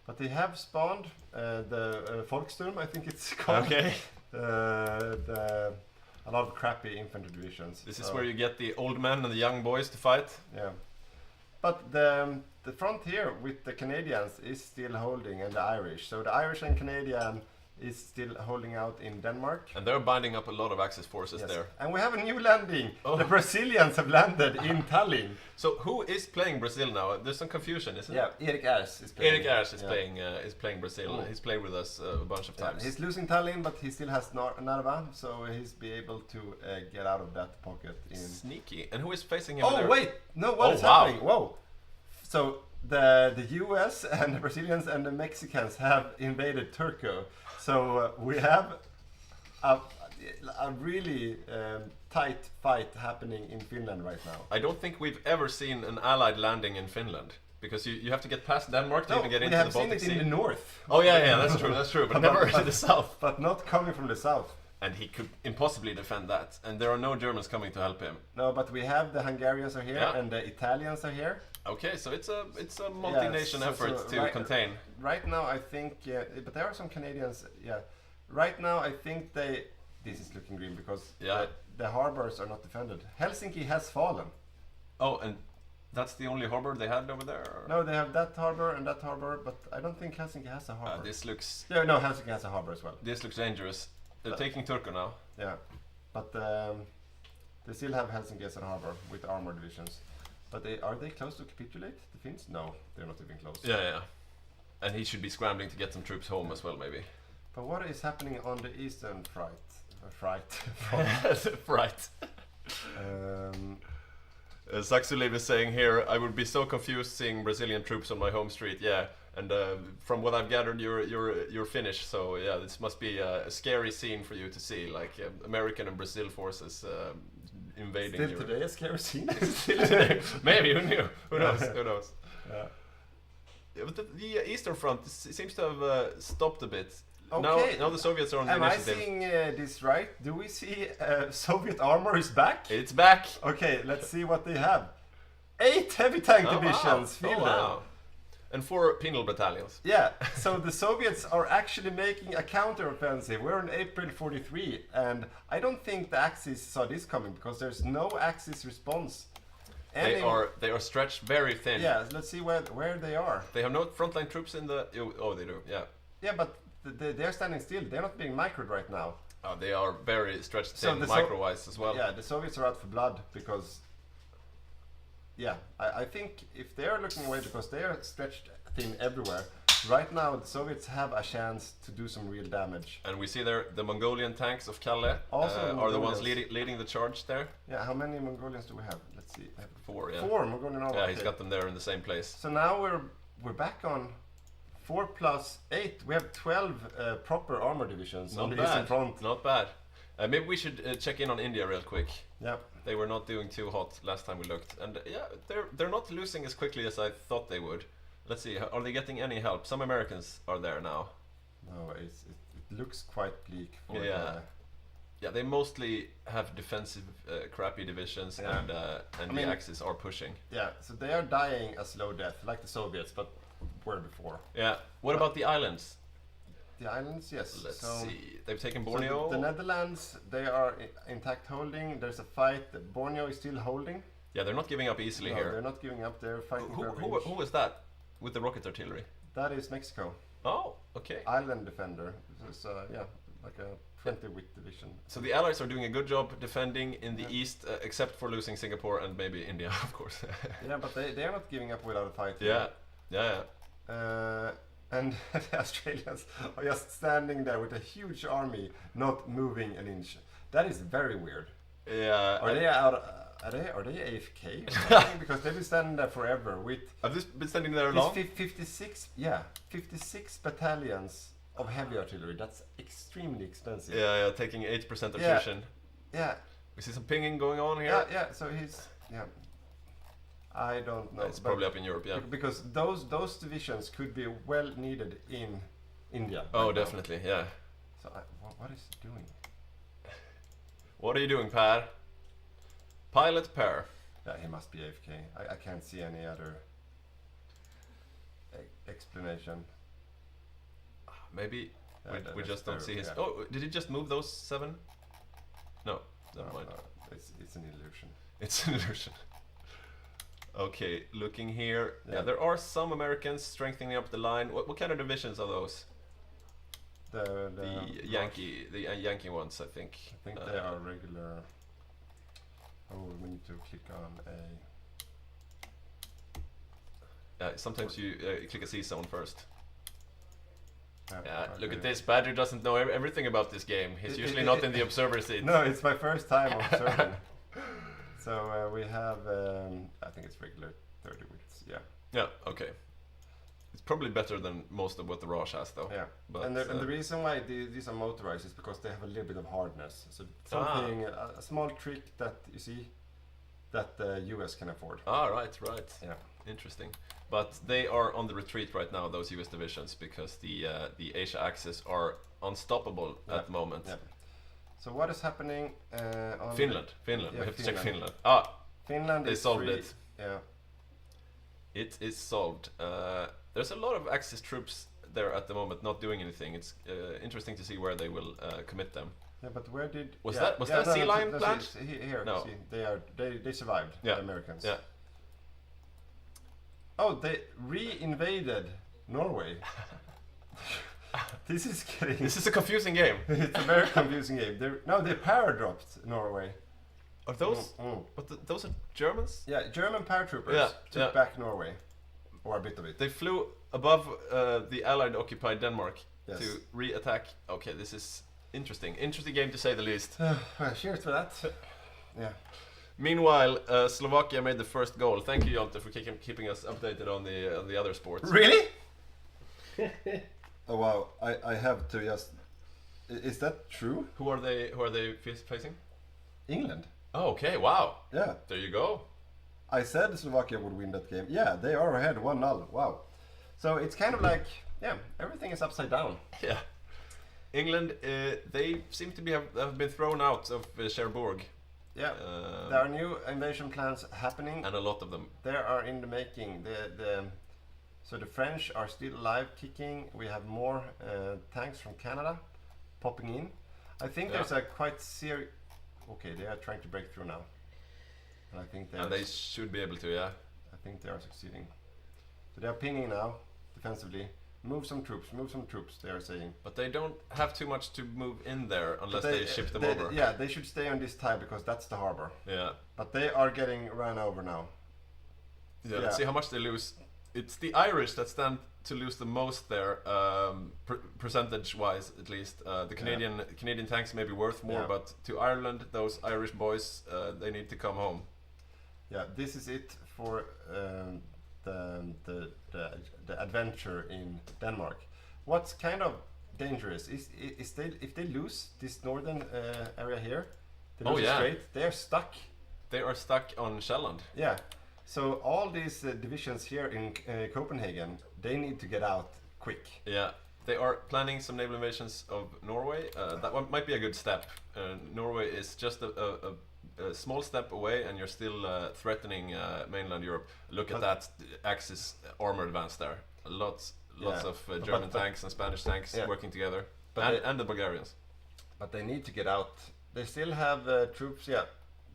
L: But they have spawned the Volkssturm, I think it's called.
C: Okay.
L: A lot of crappy infantry divisions.
C: This is where you get the old men and the young boys to fight.
L: Yeah. But the front here with the Canadians is still holding, and the Irish. So the Irish and Canadian is still holding out in Denmark.
C: And they're binding up a lot of Axis forces there.
L: And we have a new landing. The Brazilians have landed in Tallinn.
C: So who is playing Brazil now? There's some confusion, isn't
L: it? Yeah, Erik Ers is playing.
C: Erik Ers is playing Brazil. He's played with us a bunch of times.
L: He's losing Tallinn, but he still has Narva, so he's be able to get out of that pocket.
C: Sneaky. And who is facing him?
L: Oh wait, no, what is happening? Whoa. So the US and the Brazilians and the Mexicans have invaded Turco. So we have a really tight fight happening in Finland right now.
C: I don't think we've ever seen an allied landing in Finland, because you have to get past Denmark to even get into the Baltic Sea.
L: We have seen it in the north.
C: Oh yeah, that's true, but never in the south.
L: But not coming from the south.
C: And he could impossibly defend that, and there are no Germans coming to help him.
L: No, but we have the Hungarians are here, and the Italians are here.
C: Okay, so it's a multi-nation effort to contain.
L: Right now, I think, but there are some Canadians. Yeah, right now I think this is looking green because the harbors are not defended. Helsinki has fallen.
C: Oh, and that's the only harbor they had over there? Or?
L: No, they have that harbor and that harbor, but I don't think Helsinki has a harbor.
C: This looks...
L: Yeah, no, Helsinki has a harbor as well.
C: This looks dangerous. They're taking Turku now.
L: Yeah, but they still have Helsinki as a harbor with armor divisions. But are they close to capitulate, the Finns? No, they're not even close.
C: Yeah. And he should be scrambling to get some troops home as well, maybe.
L: But what is happening on the eastern front?
C: Saxuliv is saying here, I would be so confused seeing Brazilian troops on my home street. Yeah, and from what I've gathered, you're Finnish, so yeah, this must be a scary scene for you to see, like American and Brazil forces invading.
L: Still today a scary scene?
C: Still today. Maybe, who knew? Who knows?
L: Yeah.
C: Yeah, but the Eastern Front seems to have stopped a bit.
L: Okay.
C: Now the Soviets are on the initiative.
L: Am I seeing this right? Do we see Soviet armor is back?
C: It's back.
L: Okay, let's see what they have. 8 heavy tank divisions.
C: Wow. Oh, wow. And 4 penal battalions.
L: Yeah, so the Soviets are actually making a counter-offensive. We're in April 43, and I don't think the Axis saw this coming because there's no Axis response.
C: They are stretched very thin.
L: Yeah, let's see where they are.
C: They have no frontline troops in the... Oh, they do, yeah.
L: Yeah, but they're standing still. They're not being microed right now.
C: They are very stretched
L: So
C: thin
L: the
C: micro-wise as well.
L: Yeah, the Soviets are out for blood because. Yeah, I think if they are looking away because they are stretched thin everywhere. Right now, the Soviets have a chance to do some real damage.
C: And we see there the Mongolian tanks of Kalle are the ones leading the charge there.
L: Yeah, how many Mongolians do we have? Let's see.
C: 4, yeah.
L: 4 Mongolian army.
C: Yeah, he's got them there in the same place.
L: So now we're back on 4 plus 8. We have 12 proper armor divisions on the eastern front.
C: Not bad. Maybe we should check in on India real quick.
L: Yeah.
C: They were not doing too hot last time we looked, and yeah, they're not losing as quickly as I thought they would. Let's see, are they getting any help? Some Americans are there now.
L: No, it looks quite bleak. For
C: yeah, they mostly have defensive, crappy divisions, and the Axis are pushing.
L: Yeah, so they are dying a slow death, like the Soviets, but were before.
C: Yeah. What about the islands?
L: The islands, yes.
C: Let's see. They've taken Borneo.
L: So the Netherlands, they are intact holding. There's a fight. Borneo is still holding.
C: Yeah, they're not giving up easily here.
L: They're not giving up. They're fighting.
C: Who was that with the rocket artillery?
L: That is Mexico.
C: Oh, okay.
L: Island defender. So yeah, like a 20-wit division.
C: So the Allies are doing a good job defending in the east, except for losing Singapore and maybe India, of course.
L: Yeah, but they are not giving up without a fight.
C: Yeah.
L: And the Australians are just standing there with a huge army, not moving an inch. That is very weird.
C: Yeah.
L: Are they out? Are they AFK? Or something? Because they've been standing there forever with.
C: Have they been standing there long?
L: 56 battalions of heavy artillery. That's extremely expensive.
C: Yeah, taking 8% attrition.
L: Yeah.
C: We see some pinging going on here.
L: Yeah. So he's I don't know.
C: It's probably up in Europe, yeah.
L: Because those divisions could be well needed in India.
C: Oh, definitely, yeah.
L: So what is he doing?
C: What are you doing, Per? Pilot Per.
L: Yeah, he must be AFK. I can't see any other explanation.
C: Maybe we just don't see his... Oh, did he just move those 7? No, never mind.
L: No, it's an illusion.
C: It's an illusion. Okay, looking here. Yeah, there are some Americans strengthening up the line. What kind of divisions are those?
L: The
C: Yankee ones, I think.
L: I think they are regular. Oh, we need to click on a.
C: Sometimes you click a C zone first. Yeah, look at this. Badger doesn't know everything about this game. He's usually not in the observer seat.
L: No, it's my first time observing. So we have, I think it's regular 30 widths, yeah.
C: Yeah, okay. It's probably better than most of what the Raj has, though.
L: Yeah,
C: but,
L: and the reason why these are motorized is because they have a little bit of hardness. So something, a small trick that you see that the US can afford.
C: Ah, right.
L: Yeah.
C: Interesting. But they are on the retreat right now, those US divisions, because the Asia Axis are unstoppable at the moment.
L: Yeah. So what is happening on
C: Finland. We have to check Finland.
L: Finland
C: they
L: is
C: solved
L: free.
C: it.
L: Yeah.
C: It is solved. There's a lot of Axis troops there at the moment, not doing anything. It's interesting to see where they will commit them.
L: Yeah, but where did
C: was that Sea Lion plant?
L: Here,
C: no.
L: See, they survived.
C: Yeah.
L: The Americans.
C: Yeah.
L: Oh, they re-invaded Norway. This is
C: a confusing game.
L: It's a very confusing game. They paradropped Norway.
C: Are those? But those are Germans?
L: Yeah, German paratroopers took back Norway, or a bit of it.
C: They flew above the Allied occupied Denmark
L: Yes.
C: to re-attack. Okay, this is interesting. Interesting game to say the least.
L: Cheers for that. Yeah.
C: Meanwhile, Slovakia made the first goal. Thank you, Jonte, for keeping us updated on the other sports.
L: Really? Oh wow! I have to just. Is that true?
C: Who are they facing?
L: England.
C: Oh, okay. Wow.
L: Yeah.
C: There you go.
L: I said Slovakia would win that game. Yeah, they are ahead 1-0. Wow. So it's kind of like everything is upside down.
C: Yeah. England, they seem to have been thrown out of Cherbourg.
L: Yeah. There are new invasion plans happening,
C: and a lot of them.
L: They are in the making. So the French are still alive, kicking. We have more tanks from Canada popping in. I think there's a quite serious. Okay, they are trying to break through now. And I think
C: they should be able to, yeah.
L: I think they are succeeding. So they are pinging now, defensively. Move some troops, they are saying.
C: But they don't have too much to move in there unless they ship them over.
L: Yeah, they should stay on this tile because that's the harbor.
C: Yeah.
L: But they are getting run over now.
C: Yeah, let's see how much they lose. It's the Irish that stand to lose the most there, percentage-wise at least. The Canadian tanks may be worth more, but to Ireland, those Irish boys, they need to come home.
L: Yeah, this is it for the adventure in Denmark. What's kind of dangerous is if they lose this northern area here, they lose the strait, they are stuck.
C: They are stuck on Sjælland.
L: Yeah. So all these divisions here in Copenhagen, they need to get out quick.
C: Yeah, they are planning some naval invasions of Norway. That one might be a good step. Norway is just a small step away, and you're still threatening mainland Europe. Look at that Axis armor advance there. Lots of German tanks and Spanish tanks working together, and the Bulgarians.
L: But they need to get out. They still have troops. Yeah,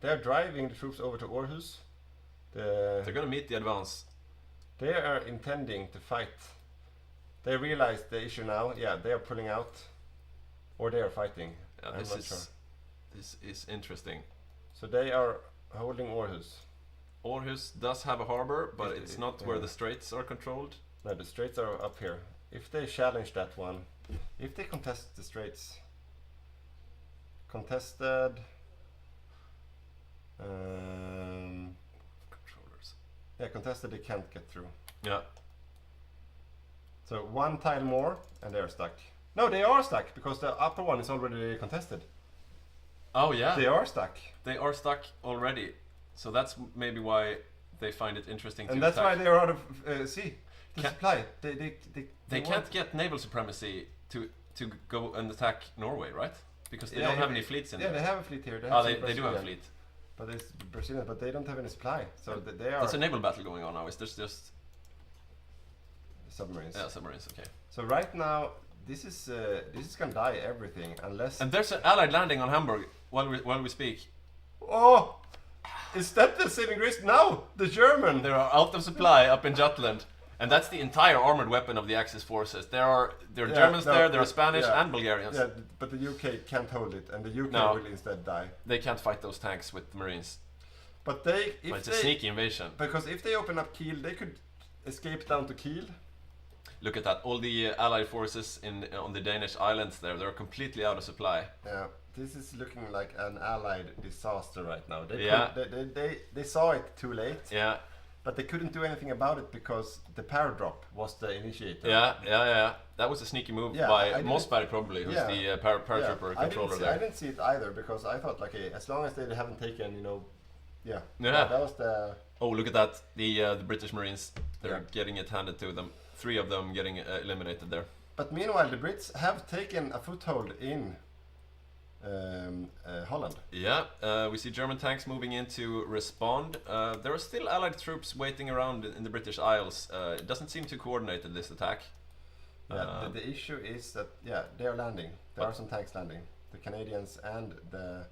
L: they're driving the troops over to Aarhus.
C: They're gonna meet the advance.
L: They are intending to fight. They realize the issue now. Yeah, they are pulling out, or they are fighting.
C: Yeah, this is interesting.
L: So they are holding Aarhus.
C: Aarhus does have a harbor, but it's not where the straits are controlled.
L: No, the straits are up here. If they challenge that one, if they contest the straits, contested. Yeah, contested, they can't get through.
C: Yeah.
L: So one tile more, and they're stuck. No, they are stuck, because the upper one is already contested.
C: Oh yeah.
L: They are stuck.
C: They are stuck already. So that's maybe why they find it interesting to
L: attack. And that's why they are out of sea. The supply.
C: They can't get naval supremacy to go and attack Norway, right? Because they don't have any fleets in there.
L: Yeah, they have a fleet here.
C: They do have a fleet.
L: But it's Brazilian, but they don't have any supply. So they are...
C: There's a naval battle going on now. Is there's just...
L: Submarines.
C: Yeah, submarines, okay.
L: So right now, this is gonna die everything, unless...
C: And there's an allied landing on Hamburg while we speak.
L: Oh! Is that the saving grace? No! The German!
C: They are out of supply up in Jutland. And that's the entire armored weapon of the Axis forces. There are Germans there are Spanish and Bulgarians.
L: Yeah, but the UK can't hold it, and the UK will instead die.
C: They can't fight those tanks with Marines.
L: But
C: it's a sneaky invasion.
L: Because if they open up Kiel, they could escape down to Kiel.
C: Look at that! All the Allied forces on the Danish islands they're completely out of supply.
L: Yeah, this is looking like an Allied disaster right now. They saw it too late.
C: Yeah.
L: But they couldn't do anything about it because the paradrop was the initiator.
C: Yeah. That was a sneaky move by Mossberg probably, who's the paratrooper controller there.
L: I didn't see it either because I thought like, as long as they haven't taken, that was the...
C: Oh, look at that! The British Marines, they're getting it handed to them. 3 of them getting eliminated there.
L: But meanwhile, the Brits have taken a foothold in Holland.
C: Yeah, we see German tanks moving in to respond. There are still Allied troops waiting around in the British Isles. It doesn't seem too coordinated, this attack.
L: Yeah, the issue is that, they are landing. There are some tanks landing. The Canadians and the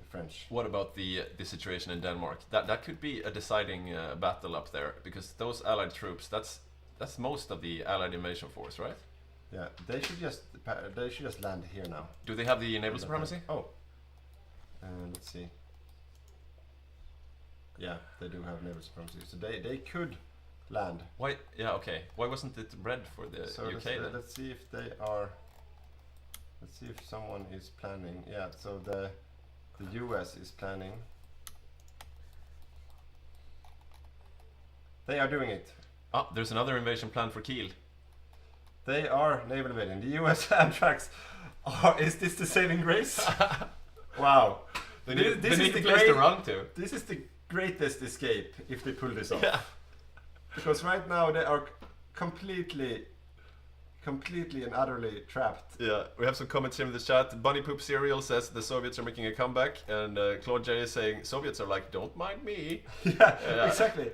L: French.
C: What about the situation in Denmark? That could be a deciding battle up there, because those Allied troops, that's most of the Allied invasion force, right?
L: Yeah, they should just land here now.
C: Do they have the naval supremacy?
L: Oh, let's see. Yeah, they do have naval supremacy, so they could land.
C: Why? Yeah, okay. Why wasn't it red for the UK then?
L: Let's see if they are. Let's see if someone is planning. Yeah, so the US is planning. They are doing it.
C: Ah, there's another invasion plan for Kiel.
L: They are naval invading. The US Amtraks is this the saving grace? Wow.
C: They need to place to run to.
L: This is the greatest escape if they pull this off.
C: Yeah.
L: Because right now they are completely and utterly trapped.
C: Yeah, we have some comments here in the chat. Bunny Poop Cereal says the Soviets are making a comeback, and Claude J is saying Soviets are like, don't mind me.
L: Yeah, exactly.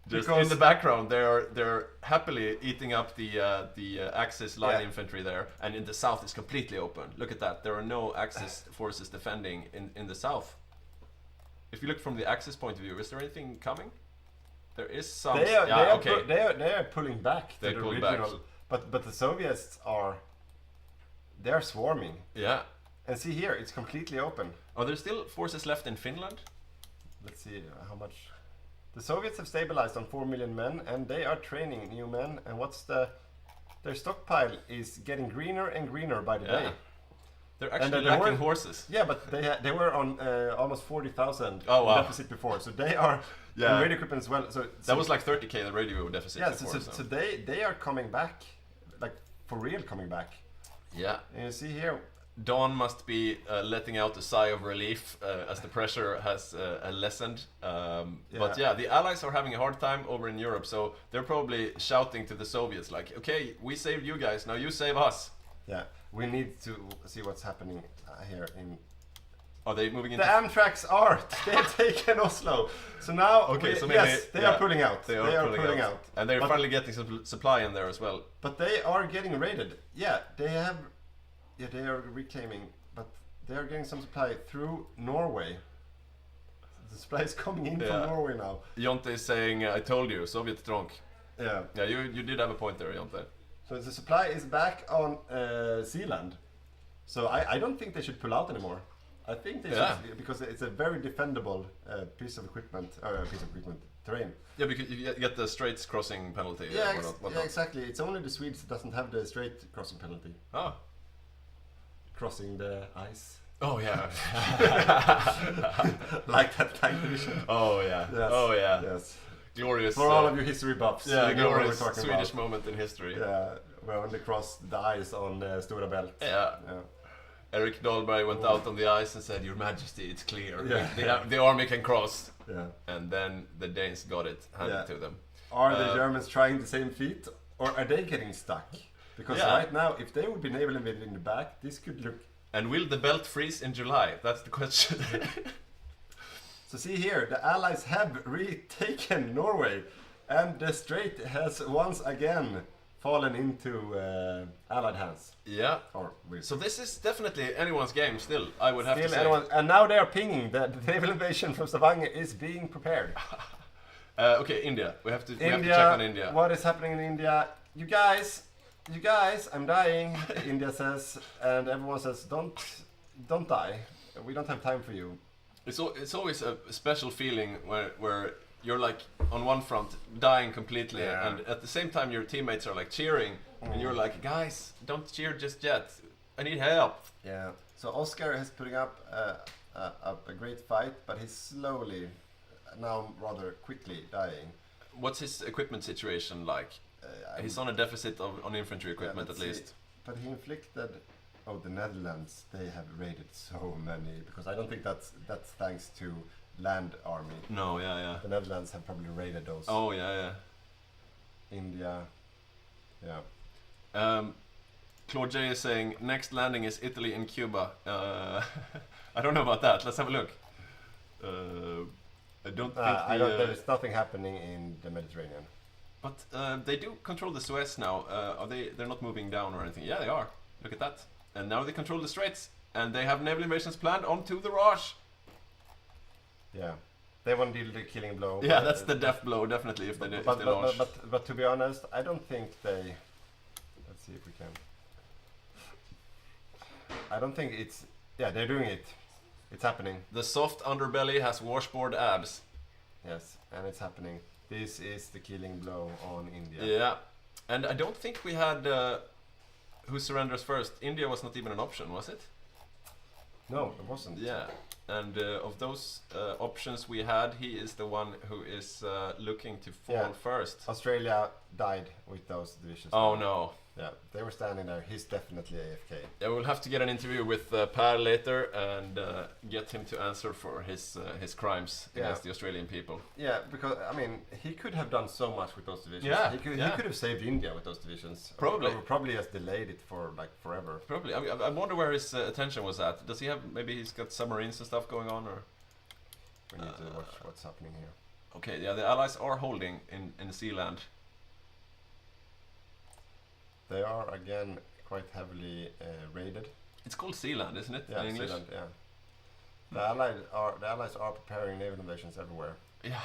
C: Just in the background, they're happily eating up the Axis line infantry there, and in the south is completely open. Look at that. There are no Axis forces defending in the south. If you look from the Axis point of view, is there anything coming? There is some.
L: They are pulling back.
C: They
L: to the
C: pull
L: original.
C: back.
L: But the Soviets they're swarming.
C: Yeah.
L: And see here, it's completely open.
C: Are there still forces left in Finland?
L: Let's see how much. The Soviets have stabilized on 4 million men, and they are training new men. And their stockpile is getting greener and greener by the day.
C: They're actually lacking horses.
L: Yeah, but they were on almost 40,000 deficit before, so they are in radio equipment as well. So
C: that was like 30k the radio deficit.
L: Yeah,
C: before,
L: so they are coming back, like for real coming back.
C: Yeah.
L: And you see here,
C: Dawn must be letting out a sigh of relief as the pressure has lessened. But yeah, the Allies are having a hard time over in Europe, so they're probably shouting to the Soviets like, okay, we saved you guys, now you save us.
L: Yeah, we need to see what's happening here in...
C: Are they moving into...
L: The Amtraks are! They've taken Oslo! So now...
C: Okay, so maybe...
L: Yes, they are pulling out.
C: They are pulling out. And they're finally getting some supply in there as well.
L: But they are getting raided. Yeah, they have... Yeah, they are reclaiming, but they are getting some supply through Norway. The supply is coming in from Norway now.
C: Jonte is saying, I told you, Soviet drunk.
L: Yeah.
C: Yeah, you did have a point there, Jonte.
L: So the supply is back on Sealand. So I don't think they should pull out anymore. I think they should, because it's a very defendable piece of equipment, terrain.
C: Yeah, because you get the straits crossing penalty.
L: Yeah, exactly. It's only the Swedes that doesn't have the straight crossing penalty.
C: Oh.
L: Crossing the ice.
C: Oh yeah.
L: Like that tank division.
C: Oh yeah.
L: Yes.
C: Oh yeah.
L: Yes.
C: Glorious.
L: For all of you history buffs.
C: Yeah,
L: you know
C: glorious
L: what we're talking
C: Swedish
L: about.
C: moment in history.
L: Yeah, when they crossed the ice on Stora Bält.
C: Yeah. Eric Dahlberg went out on the ice and said, Your Majesty, it's clear.
L: Yeah.
C: The army can cross.
L: Yeah.
C: And then the Danes got it handed to them.
L: Are the Germans trying the same feat, or are they getting stuck? Because right now, if they would be naval invaded in the back, this could look...
C: And will the belt freeze in July? That's the question.
L: So see here, the Allies have retaken Norway, and the strait has once again fallen into Allied hands.
C: Yeah. So this is definitely anyone's game still, I would have to say.
L: And now they are pinging that the naval invasion from Stavanger is being prepared.
C: Okay, India. We have to check on India.
L: What is happening in India? You guys, I'm dying, India says, and everyone says, don't die. We don't have time for you.
C: It's always a special feeling where you're like on one front dying completely, and at the same time your teammates are like cheering, and you're like, guys, don't cheer just yet. I need help.
L: Yeah. So Oscar is putting up a great fight, but he's slowly, now rather quickly dying.
C: What's his equipment situation like? He's on a deficit on infantry equipment at least.
L: But he inflicted... Oh, the Netherlands, they have raided so many, because I don't think that's thanks to land army.
C: No, yeah.
L: The Netherlands have probably raided those.
C: Oh, yeah.
L: India, yeah.
C: Claude J is saying, next landing is Italy and Cuba. I don't know about that, let's have a look. I don't think
L: there's nothing happening in the Mediterranean.
C: But they do control the Suez now. They're not moving down or anything. Yeah, they are. Look at that. And now they control the straits. And they have naval invasions planned onto the Raj.
L: Yeah. They want to deal the killing blow.
C: Yeah, that's the death blow, definitely, if they launch.
L: But to be honest, I don't think they... Let's see if we can... I don't think it's... Yeah, they're doing it. It's happening.
C: The soft underbelly has washboard abs.
L: Yes, and it's happening. This is the killing blow on India.
C: Yeah, and I don't think we had who surrenders first. India was not even an option, was it?
L: No, it wasn't.
C: Yeah, and of those options we had, he is the one who is looking to fall first.
L: Australia died with those divisions.
C: Oh no.
L: Yeah, they were standing there. He's definitely AFK.
C: Yeah, we'll have to get an interview with Per later and get him to answer for his crimes against the Australian people.
L: Yeah, because I mean, he could have done so much with those divisions.
C: Yeah,
L: he could have saved India with those divisions.
C: Probably.
L: Or probably has delayed it for like forever.
C: Probably. I wonder where his attention was at. Does he have? Maybe he's got submarines and stuff going on, or?
L: We need to watch what's happening here.
C: Okay. Yeah, the Allies are holding in Sealand.
L: They are again quite heavily raided.
C: It's called Sealand, isn't it?
L: Yeah,
C: in English.
L: Sealand, yeah. The Allies are preparing naval invasions everywhere.
C: Yeah.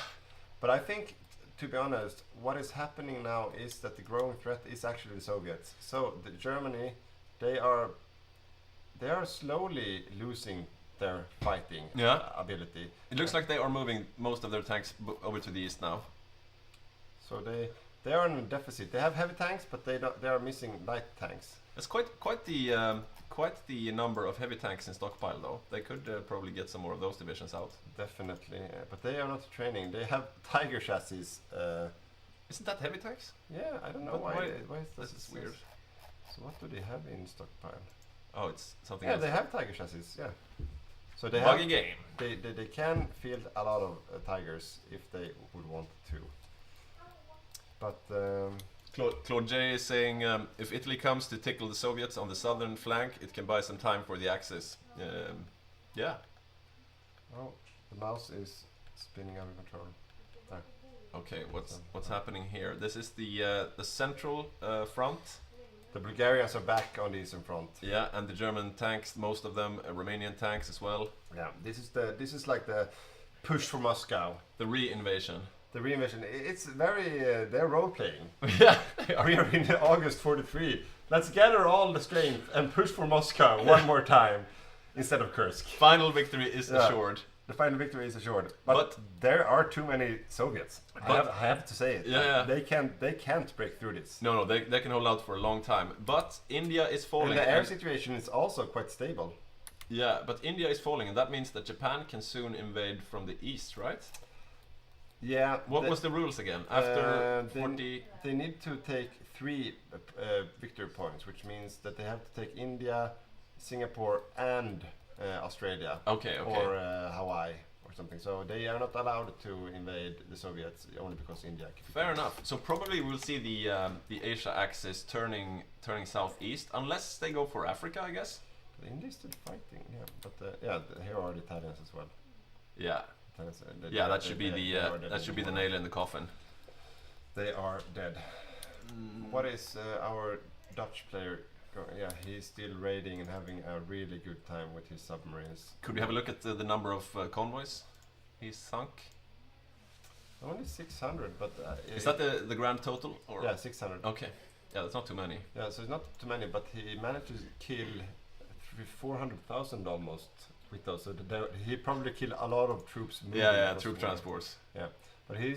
L: But I think to be honest, what is happening now is that the growing threat is actually the Soviets. So the Germany, they are slowly losing their fighting ability.
C: It looks like they are moving most of their tanks over to the east now.
L: So they are in a deficit. They have heavy tanks, but they are missing light tanks.
C: It's quite the number of heavy tanks in stockpile, though. They could probably get some more of those divisions out.
L: Definitely, but they are not training. They have Tiger chassis.
C: Isn't that heavy tanks?
L: Yeah, I don't know why
C: this is weird.
L: So what do they have in stockpile?
C: Oh, it's something
L: else.
C: else.
L: Yeah, they have Tiger chassis. Yeah. So they
C: Buggy game.
L: They can field a lot of Tigers if they would want to. But
C: Claude J is saying if Italy comes to tickle the Soviets on the southern flank, it can buy some time for the Axis. Yeah.
L: Oh, the mouse is spinning out of control. There.
C: Okay, what's happening here? This is the central front.
L: The Bulgarians are back on the eastern front.
C: Yeah, and the German tanks, most of them, Romanian tanks as well.
L: Yeah, this is like the push for Moscow.
C: The re-invasion.
L: The re-invasion. It's very they're role playing.
C: Yeah,
L: we are in August 43. Let's gather all the strength and push for Moscow one more time instead of Kursk.
C: Final victory is assured.
L: The final victory is assured, but there are too many Soviets. I have to say it.
C: Yeah.
L: They can't break through this.
C: No, they can hold out for a long time. But India is falling.
L: And the air situation is also quite stable.
C: Yeah, but India is falling, and that means that Japan can soon invade from the east, right?
L: Yeah.
C: What was the rules again? After 40...
L: They need to take 3 victory points, which means that they have to take India, Singapore, and Australia.
C: Okay.
L: Or Hawaii or something. So they are not allowed to invade the Soviets only because India.
C: Fair enough. So probably we'll see the Asia axis turning southeast, unless they go for Africa, I guess.
L: India is still fighting, yeah. But here are the Italians as well.
C: Yeah. That should be the nail in the coffin.
L: They are dead. What is our Dutch player? Yeah, he's still raiding and having a really good time with his submarines.
C: Could we have a look at the number of convoys he's sunk?
L: Only 600, but...
C: is that the grand total? Or?
L: Yeah, 600.
C: Okay. Yeah, that's not too many.
L: Yeah, so it's not too many, but he managed to kill 400,000 almost with those. So he probably killed a lot of troops.
C: Yeah, troop transports.
L: Yeah, but he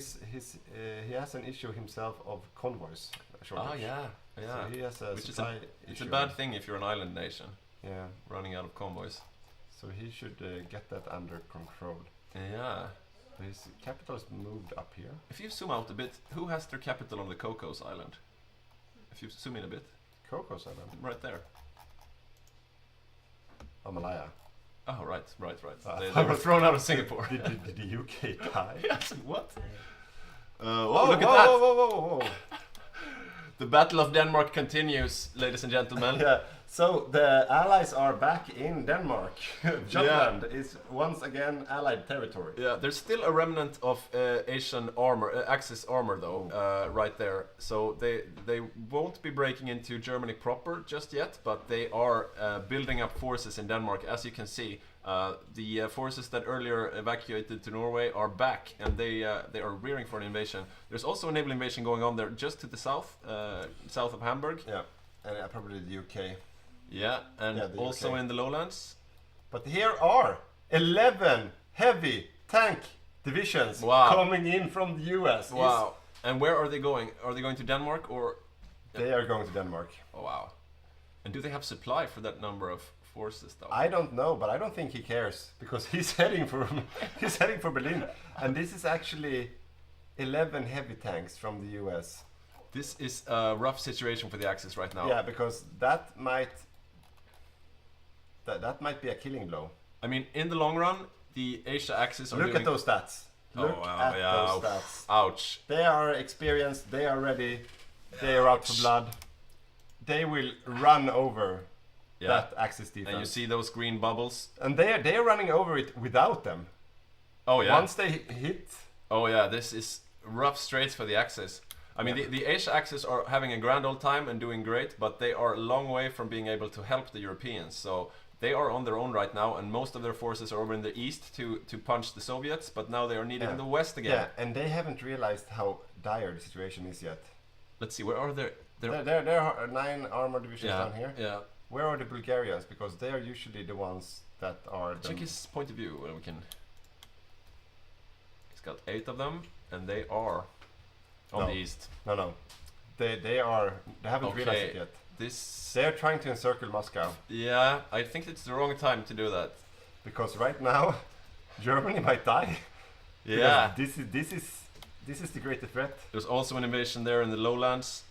L: has an issue himself of convoys.
C: Oh yeah.
L: So he has a supply issue.
C: It's a bad thing if you're an island nation.
L: Yeah,
C: running out of convoys.
L: So he should get that under control.
C: Yeah.
L: His capital is moved up here.
C: If you zoom out a bit, who has their capital on the Cocos Island? If you zoom in a bit.
L: Cocos Island?
C: Right there.
L: Malaya.
C: Oh, right. They were thrown out of Singapore.
L: Did the UK die?
C: Yes, what?
L: Look at that! Whoa.
C: The Battle of Denmark continues, ladies and gentlemen.
L: Yeah, so the Allies are back in Denmark. Jutland is once again Allied territory.
C: Yeah, there's still a remnant of Asian armor, Axis armor though, right there. So they won't be breaking into Germany proper just yet, but they are building up forces in Denmark. As you can see, the forces that earlier evacuated to Norway are back, and they are rearing for an invasion. There's also a naval invasion going on there just to the south, south of Hamburg.
L: Yeah, and probably the UK.
C: Yeah, and also in the lowlands.
L: But here are 11 heavy tank divisions coming in from the US.
C: Wow. And where are they going? Are they going to Denmark or?
L: They are going to Denmark.
C: Oh wow. And do they have supply for that number of forces though?
L: I don't know, but I don't think he cares because he's heading for Berlin. And this is actually 11 heavy tanks from the US.
C: This is a rough situation for the Axis right now.
L: Yeah, because that might be a killing blow.
C: I mean, in the long run, the Asia Axis are
L: Look at those stats. Look at those stats.
C: Ouch.
L: They are experienced, they are ready, they are out for blood. They will run over that Axis defense.
C: And you see those green bubbles?
L: And they are running over it without them.
C: Oh yeah.
L: Once they hit...
C: Oh yeah, this is rough straits for the Axis. I mean, the Asia Axis are having a grand old time and doing great, but they are a long way from being able to help the Europeans. So they are on their own right now, and most of their forces are over in the east to punch the Soviets, but now they are needed in the west again.
L: Yeah, and they haven't realized how dire the situation is yet.
C: Let's see, where are there?
L: There are 9 armored divisions down here.
C: Yeah.
L: Where are the Bulgarians? Because they are usually the ones that are...
C: Check his point of view, and we can... He's got 8 of them, and they are on the east.
L: No. They haven't realized it yet. They are trying to encircle Moscow.
C: Yeah, I think it's the wrong time to do that.
L: Because right now, Germany might die.
C: Yeah.
L: This is the greatest threat.
C: There's also an invasion there in the lowlands.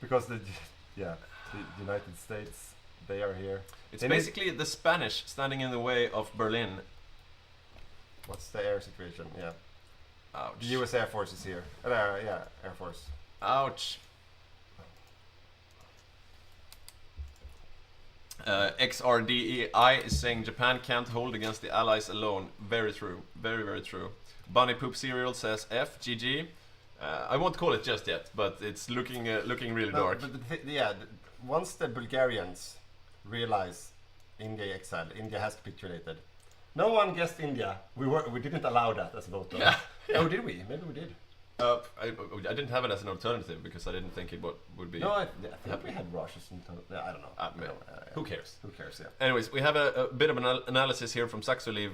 L: Because the United States, they are here.
C: It's basically the Spanish standing in the way of Berlin.
L: What's the air situation? Yeah.
C: Ouch.
L: The US Air Force is here. Air Force.
C: Ouch. XRDEI is saying Japan can't hold against the Allies alone. Very true. Very, very true. Bunny Poop Cereal says F, GG. I won't call it just yet, but it's looking really dark.
L: But once the Bulgarians realize India exiled, India has capitulated. No one guessed India. We didn't allow that as a vote.
C: Yeah.
L: Oh, did we? Maybe we did.
C: I didn't have it as an alternative because I didn't think it would be.
L: No, I think we had Russia's. I don't know.
C: Who cares?
L: Who cares? Yeah.
C: Anyways, we have a bit of an analysis here from Saxoliv.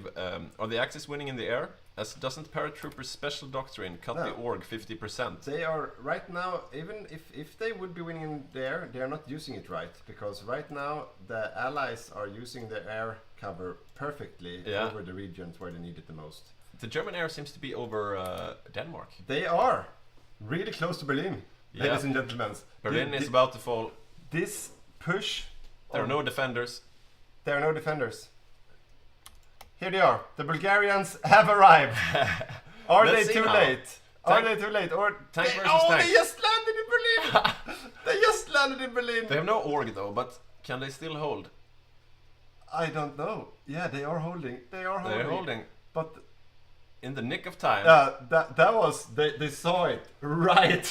C: Are the Axis winning in the air? As doesn't paratroopers' special doctrine cut the org 50%?
L: They are right now. Even if they would be winning in the air, they are not using it right, because right now the Allies are using their air cover perfectly over the regions where they need it the most.
C: The German air seems to be over Denmark.
L: They are really close to Berlin, ladies and gentlemen.
C: Berlin is about to fall.
L: This push.
C: There are no defenders.
L: There are no defenders. Here they are. The Bulgarians have arrived. Are they too late? Are they too late? Or
C: tank versus tank.
L: They just landed in Berlin. They just landed in Berlin.
C: They have no org though, but can they still hold?
L: I don't know. Yeah, they are holding. They are holding.
C: They're holding.
L: But
C: in the nick of time.
L: That was they saw it right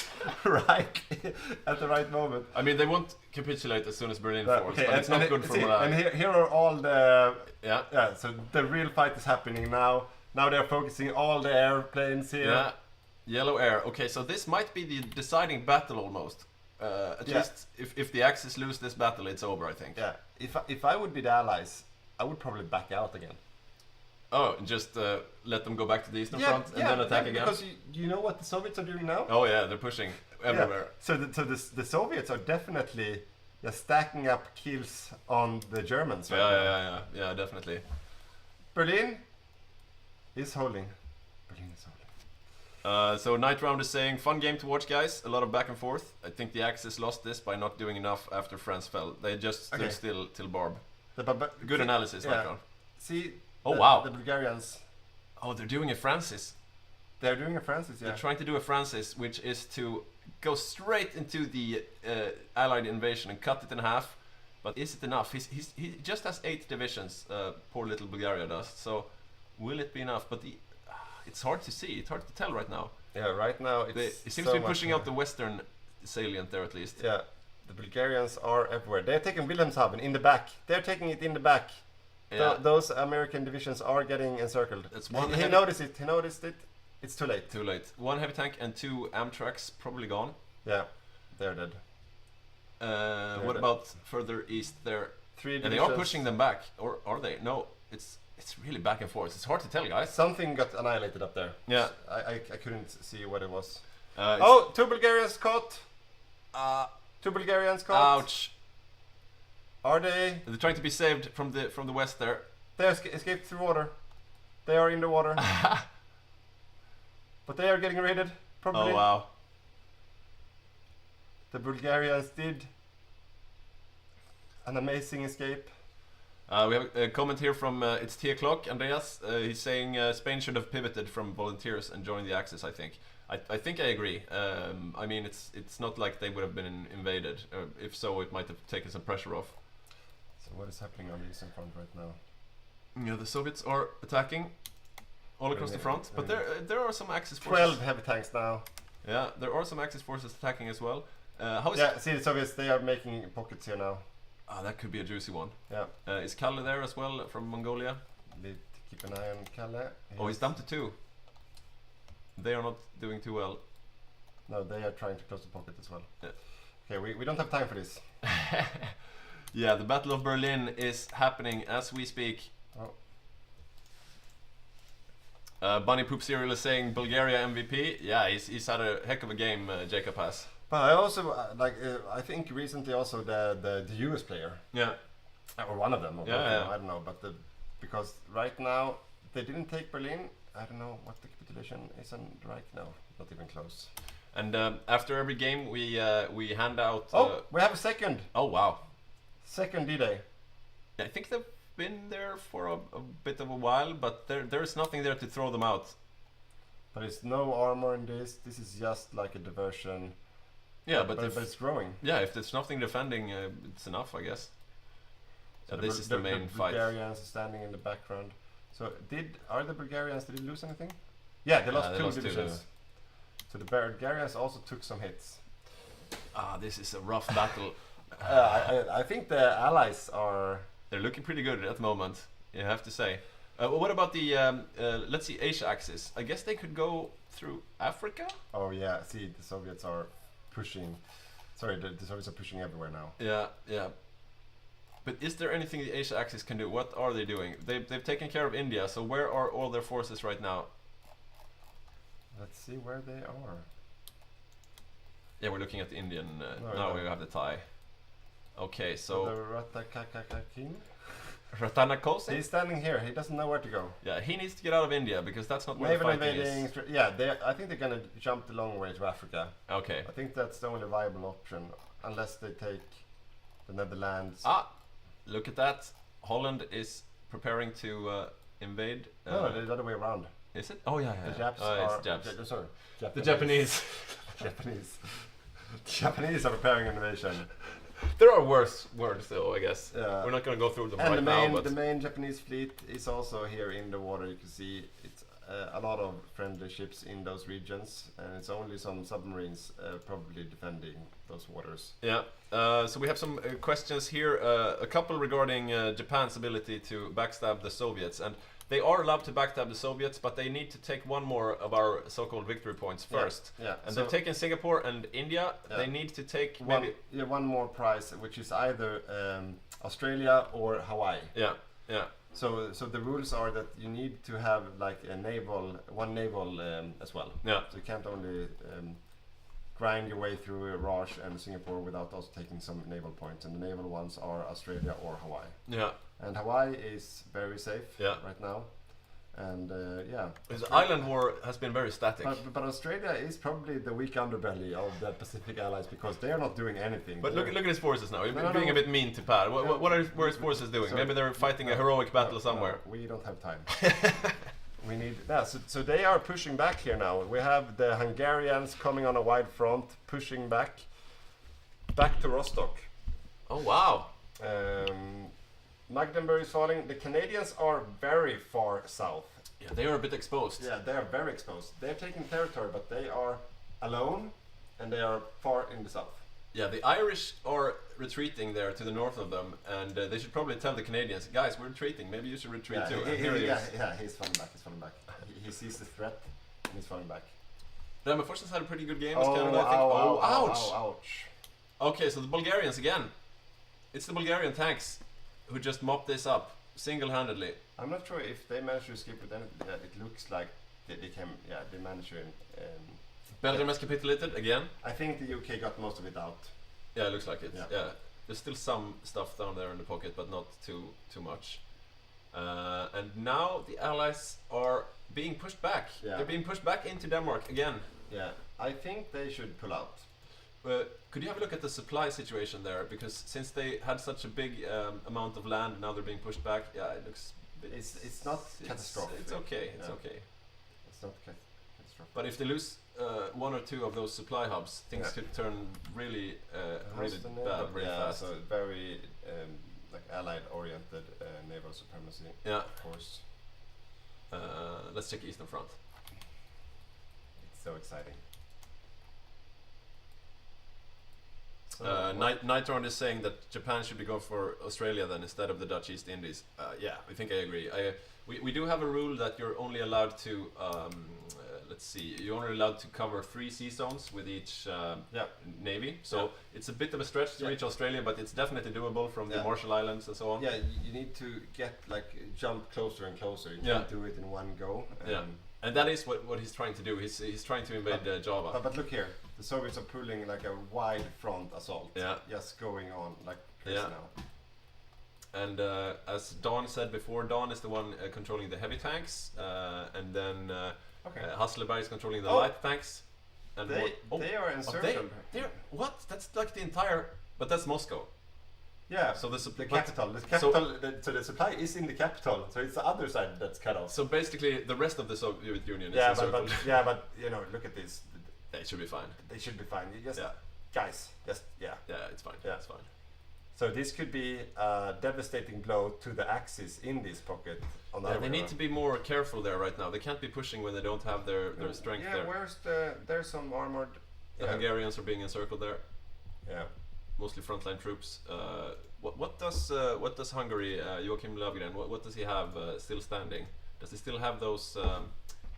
L: at the right moment.
C: I mean, they won't capitulate as soon as Berlin falls, but it's not good for morale.
L: And here are all the so the real fight is happening now. Now they're focusing all the airplanes here.
C: Yeah, yellow air. Okay, so this might be the deciding battle almost. At least if the Axis lose this battle, it's over, I think.
L: Yeah. If I would be the Allies, I would probably back out again.
C: Oh, just let them go back to the eastern front and then attack again?
L: Because you know what the Soviets are doing now?
C: Oh yeah, they're pushing everywhere.
L: So the Soviets are definitely stacking up kills on the Germans right now.
C: Yeah, definitely.
L: Berlin is holding.
C: So Night Round is saying, fun game to watch, guys. A lot of back and forth. I think the Axis lost this by not doing enough after France fell. They just stood still till Barb. Good analysis, Night Round.
L: See.
C: Wow.
L: The Bulgarians.
C: Oh, they're doing a Francis.
L: They're doing a Francis, yeah.
C: They're trying to do a Francis, which is to go straight into the Allied invasion and cut it in half. But is it enough? He just has 8 divisions, poor little Bulgaria does. So, will it be enough? But it's hard to see. It's hard to tell right now.
L: Yeah, right now it
C: seems to be pushing out the western salient there at least.
L: Yeah, the Bulgarians are everywhere. They're taking Wilhelmshaven in the back. They're taking it in the back. Yeah. Those American divisions are getting encircled. He noticed it. He noticed it. It's too late.
C: Too late. 1 heavy tank and 2 Amtraks probably gone.
L: Yeah, they're dead.
C: What about further east there?
L: 3 divisions.
C: And they are pushing them back, or are they? No, it's really back and forth. It's hard to tell, guys.
L: Something got annihilated up there.
C: Yeah,
L: I couldn't see what it was. 2 Bulgarians caught. 2 Bulgarians caught.
C: Ouch.
L: Are they?
C: They're trying to be saved from the west there.
L: They escaped through water. They are in the water. But they are getting raided, probably.
C: Oh wow.
L: The Bulgarians did an amazing escape.
C: We have a comment here from it's T o'clock, Andreas. He's saying Spain should have pivoted from volunteers and joined the Axis. I think. I think I agree. I mean, it's not like they would have been invaded. If so, it might have taken some pressure off.
L: So what is happening on the eastern front right now?
C: Yeah, the Soviets are attacking all across the front, but there are some Axis forces.
L: 12 heavy tanks now.
C: Yeah, there are some Axis forces attacking as well.
L: see the Soviets, they are making pockets here now.
C: That could be a juicy one.
L: Yeah.
C: Is Kalle there as well from Mongolia?
L: Keep an eye on Kalle.
C: He's down to 2. They are not doing too well.
L: No, they are trying to close the pocket as well.
C: Yeah.
L: Okay, we don't have time for this.
C: Yeah, the Battle of Berlin is happening as we speak. Bunny Poop Cereal is saying Bulgaria MVP. Yeah, he's had a heck of a game, Jacob has.
L: But I also I think recently also the US player.
C: Yeah.
L: Or one of them. Or
C: yeah.
L: I don't know, but because right now they didn't take Berlin. I don't know what the capitulation is on right now. Not even close.
C: And after every game we hand out.
L: We have a second.
C: Oh wow.
L: Second D-Day.
C: I think they've been there for a bit of a while, but there's nothing there to throw them out.
L: But it's no armor in this. This is just like a diversion.
C: Yeah,
L: but it's growing.
C: Yeah, if there's nothing defending, it's enough, I guess. So this is the main fight.
L: Bulgarians are standing in the background. So are the Bulgarians, did they lose anything? Yeah, they lost 2 divisions. So the Bulgarians also took some hits.
C: This is a rough battle.
L: I think the allies are...
C: They're looking pretty good at the moment, you have to say. What about the, let's see, Asia axis? I guess they could go through Africa?
L: Oh yeah, see, the Soviets are pushing... Sorry, the Soviets are pushing everywhere now.
C: Yeah. But is there anything the Asia axis can do? What are they doing? They've taken care of India, so where are all their forces right now?
L: Let's see where they are.
C: Yeah, we're looking at the Indian. Now we have the Thai. Okay, so
L: the Ratakakakin?
C: Ratanakose?
L: He's standing here. He doesn't know where to go.
C: Yeah, he needs to get out of India because that's not where the fighting is.
L: Yeah, I think they're gonna jump the long way to Africa.
C: Okay.
L: I think that's the only viable option, unless they take the Netherlands.
C: Look at that. Holland is preparing to invade.
L: No, the other way around.
C: Is it? Oh yeah.
L: The Japs
C: it's Japs.
L: Sorry,
C: the Japanese.
L: Japanese. The Japanese are preparing an invasion.
C: There are worse words though, I guess.
L: Yeah.
C: We're not going to go through them
L: and
C: right now. But
L: the main Japanese fleet is also here in the water. You can see it's a lot of friendly ships in those regions, and it's only some submarines probably defending those waters.
C: Yeah. So we have some questions here. A couple regarding Japan's ability to backstab the Soviets, and they are allowed to backstab the Soviets, but they need to take one more of our so-called victory points first.
L: Yeah.
C: And they've taken Singapore and India. Yeah. They need to take
L: one more prize, which is either Australia or Hawaii.
C: Yeah.
L: So the rules are that you need to have like one naval as well.
C: Yeah.
L: So you can't only grind your way through Raj and Singapore without also taking some naval points, and the naval ones are Australia or Hawaii.
C: Yeah.
L: And Hawaii is very safe right now, and
C: the island war has been very static.
L: But Australia is probably the weak underbelly of the Pacific allies because they are not doing anything.
C: But look at his forces now. You're being a bit mean to Pat. What are his forces doing? Maybe they're fighting a heroic battle somewhere.
L: We don't have time. We need so they are pushing back here now. We have the Hungarians coming on a wide front, pushing back to Rostock.
C: Oh wow!
L: Magdeburg is falling. The Canadians are very far south.
C: Yeah, they are a bit exposed.
L: Yeah, they are very exposed. They're taking territory, but they are alone, and they are far in the south.
C: Yeah, the Irish are retreating there to the north of them, and they should probably tell the Canadians, guys, we're retreating. Maybe you should retreat too.
L: He's falling back. He sees the threat, and he's falling back.
C: Forces had a pretty good game as Canada, I think.
L: Ouch!
C: Okay, so the Bulgarians again. It's the Bulgarian tanks who just mopped this up single-handedly.
L: I'm not sure if they managed to escape with anything. It looks like they managed to.
C: Belgium has capitulated again.
L: I think the UK got most of it out.
C: Yeah, it looks like it. Yeah. There's still some stuff down there in the pocket, but not too much. And now the Allies are being pushed back.
L: Yeah.
C: They're being pushed back into Denmark again.
L: Yeah, I think they should pull out.
C: Could you have a look at the supply situation there? Because since they had such a big amount of land, now they're being pushed back. Yeah, it looks.
L: It's not catastrophic.
C: It's okay. It's okay.
L: It's not catastrophic.
C: But if they lose one or two of those supply hubs, things could turn really bad very fast.
L: So very like allied-oriented naval supremacy.
C: Yeah,
L: of course.
C: Let's check Eastern Front.
L: It's so exciting.
C: Nitron is saying that Japan should be going for Australia then instead of the Dutch East Indies. Yeah, I think I agree. We do have a rule that you're only allowed to, let's see, you're only allowed to cover 3 sea zones with each navy. So it's a bit of a stretch to reach Australia, but it's definitely doable from the Marshall Islands and so on.
L: Yeah, you need to get jump closer and closer. You can't do it in one go.
C: And that is what he's trying to do. He's trying to invade Java.
L: But look here, the Soviets are pulling like a wide front assault. Yeah, just going on like crazy now. And
C: as Don said before, Don is the one controlling the heavy tanks, and then Hasselberg is controlling the light tanks. And
L: they are encircled.
C: What? That's like the entire. But that's Moscow.
L: Yeah, so the capital. So the supply is in the capital. So it's the other side that's cut off.
C: So basically, the rest of the Soviet Union is
L: encircled. But you know, look at this.
C: They should be fine.
L: They should be fine. You just guys, just
C: Yeah, it's fine.
L: Yeah,
C: it's fine.
L: So this could be a devastating blow to the Axis in this pocket.
C: They need to be more careful there right now. They can't be pushing when they don't have their strength there.
L: Yeah, there's some armored.
C: The Hungarians are being encircled there.
L: Yeah.
C: Mostly frontline troops. What does Hungary, Joachim Löfgren, what does he have still standing? Does he still have those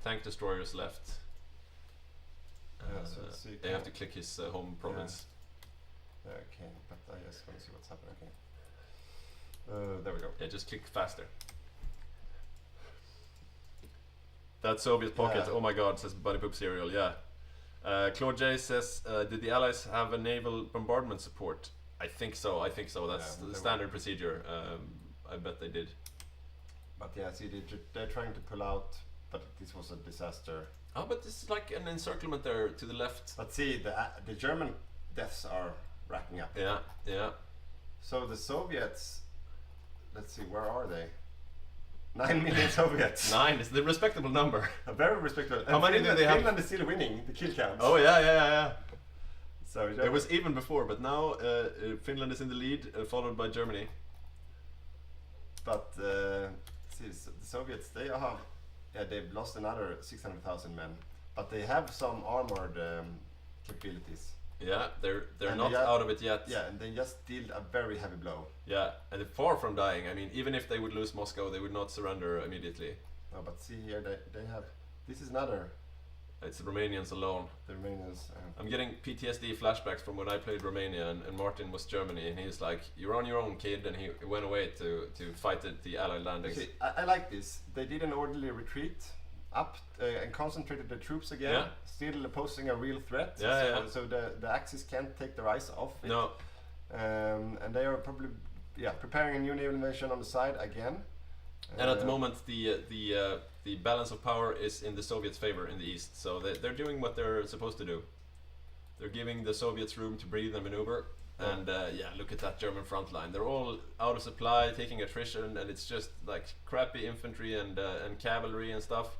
C: tank destroyers left? They have to click his home province.
L: Okay, but I just want to see what's happening. Okay. There we go.
C: Yeah, just click faster. That Soviet pocket, oh my god, says Bunny Poop Cereal, yeah. Claude J says, did the Allies have a naval bombardment support? I think so. That's the standard procedure. I bet they did.
L: But yeah, see, they're trying to pull out, but this was a disaster.
C: Oh, but this is like an encirclement there to the left.
L: But see, the German deaths are racking up.
C: Yeah.
L: So the Soviets, let's see, where are they? 9 million Soviets.
C: 9 is the respectable number.
L: A very respectable.
C: How many do they have?
L: Finland is still winning the kill count.
C: Oh yeah.
L: So
C: it was even before, but now Finland is in the lead, followed by Germany.
L: But see, the Soviets, they've lost another 600,000 men, but they have some armored capabilities.
C: Yeah, they're not out of it yet.
L: Yeah, and they just dealt a very heavy blow.
C: Yeah, and they're far from dying. I mean, even if they would lose Moscow, they would not surrender immediately.
L: No, but see here, they have. This is another.
C: It's the Romanians alone.
L: The Romanians.
C: I'm getting PTSD flashbacks from when I played Romania and Martin was Germany, and he's like, "You're on your own, kid," and he went away to fight the Allied landings.
L: See, I like this. They did an orderly retreat up and concentrated the troops again, still posing a real threat. So the Axis can't take their eyes off it.
C: No.
L: And they are probably preparing a new naval invasion on the side again.
C: And at the moment, the balance of power is in the Soviets' favor in the east. So they're doing what they're supposed to do. They're giving the Soviets room to breathe and maneuver. And look at that German front line. They're all out of supply, taking attrition, and it's just like crappy infantry and cavalry and stuff.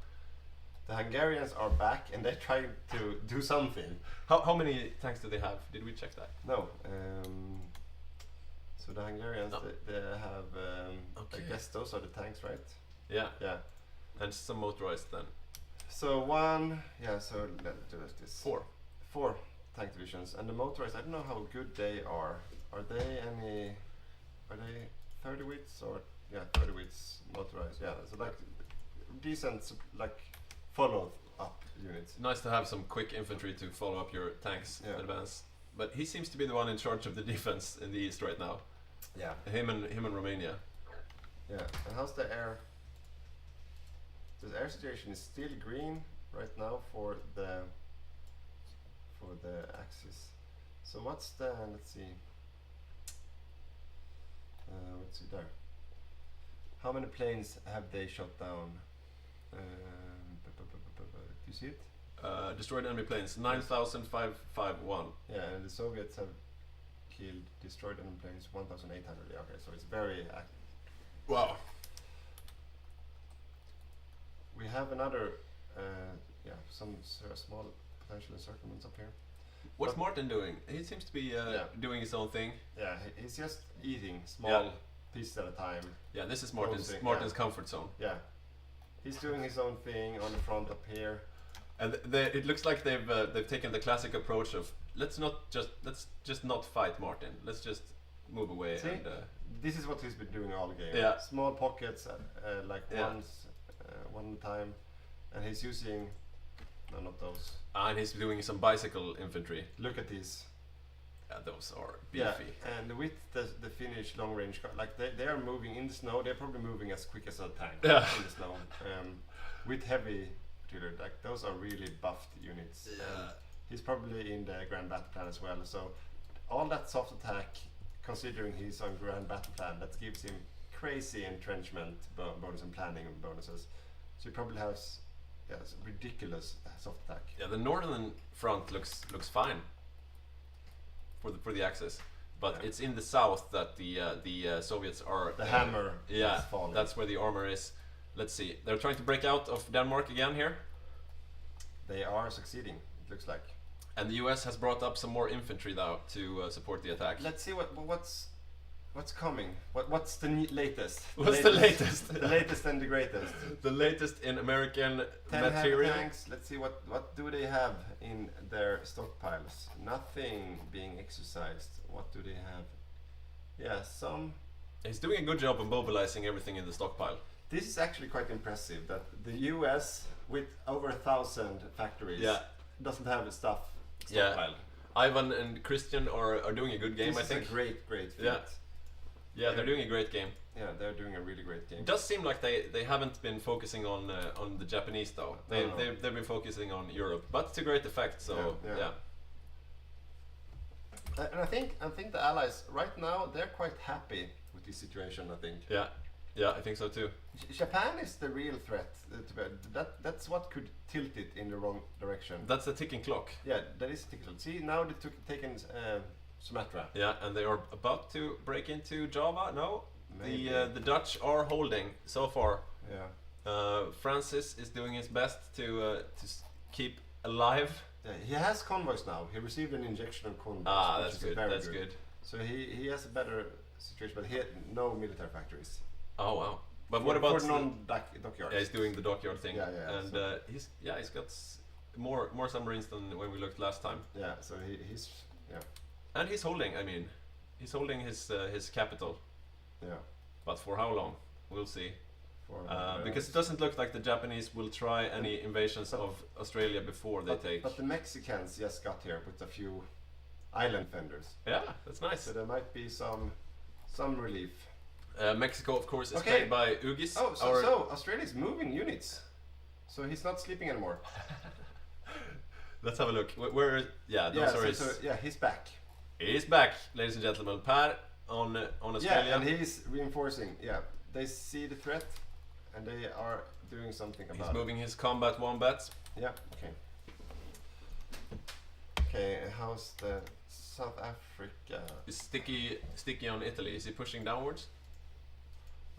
L: The Hungarians are back and they're trying to do something.
C: How many tanks do they have? Did we check that?
L: No. So the Hungarians, they have, I guess those are the tanks, right?
C: Yeah. And some motorized then.
L: So so let's do this. 4 tank divisions. And the motorized, I don't know how good they are. Are they 30 wits or 30 wits motorized? Yeah, so like decent follow up units.
C: Nice to have some quick infantry to follow up your tanks advance. But he seems to be the one in charge of the defense in the east right now.
L: Yeah.
C: Him and Romania.
L: Yeah. And how's the air? The air situation is still green right now for the Axis. So what's the, let's see there. How many planes have they shot down? Do you see it?
C: Destroyed enemy planes, 9,551.
L: Yeah, and the Soviets have destroyed enemy planes 1,800. Yeah, okay, so it's very active.
C: Wow.
L: We have another, some small potential encirclements up here.
C: What's Martin doing? He seems to be doing his own thing.
L: Yeah, he's just eating small pieces at a time.
C: Yeah, this is Martin's comfort zone.
L: Yeah, he's doing his own thing on the front up here.
C: And it looks like they've taken the classic approach of let's just not fight Martin. Let's just move away.
L: See?
C: And
L: this is what he's been doing all game.
C: Yeah.
L: Small pockets, like one time, and he's using none of those.
C: And he's doing some bicycle infantry.
L: Look at these.
C: Yeah, those are beefy.
L: Yeah, and with the Finnish long range, like they are moving in the snow. They're probably moving as quick as a tank in the snow. With heavy artillery, like those are really buffed units.
C: Yeah.
L: He's probably in the Grand Battle Plan as well. So all that soft attack, considering he's on Grand Battle Plan, that gives him crazy entrenchment bonus and planning bonuses. So he probably has ridiculous soft attack.
C: Yeah, the northern front looks fine for the Axis, but it's in the south that the Soviets are.
L: The hammer.
C: Yeah,
L: is falling.
C: that's where the armor is. Let's see. They're trying to break out of Denmark again here.
L: They are succeeding. It looks like.
C: And the US has brought up some more infantry now to support the attack.
L: Let's see what's coming. What's the latest?
C: What's the latest?
L: The latest and the greatest.
C: The latest in American
L: 10
C: material.
L: tanks. Let's see what do they have in their stockpiles. Nothing being exercised. What do they have? Yeah, some.
C: He's doing a good job of mobilizing everything in the stockpile.
L: This is actually quite impressive that the US, with over 1,000 factories, doesn't have stuff stockpiled.
C: Ivan and Christian are doing a good game, I think.
L: This is a great feat.
C: Yeah, they're doing a great game.
L: Yeah, they're doing a really great game.
C: It does seem like they haven't been focusing on the Japanese though. They've been focusing on Europe, but to great effect. So yeah.
L: And I think the Allies right now they're quite happy with this situation. I think.
C: Yeah, I think so too.
L: Japan is the real threat. That's what could tilt it in the wrong direction.
C: That's the ticking clock.
L: Yeah, that is a ticking clock. See, now they taken Sumatra.
C: Yeah, and they are about to break into Java. No,
L: maybe.
C: The Dutch are holding so far.
L: Yeah.
C: Francis is doing his best to keep alive.
L: Yeah, he has convoys now. He received an injection of convoys.
C: That's good. That's good.
L: So he has a better situation, but he had no military factories.
C: Oh wow! But what about
L: for non-dockyards?
C: Yeah, he's doing the dockyard thing.
L: Yeah.
C: And he's got more submarines than when we looked last time.
L: Yeah, so he's.
C: And he's holding. I mean, he's holding his capital.
L: Yeah.
C: But for how long? We'll see. Because it doesn't look like the Japanese will try any invasions of Australia before they take.
L: But the Mexicans just got here with a few island fenders.
C: Yeah, that's nice.
L: So there might be some relief.
C: Mexico, of course, is played by Ugis.
L: Oh, so Australia's moving units. So he's not sleeping anymore.
C: Let's have a look. Where? Yeah, those are his.
L: He's back.
C: He's back, ladies and gentlemen. Per on Australia.
L: Yeah, and he's reinforcing. Yeah, they see the threat, and they are doing something about it.
C: He's moving his combat wombats.
L: Yeah. Okay. Okay. How's the South Africa?
C: Is sticky on Italy? Is he pushing downwards?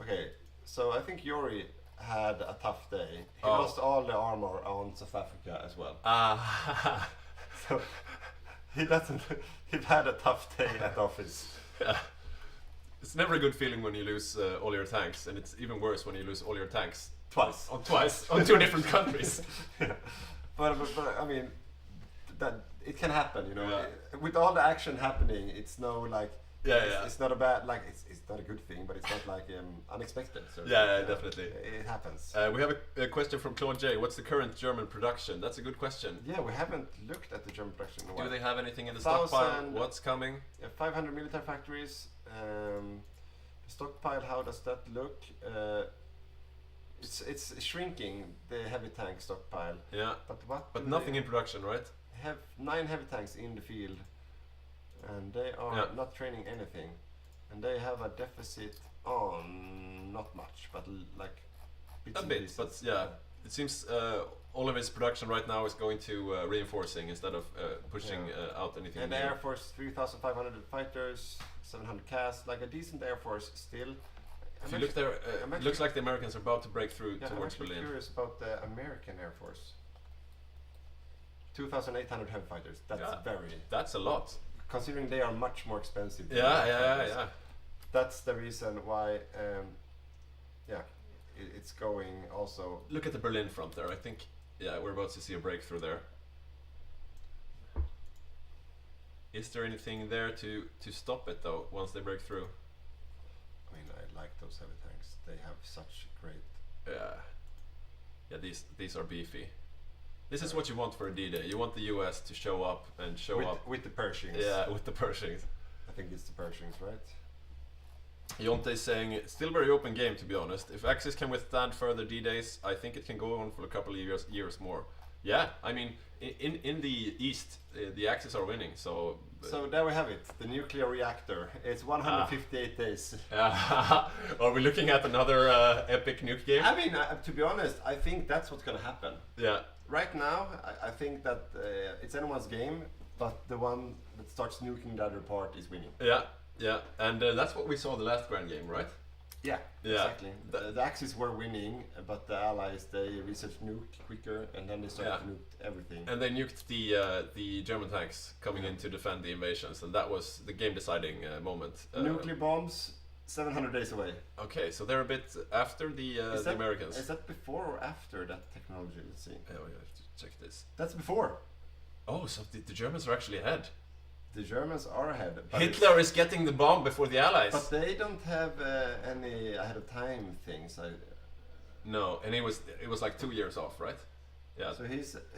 L: Okay, so I think Yuri had a tough day. He lost all the armor on South Africa as well. So he's had a tough day at office.
C: Yeah. It's never a good feeling when you lose all your tanks, and it's even worse when you lose all your tanks twice on two different countries.
L: Yeah. But I mean, that it can happen, you know. Yeah. With all the action happening, it's no like. It's not a bad it's not a good thing, but it's not like unexpected. So
C: definitely.
L: It happens.
C: We have a question from Claude J. What's the current German production? That's a good question.
L: Yeah, we haven't looked at the German production in a while.
C: Do they have anything in the stockpile? What's coming?
L: 500 military factories. Stockpile. How does that look? It's shrinking, the heavy tank stockpile.
C: Yeah. But nothing in production, right?
L: Have 9 heavy tanks in the field. And they are not training anything, and they have a deficit on not much, but like bits
C: a bit. But it seems all of his production right now is going to reinforcing instead of pushing out anything.
L: And the Air Force 3,500 fighters, 700 cast, like a decent Air Force still.
C: If you look there, it looks like the Americans are about to break through towards Berlin.
L: I'm curious about the American Air Force. 2,800 heavy fighters.
C: That's a lot.
L: Considering they are much more expensive.
C: Yeah.
L: That's the reason why, it's going also.
C: Look at the Berlin front there. I think, we're about to see a breakthrough there. Is there anything there to stop it though once they break through?
L: I mean, I like those heavy tanks. They have such great.
C: Yeah, these are beefy. This is what you want for a D-Day. You want the US to show up and show up
L: with the Pershings.
C: Yeah, with the Pershings.
L: I think it's the Pershings, right?
C: Jonte is saying, still very open game to be honest. If Axis can withstand further D-Days, I think it can go on for a couple of years more. Yeah, I mean, in the East, the Axis are winning, so...
L: So there we have it, the nuclear reactor. It's 158 days.
C: Are we looking at another epic nuke game?
L: I mean, to be honest, I think that's what's gonna happen.
C: Yeah.
L: Right now, I think that it's anyone's game, but the one that starts nuking the other part is winning.
C: Yeah, and that's what we saw the last Grand Game, right?
L: Yeah, exactly. The Axis were winning, but the Allies, they researched nuke quicker, and then they started to nuke everything.
C: And they nuked the German tanks coming in to defend the invasions, and that was the game-deciding moment.
L: Nuclear bombs, 700 days away.
C: Okay, so they're a bit after the Americans.
L: Is that before or after that technology? Let's see.
C: Yeah, we have to check this.
L: That's before.
C: Oh, so the Germans are actually ahead.
L: The Germans are ahead.
C: Hitler is getting the bomb before the Allies.
L: But they don't have any ahead of time things.
C: No, and it was like 2 years off, right? Yeah.
L: So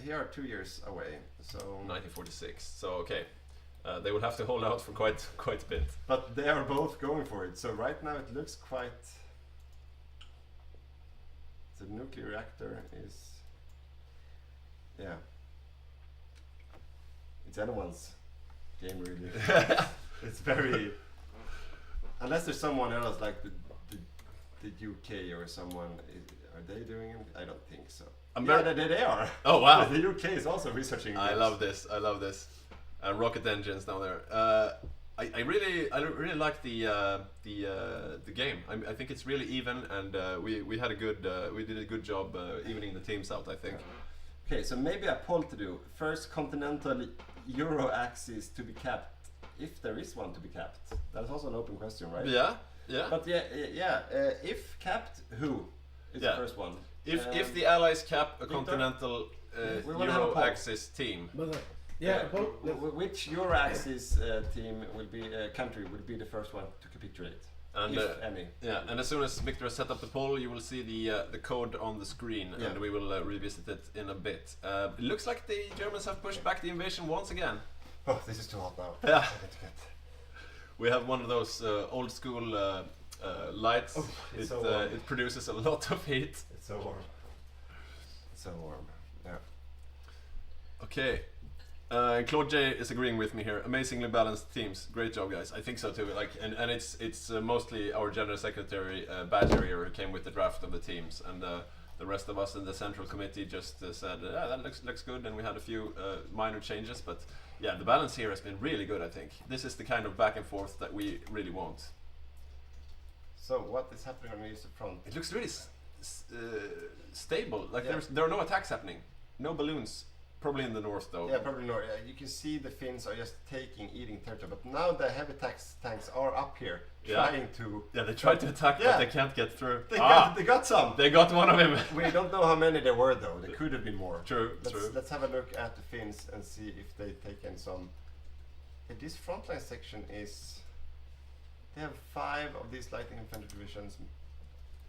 L: he are 2 years away. So
C: 1946. So okay, they will have to hold out for quite a bit.
L: But they are both going for it. So right now it looks quite. The nuclear reactor is. Yeah. It's anyone's game really. It's very. Unless there's someone else like the UK or someone, are they doing it? I don't think so. Yeah, they are.
C: Oh wow!
L: The UK is also researching.
C: I love this. Rocket engines down there. I really like the game. I think it's really even, and we had a good we did a good job evening the teams out, I think.
L: Okay, so maybe a poll to do. First continental Euro axis to be capped, if there is one to be capped. That is also an open question, right?
C: Yeah.
L: But if capped, who is the first one?
C: If the Allies cap a continental Euro axis team.
L: Which Euro axis team will be country will be the first one to capitulate?
C: And,
L: if any.
C: Yeah, and as soon as Victor has set up the poll, you will see the code on the screen, and we will revisit it in a bit. It looks like the Germans have pushed back the invasion once again.
L: Oh, this is too hot now.
C: Yeah. We have one of those old school lights.
L: Oh,
C: it produces a lot of heat.
L: It's so warm. So warm. Yeah.
C: Okay. Claude J is agreeing with me here. Amazingly balanced teams. Great job, guys. I think so too. And it's mostly our general secretary Badger here who came with the draft of the teams, and the rest of us in the central committee just said, that looks good, and we had a few minor changes, but yeah, the balance here has been really good. I think this is the kind of back and forth that we really want.
L: So what is happening on the eastern front?
C: It looks really stable. Like there are no attacks happening, no balloons. Probably in the north though.
L: Yeah, probably north. You can see the Finns are just eating territory, but now the heavy tanks are up here trying to.
C: Yeah, they tried to attack, but they can't get through.
L: They got some.
C: They got one of him.
L: We don't know how many there were though. There could have been more.
C: True.
L: Let's have a look at the Finns and see if they taken some. This frontline section is. They have 5 of these lighting infantry divisions.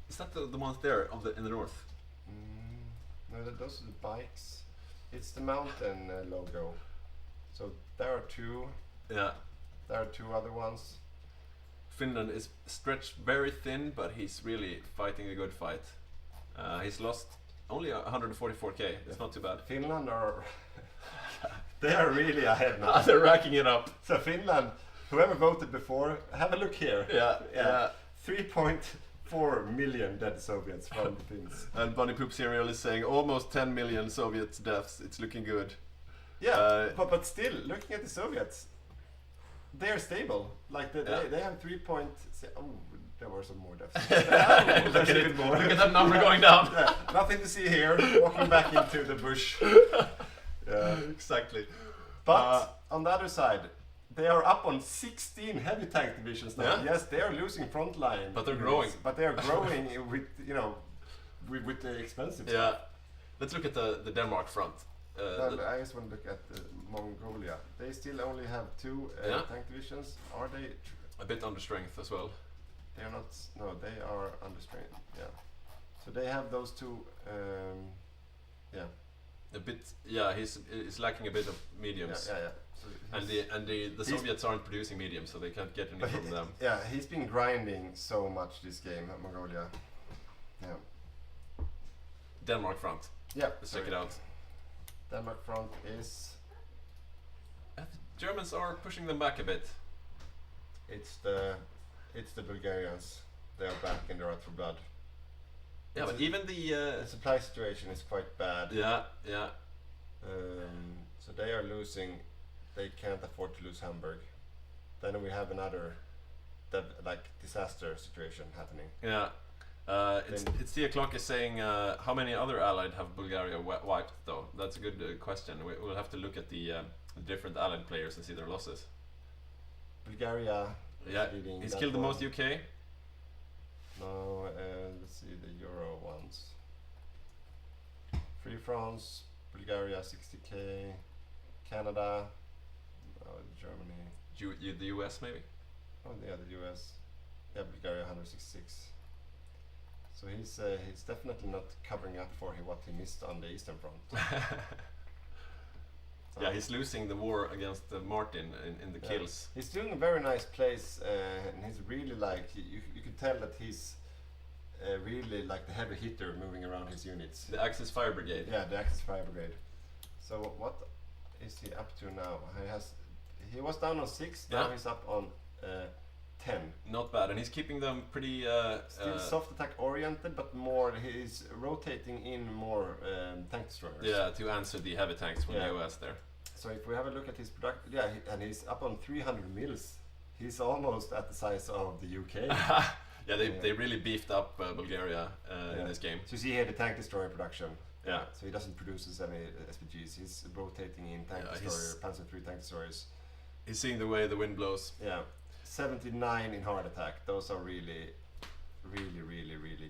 C: Is that the ones there in the north?
L: No, those are the bikes. It's the mountain logo. So there are 2.
C: Yeah.
L: There are 2 other ones.
C: Finland is stretched very thin, but he's really fighting a good fight. He's lost only 144k. It's not too bad.
L: Finland are they are really ahead now.
C: They're racking it up.
L: So Finland, whoever voted before, have a look here.
C: Yeah.
L: 3.4 million dead Soviets from the Finns.
C: And Bunny Poop Cereal is saying almost 10 million Soviet deaths. It's looking good.
L: Yeah, but still, looking at the Soviets, they are stable. Like they have 3. Oh, there were some more deaths.
C: Look at that number going down.
L: Yeah, nothing to see here. Walking back into the bush. Yeah,
C: exactly.
L: But on the other side, they are up on 16 heavy tank divisions now.
C: Yeah?
L: Yes, they are losing front line.
C: But they're growing.
L: But they are growing with with the expensive stuff.
C: Let's look at the Denmark front.
L: I just want to look at Mongolia. They still only have 2 tank divisions. Are they
C: a bit under strength as well?
L: They are not. No, they are under strength. Yeah. So they have those 2. Yeah.
C: A bit. Yeah, he's lacking a bit of mediums.
L: Yeah. So
C: the Soviets aren't producing mediums, so they can't get any from them.
L: Yeah, he's been grinding so much this game, Mongolia. Yeah.
C: Denmark front.
L: Yeah.
C: Let's check it out.
L: Denmark front is.
C: The Germans are pushing them back a bit.
L: It's the Bulgarians. They are back and they're out for blood.
C: Yeah, but even
L: the supply situation is quite bad.
C: Yeah.
L: So they are losing. They can't afford to lose Hamburg. Then we have another, disaster situation happening.
C: Yeah. It's the clock is saying how many other allied have Bulgaria wiped though? That's a good question. We'll have to look at the different allied players and see their losses.
L: Bulgaria.
C: He's killed the most UK.
L: No, let's see the Euro ones. Free France, Bulgaria 60k, Canada, Germany.
C: The US maybe?
L: Oh yeah, the US. Yeah, Bulgaria 166. So he's definitely not covering up for what he missed on the Eastern Front.
C: Yeah, he's losing the war against Martin in the kills.
L: He's doing a very nice place, and he's really you can tell that he's really like the heavy hitter moving around his units.
C: The Axis Fire Brigade.
L: Yeah, the Axis Fire Brigade. So what is he up to now? He was down on 6. Now he's up on 10.
C: Not bad, and he's keeping them pretty.
L: Still soft attack oriented, but more he's rotating in more tank destroyers.
C: Yeah, to answer the heavy tanks from the US there.
L: So if we have a look at his production, and he's up on 300 mils. He's almost at the size of the UK.
C: Yeah, they really beefed up Bulgaria in this game.
L: So you see here the tank destroyer production.
C: Yeah.
L: So he doesn't produce any SPGs. He's rotating in tank destroyer, Panzer III tank destroyers.
C: He's seeing the way the wind blows.
L: Yeah. 79 in hard attack. Those are really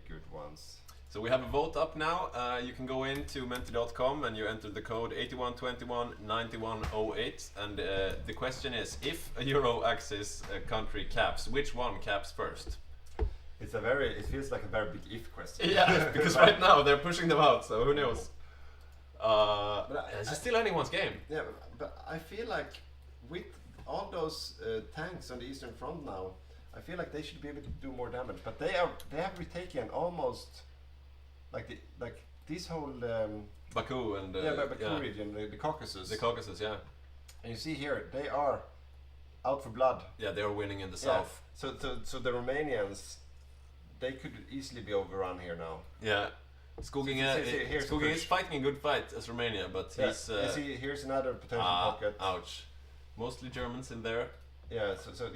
L: good ones.
C: So we have a vote up now. You can go into menti.com and you enter the code 81219108. And the question is, if a Euro Axis country caps, which one caps first?
L: It feels like a very big if question.
C: Yeah, because right now they're pushing them out, so who knows? It's still anyone's game.
L: Yeah, but I feel like with all those tanks on the Eastern Front now, I feel like they should be able to do more damage. But they have retaken almost this whole
C: Baku and
L: Baku region, the Caucasus.
C: The Caucasus, yeah.
L: And you see here they are out for blood.
C: Yeah, they are winning in the south.
L: So the Romanians, they could easily be overrun here now.
C: Yeah. Skoging is fighting a good fight as Romania, but he's.
L: Here's another potential pocket.
C: Ouch. Mostly Germans in there.
L: Yeah, so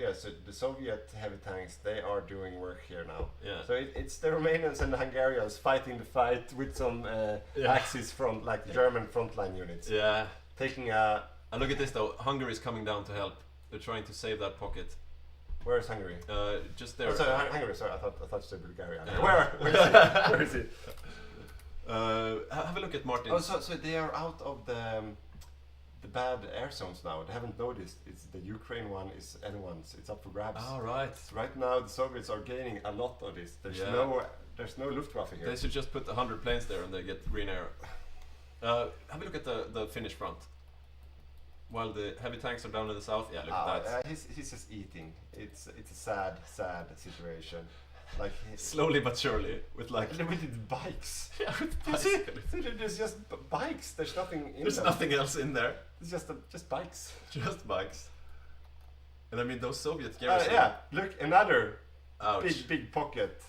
L: the Soviet heavy tanks, they are doing work here now.
C: Yeah.
L: So it's the Romanians and the Hungarians fighting the fight with some Axis front, like German frontline units.
C: Yeah.
L: Taking
C: And look at this though, Hungary is coming down to help. They're trying to save that pocket.
L: Where is Hungary?
C: Just there.
L: Oh, sorry, Hungary. Sorry, I thought you said Bulgaria.
C: Yeah.
L: Where is he?
C: Have a look at Martin.
L: Oh, so they are out of the bad air zones now. They haven't noticed. It's the Ukraine one is anyone's. It's up for grabs.
C: Oh, right.
L: Right now the Soviets are gaining a lot of this. There's no Luftwaffe here.
C: They should just put 100 planes there and they get green air. Have a look at the Finnish front. While the heavy tanks are down in the south, yeah, look at that.
L: He's just eating. It's a sad situation. Like
C: slowly but surely, with
L: bikes.
C: Yeah, with
L: bikes. There's just bikes. There's nothing in
C: There's
L: them.
C: nothing else in there.
L: It's just bikes.
C: Just bikes. And I mean those Soviet garrisons.
L: Yeah, look, another
C: Ouch.
L: big pocket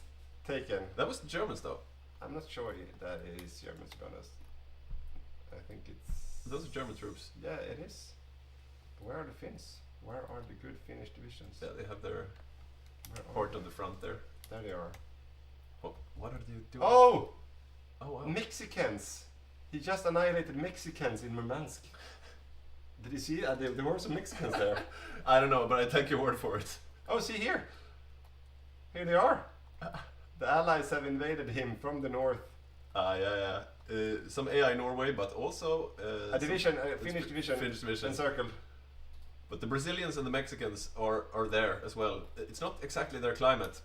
L: taken.
C: That was the Germans though.
L: I'm not sure that it is Germans, to be honest. I think it's...
C: Those are German troops.
L: Yeah, it is. Where are the Finns? Where are the good Finnish divisions?
C: Yeah, they have their port on the front there.
L: There they are.
C: Oh, what are they doing?
L: Oh!
C: Oh, wow.
L: Mexicans! He just annihilated Mexicans in Murmansk. Did you see? There were some Mexicans there.
C: I don't know, but I take your word for it.
L: Oh, see here! Here they are! The Allies have invaded him from the north.
C: Yeah. some AI Norway, but also
L: a division, Finnish division, encircled.
C: But the Brazilians and the Mexicans are there as well. It's not exactly their climate.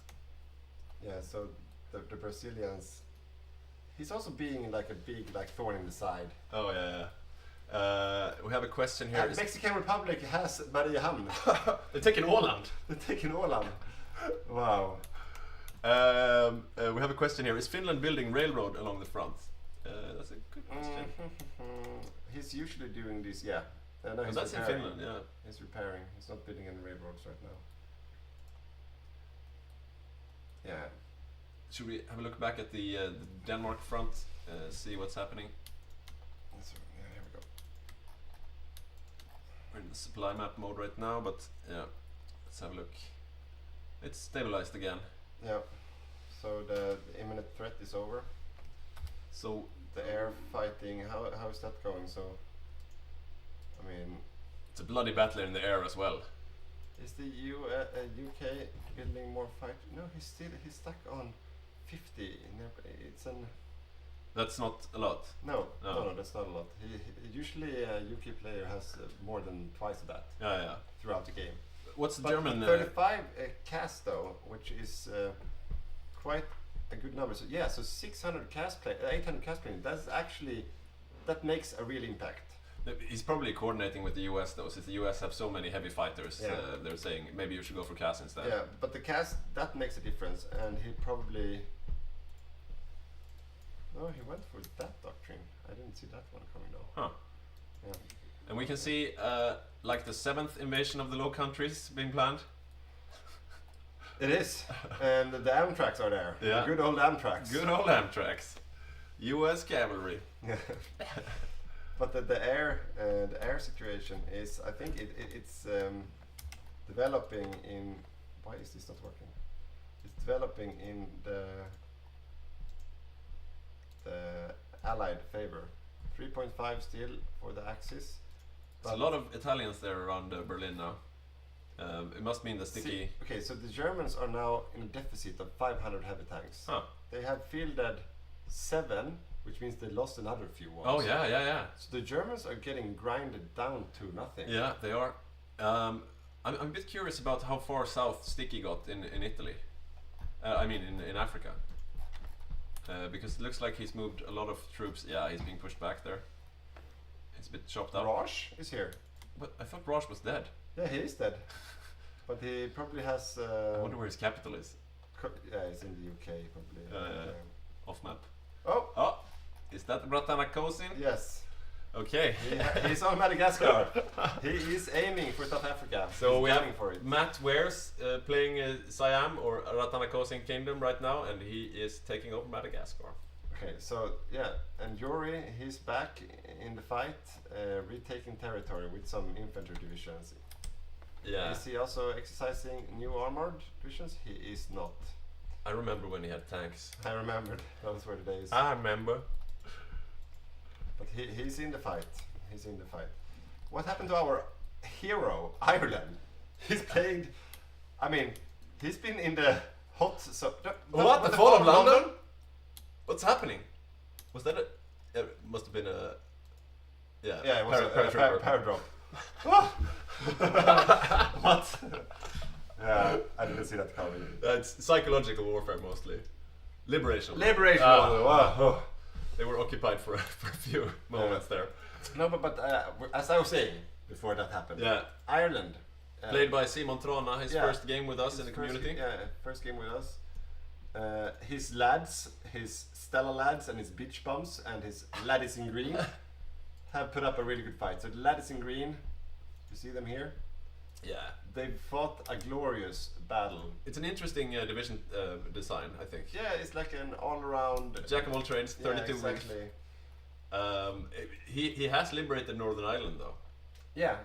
L: Yeah, so the Brazilians. He's also being like a big thorn in the side.
C: Oh yeah. We have a question here.
L: The Mexican Republic has Mariehamn.
C: They're taking Åland.
L: Wow.
C: We have a question here. Is Finland building railroad along the front? That's a good question.
L: He's usually doing this, yeah. No, he's
C: that's
L: repairing.
C: in Finland, yeah.
L: He's repairing. He's not building any railroads right now. Yeah.
C: Should we have a look back at the Denmark front, see what's happening?
L: Yeah, here we go.
C: We're in the supply map mode right now, but yeah, let's have a look. It's stabilized again.
L: Yeah. So the imminent threat is over.
C: So
L: the air fighting, how is that going? So, I mean,
C: it's a bloody battle in the air as well.
L: Is the UK building more fight? No, he's stuck on 50. It's an.
C: That's not a lot.
L: No, that's not a lot. He usually a UK player has more than twice of that.
C: Yeah.
L: Throughout the game.
C: What's the
L: but
C: German?
L: 35 cast though, which is quite a good number. So yeah, so 600 cast play, 800 cast playing. That makes a real impact.
C: He's probably coordinating with the US though, since the US have so many heavy fighters.
L: Yeah.
C: They're saying maybe you should go for cast instead.
L: Yeah, but the cast, that makes a difference, and he probably. No, he went for that doctrine. I didn't see that one coming though.
C: Huh.
L: Yeah.
C: And we can see like the 7th invasion of the Low Countries being planned.
L: It is, and the Amtraks are there.
C: Yeah.
L: The good old Amtraks.
C: Good old Amtraks. US cavalry.
L: But the air situation is, I think it's developing in. Why is this not working? It's developing in the Allied favor. 3.5 still for the Axis.
C: There's a lot of Italians there around Berlin now. It must mean the sticky.
L: Okay, so the Germans are now in a deficit of 500 heavy tanks.
C: Huh.
L: They have fielded 7. Which means they lost another few ones.
C: Oh yeah.
L: So the Germans are getting grinded down to nothing.
C: Yeah, they are. I'm a bit curious about how far south Sticky got in Italy. I mean in Africa. Because it looks like he's moved a lot of troops. Yeah, he's being pushed back there. It's a bit chopped up.
L: Raj is here.
C: But I thought Raj was dead.
L: Yeah, he is dead. But he probably has.
C: I wonder where his capital is.
L: Yeah, it's in the UK probably.
C: Off map.
L: Oh.
C: Is that Bratanakosin?
L: Yes.
C: Okay.
L: He's on Madagascar. He is aiming for South Africa.
C: So we have
L: for it.
C: Matt Wares playing Siam or Ratanakosin Kingdom right now, and he is taking over Madagascar.
L: Okay, so yeah, and Yuri, he's back in the fight, retaking territory with some infantry divisions.
C: Yeah.
L: Is he also exercising new armored divisions? He is not.
C: I remember when he had tanks.
L: I remembered. Those were the days.
C: I remember.
L: But he's in the fight. He's in the fight. What happened to our hero, Ireland? He's played. I mean, he's been in the hot.
C: What? The fall of London? What's happening? Was that a? It must have been a. Yeah.
L: Yeah, it was a paradrop. What? Yeah, I didn't see that coming.
C: It's psychological warfare mostly. Liberation.
L: Wow.
C: They were occupied for a few moments there.
L: No, but as I was saying before that happened.
C: Yeah.
L: Ireland.
C: Played by Simon Trana, his first game with us in the community.
L: First game with us. His lads, his Stella lads and his bitch bums and his laddies in green have put up a really good fight. So the laddies in green, you see them here?
C: Yeah.
L: They've fought a glorious battle.
C: It's an interesting division design, I think.
L: Yeah, it's like an all-around...
C: Jack of all trades, 32
L: exactly.
C: He has liberated Northern Ireland, though.
L: Yeah,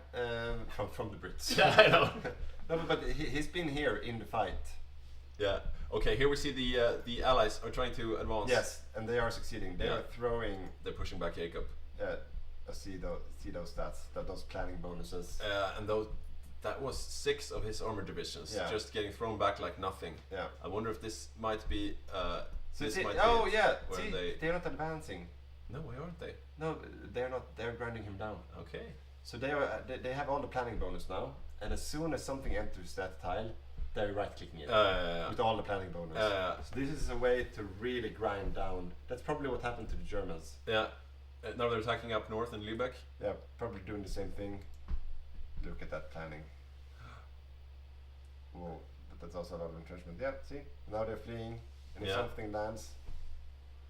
L: from the Brits.
C: Yeah, I know.
L: No, but he's been here in the fight.
C: Yeah. Okay, here we see the allies are trying to advance.
L: Yes, and they are succeeding. They are throwing...
C: They're pushing back Jacob.
L: I see those stats, those planning bonuses.
C: And that was 6 of his armored divisions, just getting thrown back like nothing.
L: Yeah.
C: I wonder if this might be.
L: They're not advancing.
C: No, why aren't they?
L: No, they're not. They're grinding him down.
C: Okay.
L: So they have all the planning bonus now, and as soon as something enters that tile, they're right-clicking it with all the planning bonus. So this is a way to really grind down. That's probably what happened to the Germans.
C: Yeah. Now they're attacking up north in Lübeck.
L: Yeah, probably doing the same thing. Look at that planning. Whoa, but that's also a lot of entrenchment. Yeah, see? Now they're fleeing, and if something lands...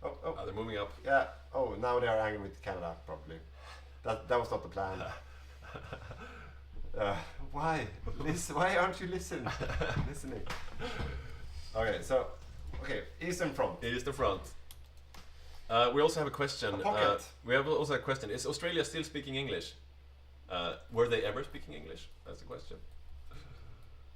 L: Oh,
C: they're moving up.
L: Yeah. Oh, now they are angry with Canada, probably. That was not the plan. Why? Why aren't you listening? Okay, Eastern Front.
C: Eastern Front. We also have a question. We have also a question. Is Australia still speaking English? Were they ever speaking English? That's the question.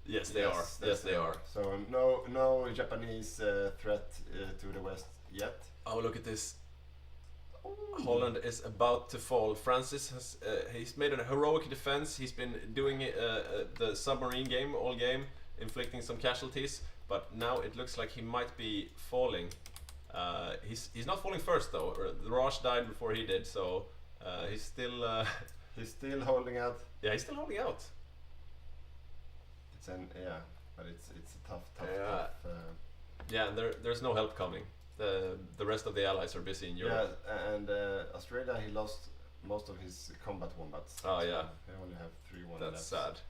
C: Yes, they are. Yes, they are.
L: So no Japanese threat to the west yet.
C: Oh, look at this. Ooh. Holland is about to fall. Francis has he's made a heroic defense. He's been doing the submarine game all game, inflicting some casualties. But now it looks like he might be falling. He's not falling first though. The Raj died before he did, so he's still
L: he's still holding out.
C: Yeah, he's still holding out.
L: But it's a tough.
C: Yeah, and there's no help coming. The rest of the allies are busy in Europe.
L: Yeah, and Australia, he lost most of his combat wombats.
C: Oh yeah.
L: They only have 3-1
C: That's
L: left.
C: sad.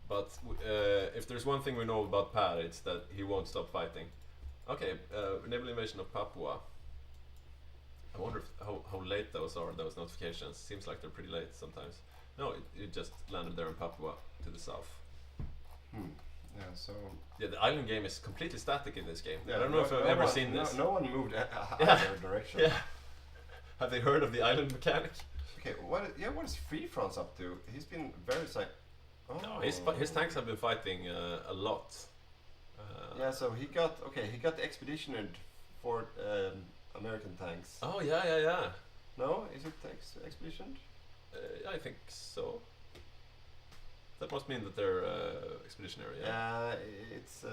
C: But if there's one thing we know about Per, it's that he won't stop fighting. Okay, naval invasion of Papua. I wonder how late those are, those notifications. Seems like they're pretty late sometimes. No, it just landed there in Papua to the south.
L: Yeah, so...
C: Yeah, the island game is completely static in this game. Yeah, I don't know if I've ever seen this.
L: No one moved either direction.
C: Yeah. Have they heard of the island mechanic?
L: Okay, what is Free France up to? He's been very
C: No, his tanks have been fighting a lot.
L: Yeah, so he got the expeditioner for American tanks.
C: Oh yeah.
L: No, is it expeditioned?
C: I think so. That must mean that they're expeditionary. Yeah.
L: It's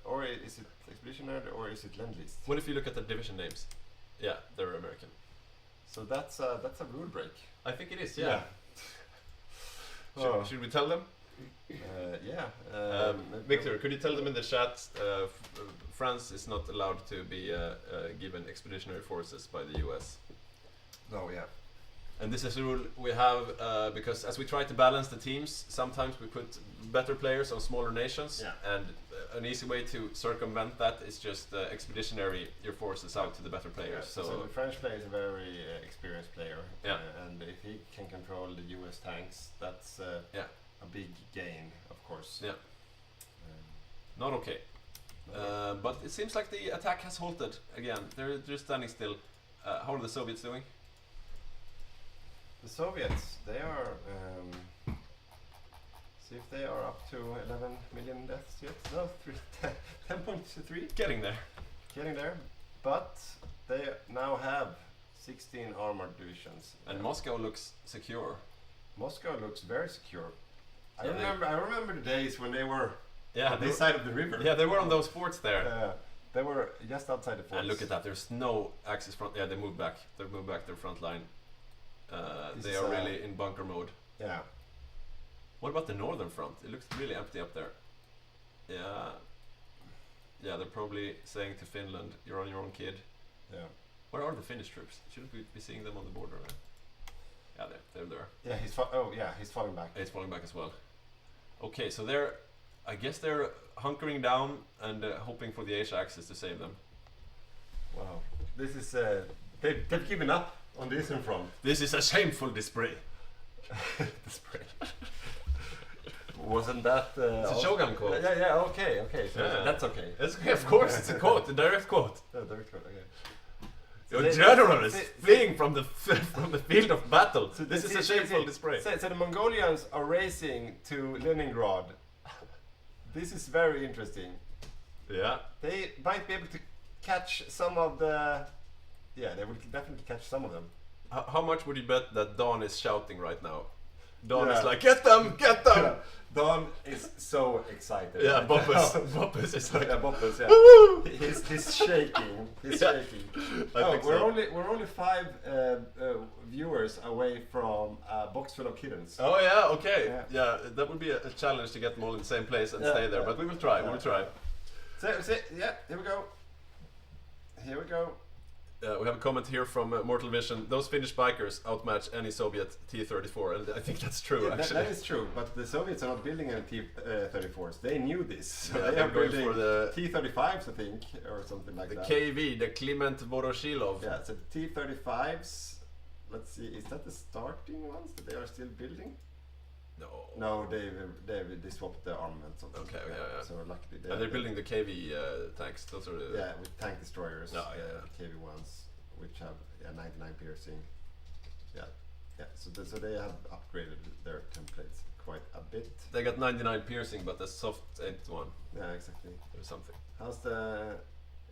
L: or is it expeditionary or is it Lend-Lease?
C: What if you look at the division names? Yeah, they're American.
L: So that's a rule break.
C: I think it is. Yeah. Should we tell them?
L: Yeah.
C: Victor, could you tell them in the chat? France is not allowed to be given expeditionary forces by the US.
L: No, yeah.
C: And this is a rule we have because as we try to balance the teams, sometimes we put better players on smaller nations. Yeah. And an easy way to circumvent that is just expeditionary your forces out to the better players.
L: Yeah, so the French player is a very experienced player.
C: Yeah.
L: And if he can control the US tanks, that's a big gain, of course.
C: Yeah. Not okay. But it seems like the attack has halted again. They're just standing still. How are the Soviets doing?
L: The Soviets, they are... see if they are up to 11 million deaths yet. No, 10.3.
C: Getting there.
L: Getting there. But they now have 16 armored divisions.
C: And Moscow looks secure.
L: Moscow looks very secure. I remember the days when they were on this side of the river.
C: Yeah, they were on those forts there.
L: They were just outside the forts.
C: And look at that, there's no Axis front. Yeah, they moved back. They moved back their front line. They are really in bunker mode.
L: Yeah.
C: What about the northern front? It looks really empty up there. Yeah. Yeah, they're probably saying to Finland, you're on your own, kid.
L: Yeah.
C: Where are the Finnish troops? Shouldn't we be seeing them on the border? Right? Yeah, they're there.
L: Yeah, he's falling back.
C: He's falling back as well. Okay, so I guess they're hunkering down and hoping for the Asia Axis to save them.
L: Wow. This is they've given up on the Eastern Front.
C: This is a shameful display.
L: Display. Wasn't that...
C: it's a Shogun quote.
L: Yeah, okay. So that's okay.
C: It's okay, of course, it's a quote, a direct quote.
L: Direct quote, okay.
C: Your general is fleeing from the field of battle. So this is a shameful display.
L: So the Mongolians are racing to Leningrad. This is very interesting.
C: Yeah.
L: They might be able to catch some of the... Yeah, they will definitely catch some of them.
C: How much would you bet that Dawn is shouting right now? Don is like, get them!
L: Don is so excited.
C: Yeah, Boppus is like,
L: Boppus, yeah.
C: Woo!
L: He's shaking. He's shaking. We're only 5 viewers away from a box full of kittens.
C: Oh yeah, okay. Yeah, that would be a challenge to get them all in the same place and stay there, but we will try. We will try.
L: So, yeah, here we go. Here we go.
C: We have a comment here from Mortal Vision. Those Finnish bikers outmatch any Soviet T-34, and I think that's true. Actually,
L: that is true. But the Soviets are not building any T-34s. They knew this. So
C: yeah,
L: they are building
C: for the
L: T-35s, I think, or something like that.
C: The KV, the Kliment Voroshilov.
L: Yeah, so T-35s. Let's see, is that the starting ones that they are still building? No, they swapped the armaments.
C: Okay, yeah.
L: So luckily
C: they're building the KV tanks. Those are the
L: with tank destroyers.
C: The
L: KV ones, which have 99 piercing. Yeah. So they have upgraded their templates quite a bit.
C: They got 99 piercing, but the soft ain't one.
L: Yeah, exactly.
C: Or something.
L: How's the?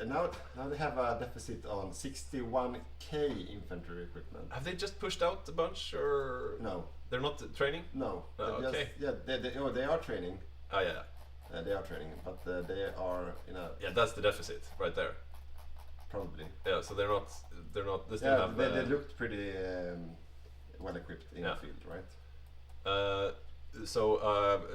L: And now they have a deficit on 61k infantry equipment.
C: Have they just pushed out a bunch, or
L: no?
C: They're not training.
L: No.
C: Okay.
L: They are training.
C: Oh yeah.
L: They are training, but they are in a.
C: Yeah, that's the deficit right there.
L: Probably.
C: Yeah, so they're not. They still have.
L: They looked pretty well equipped in the field, right?
C: So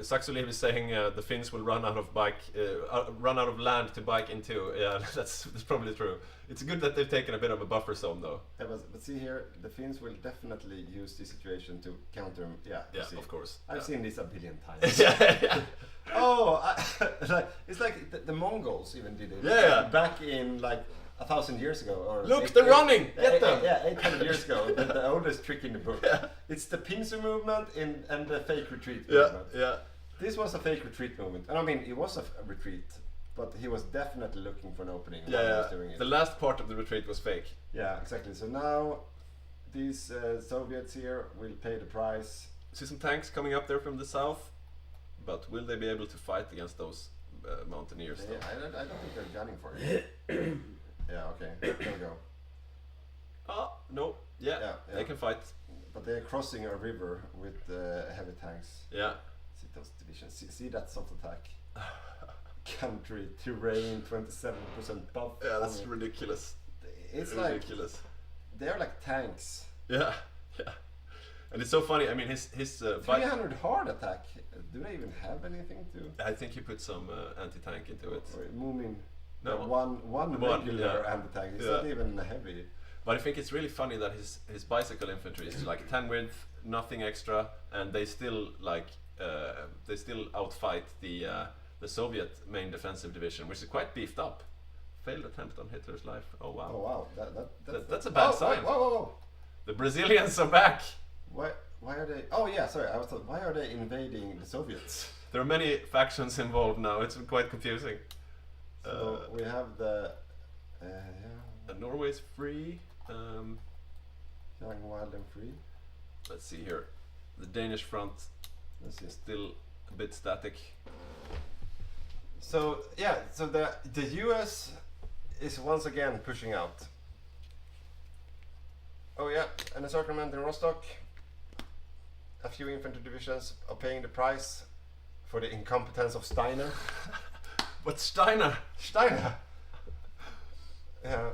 C: Saxoliv is saying the Finns will run out of land to bike into. Yeah, that's probably true. It's good that they've taken a bit of a buffer zone, though.
L: Yeah, but see here, the Finns will definitely use this situation to counter. Yeah,
C: of course.
L: I've seen this a billion times.
C: Yeah.
L: It's like the Mongols even did it.
C: Yeah.
L: Back in like 1,000 years ago, or
C: look, they're running. Get them.
L: Yeah, 800 years ago. The oldest trick in the book. Yeah. It's the pincer movement and the fake retreat movement.
C: Yeah.
L: This was a fake retreat movement, and I mean it was a retreat, but he was definitely looking for an opening. While he was doing it.
C: The last part of the retreat was fake.
L: Yeah, exactly. So now these Soviets here will pay the price.
C: See some tanks coming up there from the south, but will they be able to fight against those mountaineers?
L: I don't think they're gunning for it. Yeah, okay, there we go.
C: No, yeah, they can fight.
L: But they're crossing a river with heavy tanks.
C: Yeah.
L: See those divisions, see that soft attack. Country, terrain, 27% buff.
C: Yeah, that's ridiculous.
L: It's
C: ridiculous.
L: They're like tanks.
C: Yeah. And it's so funny, I mean his
L: 300 hard attack, do they even have anything to?
C: I think he put some anti-tank into it.
L: Moomin.
C: No,
L: one regular anti-tank. It's not even heavy.
C: But I think it's really funny that his bicycle infantry is like 10 width, nothing extra, and they still outfight the Soviet main defensive division, which is quite beefed up. Failed attempt on Hitler's life. Oh wow.
L: Oh wow.
C: That's a bad sign.
L: Whoa.
C: The Brazilians are back.
L: Why are they? Oh yeah, sorry. I was thought, why are they invading the Soviets?
C: There are many factions involved now. It's quite confusing.
L: So we have the
C: Norway's free.
L: Young, wild, and free.
C: Let's see here. The Danish front is still a bit static.
L: So yeah, so the US is once again pushing out. Oh yeah, an encirclement in Rostock. A few infantry divisions are paying the price for the incompetence of Steiner.
C: But Steiner!
L: Yeah,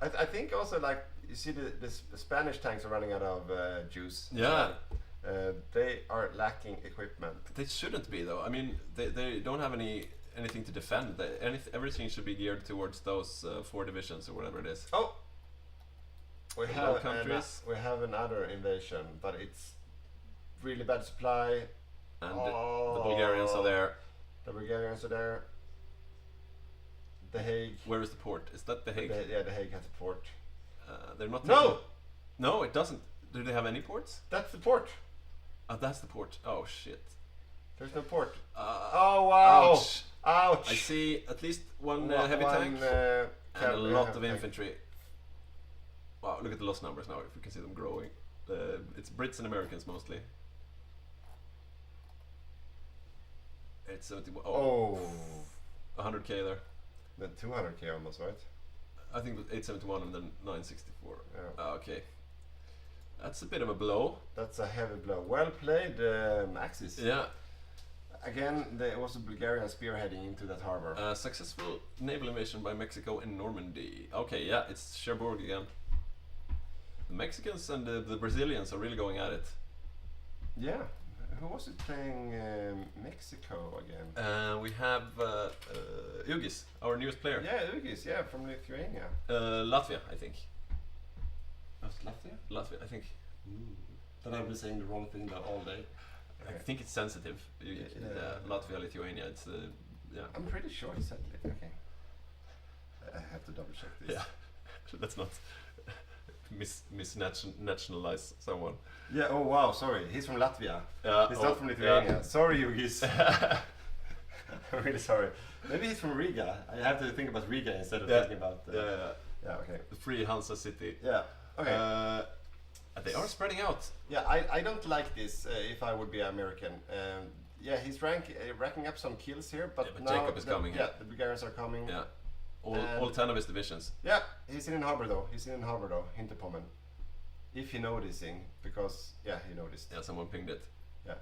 L: I think also like you see the Spanish tanks are running out of juice.
C: Yeah.
L: They are lacking equipment.
C: They shouldn't be though. I mean, they don't have anything to defend. Everything should be geared towards those 4 divisions or whatever it is.
L: Oh, we have another invasion, but it's really bad supply.
C: And the Bulgarians are there.
L: The Bulgarians are there. The Hague.
C: Where is the port? Is that the Hague?
L: The Hague has a port.
C: They're not.
L: No,
C: it doesn't. Do they have any ports?
L: That's the port.
C: Oh, that's the port. Oh shit.
L: There's no port. Oh wow!
C: Ouch! I see at least one heavy tank and a lot of infantry. Wow! Look at the loss numbers now. If we can see them growing. It's Brits and Americans mostly. It's 71. Oh. 100k there.
L: Then 200k almost, right?
C: I think it was 871 and then 964.
L: Yeah.
C: Okay. That's a bit of a blow.
L: That's a heavy blow. Well played, Axis.
C: Yeah.
L: Again, there was a Bulgarian spearheading into that harbor.
C: Successful naval invasion by Mexico in Normandy. Okay, yeah, it's Cherbourg again. The Mexicans and the Brazilians are really going at it.
L: Yeah. Who was it playing Mexico again?
C: We have Ugis, our newest player.
L: Yeah, Ugis, yeah, from Lithuania.
C: Latvia, I think.
L: Oh, it's Latvia?
C: Latvia, I think.
L: Then I've been saying the wrong thing all day.
C: I think it's sensitive. Latvia, Lithuania, it's yeah.
L: I'm pretty sure he said it. Okay. I have to double check this.
C: Yeah, let's not misnationalize someone.
L: Yeah. Oh wow. Sorry. He's from Latvia. He's not from Lithuania.
C: Yeah.
L: Sorry, Ugis. I'm really sorry. Maybe he's from Riga. I have to think about Riga instead of thinking about. Yeah. Okay.
C: The free Hansa city.
L: Yeah. Okay.
C: They are spreading out.
L: Yeah, I don't like this if I would be American. Yeah, he's racking up some kills here, but,
C: but
L: now
C: Jacob is coming.
L: Yeah, the Bulgarians are coming.
C: Yeah, all 10 of his divisions.
L: Yeah, he's in harbor though. Hinterpommern. If he noticing, because yeah, he noticed.
C: Yeah, someone pinged it.
L: Yeah.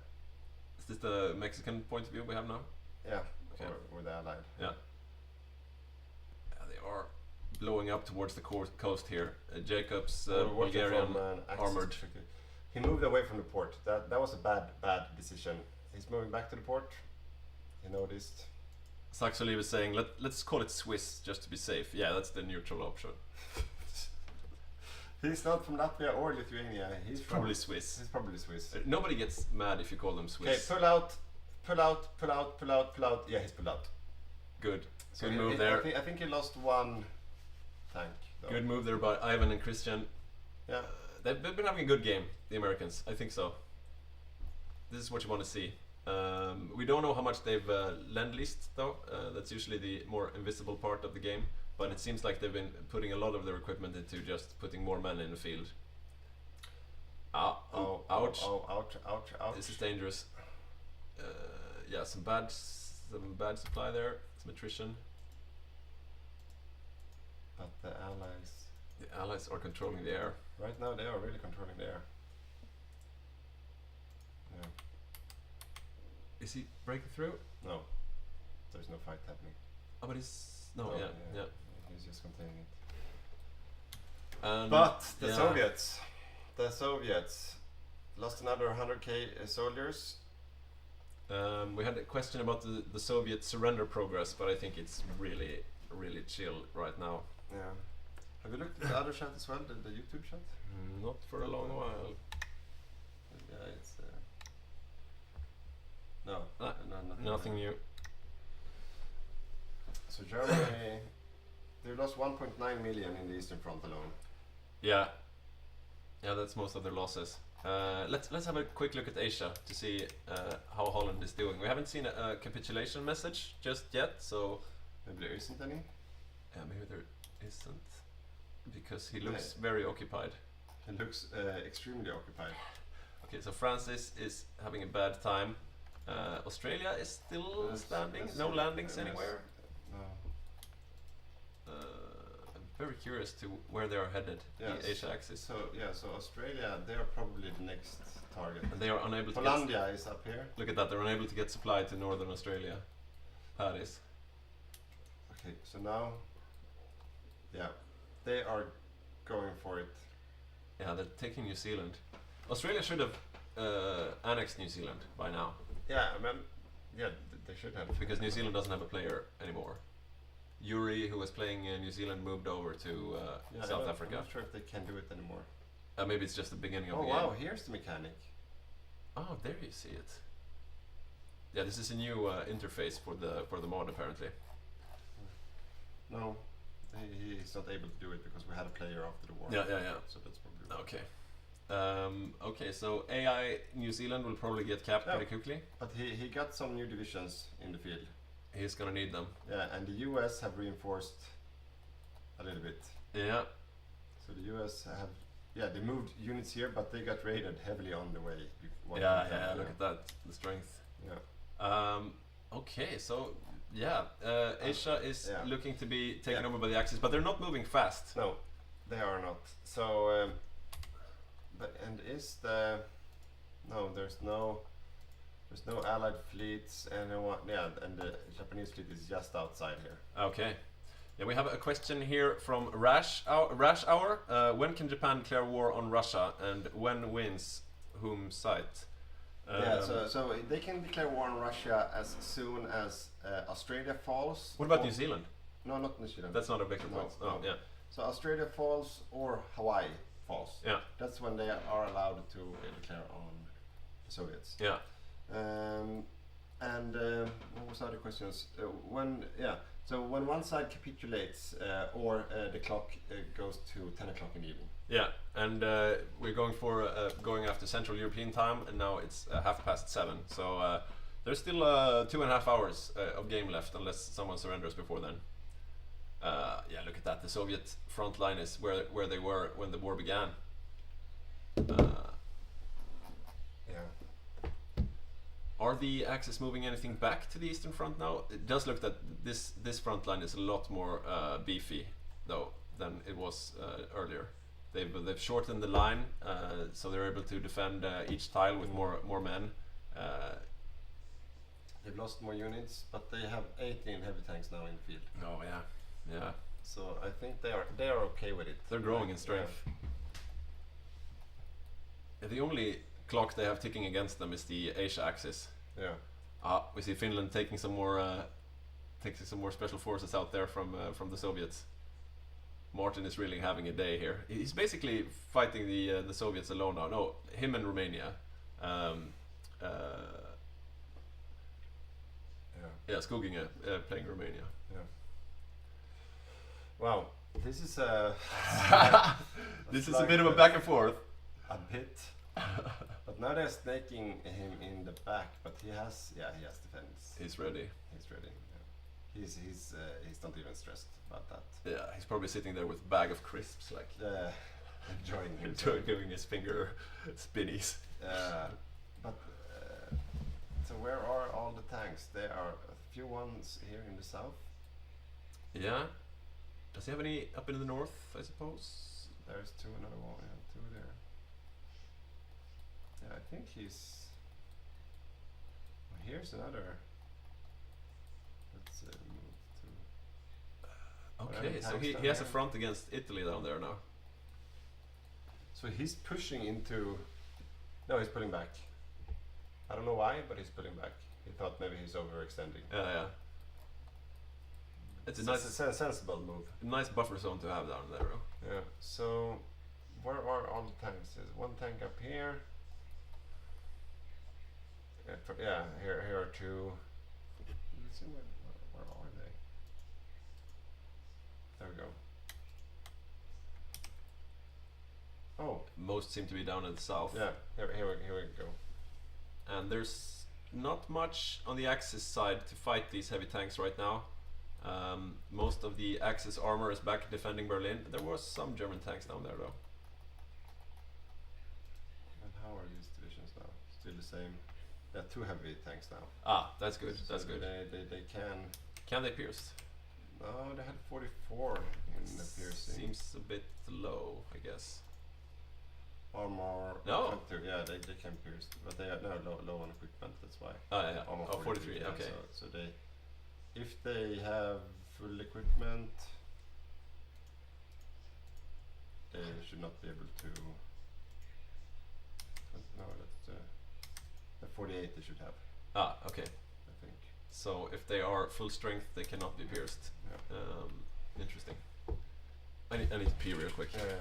C: Is this the Mexican point of view we have now?
L: Yeah,
C: okay.
L: or the Allied.
C: Yeah. Yeah, they are blowing up towards the coast here. Jacob's Bulgarian armored.
L: He moved away from the port. That was a bad decision. He's moving back to the port. He noticed.
C: Saxoli was saying, let's call it Swiss just to be safe. Yeah, that's the neutral option.
L: He's not from Latvia or Lithuania. He's
C: probably Swiss.
L: He's probably Swiss.
C: Nobody gets mad if you call them Swiss.
L: Okay, pull out. Yeah, he's pulled out.
C: Good.
L: So
C: good move there.
L: I think he lost one tank. Though.
C: Good move there by Ivan and Christian.
L: Yeah.
C: They've been having a good game, the Americans. I think so. This is what you want to see. We don't know how much they've lend-leased though. That's usually the more invisible part of the game. But it seems like they've been putting a lot of their equipment into just putting more men in the field. Ouch. This is dangerous. Yeah, some bad supply there. Some attrition.
L: But the
C: Allies are controlling the air.
L: Right now they are really controlling the air. Yeah.
C: Is he breaking through?
L: No. There's no fight happening.
C: Oh, but he's... No, yeah.
L: He's just containing it.
C: But
L: the Soviets lost another 100k soldiers.
C: We had a question about the Soviet surrender progress, but I think it's really chill right now.
L: Yeah. Have you looked at the other chat as well, the YouTube chat?
C: Not for a long while.
L: Yeah, it's
C: nothing new.
L: So Germany, they lost 1.9 million in the Eastern Front alone.
C: Yeah, that's most of their losses. Let's have a quick look at Asia to see how Holland is doing. We haven't seen a capitulation message just yet, so
L: maybe there isn't any.
C: Yeah, maybe there isn't, because he looks very occupied.
L: He looks extremely occupied.
C: Okay, so Francis is having a bad time. Australia is still standing. No landings anywhere. I'm very curious to where they are headed. The Asia axis.
L: So Australia, they are probably the next target.
C: And they are unable to.
L: Hollandia is up here.
C: Look at that! They're unable to get supply to northern Australia. Paris.
L: Okay, so now, they are going for it.
C: Yeah, they're taking New Zealand. Australia should have annexed New Zealand by now.
L: Yeah, I mean, they should have.
C: Because New Zealand doesn't have a player anymore. Yuri, who was playing New Zealand, moved over to South Africa.
L: I'm not sure if they can do it anymore.
C: Maybe it's just the beginning of the game.
L: Oh wow, here's the mechanic.
C: Oh, there you see it. Yeah, this is a new interface for the mod apparently.
L: No, he's not able to do it because we had a player after the war.
C: Yeah.
L: So that's probably
C: okay. Okay, so AI New Zealand will probably get capped pretty quickly.
L: But he got some new divisions in the field.
C: He's gonna need them.
L: Yeah, and the US have reinforced a little bit.
C: Yeah.
L: So the US have, they moved units here, but they got raided heavily on the way.
C: Look at that, the strength.
L: Yeah.
C: Okay, so Asia is looking to be taken over by the Axis, but they're not moving fast.
L: No, they are not. So, and is the no? There's no Allied fleets, and the Japanese fleet is just outside here.
C: Okay. Yeah, we have a question here from Rash Hour. When can Japan declare war on Russia, and when wins whom side?
L: So they can declare war on Russia as soon as Australia falls.
C: What about New Zealand?
L: No, not New Zealand.
C: That's not a victor
L: no,
C: Oh, yeah.
L: So Australia falls or Hawaii falls.
C: Yeah.
L: That's when they are allowed to declare on the Soviets.
C: Yeah.
L: What was other questions? So when one side capitulates or the clock goes to 10 o'clock in the evening.
C: Yeah, and we're going after Central European time, and now it's 7:30. So there's still 2.5 hours of game left, unless someone surrenders before then. Yeah, look at that. The Soviet front line is where they were when the war began.
L: Yeah.
C: Are the Axis moving anything back to the Eastern Front now? It does look that this front line is a lot more beefy, though, than it was earlier. They've shortened the line, so they're able to defend each tile with more men.
L: They've lost more units, but they have 18 heavy tanks now in the field.
C: Oh yeah, yeah.
L: So I think they are okay with it.
C: They're growing in strength. Yeah, the only clock they have ticking against them is the Asia axis.
L: Yeah.
C: We see Finland taking some more special forces out there from the Soviets. Martin is really having a day here. He's basically fighting the Soviets alone now. No, him and Romania. Yeah, Skugginge playing Romania.
L: Yeah. Wow, this is
C: this is a bit of a back and forth.
L: A bit. But now they're snaking him in the back, but he has defense.
C: He's ready.
L: He's ready. Yeah. He's not even stressed about that.
C: Yeah, he's probably sitting there with a bag of crisps, like enjoying his finger spinnies.
L: But so where are all the tanks? There are a few ones here in the south.
C: Yeah. Does he have any up in the north? I suppose.
L: There's another one. Yeah, two there. Yeah, I think he's. Well, here's another. Let's move to.
C: Okay, so he has a front against Italy down there now.
L: So he's pushing into. No, he's pulling back. I don't know why, but he's pulling back. He thought maybe he's overextending.
C: Yeah. It's
L: a sensible move.
C: A nice buffer zone to have down there, though.
L: Yeah. So, where are all the tanks? There's one tank up here. Here are two. Let's see where are they? There we go. Oh,
C: most seem to be down in the south.
L: Yeah, here we go.
C: And there's not much on the Axis side to fight these heavy tanks right now. Most of the Axis armor is back defending Berlin. There was some German tanks down there, though.
L: And how are these divisions now? Still the same. Yeah, 2 heavy tanks now.
C: Ah, that's good.
L: So
C: that's good.
L: They can.
C: Can they pierce?
L: No, they had 44 in the piercing.
C: Seems a bit low, I guess.
L: Armor.
C: No.
L: Yeah, they can pierce, but they are low on equipment. That's why.
C: Oh yeah.
L: Armor
C: 43.
L: Yeah,
C: Okay.
L: So they, if they have full equipment, they should not be able to. No, that's the 48 they should have.
C: Ah, okay.
L: I think.
C: So if they are full strength, they cannot be pierced.
L: Yeah.
C: Interesting. I need to pee real quick.
L: Yeah.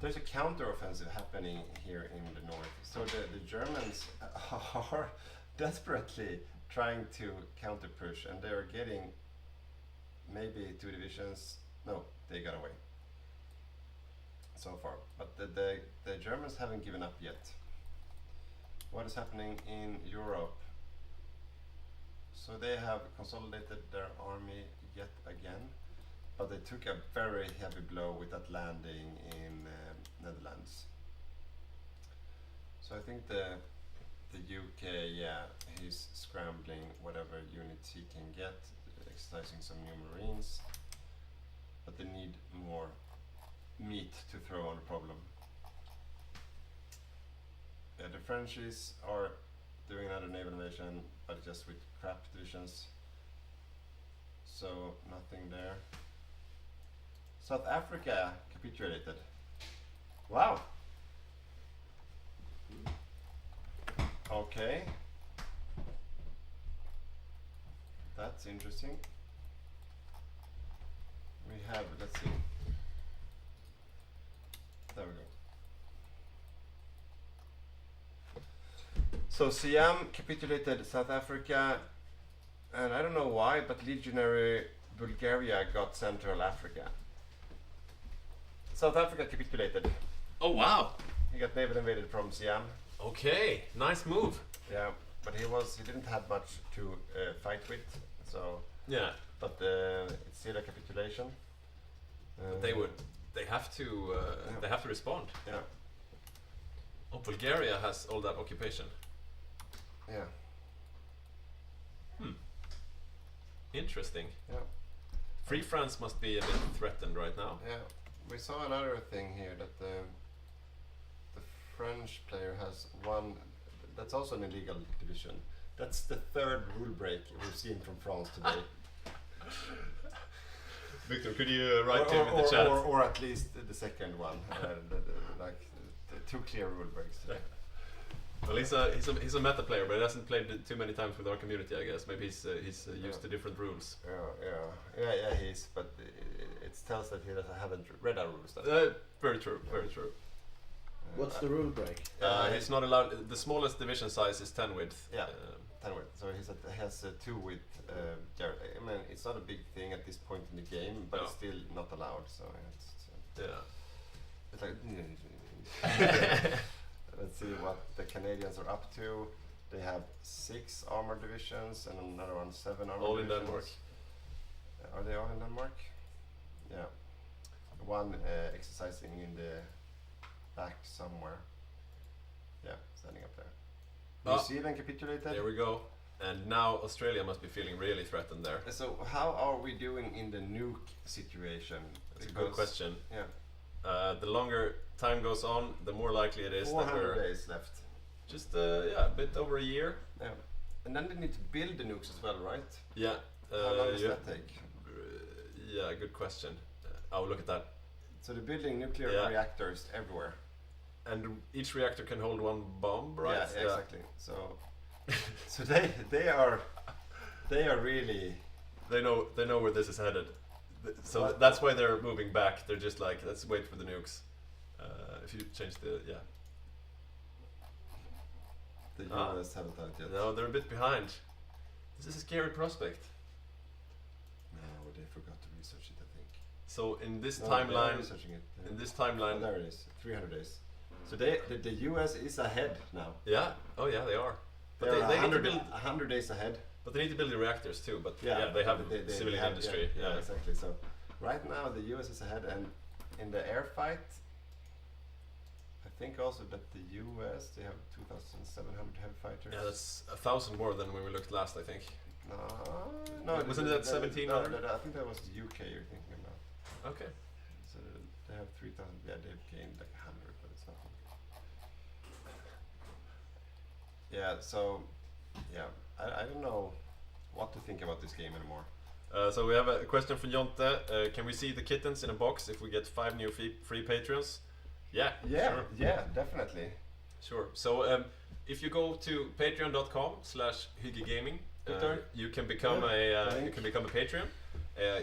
L: There's a counter-offensive happening here in the north. So the Germans are desperately trying to counter-push, and they are getting maybe 2 divisions. No, they got away so far. But the Germans haven't given up yet. What is happening in Europe? So they have consolidated their army yet again, but they took a very heavy blow with that landing in Netherlands. So I think the The UK, yeah, he's scrambling whatever units he can get, exercising some new marines, but they need more meat to throw on the problem. The Frenchies are doing another naval invasion, but just with crap divisions, so nothing there. South Africa capitulated. Wow. Okay. That's interesting. We have, let's see. There we go. So Siam capitulated South Africa, and I don't know why, but legionary Bulgaria got Central Africa. South Africa capitulated.
C: Oh wow!
L: He got naval invaded from Siam.
C: Okay, nice move.
L: Yeah, but he didn't have much to fight with, so
C: yeah.
L: But it's still a capitulation.
C: But they have to respond.
L: Yeah.
C: Oh, Bulgaria has all that occupation.
L: Yeah.
C: Interesting.
L: Yeah.
C: Free France must be a bit threatened right now.
L: Yeah. We saw another thing here that the French player has one. That's also an illegal division. That's the third rule break we've seen from France today.
C: Victor, could you write him in the chat?
L: Or at least the second one. The two clear rule breaks today.
C: Well, he's a meta player, but he hasn't played too many times with our community, I guess. Maybe he's used to different rules.
L: Yeah, he is. But it tells that he haven't read our rules.
C: Very true. Very true.
D: What's the rule break?
C: He's not allowed. The smallest division size is 10 width.
L: Yeah, 10 width. So he has 2 width. I mean, it's not a big thing at this point in the game, but it's still not allowed. So it's like. Let's see what the Canadians are up to. They have 6 armor divisions and another one 7 armor
C: all
L: divisions.
C: In Denmark.
L: Are they all in Denmark? Yeah. One exercising in the back somewhere. Yeah, standing up there. New Zealand capitulated.
C: There we go. And now Australia must be feeling really threatened there.
L: So how are we doing in the nuke situation?
C: That's a good question.
L: Yeah.
C: The longer time goes on, the more likely it is that
L: 400 days left.
C: Just a bit over a year.
L: Yeah. And then they need to build the nukes as well, right?
C: Yeah.
L: How long does that take?
C: Yeah, good question. I'll look at that.
L: So they're building nuclear reactors everywhere.
C: And each reactor can hold 1 bomb, right?
L: Yeah, exactly. So so they are really
C: they know where this is headed. So that's why they're moving back. They're just like, let's wait for the nukes. If you change the
L: The US haven't done it yet.
C: No, they're a bit behind. This is a scary prospect.
L: No, they forgot to research it, I think.
C: So in this timeline,
L: researching it.
C: In this timeline,
L: there it is. 300 days. So the US is ahead now.
C: Yeah. Oh yeah, they are. But
L: they
C: need to build
L: 100 days ahead.
C: But they need to build the reactors too. But they have civilian
L: have,
C: industry.
L: Yeah, exactly. So right now the US is ahead, and in the air fight, I think also that the US, they have 2,700 heavy fighters.
C: Yeah, that's 1,000 more than when we looked last, I think.
L: No,
C: wasn't it 1,700?
L: No, I think that was the UK you're thinking about.
C: Okay.
L: So they have 3,000. Yeah, they've gained like 100, but it's nothing. Yeah. So, yeah, I don't know what to think about this game anymore.
C: So we have a question from Jonte. Can we see the kittens in a box if we get 5 new free patrons? Yeah. Sure.
L: Yeah, definitely.
C: Sure. So if you go to patreon.com/Hygge Gaming, you can become a Patreon.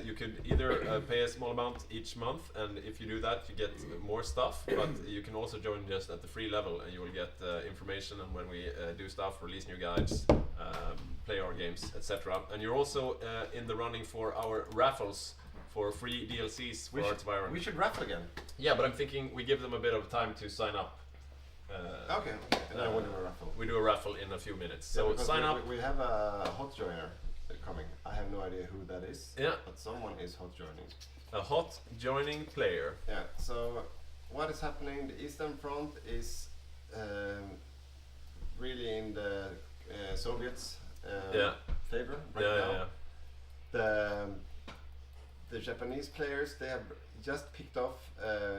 C: You could either pay a small amount each month, and if you do that, you get more stuff. But you can also join just at the free level, and you will get information on when we do stuff, release new guides, play our games, etc. And you're also in the running for our raffles for free DLCs for Hearts of Iron.
L: We should raffle again.
C: Yeah, but I'm thinking we give them a bit of time to sign up.
L: Okay. And then we'll do a raffle.
C: We do a raffle in a few minutes.
L: Yeah,
C: So sign up.
L: We have a hot joiner coming. I have no idea who that is.
C: Yeah.
L: But someone is hot joining.
C: A hot joining player.
L: Yeah. So what is happening? The Eastern Front is really in the Soviets'
C: Yeah.
L: favor right
C: Yeah,
L: now.
C: yeah,
L: The Japanese players, they have just picked off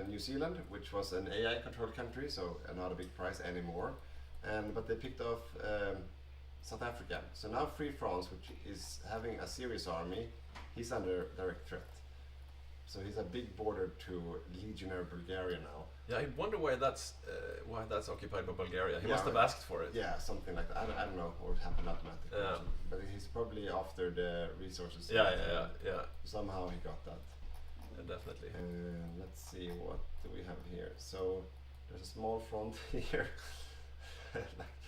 L: New Zealand, which was an AI-controlled country, so not a big prize anymore. But they picked off South Africa. So now Free France, which is having a serious army, he's under direct threat. So he's a big border to Legionnaire Bulgaria now.
C: Yeah, I wonder why that's occupied by Bulgaria. He must have asked for it.
L: Yeah, something like that. I don't know what happened automatically.
C: Yeah.
L: But he's probably after the resources.
C: Yeah.
L: Somehow he got that.
C: Yeah, definitely.
L: Let's see, what do we have here? So there's a small front here.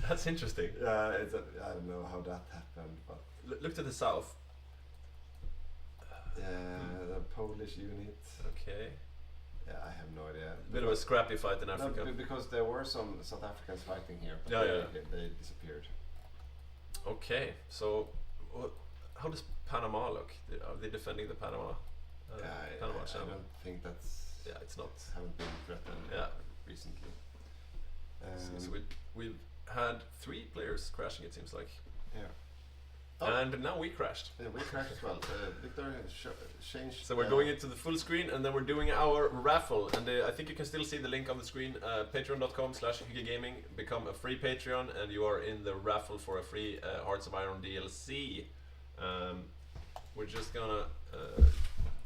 C: That's interesting.
L: Yeah, I don't know how that happened, but
C: look to the south.
L: The Polish unit.
C: Okay.
L: Yeah, I have no idea.
C: Bit of a scrappy fight in Africa.
L: No, because there were some South Africans fighting here, but they disappeared.
C: Okay, so how does Panama look? Are they defending the Panama? Panama Channel?
L: I don't think that's.
C: Yeah, it's not.
L: Haven't been threatened recently.
C: So we've had 3 players crashing. It seems like.
L: Yeah.
C: And now we crashed.
L: Yeah, we crashed as well. Victor changed.
C: So we're going into the full screen, and then we're doing our raffle. And I think you can still see the link on the screen. Patreon.com/Hygge Gaming. Become a free Patreon, and you are in the raffle for a free Hearts of Iron DLC. We're just gonna.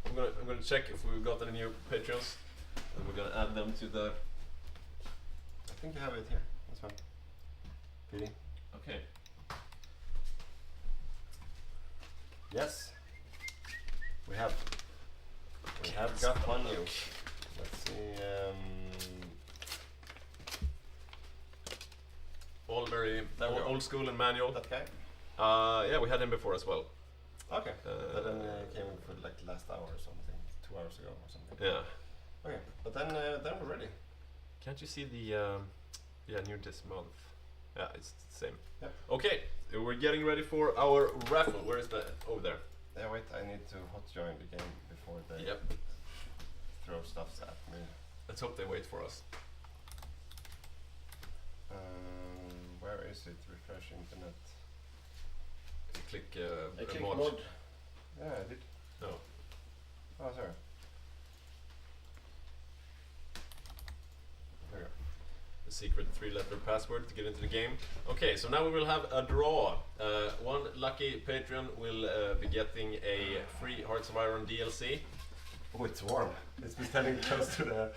C: I'm gonna check if we've got any new Patreons, and we're gonna add them to the.
L: I think you have it here. That's fine. PD.
C: Okay.
L: Yes, we have got one new. Let's see.
C: All very old school and manual.
L: That guy?
C: Yeah, we had him before as well.
L: Okay. But then came in for like last hour or something, 2 hours ago or something.
C: Yeah.
L: Okay, but then we're ready.
C: Can't you see the new this month? Yeah, it's the same.
L: Yep.
C: Okay, we're getting ready for our raffle. Where is that? Over there.
L: Yeah, wait, I need to hot join the game before they throw stuff at me.
C: Let's hope they wait for us.
L: Where is it? Refresh internet.
C: If you click
L: mod.
C: mod.
L: Yeah, I did.
C: No.
L: Oh, sorry. There we go.
C: The secret 3-letter password to get into the game. Okay, so now we will have a draw. One lucky Patreon will be getting a free Hearts of Iron DLC.
L: Oh, it's warm. It's been standing close to the...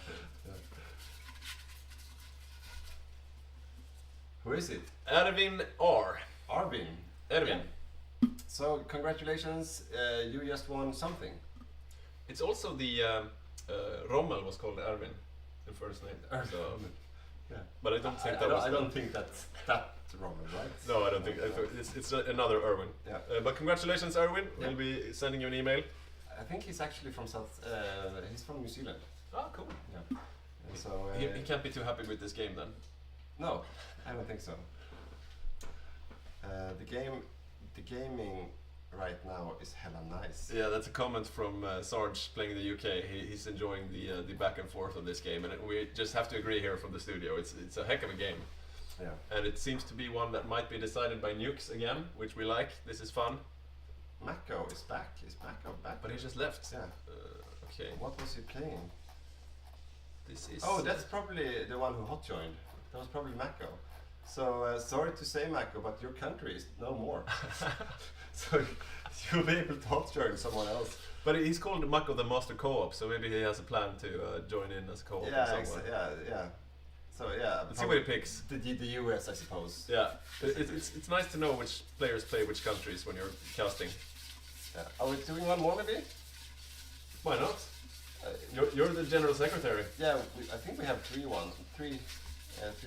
L: Who is it?
C: Erwin R.
L: Arvin.
C: Erwin.
L: So, congratulations, you just won something.
C: It's also the... Rommel was called Erwin, the first name. So,
L: yeah.
C: But I don't think
L: I don't think that's that Rommel, right?
C: No, I don't think. It's another Erwin.
L: Yeah.
C: But congratulations, Erwin.
L: Yeah.
C: We'll be sending you an email.
L: I think he's actually from he's from New Zealand.
C: Oh, cool.
L: Yeah. And so
C: he can't be too happy with this game then.
L: No, I don't think so. The gaming right now is hella nice.
C: Yeah, that's a comment from Sarge playing the UK. He's enjoying the back and forth of this game, and we just have to agree here from the studio. It's a heck of a game.
L: Yeah.
C: And it seems to be one that might be decided by nukes again, which we like. This is fun.
L: Mako is back. Is Mako back?
C: But he just left.
L: Yeah.
C: Okay.
L: What was he playing?
C: This is.
L: Oh, that's probably the one who hot joined. That was probably Mako. So sorry to say, Mako, but your country is no more. So you'll be able to hot join someone else.
C: But he's called Mako the Master Co-op, so maybe he has a plan to join in as a co-op.
L: Yeah, yeah. So yeah,
C: let's see what he picks.
L: The US, I suppose.
C: Yeah, it's nice to know which players play which countries when you're casting.
L: Yeah. Are we doing one more maybe?
C: Why not? You're the general secretary.
L: Yeah, I think we have three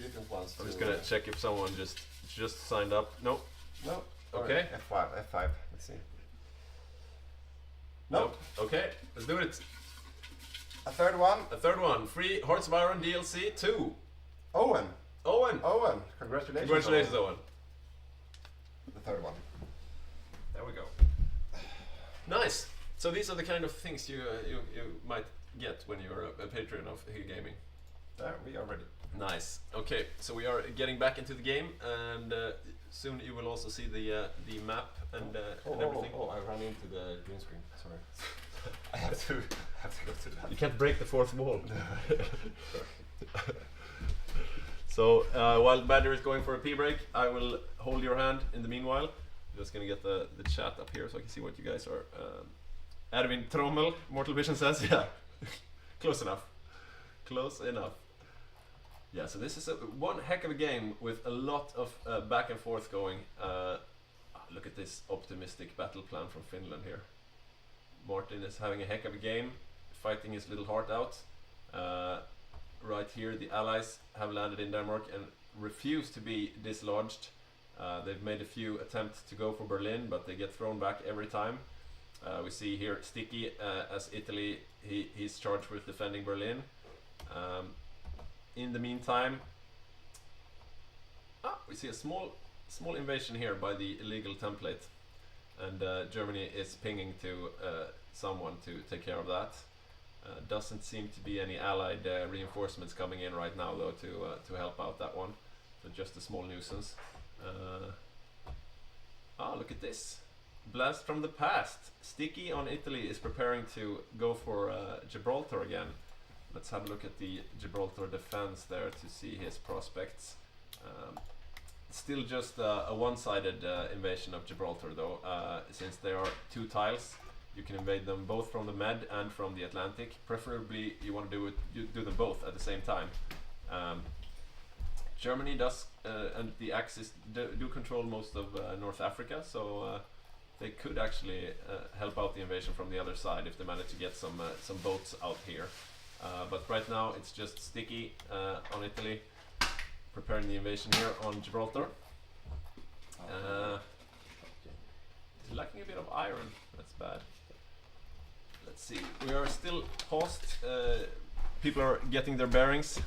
L: different ones.
C: I'm just gonna check if someone just signed up. Nope.
L: No.
C: Okay.
L: F5. Let's see.
C: Nope. Okay, let's do it.
L: A third one.
C: Free Hearts of Iron DLC 2.
L: Owen.
C: Congratulations.
L: Congratulations,
C: Owen.
L: The third one. There we go.
C: Nice. So these are the kind of things you might get when you're a patron of Hygge Gaming.
L: There, we are ready.
C: Nice. Okay, so we are getting back into the game, and soon you will also see the map and everything.
L: I ran into the green screen. Sorry. I have to go to that.
C: You can't break the fourth wall. So while Badger is going for a pee break, I will hold your hand in the meanwhile. Just gonna get the chat up here so I can see what you guys are. Erwin Trommel, Mortal Vision says, yeah, close enough. Close enough. Yeah, so this is one heck of a game with a lot of back and forth going. Look at this optimistic battle plan from Finland here. Martin is having a heck of a game, fighting his little heart out. Right here, the Allies have landed in Denmark and refuse to be dislodged. They've made a few attempts to go for Berlin, but they get thrown back every time. We see here Sticky as Italy, he's charged with defending Berlin. In the meantime, we see a small invasion here by the illegal template, and Germany is pinging to someone to take care of that. Doesn't seem to be any allied reinforcements coming in right now though to help out that one, so just a small nuisance. Look at this. Blast from the past. Sticky on Italy is preparing to go for Gibraltar again. Let's have a look at the Gibraltar defense there to see his prospects. Still just a one-sided invasion of Gibraltar though, since there are two tiles. You can invade them both from the Med and from the Atlantic. Preferably you want to do them both at the same time. Germany does, and the Axis do control most of North Africa, so they could actually help out the invasion from the other side if they manage to get some boats out here. But right now it's just Sticky on Italy, preparing the invasion here on Gibraltar. It's lacking a bit of iron, that's bad. Let's see, we are still paused. People are getting their bearings.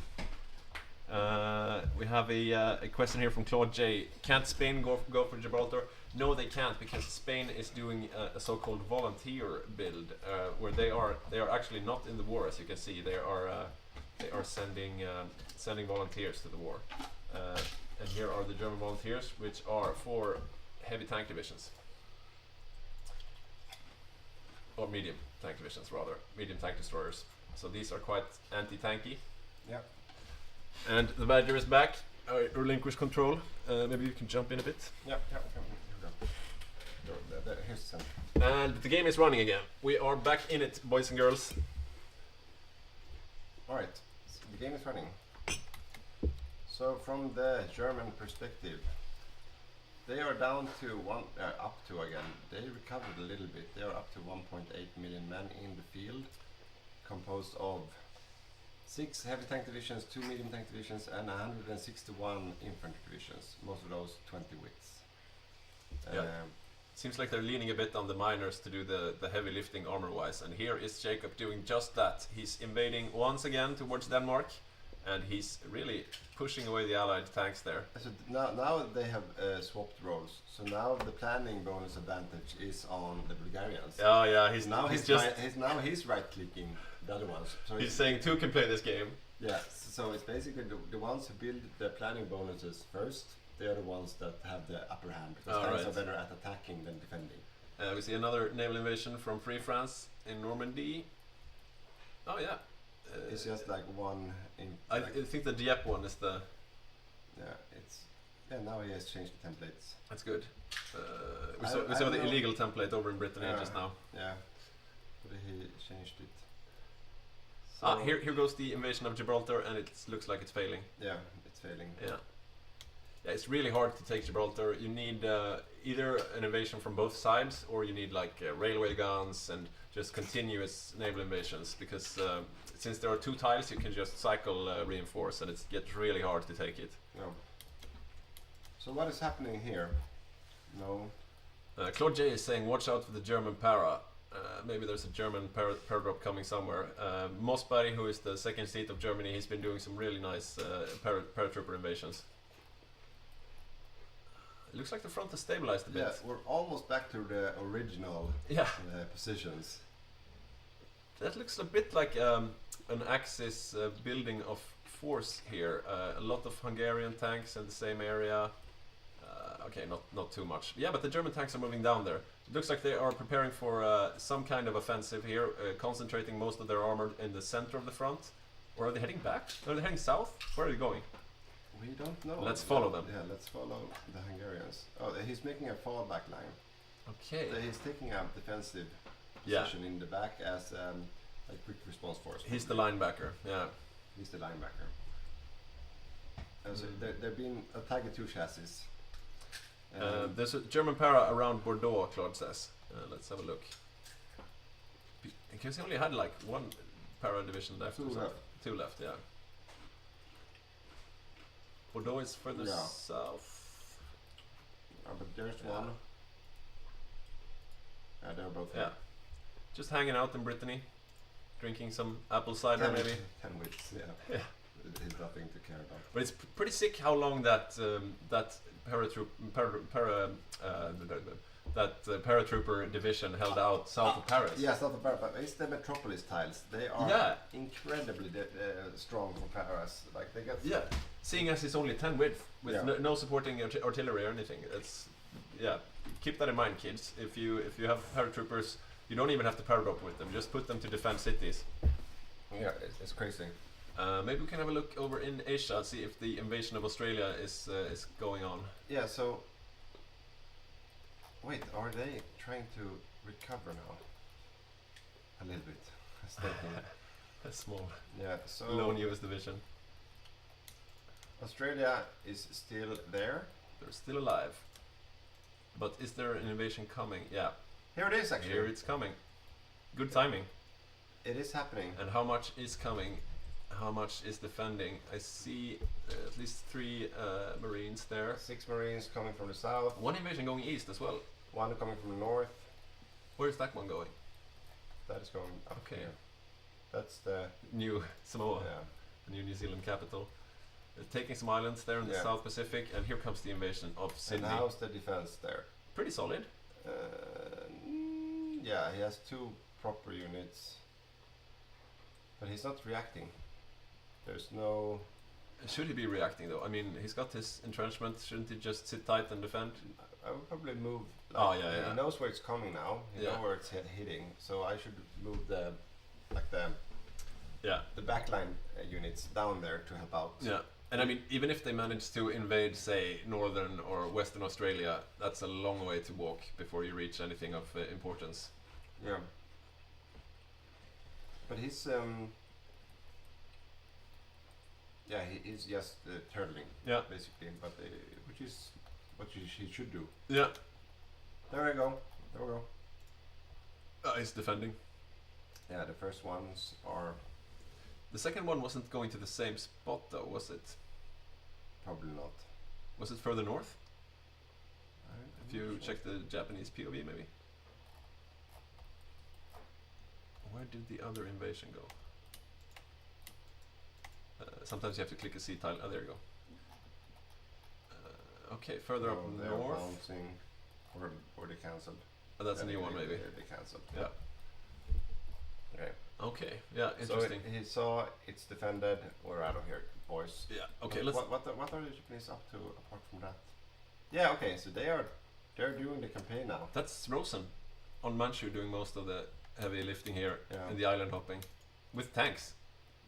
C: We have a question here from Claude J. Can't Spain go for Gibraltar? No, they can't, because Spain is doing a so-called volunteer build, where they are actually not in the war, as you can see. They are sending volunteers to the war, and here are the German volunteers, which are for heavy tank divisions, or medium tank divisions rather, medium tank destroyers. So these are quite anti-tanky.
L: Yeah. And
C: the Badger is back. Relinquish control. Maybe you can jump in a bit.
L: Yeah. Here's some.
C: And the game is running again. We are back in it, boys and girls.
L: Alright, so the game is running. So from the German perspective, they are down to up to again. They recovered a little bit. They are up to 1.8 million men in the field, composed of 6 heavy tank divisions, 2 medium tank divisions, and 161 infantry divisions. Most of those 20 wits.
C: Seems like they're leaning a bit on the miners to do the heavy lifting armor-wise, and here is Jacob doing just that. He's invading once again towards Denmark, and he's really pushing away the allied tanks there.
L: So now they have swapped roles. So now the planning bonus advantage is on the Bulgarians.
C: Oh yeah, he's
L: right-clicking the other ones. So
C: he's saying two can play this game.
L: Yeah, so it's basically the ones who build the planning bonuses first. They are the ones that have the upper hand, because tanks are better at attacking than defending.
C: We see another naval invasion from Free France in Normandy. Oh yeah.
L: It's just like one.
C: I think the Dieppe one is the.
L: Now he has changed the templates.
C: That's good. We saw the illegal template over in Brittany just now.
L: Yeah, but he changed it.
C: So here goes the invasion of Gibraltar, and it looks like it's failing.
L: Yeah, it's failing.
C: Yeah, it's really hard to take Gibraltar. You need either an invasion from both sides, or you need like railway guns and just continuous naval invasions, because since there are two tiles, you can just cycle reinforce, and it gets really hard to take it.
L: No. So what is happening here? No.
C: Claude J is saying, watch out for the German para. Maybe there's a German paradrop coming somewhere. Mossberg, who is the second seat of Germany, he's been doing some really nice paratrooper invasions. It looks like the front has stabilized a bit.
L: Yeah, we're almost back to the original positions.
C: That looks a bit like an Axis building of force here. A lot of Hungarian tanks in the same area. Okay, not too much. Yeah, but the German tanks are moving down there. It looks like they are preparing for some kind of offensive here, concentrating most of their armor in the center of the front. Or are they heading back? Are they heading south? Where are they going?
L: We don't know.
C: Let's follow them.
L: Yeah, let's follow the Hungarians. Oh, he's making a fallback line.
C: Okay.
L: So he's taking a defensive position in the back as a quick response force.
C: He's the linebacker, yeah.
L: He's the linebacker. So they're being attacked 2 chassis.
C: There's a German para around Bordeaux, Claude says. Let's have a look. Because he only had like 1 para division left.
L: 2 left.
C: 2 left, yeah. Bordeaux is further south.
L: But there's one. Yeah, they're both here.
C: Yeah. Just hanging out in Brittany. Drinking some apple cider maybe.
L: 10 weeks, yeah. It's nothing to care about.
C: But it's pretty sick how long that paratrooper division held out south of Paris.
L: Yeah, south of Paris, but it's the metropolis tiles. They are incredibly strong for Paris. Like they get.
C: Yeah, seeing as it's only 10 width with no supporting artillery or anything. It's keep that in mind, kids. If you have paratroopers, you don't even have to paradrop with them. Just put them to defend cities.
L: Yeah, it's crazy.
C: Maybe we can have a look over in Asia, see if the invasion of Australia is going on.
L: Yeah, so... Wait, are they trying to recover now? A little bit.
C: A small,
L: so
C: lone US division.
L: Australia is still there.
C: They're still alive. But is there an invasion coming? Yeah.
L: Here it is, actually.
C: Here it's coming. Good timing.
L: It is happening.
C: And how much is coming? How much is defending? I see at least 3 Marines there.
L: 6 Marines coming from the south.
C: 1 invasion going east as well.
L: 1 coming from the north.
C: Where's that one going?
L: That is going up here. That's the...
C: New Samoa.
L: Yeah.
C: The new New Zealand capital. Taking some islands there in the South Pacific, and here comes the invasion of Sydney.
L: And how's the defense there?
C: Pretty solid.
L: Yeah, he has 2 proper units. But he's not reacting. There's no...
C: Should he be reacting though? I mean, he's got his entrenchment. Shouldn't he just sit tight and defend?
L: I would probably move.
C: Like,
L: He knows where it's coming now. He knows where it's hitting. So I should move the backline units down there to help out.
C: Yeah, and I mean, even if they manage to invade, say, northern or western Australia, that's a long way to walk before you reach anything of importance.
L: Yeah. But he's he's just turtling, basically, but which is what he should do.
C: Yeah.
L: There we go. There we go.
C: He's defending.
L: Yeah, the first ones are...
C: The second one wasn't going to the same spot though, was it?
L: Probably not.
C: Was it further north? If you check the Japanese POV maybe. Where did the other invasion go? Sometimes you have to click a C tile. Oh, there you go. Okay, further up north.
L: Bouncing, or they cancelled.
C: Oh, that's a new one, maybe.
L: They cancelled.
C: Yeah.
L: Okay.
C: Okay. Yeah. Interesting.
L: So he saw it's defended. We're out of here, boys.
C: Yeah. Okay.
L: What are the Japanese up to apart from that? Yeah. Okay. So they're doing the campaign now.
C: That's Rosen on Manchu doing most of the heavy lifting here in the island hopping with tanks.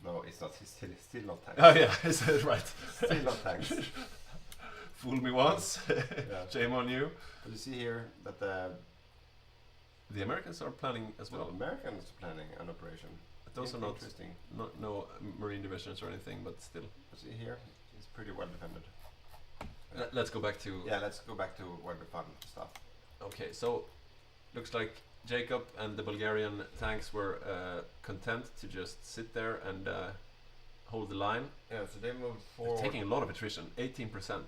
L: No, it's not. It's still not tanks.
C: Oh yeah, is that right?
L: Still not tanks.
C: Fooled me once. Shame on you.
L: But you see here that
C: the Americans are planning as well.
L: The Americans are planning an operation.
C: Those are not
L: interesting.
C: No marine divisions or anything, but still.
L: But see here, it's pretty well defended.
C: Let's go back to...
L: Yeah, let's go back to where the fun stuff.
C: Okay, so looks like Jacob and the Bulgarian tanks were content to just sit there and hold the line.
L: Yeah, so they moved forward.
C: They're taking a lot of attrition, 18%.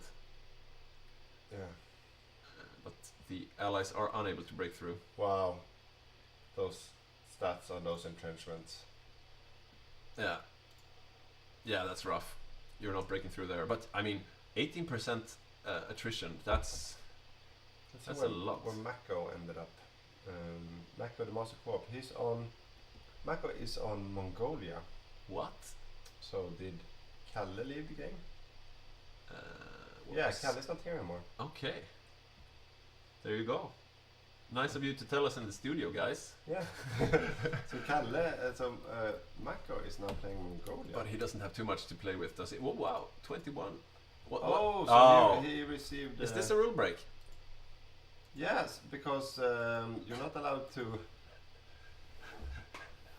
L: Yeah.
C: But the Allies are unable to break through.
L: Wow. Those stats on those entrenchments.
C: Yeah. Yeah, that's rough. You're not breaking through there. But, I mean, 18% attrition, that's a lot.
L: Where Mako ended up. Mako, the Master Co-op, Mako is on Mongolia.
C: What?
L: So did Kalle leave the game? Yeah, Kalle's not here anymore.
C: Okay. There you go. Nice of you to tell us in the studio, guys.
L: Yeah. Mako is now playing Mongolia.
C: But he doesn't have too much to play with, does he? Oh, wow, 21.
L: He received...
C: Is this a rule break?
L: Yes, because you're not allowed to...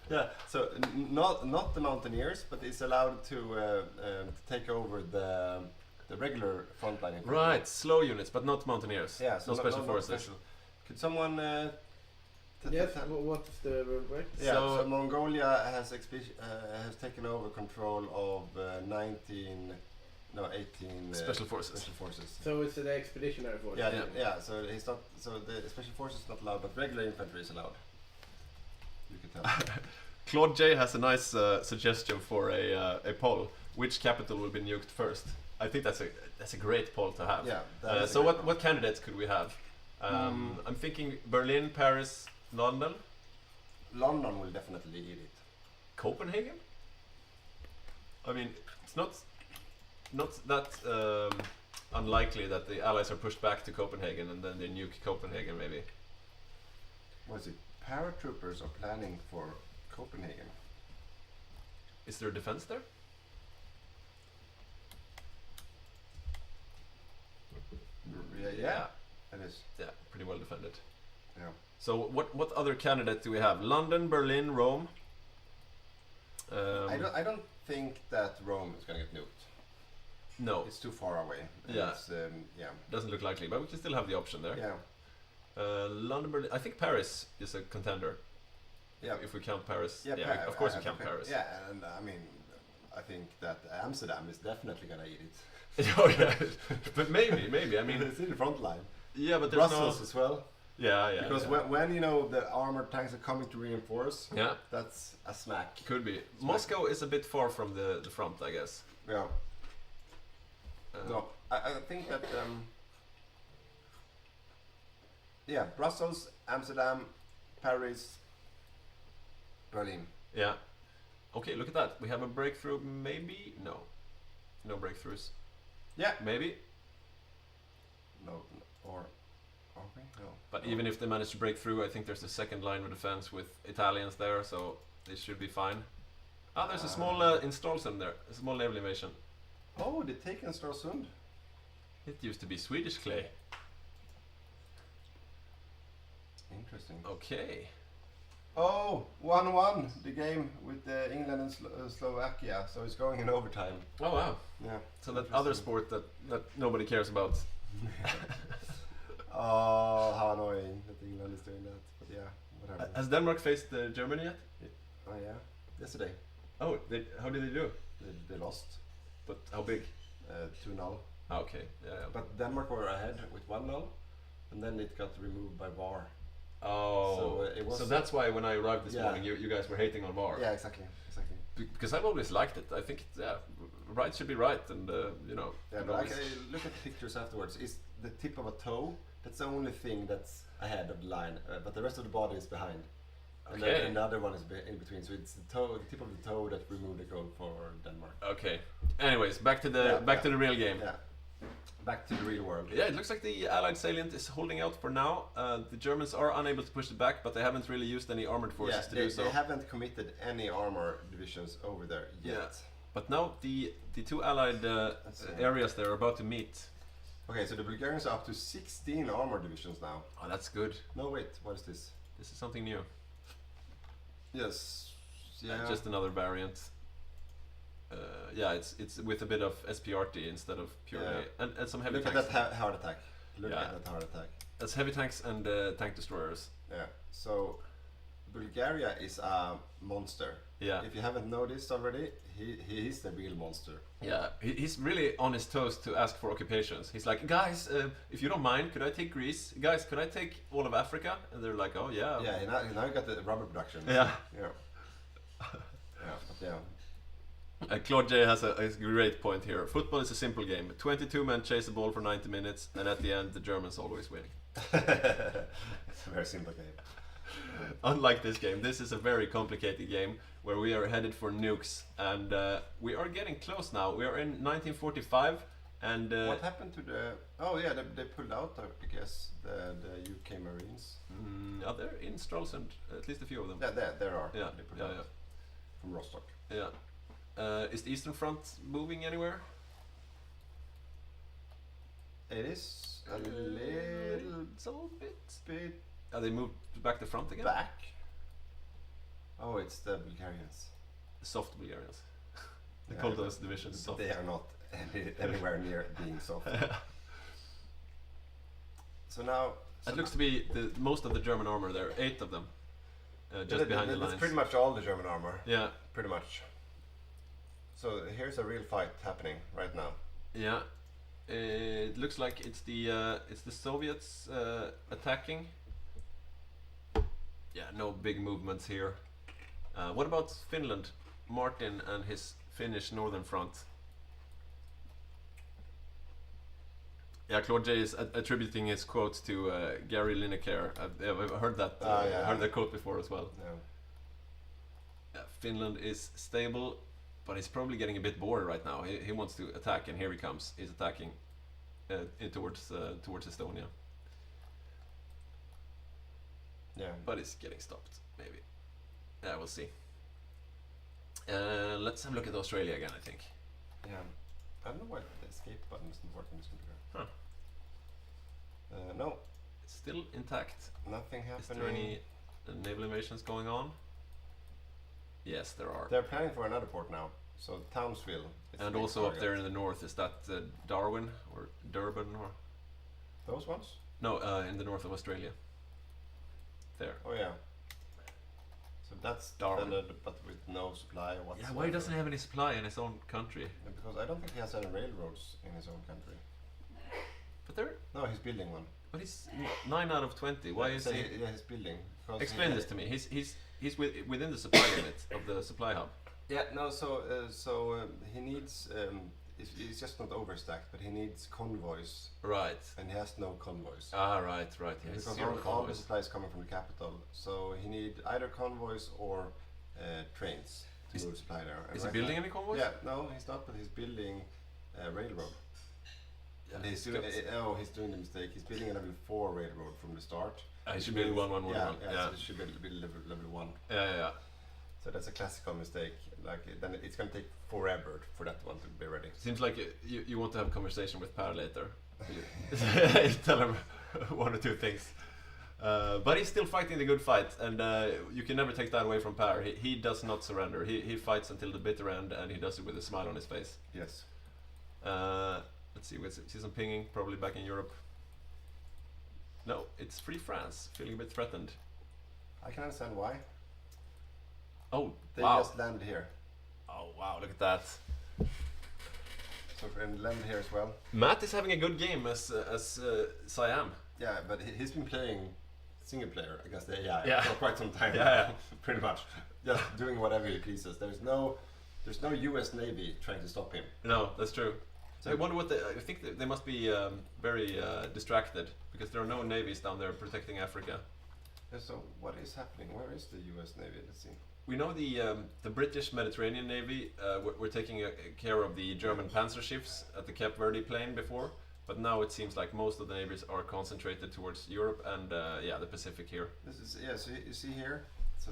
L: Yeah, so not the Mountaineers, but it's allowed to take over the regular frontline.
C: Right, slow units, but not Mountaineers.
L: Yeah, so
C: no special forces.
L: Could someone...
D: Yes, what is the rule break?
L: Yeah, so Mongolia has taken over control of 18
C: special forces.
D: So it's the expeditionary force.
L: Yeah. So he's not. So the special forces is not allowed, but regular infantry is allowed. You can tell.
C: Claude J has a nice suggestion for a poll. Which capital will be nuked first? I think that's a great poll to have.
L: Yeah.
C: So what candidates could we have? I'm thinking Berlin, Paris, London.
L: London will definitely eat it.
C: Copenhagen? I mean, it's not that unlikely that the Allies are pushed back to Copenhagen and then they nuke Copenhagen, maybe.
L: Was it paratroopers are planning for Copenhagen?
C: Is there a defense there?
L: Yeah, it is.
C: Yeah, pretty well defended.
L: Yeah.
C: So what other candidate do we have? London, Berlin, Rome.
L: I don't think that Rome is going to get nuked.
C: No,
L: it's too far away.
C: Yeah,
L: yeah.
C: Doesn't look likely, but we can still have the option there.
L: Yeah.
C: London, Berlin. I think Paris is a contender.
L: Yeah.
C: If we count Paris.
L: Yeah,
C: of course we count Paris.
L: Yeah, and I mean, I think that Amsterdam is definitely gonna eat it.
C: Oh yeah, but maybe. I mean,
L: it's in the front line.
C: Yeah, but there's
L: Brussels as well.
C: Yeah.
L: Because when you know the armored tanks are coming to reinforce, that's a smack.
C: Could be. Moscow is a bit far from the front, I guess.
L: Yeah. No, I think that Brussels, Amsterdam, Paris, Berlin.
C: Yeah. Okay, look at that. We have a breakthrough, maybe? No breakthroughs.
L: Yeah.
C: Maybe?
L: No, or okay, no.
C: But even if they manage to break through, I think there's a second line of defense with Italians there, so they should be fine. There's a small Instalsund there, a small naval invasion.
L: Oh, they taken Stralsund.
C: It used to be Swedish clay.
L: Interesting.
C: Okay.
L: Oh, 1-1 the game with England and Slovakia, so it's going in overtime.
C: Oh wow.
L: Yeah.
C: So that other sport that nobody cares about.
L: Oh, how annoying that England is doing that. But yeah, whatever.
C: Has Denmark faced Germany yet?
L: Oh yeah, yesterday.
C: Oh, how did they do?
L: They lost.
C: But how big?
L: 2-0.
C: Okay, yeah.
L: But Denmark were ahead with 1-0, and then it got removed by VAR.
C: Oh, so that's why when I arrived this morning, you guys were hating on VAR.
L: Yeah, exactly.
C: Because I've always liked it. I think right should be right, and you know.
L: Yeah, but look at the pictures afterwards. It's the tip of a toe. That's the only thing that's ahead of the line, but the rest of the body is behind. And
C: Okay.
L: then the other one is in between. So it's the tip of the toe that removed the goal for Denmark.
C: Okay. Anyways, back to the real game.
L: Yeah. Back to the real world.
C: Yeah, it looks like the Allied salient is holding out for now. The Germans are unable to push it back, but they haven't really used any armored forces to do so.
L: They haven't committed any armor divisions over there yet.
C: Yeah. But now the two Allied areas there are about to meet.
L: Okay, so the Bulgarians are up to 16 armor divisions now.
C: Oh, that's good.
L: No, wait, what is this?
C: This is something new.
L: Yes. Yeah.
C: Just another variant. Yeah, it's with a bit of SPRT instead of purely and some heavy tanks.
L: Look at that heart attack. Look at that heart attack.
C: That's heavy tanks and tank destroyers.
L: Yeah. So Bulgaria is a monster.
C: Yeah.
L: If you haven't noticed already, he is the real monster.
C: Yeah, he's really on his toes to ask for occupations. He's like, guys, if you don't mind, could I take Greece? Guys, could I take all of Africa? And they're like, oh yeah.
L: Yeah, now you got the rubber production.
C: Yeah.
L: Yeah.
C: Claude J has a great point here. Football is a simple game. 22 men chase the ball for 90 minutes, and at the end, the Germans always win.
L: It's a very simple game.
C: Unlike this game, this is a very complicated game where we are headed for nukes, and we are getting close now. We are in 1945, and
L: what happened to the? Oh yeah, they pulled out. I guess the UK Marines.
C: Yeah, they're in Stralsund, at least a few of them.
L: Yeah, there are.
C: Yeah,
L: they pulled out from Rostock.
C: Yeah. Is the Eastern Front moving anywhere?
L: It is a little bit.
C: They moved back the front again?
L: Back? Oh, it's the Bulgarians.
C: The soft Bulgarians. They call those divisions soft.
L: They are not anywhere near being soft. So now...
C: It looks to be most of the German armor there, 8 of them. Just behind the lines.
L: That's pretty much all the German armor.
C: Yeah.
L: Pretty much. So here's a real fight happening right now.
C: Yeah. It looks like it's the Soviets attacking. Yeah, no big movements here. What about Finland? Martin and his Finnish Northern Front. Yeah, Claude J is attributing his quote to Gary Lineker. I've heard that. Heard that quote before as well. Yeah, Finland is stable, but he's probably getting a bit bored right now. He wants to attack, and here he comes. He's attacking towards Estonia.
L: Yeah,
C: but it's getting stopped. Maybe. Yeah, we'll see. Let's have a look at Australia again. I think.
L: Yeah, I don't know why the escape button isn't working this computer.
C: Huh.
L: No.
C: It's still intact.
L: Nothing happening.
C: Is there any naval invasions going on? Yes, there are.
L: They're planning for another port now. So Townsville.
C: And also up there in the north, is that Darwin or Durban or?
L: Those ones?
C: No, in the north of Australia. There.
L: Oh yeah. So that's
C: Darwin,
L: but with no supply whatsoever.
C: Yeah, why doesn't he have any supply in his own country?
L: Because I don't think he has any railroads in his own country.
C: But there.
L: No, he's building one.
C: But he's 9 out of 20. Why is he?
L: Yeah, he's building.
C: Explain this to me. He's within the supply limit of the supply hub.
L: Yeah, no. So he needs. He's just not overstacked, but he needs convoys.
C: Right.
L: And he has no convoys.
C: Ah, right. Yeah,
L: because all the supply is coming from the capital, so he needs either convoys or trains to move supply there.
C: Is he building any convoys?
L: Yeah, no, he's not, but he's building a railroad.
C: Yeah,
L: and he's doing the mistake. He's building a level 4 railroad from the start.
C: He should build one.
L: Yeah, so it should be level 1.
C: Yeah.
L: So that's a classical mistake. Like then it's gonna take forever for that one to be ready.
C: Seems like you want to have a conversation with Per later. Tell him 1 or 2 things. But he's still fighting the good fight, and you can never take that away from Per. He does not surrender. He fights until the bitter end, and he does it with a smile on his face.
L: Yes.
C: Let's see. We see some pinging, probably back in Europe. No, it's Free France, feeling a bit threatened.
L: I can understand why.
C: Oh,
L: they
C: wow.
L: just landed here.
C: Oh wow, look at that.
L: So and landed here as well.
C: Matt is having a good game as Siam.
L: Yeah, but he's been playing single player against the AI for quite some time.
C: Yeah.
L: Pretty much. Just doing whatever he pleases. There's no US Navy trying to stop him.
C: No, that's true. So I wonder what I think they must be very distracted because there are no navies down there protecting Africa.
L: So what is happening? Where is the US Navy? Let's see.
C: We know the British Mediterranean Navy were taking care of the German panzer ships at the Cape Verde plain before, but now it seems like most of the navies are concentrated towards Europe and the Pacific here.
L: This is so you see here. So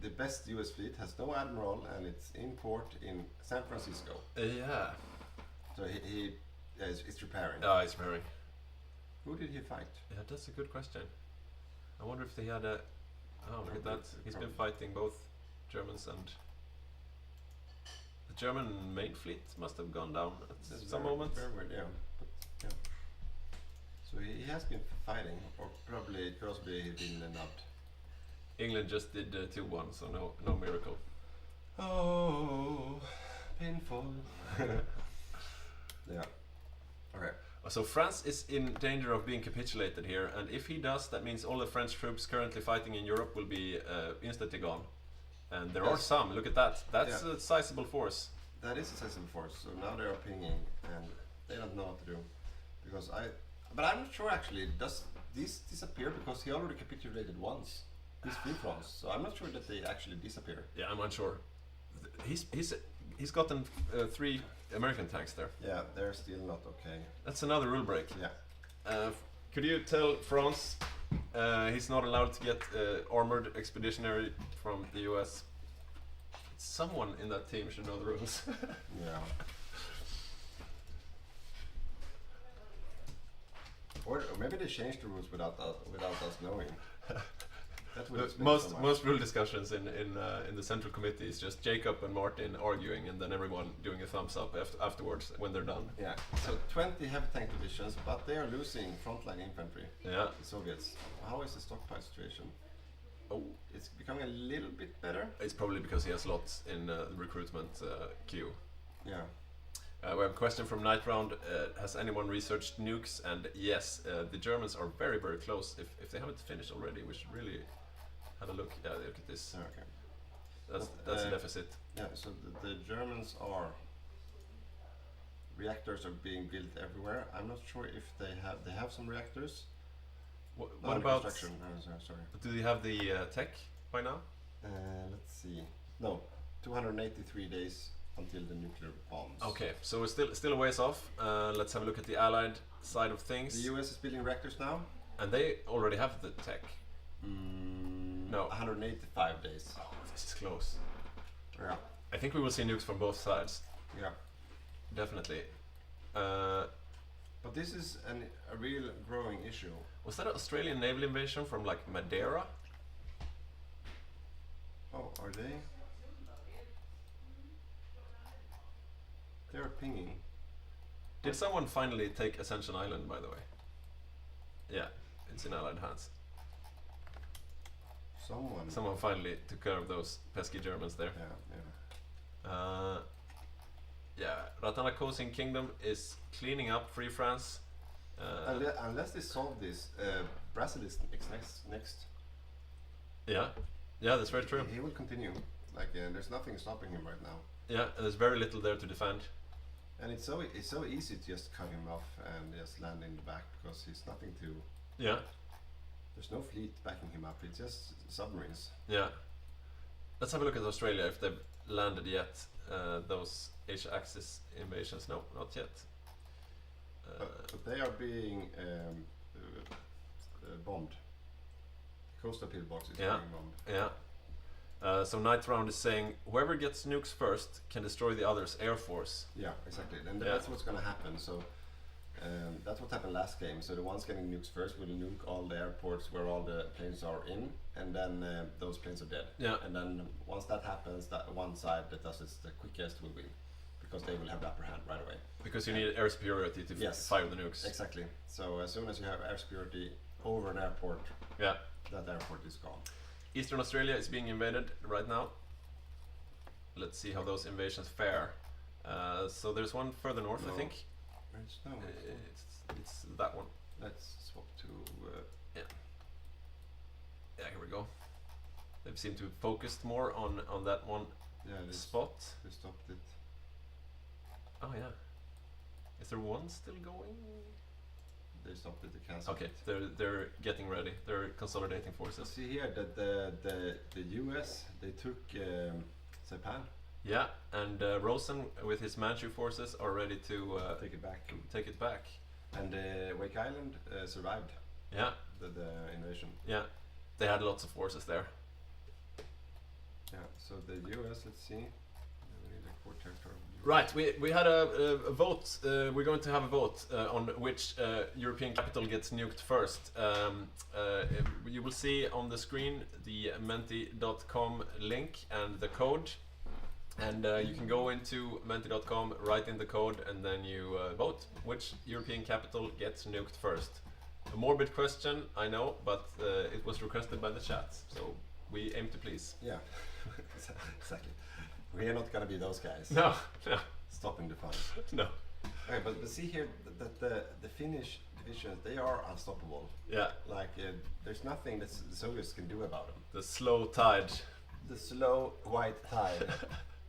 L: the best US fleet has no admiral and it's in port in San Francisco.
C: Yeah.
L: So he's repairing.
C: Oh, he's repairing.
L: Who did he fight?
C: Yeah, that's a good question. I wonder if they had a. Oh, look at that. He's been fighting both Germans and. The German main fleet must have gone down at some moment.
L: Very weird, yeah. But, yeah. So he has been fighting, or probably it could also be he's been nubbed.
C: England just did 2-1, so no miracle.
L: Oh, painful. Yeah. Okay.
C: So France is in danger of being capitulated here, and if he does, that means all the French troops currently fighting in Europe will be instantly gone. And there are some. Look at that. That's a sizable force.
L: That is a sizable force. So now they are pinging, and they don't know what to do. But I'm not sure actually. Does
G: these disappear because he already capitulated once. These three fronts, so I'm not sure that they actually disappear.
C: Yeah, I'm unsure. He's gotten 3 American tanks there.
G: Yeah, they're still not okay.
C: That's another rule break.
G: Yeah.
C: Could you tell France he's not allowed to get armored expeditionary from the US? Someone in that team should know the rules.
G: Yeah. Or maybe they changed the rules without us knowing. That would explain so much.
C: Most rule discussions in the central committee is just Jacob and Martin arguing, and then everyone doing a thumbs up afterwards when they're done.
G: Yeah. So 20 heavy tank divisions, but they are losing frontline infantry.
C: Yeah.
G: The Soviets. How is the stockpile situation?
C: Oh,
G: it's becoming a little bit better.
C: It's probably because he has lots in the recruitment queue.
G: Yeah.
C: We have a question from Night Round. Has anyone researched nukes? And yes, the Germans are very, very close. If they haven't finished already, we should really have a look. Yeah, look at this.
G: Okay.
C: That's a deficit.
G: Yeah, so the Germans are... Reactors are being built everywhere. I'm not sure if they have some reactors.
C: What about...
G: Construction. Sorry.
C: Do they have the tech by now?
G: Let's see. No, 283 days until the nuclear bombs.
C: Okay, so we're still a ways off. Let's have a look at the Allied side of things.
G: The US is building reactors now.
C: And they already have the tech. No.
G: 185 days.
C: Oh, this is close.
G: Yeah.
C: I think we will see nukes from both sides.
G: Yeah.
C: Definitely.
G: But this is a real growing issue.
C: Was that an Australian naval invasion from like Madeira?
G: Oh, are they? They're pinging.
C: Did someone finally take Ascension Island, by the way? Yeah, it's in Allied hands. Someone finally took care of those pesky Germans there. Yeah. Ratanakosin Kingdom is cleaning up Free France.
G: Unless they solve this, Brazil is next.
C: Yeah, that's very true.
G: He will continue. Like there's nothing stopping him right now.
C: Yeah, there's very little there to defend.
G: And it's so easy to just cut him off and just land in the back because he's nothing to.
C: Yeah.
G: There's no fleet backing him up. It's just submarines.
C: Yeah. Let's have a look at Australia if they've landed yet. Those Asia-Axis invasions. No, not yet.
G: But they are being bombed. Coastal pillbox is being bombed.
C: Yeah. So Night Round is saying whoever gets nukes first can destroy the other's air force.
G: Yeah, exactly. And that's what's going to happen. So that's what happened last game. So the ones getting nukes first will nuke all the airports where all the planes are in, and then those planes are dead.
C: Yeah.
G: And then once that happens, that one side that does it the quickest will win, because they will have the upper hand right away.
C: Because you need air superiority to fire the nukes.
G: Exactly. So as soon as you have air superiority over an airport, that airport is gone.
C: Eastern Australia is being invaded right now. Let's see how those invasions fare. So there's one further north, I think. It's that one.
G: Let's swap to...
C: Yeah, here we go. They seem to have focused more on that one spot.
G: They stopped it.
C: Oh yeah. Is there one still going?
G: They stopped it, they canceled
C: it. They're getting ready. They're consolidating forces.
G: See here that the US, they took Saipan.
C: Yeah, and Rosen with his Manchu forces are ready to
G: take it back. And Wake Island survived.
C: Yeah.
G: The invasion.
C: Yeah, they had lots of forces there.
G: Yeah, so the US, let's see. We need a core territory.
C: Right, we had a vote. We're going to have a vote on which European capital gets nuked first. You will see on the screen the menti.com link and the code. And you can go into menti.com, write in the code, and then you vote which European capital gets nuked first. A morbid question, I know, but it was requested by the chat, so we aim to please.
G: Yeah, exactly. We are not going to be those guys.
C: No.
G: Stopping the fun.
C: No.
G: Okay, but see here that the Finnish divisions, they are unstoppable.
C: Yeah.
G: Like there's nothing that the Soviets can do about them.
C: The slow tide.
G: The slow white tide.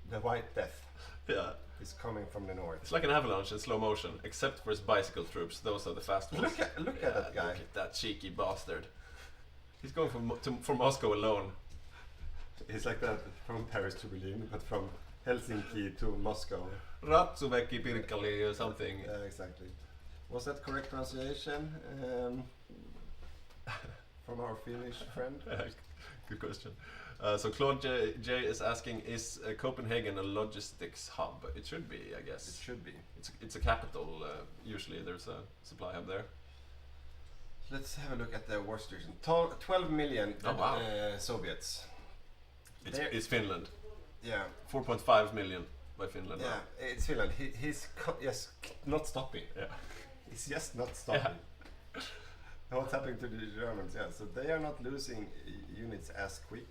G: The white death.
C: Yeah.
L: is coming from the north.
C: It's like an avalanche in slow motion, except for his bicycle troops. Those are the fast ones.
L: Look at that guy.
C: Look at that cheeky bastard. He's going for Moscow alone.
L: He's like that from Paris to Berlin, but from Helsinki to Moscow.
C: Ratsuveki Pirkali or something.
L: Yeah, exactly. Was that correct pronunciation? From our Finnish friend?
C: Good question. So Claude J is asking, is Copenhagen a logistics hub? It should be, I guess.
L: It should be.
C: It's a capital. Usually there's a supply hub there.
L: Let's have a look at the war situation. 12 million Soviets.
C: It's Finland.
L: Yeah.
C: 4.5 million by Finland.
L: Yeah,
C: now.
L: it's Finland. He's not stopping.
C: Yeah.
L: He's just not stopping. Yeah. What's happening to the Germans? Yeah, so they are not losing units as quick.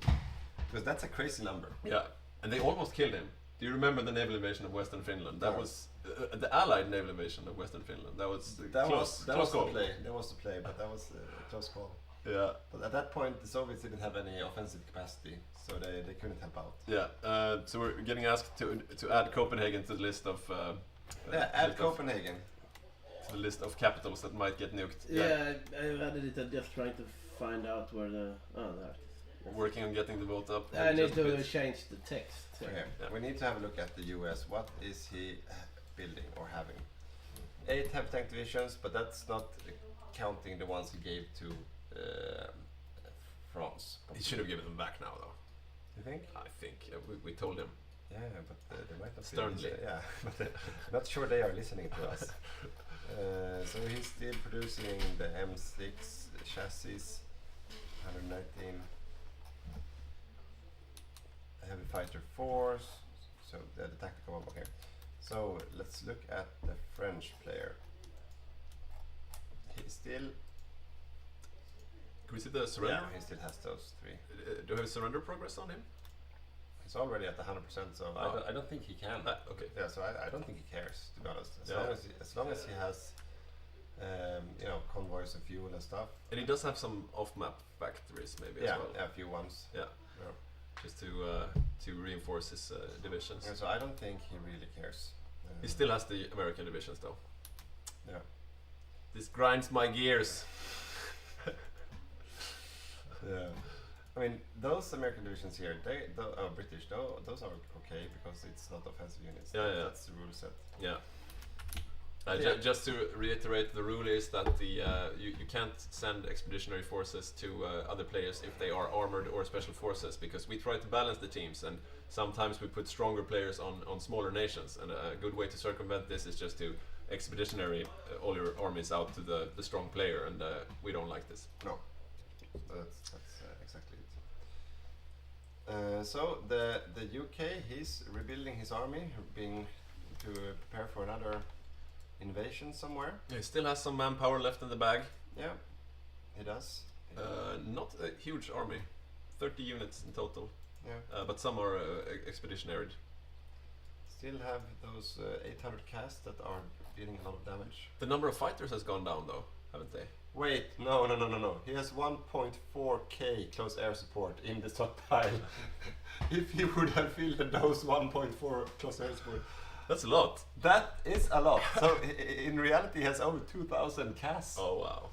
L: Because that's a crazy number.
C: Yeah, and they almost killed him. Do you remember the naval invasion of Western Finland? That was the Allied naval invasion of Western Finland. That was close call.
L: That was the play, but that was a close call.
C: Yeah.
L: But at that point, the Soviets didn't have any offensive capacity, so they couldn't help out.
C: Yeah. So we're getting asked to add Copenhagen to the list of.
L: Add Copenhagen.
C: To the list of capitals that might get nuked.
D: Yeah, I added it. I'm just trying to find out where the. Oh, there it is.
C: Working on getting the vote up.
D: I need to change the text.
L: Okay. Yeah. We need to have a look at the US. What is he building or having? 8 heavy tank divisions, but that's not counting the ones he gave to France.
C: He should have given them back now, though.
L: You think?
C: I think we told him.
L: Yeah, but they might not.
C: Sternly.
L: Yeah, but not sure they are listening to us. So he's still producing the M6 chassis, 119 heavy fighter 4s. So the tactical one. Okay. So let's look at the French player. He still.
C: Can we see the surrender?
L: Yeah, he still has those 3.
C: Do we have surrender progress on him?
L: He's already at 100%, so I don't think he can.
C: Okay.
L: Yeah, so I don't think he cares, to be honest. As long as he has, convoys of fuel and stuff.
C: And he does have some off-map factories, maybe as well.
L: Yeah, a few ones.
C: Yeah. Just to reinforce his divisions.
L: Yeah, so I don't think he really cares.
C: He still has the American divisions, though.
L: Yeah.
C: This grinds my gears.
L: Yeah. I mean, those American divisions here, British, those are okay because it's not offensive units.
C: Yeah.
L: That's the rule set.
C: Yeah. Just to reiterate, the rule is that you can't send expeditionary forces to other players if they are armored or special forces, because we try to balance the teams, and sometimes we put stronger players on smaller nations, and a good way to circumvent this is just to expeditionary all your armies out to the strong player, and we don't like this.
L: No. That's exactly it. So the UK, he's rebuilding his army, being to prepare for another invasion somewhere.
C: He still has some manpower left in the bag.
L: Yeah, he does.
C: Not a huge army, 30 units in total.
L: Yeah.
C: But some are expeditionary.
L: Still have those 800 casts that are dealing a lot of damage.
C: The number of fighters has gone down, though, haven't they?
L: Wait, no. He has 1.4k close air support in the stockpile. If he would have fielded those 1.4 close air support.
C: That's a lot.
L: That is a lot. So in reality, he has over 2,000 casts.
C: Oh wow.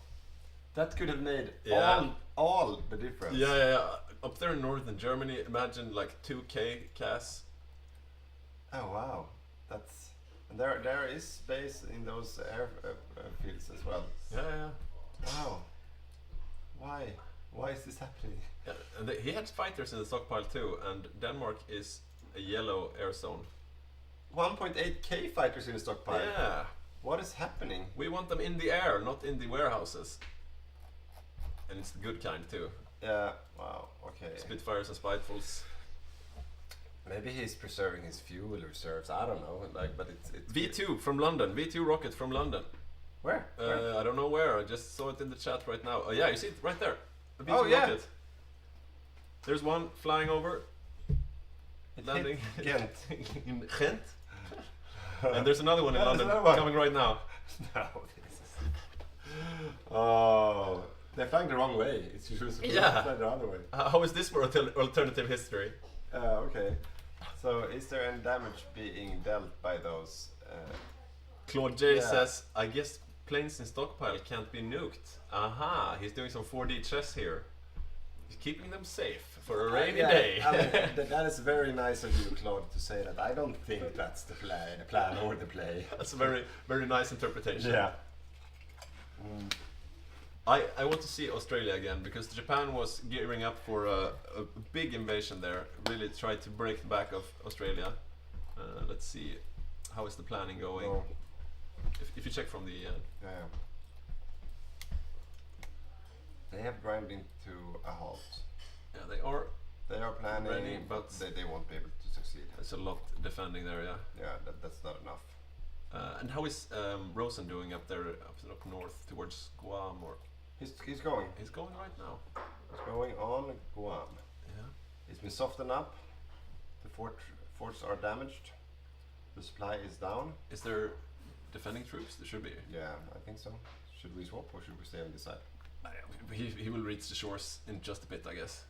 L: That could have made all the difference.
C: Yeah. Up there in northern Germany, imagine like 2k casts.
L: Oh wow, that's and there is space in those airfields as well.
C: Yeah.
L: Wow. Why is this happening?
C: Yeah, and he had fighters in the stockpile too, and Denmark is a yellow air zone.
L: 1.8k fighters in the stockpile.
C: Yeah.
L: What is happening?
C: We want them in the air, not in the warehouses. And it's the good kind too.
L: Yeah. Wow. Okay.
C: Spitfires and Spitefuls.
L: Maybe he's preserving his fuel reserves. I don't know. But it's
C: V2 from London. V2 rocket from London.
L: Where?
C: I don't know where. I just saw it in the chat right now. Oh yeah, you see it right there. A V2 rocket. There's one flying over. Landing
L: Ghent.
C: in Ghent. And there's another one in London coming right now.
L: No, oh, they're flying the wrong way. It's usually supposed to fly the other way.
C: How is this for alternative history?
L: Okay. So, is there any damage being dealt by those?
C: Claude J says, I guess planes in stockpile can't be nuked. Aha, he's doing some 4D chess here. He's keeping them safe for a rainy day.
L: I mean, that is very nice of you, Claude, to say that. I don't think that's the plan or the play.
C: That's a very, very nice interpretation.
L: Yeah.
C: I want to see Australia again, because Japan was gearing up for a big invasion there. Really tried to break the back of Australia. Let's see, how is the planning going?
L: Oh.
C: If you check from the...
L: They have grinding to a halt.
C: Yeah, they are.
L: They are planning,
C: ready, but
L: they won't be able to succeed.
C: There's a lot defending there, yeah.
L: Yeah, that's not enough.
C: And how is Rosen doing up there, up north towards Guam? Or
L: he's going.
C: He's going right now.
L: He's going on Guam.
C: Yeah.
L: It's been softened up. The forts are damaged. The supply is down.
C: Is there defending troops? There should be.
L: Yeah, I think so. Should we swap or should we stay on this side?
C: He will reach the shores in just a bit, I guess.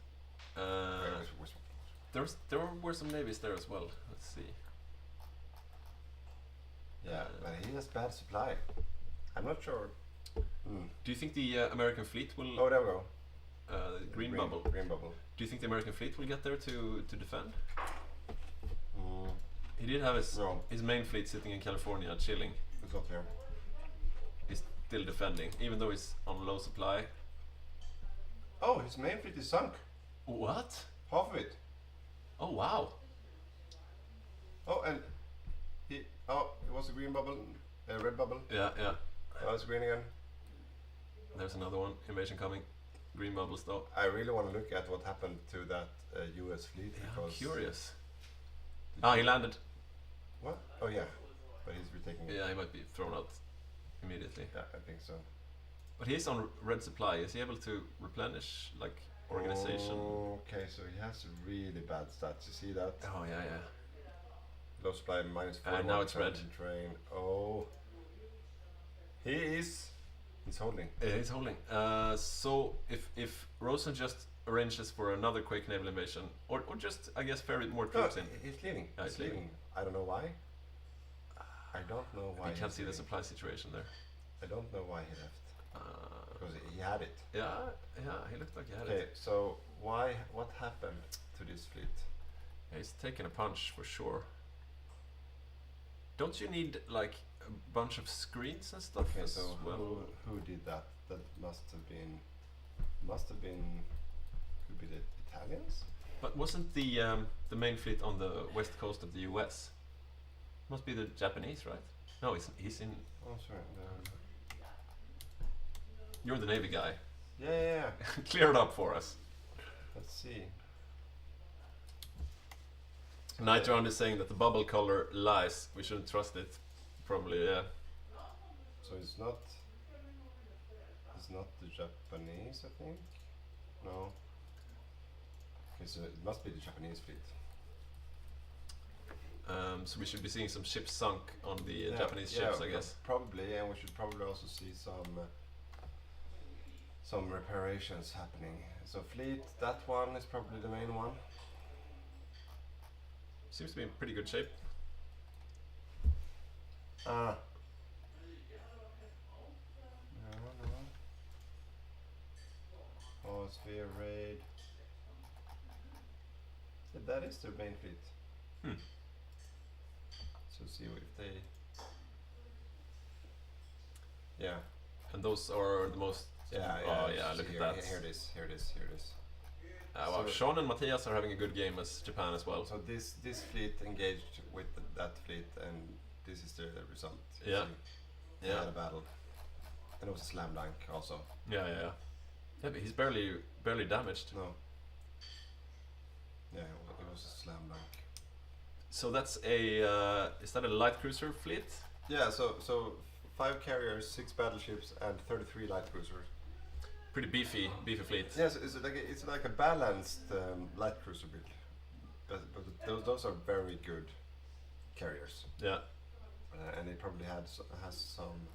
C: There were some navies there as well. Let's see.
L: Yeah, but he has bad supply. I'm not sure.
C: Do you think the American fleet will...
L: Oh, there we go.
C: Green bubble.
L: Green bubble.
C: Do you think the American fleet will get there to defend? He did have his main fleet sitting in California, chilling.
L: It's not there.
C: He's still defending, even though he's on low supply.
L: Oh, his main fleet is sunk.
C: What?
L: Half of it.
C: Oh, wow.
L: Oh, and it was a green bubble, a red bubble.
C: Yeah.
L: Oh, it's green again.
C: There's another one. Invasion coming. Green bubbles though.
L: I really want to look at what happened to that US fleet.
C: Yeah,
L: because
C: I'm curious. He landed.
L: What? Oh yeah, but he's retaking it.
C: Yeah, he might be thrown out immediately.
L: Yeah, I think so.
C: But he's on red supply. Is he able to replenish, like, organization?
L: Okay, so he has really bad stats. You see that?
C: Oh yeah.
L: Low supply minus 4.
C: And now it's red.
L: Train. Oh. He's holding.
C: Yeah, he's holding. So if Rosen just arranges for another quick naval invasion, or just, I guess, ferry more troops in.
L: He's leaving.
C: He's leaving.
L: I don't know why. I don't know why.
C: You can't see the supply situation there.
L: I don't know why he left. Because he had it.
C: Yeah, he looked like he had it.
L: Okay, so what happened to this fleet?
C: Yeah, he's taken a punch for sure. Don't you need like a bunch of screens and stuff?
L: Okay,
C: as
L: so
C: well?
L: who did that? That must have been could be the Italians?
C: But wasn't the main fleet on the west coast of the US? Must be the Japanese, right? No, he's in.
L: Oh, sorry.
C: You're the Navy guy.
L: Yeah.
C: Clear it up for us.
L: Let's see.
C: Nitron is saying that the bubble color lies. We shouldn't trust it. Probably, yeah.
L: So it's not the Japanese, I think. No. Okay, so it must be the Japanese fleet.
C: So we should be seeing some ships sunk on the Japanese ships, I guess.
L: Probably, and we should probably also see some reparations happening. So fleet, that one is probably the main one.
C: Seems to be in pretty good shape.
L: No. Oh, sphere raid. Yeah, that is their main fleet. So see if they. Yeah.
C: And those are the most.
L: Yeah.
C: Oh yeah, look at that.
L: Here it is.
C: Wow, Sean and Matthias are having a good game as Japan as well.
L: So this fleet engaged with that fleet, and this is the result.
C: Yeah.
L: They had a battle, and it was a slam dunk also.
C: Yeah, but he's barely damaged.
L: No. Yeah, it was a slam dunk.
C: So that's a is that a light cruiser fleet?
L: Yeah. So 5 carriers, 6 battleships, and 33 light cruisers.
C: Pretty beefy fleet.
L: Yes, it's like a balanced light cruiser build, but those are very good carriers.
C: Yeah,
L: and it probably has some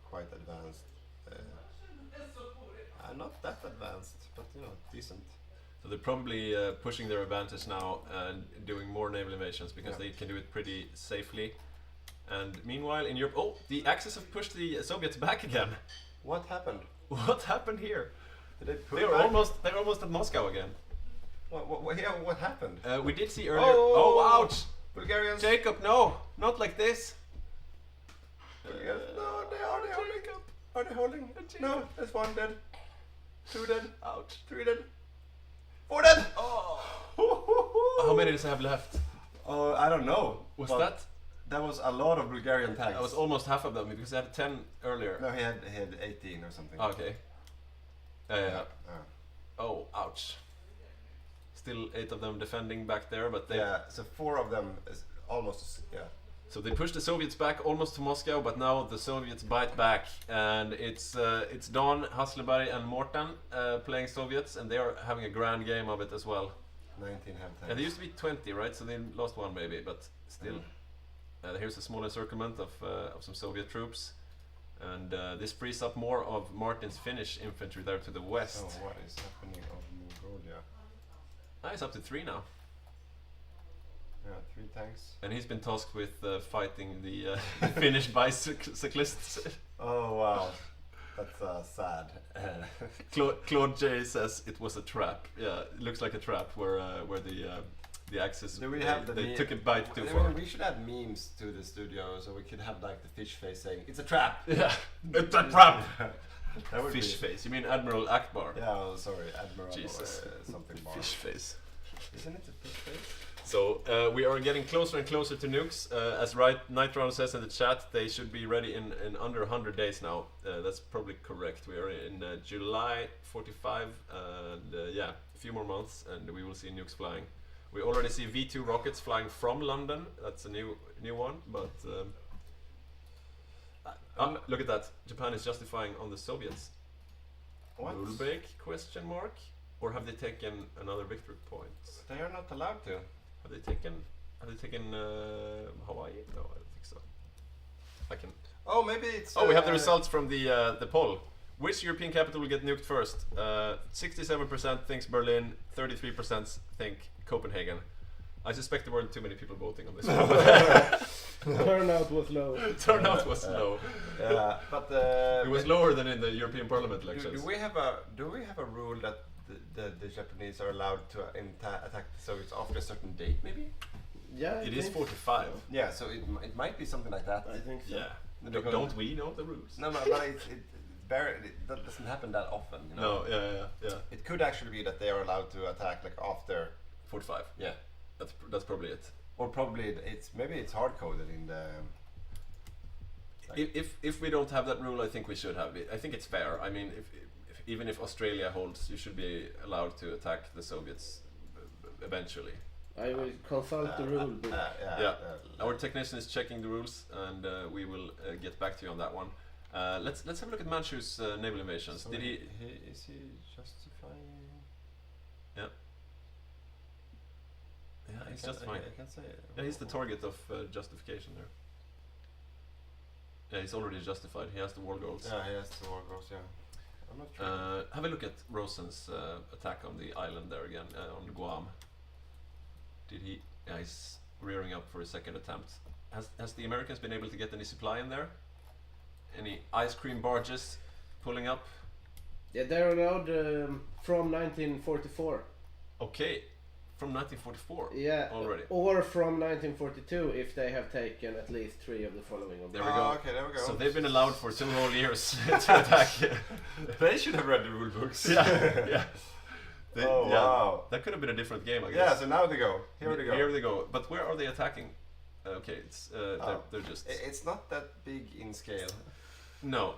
L: quite advanced, not that advanced, but decent.
C: So they're probably pushing their advantage now and doing more naval invasions because they can do it pretty safely. And meanwhile, in Europe, oh, the Axis have pushed the Soviets back again.
L: What happened?
C: What happened here?
L: Did they
C: They're almost at Moscow again.
L: What happened?
C: We did see earlier. Oh, ouch!
L: Bulgarians.
C: Jacob, no, not like this.
L: Bulgarians. No, they are holding. Are they holding? No, there's 1 dead. 2 dead.
C: Ouch.
L: 3 dead. 4 dead.
C: Oh. How many does he have left?
L: Oh, I don't know.
C: That
L: was a lot of Bulgarian tanks.
C: That was almost half of them because he had 10 earlier.
L: No, he had 18 or something.
C: Okay. Yeah. Oh, ouch. Still 8 of them defending back there, but they...
L: Yeah, so 4 of them is almost,
C: So they pushed the Soviets back almost to Moscow, but now the Soviets bite back, and it's Don, Hasselberg and Morten playing Soviets, and they are having a grand game of it as well.
L: 19 have tanks.
C: Yeah, they used to be 20, right? So they lost 1 maybe, but still. Here's a small encirclement of some Soviet troops, and this frees up more of Martin's Finnish infantry there to the west.
L: So what is happening of Mongolia?
C: It's up to 3 now.
L: Yeah, 3 tanks.
C: And he's been tasked with fighting the Finnish bicyclists.
L: Oh wow, that's sad.
C: Claude J says it was a trap. Yeah, it looks like a trap where the Axis they took a bite too far.
L: We should add memes to the studio so we could have like the fish face saying it's a trap.
C: Yeah, it's a trap.
L: Fish
C: face. You mean Admiral Akbar?
L: Yeah, oh, sorry, Admiral.
C: Jesus.
L: Something bar.
C: Fish face.
L: Isn't it a fish face?
C: So we are getting closer and closer to nukes. As Night says in the chat, they should be ready in under 100 days now. That's probably correct. We are in July 45, and a few more months, and we will see nukes flying. We already see V2 rockets flying from London. That's a new one, but look at that. Japan is justifying on the Soviets.
L: What?
C: Ulbeek, question mark? Or have they taken another victory point?
L: They are not allowed to.
C: Have they taken Hawaii? No, I don't think so. I can.
L: Oh, maybe it's.
C: Oh, we have the results from the poll. Which European capital will get nuked first? 67% thinks Berlin, 33% think Copenhagen. I suspect there weren't too many people voting on this one.
D: Turnout was low.
C: Turnout was low.
L: Yeah, but
C: it was lower than in the European Parliament elections.
L: Do we have a rule that the Japanese are allowed to attack the Soviets after a certain date, maybe?
D: Yeah,
C: it is 45.
L: Yeah, so it might be something like that.
D: I think so.
C: Yeah. Don't we know the rules?
L: No, but that doesn't happen that often. You know?
C: No, yeah.
L: It could actually be that they are allowed to attack like after
C: 45.
L: Yeah,
C: that's probably it.
L: Or probably maybe it's hard coded in the.
C: Like if we don't have that rule, I think we should have it. I think it's fair. I mean, even if Australia holds, you should be allowed to attack the Soviets eventually.
D: I will consult the rule book.
C: Our technician is checking the rules, and we will get back to you on that one. Let's have a look at Manchu's naval invasions.
L: So
C: Did
L: is he justifying?
C: Yeah. Yeah, he's justifying.
L: I can say it.
C: Yeah, he's the target of justification there. Yeah, he's already justified. He has the war goals.
L: Yeah, he has the war goals. Yeah. I'm not sure.
C: Have a look at Rosen's attack on the island there again, on Guam. Did he? Yeah, he's rearing up for a second attempt. Has the Americans been able to get any supply in there? Any ice cream barges pulling up?
D: Yeah, they're allowed from 1944.
C: Okay, from 1944.
D: Yeah,
C: already.
D: Or from 1942 if they have taken at least 3 of the following.
C: There we go.
L: Okay, there we go.
C: So they've been allowed for 2 whole years to attack.
L: They should have read the rule books.
C: Yeah.
L: Wow.
C: That could have been a different game, I guess.
L: Yeah, so now they go. Here they go.
C: But where are they attacking? Okay, it's they're just.
L: It's not that big in scale.
C: No.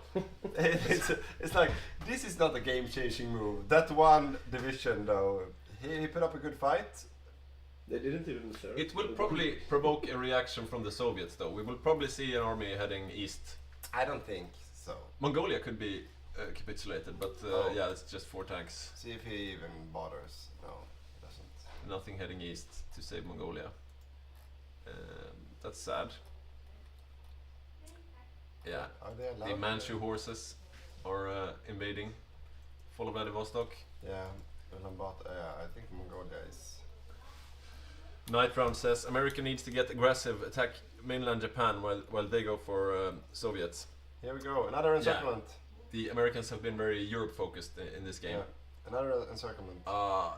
L: it's like this is not a game-changing move. That one division though, he put up a good fight.
D: They didn't even serve.
C: It will probably provoke a reaction from the Soviets though. We will probably see an army heading east.
L: I don't think so.
C: Mongolia could be capitulated, but yeah, it's just 4 tanks.
L: See if he even bothers. No, he doesn't.
C: Nothing heading east to save Mongolia. That's sad. Yeah, the Manchu horses are invading Vladivostok.
L: Yeah, I think Mongolia is.
C: Night Round says America needs to get aggressive, attack mainland Japan while they go for Soviets.
L: Here we go, another encirclement.
C: Yeah. The Americans have been very Europe focused in this game.
L: Yeah. Another encirclement.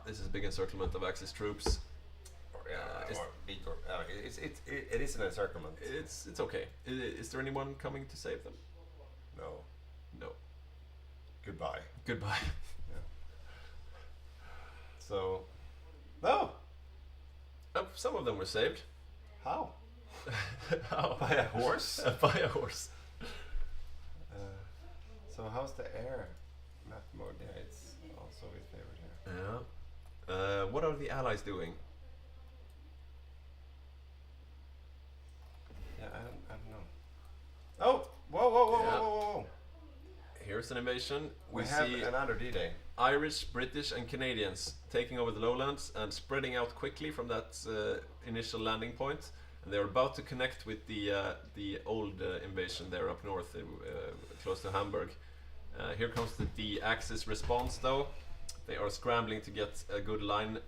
C: This is a big encirclement of Axis troops.
L: It is an encirclement.
C: It's okay. Is there anyone coming to save them?
L: No.
C: No.
L: Goodbye.
C: Goodbye.
L: Yeah. So, no.
C: Some of them were saved.
L: How?
C: How?
L: By a horse?
C: By a horse.
L: So how's the air map mode? Yeah, it's also his favorite here.
C: Yeah. What are the allies doing?
L: Yeah, I don't know. Oh! Whoa!
C: Here's an invasion.
L: We have another D-Day.
C: Irish, British and Canadians taking over the lowlands and spreading out quickly from that initial landing point. And they're about to connect with the old invasion there up north, close to Hamburg. Here comes the Axis response though. They are scrambling to get a good line,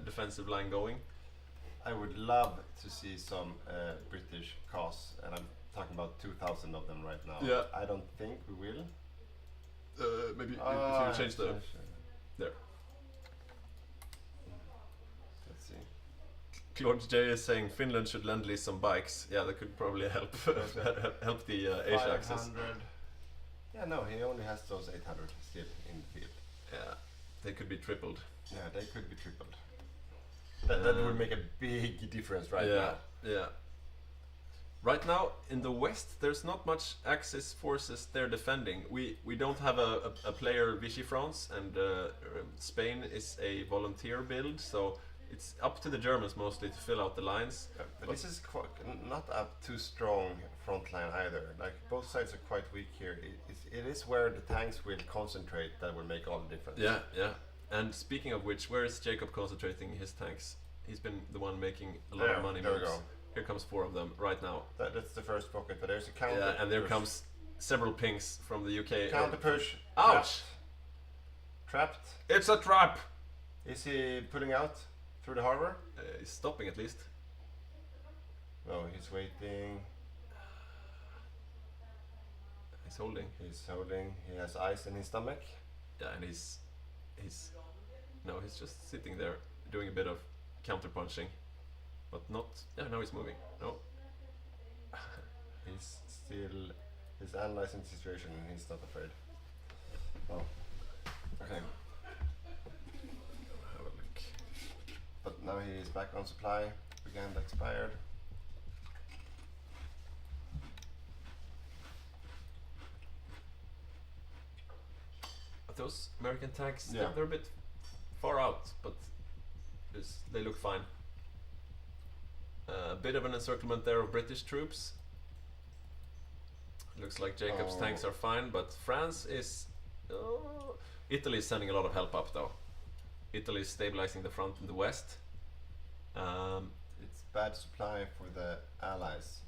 C: defensive line going.
L: I would love to see some British cars, and I'm talking about 2,000 of them right now.
C: Yeah.
L: I don't think we will.
C: Maybe if you change the... There.
L: Let's see.
C: Claude J is saying Finland should lend lease some bikes. Yeah, that could probably help help the Asia access.
L: Yeah, no, he only has those 800 still in the field.
C: Yeah, they could be tripled.
L: Yeah, they could be tripled. That would make a big difference right now.
C: Yeah. Right now, in the west, there's not much Axis forces they're defending. We don't have a player Vichy France, and Spain is a volunteer build, so it's up to the Germans mostly to fill out the lines.
L: But this is not a too strong front line either. Like, both sides are quite weak here. It is where the tanks will concentrate that will make all the difference.
C: Yeah. And speaking of which, where is Jacob concentrating his tanks? He's been the one making a lot of money
L: there
C: moves.
L: we go.
C: Here comes 4 of them right now.
L: That's the first pocket, but there's a counter.
C: Yeah, and there comes several pings from the UK.
L: Counter push.
C: Ouch!
L: Trapped.
C: It's a trap!
L: Is he pulling out through the harbor?
C: He's stopping at least.
L: No, he's waiting.
C: He's holding.
L: He's holding. He has ice in his stomach.
C: Yeah, and he's just sitting there doing a bit of counter punching. But not... Yeah, now he's moving. No.
L: He's analyzing the situation and he's not afraid. Oh. Okay.
C: Have a look.
L: But now he is back on supply. Propaganda expired.
C: But those American tanks,
L: Yeah.
C: they're a bit far out, but they look fine. A bit of an encirclement there of British troops. Looks like Jacob's tanks are fine, but France is... Italy is sending a lot of help up though. Italy is stabilizing the front in the west.
L: It's bad supply for the allies.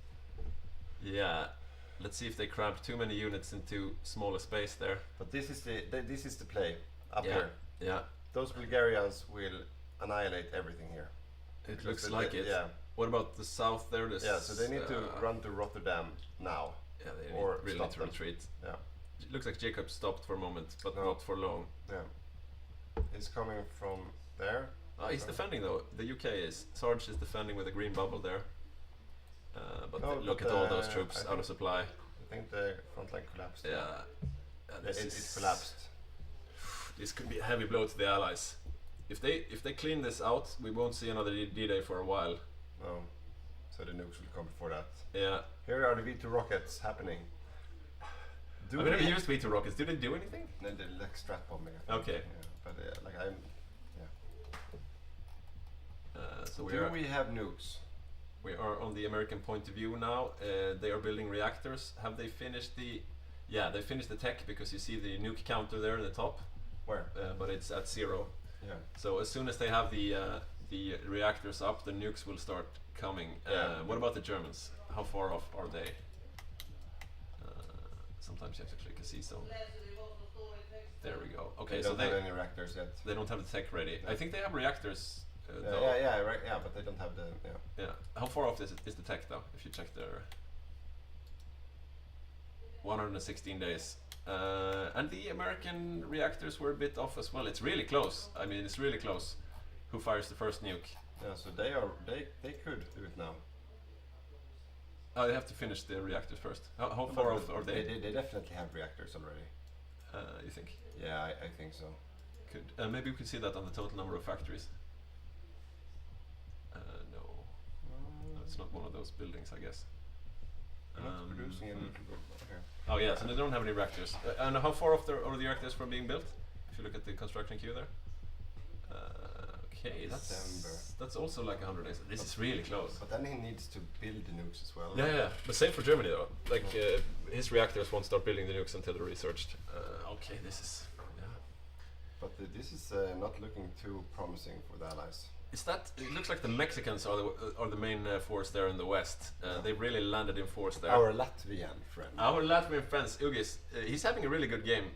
C: Yeah, let's see if they cramp too many units into smaller space there.
L: But this is the play up here.
C: Yeah.
L: Those Bulgarians will annihilate everything here.
C: It looks like it.
L: Yeah.
C: What about the south there?
L: Yeah, so they need to run to Rotterdam now.
C: Yeah, they
L: or
C: really need to retreat.
L: Yeah.
C: It looks like Jacob stopped for a moment, but not for long.
L: Yeah. He's coming from there.
C: He's defending though. The UK is. Sarge is defending with a green bubble there. But look at all those troops out of supply.
L: I think the front line collapsed.
C: Yeah.
L: It collapsed.
C: This could be a heavy blow to the allies. If they clean this out, we won't see another D-Day for a while.
L: No. So the nukes will come before that.
C: Yeah.
L: Here are the V2 rockets happening.
C: I've never used V2 rockets. Do they do anything?
L: No, they're like strat bombing.
C: Okay.
L: Yeah, but like I'm. Yeah.
C: So
L: we have nukes?
C: We are on the American point of view now. They are building reactors. Have they finished the? Yeah, they finished the tech because you see the nuke counter there in the top.
L: Where?
C: But it's at 0.
L: Yeah.
C: So as soon as they have the reactors up, the nukes will start coming. What about the Germans? How far off are they? Sometimes you have to click a C zone. There we go. Okay,
L: They
C: so
L: don't have any reactors yet.
C: They don't have the tech ready. I think they have reactors.
L: Yeah, but they don't have the.
C: Yeah. How far off is the tech though? If you check their 116 days. And the American reactors were a bit off as well. It's really close. I mean, it's really close. Who fires the first nuke?
L: Yeah, so they could do it now.
C: Oh, they have to finish the reactors first. How far off are they?
L: They definitely have reactors already.
C: You think?
L: Yeah, I think so.
C: Could maybe we could see that on the total number of factories. No, it's not one of those buildings, I guess.
L: Not producing any. Okay.
C: Oh yeah, so they don't have any reactors. And how far off are the reactors from being built? If you look at the construction queue there. Okay, that's also like 100 days. This is really close.
L: But then he needs to build the nukes as well.
C: Yeah. But same for Germany though. Like his reactors won't start building the nukes until they're researched. Okay, this is. Yeah.
L: But this is not looking too promising for the Allies.
C: It looks like the Mexicans are the main force there in the west. They really landed in force there.
L: Our Latvian friend.
C: Our Latvian friends, Ugis, he's having a really good game.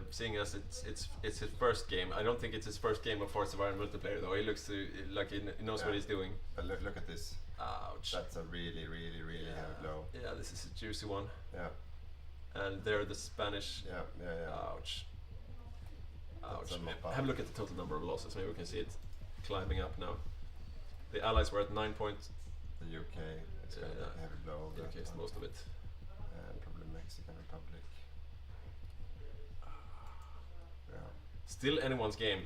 C: Seeing as it's his first game. I don't think it's his first game of Forza Survivor multiplayer though. He looks like he knows what he's doing.
L: But look at this.
C: Ouch.
L: That's a really heavy blow.
C: Yeah, this is a juicy one.
L: Yeah.
C: And they're the Spanish.
L: Yeah.
C: Ouch. Have a look at the total number of losses. Maybe we can see it climbing up now. The Allies were at 9 points.
L: The UK is going to have a blow.
C: The UK is most of it.
L: And probably Mexican Republic. Yeah.
C: Still anyone's game,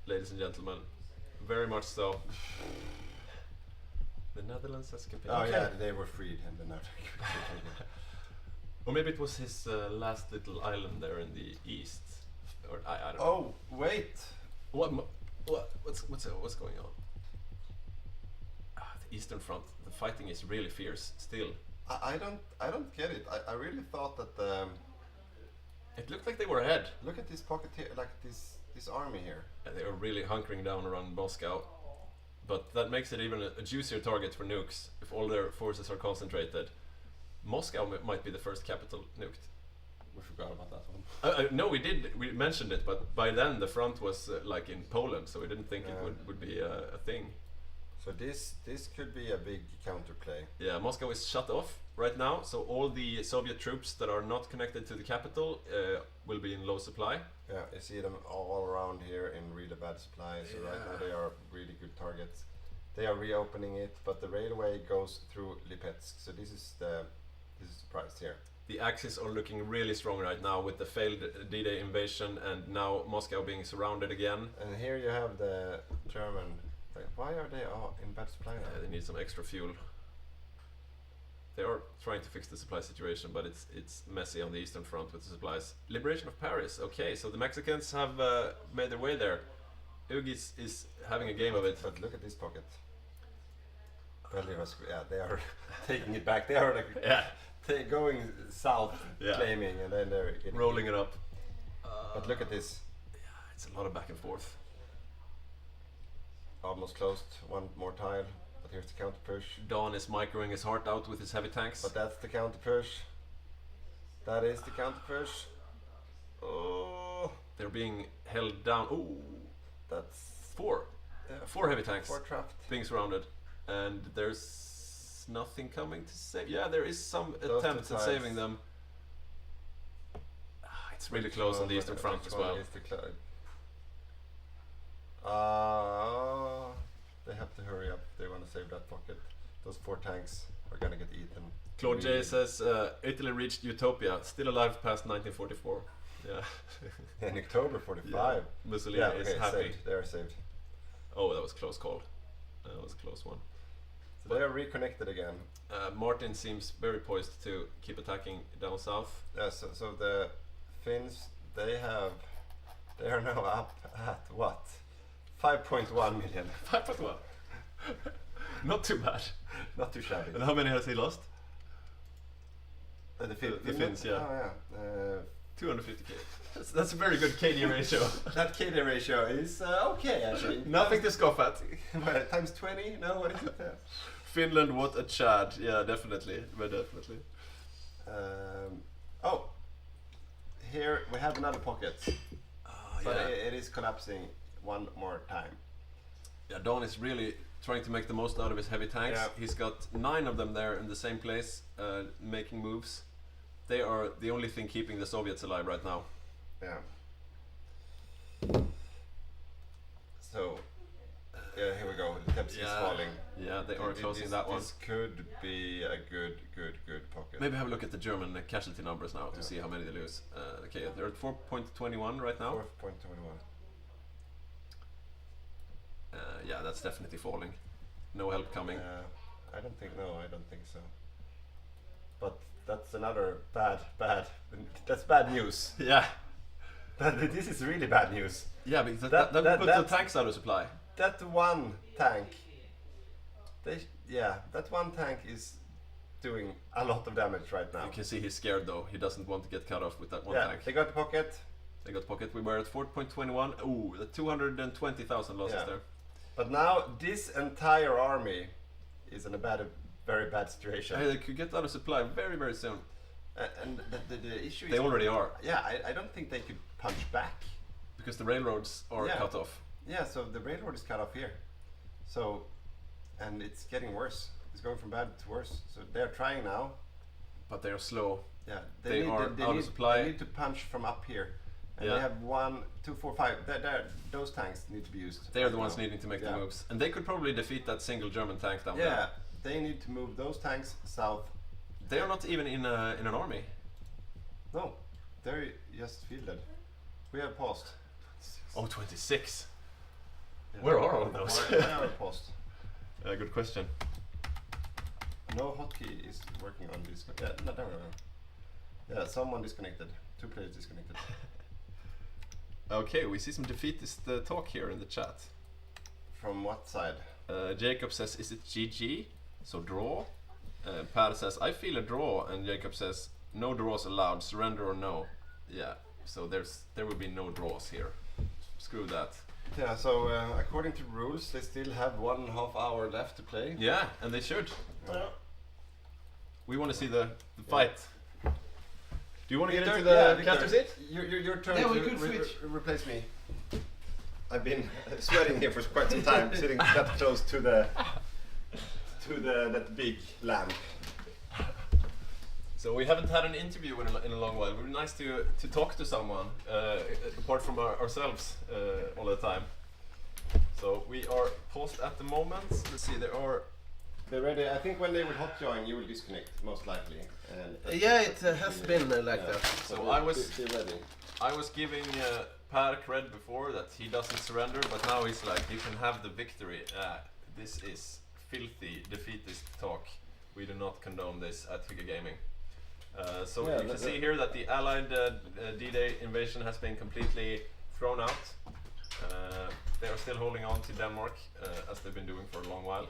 C: ladies and gentlemen. Very much so. The Netherlands has competed.
L: Oh yeah, they were freed and then
C: Or maybe it was his last little island there in the east. Or I don't know.
L: Oh wait.
C: What's going on? The Eastern Front. The fighting is really fierce still.
L: I don't get it. I really thought that
C: it looked like they were ahead.
L: Look at this pocket here, like this army here.
C: And they are really hunkering down around Moscow. But that makes it even a juicier target for nukes if all their forces are concentrated. Moscow might be the first capital nuked.
L: We forgot about that one.
C: No, we did. We mentioned it, but by then the front was like in Poland, so we didn't think it would be a thing.
L: So this could be a big counterplay.
C: Yeah, Moscow is shut off right now, so all the Soviet troops that are not connected to the capital will be in low supply.
L: Yeah, you see them all around here in really bad supply. So right now they are really good targets. They are reopening it, but the railway goes through Lipetsk. So this is the price here.
C: The Axis are looking really strong right now with the failed D-Day invasion and now Moscow being surrounded again.
L: And here you have the German. Why are they all in bad supply now?
C: They need some extra fuel. They are trying to fix the supply situation, but it's messy on the Eastern Front with the supplies. Liberation of Paris. Okay, so the Mexicans have made their way there. Ugis is having a game of it.
L: But look at this pocket. They are taking it back. They are like going south, claiming, and then they're
C: rolling it up.
L: But look at this.
C: Yeah, it's a lot of back and forth.
L: Almost closed. One more tile. But here's the counter push.
C: Don is microing his heart out with his heavy tanks.
L: But that's the counter push. That is the counter push. Oh,
C: they're being held down. Oh,
L: that's
C: four.
L: Yeah,
C: four heavy tanks.
L: Four trapped.
C: Being surrounded, and there's nothing coming to save. Yeah, there is some attempts at saving them. It's really close on the Eastern Front as well.
L: They have to hurry up. They want to save that pocket. Those 4 tanks are gonna get eaten.
C: Claude J says Italy reached utopia, still alive past 1944. Yeah.
L: In October 45.
C: Yeah. Mussolini is happy.
L: Saved. They are saved.
C: Oh, that was close call. That was a close one.
L: So they are reconnected again.
C: Martin seems very poised to keep attacking down south.
L: Yeah. So the Finns, they are now up at what? 5.1 million.
C: 5.1. Not too bad.
L: Not too shabby.
C: And how many has he lost?
L: The
C: Finns, yeah.
L: Oh, yeah.
C: 250k. That's a very good KD ratio.
L: That KD ratio is okay, actually.
C: Nothing to scoff at.
L: Times 20? No, what is it?
C: Finland, what a Chad. Yeah, definitely.
L: Oh, here we have another pocket. but it is collapsing one more time.
C: Yeah, Don is really trying to make the most out of his heavy tanks. Yeah. He's got 9 of them there in the same place, making moves. They are the only thing keeping the Soviets alive right now.
L: Yeah. So, here we go. The Tepsi is falling.
C: Yeah, they are closing that one.
L: This could be a good pocket.
C: Maybe have a look at the German casualty numbers now to see how many they lose. Okay, they're at 4.21 right now.
L: 4.21.
C: Yeah, that's definitely falling. No help coming.
L: I don't think so. But that's another bad. That's bad news.
C: Yeah.
L: This is really bad news.
C: Yeah, because that puts the tanks out of supply.
L: That one tank. That one tank is doing a lot of damage right now.
C: You can see he's scared though. He doesn't want to get cut off with that one tank.
L: They got the pocket.
C: We were at 4.21. Ooh, 220,000 losses there.
L: But now this entire army is in a very bad situation.
C: They could get out of supply very, very soon.
L: And the issue is...
C: They already are.
L: Yeah, I don't think they could punch back.
C: Because the railroads are cut off.
L: Yeah, so the railroad is cut off here. So, and it's getting worse. It's going from bad to worse. So they're trying now.
C: But they are slow.
L: Yeah,
C: they are out of supply.
L: They need to punch from up here. And they have 1, 2, 4, 5. Those tanks need to be used.
C: They are the ones needing to make the moves. And they could probably defeat that single German tank down there.
L: Yeah, they need to move those tanks south.
C: They are not even in an army.
L: No, they're just fielded. We have paused.
C: Oh, 26. Yeah. Where are all of those?
L: Why are we paused?
C: Good question.
L: No hotkey is working on this. Yeah, no. Yeah, someone disconnected. 2 players disconnected.
C: Okay, we see some defeatist talk here in the chat.
L: From what side?
C: Jacob says, is it GG? So draw. Per says, I feel a draw. And Jacob says, no draws allowed, surrender or no. Yeah, so there will be no draws here. Screw that.
L: Yeah, so according to rules, they still have 1.5 hour left to play.
C: Yeah, and they should. We want to see the fight. Do you want to get into the caster seat?
L: Your turn
D: to
L: replace me. I've been sweating here for quite some time, sitting that close to that big lamp.
C: So we haven't had an interview in a long while. It would be nice to talk to someone apart from ourselves all the time. So we are paused at the moment. Let's see,
L: they're ready. I think when they will hot join, you will disconnect most likely. And
D: yeah, it has been like that.
C: So I was giving Per cred before that he doesn't surrender, but now he's like, you can have the victory. This is filthy defeatist talk. We do not condone this at Hygge Gaming. So you can see here that the Allied D-Day invasion has been completely thrown out. They are still holding on to Denmark, as they've been doing for a long while.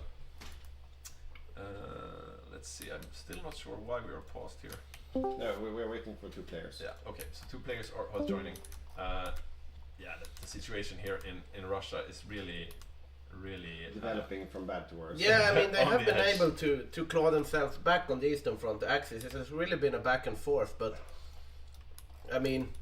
C: Let's see, I'm still not sure why we are paused here.
L: No, we're waiting for 2 players.
C: Yeah, okay, so 2 players are joining. Yeah, the situation here in Russia is really
L: developing from bad to worse.
D: Yeah, I mean, they have been able to claw themselves back on the Eastern Front axis. It has really been a back and forth, but I mean,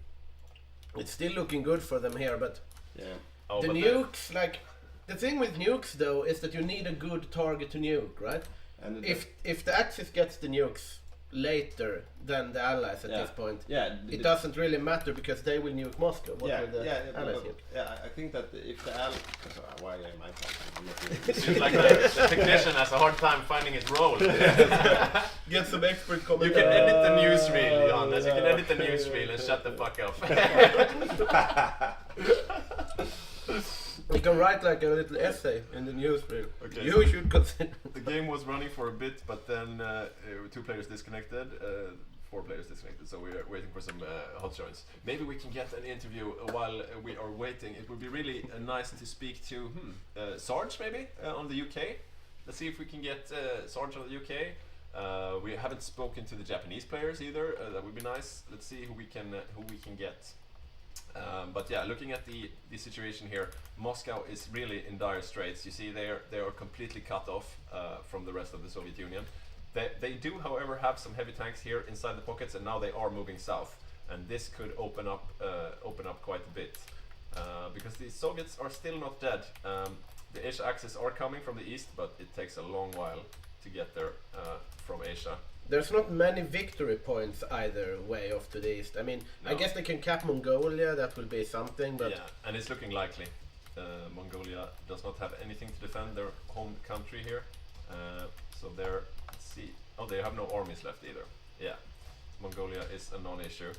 D: it's still looking good for them here, but the nukes, like, the thing with nukes though is that you need a good target to nuke, right? And if the Axis gets the nukes later than the Allies at this point, it doesn't really matter because they will nuke Moscow. What will the Allies nuke?
L: Yeah, I think that if the Allies... Why am I talking?
C: It seems like the technician has a hard time finding his role.
D: Get some expert comment.
C: You can edit the newsreel, Johannes. You can edit the newsreel and shut the fuck up.
D: You can write like a little essay in the newsreel.
C: Okay,
D: you should consider.
C: The game was running for a bit, but then 2 players disconnected, 4 players disconnected, so we're waiting for some hot joins. Maybe we can get an interview while we are waiting. It would be really nice to speak to Sarge, maybe, on the UK. Let's see if we can get Sarge on the UK. We haven't spoken to the Japanese players either. That would be nice. Let's see who we can get. But yeah, looking at the situation here, Moscow is really in dire straits. You see they are completely cut off from the rest of the Soviet Union. They do, however, have some heavy tanks here inside the pockets, and now they are moving south, and this could open up quite a bit. because the Soviets are still not dead. The Asia Axis are coming from the east, but it takes a long while to get there from Asia.
D: There's not many victory points either way off to the east. I mean,
C: No.
D: I guess they can cap Mongolia, that will be something, but...
C: Yeah, and it's looking likely. Mongolia does not have anything to defend their home country here. So they're, let's see, oh, they have no armies left either. Yeah, Mongolia is a non-issue.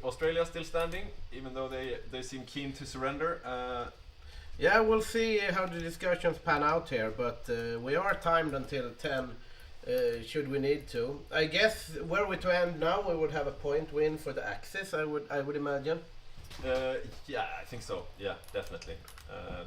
C: Australia still standing, even though they seem keen to surrender.
D: Yeah, we'll see how the discussions pan out here, but we are timed until 10, should we need to. I guess, were we to end now, we would have a point win for the Axis, I would imagine.
C: Yeah, I think so. Yeah, definitely.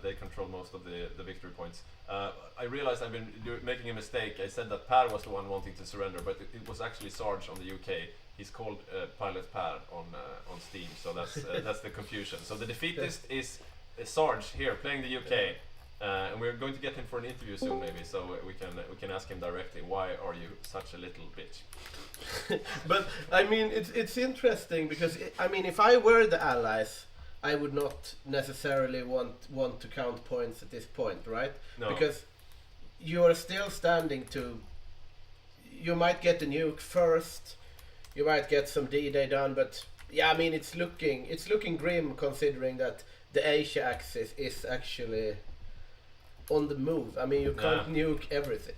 C: They control most of the victory points. I realized I've been making a mistake. I said that Per was the one wanting to surrender, but it was actually Sarge on the UK. He's called Pilot Per on Steam, so that's the confusion. So the defeatist is Sarge here playing the UK, and we're going to get him for an interview soon, maybe. So we can ask him directly. Why are you such a little bitch?
D: But I mean, it's interesting because I mean, if I were the Allies, I would not necessarily want to count points at this point, right?
C: No.
D: Because you are still standing to. You might get the nuke first. You might get some D-Day done, but yeah, I mean, it's looking grim considering that the Asia Axis is actually on the move. I mean, you can't nuke everything.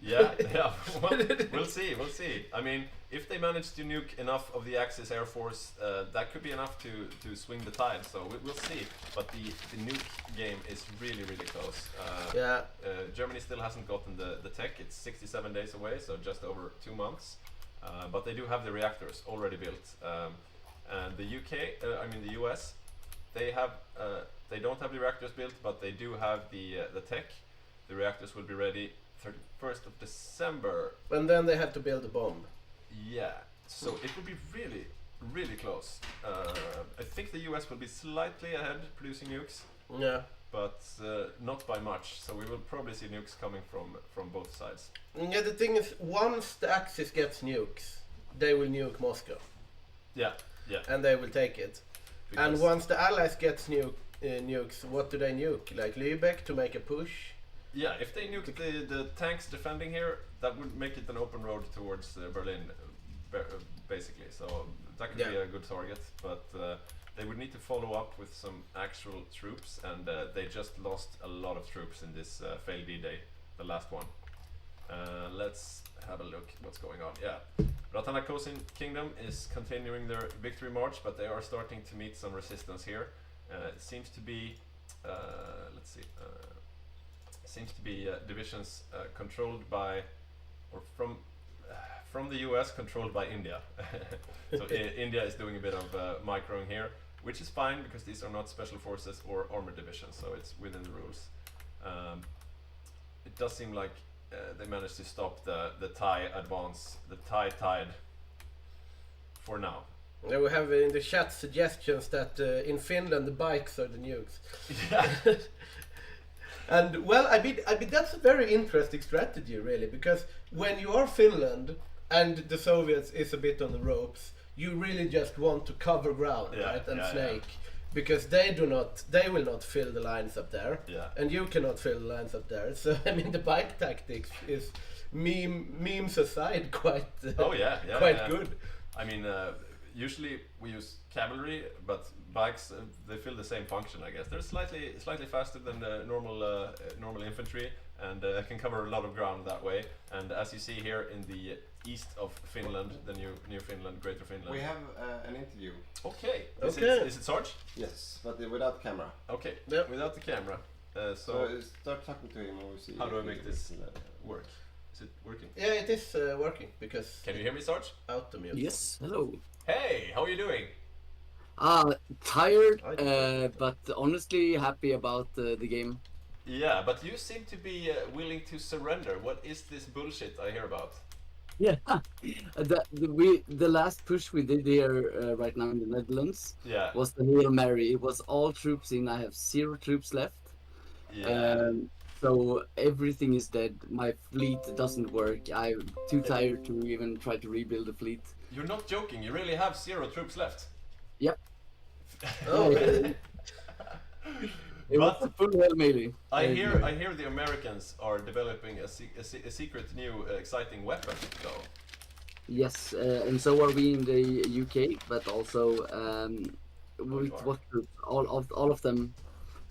C: Yeah, yeah. Well, we'll see. I mean, if they manage to nuke enough of the Axis Air Force, that could be enough to swing the tide. So we'll see. But the nuke game is really, really close.
D: Yeah.
C: Germany still hasn't gotten the tech. It's 67 days away, so just over 2 months. But they do have the reactors already built. And the the US, they don't have the reactors built, but they do have the tech. The reactors will be ready 31st of December.
D: And then they have to build a bomb.
C: Yeah, so it will be really, really close. I think the US will be slightly ahead producing nukes.
D: Yeah.
C: But not by much, so we will probably see nukes coming from both sides.
D: Yeah, the thing is, once the Axis gets nukes, they will nuke Moscow.
C: Yeah.
D: And they will take it.
C: Because
D: and once the Allies gets nukes, what do they nuke? Like Lübeck to make a push?
C: Yeah, if they nuke the tanks defending here, that would make it an open road towards Berlin, basically. So that could be a good target, but they would need to follow up with some actual troops, and they just lost a lot of troops in this failed D-Day, the last one. Let's have a look what's going on. Yeah, Ratanakosin Kingdom is continuing their victory march, but they are starting to meet some resistance here. It seems to be, let's see, seems to be divisions controlled by, or from the US controlled by India. So India is doing a bit of microing here, which is fine because these are not special forces or armored divisions, so it's within the rules. It does seem like they managed to stop the Thai advance, the Thai tide, for now.
D: Yeah, we have in the chat suggestions that in Finland the bikes are the nukes.
C: Yeah.
D: And well, I mean that's a very interesting strategy, really, because when you are Finland and the Soviets is a bit on the ropes, you really just want to cover ground, right, and snake, because they will not fill the lines up there, and you cannot fill the lines up there. So I mean, the bike tactics is memes aside quite good.
C: I mean, usually we use cavalry, but bikes they fill the same function, I guess. They're slightly faster than the normal infantry, and can cover a lot of ground that way. And as you see here in the east of Finland, the new Finland, Greater Finland,
L: we have an interview.
C: Okay.
D: Okay.
C: Is it Sarge?
L: Yes, but without camera.
C: Okay.
D: Yep.
C: Without the camera.
L: So start talking to him and we'll see.
C: How do I make this work? Is it working?
D: Yeah, it is working, because...
C: Can you hear me, Sarge?
D: Out the mute.
O: Yes, hello.
C: Hey, how are you doing?
O: Tired, but honestly happy about the game.
C: Yeah, but you seem to be willing to surrender. What is this bullshit I hear about?
O: Yeah, the last push we did here right now in the Netherlands was the Hail Mary. It was all troops in. I have 0 troops left.
C: Yeah.
O: So everything is dead. My fleet doesn't work. I'm too tired to even try to rebuild the fleet.
C: You're not joking. You really have 0 troops left.
O: Yep. Oh. It was a full Hail Mary.
C: I hear the Americans are developing a secret new exciting weapon, though.
O: Yes, and so are we in the UK, but also with what groups? All of them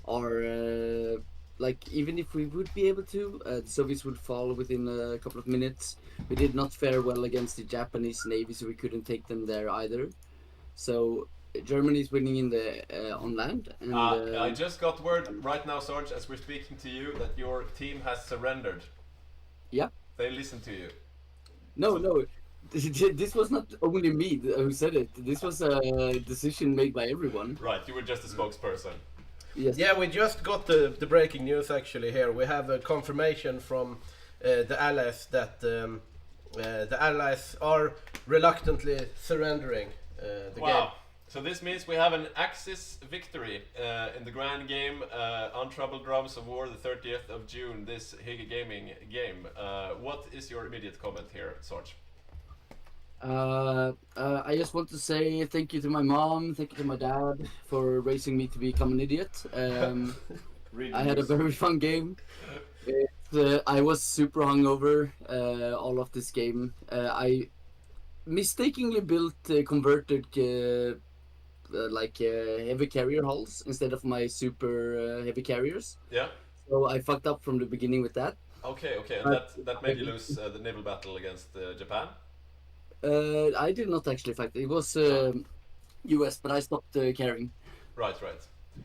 O: are like, even if we would be able to, the Soviets would fall within a couple of minutes. We did not fare well against the Japanese Navy, so we couldn't take them there either. So Germany is winning in the on land. And,
C: I just got word right now, Sarge, as we're speaking to you, that your team has surrendered.
O: Yeah.
C: They listen to you.
O: No. This was not only me who said it. This was a decision made by everyone.
C: Right, you were just a spokesperson.
O: Yes.
D: Yeah, we just got the breaking news actually here. We have a confirmation from the Allies that the Allies are reluctantly surrendering the game.
C: So this means we have an Axis victory in the Grand Game, Untroubled Drums of War, the 30th of June, this Hygge Gaming game. What is your immediate comment here, Sarge?
O: I just want to say thank you to my mom, thank you to my dad for raising me to become an idiot. I had a very fun game. I was super hungover all of this game. I mistakenly built converted heavy carrier hulls instead of my super heavy carriers.
C: Yeah.
O: So I fucked up from the beginning with that.
C: Okay, and that made you lose the naval battle against Japan?
O: I did not actually fight. It was US, but I stopped carrying.
C: Right.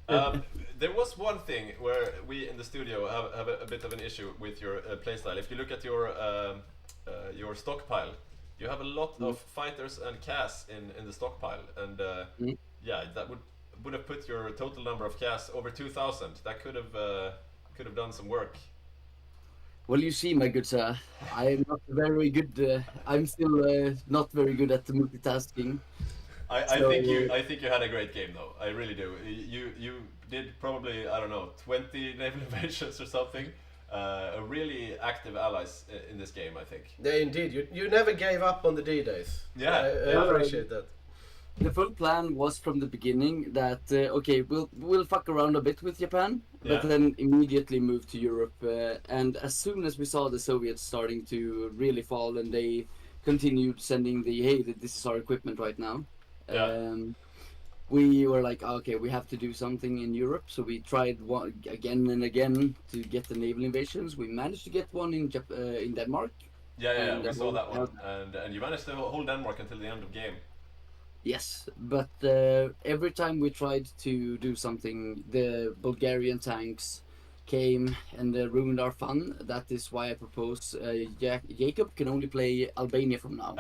C: There was one thing where we in the studio have a bit of an issue with your playstyle. If you look at your stockpile, you have a lot of fighters and CAS in the stockpile, and yeah, that would have put your total number of CAS over 2,000. That could have done some work.
O: Well, you see, my good sir, I am not very good. I'm still not very good at multitasking.
C: I think you had a great game, though. I really do. You did probably, I don't know, 20 naval invasions or something. A really active allies in this game, I think.
D: Yeah, indeed. You never gave up on the D-Days.
C: Yeah,
D: I appreciate that.
O: The full plan was from the beginning that okay, we'll fuck around a bit with Japan, but then immediately move to Europe. And as soon as we saw the Soviets starting to really fall, and they continued sending this is our equipment right now. We were like, okay, we have to do something in Europe. So we tried again and again to get the naval invasions. We managed to get one in Denmark.
C: Yeah, we saw that one, and you managed to hold Denmark until the end of game.
O: Yes, but every time we tried to do something, the Bulgarian tanks came and ruined our fun. That is why I propose Jacob can only play Albania from now.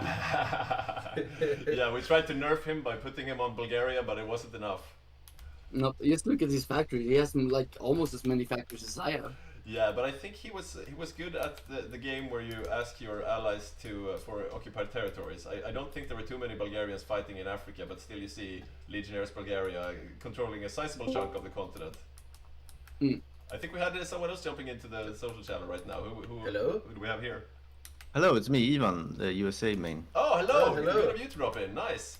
C: Yeah, we tried to nerf him by putting him on Bulgaria, but it wasn't enough.
O: No, just look at his factory. He has like almost as many factories as I have.
C: Yeah, but I think he was good at the game where you ask your allies to for occupied territories. I don't think there were too many Bulgarians fighting in Africa, but still you see Legionnaires Bulgaria controlling a sizable chunk of the continent. I think we had someone else jumping into the social channel right now.
D: Hello?
C: Who do we have here?
P: Hello, it's me, Ivan, the USA main.
C: Oh, hello!
D: Hello.
C: Good of you to drop in. Nice.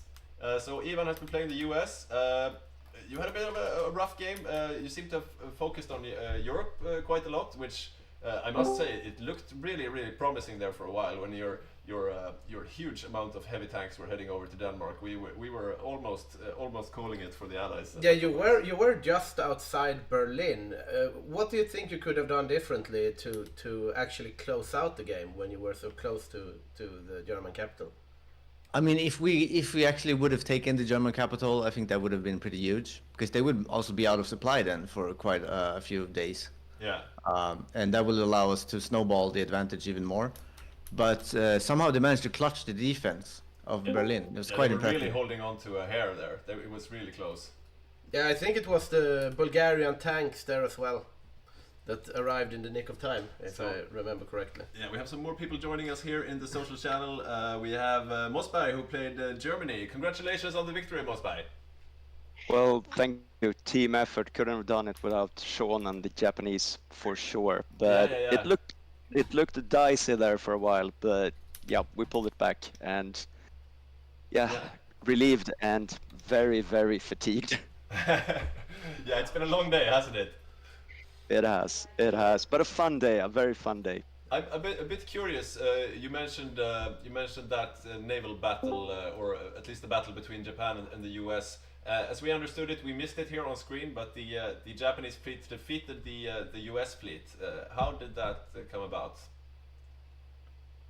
C: So Ivan has been playing the US. You had a bit of a rough game. You seem to have focused on Europe quite a lot, which I must say it looked really, really promising there for a while. When your huge amount of heavy tanks were heading over to Denmark, we were almost calling it for the Allies.
D: Yeah, you were just outside Berlin. What do you think you could have done differently to actually close out the game when you were so close to the German capital?
P: I mean, if we actually would have taken the German capital, I think that would have been pretty huge, because they would also be out of supply then for quite a few days.
C: Yeah.
P: And that will allow us to snowball the advantage even more. But somehow they managed to clutch the defense of Berlin. It was quite impressive.
C: Really holding on to a hair there. It was really close.
D: Yeah, I think it was the Bulgarian tanks there as well that arrived in the nick of time, if I remember correctly.
C: Yeah, we have some more people joining us here in the social channel. We have Mosberg, who played Germany. Congratulations on the victory, Mosberg.
Q: Well, thank you. Team effort. Couldn't have done it without Sean and the Japanese for sure. But it looked dicey there for a while. But yeah, we pulled it back, and relieved and very, very fatigued.
C: Yeah, it's been a long day, hasn't it?
Q: It has, but a fun day, a very fun day.
C: I'm a bit curious. You mentioned that naval battle, or at least the battle between Japan and the U.S. As we understood it, we missed it here on screen, but the Japanese fleet defeated the U.S. fleet. How did that come about?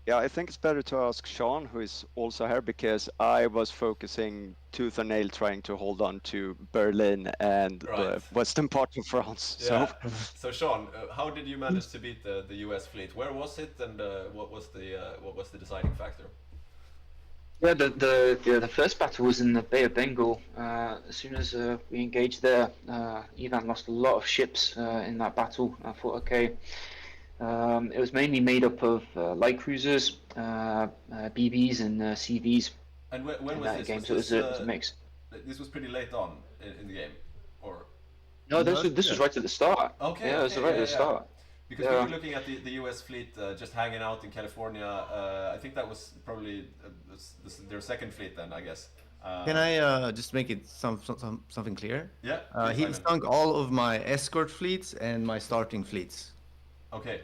Q: Yeah, I think it's better to ask Sean, who is also here, because I was focusing tooth and nail trying to hold on to Berlin and the western part of France.
C: Yeah. So Sean, how did you manage to beat the U.S. fleet? Where was it, and what was the deciding factor?
R: Yeah, the first battle was in the Bay of Bengal. As soon as we engaged there, Ivan lost a lot of ships in that battle. I thought, okay. It was mainly made up of light cruisers, BBs, and CVs.
C: And when was this?
R: Game, so it was a mix.
C: This was pretty late on in the game, or?
R: No, this was right at the start.
C: Okay.
R: Yeah, it was right at the start.
C: Because we were looking at the U.S. fleet just hanging out in California. I think that was probably their second fleet then, I guess.
P: Can I just make it something clear?
C: Yeah.
P: He sunk all of my escort fleets and my starting fleets.
C: Okay.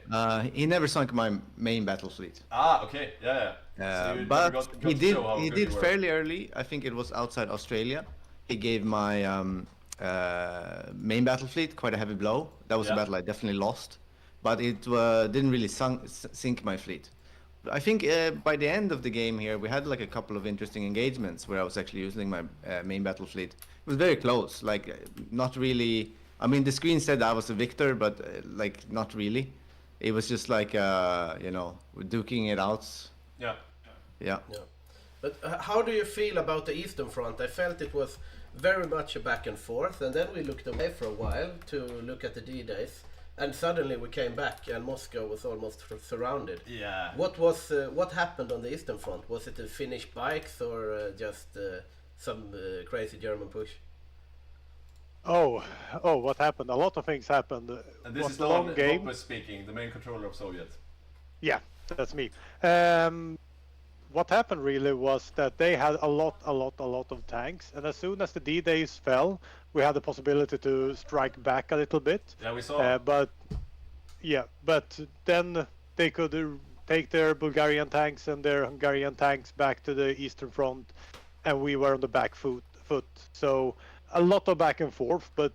P: He never sunk my main battle fleet.
C: Ah, okay, yeah. So
P: but he did fairly early. I think it was outside Australia. He gave my main battle fleet quite a heavy blow. That was a battle I definitely lost, but it didn't really sink my fleet. I think by the end of the game here, we had like a couple of interesting engagements where I was actually using my main battle fleet. It was very close, like not really. I mean, the screen said I was a victor, but like not really. It was just like you know, duking it out. Yeah.
D: But how do you feel about the Eastern Front? I felt it was very much a back and forth, and then we looked away for a while to look at the D-days, and suddenly we came back, and Moscow was almost surrounded.
C: Yeah.
D: What happened on the Eastern Front? Was it the Finnish bikes or just some crazy German push?
K: Oh, what happened? A lot of things happened.
C: And this is the long game. Lopez speaking, the main controller of Soviet.
K: Yeah, that's me. What happened really was that they had a lot of tanks, and as soon as the D-days fell, we had the possibility to strike back a little bit.
C: Yeah, we saw.
K: But then they could take their Bulgarian tanks and their Hungarian tanks back to the Eastern Front, and we were on the back foot. So a lot of back and forth, but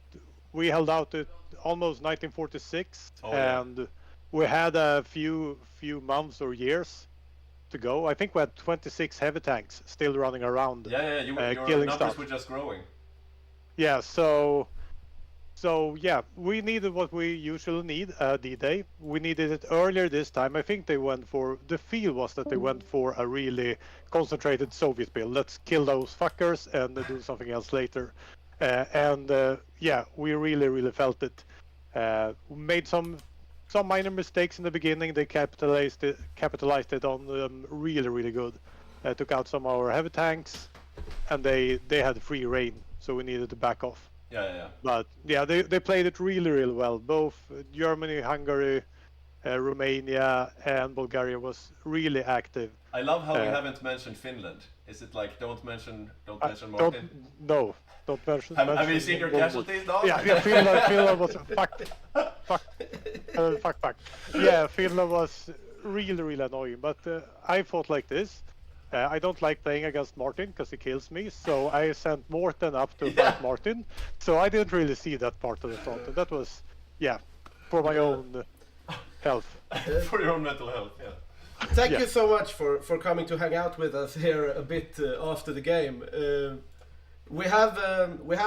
K: we held out to almost 1946, and we had a few months or years to go. I think we had 26 heavy tanks still running around.
C: Yeah, your
K: killing
C: numbers
K: stuff.
C: were just growing.
K: Yeah, so yeah, we needed what we usually need D-Day. We needed it earlier this time. I think they went for, the feel was that they went for a really concentrated Soviet build. Let's kill those fuckers and do something else later. Yeah, we really felt it. We made some minor mistakes in the beginning. They capitalized it on them really good. Took out some of our heavy tanks, and they had free reign, so we needed to back off.
C: Yeah.
K: But yeah, they played it really well. Both Germany, Hungary, Romania, and Bulgaria was really active.
C: I love how we haven't mentioned Finland. Is it like don't mention Martin?
K: Don't mention.
C: Have you seen your casualties now?
K: Yeah, Finland was fuck. Yeah, Finland was really annoying. But I thought like this. I don't like playing against Martin because he kills me, so I sent Morten up to fight Martin. So I didn't really see that part of the front, and that was, for my own health.
C: For your own mental health, yeah.
D: Thank you so much for coming to hang out with us here a bit after the game. We have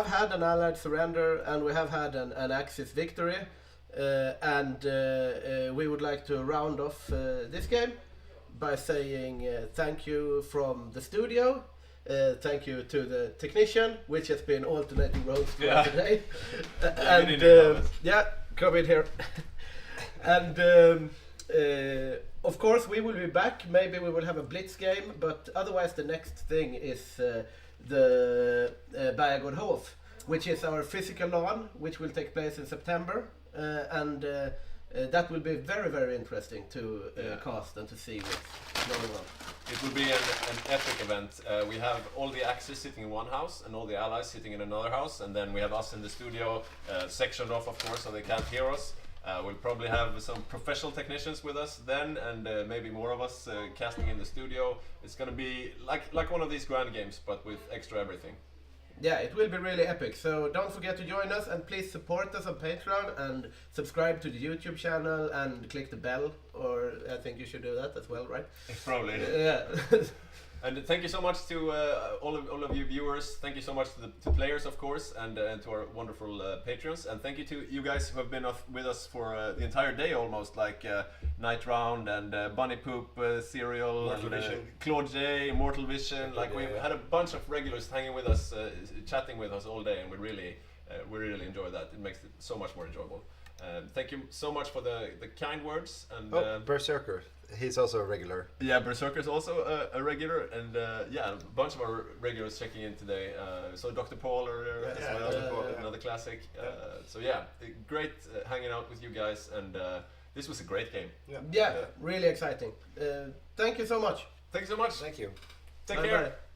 D: had an Allied surrender, and we have had an Axis victory, and we would like to round off this game by saying thank you from the studio, thank you to the technician, which has been alternating roles throughout the day, and come in here, and of course we will be back. Maybe we will have a blitz game, but otherwise the next thing is the Bergårdhof, which is our physical LAN, which will take place in September, and that will be very, very interesting to cast and to see what's going on.
C: It will be an epic event. We have all the Axis sitting in one house and all the allies sitting in another house, and then we have us in the studio, sectioned off, of course, so they can't hear us. We'll probably have some professional technicians with us then, and maybe more of us casting in the studio. It's gonna be like one of these grand games, but with extra everything.
D: Yeah, it will be really epic. So don't forget to join us, and please support us on Patreon and subscribe to the YouTube channel and click the bell. Or I think you should do that as well, right?
C: Probably.
D: Yeah.
C: And thank you so much to all of you viewers. Thank you so much to the players, of course, and to our wonderful patrons. And thank you to you guys who have been with us for the entire day almost, like Night Round and Bunny Poop, Serial,
L: Mortal Vision.
C: Claude J, Mortal Vision. Like we've had a bunch of regulars hanging with us, chatting with us all day, and we really enjoy that. It makes it so much more enjoyable. Thank you so much for the kind words. And
L: Berserker, he's also a regular.
C: Yeah, Berserker is also a regular, and yeah, a bunch of our regulars checking in today. So Dr. Paul earlier as well, another classic. So yeah, great hanging out with you guys, and this was a great game.
D: Yeah, really exciting. Thank you so much.
C: Thank you so much.
L: Thank you.
C: Take
D: Bye
C: care.
D: bye.